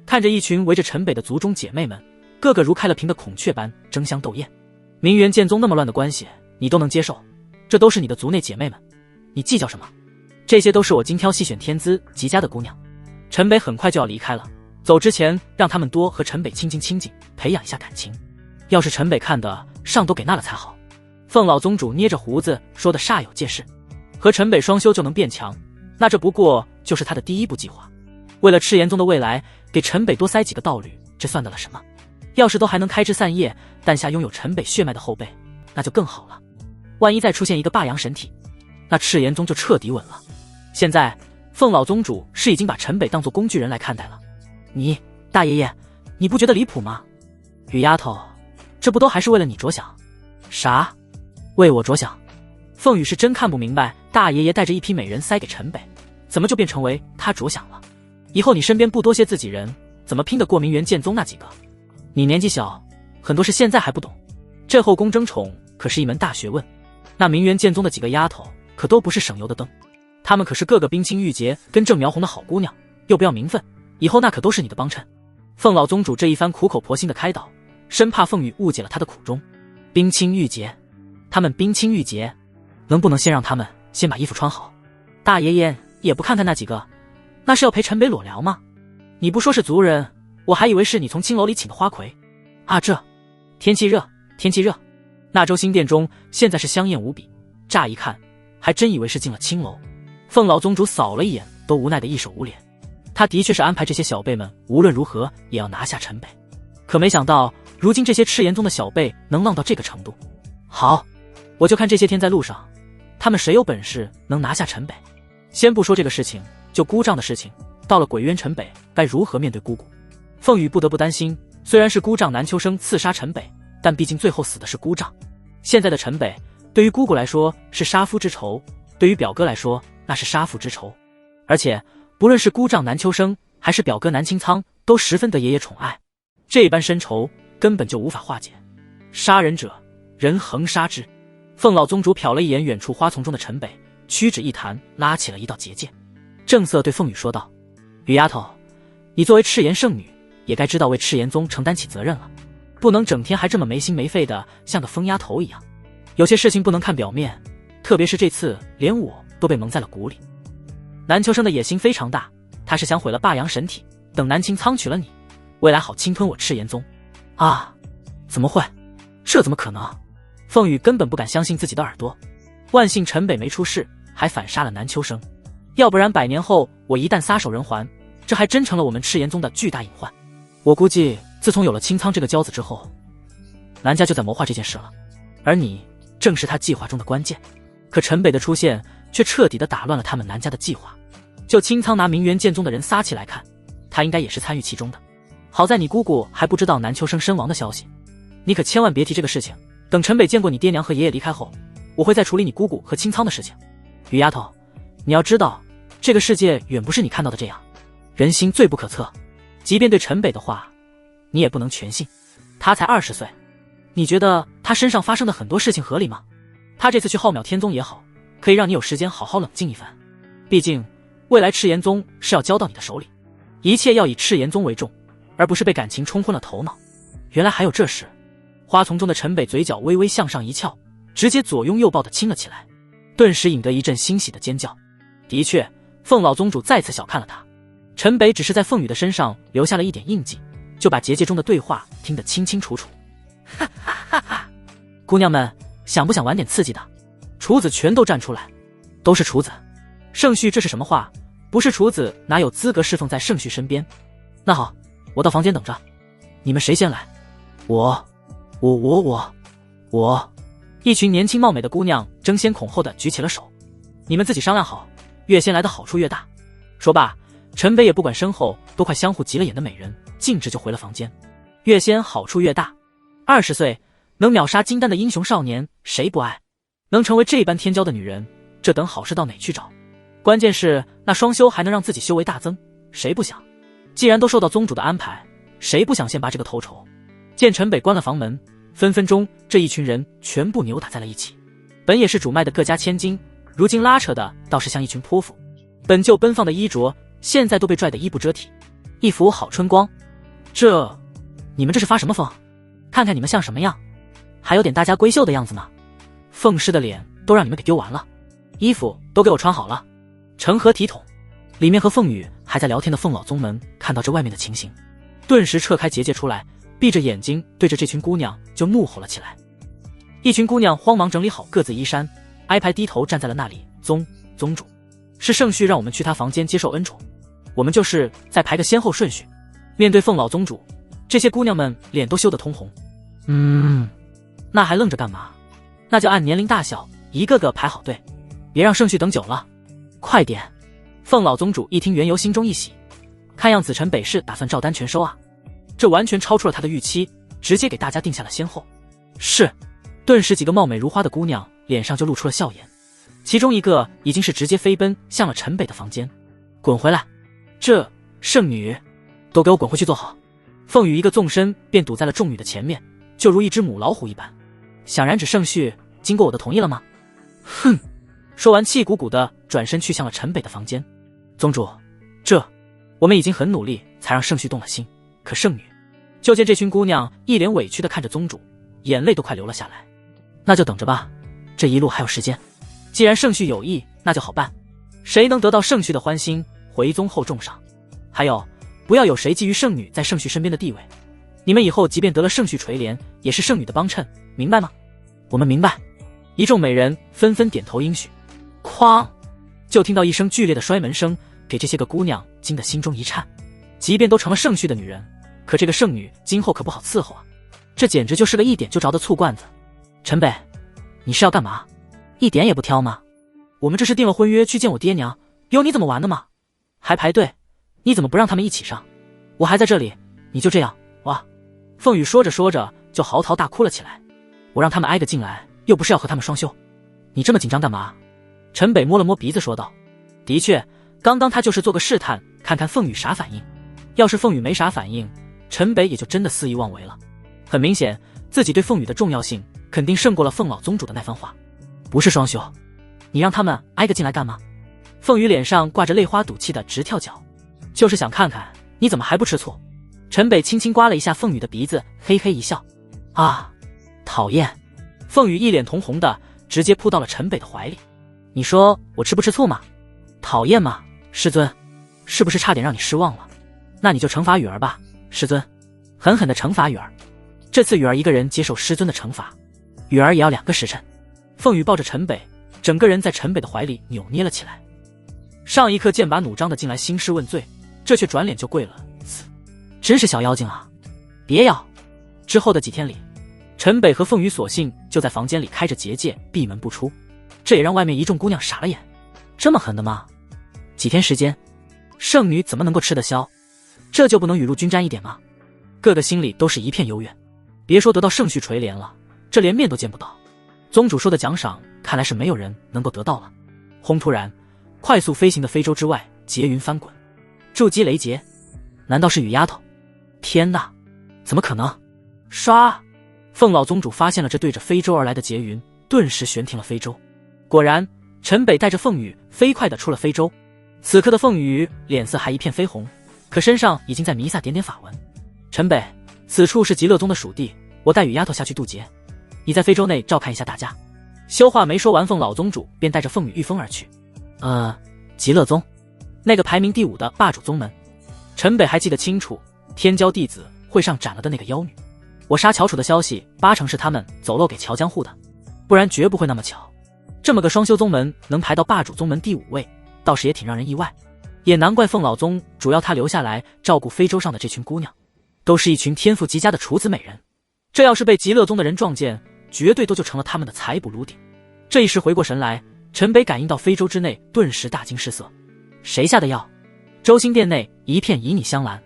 看着一群围着陈北的族中姐妹们，个个如开了屏的孔雀般争相斗艳。明元剑宗那么乱的关系你都能接受，这都是你的族内姐妹们，你计较什么？这些都是我精挑细选天资极佳的姑娘，陈北很快就要离开了，走之前让他们多和陈北亲近，培养一下感情。要是陈北看的上都给那了才好。凤老宗主捏着胡子说的煞有介事，和陈北双修就能变强，那这不过就是他的第一步计划。为了赤炎宗的未来，给陈北多塞几个道侣，这算得了什么？要是都还能开枝散叶，诞下拥有陈北血脉的后辈，那就更好了。万一再出现一个霸阳神体，那赤炎宗就彻底稳了。现在凤老宗主是已经把陈北当作工具人来看待了。你大爷爷，你不觉得离谱吗？雨丫头，这不都还是为了你着想？啥？为我着想？凤羽是真看不明白，大爷爷带着一批美人塞给陈北，怎么就变成为他着想了？以后你身边不多些自己人，怎么拼得过明元剑宗那几个？你年纪小，很多事现在还不懂，这后宫争宠可是一门大学问。那明元剑宗的几个丫头可都不是省油的灯，她们可是个个冰清玉洁跟正苗红的好姑娘，又不要名分，以后那可都是你的帮衬。凤老宗主这一番苦口婆心的开导，生怕凤羽误解了他的苦衷。冰清玉洁，他们冰清玉洁，能不能先让他们先把衣服穿好？大爷爷也不看看那几个，那是要陪陈北裸聊吗？你不说是族人，我还以为是你从青楼里请的花魁啊。这天气热，那州新殿中现在是香艳无比，乍一看还真以为是进了青楼。凤老宗主扫了一眼，都无奈的一手捂脸。他的确是安排这些小辈们无论如何也要拿下陈北，可没想到如今这些赤炎宗的小辈能浪到这个程度。好，我就看这些天在路上，他们谁有本事能拿下陈北。先不说这个事情，就姑丈的事情，到了鬼渊陈北该如何面对姑姑？凤羽不得不担心，虽然是姑丈南秋生刺杀陈北，但毕竟最后死的是姑丈。现在的陈北对于姑姑来说是杀夫之仇，对于表哥来说那是杀父之仇。而且不论是姑丈南秋生还是表哥南清仓，都十分得爷爷宠爱，这般深仇根本就无法化解。杀人者人恒杀之。凤老宗主瞟了一眼远处花丛中的陈北，屈指一弹，拉起了一道结界，正色对凤羽说道：雨丫头，你作为赤炎圣女，也该知道为赤炎宗承担起责任了，不能整天还这么没心没肺的像个疯丫头一样。有些事情不能看表面，特别是这次连我都被蒙在了鼓里。南秋生的野心非常大，他是想毁了霸阳神体，等南清仓娶了你，未来好侵吞我赤炎宗。啊，怎么会？这怎么可能？凤羽根本不敢相信自己的耳朵。万幸陈北没出事，还反杀了南秋生，要不然100年后我一旦撒手人寰，这还真成了我们赤炎宗的巨大隐患。我估计自从有了清仓这个骄子之后，南家就在谋划这件事了，而你正是他计划中的关键。可陈北的出现却彻底地打乱了他们南家的计划。就清仓拿明元剑宗的人撒气来看，他应该也是参与其中的。好在你姑姑还不知道南秋生身亡的消息，你可千万别提这个事情。等陈北见过你爹娘和爷爷离开后，我会再处理你姑姑和清仓的事情。雨丫头，你要知道，这个世界远不是你看到的这样，人心最不可测。即便对陈北的话，你也不能全信。他才20岁，你觉得他身上发生的很多事情合理吗？他这次去浩渺天宗也好，可以让你有时间好好冷静一番。毕竟未来赤炎宗是要交到你的手里，一切要以赤炎宗为重，而不是被感情冲昏了头脑。原来还有这事。花丛中的陈北嘴角微微向上一翘，直接左拥右抱的亲了起来，顿时引得一阵欣喜的尖叫。的确，凤老宗主再次小看了他。陈北只是在凤羽的身上留下了一点印记，就把结界中的对话听得清清楚楚。哈哈哈哈！姑娘们想不想玩点刺激的？厨子全都站出来。都是厨子。圣婿这是什么话？不是厨子哪有资格侍奉在圣婿身边？那好，我到房间等着。你们谁先来？我。一群年轻貌美的姑娘争先恐后的举起了手。你们自己商量好，越先来的好处越大。说罢，陈北也不管身后都快相互急了眼的美人，径直就回了房间。越先好处越大，20岁能秒杀金丹的英雄少年，谁不爱？能成为这般天骄的女人，这等好事到哪去找？关键是那双修还能让自己修为大增，谁不想？既然都受到宗主的安排，谁不想先拔这个头筹？见陈北关了房门，分分钟这一群人全部扭打在了一起。本也是主脉的各家千金，如今拉扯的倒是像一群泼妇。本就奔放的衣着，现在都被拽得衣不遮体，一副好春光。你们这是发什么疯？看看你们像什么样，还有点大家闺秀的样子呢。凤师的脸都让你们给丢完了，衣服都给我穿好了，成何体统？里面和凤羽还在聊天的凤老宗门看到这外面的情形，顿时撤开结界出来，闭着眼睛对着这群姑娘就怒吼了起来。一群姑娘慌忙整理好各自衣衫，挨排低头站在了那里。宗主，是圣绪让我们去他房间接受恩宠，我们就是再排个先后顺序。面对凤老宗主，这些姑娘们脸都羞得通红。那还愣着干嘛？那就按年龄大小一个个排好队，别让圣绪等久了，快点！凤老宗主一听缘由，心中一喜，看样子陈北是打算照单全收啊，这完全超出了他的预期，直接给大家定下了先后。是，顿时几个貌美如花的姑娘脸上就露出了笑颜，其中一个已经是直接飞奔向了陈北的房间。滚回来！这圣女，都给我滚回去坐好！凤羽一个纵身便堵在了众女的前面，就如一只母老虎一般，想染指圣绪经过我的同意了吗？哼！说完气鼓鼓的转身去向了陈北的房间。宗主，我们已经很努力才让圣绪动了心，可圣女……就见这群姑娘一脸委屈的看着宗主，眼泪都快流了下来。那就等着吧，这一路还有时间。既然圣绪有意，那就好办。谁能得到圣绪的欢心，回宗后重赏。还有，不要有谁觊觎圣女在圣绪身边的地位。你们以后即便得了圣绪垂怜，也是圣女的帮衬，明白吗？我们明白。一众美人纷纷点头应许。哐！就听到一声剧烈的摔门声，给这些个姑娘惊得心中一颤。即便都成了圣绪的女人，可这个圣女今后可不好伺候啊！这简直就是个一点就着的醋罐子。陈北，你是要干嘛？一点也不挑吗？我们这是订了婚约去见我爹娘，有你怎么玩的吗？还排队？你怎么不让他们一起上？我还在这里，你就这样哇！凤羽说着说着就嚎啕大哭了起来。我让他们挨个进来，又不是要和他们双休，你这么紧张干嘛？陈北摸了摸鼻子说道：的确，刚刚他就是做个试探，看看凤羽啥反应。要是凤羽没啥反应，陈北也就真的肆意妄为了。很明显，自己对凤羽的重要性肯定胜过了凤老宗主的那番话。不是双休，你让他们挨个进来干嘛？凤羽脸上挂着泪花赌气的直跳脚，就是想看看你怎么还不吃醋。陈北轻轻刮了一下凤羽的鼻子，嘿嘿一笑。啊，讨厌！凤羽一脸通红的直接扑到了陈北的怀里。你说我吃不吃醋吗？讨厌吗？师尊，是不是差点让你失望了？那你就惩罚雨儿吧，师尊，狠狠的惩罚雨儿。这次雨儿一个人接受师尊的惩罚，雨儿也要2个时辰。凤羽抱着陈北，整个人在陈北的怀里扭捏了起来。上一刻剑拔弩张的进来兴师问罪，这却转脸就跪了。真是小妖精啊！别要！之后的几天里，陈北和凤羽索性就在房间里开着结界，闭门不出。这也让外面一众姑娘傻了眼，这么狠的吗？几天时间，圣女怎么能够吃得消？这就不能雨露均沾一点吗？个个心里都是一片幽怨。别说得到圣绪垂怜了，这连面都见不到。宗主说的奖赏，看来是没有人能够得到了。轰！突然，快速飞行的非洲之外，劫云翻滚，筑基雷劫，难道是雨丫头？天哪，怎么可能？唰！凤老宗主发现了这对着非洲而来的劫云，顿时悬停了非洲。果然，陈北带着凤羽飞快地出了非洲。此刻的凤羽脸色还一片绯红，可身上已经在弥撒点点法文。陈北，此处是极乐宗的属地，我带雨丫头下去渡劫，你在非洲内照看一下大家。休话没说完，凤老宗主便带着凤羽御风而去。极乐宗，那个排名第5的霸主宗门。陈北还记得清楚，天骄弟子会上斩了的那个妖女，我杀乔楚的消息8成是他们走漏给乔江户的，不然绝不会那么巧。这么个双修宗门能排到霸主宗门第5位，倒是也挺让人意外。也难怪凤老宗主要他留下来照顾非洲上的这群姑娘，都是一群天赋极佳的处子美人。这要是被极乐宗的人撞见，绝对都就成了他们的财捕炉鼎。这一时回过神来，陈北感应到非洲之内，顿时大惊失色。谁下的药？周星殿内一片旖旎香兰，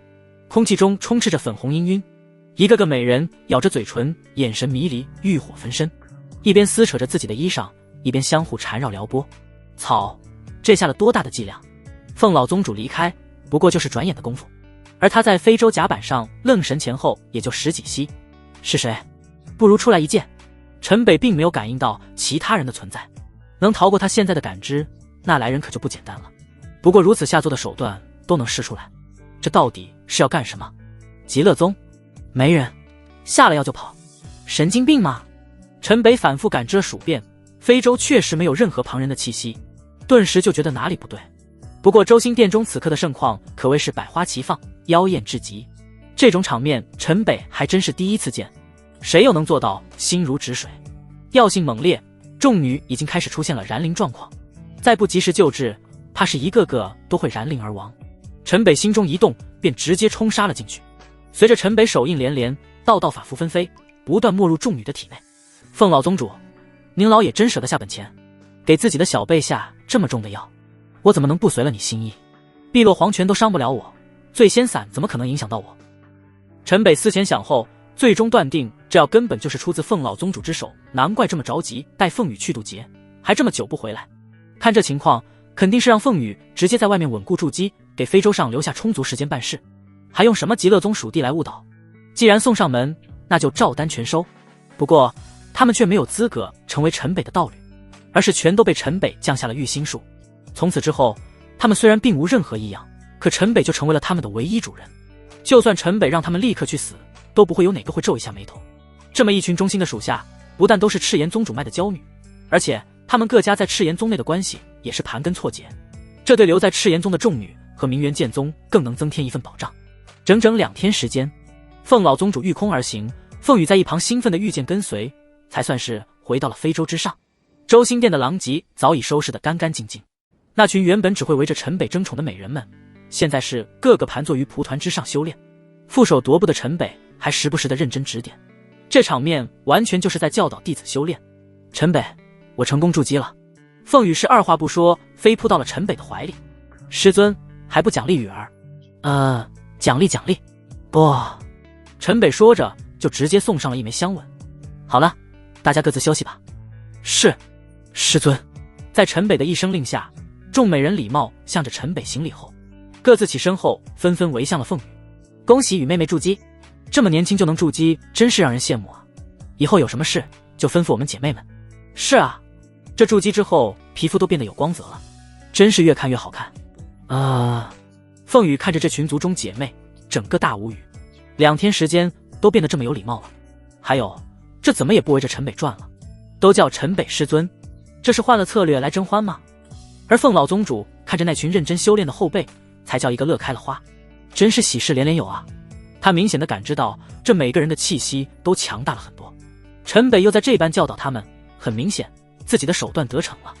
空气中充斥着粉红氤氲，一个个美人咬着嘴唇，眼神迷离，欲火焚身，一边撕扯着自己的衣裳，一边相互缠绕撩拨。草，这下了多大的伎俩！凤老宗主离开，不过就是转眼的功夫，而他在非洲甲板上愣神前后也就10几息。是谁？不如出来一见。陈北并没有感应到其他人的存在，能逃过他现在的感知，那来人可就不简单了。不过如此下作的手段都能试出来，这到底是要干什么？极乐宗没人，下了药就跑，神经病吗？陈北反复感知了数遍，非洲确实没有任何旁人的气息，顿时就觉得哪里不对。不过周兴殿中此刻的盛况可谓是百花齐放，妖艳至极。这种场面陈北还真是第一次见，谁又能做到心如止水？药性猛烈，众女已经开始出现了燃灵状况，再不及时救治，怕是一个个都会燃灵而亡。陈北心中一动，便直接冲杀了进去。随着陈北手印连连，道道法符纷飞，不断没入众女的体内。凤老宗主，您老也真舍得下本钱，给自己的小辈下这么重的药，我怎么能不随了你心意？碧落黄泉都伤不了我，醉仙散怎么可能影响到我？陈北思前想后，最终断定这药根本就是出自凤老宗主之手，难怪这么着急带凤羽去渡劫，还这么久不回来。看这情况，肯定是让凤羽直接在外面稳固筑基，给非洲上留下充足时间办事，还用什么极乐宗属地来误导？既然送上门，那就照单全收。不过他们却没有资格成为陈北的道侣，而是全都被陈北降下了御心术。从此之后，他们虽然并无任何异样，可陈北就成为了他们的唯一主人。就算陈北让他们立刻去死，都不会有哪个会皱一下眉头。这么一群忠心的属下，不但都是赤炎宗主脉的娇女，而且他们各家在赤炎宗内的关系也是盘根错节，这对留在赤炎宗的众女和明元剑宗更能增添一份保障。整整2天时间，凤老宗主御空而行，凤羽在一旁兴奋的御剑跟随，才算是回到了非洲之上。周兴殿的狼藉早已收拾得干干净净，那群原本只会围着陈北争宠的美人们，现在是个个盘坐于蒲团之上修炼，负手踱步的陈北还时不时的认真指点，这场面完全就是在教导弟子修炼。陈北，我成功筑基了。凤羽是二话不说飞扑到了陈北的怀里。师尊，还不奖励羽儿？奖励奖励。不，陈北说着就直接送上了一枚香吻。好了，大家各自休息吧。是，师尊。在陈北的一声令下，众美人礼貌向着陈北行礼后，各自起身后纷纷围向了凤羽。恭喜羽妹妹筑基，这么年轻就能筑基，真是让人羡慕啊！以后有什么事就吩咐我们姐妹们。是啊，这筑基之后皮肤都变得有光泽了，真是越看越好看。凤羽看着这群族中姐妹，整个大无语。2天时间都变得这么有礼貌了，还有这怎么也不围着陈北转了，都叫陈北师尊，这是换了策略来争欢吗？而凤老宗主看着那群认真修炼的后辈，才叫一个乐开了花，真是喜事连连有啊！他明显的感知到这每个人的气息都强大了很多。陈北又在这般教导他们，很明显自己的手段得逞了。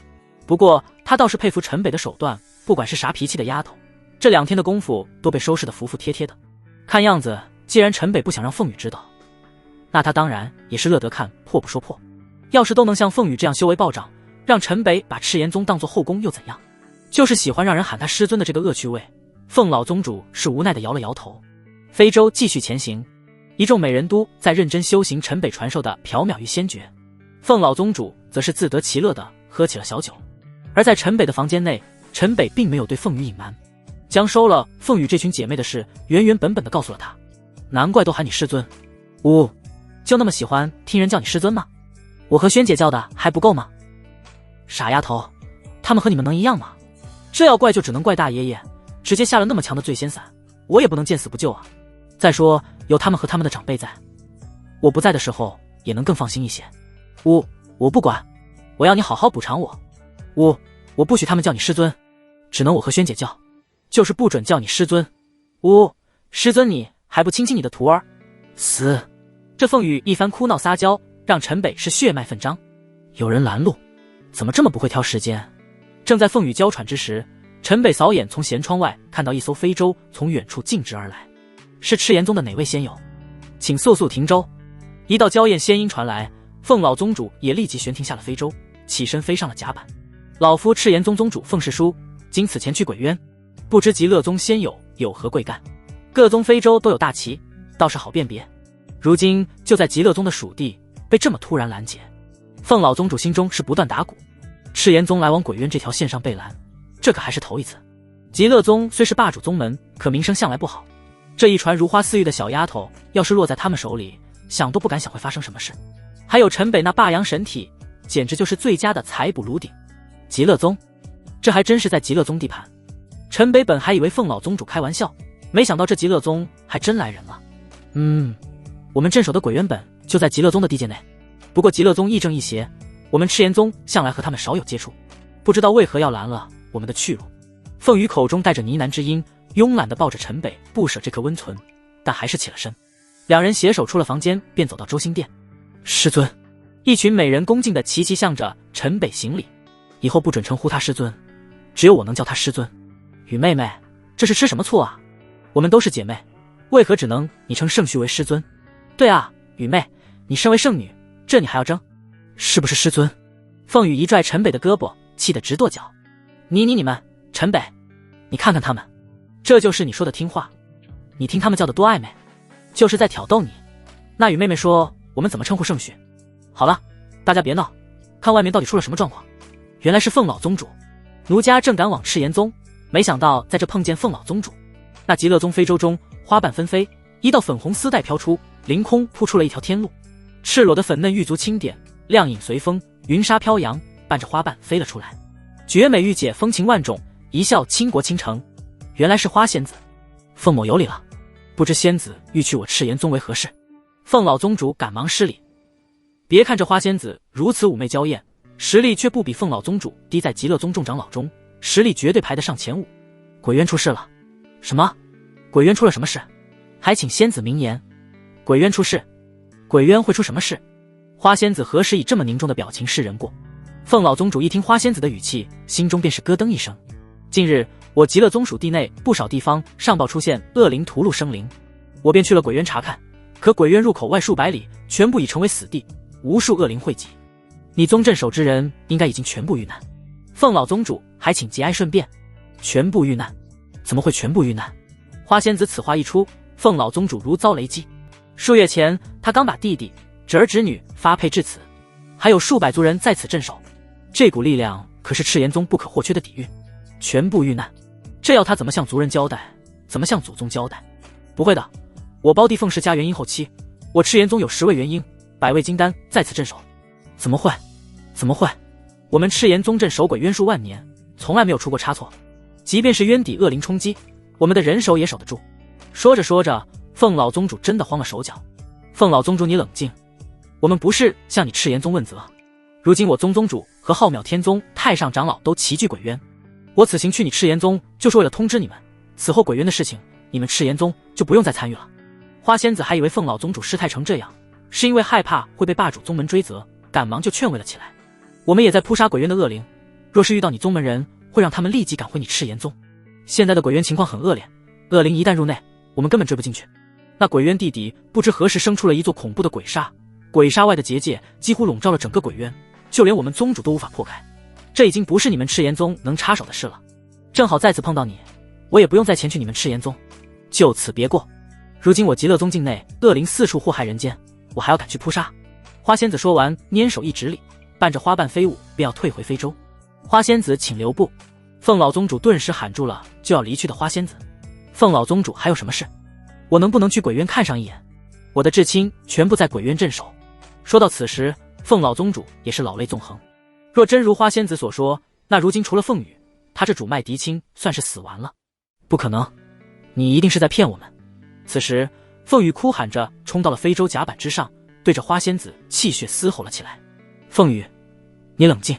不过他倒是佩服陈北的手段，不管是啥脾气的丫头，这2天的功夫都被收拾得服服帖帖的。看样子既然陈北不想让凤羽知道，那他当然也是乐得看破不说破。要是都能像凤羽这样修为暴涨，让陈北把赤炎宗当作后宫又怎样？就是喜欢让人喊他师尊的这个恶趣味。凤老宗主是无奈的摇了摇头。非洲继续前行，一众美人都在认真修行陈北传授的缥缈玉仙诀，凤老宗主则是自得其乐的喝起了小酒。而在陈北的房间内，陈北并没有对凤羽隐瞒，将收了凤羽这群姐妹的事原原本本的告诉了她。难怪都喊你师尊，就那么喜欢听人叫你师尊吗？我和萱姐叫的还不够吗？傻丫头，他们和你们能一样吗？这要怪就只能怪大爷爷，直接下了那么强的醉仙散，我也不能见死不救啊。再说有他们和他们的长辈在，我不在的时候也能更放心一些。我不管，我要你好好补偿我。我不许他们叫你师尊，只能我和萱姐叫，就是不准叫你师尊。师尊你还不亲亲你的徒儿？死！这凤羽一番哭闹撒娇，让陈北是血脉奋张。有人拦路，怎么这么不会挑时间？正在凤羽娇喘之时，陈北扫眼从舷窗外看到一艘飞舟从远处径直而来，是赤炎宗的哪位仙友？请速速停舟！一道娇艳仙音传来，凤老宗主也立即悬停下了飞舟，起身飞上了甲板。老夫赤炎宗宗主凤世书，经此前去鬼渊，不知极乐宗仙友有何贵干？各宗飞舟都有大旗，倒是好辨别。如今就在极乐宗的属地被这么突然拦截，凤老宗主心中是不断打鼓。赤炎宗来往鬼渊这条线上被拦，这可还是头一次。极乐宗虽是霸主宗门，可名声向来不好，这一传如花似玉的小丫头要是落在他们手里，想都不敢想会发生什么事。还有陈北那霸阳神体，简直就是最佳的采捕炉鼎。极乐宗，这还真是在极乐宗地盘。陈北本还以为凤老宗主开玩笑，没想到这极乐宗还真来人了。我们镇守的鬼渊本就在极乐宗的地界内，不过极乐宗亦正亦邪，我们赤炎宗向来和他们少有接触，不知道为何要拦了我们的去路。凤羽口中带着呢喃之音，慵懒地抱着陈北，不舍这颗温存，但还是起了身。两人携手出了房间，便走到周兴殿。师尊，一群美人恭敬地齐齐向着陈北行礼。以后不准称呼他师尊，只有我能叫他师尊。雨妹妹，这是吃什么醋啊？我们都是姐妹，为何只能你称圣虚为师尊？对啊，雨妹，你身为圣女，这你还要争？是不是师尊？凤羽一拽陈北的胳膊，气得直跺脚。你们，陈北，你看看他们，这就是你说的听话？你听他们叫的多暧昧，就是在挑逗你。那雨妹妹说我们怎么称呼圣虚？好了，大家别闹，看外面到底出了什么状况。原来是凤老宗主，奴家正赶往赤炎宗，没想到在这碰见凤老宗主。那极乐宗飞舟中花瓣纷飞，一道粉红丝带飘出，凌空铺出了一条天路，赤裸的粉嫩玉足轻点，亮影随风，云纱飘扬，伴着花瓣飞了出来。绝美玉姐风情万种，一笑倾国倾城。原来是花仙子，凤某有礼了，不知仙子欲去我赤炎宗为何事？凤老宗主赶忙施礼。别看这花仙子如此妩媚娇艳，实力却不比凤老宗主低，在极乐宗众长老中，实力绝对排得上前5。鬼渊出事了？什么？鬼渊出了什么事？还请仙子明言。鬼渊出事？鬼渊会出什么事？花仙子何时以这么凝重的表情示人过？凤老宗主一听花仙子的语气，心中便是咯噔一声。近日我极乐宗属地内不少地方上报出现恶灵屠戮生灵，我便去了鬼渊查看，可鬼渊入口外数百里全部已成为死地，无数恶灵汇集。你宗镇守之人应该已经全部遇难。凤老宗主还请节哀顺变。全部遇难？怎么会全部遇难？花仙子此话一出，凤老宗主如遭雷击。数月前他刚把弟弟、侄儿侄女发配至此，还有数百族人在此镇守，这股力量可是赤炎宗不可或缺的底蕴。全部遇难，这要他怎么向族人交代，怎么向祖宗交代？不会的，我胞弟凤氏家元婴后期，我赤炎宗有10位元婴，100位金丹在此镇守。怎么会？怎么会？我们赤炎宗镇守鬼渊数万年，从来没有出过差错，即便是渊底恶灵冲击，我们的人手也守得住。说着说着，凤老宗主真的慌了手脚。凤老宗主，你冷静，我们不是向你赤炎宗问责。如今我宗宗主和浩渺天宗太上长老都齐聚鬼渊，我此行去你赤炎宗就是为了通知你们，此后鬼渊的事情你们赤炎宗就不用再参与了。花仙子还以为凤老宗主失态成这样，是因为害怕会被霸主宗门追责，赶忙就劝慰了起来。我们也在扑杀鬼渊的恶灵，若是遇到你宗门人，会让他们立即赶回你赤炎宗。现在的鬼渊情况很恶劣，恶灵一旦入内，我们根本追不进去。那鬼渊地底不知何时生出了一座恐怖的鬼刹，鬼刹外的结界几乎笼罩了整个鬼渊，就连我们宗主都无法破开。这已经不是你们赤炎宗能插手的事了。正好再次碰到你，我也不用再前去你们赤炎宗，就此别过。如今我极乐宗境内恶灵四处祸害人间，我还要赶去扑杀。花仙子说完，拈手一指礼，伴着花瓣飞舞，便要退回非洲。花仙子请留步。凤老宗主顿时喊住了就要离去的花仙子。凤老宗主还有什么事？我能不能去鬼渊看上一眼？我的至亲全部在鬼渊镇守。说到此时，凤老宗主也是老泪纵横。若真如花仙子所说，那如今除了凤羽，他这主脉嫡亲算是死完了。不可能，你一定是在骗我们。此时凤羽哭喊着冲到了非洲甲板之上，对着花仙子气血嘶吼了起来。凤羽，你冷静，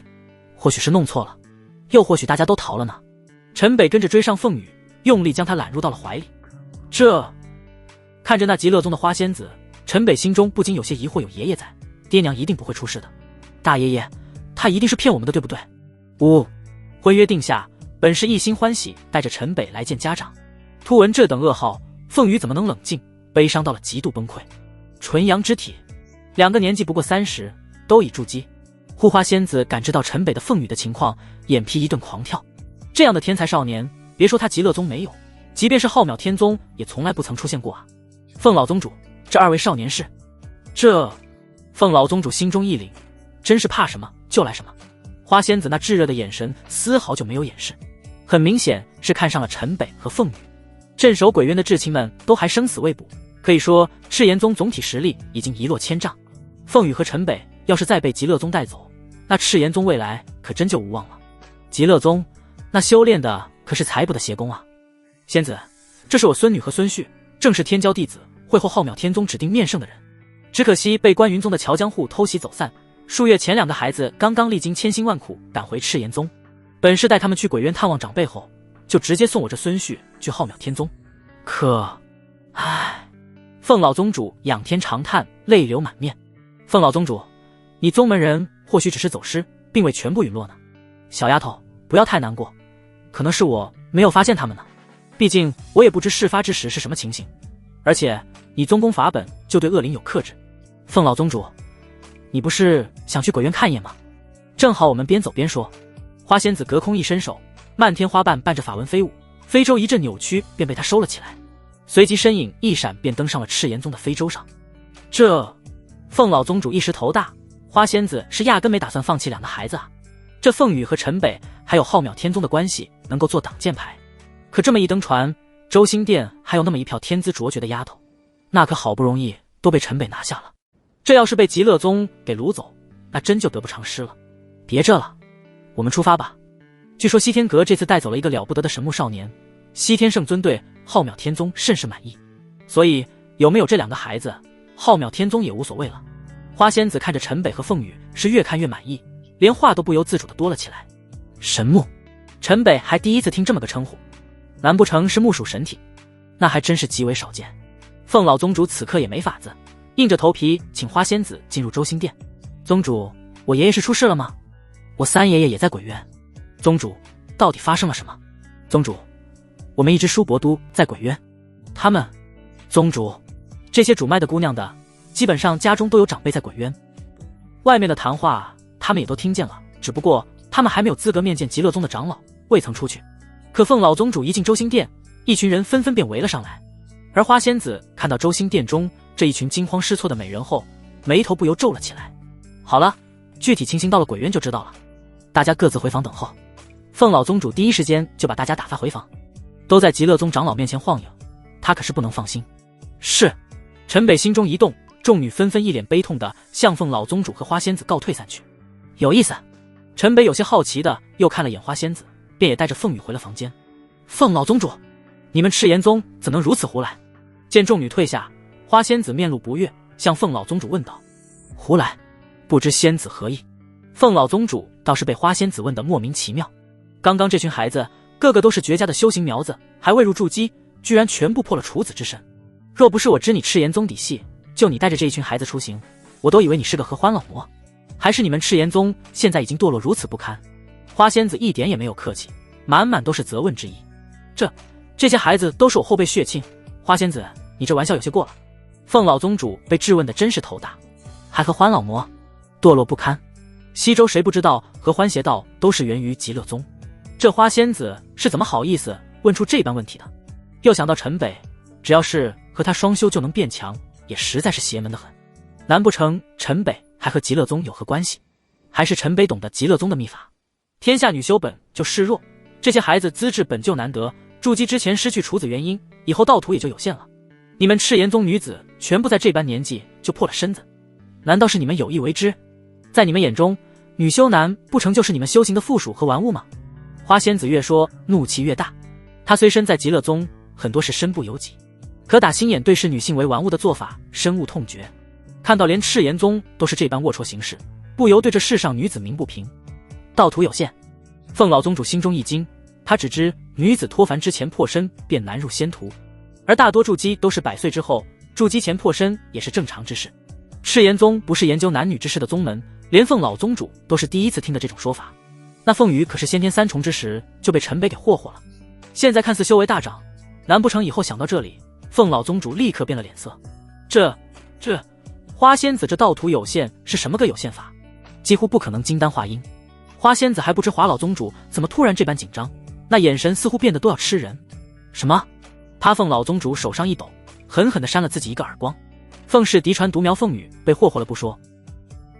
或许是弄错了，又或许大家都逃了呢。陈北跟着追上凤羽，用力将她揽入到了怀里。看着那极乐宗的花仙子，陈北心中不禁有些疑惑，有爷爷在，爹娘一定不会出事的。大爷爷，他一定是骗我们的，对不对？婚约定下，本是一心欢喜带着陈北来见家长，突闻这等噩耗，凤羽怎么能冷静？悲伤到了极度崩溃。纯阳之体，2个年纪不过30，都已筑基。护花仙子感知到陈北的凤羽的情况，眼皮一顿狂跳。这样的天才少年，别说他极乐宗没有，即便是浩渺天宗也从来不曾出现过啊。凤老宗主，这2位少年是？凤老宗主心中一凛，真是怕什么就来什么。花仙子那炙热的眼神丝毫就没有掩饰，很明显是看上了陈北和凤羽。镇守鬼渊的至亲们都还生死未卜，可以说赤炎宗总体实力已经一落千丈。凤羽和陈北要是再被极乐宗带走，那赤炎宗未来可真就无望了。极乐宗那修炼的可是财帛的邪功啊。仙子，这是我孙女和孙婿，正是天骄弟子，会后浩渺天宗指定面圣的人，只可惜被关云宗的乔江户偷袭走散。数月前2个孩子刚刚历经千辛万苦赶回赤炎宗，本是带他们去鬼渊探望长辈后，就直接送我这孙婿去浩渺天宗。可，唉，凤老宗主仰天长叹，泪流满面。凤老宗主，你宗门人或许只是走失，并未全部陨落呢。小丫头，不要太难过，可能是我没有发现他们呢。毕竟我也不知事发之时是什么情形，而且你宗公法本就对恶灵有克制。凤老宗主，你不是想去鬼院看一眼吗？正好我们边走边说。花仙子隔空一伸手，漫天花瓣伴着法纹飞舞，非洲一阵扭曲，便被他收了起来。随即身影一闪，便登上了赤炎宗的非洲上。这，凤老宗主一时头大，花仙子是压根没打算放弃两个孩子啊。这凤羽和陈北还有浩渺天宗的关系能够做挡箭牌，可这么一登船，周兴殿还有那么一票天资卓绝的丫头，那可好不容易都被陈北拿下了。这要是被极乐宗给掳走，那真就得不偿失了。别这了，我们出发吧。据说西天阁这次带走了一个了不得的神木少年，西天圣尊对浩渺天宗甚是满意，所以有没有这两个孩子，浩渺天宗也无所谓了。花仙子看着陈北和凤羽是越看越满意，连话都不由自主地多了起来。神木，陈北还第一次听这么个称呼，难不成是木属神体？那还真是极为少见。凤老宗主此刻也没法子，硬着头皮请花仙子进入周兴殿。宗主，我爷爷是出事了吗？我三爷爷也在鬼院。宗主，到底发生了什么？宗主，我们一支叔伯都在鬼院。他们，宗主，这些主脉的姑娘的，基本上家中都有长辈在鬼院。外面的谈话他们也都听见了，只不过他们还没有资格面见极乐宗的长老，未曾出去。可凤老宗主一进周兴殿，一群人纷纷便围了上来。而花仙子看到周兴殿中这一群惊慌失措的美人后，眉头不由皱了起来。好了，具体情形到了鬼院就知道了，大家各自回房等候。凤老宗主第一时间就把大家打发回房，都在极乐宗长老面前晃悠，他可是不能放心。是。陈北心中一动，众女纷纷一脸悲痛地向凤老宗主和花仙子告退散去。有意思。陈北有些好奇的又看了眼花仙子，便也带着凤羽回了房间。凤老宗主，你们赤炎宗怎能如此胡来？见众女退下，花仙子面露不悦，向凤老宗主问道：胡来？不知仙子何意？凤老宗主倒是被花仙子问得莫名其妙。刚刚这群孩子个个都是绝佳的修行苗子，还未入筑基，居然全部破了处子之身。若不是我知你赤炎宗底细，就你带着这一群孩子出行，我都以为你是个合欢老魔。还是你们赤炎宗现在已经堕落如此不堪？花仙子一点也没有客气，满满都是责问之意。这些孩子都是我后辈血亲，花仙子，你这玩笑有些过了。凤老宗主被质问的真是头大，还合欢老魔堕落不堪？西周谁不知道合欢邪道都是源于极乐宗？这花仙子是怎么好意思问出这般问题的？又想到陈北，只要是和他双修就能变强，也实在是邪门的很。难不成陈北还和极乐宗有何关系？还是陈北懂得极乐宗的秘法？天下女修本就示弱，这些孩子资质本就难得，筑基之前失去处子原因，以后道途也就有限了。你们赤炎宗女子全部在这般年纪就破了身子，难道是你们有意为之？在你们眼中，女修男不成就是你们修行的附属和玩物吗？花仙子越说怒气越大，她虽身在极乐宗，很多是身不由己，可打心眼对视女性为玩物的做法深恶痛绝。看到连赤炎宗都是这般龌龊行事，不由对这世上女子鸣不平。道途有限，凤老宗主心中一惊，他只知女子脱凡之前破身便难入仙途，而大多筑基都是100岁之后，筑基前破身也是正常之事。赤炎宗不是研究男女之事的宗门，连凤老宗主都是第一次听的这种说法。那凤羽可是先天3重之时就被陈北给霍霍了，现在看似修为大涨，难不成以后想到这里，凤老宗主立刻变了脸色？这花仙子这道途有限是什么个有限法？几乎不可能金丹化阴。花仙子还不知华老宗主怎么突然这般紧张，那眼神似乎变得都要吃人。什么？他凤老宗主手上一抖，狠狠地扇了自己一个耳光。凤氏嫡传独苗凤羽被霍霍了不说，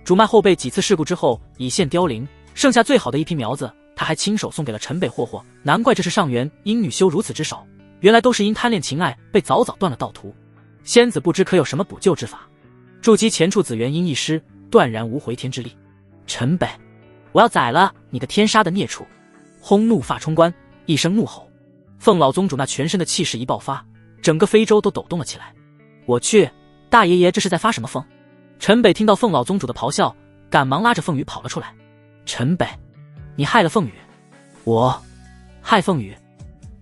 主脉后辈几次事故之后已现凋零，剩下最好的一批苗子他还亲手送给了陈北霍霍，难怪这是上元因女修如此之少，原来都是因贪恋情爱被早早断了道途。仙子不知可有什么补救之法？筑基前处子元因一失，断然无回天之力。陈北，我要宰了你个天杀的孽畜！轰，怒发冲冠，一声怒吼，凤老宗主那全身的气势一爆发，整个非洲都抖动了起来。我去，大爷爷这是在发什么疯？陈北听到凤老宗主的咆哮，赶忙拉着凤羽跑了出来。陈北，你害了凤羽！我害凤羽？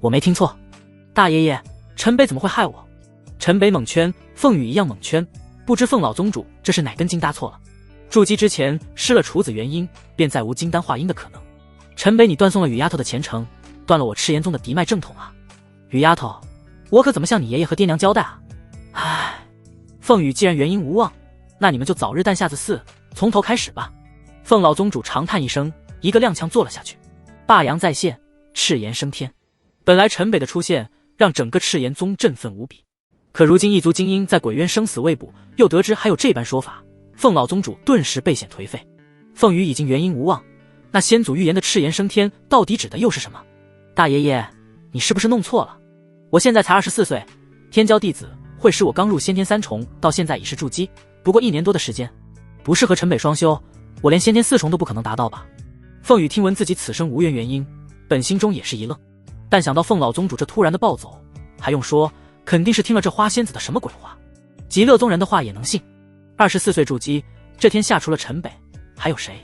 我没听错，大爷爷，陈北怎么会害我？陈北猛圈，凤羽一样猛圈，不知凤老宗主这是哪根筋搭错了。筑基之前施了处子元婴，便再无金丹化阴的可能。陈北，你断送了雨丫头的前程，断了我赤炎宗的嫡脉正统啊！雨丫头，我可怎么向你爷爷和爹娘交代啊？唉，凤羽既然元婴无望，那你们就早日诞下子嗣，从头开始吧。凤老宗主长叹一声，一个踉跄坐了下去。霸阳再现，赤炎升天。本来陈北的出现让整个赤炎宗振奋无比，可如今一族精英在鬼渊生死未卜，又得知还有这般说法，凤老宗主顿时倍显颓废。凤羽已经元婴无望，那先祖预言的赤炎升天到底指的又是什么？大爷爷，你是不是弄错了？我现在才24岁，天骄弟子会使我刚入先天三重，到现在已是筑基，不过1年多的时间，不适合陈北双修，我连先天4重都不可能达到吧？凤羽听闻自己此生无缘元婴，本心中也是一愣，但想到凤老宗主这突然的暴走，还用说，肯定是听了这花仙子的什么鬼话。极乐宗人的话也能信？24岁筑基，这天下除了陈北，还有谁？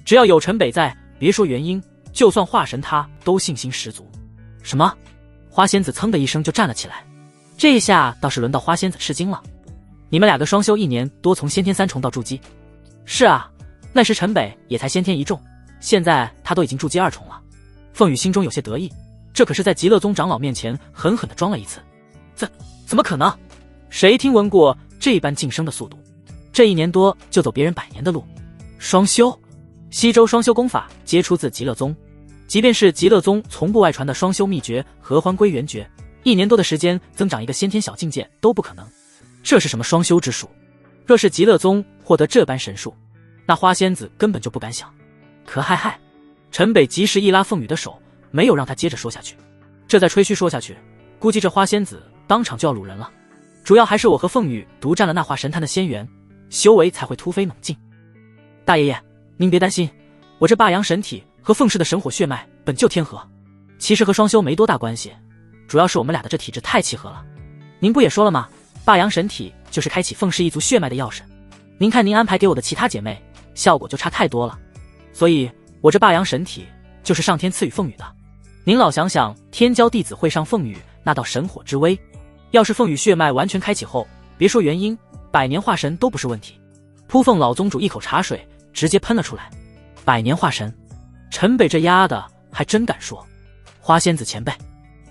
只要有陈北在，别说元婴，就算化神他都信心十足。什么？花仙子噌的一声就站了起来，这一下倒是轮到花仙子吃惊了。你们2个双修1年多，从先天3重到筑基？是啊，那时陈北也才先天1重，现在他都已经筑基2重了。凤羽心中有些得意，这可是在极乐宗长老面前狠狠地装了一次。怎么可能？谁听闻过这般晋升的速度？这1年多就走别人100年的路。双修，西周双修功法皆出自极乐宗，即便是极乐宗从不外传的双修秘诀合欢归元诀，1年多的时间增长一个先天小境界都不可能。这是什么双修之术？若是极乐宗获得这般神术，那花仙子根本就不敢想。可嗨，陈北及时一拉凤羽的手，没有让他接着说下去。这再吹嘘说下去，估计这花仙子当场就要掳人了。主要还是我和凤羽独占了那化神坛的仙缘，修为才会突飞猛进。大爷爷，您别担心，我这霸阳神体和凤氏的神火血脉本就天合，其实和双修没多大关系，主要是我们俩的这体质太契合了。您不也说了吗？霸阳神体就是开启凤氏一族血脉的钥匙。您看您安排给我的其他姐妹，效果就差太多了。所以我这霸阳神体就是上天赐予凤羽的。您老想想，天骄弟子会上凤羽那道神火之威，要是凤羽血脉完全开启后，别说元婴，100年化神都不是问题。扑凤老宗主一口茶水直接喷了出来。100年化神，陈北这丫的还真敢说。花仙子前辈，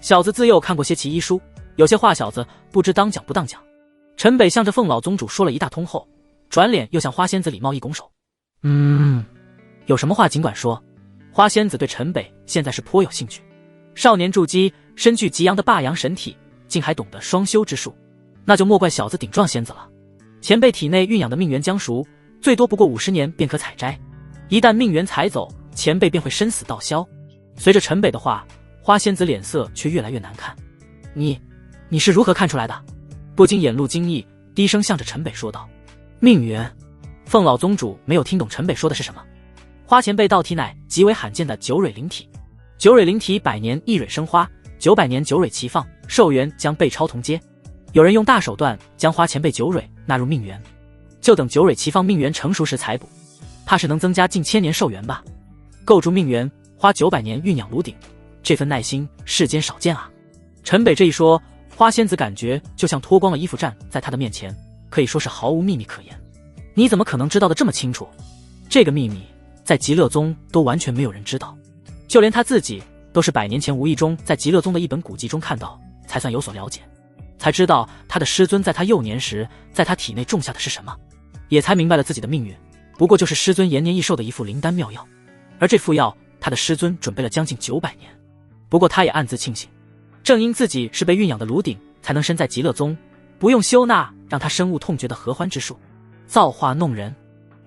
小子自幼看过些奇医书，有些话小子不知当讲不当讲。陈北向着凤老宗主说了一大通后，转脸又向花仙子礼貌一拱手。有什么话尽管说。花仙子对陈北现在是颇有兴趣。少年筑基，身具极阳的霸阳神体，竟还懂得双修之术，那就莫怪小子顶撞仙子了。前辈体内蕴养的命元将熟，最多不过50年便可采摘，一旦命元采走，前辈便会身死道消。随着陈北的话，花仙子脸色却越来越难看。你是如何看出来的？不禁眼露惊异，低声向着陈北说道。命元。凤老宗主没有听懂陈北说的是什么。花前辈道体乃极为罕见的九蕊灵体，9蕊灵体100年一蕊生花，900年9蕊齐放，寿元将被超同阶。有人用大手段将花前辈9蕊纳入命元，就等9蕊齐放命元成熟时采补，怕是能增加近1000年寿元吧。构筑命元花900年酝养炉鼎，这份耐心世间少见啊。陈北这一说，花仙子感觉就像脱光了衣服站在他的面前，可以说是毫无秘密可言。你怎么可能知道的这么清楚？这个秘密在极乐宗都完全没有人知道，就连他自己都是100年前无意中在极乐宗的一本古籍中看到，才算有所了解，才知道他的师尊在他幼年时在他体内种下的是什么，也才明白了自己的命运不过就是师尊延年益寿的一副灵丹妙药，而这副药他的师尊准备了将近900年。不过他也暗自庆幸，正因自己是被蕴养的炉鼎，才能身在极乐宗，不用修纳让他深恶痛绝的合欢之术，造化弄人。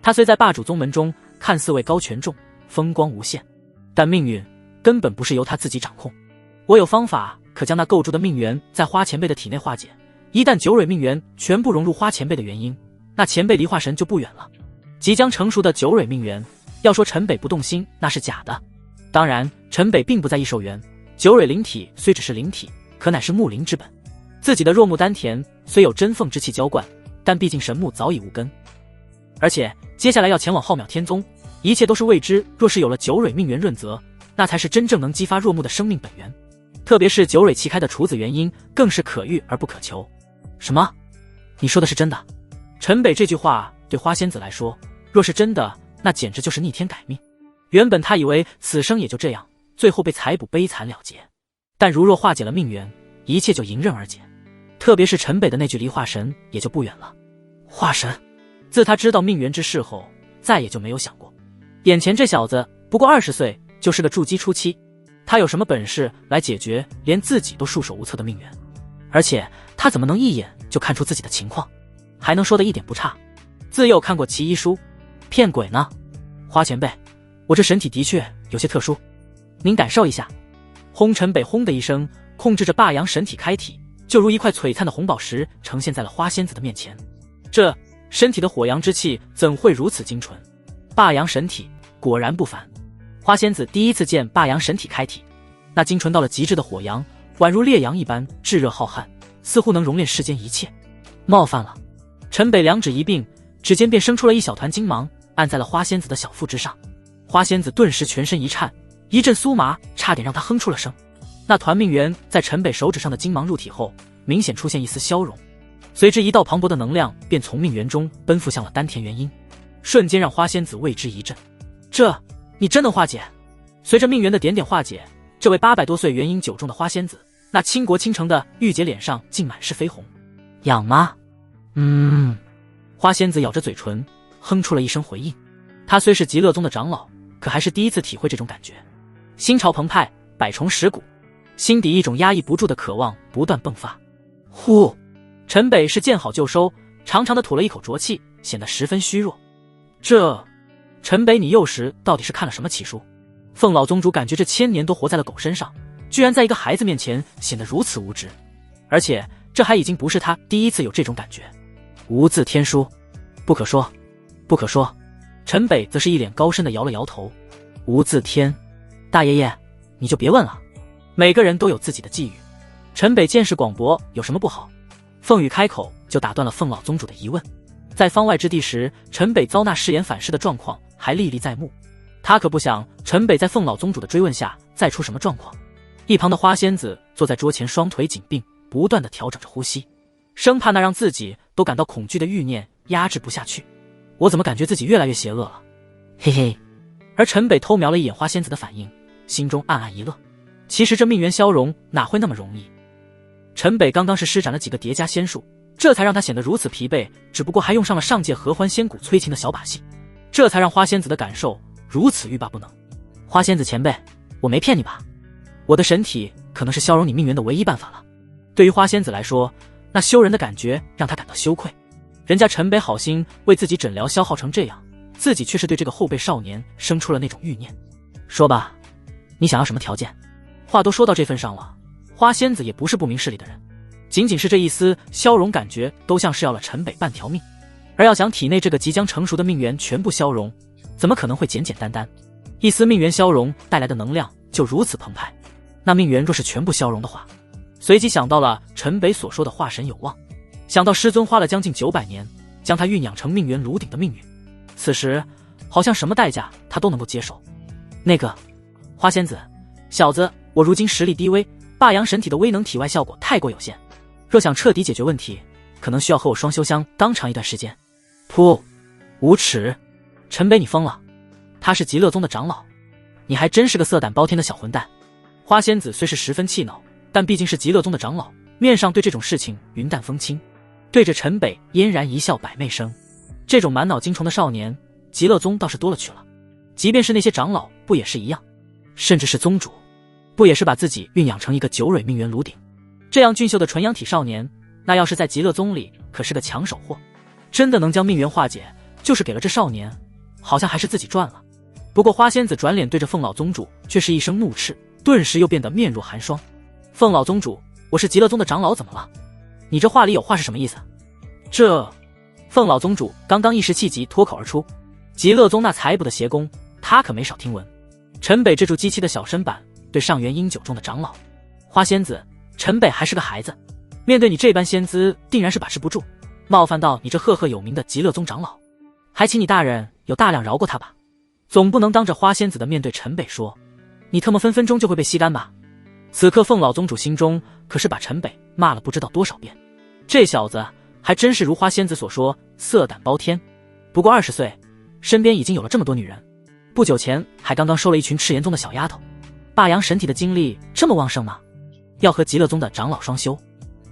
他虽在霸主宗门中看似位高权重，风光无限，但命运根本不是由他自己掌控。我有方法可将那构筑的命元在花前辈的体内化解，一旦9蕊命元全部融入花前辈的元婴，那前辈离化神就不远了。即将成熟的9蕊命元，要说陈北不动心那是假的。当然陈北并不在意寿元，9蕊灵体虽只是灵体，可乃是木灵之本。自己的若木丹田虽有真凤之气浇灌，但毕竟神木早已无根，而且接下来要前往浩渺天宗，一切都是未知。若是有了9蕊命元润泽，那才是真正能激发若木的生命本源。特别是九蕊齐开的处子原因，更是可遇而不可求。什么？你说的是真的？陈北这句话对花仙子来说，若是真的，那简直就是逆天改命。原本他以为此生也就这样，最后被采捕悲惨了结。但如若化解了命缘，一切就迎刃而解。特别是陈北的那句离化神，也就不远了。化神，自他知道命缘之事后，再也就没有想过，眼前这小子不过20岁，就是个筑基初期，他有什么本事来解决连自己都束手无策的命缘？而且他怎么能一眼就看出自己的情况，还能说的一点不差？自幼看过奇医书，骗鬼呢？花前辈，我这神体的确有些特殊，您感受一下。轰陈北轰的一声，控制着霸阳神体开体，就如一块璀璨的红宝石呈现在了花仙子的面前。这身体的火阳之气怎会如此精纯？霸阳神体果然不凡。花仙子第一次见霸阳神体开体，那精纯到了极致的火阳，宛如烈阳一般炙热浩瀚，似乎能熔炼世间一切。冒犯了！陈北两指一并，指尖便生出了一小团金芒，按在了花仙子的小腹之上。花仙子顿时全身一颤，一阵酥麻，差点让她哼出了声。那团命缘在陈北手指上的金芒入体后，明显出现一丝消融，随之一道磅礴的能量便从命缘中奔赴向了丹田元阴，瞬间让花仙子为之一震。这，你真能化解？随着命缘的点点化解，这位800多岁元婴9重的花仙子，那倾国倾城的玉洁脸上竟满是绯红。痒吗？花仙子咬着嘴唇，哼出了一声回应。她虽是极乐宗的长老，可还是第一次体会这种感觉，心潮澎湃，百重蚀骨，心底一种压抑不住的渴望不断迸发。呼！陈北是见好就收，长长的吐了一口浊气，显得十分虚弱。陈北，你幼时到底是看了什么奇书？凤老宗主感觉这1000年都活在了狗身上，居然在一个孩子面前显得如此无知，而且这还已经不是他第一次有这种感觉。无字天书，不可说，不可说。陈北则是一脸高深的摇了摇头。无字天，大爷爷，你就别问了，每个人都有自己的际遇。陈北见识广博，有什么不好？凤羽开口就打断了凤老宗主的疑问。在方外之地时，陈北遭那誓言反噬的状况还历历在目，他可不想陈北在凤老宗主的追问下再出什么状况。一旁的花仙子坐在桌前，双腿紧并，不断地调整着呼吸，生怕那让自己都感到恐惧的欲念压制不下去。我怎么感觉自己越来越邪恶了？嘿嘿。而陈北偷瞄了一眼花仙子的反应，心中暗暗一乐。其实这命缘消融哪会那么容易？陈北刚刚是施展了几个叠加仙术，这才让他显得如此疲惫，只不过还用上了上界合欢仙骨催情的小把戏，这才让花仙子的感受如此欲罢不能。花仙子前辈，我没骗你吧？我的神体可能是消融你命缘的唯一办法了。对于花仙子来说，那羞人的感觉让她感到羞愧。人家陈北好心为自己诊疗消耗成这样，自己却是对这个后辈少年生出了那种欲念。说吧，你想要什么条件？话都说到这份上了，花仙子也不是不明事理的人，仅仅是这一丝消融感觉都像是要了陈北半条命，而要想体内这个即将成熟的命缘全部消融，怎么可能会简简单单？一丝命缘消融带来的能量就如此澎湃，那命缘若是全部消融的话，随即想到了陈北所说的化神有望，想到师尊花了将近900年将他酝酿成命缘炉鼎的命运，此时好像什么代价他都能够接受。那个花仙子小子，我如今实力低微，霸阳神体的威能体外效果太过有限，若想彻底解决问题，可能需要和我双修香当长一段时间。噗！无耻！陈北你疯了，他是极乐宗的长老，你还真是个色胆包天的小混蛋。花仙子虽是十分气恼，但毕竟是极乐宗的长老，面上对这种事情云淡风轻，对着陈北嫣然一笑百媚生。这种满脑精虫的少年，极乐宗倒是多了去了，即便是那些长老不也是一样，甚至是宗主不也是把自己酝养成一个9蕊命缘炉鼎？这样俊秀的纯阳体少年，那要是在极乐宗里可是个抢手货，真的能将命缘化解，就是给了这少年，好像还是自己赚了。不过花仙子转脸对着凤老宗主却是一声怒斥，顿时又变得面若寒霜。凤老宗主，我是极乐宗的长老，怎么了？你这话里有话是什么意思？凤老宗主刚刚一时气急脱口而出，极乐宗那采捕的邪功他可没少听闻。陈北这柱机器的小身板对上元英9重的长老，花仙子，陈北还是个孩子，面对你这般仙姿定然是把持不住，冒犯到你这赫赫有名的极乐宗长老，还请你大人有大量饶过他吧。总不能当着花仙子的面对陈北说，你特么分分钟就会被吸干吧？此刻凤老宗主心中可是把陈北骂了不知道多少遍，这小子还真是如花仙子所说，色胆包天。不过20岁，身边已经有了这么多女人，不久前还刚刚收了一群赤炎宗的小丫头，霸阳神体的精力这么旺盛吗？要和极乐宗的长老双修，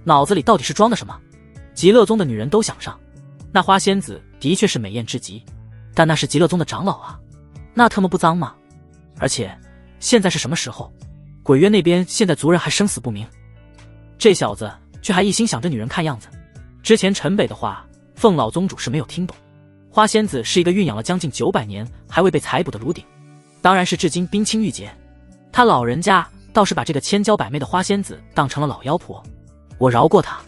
脑子里到底是装的什么？极乐宗的女人都想上，那花仙子的确是美艳至极，但那是极乐宗的长老啊，那特么不脏吗？而且现在是什么时候？鬼渊那边现在族人还生死不明，这小子却还一心想着女人看样子。之前陈北的话，凤老宗主是没有听懂。花仙子是一个孕养了将近900年还未被采捕的炉鼎，当然是至今冰清玉洁。他老人家倒是把这个千娇百媚的花仙子当成了老妖婆。我饶过他，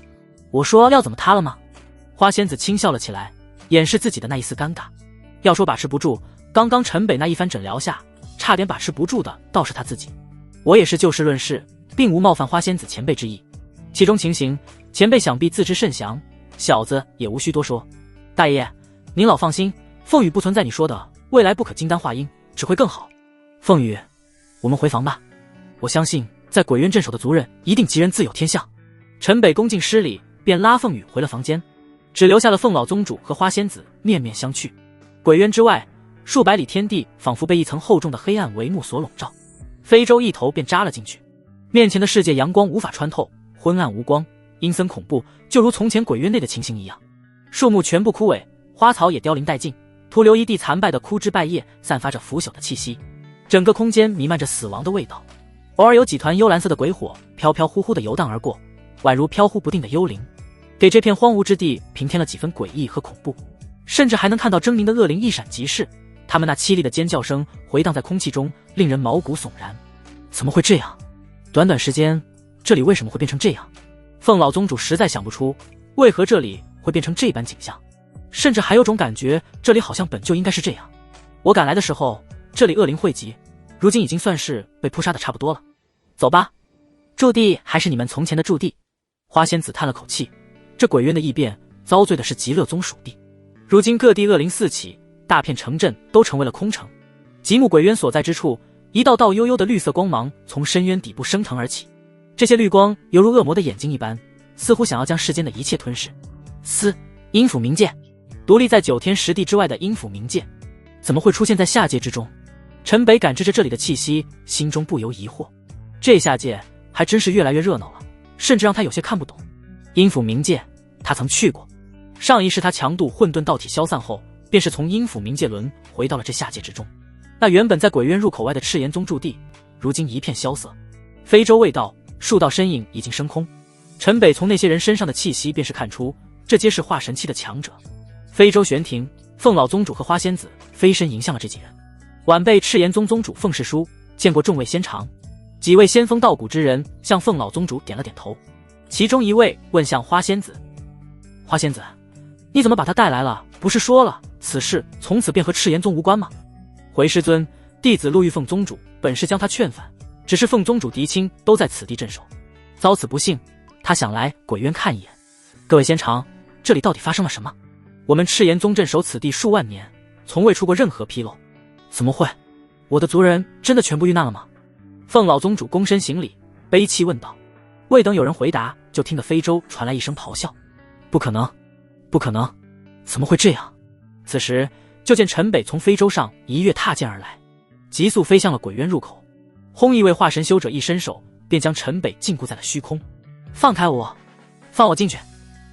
我说要怎么他了吗？花仙子轻笑了起来，掩饰自己的那一丝尴尬。要说把持不住，刚刚陈北那一番诊疗下，差点把持不住的倒是他自己。我也是就事论事，并无冒犯花仙子前辈之意。其中情形，前辈想必自知甚详，小子也无需多说。大爷，您老放心，凤羽不存在你说的未来不可金丹化阴，只会更好。凤羽，我们回房吧。我相信在鬼渊镇守的族人一定吉人自有天相。陈北恭敬施礼，便拉凤羽回了房间，只留下了凤老宗主和花仙子面面相觑。鬼渊之外，数百里天地仿佛被一层厚重的黑暗帷幕所笼罩。非洲一头便扎了进去，面前的世界阳光无法穿透，昏暗无光，阴森恐怖，就如从前鬼渊内的情形一样。树木全部枯萎，花草也凋零殆尽，徒留一地残败的枯枝败叶，散发着腐朽的气息。整个空间弥漫着死亡的味道，偶尔有几团幽蓝色的鬼火飘飘忽忽地游荡而过，宛如飘忽不定的幽灵，给这片荒芜之地平添了几分诡异和恐怖。甚至还能看到狰狞的恶灵一闪即逝，他们那凄厉的尖叫声回荡在空气中，令人毛骨悚然。怎么会这样？短短时间，这里为什么会变成这样？凤老宗主实在想不出，为何这里会变成这般景象，甚至还有种感觉，这里好像本就应该是这样。我赶来的时候，这里恶灵汇集，如今已经算是被扑杀的差不多了。走吧，驻地还是你们从前的驻地。花仙子叹了口气，这鬼渊的异变，遭罪的是极乐宗属地。如今各地恶灵四起，大片城镇都成为了空城。极目鬼渊所在之处，一道道幽幽的绿色光芒从深渊底部升腾而起，这些绿光犹如恶魔的眼睛一般，似乎想要将世间的一切吞噬。阴府冥界，独立在9天10地之外的阴府冥界，怎么会出现在下界之中？陈北感知着这里的气息，心中不由疑惑。这下界还真是越来越热闹了，甚至让他有些看不懂。阴府冥界，他曾去过。上一世他强渡混沌道体消散后，便是从阴府冥界轮回到了这下界之中。那原本在鬼渊入口外的赤炎宗驻地，如今一片萧瑟。非洲未到，数道身影已经升空。陈北从那些人身上的气息便是看出，这皆是化神期的强者。非洲玄庭、凤老宗主和花仙子飞身迎向了这几人。晚辈赤炎宗宗主凤世书见过众位仙长。几位仙风道骨之人向凤老宗主点了点头，其中一位问向花仙子：花仙子，你怎么把他带来了？不是说了此事从此便和赤炎宗无关吗？回师尊，弟子路遇凤宗主，本是将他劝返，只是凤宗主嫡亲都在此地镇守，遭此不幸，他想来鬼渊看一眼。各位仙长，这里到底发生了什么？我们赤炎宗镇守此地数万年，从未出过任何纰漏。怎么会？我的族人真的全部遇难了吗？凤老宗主躬身行礼，悲泣问道。未等有人回答，就听得非洲传来一声咆哮：不可能，不可能，怎么会这样？此时就见陈北从非洲上一跃踏剑而来，急速飞向了鬼渊入口。轰！一位化神修者一伸手，便将陈北禁锢在了虚空。放开我，放我进去！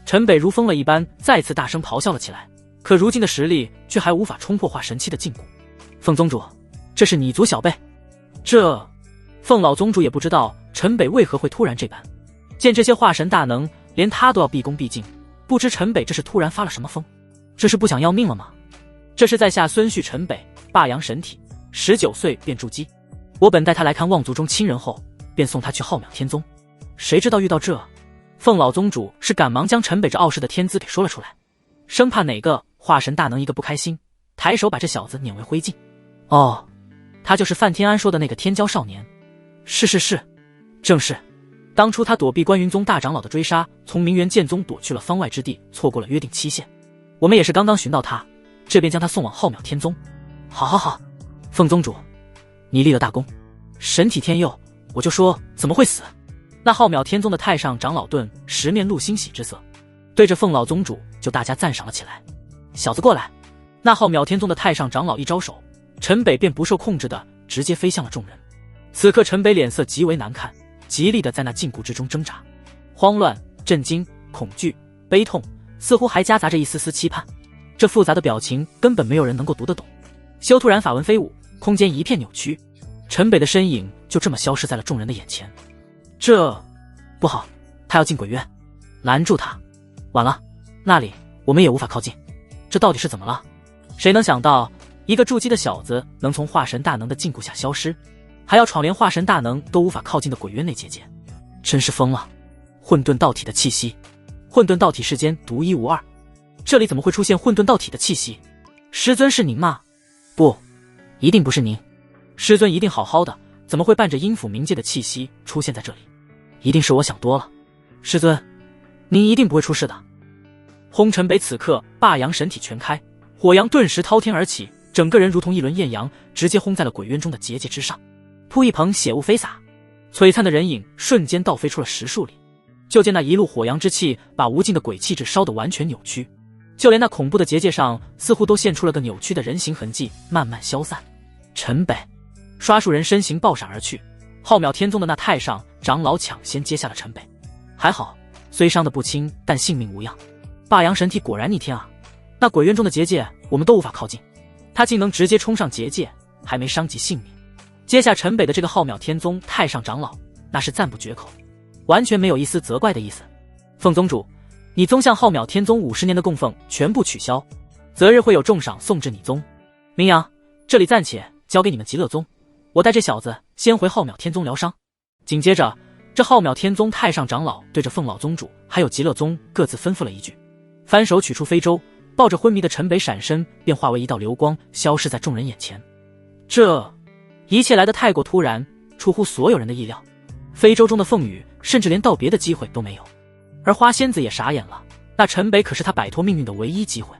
陈北如疯了一般，再次大声咆哮了起来。可如今的实力却还无法冲破化神期的禁锢。凤宗主，这是你族小辈？凤老宗主也不知道陈北为何会突然这般。见这些化神大能，连他都要毕恭毕敬，不知陈北这是突然发了什么疯？这是不想要命了吗？这是在下孙旭陈北，霸阳神体，19岁便筑基。我本带他来看望族中亲人后，便送他去浩渺天宗。谁知道遇到这，凤老宗主是赶忙将陈北这傲视的天资给说了出来，生怕哪个化神大能一个不开心，抬手把这小子碾为灰烬。哦，他就是范天安说的那个天骄少年。是，正是。当初他躲避关云宗大长老的追杀，从明元剑宗躲去了方外之地，错过了约定期限。我们也是刚刚寻到他，这便将他送往浩渺天宗。好，凤宗主，你立了大功，神体天佑，我就说怎么会死？那浩渺天宗的太上长老顿时面露欣喜之色，对着凤老宗主就大家赞赏了起来。小子过来！那浩渺天宗的太上长老一招手，陈北便不受控制的直接飞向了众人。此刻陈北脸色极为难看，极力的在那禁锢之中挣扎，慌乱、震惊、恐惧、悲痛，似乎还夹杂着一丝丝期盼。这复杂的表情根本没有人能够读得懂。突然法纹飞舞，空间一片扭曲，陈北的身影就这么消失在了众人的眼前。这不好，他要进鬼渊，拦住他！晚了，那里我们也无法靠近。这到底是怎么了？谁能想到一个筑基的小子能从化神大能的禁锢下消失，还要闯连化神大能都无法靠近的鬼渊内结界？真是疯了！混沌道体的气息，混沌道体世间独一无二，这里怎么会出现混沌道体的气息？师尊是您吗？不，一定不是您。师尊一定好好的，怎么会伴着阴府冥界的气息出现在这里？一定是我想多了。师尊，您一定不会出事的。轰陈北此刻霸阳神体全开，火阳顿时滔天而起，整个人如同一轮艳阳，直接轰在了鬼渊中的结界之上。噗，一捧血雾飞洒，璀璨的人影瞬间倒飞出了10数里。就见那一路火阳之气把无尽的鬼气质烧得完全扭曲，就连那恐怖的结界上似乎都现出了个扭曲的人形痕迹，慢慢消散。陈北刷数人身形爆闪而去，浩渺天宗的那太上长老抢先接下了陈北。还好，虽伤得不轻，但性命无恙。霸阳神体果然逆天啊！那鬼渊中的结界我们都无法靠近，他竟能直接冲上结界，还没伤及性命。接下陈北的这个浩渺天宗太上长老那是赞不绝口，完全没有一丝责怪的意思。凤宗主，你宗向浩渺天宗50年的供奉全部取消，择日会有重赏送至你宗。明阳，这里暂且交给你们极乐宗，我带这小子先回浩渺天宗疗伤。紧接着，这浩渺天宗太上长老对着凤老宗主还有极乐宗各自吩咐了一句，翻手取出飞舟，抱着昏迷的陈北闪身便化为一道流光，消失在众人眼前。这一切来得太过突然，出乎所有人的意料。非洲中的凤羽甚至连道别的机会都没有，而花仙子也傻眼了。那陈北可是他摆脱命运的唯一机会，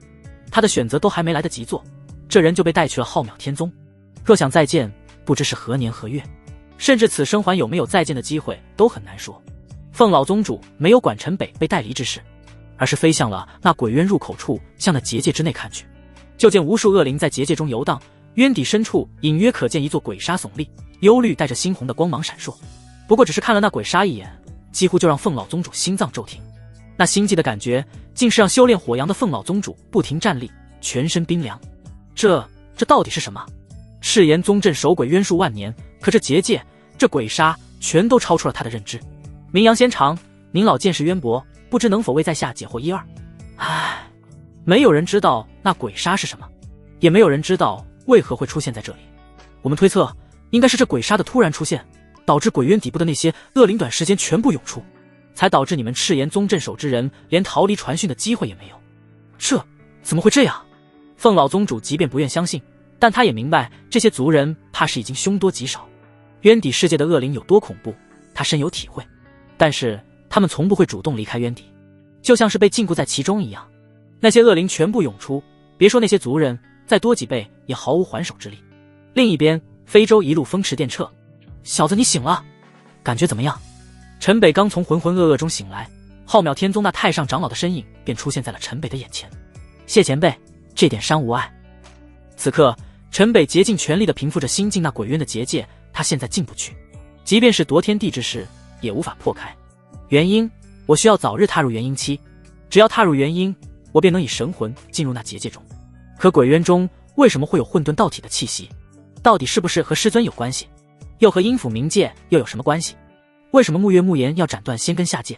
他的选择都还没来得及做，这人就被带去了浩渺天宗。若想再见，不知是何年何月，甚至此生还有没有再见的机会都很难说。凤老宗主没有管陈北被带离之事，而是飞向了那鬼渊入口处，向那结界之内看去。就见无数恶灵在结界中游荡，渊底深处隐约可见一座鬼刹耸立，幽绿带着猩红的光芒闪烁。不过只是看了那鬼刹一眼，几乎就让凤老宗主心脏骤停。那心悸的感觉竟是让修炼火阳的凤老宗主不停站立，全身冰凉。这到底是什么？赤炎宗镇守鬼渊数万年，可这结界、这鬼刹全都超出了他的认知。名扬仙长，您老见识渊博，不知能否为在下解惑一二？唉，没有人知道那鬼刹是什么，也没有人知道为何会出现在这里。我们推测，应该是这鬼刹的突然出现，导致鬼渊底部的那些恶灵短时间全部涌出，才导致你们赤炎宗镇守之人连逃离传讯的机会也没有。这怎么会这样？凤老宗主即便不愿相信，但他也明白这些族人怕是已经凶多吉少。渊底世界的恶灵有多恐怖，他深有体会。但是他们从不会主动离开渊底，就像是被禁锢在其中一样。那些恶灵全部涌出，别说那些族人，再多几倍也毫无还手之力。另一边，非洲一路风驰电掣。小子，你醒了，感觉怎么样？陈北刚从浑浑噩噩中醒来，浩渺天宗那太上长老的身影便出现在了陈北的眼前。谢前辈，这点伤无碍。此刻，陈北竭尽全力地平复着心境那鬼渊的结界，他现在进不去，即便是夺天地之势，也无法破开。元婴，我需要早日踏入元婴期，只要踏入元婴，我便能以神魂进入那结界中。可鬼渊中为什么会有混沌道体的气息？到底是不是和师尊有关系？又和阴府冥界又有什么关系？为什么木月木炎要斩断仙根下界？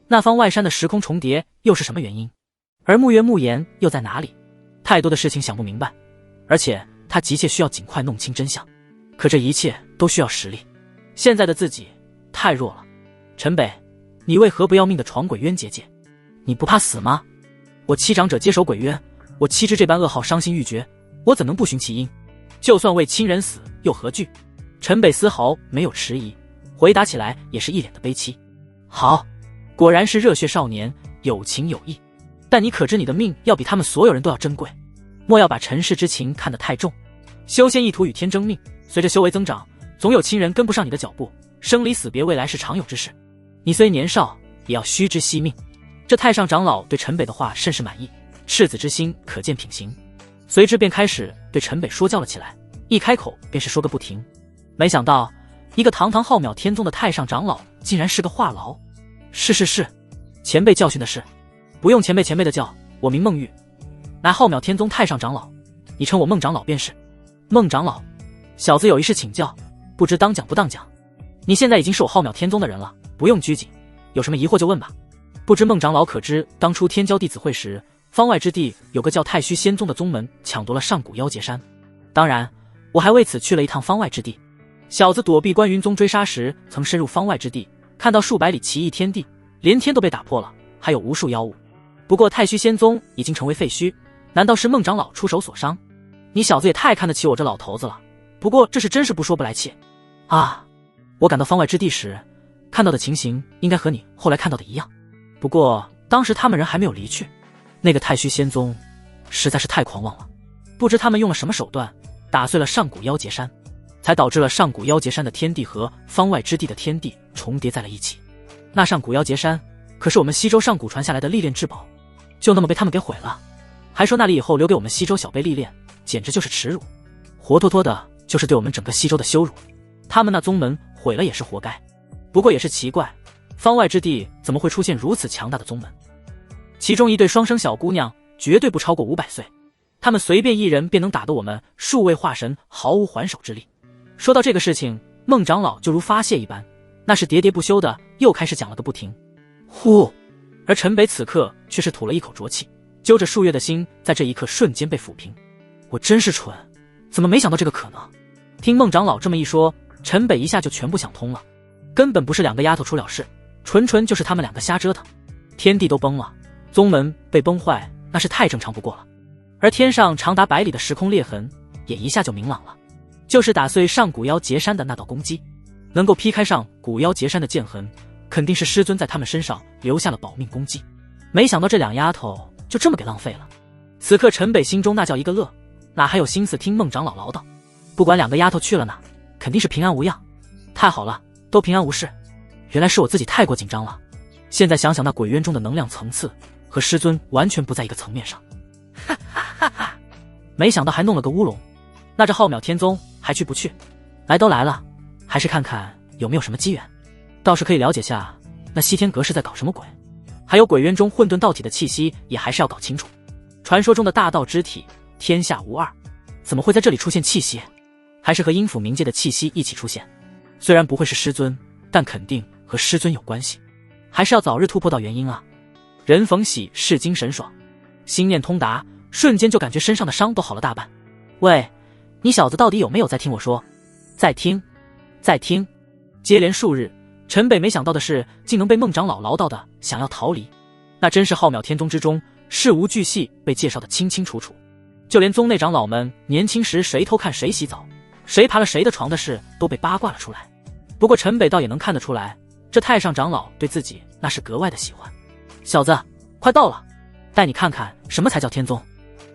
那方外山的时空重叠又是什么原因？而木月木炎又在哪里？太多的事情想不明白，而且他急切需要尽快弄清真相。可这一切都需要实力，现在的自己太弱了。陈北，你为何不要命的闯鬼渊结界？你不怕死吗？我七长者接手鬼渊，我七之这般噩耗伤心欲绝，我怎能不寻其因？就算为亲人死又何惧？陈北丝毫没有迟疑，回答起来也是一脸的悲戚。好，果然是热血少年，有情有义。但你可知你的命要比他们所有人都要珍贵，莫要把尘世之情看得太重。修仙一途与天争命，随着修为增长，总有亲人跟不上你的脚步，生离死别未来是常有之事，你虽年少，也要须知惜命。这太上长老对陈北的话甚是满意，赤子之心可见品行，随之便开始对陈北说教了起来，一开口便是说个不停。没想到一个堂堂浩渺天宗的太上长老竟然是个话痨。是，前辈教训的是，不用前辈的叫，我名孟玉，乃浩渺天宗太上长老，你称我孟长老便是。孟长老，小子有一事请教，不知当讲不当讲。你现在已经是我浩渺天宗的人了，不用拘谨，有什么疑惑就问吧。不知孟长老可知，当初天骄弟子会时，方外之地有个叫太虚仙宗的宗门抢夺了上古妖劫山，当然我还为此去了一趟方外之地。小子躲避关云宗追杀时，曾深入方外之地，看到数百里奇异天地，连天都被打破了，还有无数妖物。不过太虚仙宗已经成为废墟，难道是孟长老出手所伤？你小子也太看得起我这老头子了，不过这是真是不说不来气啊！我赶到方外之地时，看到的情形应该和你后来看到的一样，不过当时他们人还没有离去。那个太虚仙宗实在是太狂妄了，不知他们用了什么手段，打碎了上古妖劫山，才导致了上古妖劫山的天地和方外之地的天地重叠在了一起。那上古妖劫山可是我们西周上古传下来的历练至宝，就那么被他们给毁了，还说那里以后留给我们西周小辈历练，简直就是耻辱，活脱脱的就是对我们整个西周的羞辱。他们那宗门毁了也是活该。不过也是奇怪，方外之地怎么会出现如此强大的宗门？其中一对双生小姑娘绝对不超过500岁，他们随便一人便能打得我们数位化神毫无还手之力。说到这个事情，孟长老就如发泄一般，那是喋喋不休的又开始讲了个不停。呼！而陈北此刻却是吐了一口浊气，揪着数月的心在这一刻瞬间被抚平。我真是蠢，怎么没想到这个可能？听孟长老这么一说，陈北一下就全部想通了，根本不是两个丫头出了事，纯就是他们两个瞎折腾。天地都崩了，宗门被崩坏，那是太正常不过了。而天上长达100里的时空裂痕也一下就明朗了，就是打碎上古妖劫山的那道攻击，能够劈开上古妖劫山的剑痕，肯定是师尊在他们身上留下了保命功绩。没想到这两丫头就这么给浪费了。此刻陈北心中那叫一个乐，哪还有心思听孟长老唠叨？不管两个丫头去了哪，肯定是平安无恙。太好了，都平安无事。原来是我自己太过紧张了。现在想想那鬼渊中的能量层次和师尊完全不在一个层面上。哈哈哈哈！没想到还弄了个乌龙。那这浩渺天宗还去不去？来都来了，还是看看有没有什么机缘，倒是可以了解下那西天阁是在搞什么鬼。还有鬼渊中混沌道体的气息也还是要搞清楚。传说中的大道之体，天下无二，怎么会在这里出现气息？还是和阴府冥界的气息一起出现？虽然不会是师尊，但肯定和师尊有关系，还是要早日突破到原因啊！人逢喜事精神爽，心念通达，瞬间就感觉身上的伤都好了大半。喂，你小子到底有没有在听我说？在听，在听。接连数日，陈北没想到的是，竟能被孟长老唠叨的想要逃离。那真是浩渺天宗之中事无巨细被介绍的清清楚楚，就连宗内长老们年轻时谁偷看谁洗澡，谁爬了谁的床的事都被八卦了出来。不过陈北倒也能看得出来，这太上长老对自己那是格外的喜欢。小子，快到了，带你看看什么才叫天宗。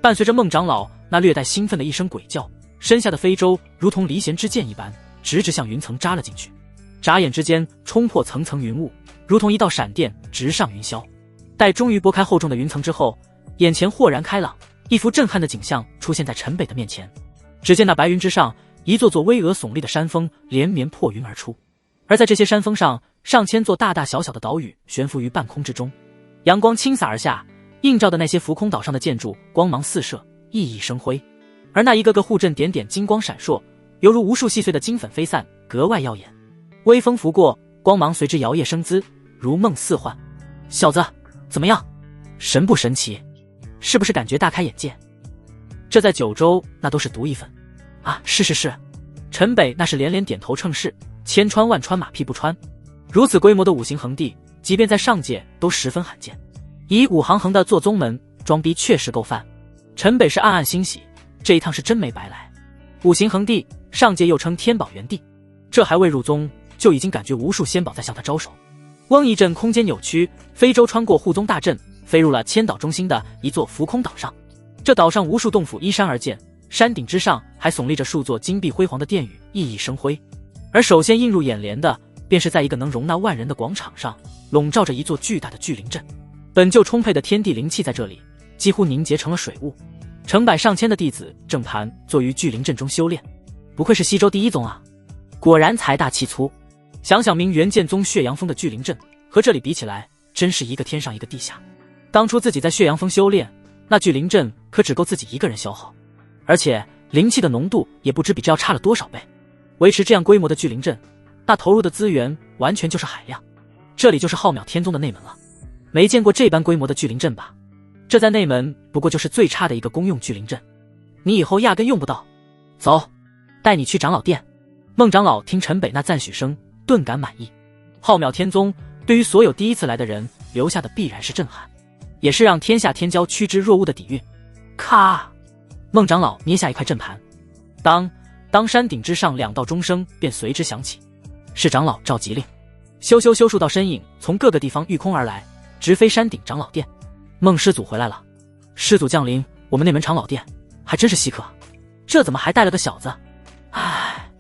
伴随着孟长老那略带兴奋的一声鬼叫，身下的非洲如同离弦之箭一般，直向云层扎了进去。眨眼之间冲破层层云雾，如同一道闪电直上云霄。待终于拨开厚重的云层之后，眼前豁然开朗，一幅震撼的景象出现在陈北的面前。只见那白云之上，一座座巍峨耸立的山峰连绵破云而出，而在这些山峰上，上千座大大小小的岛屿悬浮于半空之中，阳光倾洒而下，映照的那些浮空岛上的建筑光芒四射，熠熠生辉。而那一个个护阵点点金光闪烁，犹如无数细碎的金粉飞散，格外耀眼。微风拂过，光芒随之摇曳生姿，如梦似幻。小子，怎么样？神不神奇？是不是感觉大开眼界？这在九州那都是独一份啊！是。陈北那是连连点头称是，千穿万穿马屁不穿。如此规模的五行横地，即便在上界都十分罕见。以武行横的做宗门，装逼确实够范。陈北是暗暗欣喜，这一趟是真没白来。五行横地，上界又称天宝元地，这还未入宗，就已经感觉无数仙宝在向他招手。嗡一阵空间扭曲，非洲穿过护宗大阵，飞入了千岛中心的一座浮空岛上。这岛上无数洞府依山而建，山顶之上还耸立着数座金碧辉煌的殿宇，熠熠生辉。而首先映入眼帘的便是在一个能容纳万人的广场上，笼罩着一座巨大的聚灵阵。本就充沛的天地灵气在这里几乎凝结成了水雾，成百上千的弟子正盘坐于聚灵阵中修炼。不愧是西周第一宗啊，果然财大气粗。想想明元剑宗血阳峰的聚灵阵和这里比起来，真是一个天上一个地下。当初自己在血阳峰修炼，那聚灵阵可只够自己一个人消耗，而且灵气的浓度也不知比这要差了多少倍。维持这样规模的聚灵阵，那投入的资源完全就是海量。这里就是浩渺天宗的内门了，没见过这般规模的聚灵阵吧？这在内门不过就是最差的一个公用聚灵阵，你以后压根用不到。走，带你去长老殿。孟长老听陈北那赞许声，顿感满意。浩渺天宗对于所有第一次来的人留下的必然是震撼，也是让天下天骄趋之若鹜的底蕴。咔！孟长老捏下一块阵盘，当山顶之上2道钟声便随之响起，是长老召集令。咻咻咻数道身影从各个地方御空而来，直飞山顶长老殿。孟师祖回来了，师祖降临我们内门长老殿，还真是稀客。这怎么还带了个小子？唉，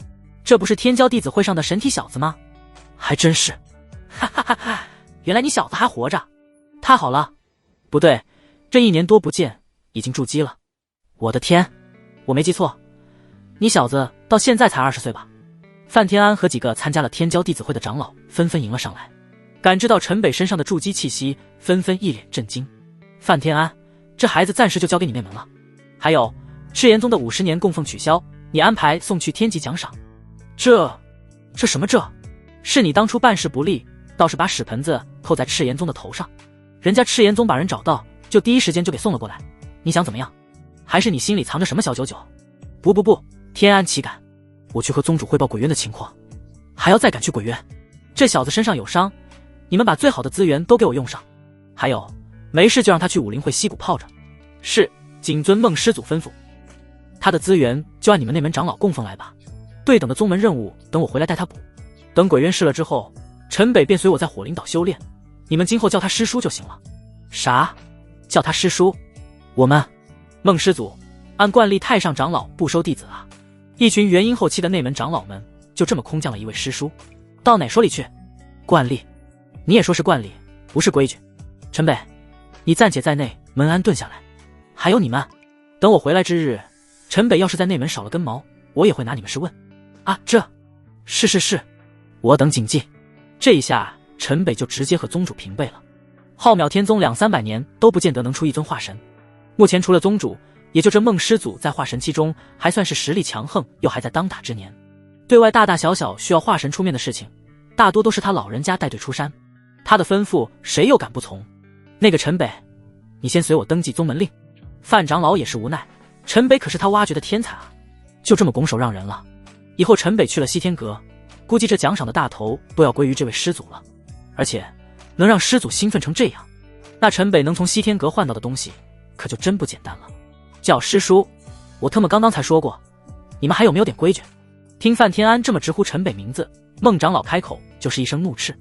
这不是天骄弟子会上的神体小子吗？还真是。哈哈哈哈，原来你小子还活着，太好了。不对，这1年多不见，已经筑基了。我的天，我没记错，你小子到现在才20岁吧？范天安和几个参加了天骄弟子会的长老纷纷迎了上来，感知到陈北身上的筑基气息，纷纷一脸震惊。范天安，这孩子暂时就交给你内门了。还有赤炎宗的50年供奉取消，你安排送去天级奖赏。这什么？这是你当初办事不力，倒是把屎盆子扣在赤炎宗的头上。人家赤炎宗把人找到，就第一时间就给送了过来。你想怎么样？还是你心里藏着什么小九九？不，天安岂敢！我去和宗主汇报鬼渊的情况，还要再赶去鬼渊。这小子身上有伤，你们把最好的资源都给我用上。还有，没事就让他去武林会溪谷泡着。是，谨遵孟师祖吩咐。他的资源就按你们内门长老供奉来吧，对等的宗门任务等我回来带他补。等鬼渊试了之后，陈北便随我在火灵岛修炼，你们今后叫他师叔就行了。啥？叫他师叔？我们孟师祖按惯例太上长老不收弟子啊。一群元婴后期的内门长老们就这么空降了一位师叔，到哪说理去？惯例？你也说是惯例，不是规矩。陈北，你暂且在内门安顿下来。还有你们，等我回来之日，陈北要是在内门少了根毛，我也会拿你们试问。啊，是，我等谨记。这一下陈北就直接和宗主平辈了。浩渺天宗200-300年都不见得能出一尊化神，目前除了宗主，也就这孟师祖在化神期中还算是实力强横，又还在当打之年。对外大大小小需要化神出面的事情，大多都是他老人家带队出山，他的吩咐谁又敢不从？那个陈北，你先随我登记宗门令。范长老也是无奈，陈北可是他挖掘的天才啊，就这么拱手让人了。以后陈北去了西天阁，估计这奖赏的大头都要归于这位师祖了。而且能让师祖兴奋成这样，那陈北能从西天阁换到的东西可就真不简单了。叫师叔，我特么刚刚才说过，你们还有没有点规矩？听范天安这么直呼陈北名字，孟长老开口就是一声怒斥。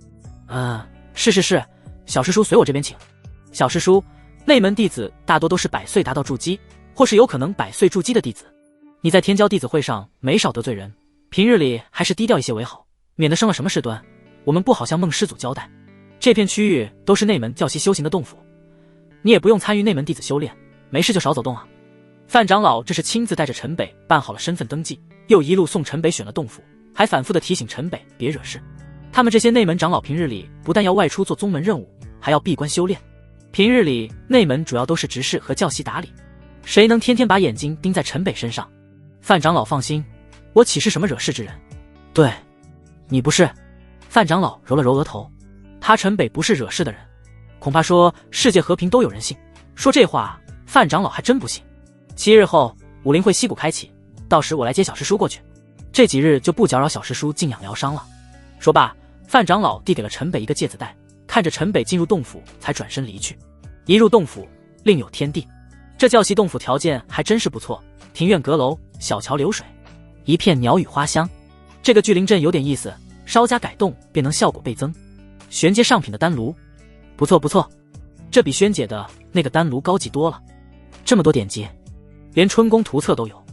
是，小师叔随我这边请。小师叔，内门弟子大多都是100岁达到筑基，或是有可能100岁筑基的弟子。你在天骄弟子会上没少得罪人，平日里还是低调一些为好，免得生了什么事端，我们不好向孟师祖交代。这片区域都是内门教习修行的洞府，你也不用参与内门弟子修炼，没事就少走动啊。范长老这是亲自带着陈北办好了身份登记，又一路送陈北选了洞府，还反复的提醒陈北别惹事。他们这些内门长老平日里不但要外出做宗门任务，还要闭关修炼。平日里内门主要都是执事和教习打理，谁能天天把眼睛盯在陈北身上？范长老放心，我岂是什么惹事之人？对，你不是。范长老揉了揉额头，他陈北不是惹事的人，恐怕说世界和平都有人信。说这话范长老还真不信。7日后武林会溪谷开启，到时我来接小师叔过去，这几日就不搅扰小师叔静养疗伤了。说罢，范长老递给了陈北一个戒子袋，看着陈北进入洞府才转身离去。一入洞府另有天地，这教习洞府条件还真是不错，庭院阁楼，小桥流水，一片鸟语花香。这个聚灵阵有点意思，稍加改动便能效果倍增。玄阶上品的丹炉，不错，这比萱姐的那个丹炉高级多了。这么多典籍，连春宫图册都有，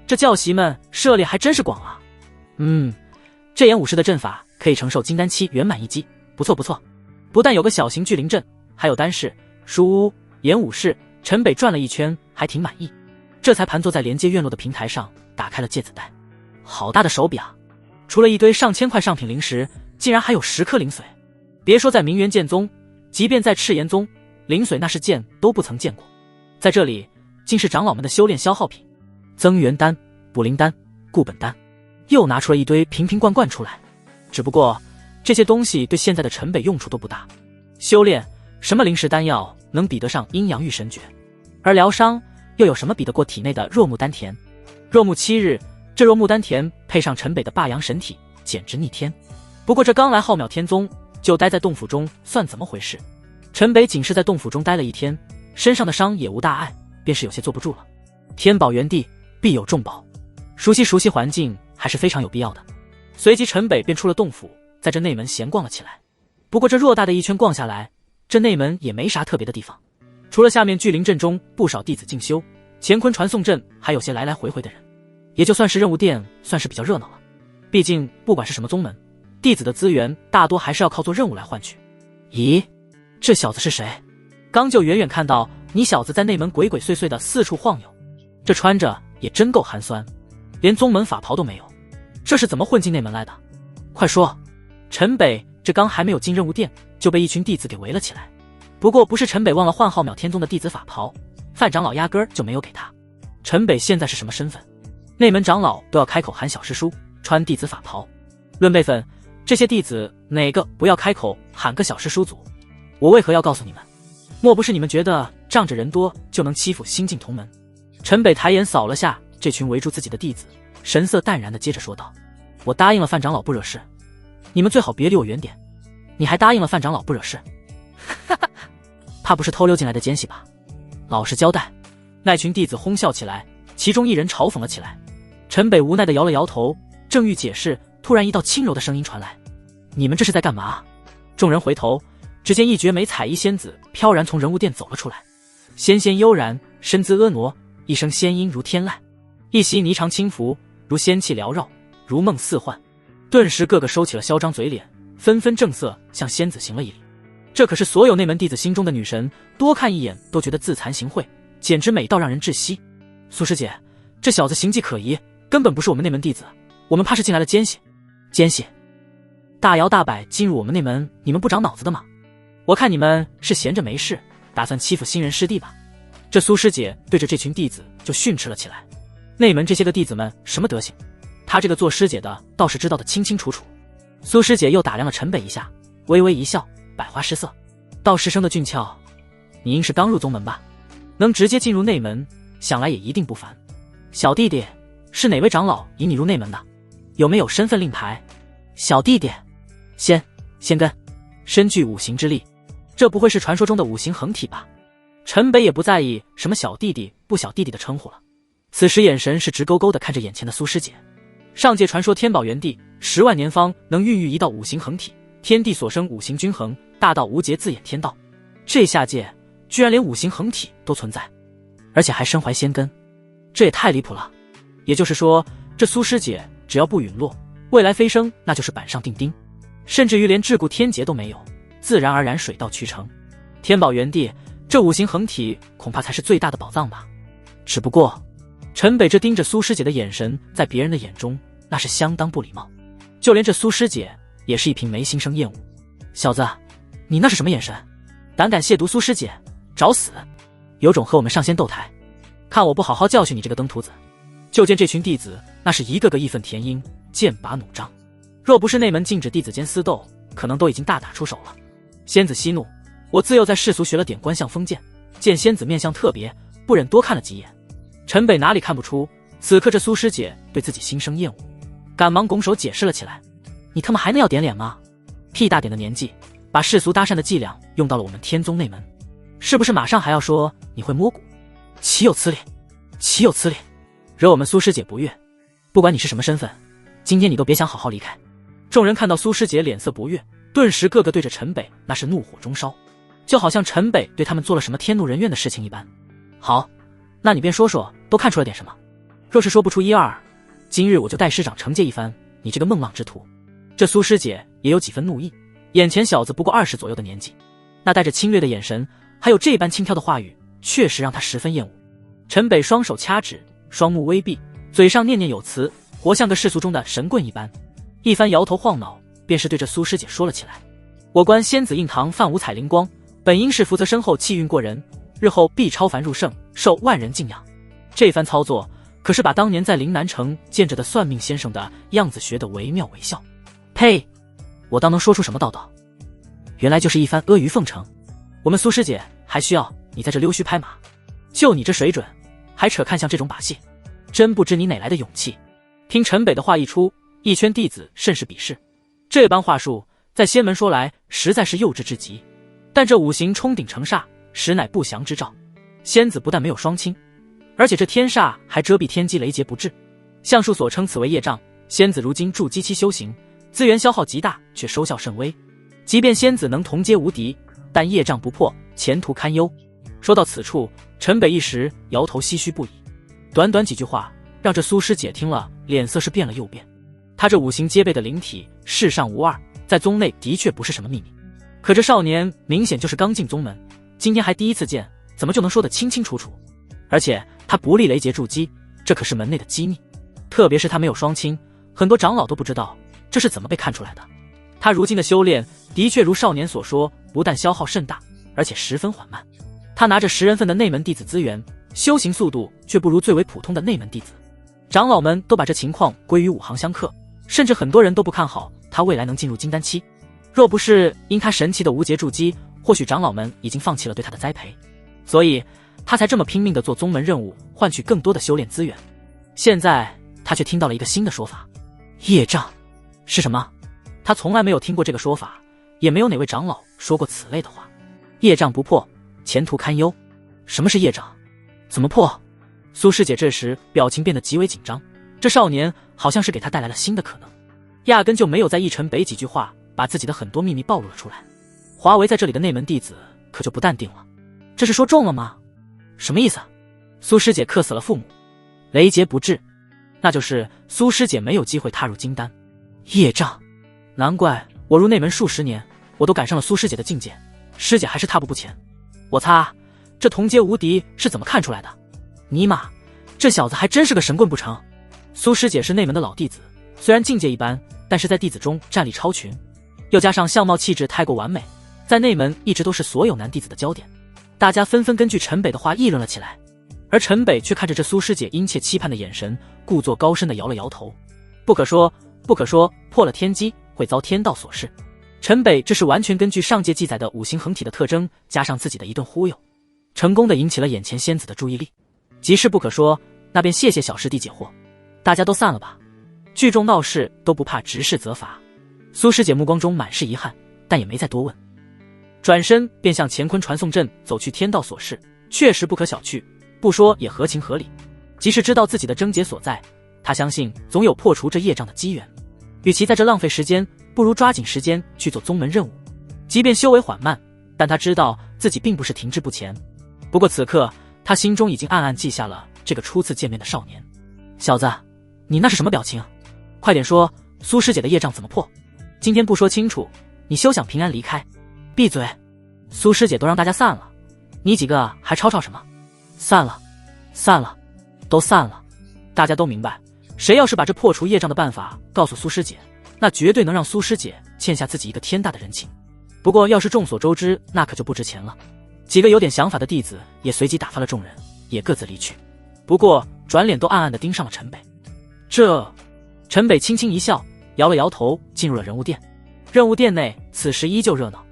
这教习们涉猎还真是广啊。这演武士的阵法可以承受金丹期圆满一击，不错不错。不但有个小型聚灵阵，还有丹室、书屋、演武室，陈北转了一圈，还挺满意。这才盘坐在连接院落的平台上，打开了芥子袋。好大的手笔啊！除了一堆上千块上品灵石，竟然还有10颗灵髓。别说在明元剑宗，即便在赤炎宗，灵髓那是见都不曾见过。在这里，竟是长老们的修炼消耗品。增元丹、补灵丹、固本丹，又拿出了一堆瓶瓶罐罐出来。只不过这些东西对现在的陈北用处都不大。修炼什么灵石丹药能比得上阴阳玉神诀？而疗伤又有什么比得过体内的若木丹田？若木7日，这若木丹田配上陈北的霸阳神体，简直逆天。不过这刚来浩渺天宗，就待在洞府中，算怎么回事？陈北仅是在洞府中待了一天，身上的伤也无大碍，便是有些坐不住了。天宝元地，必有重宝，熟悉环境还是非常有必要的。随即陈北便出了洞府，在这内门闲逛了起来。不过这偌大的一圈逛下来，这内门也没啥特别的地方，除了下面聚灵阵中不少弟子进修，乾坤传送阵还有些来来回回的人，也就算是任务殿算是比较热闹了。毕竟不管是什么宗门，弟子的资源大多还是要靠做任务来换取。咦，这小子是谁？刚就远远看到你小子在内门鬼鬼祟祟的四处晃悠，这穿着也真够寒酸，连宗门法袍都没有，这是怎么混进内门来的？快说！陈北这刚还没有进任务殿，就被一群弟子给围了起来。不过不是陈北忘了换浩渺天宗的弟子法袍，范长老压根儿就没有给他。陈北现在是什么身份？内门长老都要开口喊小师叔，穿弟子法袍。论辈分，这些弟子哪个不要开口喊个小师叔祖？我为何要告诉你们？莫不是你们觉得仗着人多就能欺负新进同门？陈北抬眼扫了下这群围住自己的弟子，神色淡然地接着说道：我答应了范长老不惹事，你们最好别离我远点。你还答应了范长老不惹事？怕不是偷溜进来的奸细吧？老实交代。那群弟子哄笑起来，其中一人嘲讽了起来。陈北无奈地摇了摇头，正欲解释，突然一道轻柔的声音传来：你们这是在干嘛？众人回头，只见一绝美彩衣仙子飘然从人物殿走了出来，纤纤悠然，身姿婀娜，一声仙音如天籁，一袭霓裳轻拂，如仙气缭绕，如梦似幻。顿时个个收起了嚣张嘴脸，纷纷正色向仙子行了一礼。这可是所有内门弟子心中的女神，多看一眼都觉得自惭形秽，简直美到让人窒息。苏师姐，这小子行迹可疑，根本不是我们内门弟子，我们怕是进来了奸细。奸细？大摇大摆进入我们内门，你们不长脑子的吗？我看你们是闲着没事，打算欺负新人师弟吧？这苏师姐对着这群弟子就训斥了起来。内门这些个弟子们什么德行，她这个做师姐的倒是知道得清清楚楚。苏师姐又打量了陈北一下，微微一笑，百花失色。道师生的俊俏，你应是刚入宗门吧？能直接进入内门，想来也一定不凡。小弟弟，是哪位长老引你入内门的？有没有身份令牌？小弟弟，仙根，身具五行之力，这不会是传说中的五行横体吧？陈北也不在意什么小弟弟不小弟弟的称呼了，此时眼神是直勾勾地看着眼前的苏师姐。上界传说天宝元地10万年方能孕育一道五行横体，天地所生五行均衡，大道无节，自演天道。这下界居然连五行横体都存在，而且还身怀仙根，这也太离谱了。也就是说，这苏师姐只要不陨落，未来飞升那就是板上钉钉，甚至于连桎梏天劫都没有，自然而然水到渠成。天宝元地这五行横体恐怕才是最大的宝藏吧。只不过陈北这盯着苏师姐的眼神，在别人的眼中那是相当不礼貌，就连这苏师姐也是一瓶眉心生厌恶。小子，你那是什么眼神？胆敢亵渎苏师姐，找死！有种和我们上仙斗台，看我不好好教训你这个登徒子！就见这群弟子那是一个个义愤填膺，剑拔弩张，若不是内门禁止弟子间私斗，可能都已经大打出手了。仙子息怒，我自幼在世俗学了点观相封剑，见仙子面相特别，不忍多看了几眼。陈北哪里看不出，此刻这苏师姐对自己心生厌恶，赶忙拱手解释了起来：你他妈还能要点脸吗？屁大点的年纪，把世俗搭讪的伎俩用到了我们天宗内门，是不是马上还要说你会摸骨？岂有此理，岂有此理！惹我们苏师姐不悦，不管你是什么身份，今天你都别想好好离开。众人看到苏师姐脸色不悦，顿时个个对着陈北那是怒火中烧，就好像陈北对他们做了什么天怒人怨的事情一般。好，那你便说说，都看出了点什么？若是说不出一二，今日我就带师长惩戒一番你这个孟浪之徒。这苏师姐也有几分怒意，眼前小子不过20左右的年纪，那带着侵略的眼神，还有这般轻佻的话语，确实让他十分厌恶。陈北双手掐指，双目微闭，嘴上念念有词，活像个世俗中的神棍一般。一番摇头晃脑，便是对着苏师姐说了起来：我观仙子印堂泛五彩灵光，本应是福泽深厚，气运过人，日后必超凡入圣，受万人敬仰。这番操作可是把当年在陵南城见着的算命先生的样子学得惟妙惟肖。呸！我当能说出什么道道？原来就是一番阿谀奉承。我们苏师姐还需要你在这溜须拍马？就你这水准，还扯看相这种把戏，真不知你哪来的勇气。听陈北的话一出，一圈弟子甚是鄙视。这般话术在仙门说来实在是幼稚至极，但这五行冲顶成煞，实乃不祥之兆。仙子不但没有双亲，而且这天煞还遮蔽天机雷劫不至。相术所称此为业障，仙子如今筑基期修行，资源消耗极大，却收效甚微。即便仙子能同阶无敌，但业障不破，前途堪忧。说到此处，陈北一时摇头唏嘘不已。短短几句话，让这苏师姐听了脸色是变了又变。他这五行皆备的灵体，世上无二，在宗内的确不是什么秘密。可这少年明显就是刚进宗门，今天还第一次见，怎么就能说得清清楚楚？而且他不立雷劫筑基，这可是门内的机密。特别是他没有双亲，很多长老都不知道这是怎么被看出来的。他如今的修炼的确如少年所说，不但消耗甚大，而且十分缓慢。他拿着10人份的内门弟子资源，修行速度却不如最为普通的内门弟子。长老们都把这情况归于五行相克，甚至很多人都不看好他未来能进入金丹期。若不是因他神奇的无劫筑基，或许长老们已经放弃了对他的栽培，所以他才这么拼命地做宗门任务，换取更多的修炼资源。现在他却听到了一个新的说法，业障是什么？他从来没有听过这个说法，也没有哪位长老说过此类的话。业障不破，前途堪忧。什么是业障？怎么破？苏师姐这时表情变得极为紧张，这少年好像是给她带来了新的可能，压根就没有在一陈北几句话把自己的很多秘密暴露了出来。华为在这里的内门弟子可就不淡定了，这是说中了吗？什么意思？苏师姐克死了父母，雷劫不至，那就是苏师姐没有机会踏入金丹。业障，难怪我入内门数10年，我都赶上了苏师姐的境界，师姐还是踏步不前。我擦，这同阶无敌是怎么看出来的？尼玛，这小子还真是个神棍不成？苏师姐是内门的老弟子，虽然境界一般，但是在弟子中战力超群，又加上相貌气质太过完美，在内门一直都是所有男弟子的焦点。大家纷纷根据陈北的话议论了起来，而陈北却看着这苏师姐殷切期盼的眼神，故作高深的摇了摇头。不可说，不可说，破了天机会遭天道所噬。陈北这是完全根据上界记载的五行横体的特征，加上自己的一顿忽悠，成功的引起了眼前仙子的注意力。即是不可说，那便谢谢小师弟解惑，大家都散了吧。聚众闹事都不怕执事责罚。苏师姐目光中满是遗憾，但也没再多问，转身便向乾坤传送阵走去。天道所示，确实不可小觑，不说也合情合理。即是知道自己的症结所在，他相信总有破除这业障的机缘。与其在这浪费时间，不如抓紧时间去做宗门任务。即便修为缓慢，但他知道自己并不是停滞不前。不过此刻他心中已经暗暗记下了这个初次见面的少年。小子，你那是什么表情？快点说，苏师姐的业障怎么破？今天不说清楚，你休想平安离开。闭嘴！苏师姐都让大家散了，你几个还吵吵什么？散了，散了，都散了。大家都明白，谁要是把这破除业障的办法告诉苏师姐，那绝对能让苏师姐欠下自己一个天大的人情。不过要是众所周知，那可就不值钱了。几个有点想法的弟子也随即打发了众人，也各自离去。不过转脸都暗暗地盯上了陈北。陈北轻轻一笑，摇了摇头，进入了人物殿。任务殿内此时依旧热闹，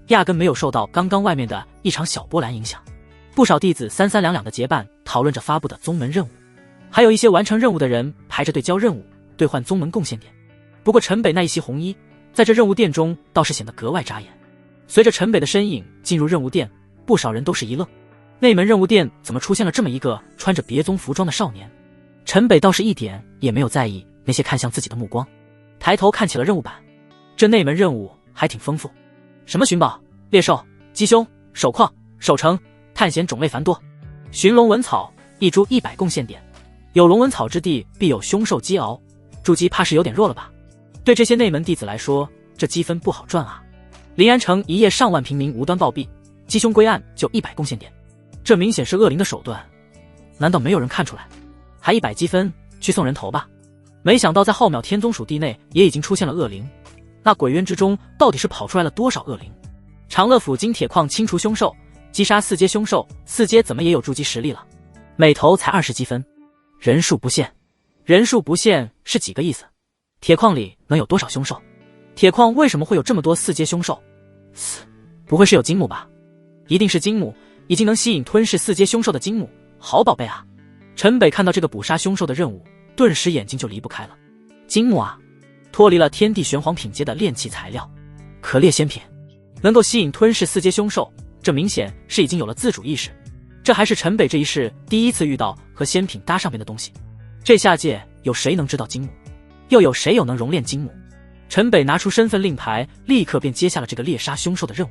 压根没有受到刚刚外面的一场小波澜影响。不少弟子三三两两的结伴讨论着发布的宗门任务，还有一些完成任务的人排着队交任务，兑换宗门贡献点。不过陈北那一袭红衣在这任务殿中倒是显得格外扎眼。随着陈北的身影进入任务殿，不少人都是一愣，内门任务殿怎么出现了这么一个穿着别宗服装的少年？陈北倒是一点也没有在意那些看向自己的目光，抬头看起了任务板。这内门任务还挺丰富，什么寻宝、猎兽、击凶、守矿、守城、探险种类繁多。寻龙纹草一株100贡献点，有龙纹草之地必有凶兽鸡熬，筑基怕是有点弱了吧？对这些内门弟子来说，这积分不好赚啊。临安城一夜上万平民无端暴毙，鸡凶归案就100贡献点，这明显是恶灵的手段，难道没有人看出来？还100积分去送人头吧。没想到在浩渺天宗属地内也已经出现了恶灵，那鬼渊之中到底是跑出来了多少恶灵？长乐府金铁矿清除凶兽，击杀4阶凶兽，4阶怎么也有筑基实力了，每头才20积分，人数不限。人数不限是几个意思？铁矿里能有多少凶兽？铁矿为什么会有这么多4阶凶兽？不会是有金母吧？一定是金母，已经能吸引吞噬4阶凶兽的金母，好宝贝啊！陈北看到这个捕杀凶兽的任务，顿时眼睛就离不开了。金母啊，脱离了天地玄黄品阶的炼器材料，可猎仙品，能够吸引吞噬4阶凶兽，这明显是已经有了自主意识。这还是陈北这一世第一次遇到和仙品搭上边的东西。这下界有谁能知道金母？又有谁有能熔炼金母？陈北拿出身份令牌，立刻便接下了这个猎杀凶兽的任务。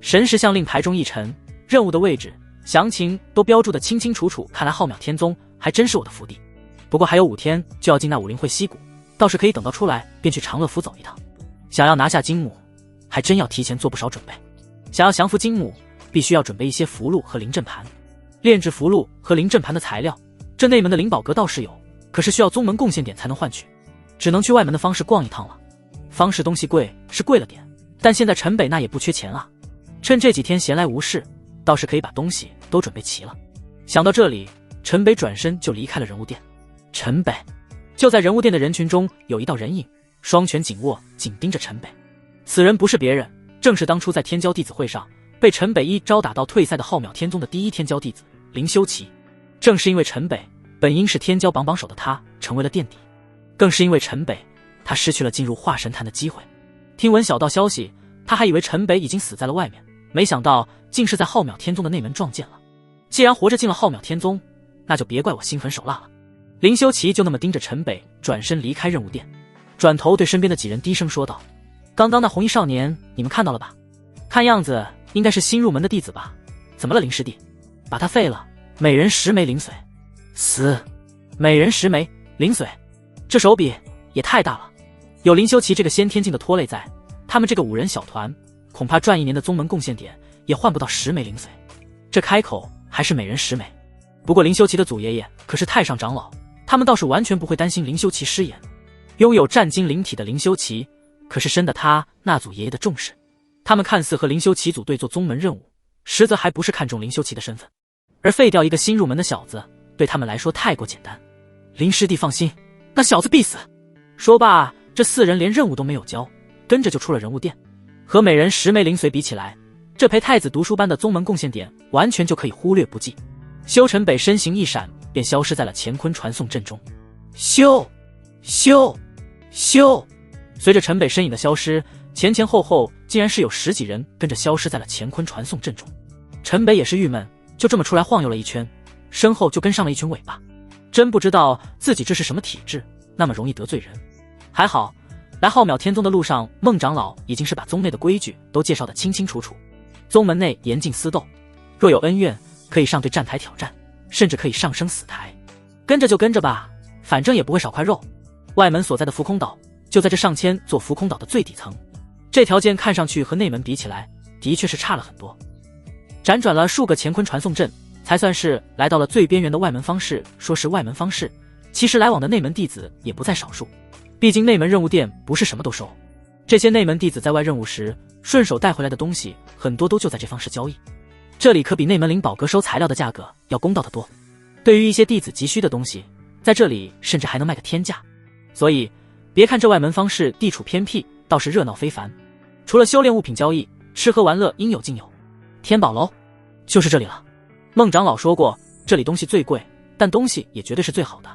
神识向令牌中一沉，任务的位置详情都标注得清清楚楚，看来浩渺天宗还真是我的福地。不过还有5天就要进那武林会溪谷，倒是可以等到出来便去长乐府走一趟。想要拿下金母，还真要提前做不少准备。想要降服金母，必须要准备一些符箓和灵阵盘。炼制符箓和灵阵盘的材料，这内门的灵宝阁倒是有，可是需要宗门贡献点才能换取，只能去外门的方士逛一趟了。方士东西贵是贵了点，但现在陈北那也不缺钱啊。趁这几天闲来无事，倒是可以把东西都准备齐了。想到这里，陈北转身就离开了人物殿。陈北就在人物殿的人群中，有一道人影，双拳紧握，紧盯着陈北。此人不是别人，正是当初在天骄弟子会上被陈北一招打到退赛的浩渺天宗的第一天骄弟子林修齐。正是因为陈北本应是天骄榜首的他成为了垫底，更是因为陈北他失去了进入化神坛的机会。听闻小道消息，他还以为陈北已经死在了外面，没想到竟是在浩渺天宗的内门撞见了。既然活着进了浩渺天宗，那就别怪我心狠手辣了。林修齐就那么盯着陈北，转身离开任务殿，转头对身边的几人低声说道：刚刚那红衣少年你们看到了吧？看样子应该是新入门的弟子吧？怎么了林师弟？把他废了，每人10枚灵髓。死！每人10枚灵髓，这手笔也太大了。有林修齐这个先天境的拖累在，他们这个5人小团恐怕赚1年的宗门贡献点也换不到10枚灵髓。这开口还是每人10枚。不过林修齐的祖爷爷可是太上长老，他们倒是完全不会担心林修齐失言。拥有战金灵体的林修齐可是深得他那祖爷爷的重视。他们看似和林修齐组队做宗门任务，实则还不是看重林修齐的身份，而废掉一个新入门的小子对他们来说太过简单。林师弟放心，那小子必死。说罢，这4人连任务都没有交，跟着就出了人物殿。和每人10枚灵髓比起来，这陪太子读书班的宗门贡献点完全就可以忽略不计。修陈北身形一闪，便消失在了乾坤传送阵中。咻！随着陈北身影的消失，前前后后竟然是有10几人跟着消失在了乾坤传送阵中。陈北也是郁闷，就这么出来晃悠了一圈，身后就跟上了一群尾巴。真不知道自己这是什么体质，那么容易得罪人。还好来浩渺天宗的路上，孟长老已经是把宗内的规矩都介绍得清清楚楚。宗门内严禁私斗，若有恩怨可以上对战台挑战，甚至可以上升死台。跟着就跟着吧，反正也不会少块肉。外门所在的浮空岛就在这上千座浮空岛的最底层，这条件看上去和内门比起来的确是差了很多。辗转了数个乾坤传送阵，才算是来到了最边缘的外门方士。说是外门方士，其实来往的内门弟子也不在少数，毕竟内门任务店不是什么都收。这些内门弟子在外任务时顺手带回来的东西很多都就在这方式交易，这里可比内门灵宝阁收材料的价格要公道得多。对于一些弟子急需的东西，在这里甚至还能卖个天价。所以别看这外门方式地处偏僻，倒是热闹非凡。除了修炼物品交易，吃喝玩乐应有尽有。天宝楼就是这里了。孟长老说过，这里东西最贵，但东西也绝对是最好的。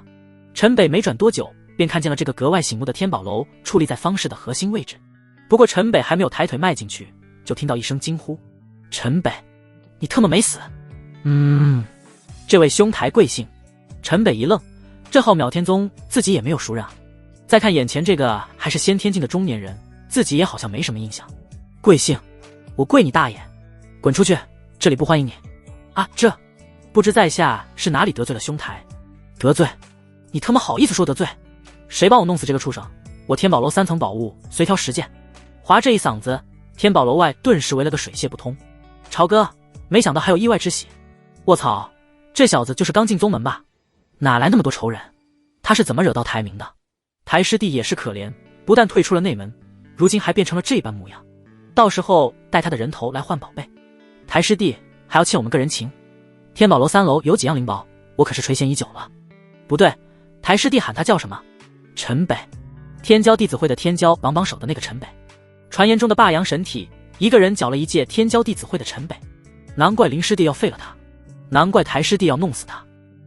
陈北没转多久，便看见了这个格外醒目的天宝楼矗立在方士的核心位置。不过陈北还没有抬腿迈进去，就听到一声惊呼：陈北，你特么没死！这位兄台贵姓？陈北一愣，这浩渺天宗自己也没有熟人啊。再看眼前这个还是先天境的中年人，自己也好像没什么印象。贵姓？我跪你大爷！滚出去，这里不欢迎你！啊，这不知在下是哪里得罪了兄台？得罪？你他妈好意思说得罪？谁帮我弄死这个畜生？我天宝楼3层宝物随挑10件。划这一嗓子，天宝楼外顿时围了个水泄不通。朝哥，没想到还有意外之喜。卧槽，这小子就是刚进宗门吧？哪来那么多仇人？他是怎么惹到台明的？台师弟也是可怜，不但退出了内门，如今还变成了这般模样。到时候带他的人头来换宝贝。台师弟还要欠我们个人情。天宝楼3楼有几样灵宝，我可是垂涎已久了。不对，台师弟喊他叫什么？陈北，天骄弟子会的天骄绑绑手的那个陈北。传言中的霸阳神体，一个人搅了一届天骄弟子会的陈北。难怪林师弟要废了他，难怪台师弟要弄死他。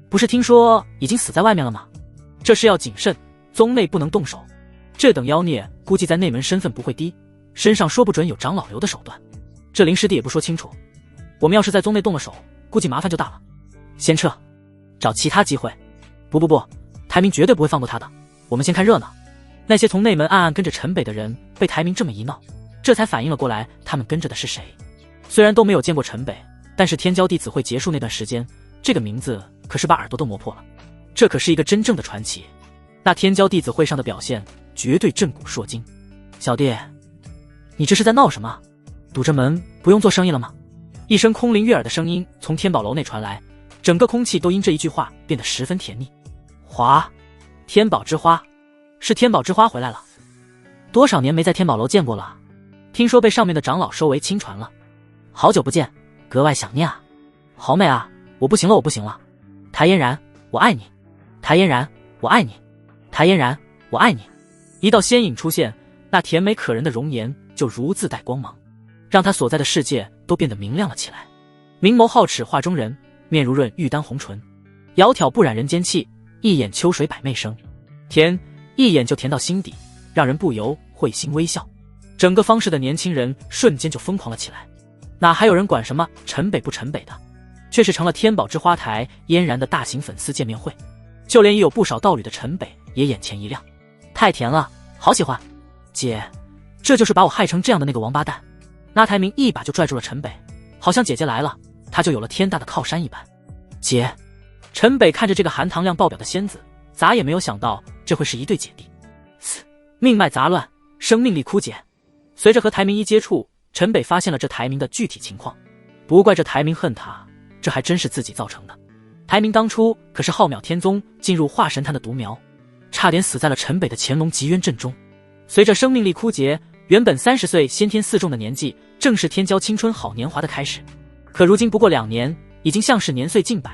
不是听说已经死在外面了吗？这是要谨慎，宗内不能动手。这等妖孽估计在内门身份不会低，身上说不准有长老留的手段。这林师弟也不说清楚，我们要是在宗内动了手，估计麻烦就大了。先撤，找其他机会。不，台明绝对不会放过他的。我们先看热闹。那些从内门暗暗跟着陈北的人被台明这么一闹，这才反应了过来，他们跟着的是谁。虽然都没有见过陈北，但是天骄弟子会结束那段时间，这个名字可是把耳朵都磨破了。这可是一个真正的传奇。那天骄弟子会上的表现绝对震古烁今。小弟，你这是在闹什么？堵着门不用做生意了吗？一声空灵悦耳的声音从天宝楼内传来，整个空气都因这一句话变得十分甜腻。花，天宝之花，是天宝之花回来了。多少年没在天宝楼见过了，听说被上面的长老收为亲传了。好久不见，格外想念啊。好美啊，我不行了。台嫣然，我爱你。台嫣然，我爱你。台嫣然，我爱你。一道仙影出现，那甜美可人的容颜就如自带光芒，让他所在的世界都变得明亮了起来。明眸皓齿画中人，面如润玉丹红唇，窈窕不染人间气，一眼秋水百媚生。甜，一眼就甜到心底，让人不由会心微笑。整个方氏的年轻人瞬间就疯狂了起来，哪还有人管什么陈北不陈北的，却是成了天宝之花台嫣然的大型粉丝见面会。就连已有不少道侣的陈北也眼前一亮，太甜了，好喜欢。姐，这就是把我害成这样的那个王八蛋。那台明一把就拽住了陈北，好像姐姐来了，他就有了天大的靠山一般。姐，陈北看着这个含糖量爆表的仙子，咋也没有想到这会是一对姐弟。命脉杂乱，生命力枯竭。随着和台明一接触，陈北发现了这台明的具体情况，不怪这台明恨他，这还真是自己造成的。台明当初可是浩渺天宗进入化神坛的独苗，差点死在了陈北的乾隆极渊阵中。随着生命力枯竭，原本30岁先天4重的年纪，正是天骄青春好年华的开始。可如今不过2年，已经像是年岁近百。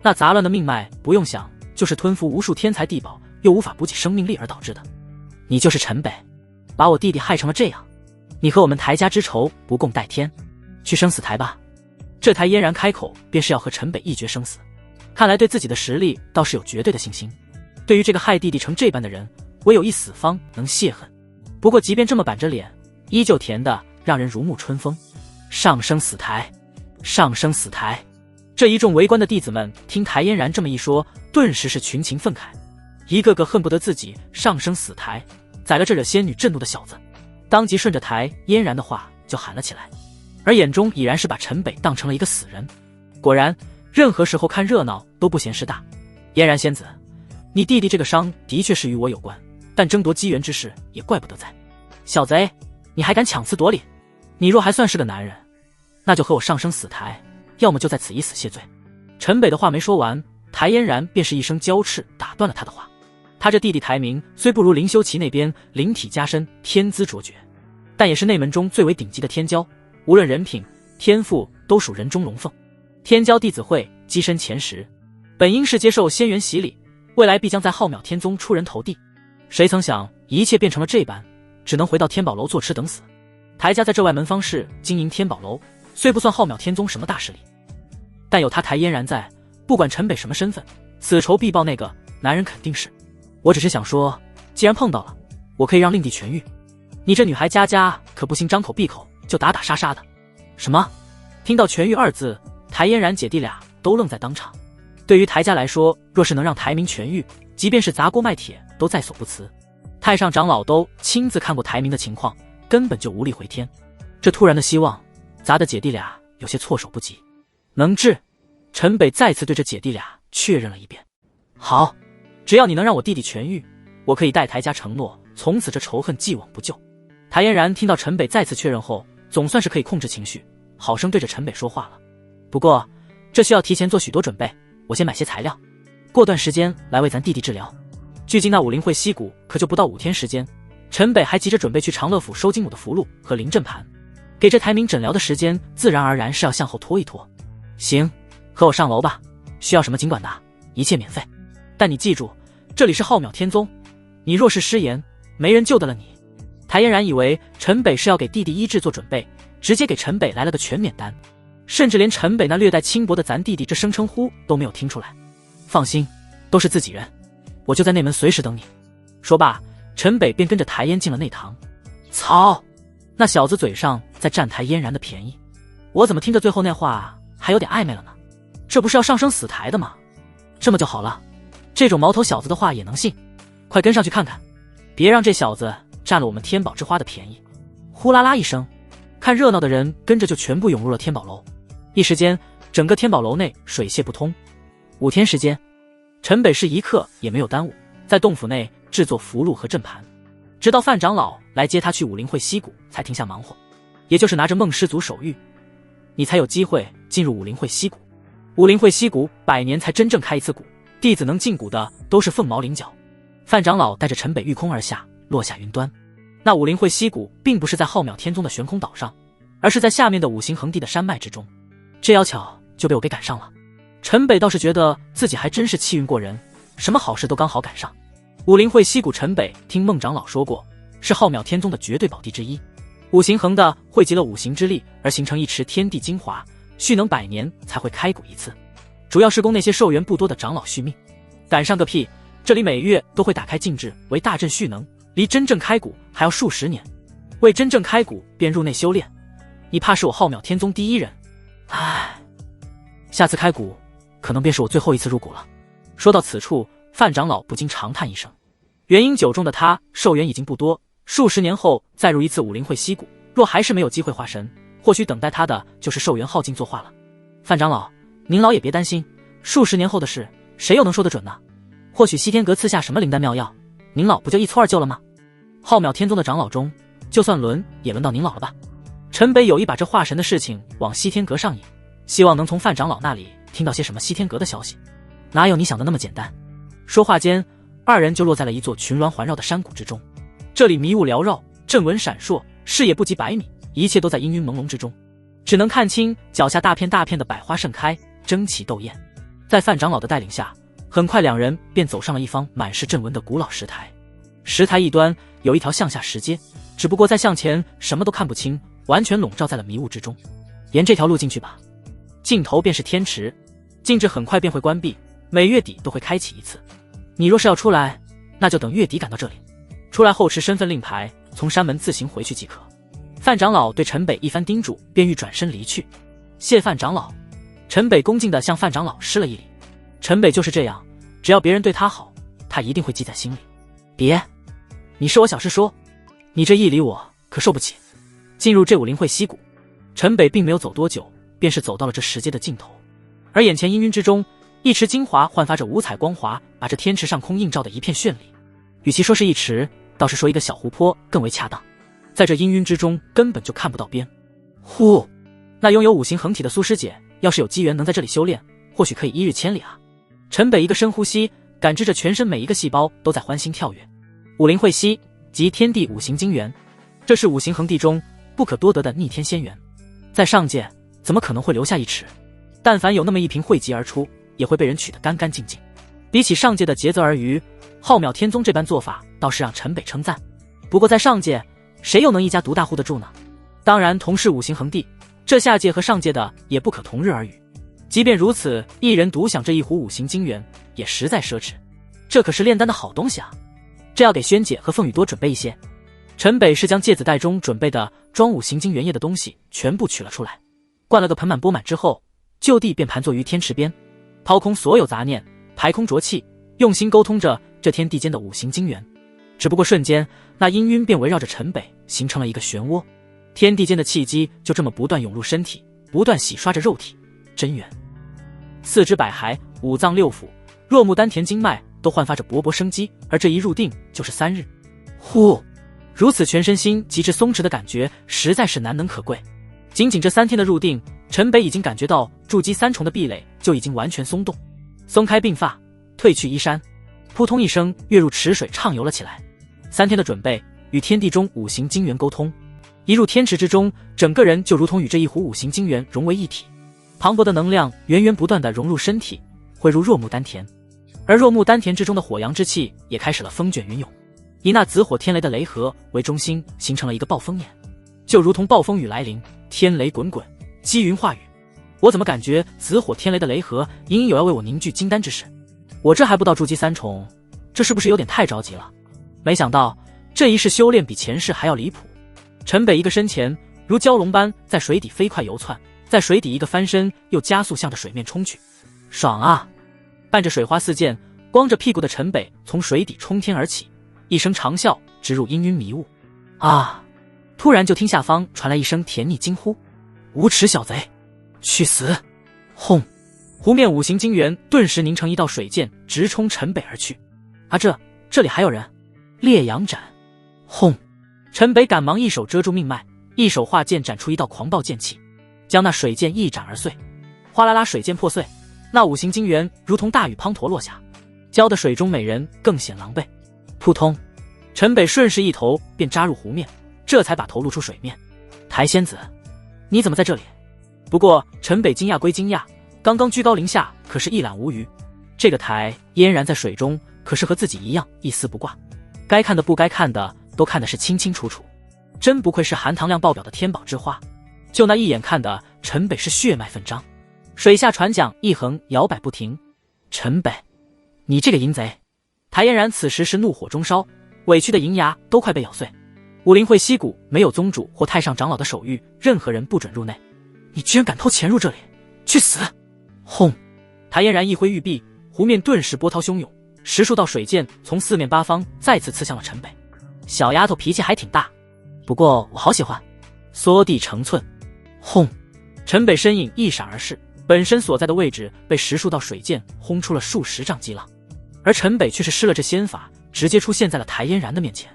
那杂乱的命脉不用想，就是吞服无数天才地宝又无法补给生命力而导致的。你就是陈北，把我弟弟害成了这样，你和我们台家之仇不共戴天，去生死台吧。这台嫣然开口便是要和陈北一决生死，看来对自己的实力倒是有绝对的信心。对于这个害弟弟成这般的人，唯有一死方能泄恨。不过即便这么板着脸，依旧甜的让人如沐春风。上生死台，上生死台。这一众围观的弟子们听台嫣然这么一说，顿时是群情愤慨，一个个恨不得自己上生死台，宰了这惹仙女震怒的小子。当即顺着台嫣然的话就喊了起来，而眼中已然是把陈北当成了一个死人。果然任何时候看热闹都不嫌事大。嫣然仙子，你弟弟这个伤的确是与我有关，但争夺机缘之事也怪不得在。小贼，你还敢强词夺理？你若还算是个男人，那就和我上生死台，要么就在此以死谢罪。陈北的话没说完，台嫣然便是一声娇斥打断了他的话。他这弟弟台明虽不如林修齐那边灵体加身天资卓绝，但也是内门中最为顶级的天骄，无论人品天赋都属人中龙凤。天骄弟子会跻身前10，本应是接受仙缘洗礼，未来必将在浩渺天宗出人头地。谁曾想一切变成了这般，只能回到天宝楼坐吃等死。台家在这外门方氏经营天宝楼，虽不算浩渺天宗什么大势力，但有他台嫣然在，不管陈北什么身份，此仇必报那个男人肯定是。我只是想说，既然碰到了，我可以让令弟痊愈。你这女孩家家可不行张口闭口就打打杀杀的。什么？听到痊愈2字，台嫣然姐弟俩都愣在当场。对于台家来说，若是能让台明痊愈，即便是砸锅卖铁都在所不辞。太上长老都亲自看过台明的情况，根本就无力回天。这突然的希望砸得姐弟俩有些措手不及。能治？陈北再次对着姐弟俩确认了一遍。好，只要你能让我弟弟痊愈，我可以代台家承诺从此这仇恨既往不咎。谭嫣然听到陈北再次确认后，总算是可以控制情绪，好生对着陈北说话了。不过这需要提前做许多准备，我先买些材料，过段时间来为咱弟弟治疗。距今那武林会溪谷可就不到5天时间，陈北还急着准备去长乐府收金母的符箓和灵阵盘，给这台名诊疗的时间自然而然是要向后拖一拖。行，和我上楼吧，需要什么尽管拿，一切免费。但你记住，这里是浩渺天宗，你若是失言，没人救得了你。谭嫣然以为陈北是要给弟弟医治做准备，直接给陈北来了个全免单，甚至连陈北那略带轻薄的咱弟弟这声称呼都没有听出来。放心，都是自己人，我就在内门随时等你。说罢，陈北便跟着抬嫣进了内堂。操，那小子嘴上在占抬嫣然的便宜，我怎么听着最后那话还有点暧昧了呢？这不是要上升死台的吗？这么就好了，这种毛头小子的话也能信？快跟上去看看，别让这小子占了我们天宝之花的便宜。呼啦啦一声，看热闹的人跟着就全部涌入了天宝楼。一时间，整个天宝楼内水泄不通。5天时间，陈北是一刻也没有耽误，在洞府内制作符箓和阵盘，直到范长老来接他去武林会溪谷才停下忙活。也就是拿着孟师祖手谕，你才有机会进入武林会溪谷。武林会溪谷100年才真正开一次谷，弟子能进谷的都是凤毛麟角。范长老带着陈北御空而下，落下云端。那武林会溪谷并不是在浩渺天宗的悬空岛上，而是在下面的五行横地的山脉之中。这要巧就被我给赶上了。陈北倒是觉得自己还真是气运过人，什么好事都刚好赶上。武林会溪谷，陈北听孟长老说过，是浩渺天宗的绝对宝地之一。五行横的汇集了五行之力而形成一池天地精华，蓄能100年才会开谷一次，主要是供那些寿元不多的长老续命。赶上个屁，这里每月都会打开禁制为大阵蓄能，离真正开谷还要数10年。为真正开谷便入内修炼，你怕是我浩渺天宗第一人。唉，下次开谷可能便是我最后一次入谷了。说到此处，范长老不禁长叹一声。元婴9重的他寿元已经不多，数10年后再入一次武林会溪谷，若还是没有机会化神，或许等待他的就是寿元耗尽作化了。范长老，您老也别担心，数10年后的事谁又能说得准呢？或许西天阁赐下什么灵丹妙药，您老不就一蹴而就了吗？浩渺天宗的长老中，就算轮也轮到您老了吧。陈北有意把这化神的事情往西天阁上引，希望能从范长老那里听到些什么西天阁的消息。哪有你想的那么简单？说话间，二人就落在了一座群峦环绕的山谷之中。这里迷雾缭绕，阵纹闪烁，视野不及100米，一切都在氤氲朦胧之中，只能看清脚下大片大片的百花盛开，争奇斗艳。在范长老的带领下，很快两人便走上了一方满是阵纹的古老石台。石台一端有一条向下石阶，只不过再向前什么都看不清，完全笼罩在了迷雾之中。沿这条路进去吧，尽头便是天池，禁制很快便会关闭，每月底都会开启一次。你若是要出来，那就等月底赶到这里，出来后持身份令牌，从山门自行回去即可。范长老对陈北一番叮嘱，便欲转身离去。谢范长老。陈北恭敬地向范长老施了一礼。陈北就是这样，只要别人对他好，他一定会记在心里。别，你是我小师叔，你这一礼我可受不起。进入这武林会溪谷，陈北并没有走多久，便是走到了这石阶的尽头。而眼前氤氲之中，一池精华焕发着五彩光华，把这天池上空映照的一片绚丽。与其说是一池，倒是说一个小湖泊更为恰当。在这氤氲之中，根本就看不到边。呼，那拥有五行横体的苏师姐，要是有机缘能在这里修炼，或许可以1日千里啊。陈北一个深呼吸，感知着全身每一个细胞都在欢欣跳跃。武林会溪即天地五行精元，这是五行横地中不可多得的逆天仙元，在上界怎么可能会留下一池？但凡有那么一瓶汇集而出，也会被人取得干干净净。比起上界的竭泽而渔，浩渺天宗这般做法倒是让陈北称赞。不过在上界，谁又能一家独大护得住呢？当然同是五行横地，这下界和上界的也不可同日而语。即便如此，一人独享这一壶五行精元也实在奢侈。这可是炼丹的好东西啊，这要给萱姐和凤羽多准备一些。陈北是将戒子袋中准备的装五行精元液的东西全部取了出来，灌了个盆满钵满之后，就地便盘坐于天池边，抛空所有杂念，排空浊气，用心沟通着这天地间的五行精元。只不过瞬间，那氤氲便围绕着陈北形成了一个漩涡，天地间的气机就这么不断涌入身体，不断洗刷着肉体真元。四肢百骸，五脏六腑，若木丹田经脉都焕发着勃勃生机，而这一入定就是3日。呼，如此全身心极致松弛的感觉实在是难能可贵。仅仅这3天的入定，陈北已经感觉到筑基3重的壁垒就已经完全松动，松开鬓发，褪去衣衫，扑通一声跃入池水畅游了起来。3天的准备，与天地中5行金元沟通，一入天池之中，整个人就如同与这一湖5行金元融为一体，磅礴的能量源源不断地融入身体，汇入若木丹田，而若木丹田之中的火阳之气也开始了风卷云涌，以那紫火天雷的雷合为中心，形成了一个暴风眼，就如同暴风雨来临，天雷滚滚，积云化雨。我怎么感觉紫火天雷的雷合隐隐有要为我凝聚金丹之势？我这还不到筑基3重，这是不是有点太着急了？没想到这一世修炼比前世还要离谱。陈北一个身前如蛟龙般在水底飞快游窜，在水底一个翻身又加速向着水面冲去，爽啊！伴着水花四溅，光着屁股的陈北从水底冲天而起，一声长啸直入氤氲迷雾。啊！突然就听下方传来一声甜腻惊呼：无耻小贼，去死！轰！湖面5行金元顿时凝成一道水箭，直冲陈北而去。啊，这里还有人！烈阳斩！轰！陈北赶忙一手遮住命脉，一手化剑斩出一道狂暴剑气，将那水箭一斩而碎。哗啦啦，水箭破碎，那5行金元如同大雨滂沱落下，浇得水中美人更显狼狈。扑通！陈北顺势一头便扎入湖面，这才把头露出水面。台仙子，你怎么在这里？不过陈北惊讶归惊讶，刚刚居高临下可是一览无余。这个台嫣然在水中可是和自己一样一丝不挂，该看的不该看的都看的是清清楚楚，真不愧是含糖量爆表的天宝之花。就那一眼看的陈北是血脉奋张，水下船桨一横摇摆不停。陈北，你这个淫贼！台嫣然此时是怒火中烧，委屈的银牙都快被咬碎。武林会溪谷没有宗主或太上长老的手谕，任何人不准入内。你居然敢偷潜入这里，去死！轰！台嫣然一挥玉臂，湖面顿时波涛汹涌，10数道水箭从4面8方再次刺向了陈北。小丫头脾气还挺大，不过我好喜欢。缩地成寸！轰！陈北身影一闪而逝，本身所在的位置被10数道水箭轰出了数十丈激浪，而陈北却是施了这仙法，直接出现在了台嫣然的面前，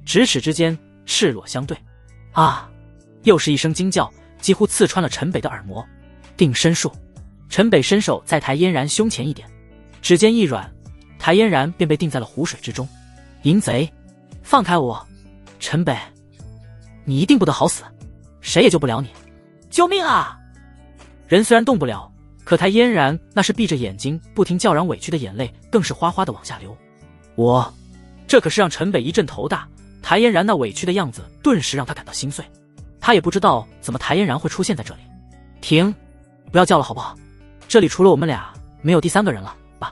咫尺之间赤裸相对。啊！又是一声惊叫，几乎刺穿了陈北的耳膜。定身术！陈北伸手在台嫣然胸前一点，指尖一软，台嫣然便被定在了湖水之中。淫贼，放开我！陈北，你一定不得好死，谁也救不了你！救命啊！人虽然动不了，可台嫣然那是闭着眼睛不停叫嚷，委屈的眼泪更是哗哗的往下流。这可是让陈北一阵头大，台嫣然那委屈的样子顿时让他感到心碎。他也不知道怎么台嫣然会出现在这里。停，不要叫了好不好？这里除了我们俩没有第3个人了吧？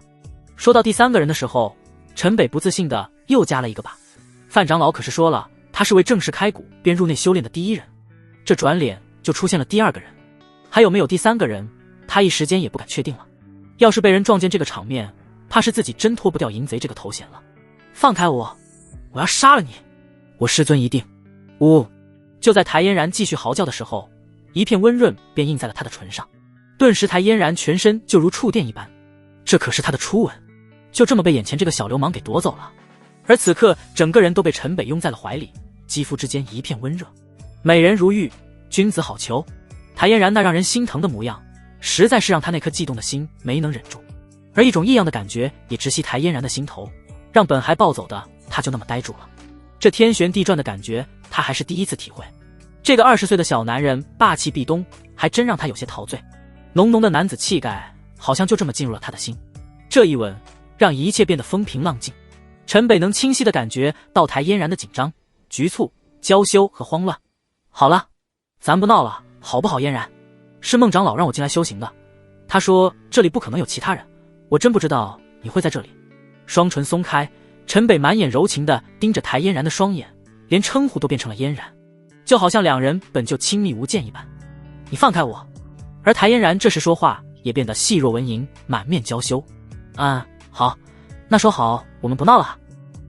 说到第3个人的时候，陈北不自信的又加了一个吧。范长老可是说了，他是为正式开谷便入内修炼的第1人，这转脸就出现了第2个人，还有没有第3个人，他一时间也不敢确定了。要是被人撞见这个场面，怕是自己真脱不掉淫贼这个头衔了。放开我，我要杀了你！我师尊一定！呜！就在台嫣然继续嚎叫的时候，一片温润便印在了他的唇上，顿时台嫣然全身就如触电一般，这可是他的初吻，就这么被眼前这个小流氓给夺走了。而此刻整个人都被陈北拥在了怀里，肌肤之间一片温热。美人如玉，君子好逑。台嫣然那让人心疼的模样，实在是让他那颗悸动的心没能忍住，而一种异样的感觉也直袭台嫣然的心头，让本还暴走的他就那么呆住了。这天旋地转的感觉他还是第一次体会，这个20岁的小男人霸气壁咚，还真让他有些陶醉。浓浓的男子气概好像就这么进入了他的心，这一吻让一切变得风平浪静。陈北能清晰地感觉到台嫣然的紧张、局促、娇羞和慌乱。好了，咱不闹了好不好？嫣然，是孟长老让我进来修行的，他说这里不可能有其他人，我真不知道你会在这里。双唇松开，陈北满眼柔情地盯着台嫣然的双眼，连称呼都变成了嫣然，就好像两人本就亲密无间一般。你放开我！而台嫣然这时说话也变得细若蚊蝇，满面娇羞。好，那说好我们不闹了。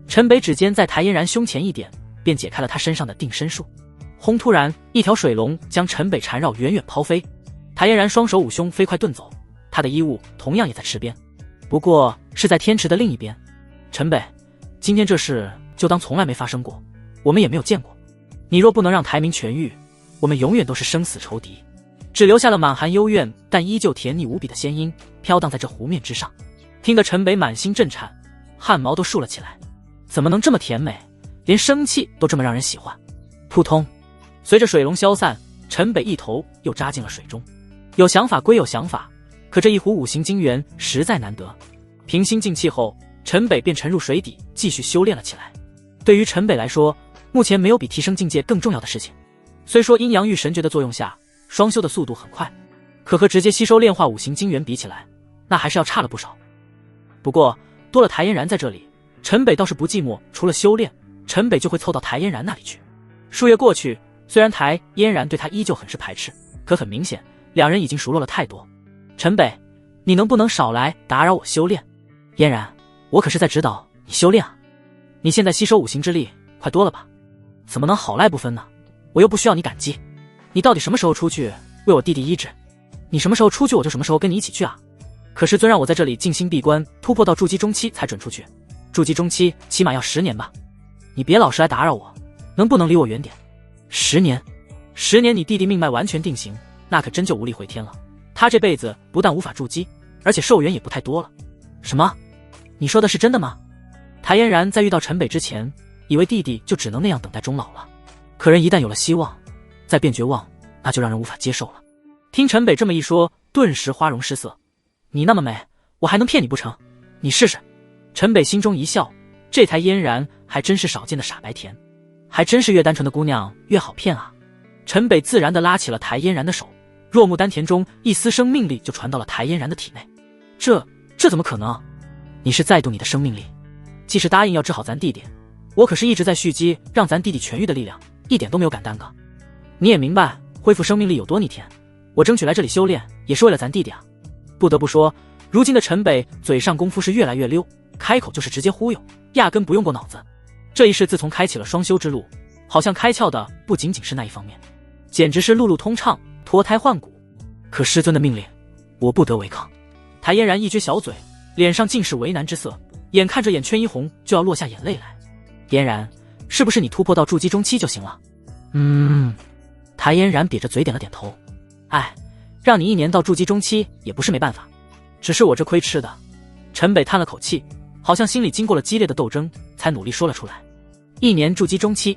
陈北指尖在台嫣然胸前一点，便解开了她身上的定身术。轰！突然一条水龙将陈北缠绕，远远抛飞。台嫣然双手捂胸，飞快遁走。她的衣物同样也在池边，不过是在天池的另一边。陈北，今天这事就当从来没发生过，我们也没有见过。你若不能让台明痊愈，我们永远都是生死仇敌。只留下了满含幽怨但依旧甜腻无比的仙音飘荡在这湖面之上，听得陈北满心震颤，汗毛都竖了起来。怎么能这么甜美，连生气都这么让人喜欢？扑通，随着水龙消散，陈北一头又扎进了水中。有想法归有想法，可这一壶五行精元实在难得。平心静气后，陈北便沉入水底继续修炼了起来。对于陈北来说，目前没有比提升境界更重要的事情。虽说阴阳玉神诀的作用下，双修的速度很快，可和直接吸收炼化五行精元比起来，那还是要差了不少。不过多了台嫣然在这里，陈北倒是不寂寞，除了修炼，陈北就会凑到台嫣然那里去。数月过去，虽然台嫣然对他依旧很是排斥，可很明显两人已经熟络了太多。陈北，你能不能少来打扰我修炼？嫣然，我可是在指导你修炼啊。你现在吸收五行之力快多了吧？怎么能好赖不分呢？我又不需要你感激。你到底什么时候出去为我弟弟医治？你什么时候出去我就什么时候跟你一起去啊。可师尊让我在这里静心闭关，突破到筑基中期才准出去。筑基中期起码要10年吧。你别老是来打扰我，能不能离我远点？10年？10年你弟弟命脉完全定型，那可真就无力回天了。他这辈子不但无法筑基，而且寿元也不太多了。什么？你说的是真的吗？台嫣然在遇到陈北之前，以为弟弟就只能那样等待终老了。可人一旦有了希望，再变绝望，那就让人无法接受了。听陈北这么一说，顿时花容失色。你那么美，我还能骗你不成？你试试。陈北心中一笑，这台嫣然还真是少见的傻白甜，还真是越单纯的姑娘越好骗啊。陈北自然地拉起了台嫣然的手，若木丹田中一丝生命力就传到了台嫣然的体内。这怎么可能？你是再度你的生命力？既是答应要治好咱弟弟，我可是一直在蓄积让咱弟弟痊愈的力量，一点都没有敢耽搁。你也明白恢复生命力有多逆天，我争取来这里修炼也是为了咱弟弟啊。不得不说，如今的陈北嘴上功夫是越来越溜，开口就是直接忽悠，压根不用过脑子。这一世自从开启了双修之路，好像开窍的不仅仅是那一方面，简直是路路通畅，脱胎换骨。可师尊的命令，我不得违抗。台嫣然一撅小嘴，脸上尽是为难之色，眼看着眼圈一红就要落下眼泪来。嫣然，是不是你突破到筑基中期就行了？台嫣然瘪着嘴点了点头。哎，让你1年到筑基中期也不是没办法，只是我这亏吃的。陈北叹了口气，好像心里经过了激烈的斗争，才努力说了出来。1年筑基中期，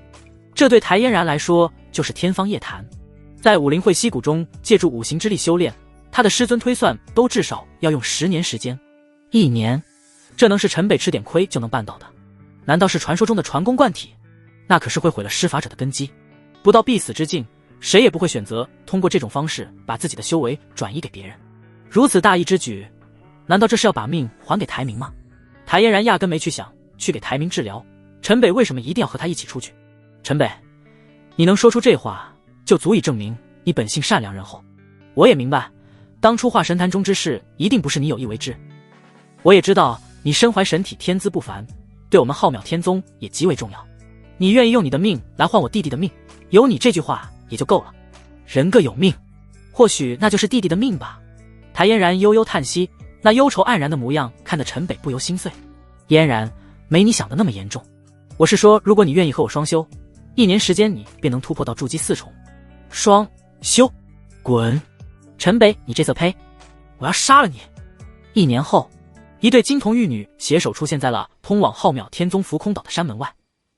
这对台嫣然来说就是天方夜谭。在武林会溪谷中借助五行之力修炼，他的师尊推算都至少要用10年时间。1年，这能是陈北吃点亏就能办到的？难道是传说中的传功贯体？那可是会毁了施法者的根基。不到必死之境，谁也不会选择通过这种方式把自己的修为转移给别人。如此大义之举，难道这是要把命还给台明吗？台嫣然压根没去想去给台明治疗，陈北为什么一定要和他一起出去？陈北，你能说出这话，就足以证明你本性善良仁厚。我也明白，当初化神坛中之事一定不是你有意为之。我也知道你身怀神体，天资不凡，对我们浩渺天宗也极为重要。你愿意用你的命来换我弟弟的命，有你这句话也就够了。人各有命，或许那就是弟弟的命吧。台嫣然悠悠叹息，那忧愁黯然的模样看得陈北不由心碎。嫣然，没你想的那么严重。我是说，如果你愿意和我双修，1年时间你便能突破到筑基4重。双修？滚！陈北，你这色胚，我要杀了你！1年后，一对金童玉女携手出现在了通往浩渺天宗浮空岛的山门外。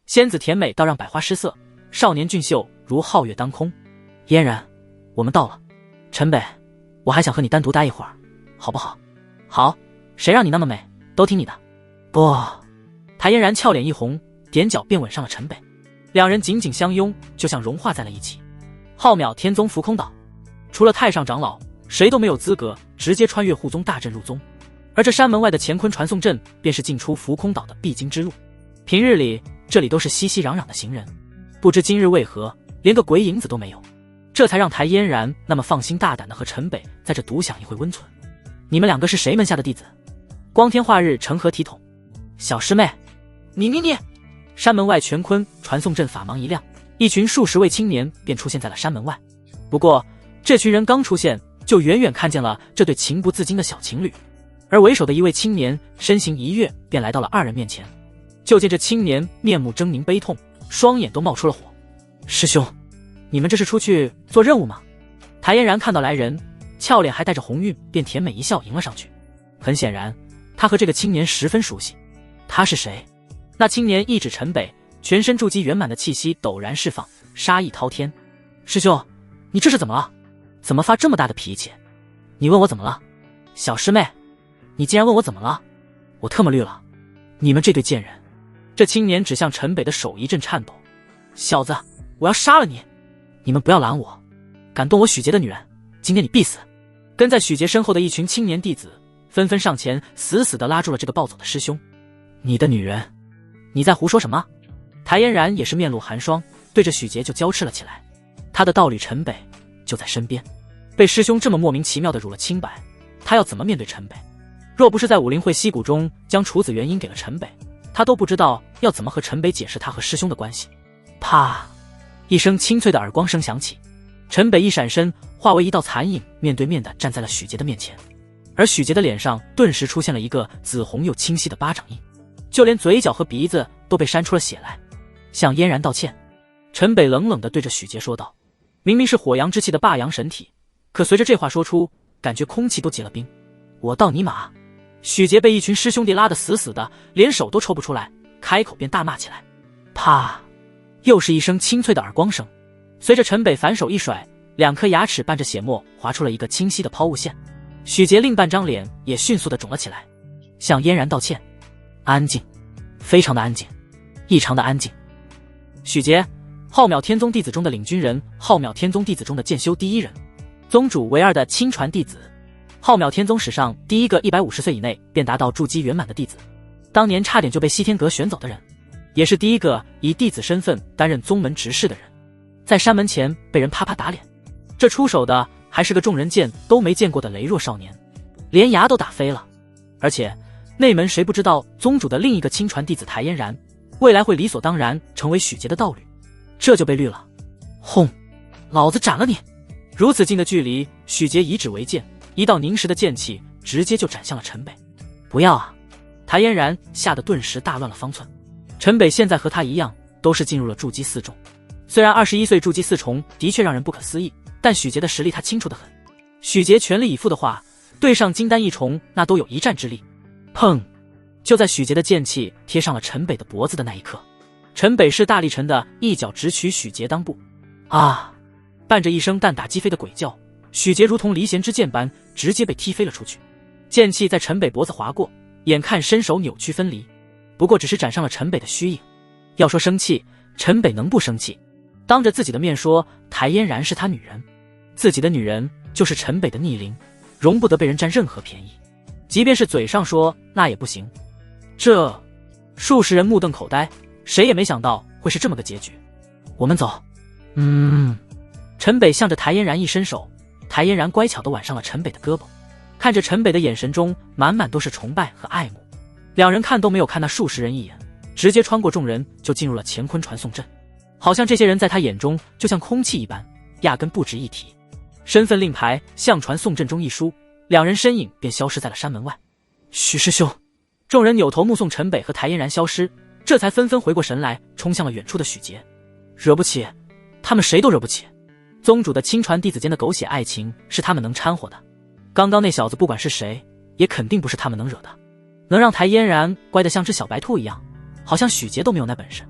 仙子甜美到让百花失色，少年俊秀如皓月当空。嫣然，我们到了。陈北，我还想和你单独待一会儿，好不好？好，谁让你那么美，都听你的。不。台嫣然俏脸一红，踮脚便吻上了陈北，两人紧紧相拥，就像融化在了一起。浩渺天宗浮空岛，除了太上长老，谁都没有资格直接穿越护宗大阵入宗，而这山门外的乾坤传送阵便是进出浮空岛的必经之路。平日里这里都是熙熙攘攘的行人，不知今日为何连个鬼影子都没有，这才让台嫣然那么放心大胆的和陈北在这独享一回温存。你们2个是谁门下的弟子？光天化日成何体统？小师妹，你！山门外乾坤传送阵法芒一亮，一群数十位青年便出现在了山门外。不过这群人刚出现，就远远看见了这对情不自禁的小情侣，而为首的一位青年身形一跃，便来到了2人面前。就见这青年面目狰狞悲痛，双眼都冒出了火。师兄，你们这是出去做任务吗？谭嫣然看到来人，俏脸还带着红晕，便甜美一笑迎了上去。很显然，他和这个青年十分熟悉。他是谁？那青年一指陈北，全身筑基圆满的气息陡然释放，杀意滔天。师兄，你这是怎么了？怎么发这么大的脾气？你问我怎么了？小师妹，你竟然问我怎么了？我特么绿了！你们这对贱人！这青年指向陈北的手一阵颤抖。小子，我要杀了你！你们不要拦我！敢动我许杰的女人，今天你必死！跟在许杰身后的一群青年弟子纷纷上前，死死地拉住了这个暴走的师兄。你的女人？你在胡说什么？谭嫣然也是面露寒霜，对着许杰就交斥了起来。他的道侣陈北就在身边，被师兄这么莫名其妙地辱了清白，他要怎么面对陈北？若不是在武林会溪谷中将处子原因给了陈北，他都不知道要怎么和陈北解释他和师兄的关系。啪！一声清脆的耳光声响起，陈北一闪身，化为一道残影，面对面地站在了许杰的面前。而许杰的脸上顿时出现了一个紫红又清晰的巴掌印，就连嘴角和鼻子都被扇出了血来。向嫣然道歉。陈北冷冷地对着许杰说道。明明是火阳之气的霸阳神体，可随着这话说出，感觉空气都结了冰。我道你马！许杰被一群师兄弟拉得死死的，连手都抽不出来，开口便大骂起来。啪！又是一声清脆的耳光声，随着陈北反手一甩，两颗牙齿伴着血沫划出了一个清晰的抛物线。许杰另半张脸也迅速地肿了起来，向嫣然道歉。安静，非常的安静，异常的安静。许杰，浩渺天宗弟子中的领军人，浩渺天宗弟子中的剑修第一人，宗主唯二的亲传弟子，浩渺天宗史上第一个150岁以内便达到筑基圆满的弟子，当年差点就被西天阁选走的人，也是第一个以弟子身份担任宗门执事的人，在山门前被人啪啪打脸，这出手的还是个众人见都没见过的羸弱少年，连牙都打飞了。而且内门谁不知道宗主的另一个亲传弟子谭嫣然未来会理所当然成为许杰的道侣，这就被绿了。轰！老子斩了你！如此近的距离，许杰以指为剑，一道凝实的剑气直接就斩向了陈北。不要啊！谭嫣然吓得顿时大乱了方寸。陈北现在和他一样，都是进入了筑基四重。虽然21岁筑基四重的确让人不可思议，但许杰的实力他清楚得很。许杰全力以赴的话，对上金丹一重那都有一战之力。砰！就在许杰的剑气贴上了陈北的脖子的那一刻，陈北是大力沉的一脚直取许杰裆部。啊！伴着一声蛋打鸡飞的鬼叫，许杰如同离弦之箭般直接被踢飞了出去，剑气在陈北脖子划过，眼看身手扭曲分离，不过只是斩上了陈北的虚影。要说生气，陈北能不生气？当着自己的面说谭嫣然是他女人，自己的女人就是陈北的逆鳞，容不得被人占任何便宜。即便是嘴上说，那也不行。这数十人目瞪口呆，谁也没想到会是这么个结局。我们走。陈北向着谭嫣然一伸手，谭嫣然乖巧地挽上了陈北的胳膊，看着陈北的眼神中满满都是崇拜和爱慕。两人看都没有看那数十人一眼，直接穿过众人就进入了乾坤传送阵，好像这些人在他眼中就像空气一般，压根不值一提。身份令牌向传送阵中一输，两人身影便消失在了山门外。许师兄！众人扭头目送陈北和谭嫣然消失，这才纷纷回过神来，冲向了远处的许杰。惹不起，他们谁都惹不起。宗主的亲传弟子间的狗血爱情是他们能掺和的，刚刚那小子不管是谁，也肯定不是他们能惹的。能让谭嫣然乖得像只小白兔一样，好像许杰都没有那本事，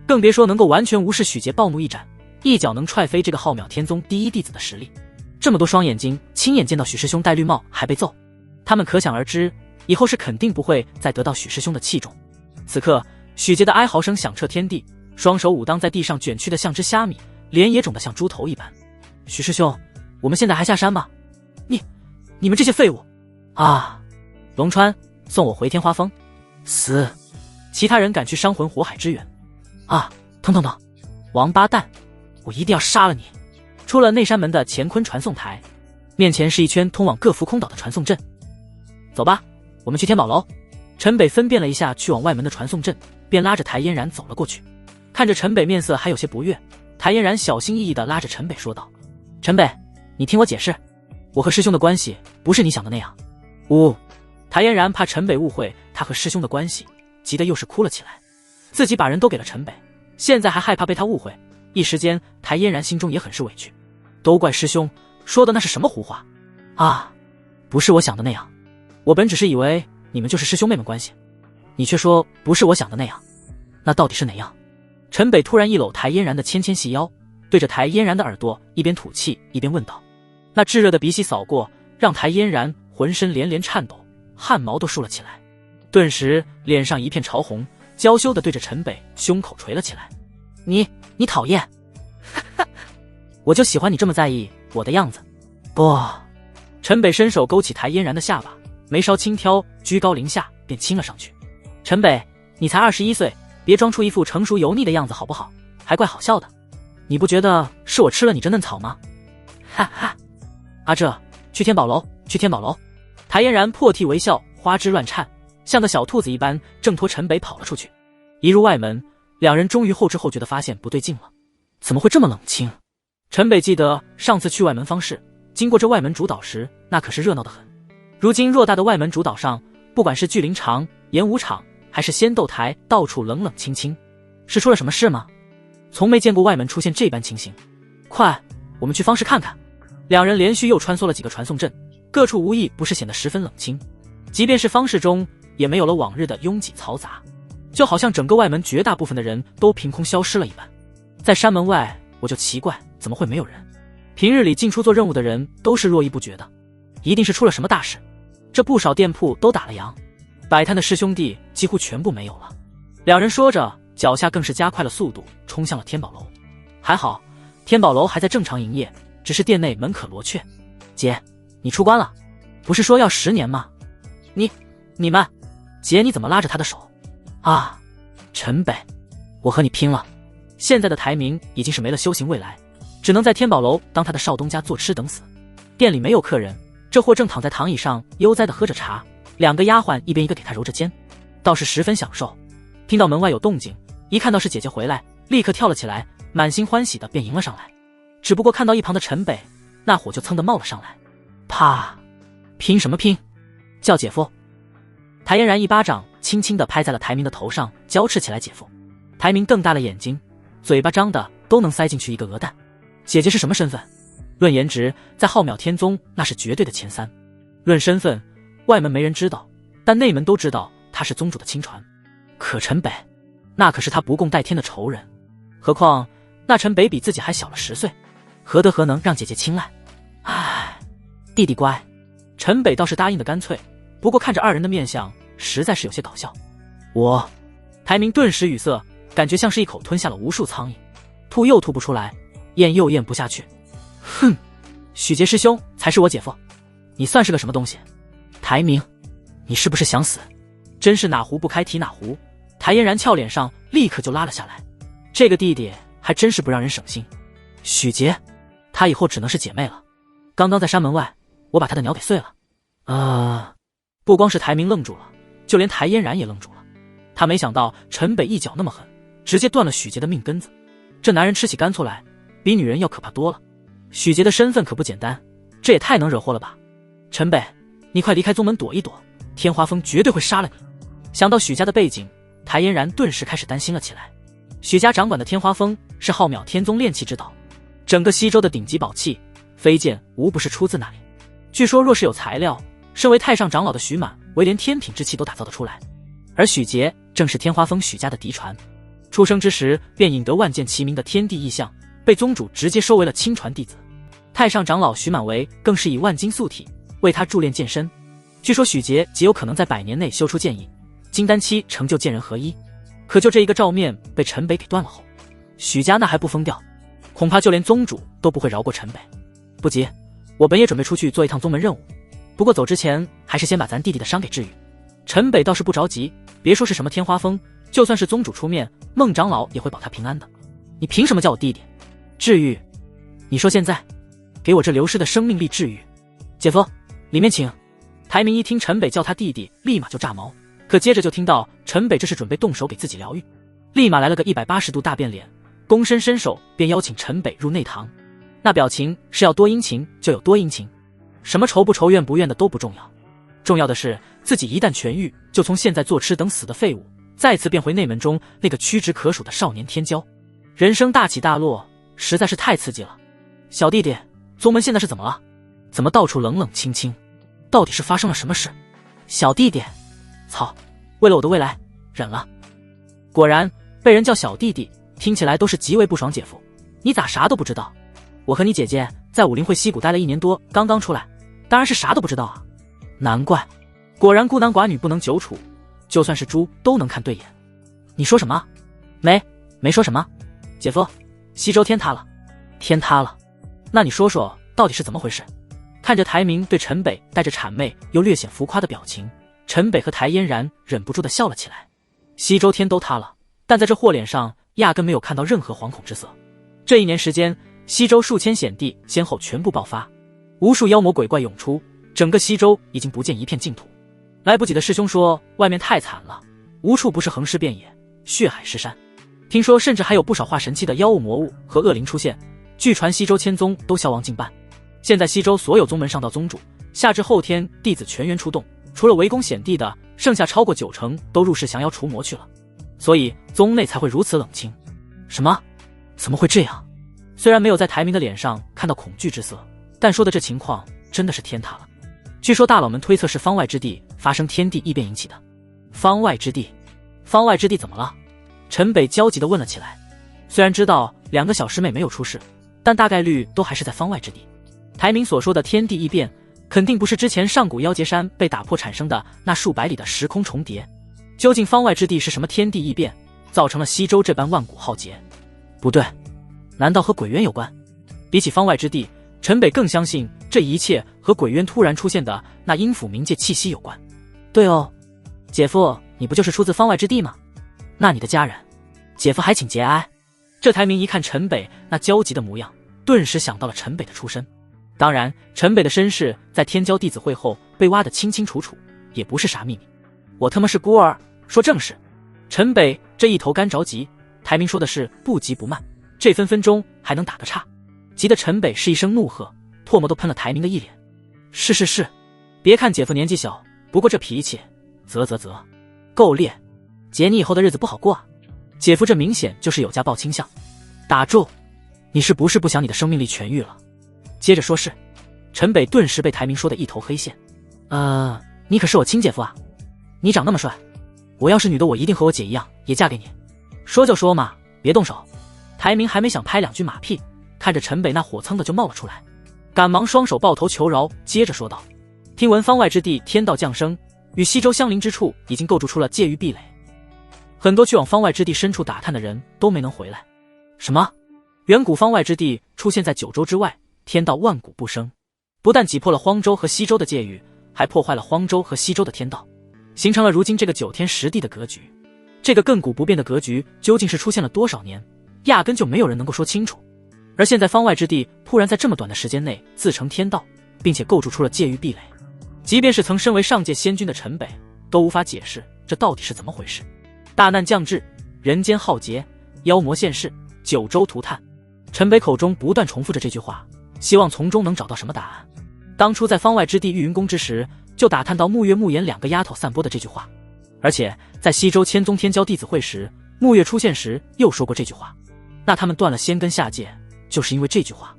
更别说能够完全无视许杰暴怒一斩，一脚能踹飞这个浩渺天宗第一弟子的实力。这么多双眼睛亲眼见到许师兄戴绿帽还被揍，他们可想而知，以后是肯定不会再得到许师兄的器重。此刻许杰的哀嚎声响彻天地，双手武当在地上卷曲的像只虾米，脸也肿得像猪头一般。许师兄，我们现在还下山吗？你们这些废物！啊！龙川，送我回天花峰。死！其他人赶去伤魂火海支援。啊！疼！王八蛋！我一定要杀了你！出了内山门的乾坤传送台，面前是一圈通往各浮空岛的传送阵。走吧，我们去天宝楼。陈北分辨了一下去往外门的传送阵，便拉着谭嫣然走了过去。看着陈北面色还有些不悦，谭嫣然小心翼翼地拉着陈北说道：陈北，你听我解释，我和师兄的关系不是你想的那样。谭嫣然怕陈北误会他和师兄的关系，急得又是哭了起来。自己把人都给了陈北，现在还害怕被他误会，一时间台嫣然心中也很是委屈。都怪师兄，说的那是什么胡话啊？不是我想的那样，我本只是以为你们就是师兄妹们关系，你却说不是我想的那样，那到底是哪样？陈北突然一搂台嫣然的纤纤细腰，对着台嫣然的耳朵一边吐气一边问道。那炙热的鼻息扫过，让台嫣然浑身连连颤抖，汗毛都竖了起来，顿时脸上一片潮红，娇羞地对着陈北胸口捶了起来。你讨厌我就喜欢你这么在意我的样子。不，陈北伸手勾起台嫣然的下巴，眉梢轻挑，居高临下便亲了上去。陈北，你才21岁，别装出一副成熟油腻的样子好不好？还怪好笑的，你不觉得是我吃了你这嫩草吗？哈哈。这去天宝楼，去天宝楼。台嫣然破涕为笑，花枝乱颤，像个小兔子一般，挣脱陈北跑了出去。一入外门，两人终于后知后觉地发现不对劲了，怎么会这么冷清？陈北记得上次去外门方士，经过这外门主岛时，那可是热闹得很。如今偌大的外门主岛上，不管是聚灵场、演武场，还是仙斗台，到处冷冷清清，是出了什么事吗？从没见过外门出现这般情形。快，我们去方士看看。两人连续又穿梭了几个传送阵，各处无一不是显得十分冷清，即便是方士中也没有了往日的拥挤嘈杂，就好像整个外门绝大部分的人都凭空消失了一般。在山门外我就奇怪怎么会没有人，平日里进出做任务的人都是络绎不绝的，一定是出了什么大事。这不少店铺都打了烊，摆摊的师兄弟几乎全部没有了。两人说着，脚下更是加快了速度，冲向了天宝楼。还好天宝楼还在正常营业，只是店内门可罗雀。姐，你出关了，不是说要10年吗？你们，姐你怎么拉着他的手啊？陈北，我和你拼了！现在的台明已经是没了修行未来，只能在天宝楼当他的少东家做吃等死。店里没有客人，这货正躺在躺椅上悠哉地喝着茶，两个丫鬟一边一个给他揉着肩，倒是十分享受。听到门外有动静，一看到是姐姐回来，立刻跳了起来，满心欢喜的便迎了上来。只不过看到一旁的陈北，那火就噌地冒了上来。啪！拼什么拼？叫姐夫！台嫣然一巴掌轻轻地拍在了台明的头上，娇斥起来姐夫。台明瞪大了眼睛，嘴巴张的都能塞进去一个鹅蛋。姐姐是什么身份？论颜值，在浩渺天宗那是绝对的前3。论身份，外门没人知道，但内门都知道他是宗主的亲传。可陈北，那可是他不共戴天的仇人。何况那陈北比自己还小了10岁，何德何能让姐姐青睐？唉，弟弟乖。陈北倒是答应的干脆，不过看着二人的面相，实在是有些搞笑。台明顿时语塞，感觉像是一口吞下了无数苍蝇，吐又吐不出来，咽又咽不下去。哼，许杰师兄才是我姐夫，你算是个什么东西？台明，你是不是想死？真是哪壶不开提哪壶。台嫣然俏脸上立刻就拉了下来，这个弟弟还真是不让人省心。许杰，他以后只能是姐妹了。刚刚在山门外，我把他的鸟给碎了。不光是台明愣住了，就连台嫣然也愣住了。他没想到陈北一脚那么狠，直接断了许杰的命根子。这男人吃起干醋来，比女人要可怕多了。许杰的身份可不简单，这也太能惹祸了吧。陈北，你快离开宗门躲一躲，天花峰绝对会杀了你。想到许家的背景，台嫣然顿时开始担心了起来。许家掌管的天花峰是浩渺天宗炼器之岛，整个西周的顶级宝器飞剑无不是出自那里。据说若是有材料，身为太上长老的许满为连天品之器都打造得出来。而许杰正是天花峰许家的嫡传，出生之时便引得万剑齐名的天地异象，被宗主直接收为了亲传弟子。太上长老许满为更是以万金素体为他铸炼剑身，据说许杰极有可能在100年内修出剑意，金丹期成就剑人合一。可就这一个照面被陈北给断了后，许家那还不疯掉，恐怕就连宗主都不会饶过陈北。不急，我本也准备出去做一趟宗门任务，不过走之前还是先把咱弟弟的伤给治愈。陈北倒是不着急，别说是什么天花峰，就算是宗主出面，孟长老也会保他平安的。你凭什么叫我弟弟？治愈？你说现在给我这流失的生命力治愈。姐夫，里面请。台明一听陈北叫他弟弟，立马就炸毛，可接着就听到陈北这是准备动手给自己疗愈，立马来了个180度大变脸，躬身伸手便邀请陈北入内堂。那表情是要多殷勤就有多殷勤，什么仇不仇怨不怨的都不重要，重要的是自己一旦痊愈，就从现在做吃等死的废物再次变回内门中那个屈指可数的少年天骄。人生大起大落，实在是太刺激了。小弟弟，宗门现在是怎么了？怎么到处冷冷清清？到底是发生了什么事？小弟弟，操，为了我的未来，忍了。果然，被人叫小弟弟，听起来都是极为不爽。姐夫，你咋啥都不知道？我和你姐姐在武林会溪谷待了1年多，刚刚出来，当然是啥都不知道啊。难怪，果然孤男寡女不能久处，就算是猪都能看对眼。你说什么？没说什么。姐夫，西周天塌了。天塌了？那你说说到底是怎么回事？看着台明对陈北带着谄媚又略显浮夸的表情，陈北和台嫣然忍不住地笑了起来。西周天都塌了，但在这货脸上压根没有看到任何惶恐之色。这1年时间，西周数千险地先后全部爆发，无数妖魔鬼怪涌出，整个西周已经不见一片净土。来不及的师兄说外面太惨了，无处不是横尸遍野，血海尸山。听说甚至还有不少化神期的妖物魔物和恶灵出现，据传西周千宗都消亡近半。现在西周所有宗门上到宗主，下至后天弟子全员出动，除了围攻险地的，剩下超过90%都入室降妖除魔去了，所以宗内才会如此冷清。什么？怎么会这样？虽然没有在台明的脸上看到恐惧之色，但说的这情况真的是天塌了。据说大佬们推测是方外之地发生天地异变引起的。方外之地？方外之地怎么了？陈北焦急地问了起来。虽然知道2个小师妹没有出事，但大概率都还是在方外之地。台明所说的天地异变，肯定不是之前上古妖劫山被打破产生的那数百里的时空重叠。究竟方外之地是什么天地异变，造成了西周这般万古浩劫？不对，难道和鬼渊有关？比起方外之地，陈北更相信这一切和鬼渊突然出现的那阴府冥界气息有关。对哦，姐夫，你不就是出自方外之地吗？那你的家人，姐夫还请节哀。这台明一看陈北那焦急的模样，顿时想到了陈北的出身。当然，陈北的身世在天骄弟子会后被挖得清清楚楚，也不是啥秘密。我他妈是孤儿，说正事。陈北这一头干着急，台明说的是不急不慢，这分分钟还能打个岔。急得陈北是一声怒喝，唾沫都喷了台明的一脸。是，别看姐夫年纪小，不过这脾气，啧，够烈。姐你以后的日子不好过啊。姐夫这明显就是有家暴倾向。打住，你是不是不想你的生命力痊愈了？接着说是。陈北顿时被台明说的一头黑线。你可是我亲姐夫啊，你长那么帅，我要是女的我一定和我姐一样也嫁给你。说就说嘛，别动手。台明还没想拍2句马屁，看着陈北那火蹭的就冒了出来，赶忙双手抱头求饶，接着说道：听闻方外之地天道降生，与西周相邻之处已经构筑出了界域壁垒，很多去往方外之地深处打探的人都没能回来。什么？远古方外之地出现在9州之外，天道万古不生，不但挤破了荒州和西州的界域，还破坏了荒州和西州的天道，形成了如今这个9天10地的格局。这个亘古不变的格局究竟是出现了多少年，压根就没有人能够说清楚。而现在方外之地突然在这么短的时间内自成天道，并且构筑出了界域壁垒，即便是曾身为上界仙君的陈北都无法解释这到底是怎么回事。大难将至，人间浩劫，妖魔现世，9州涂炭。陈北口中不断重复着这句话，希望从中能找到什么答案。当初在方外之地御云宫之时，就打探到沐月、沐言2个丫头散播的这句话，而且在西周千宗天骄弟子会时，沐月出现时又说过这句话。那他们断了仙根下界，就是因为这句话。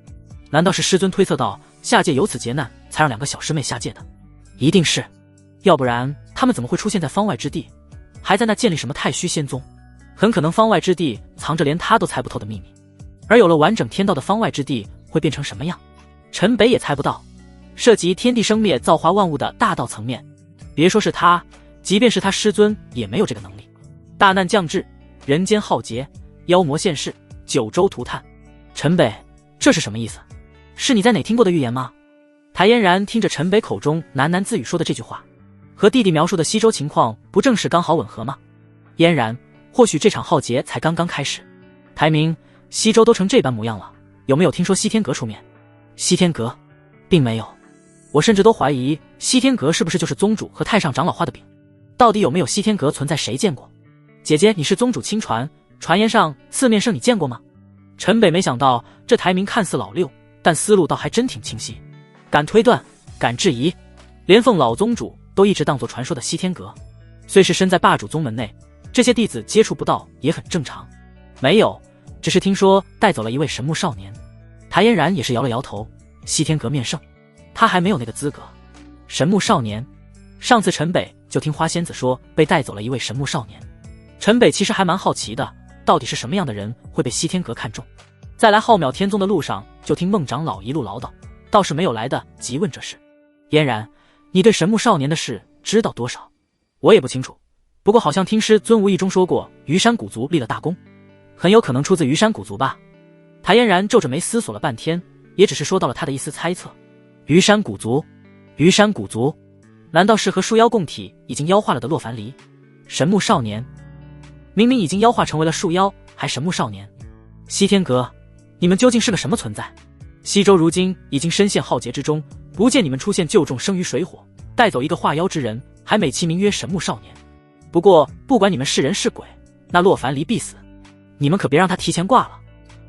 难道是师尊推测到下界有此劫难，才让2个小师妹下界的？一定是，要不然他们怎么会出现在方外之地，还在那建立什么太虚仙宗？很可能方外之地藏着连他都猜不透的秘密，而有了完整天道的方外之地会变成什么样，陈北也猜不到。涉及天地生灭造化万物的大道层面，别说是他，即便是他师尊也没有这个能力。大难将至，人间浩劫，妖魔现世，9州涂炭。陈北，这是什么意思？是你在哪听过的预言吗？台嫣然听着陈北口中喃喃自语说的这句话，和弟弟描述的西周情况不正是刚好吻合吗？嫣然，或许这场浩劫才刚刚开始。台明，西周都成这般模样了，有没有听说西天阁出面？西天阁，并没有。我甚至都怀疑西天阁是不是就是宗主和太上长老画的饼。到底有没有西天阁存在，谁见过？姐姐，你是宗主亲传，传言上四面圣你见过吗？陈北没想到这台明看似老六，但思路倒还真挺清晰，敢推断，敢质疑，连奉老宗主都一直当作传说的西天阁。虽是身在霸主宗门内，这些弟子接触不到也很正常。没有，只是听说带走了一位神木少年。台嫣然也是摇了摇头，西天阁面圣，他还没有那个资格。神木少年，上次陈北就听花仙子说被带走了一位神木少年。陈北其实还蛮好奇的，到底是什么样的人会被西天阁看中。在来浩渺天宗的路上，就听孟长老一路唠叨，倒是没有来得及问这事。嫣然，你对神木少年的事知道多少？我也不清楚，不过好像听师尊无意中说过虞山古族立了大功，很有可能出自虞山古族吧。台嫣然皱着眉思索了半天，也只是说到了他的一丝猜测。虞山古族，虞山古族，难道是和树妖共体已经妖化了的洛凡离？神木少年明明已经妖化成为了树妖，还神木少年？西天阁，你们究竟是个什么存在？西周如今已经深陷浩劫之中，不见你们出现救众生于水火，带走一个化妖之人，还美其名曰神木少年。不过不管你们是人是鬼，那洛凡离必死，你们可别让他提前挂了。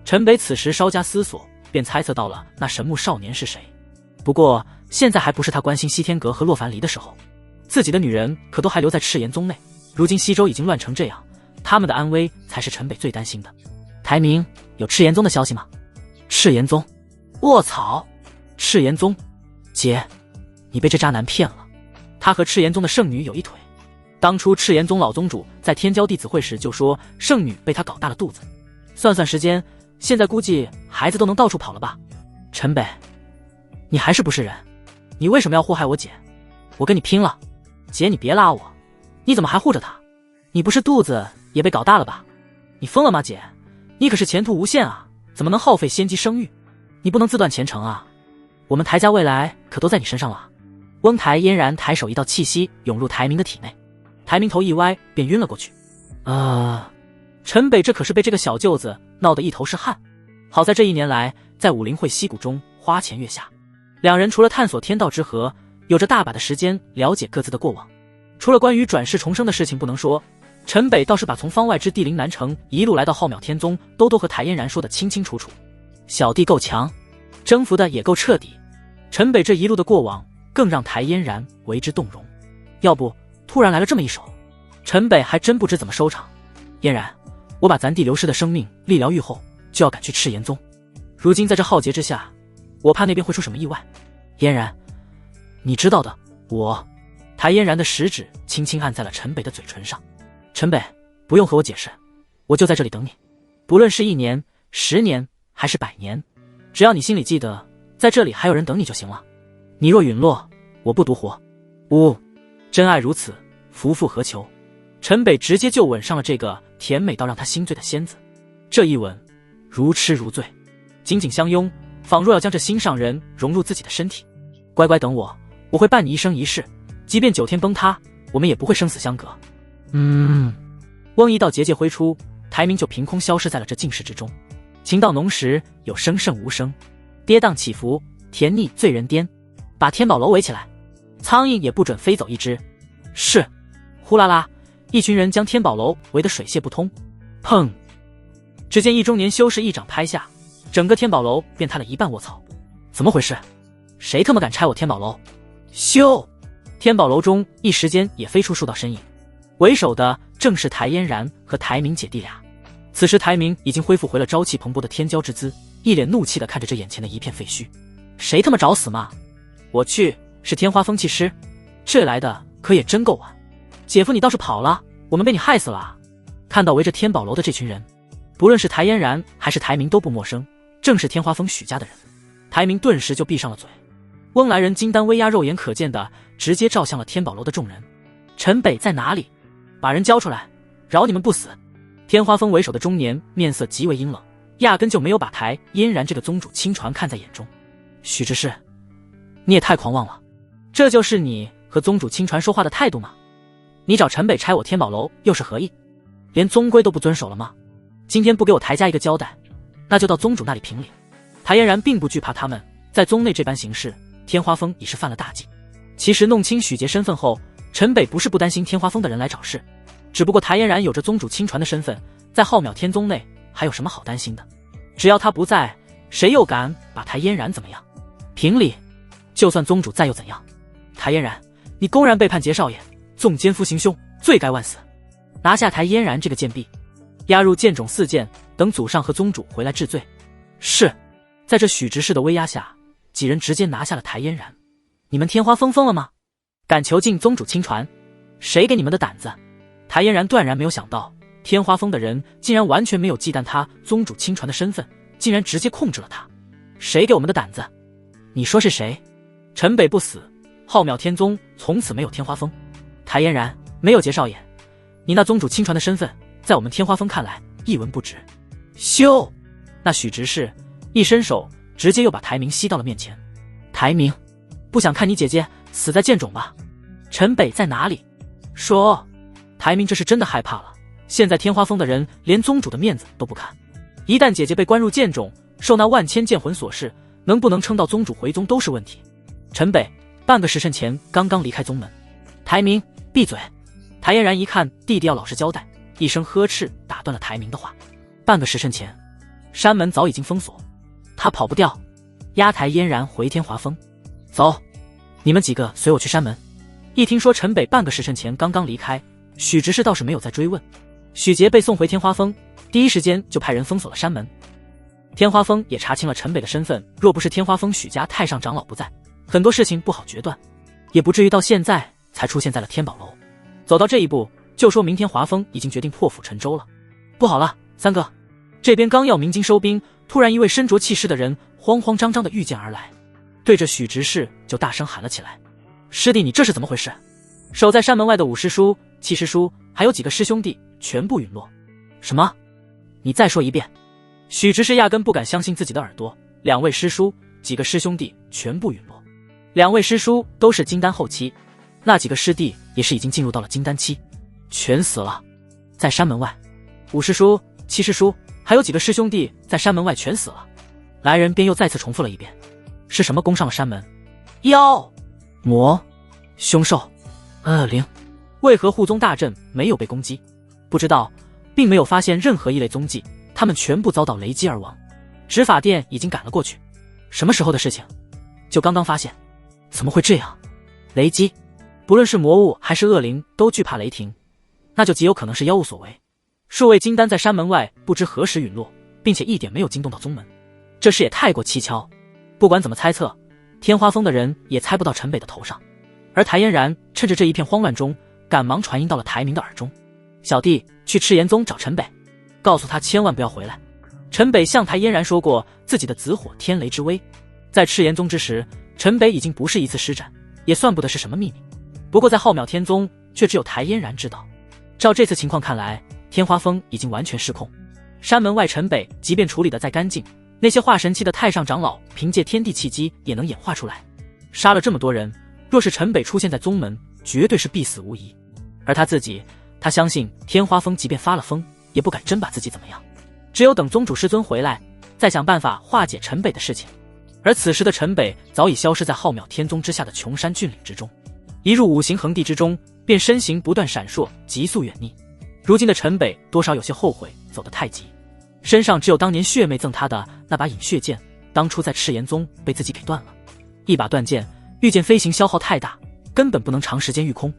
陈北此时稍加思索，便猜测到了那神木少年是谁。不过现在还不是他关心西天阁和洛凡离的时候，自己的女人可都还留在赤炎宗内，如今西周已经乱成这样，他们的安危才是陈北最担心的。台明，有赤炎宗的消息吗？赤炎宗？卧槽！赤炎宗？姐，你被这渣男骗了，他和赤炎宗的圣女有一腿。当初赤炎宗老宗主在天骄弟子会时就说圣女被他搞大了肚子，算算时间，现在估计孩子都能到处跑了吧。陈北，你还是不是人？你为什么要祸害我姐？我跟你拼了！姐，你别拉我，你怎么还护着他？你不是肚子也被搞大了吧？你疯了吗姐？你可是前途无限啊，怎么能耗费先机生育？你不能自断前程啊，我们台家未来可都在你身上了。翁台嫣然抬手，一道气息涌入台明的体内，台明头一歪便晕了过去。陈北这可是被这个小舅子闹得一头是汗。好在这一年来在武林会溪谷中花前月下，两人除了探索天道之合，有着大把的时间了解各自的过往。除了关于转世重生的事情不能说，陈北倒是把从方外之地灵南城一路来到浩渺天宗都和台嫣然说得清清楚楚。小弟够强，征服的也够彻底。陈北这一路的过往更让台嫣然为之动容。要不突然来了这么一手，陈北还真不知怎么收场。嫣然，我把咱弟流失的生命力疗愈后，就要赶去赤炎宗。如今在这浩劫之下，我怕那边会出什么意外。嫣然，你知道的，我……台嫣然的食指轻轻按在了陈北的嘴唇上。陈北，不用和我解释，我就在这里等你。不论是1年、10年还是100年，只要你心里记得，在这里还有人等你就行了。你若陨落，我不独活。真爱如此，夫复何求？陈北直接就吻上了这个甜美到让他心醉的仙子。这一吻，如痴如醉，紧紧相拥，仿若要将这心上人融入自己的身体。乖乖等我，我会伴你一生一世，即便9天崩塌，我们也不会生死相隔。翁一道结界挥出，台明就凭空消失在了这境世之中。情到浓时，有声胜无声，跌宕起伏，甜腻醉人癫。把天宝楼围起来，苍蝇也不准飞走一只。是。呼啦啦，一群人将天宝楼围得水泄不通。砰！只见一中年修士一掌拍下，整个天宝楼便塌了一半。卧槽，怎么回事？谁他妈敢拆我天宝楼？咻！天宝楼中一时间也飞出数道身影，为首的正是台嫣然和台明姐弟俩。此时台明已经恢复回了朝气蓬勃的天骄之姿，一脸怒气地看着这眼前的一片废墟。谁他妈找死嘛！我去，是天花风气师，这来的可也真够晚。姐夫你倒是跑了，我们被你害死了啊！看到围着天宝楼的这群人，不论是台嫣然还是台明都不陌生，正是天花风许家的人。台明顿时就闭上了嘴。翁来人金丹威压肉眼可见的直接照向了天宝楼的众人。陈北在哪里？把人交出来，饶你们不死！天花风为首的中年面色极为阴冷，压根就没有把台嫣然这个宗主亲传看在眼中。许之士，你也太狂妄了，这就是你和宗主亲传说话的态度吗？你找陈北拆我天宝楼又是何意？连宗规都不遵守了吗？今天不给我台家一个交代，那就到宗主那里评理。台嫣然并不惧怕他们在宗内这般行事，天花风已是犯了大忌。其实弄清许杰身份后，陈北不是不担心天花风的人来找事，只不过台嫣然有着宗主亲传的身份，在浩渺天宗内还有什么好担心的？只要他不在，谁又敢把台嫣然怎么样？评理，就算宗主在又怎样？台嫣然，你公然背叛杰少爷，纵奸夫行凶，罪该万死！拿下台嫣然这个贱婢，押入剑冢4剑，等祖上和宗主回来治罪。是。在这许执事的威压下，几人直接拿下了台嫣然。你们天花疯了吗？敢囚禁宗主亲传？谁给你们的胆子？台嫣然断然没有想到，天花峰的人竟然完全没有忌惮他宗主亲传的身份，竟然直接控制了他。谁给我们的胆子？你说是谁？陈北不死，浩渺天宗从此没有天花峰。台嫣然，没有节少爷，你那宗主亲传的身份，在我们天花峰看来一文不值。咻！那许执事一伸手，直接又把台明吸到了面前。台明，不想看你姐姐死在剑冢吧？陈北在哪里？说。台明这是真的害怕了，现在天花峰的人连宗主的面子都不看，一旦姐姐被关入剑冢，受那万千剑魂所噬，能不能撑到宗主回宗都是问题。陈北半个时辰前刚刚离开宗门。台明，闭嘴！台嫣然一看弟弟要老实交代，一声呵斥打断了台明的话。半个时辰前，山门早已经封锁，他跑不掉。押台嫣然回天华峰。走，你们几个随我去山门。一听说陈北半个时辰前刚刚离开，许执事倒是没有再追问。许杰被送回天花峰，第一时间就派人封锁了山门。天花峰也查清了陈北的身份，若不是天花峰许家太上长老不在，很多事情不好决断，也不至于到现在才出现在了天宝楼。走到这一步，就说明天华峰已经决定破釜沉舟了。不好了，三哥，这边刚要鸣金收兵，突然一位身着气势的人慌慌张张地御剑而来，对着许执事就大声喊了起来：师弟，你这是怎么回事？守在山门外的5师叔、7师叔还有几个师兄弟全部陨落。什么？你再说一遍。许执事压根不敢相信自己的耳朵，2位师叔、几个师兄弟全部陨落。2位师叔都是金丹后期，那几个师弟也是已经进入到了金丹期，全死了。在山门外，5师叔、7师叔还有几个师兄弟在山门外全死了。来人便又再次重复了一遍：是什么攻上了山门？妖、魔、凶兽、恶灵。为何护宗大阵没有被攻击？不知道，并没有发现任何一类踪迹，他们全部遭到雷击而亡。执法殿已经赶了过去。什么时候的事情？就刚刚发现。怎么会这样？雷击，不论是魔物还是恶灵都惧怕雷霆，那就极有可能是妖物所为。数位金丹在山门外不知何时陨落，并且一点没有惊动到宗门，这事也太过蹊跷。不管怎么猜测，天花峰的人也猜不到陈北的头上。而台嫣然趁着这一片慌乱中，赶忙传音到了台明的耳中：小弟去赤炎宗找陈北，告诉他千万不要回来。陈北向台嫣然说过自己的紫火天雷之威，在赤炎宗之时，陈北已经不是一次施展，也算不得是什么秘密。不过在浩渺天宗，却只有台嫣然知道。照这次情况看来，天花峰已经完全失控。山门外陈北即便处理得再干净，那些化神期的太上长老凭借天地契机也能演化出来。杀了这么多人，若是陈北出现在宗门，绝对是必死无疑。而他自己，他相信天花峰即便发了疯，也不敢真把自己怎么样。只有等宗主师尊回来，再想办法化解陈北的事情。而此时的陈北早已消失在浩渺天宗之下的穷山峻岭之中，一入5行横地之中，便身形不断闪烁，急速远匿。如今的陈北多少有些后悔走得太急，身上只有当年血妹赠他的那把隐血剑，当初在赤炎宗被自己给断了。一把断剑，御剑飞行消耗太大，根本不能长时间御空。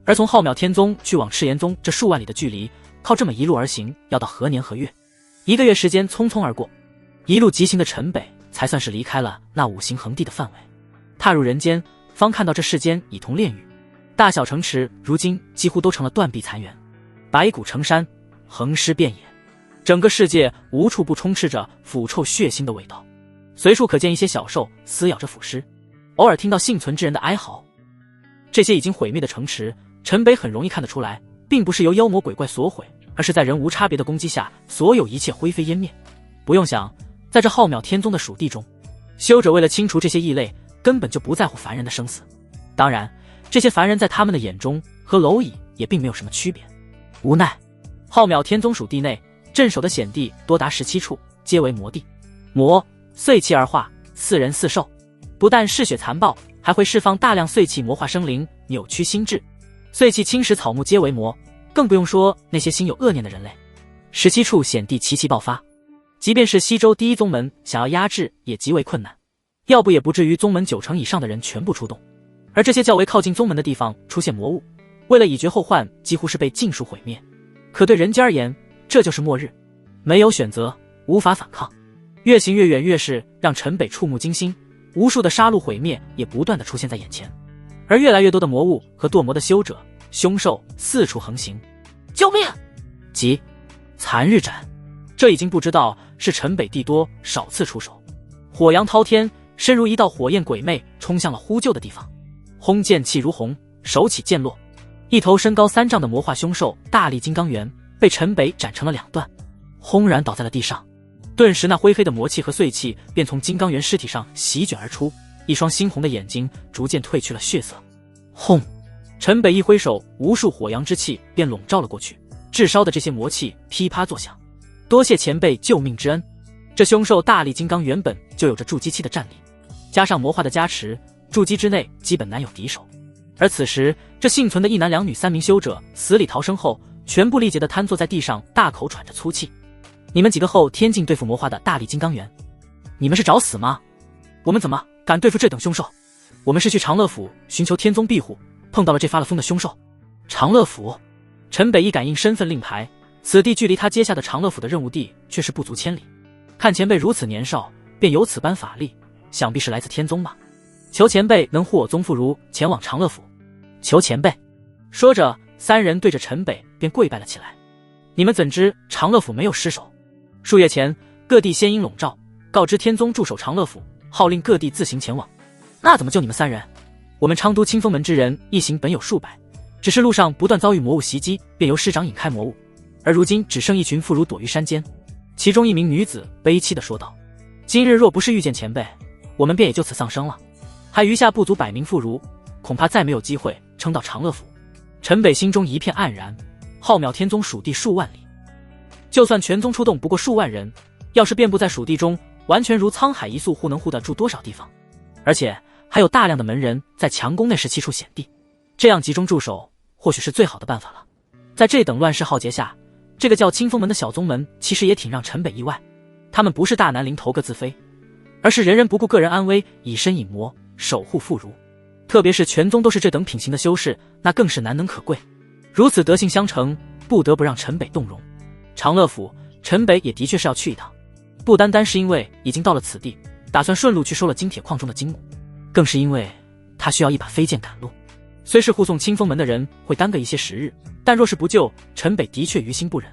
而从浩渺天宗去往赤炎宗这数万里的距离，靠这么一路而行，要到何年何月？1个月时间匆匆而过，一路疾行的陈北才算是离开了那5行横地的范围，踏入人间，方看到这世间已同炼狱，大小城池如今几乎都成了断壁残垣，白骨成山，横尸遍野，整个世界无处不充斥着腐臭血腥的味道，随处可见一些小兽撕咬着腐尸，偶尔听到幸存之人的哀嚎。这些已经毁灭的城池，陈北很容易看得出来，并不是由妖魔鬼怪所毁，而是在人无差别的攻击下，所有一切灰飞烟灭。不用想，在这浩渺天宗的属地中，修者为了清除这些异类，根本就不在乎凡人的生死。当然，这些凡人在他们的眼中和蝼蚁也并没有什么区别。无奈，浩渺天宗属地内镇守的险地多达17处，皆为魔地。魔碎气而化，4人4兽，不但嗜血残暴，还会释放大量碎气魔化生灵，扭曲心智。碎气侵蚀草木皆为魔，更不用说那些心有恶念的人类。17处险地齐齐爆发，即便是西周第一宗门想要压制也极为困难，要不也不至于宗门90%以上的人全部出动。而这些较为靠近宗门的地方出现魔物，为了以绝后患，几乎是被尽数毁灭。可对人间而言，这就是末日，没有选择，无法反抗。越行越远，越是让陈北触目惊心，无数的杀戮毁灭也不断的出现在眼前，而越来越多的魔物和堕魔的修者、凶兽四处横行。救命！即残日斩，这已经不知道是陈北帝多少次出手，火阳滔天，身如一道火焰鬼魅冲向了呼救的地方。轰，剑气如虹，手起剑落，一头身高3丈的魔化凶兽大力金刚猿被陈北斩成了2段，轰然倒在了地上。顿时那灰黑的魔气和碎气便从金刚猿尸体上席卷而出，一双猩红的眼睛逐渐褪去了血色。轰！陈北一挥手，无数火阳之气便笼罩了过去，炙烧的这些魔气噼啪作响。多谢前辈救命之恩。这凶兽大力金刚原本就有着筑基期的战力，加上魔化的加持，筑基之内基本难有敌手。而此时这幸存的1男2女3名修者死里逃生后，全部力竭地瘫坐在地上，大口喘着粗气。你们几个后天境对付魔化的大力金刚猿，你们是找死吗？我们怎么敢对付这等凶兽？我们是去长乐府寻求天宗庇护，碰到了这发了疯的凶兽。长乐府，陈北一感应身份令牌，此地距离他接下的长乐府的任务地却是不足千里。看前辈如此年少，便有此般法力，想必是来自天宗吧。求前辈能护我宗妇孺前往长乐府。求前辈。说着，3人对着陈北便跪拜了起来。你们怎知长乐府没有尸首？数月前，各地仙鹰笼罩，告知天宗驻守长乐府，号令各地自行前往。那怎么就你们3人？我们昌都清风门之人一行本有数百，只是路上不断遭遇魔物袭击，便由师长引开魔物，而如今只剩一群妇孺躲于山间。其中一名女子悲戚地说道：今日若不是遇见前辈，我们便也就此丧生了，还余下不足100名妇孺，恐怕再没有机会撑到长乐府。陈北心中一片黯然，浩渺天宗属地数万里，就算全宗出动不过数万人，要是遍布在属地中，完全如沧海一粟，护能护得住多少地方？而且还有大量的门人在强攻那17处险地，这样集中驻守或许是最好的办法了。在这等乱世浩劫下，这个叫清风门的小宗门其实也挺让陈北意外。他们不是大难临头各自飞，而是人人不顾个人安危，以身隐魔，守护妇孺。特别是全宗都是这等品行的修士，那更是难能可贵。如此德性相承，不得不让陈北动容。长乐府，陈北也的确是要去一趟，不单单是因为已经到了此地，打算顺路去收了金铁矿中的金木，更是因为他需要一把飞剑赶路。虽是护送清风门的人会耽搁一些时日，但若是不救，陈北的确于心不忍。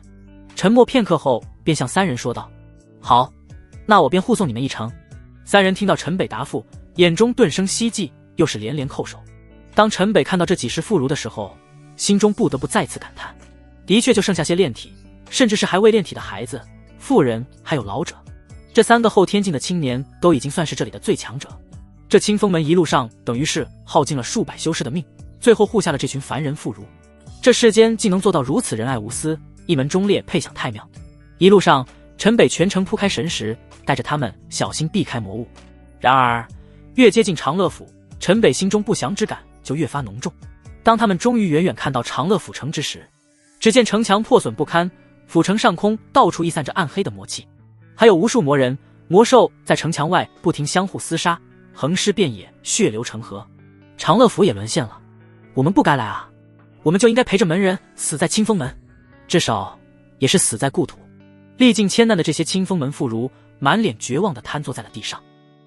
沉默片刻后，便向3人说道：好，那我便护送你们一程。3人听到陈北答复，眼中顿生希冀，又是连连叩首。当陈北看到这几十妇孺的时候，心中不得不再次感叹，的确就剩下些炼体，甚至是还未炼体的孩子、妇人还有老者。这3个后天境的青年都已经算是这里的最强者。这清风门一路上等于是耗尽了数百修士的命，最后护下了这群凡人妇孺。这世间竟能做到如此仁爱无私，一门忠烈，配享太妙。一路上陈北全程铺开神识，带着他们小心避开魔物。然而越接近长乐府，陈北心中不祥之感就越发浓重。当他们终于远远看到长乐府城之时，只见城墙破损不堪，府城上空到处溢散着暗黑的魔气，还有无数魔人魔兽在城墙外不停相互厮杀，横尸遍野，血流成河。长乐府也沦陷了，我们不该来啊，我们就应该陪着门人死在清风门，至少也是死在故土。历尽千难的这些清风门妇孺满脸绝望地瘫坐在了地上，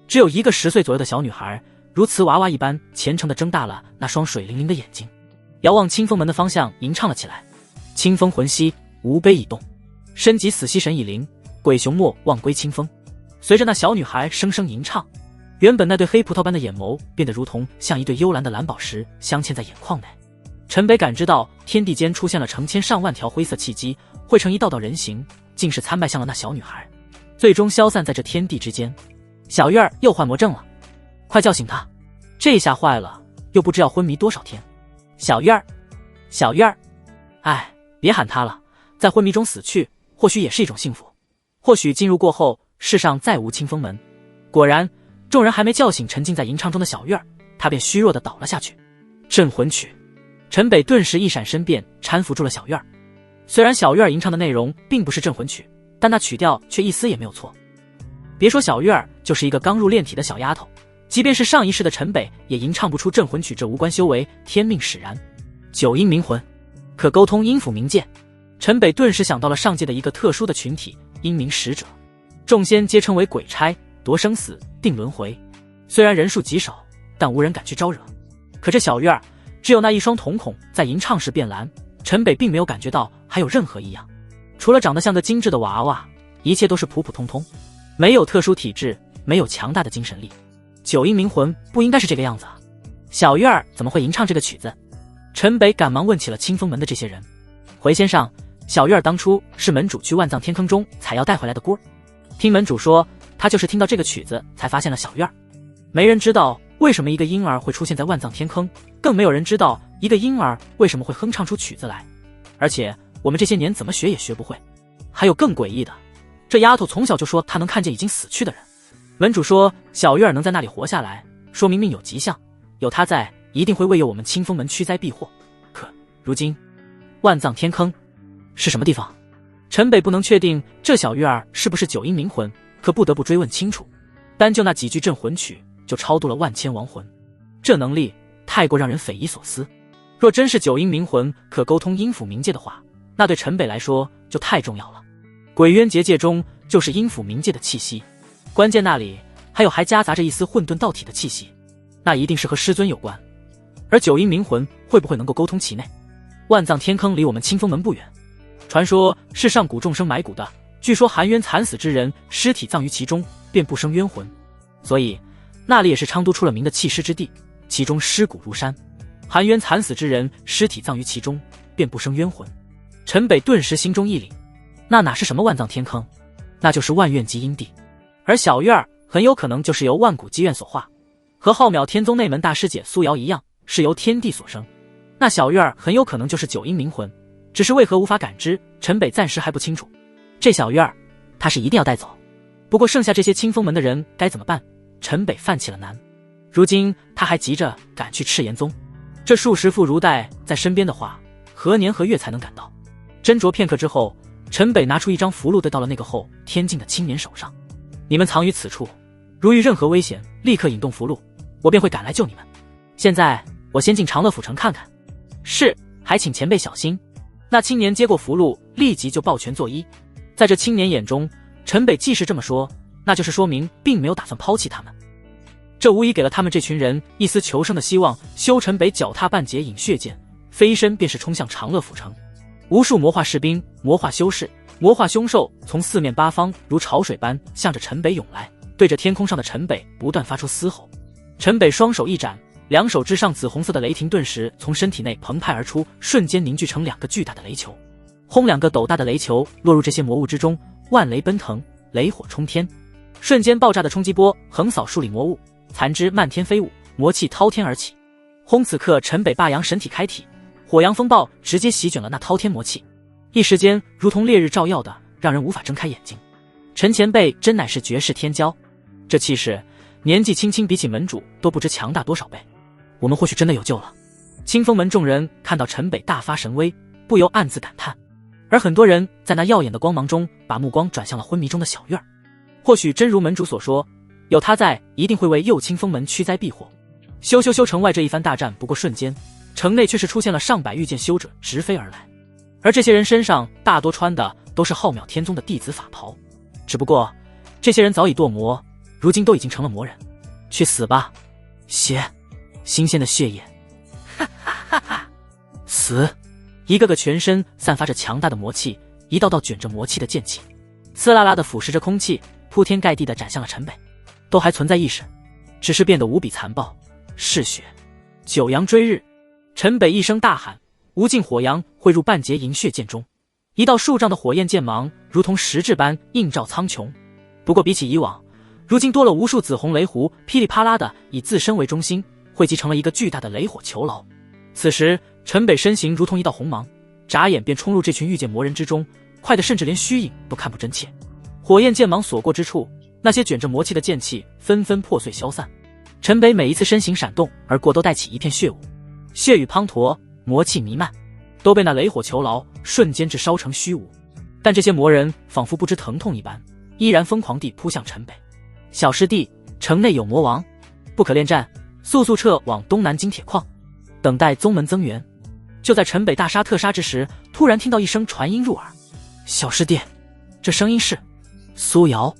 只有一个10岁左右的小女孩如瓷娃娃一般虔诚地睁大了那双水灵灵的眼睛，遥望清风门的方向吟唱了起来：清风魂兮无悲已动，身即死兮神已灵，鬼雄莫忘归清风。随着那小女孩声声吟唱，原本那对黑葡萄般的眼眸变得如同像一对幽蓝的蓝宝石镶嵌在眼眶内。陈北感知到天地间出现了成千上万条灰色气机，汇成一道道人形，竟是参拜向了那小女孩，最终消散在这天地之间。小月儿又患魔怔了，快叫醒她，这下坏了，又不知要昏迷多少天。小月儿，小月儿，哎，别喊她了，在昏迷中死去或许也是一种幸福，或许进入过后世上再无清风门。果然众人还没叫醒沉浸在吟唱中的小月儿，她便虚弱地倒了下去。镇魂曲，陈北顿时一闪身变，搀扶住了小月儿。虽然小月儿吟唱的内容并不是镇魂曲，但那曲调却一丝也没有错。别说小月儿，就是一个刚入炼体的小丫头，即便是上一世的陈北也吟唱不出镇魂曲这无关修为，天命使然，九阴冥魂，可沟通阴府冥界。陈北顿时想到了上界的一个特殊的群体——阴冥使者，众仙皆称为鬼差，夺生死，定轮回。虽然人数极少，但无人敢去招惹。可这小院只有那一双瞳孔在吟唱时变蓝，陈北并没有感觉到还有任何异样。除了长得像个精致的娃娃，一切都是普普通通，没有特殊体质，没有强大的精神力。九阴冥魂不应该是这个样子啊！小院怎么会吟唱这个曲子？陈北赶忙问起了清风门的这些人。回先生，小院当初是门主去万藏天坑中采药带回来的锅，听门主说，他就是听到这个曲子才发现了小院。没人知道为什么一个婴儿会出现在万藏天坑，更没有人知道一个婴儿为什么会哼唱出曲子来。而且我们这些年怎么学也学不会。还有更诡异的，这丫头从小就说她能看见已经死去的人。门主说小月儿能在那里活下来，说明命有吉象，有她在，一定会为有我们清风门驱灾避祸。可如今万藏天坑是什么地方？陈北不能确定这小月儿是不是九阴冥魂，可不得不追问清楚。单就那几句镇魂曲就超度了万千亡魂，这能力太过让人匪夷所思。若真是九阴冥魂可沟通阴府冥界的话，那对陈北来说就太重要了。鬼渊结界中就是阴府冥界的气息，关键那里还夹杂着一丝混沌道体的气息，那一定是和师尊有关。而九阴冥魂会不会能够沟通其内？万藏天坑离我们清风门不远，传说是上古众生埋骨的，据说含冤惨死之人尸体葬于其中，便不生冤魂，所以那里也是昌都出了名的弃尸之地，其中尸骨如山，含冤惨死之人尸体葬于其中，便不生冤魂。陈北顿时心中一凛，那哪是什么万藏天坑，那就是万怨极阴地。而小月儿很有可能就是由万古积怨所化，和浩渺天宗内门大师姐苏瑶一样，是由天地所生。那小月儿很有可能就是九阴冥魂，只是为何无法感知，陈北暂时还不清楚。这小月儿他是一定要带走，不过剩下这些清风门的人该怎么办？陈北犯起了难。如今他还急着赶去赤炎宗，这数十副如带在身边的话，何年何月才能赶到？斟酌片刻之后，陈北拿出一张符箓，对到了那个后天境的青年手上。你们藏于此处，如遇任何危险，立刻引动符箓，我便会赶来救你们。现在我先进长乐府城看看。是，还请前辈小心。那青年接过符箓，立即就抱拳作揖。在这青年眼中，陈北既是这么说，那就是说明并没有打算抛弃他们。这无疑给了他们这群人一丝求生的希望。修陈北脚踏半截引血剑，飞身便是冲向长乐府城。无数魔化士兵、魔化修士、魔化凶兽从四面八方如潮水般向着陈北涌来，对着天空上的陈北不断发出嘶吼。陈北双手一展，两手之上紫红色的雷霆顿时从身体内澎湃而出，瞬间凝聚成两个巨大的雷球。轰，两个斗大的雷球落入这些魔物之中，万雷奔腾，雷火冲天，瞬间爆炸的冲击波横扫数里魔物，残肢漫天飞舞，魔气滔天而起。轰，此刻陈北霸阳神体开体，火阳风暴直接席卷了那滔天魔气，一时间如同烈日照耀的，让人无法睁开眼睛。陈前辈真乃是绝世天骄，这气势年纪轻轻比起门主都不知强大多少倍，我们或许真的有救了。清风门众人看到陈北大发神威，不由暗自感叹，而很多人在那耀眼的光芒中把目光转向了昏迷中的小月儿。或许真如门主所说，有他在，一定会为右清风门驱灾避祸。修城外这一番大战不过瞬间，城内却是出现了上百御剑修者直飞而来，而这些人身上大多穿的都是浩渺天宗的弟子法袍，只不过这些人早已堕魔，如今都已经成了魔人。去死吧，血，新鲜的血液！哈哈哈哈！死！一个个全身散发着强大的魔气，一道道卷着魔气的剑气，刺啦啦的腐蚀着空气，铺天盖地的斩向了陈北。都还存在意识，只是变得无比残暴。嗜血，九阳追日！陈北一声大喊，无尽火阳汇入半截银血剑中，一道数丈的火焰剑芒如同实质般映照苍穹。不过比起以往，如今多了无数紫红雷弧，噼里啪啦的以自身为中心，汇集成了一个巨大的雷火囚牢。此时陈北身形如同一道红芒，眨眼便冲入这群御剑魔人之中，快得甚至连虚影都看不真切。火焰剑芒所过之处，那些卷着魔气的剑气纷纷破碎消散。陈北每一次身形闪动而过，都带起一片血雾，血雨滂沱，魔气弥漫，都被那雷火囚牢瞬间炙烧成虚无。但这些魔人仿佛不知疼痛一般，依然疯狂地扑向陈北。小师弟，城内有魔王，不可恋战，速撤往东南金铁矿，等待宗门增援。就在陈北大杀特杀之时，突然听到一声传音入耳：“小师弟。”这声音是苏瑶。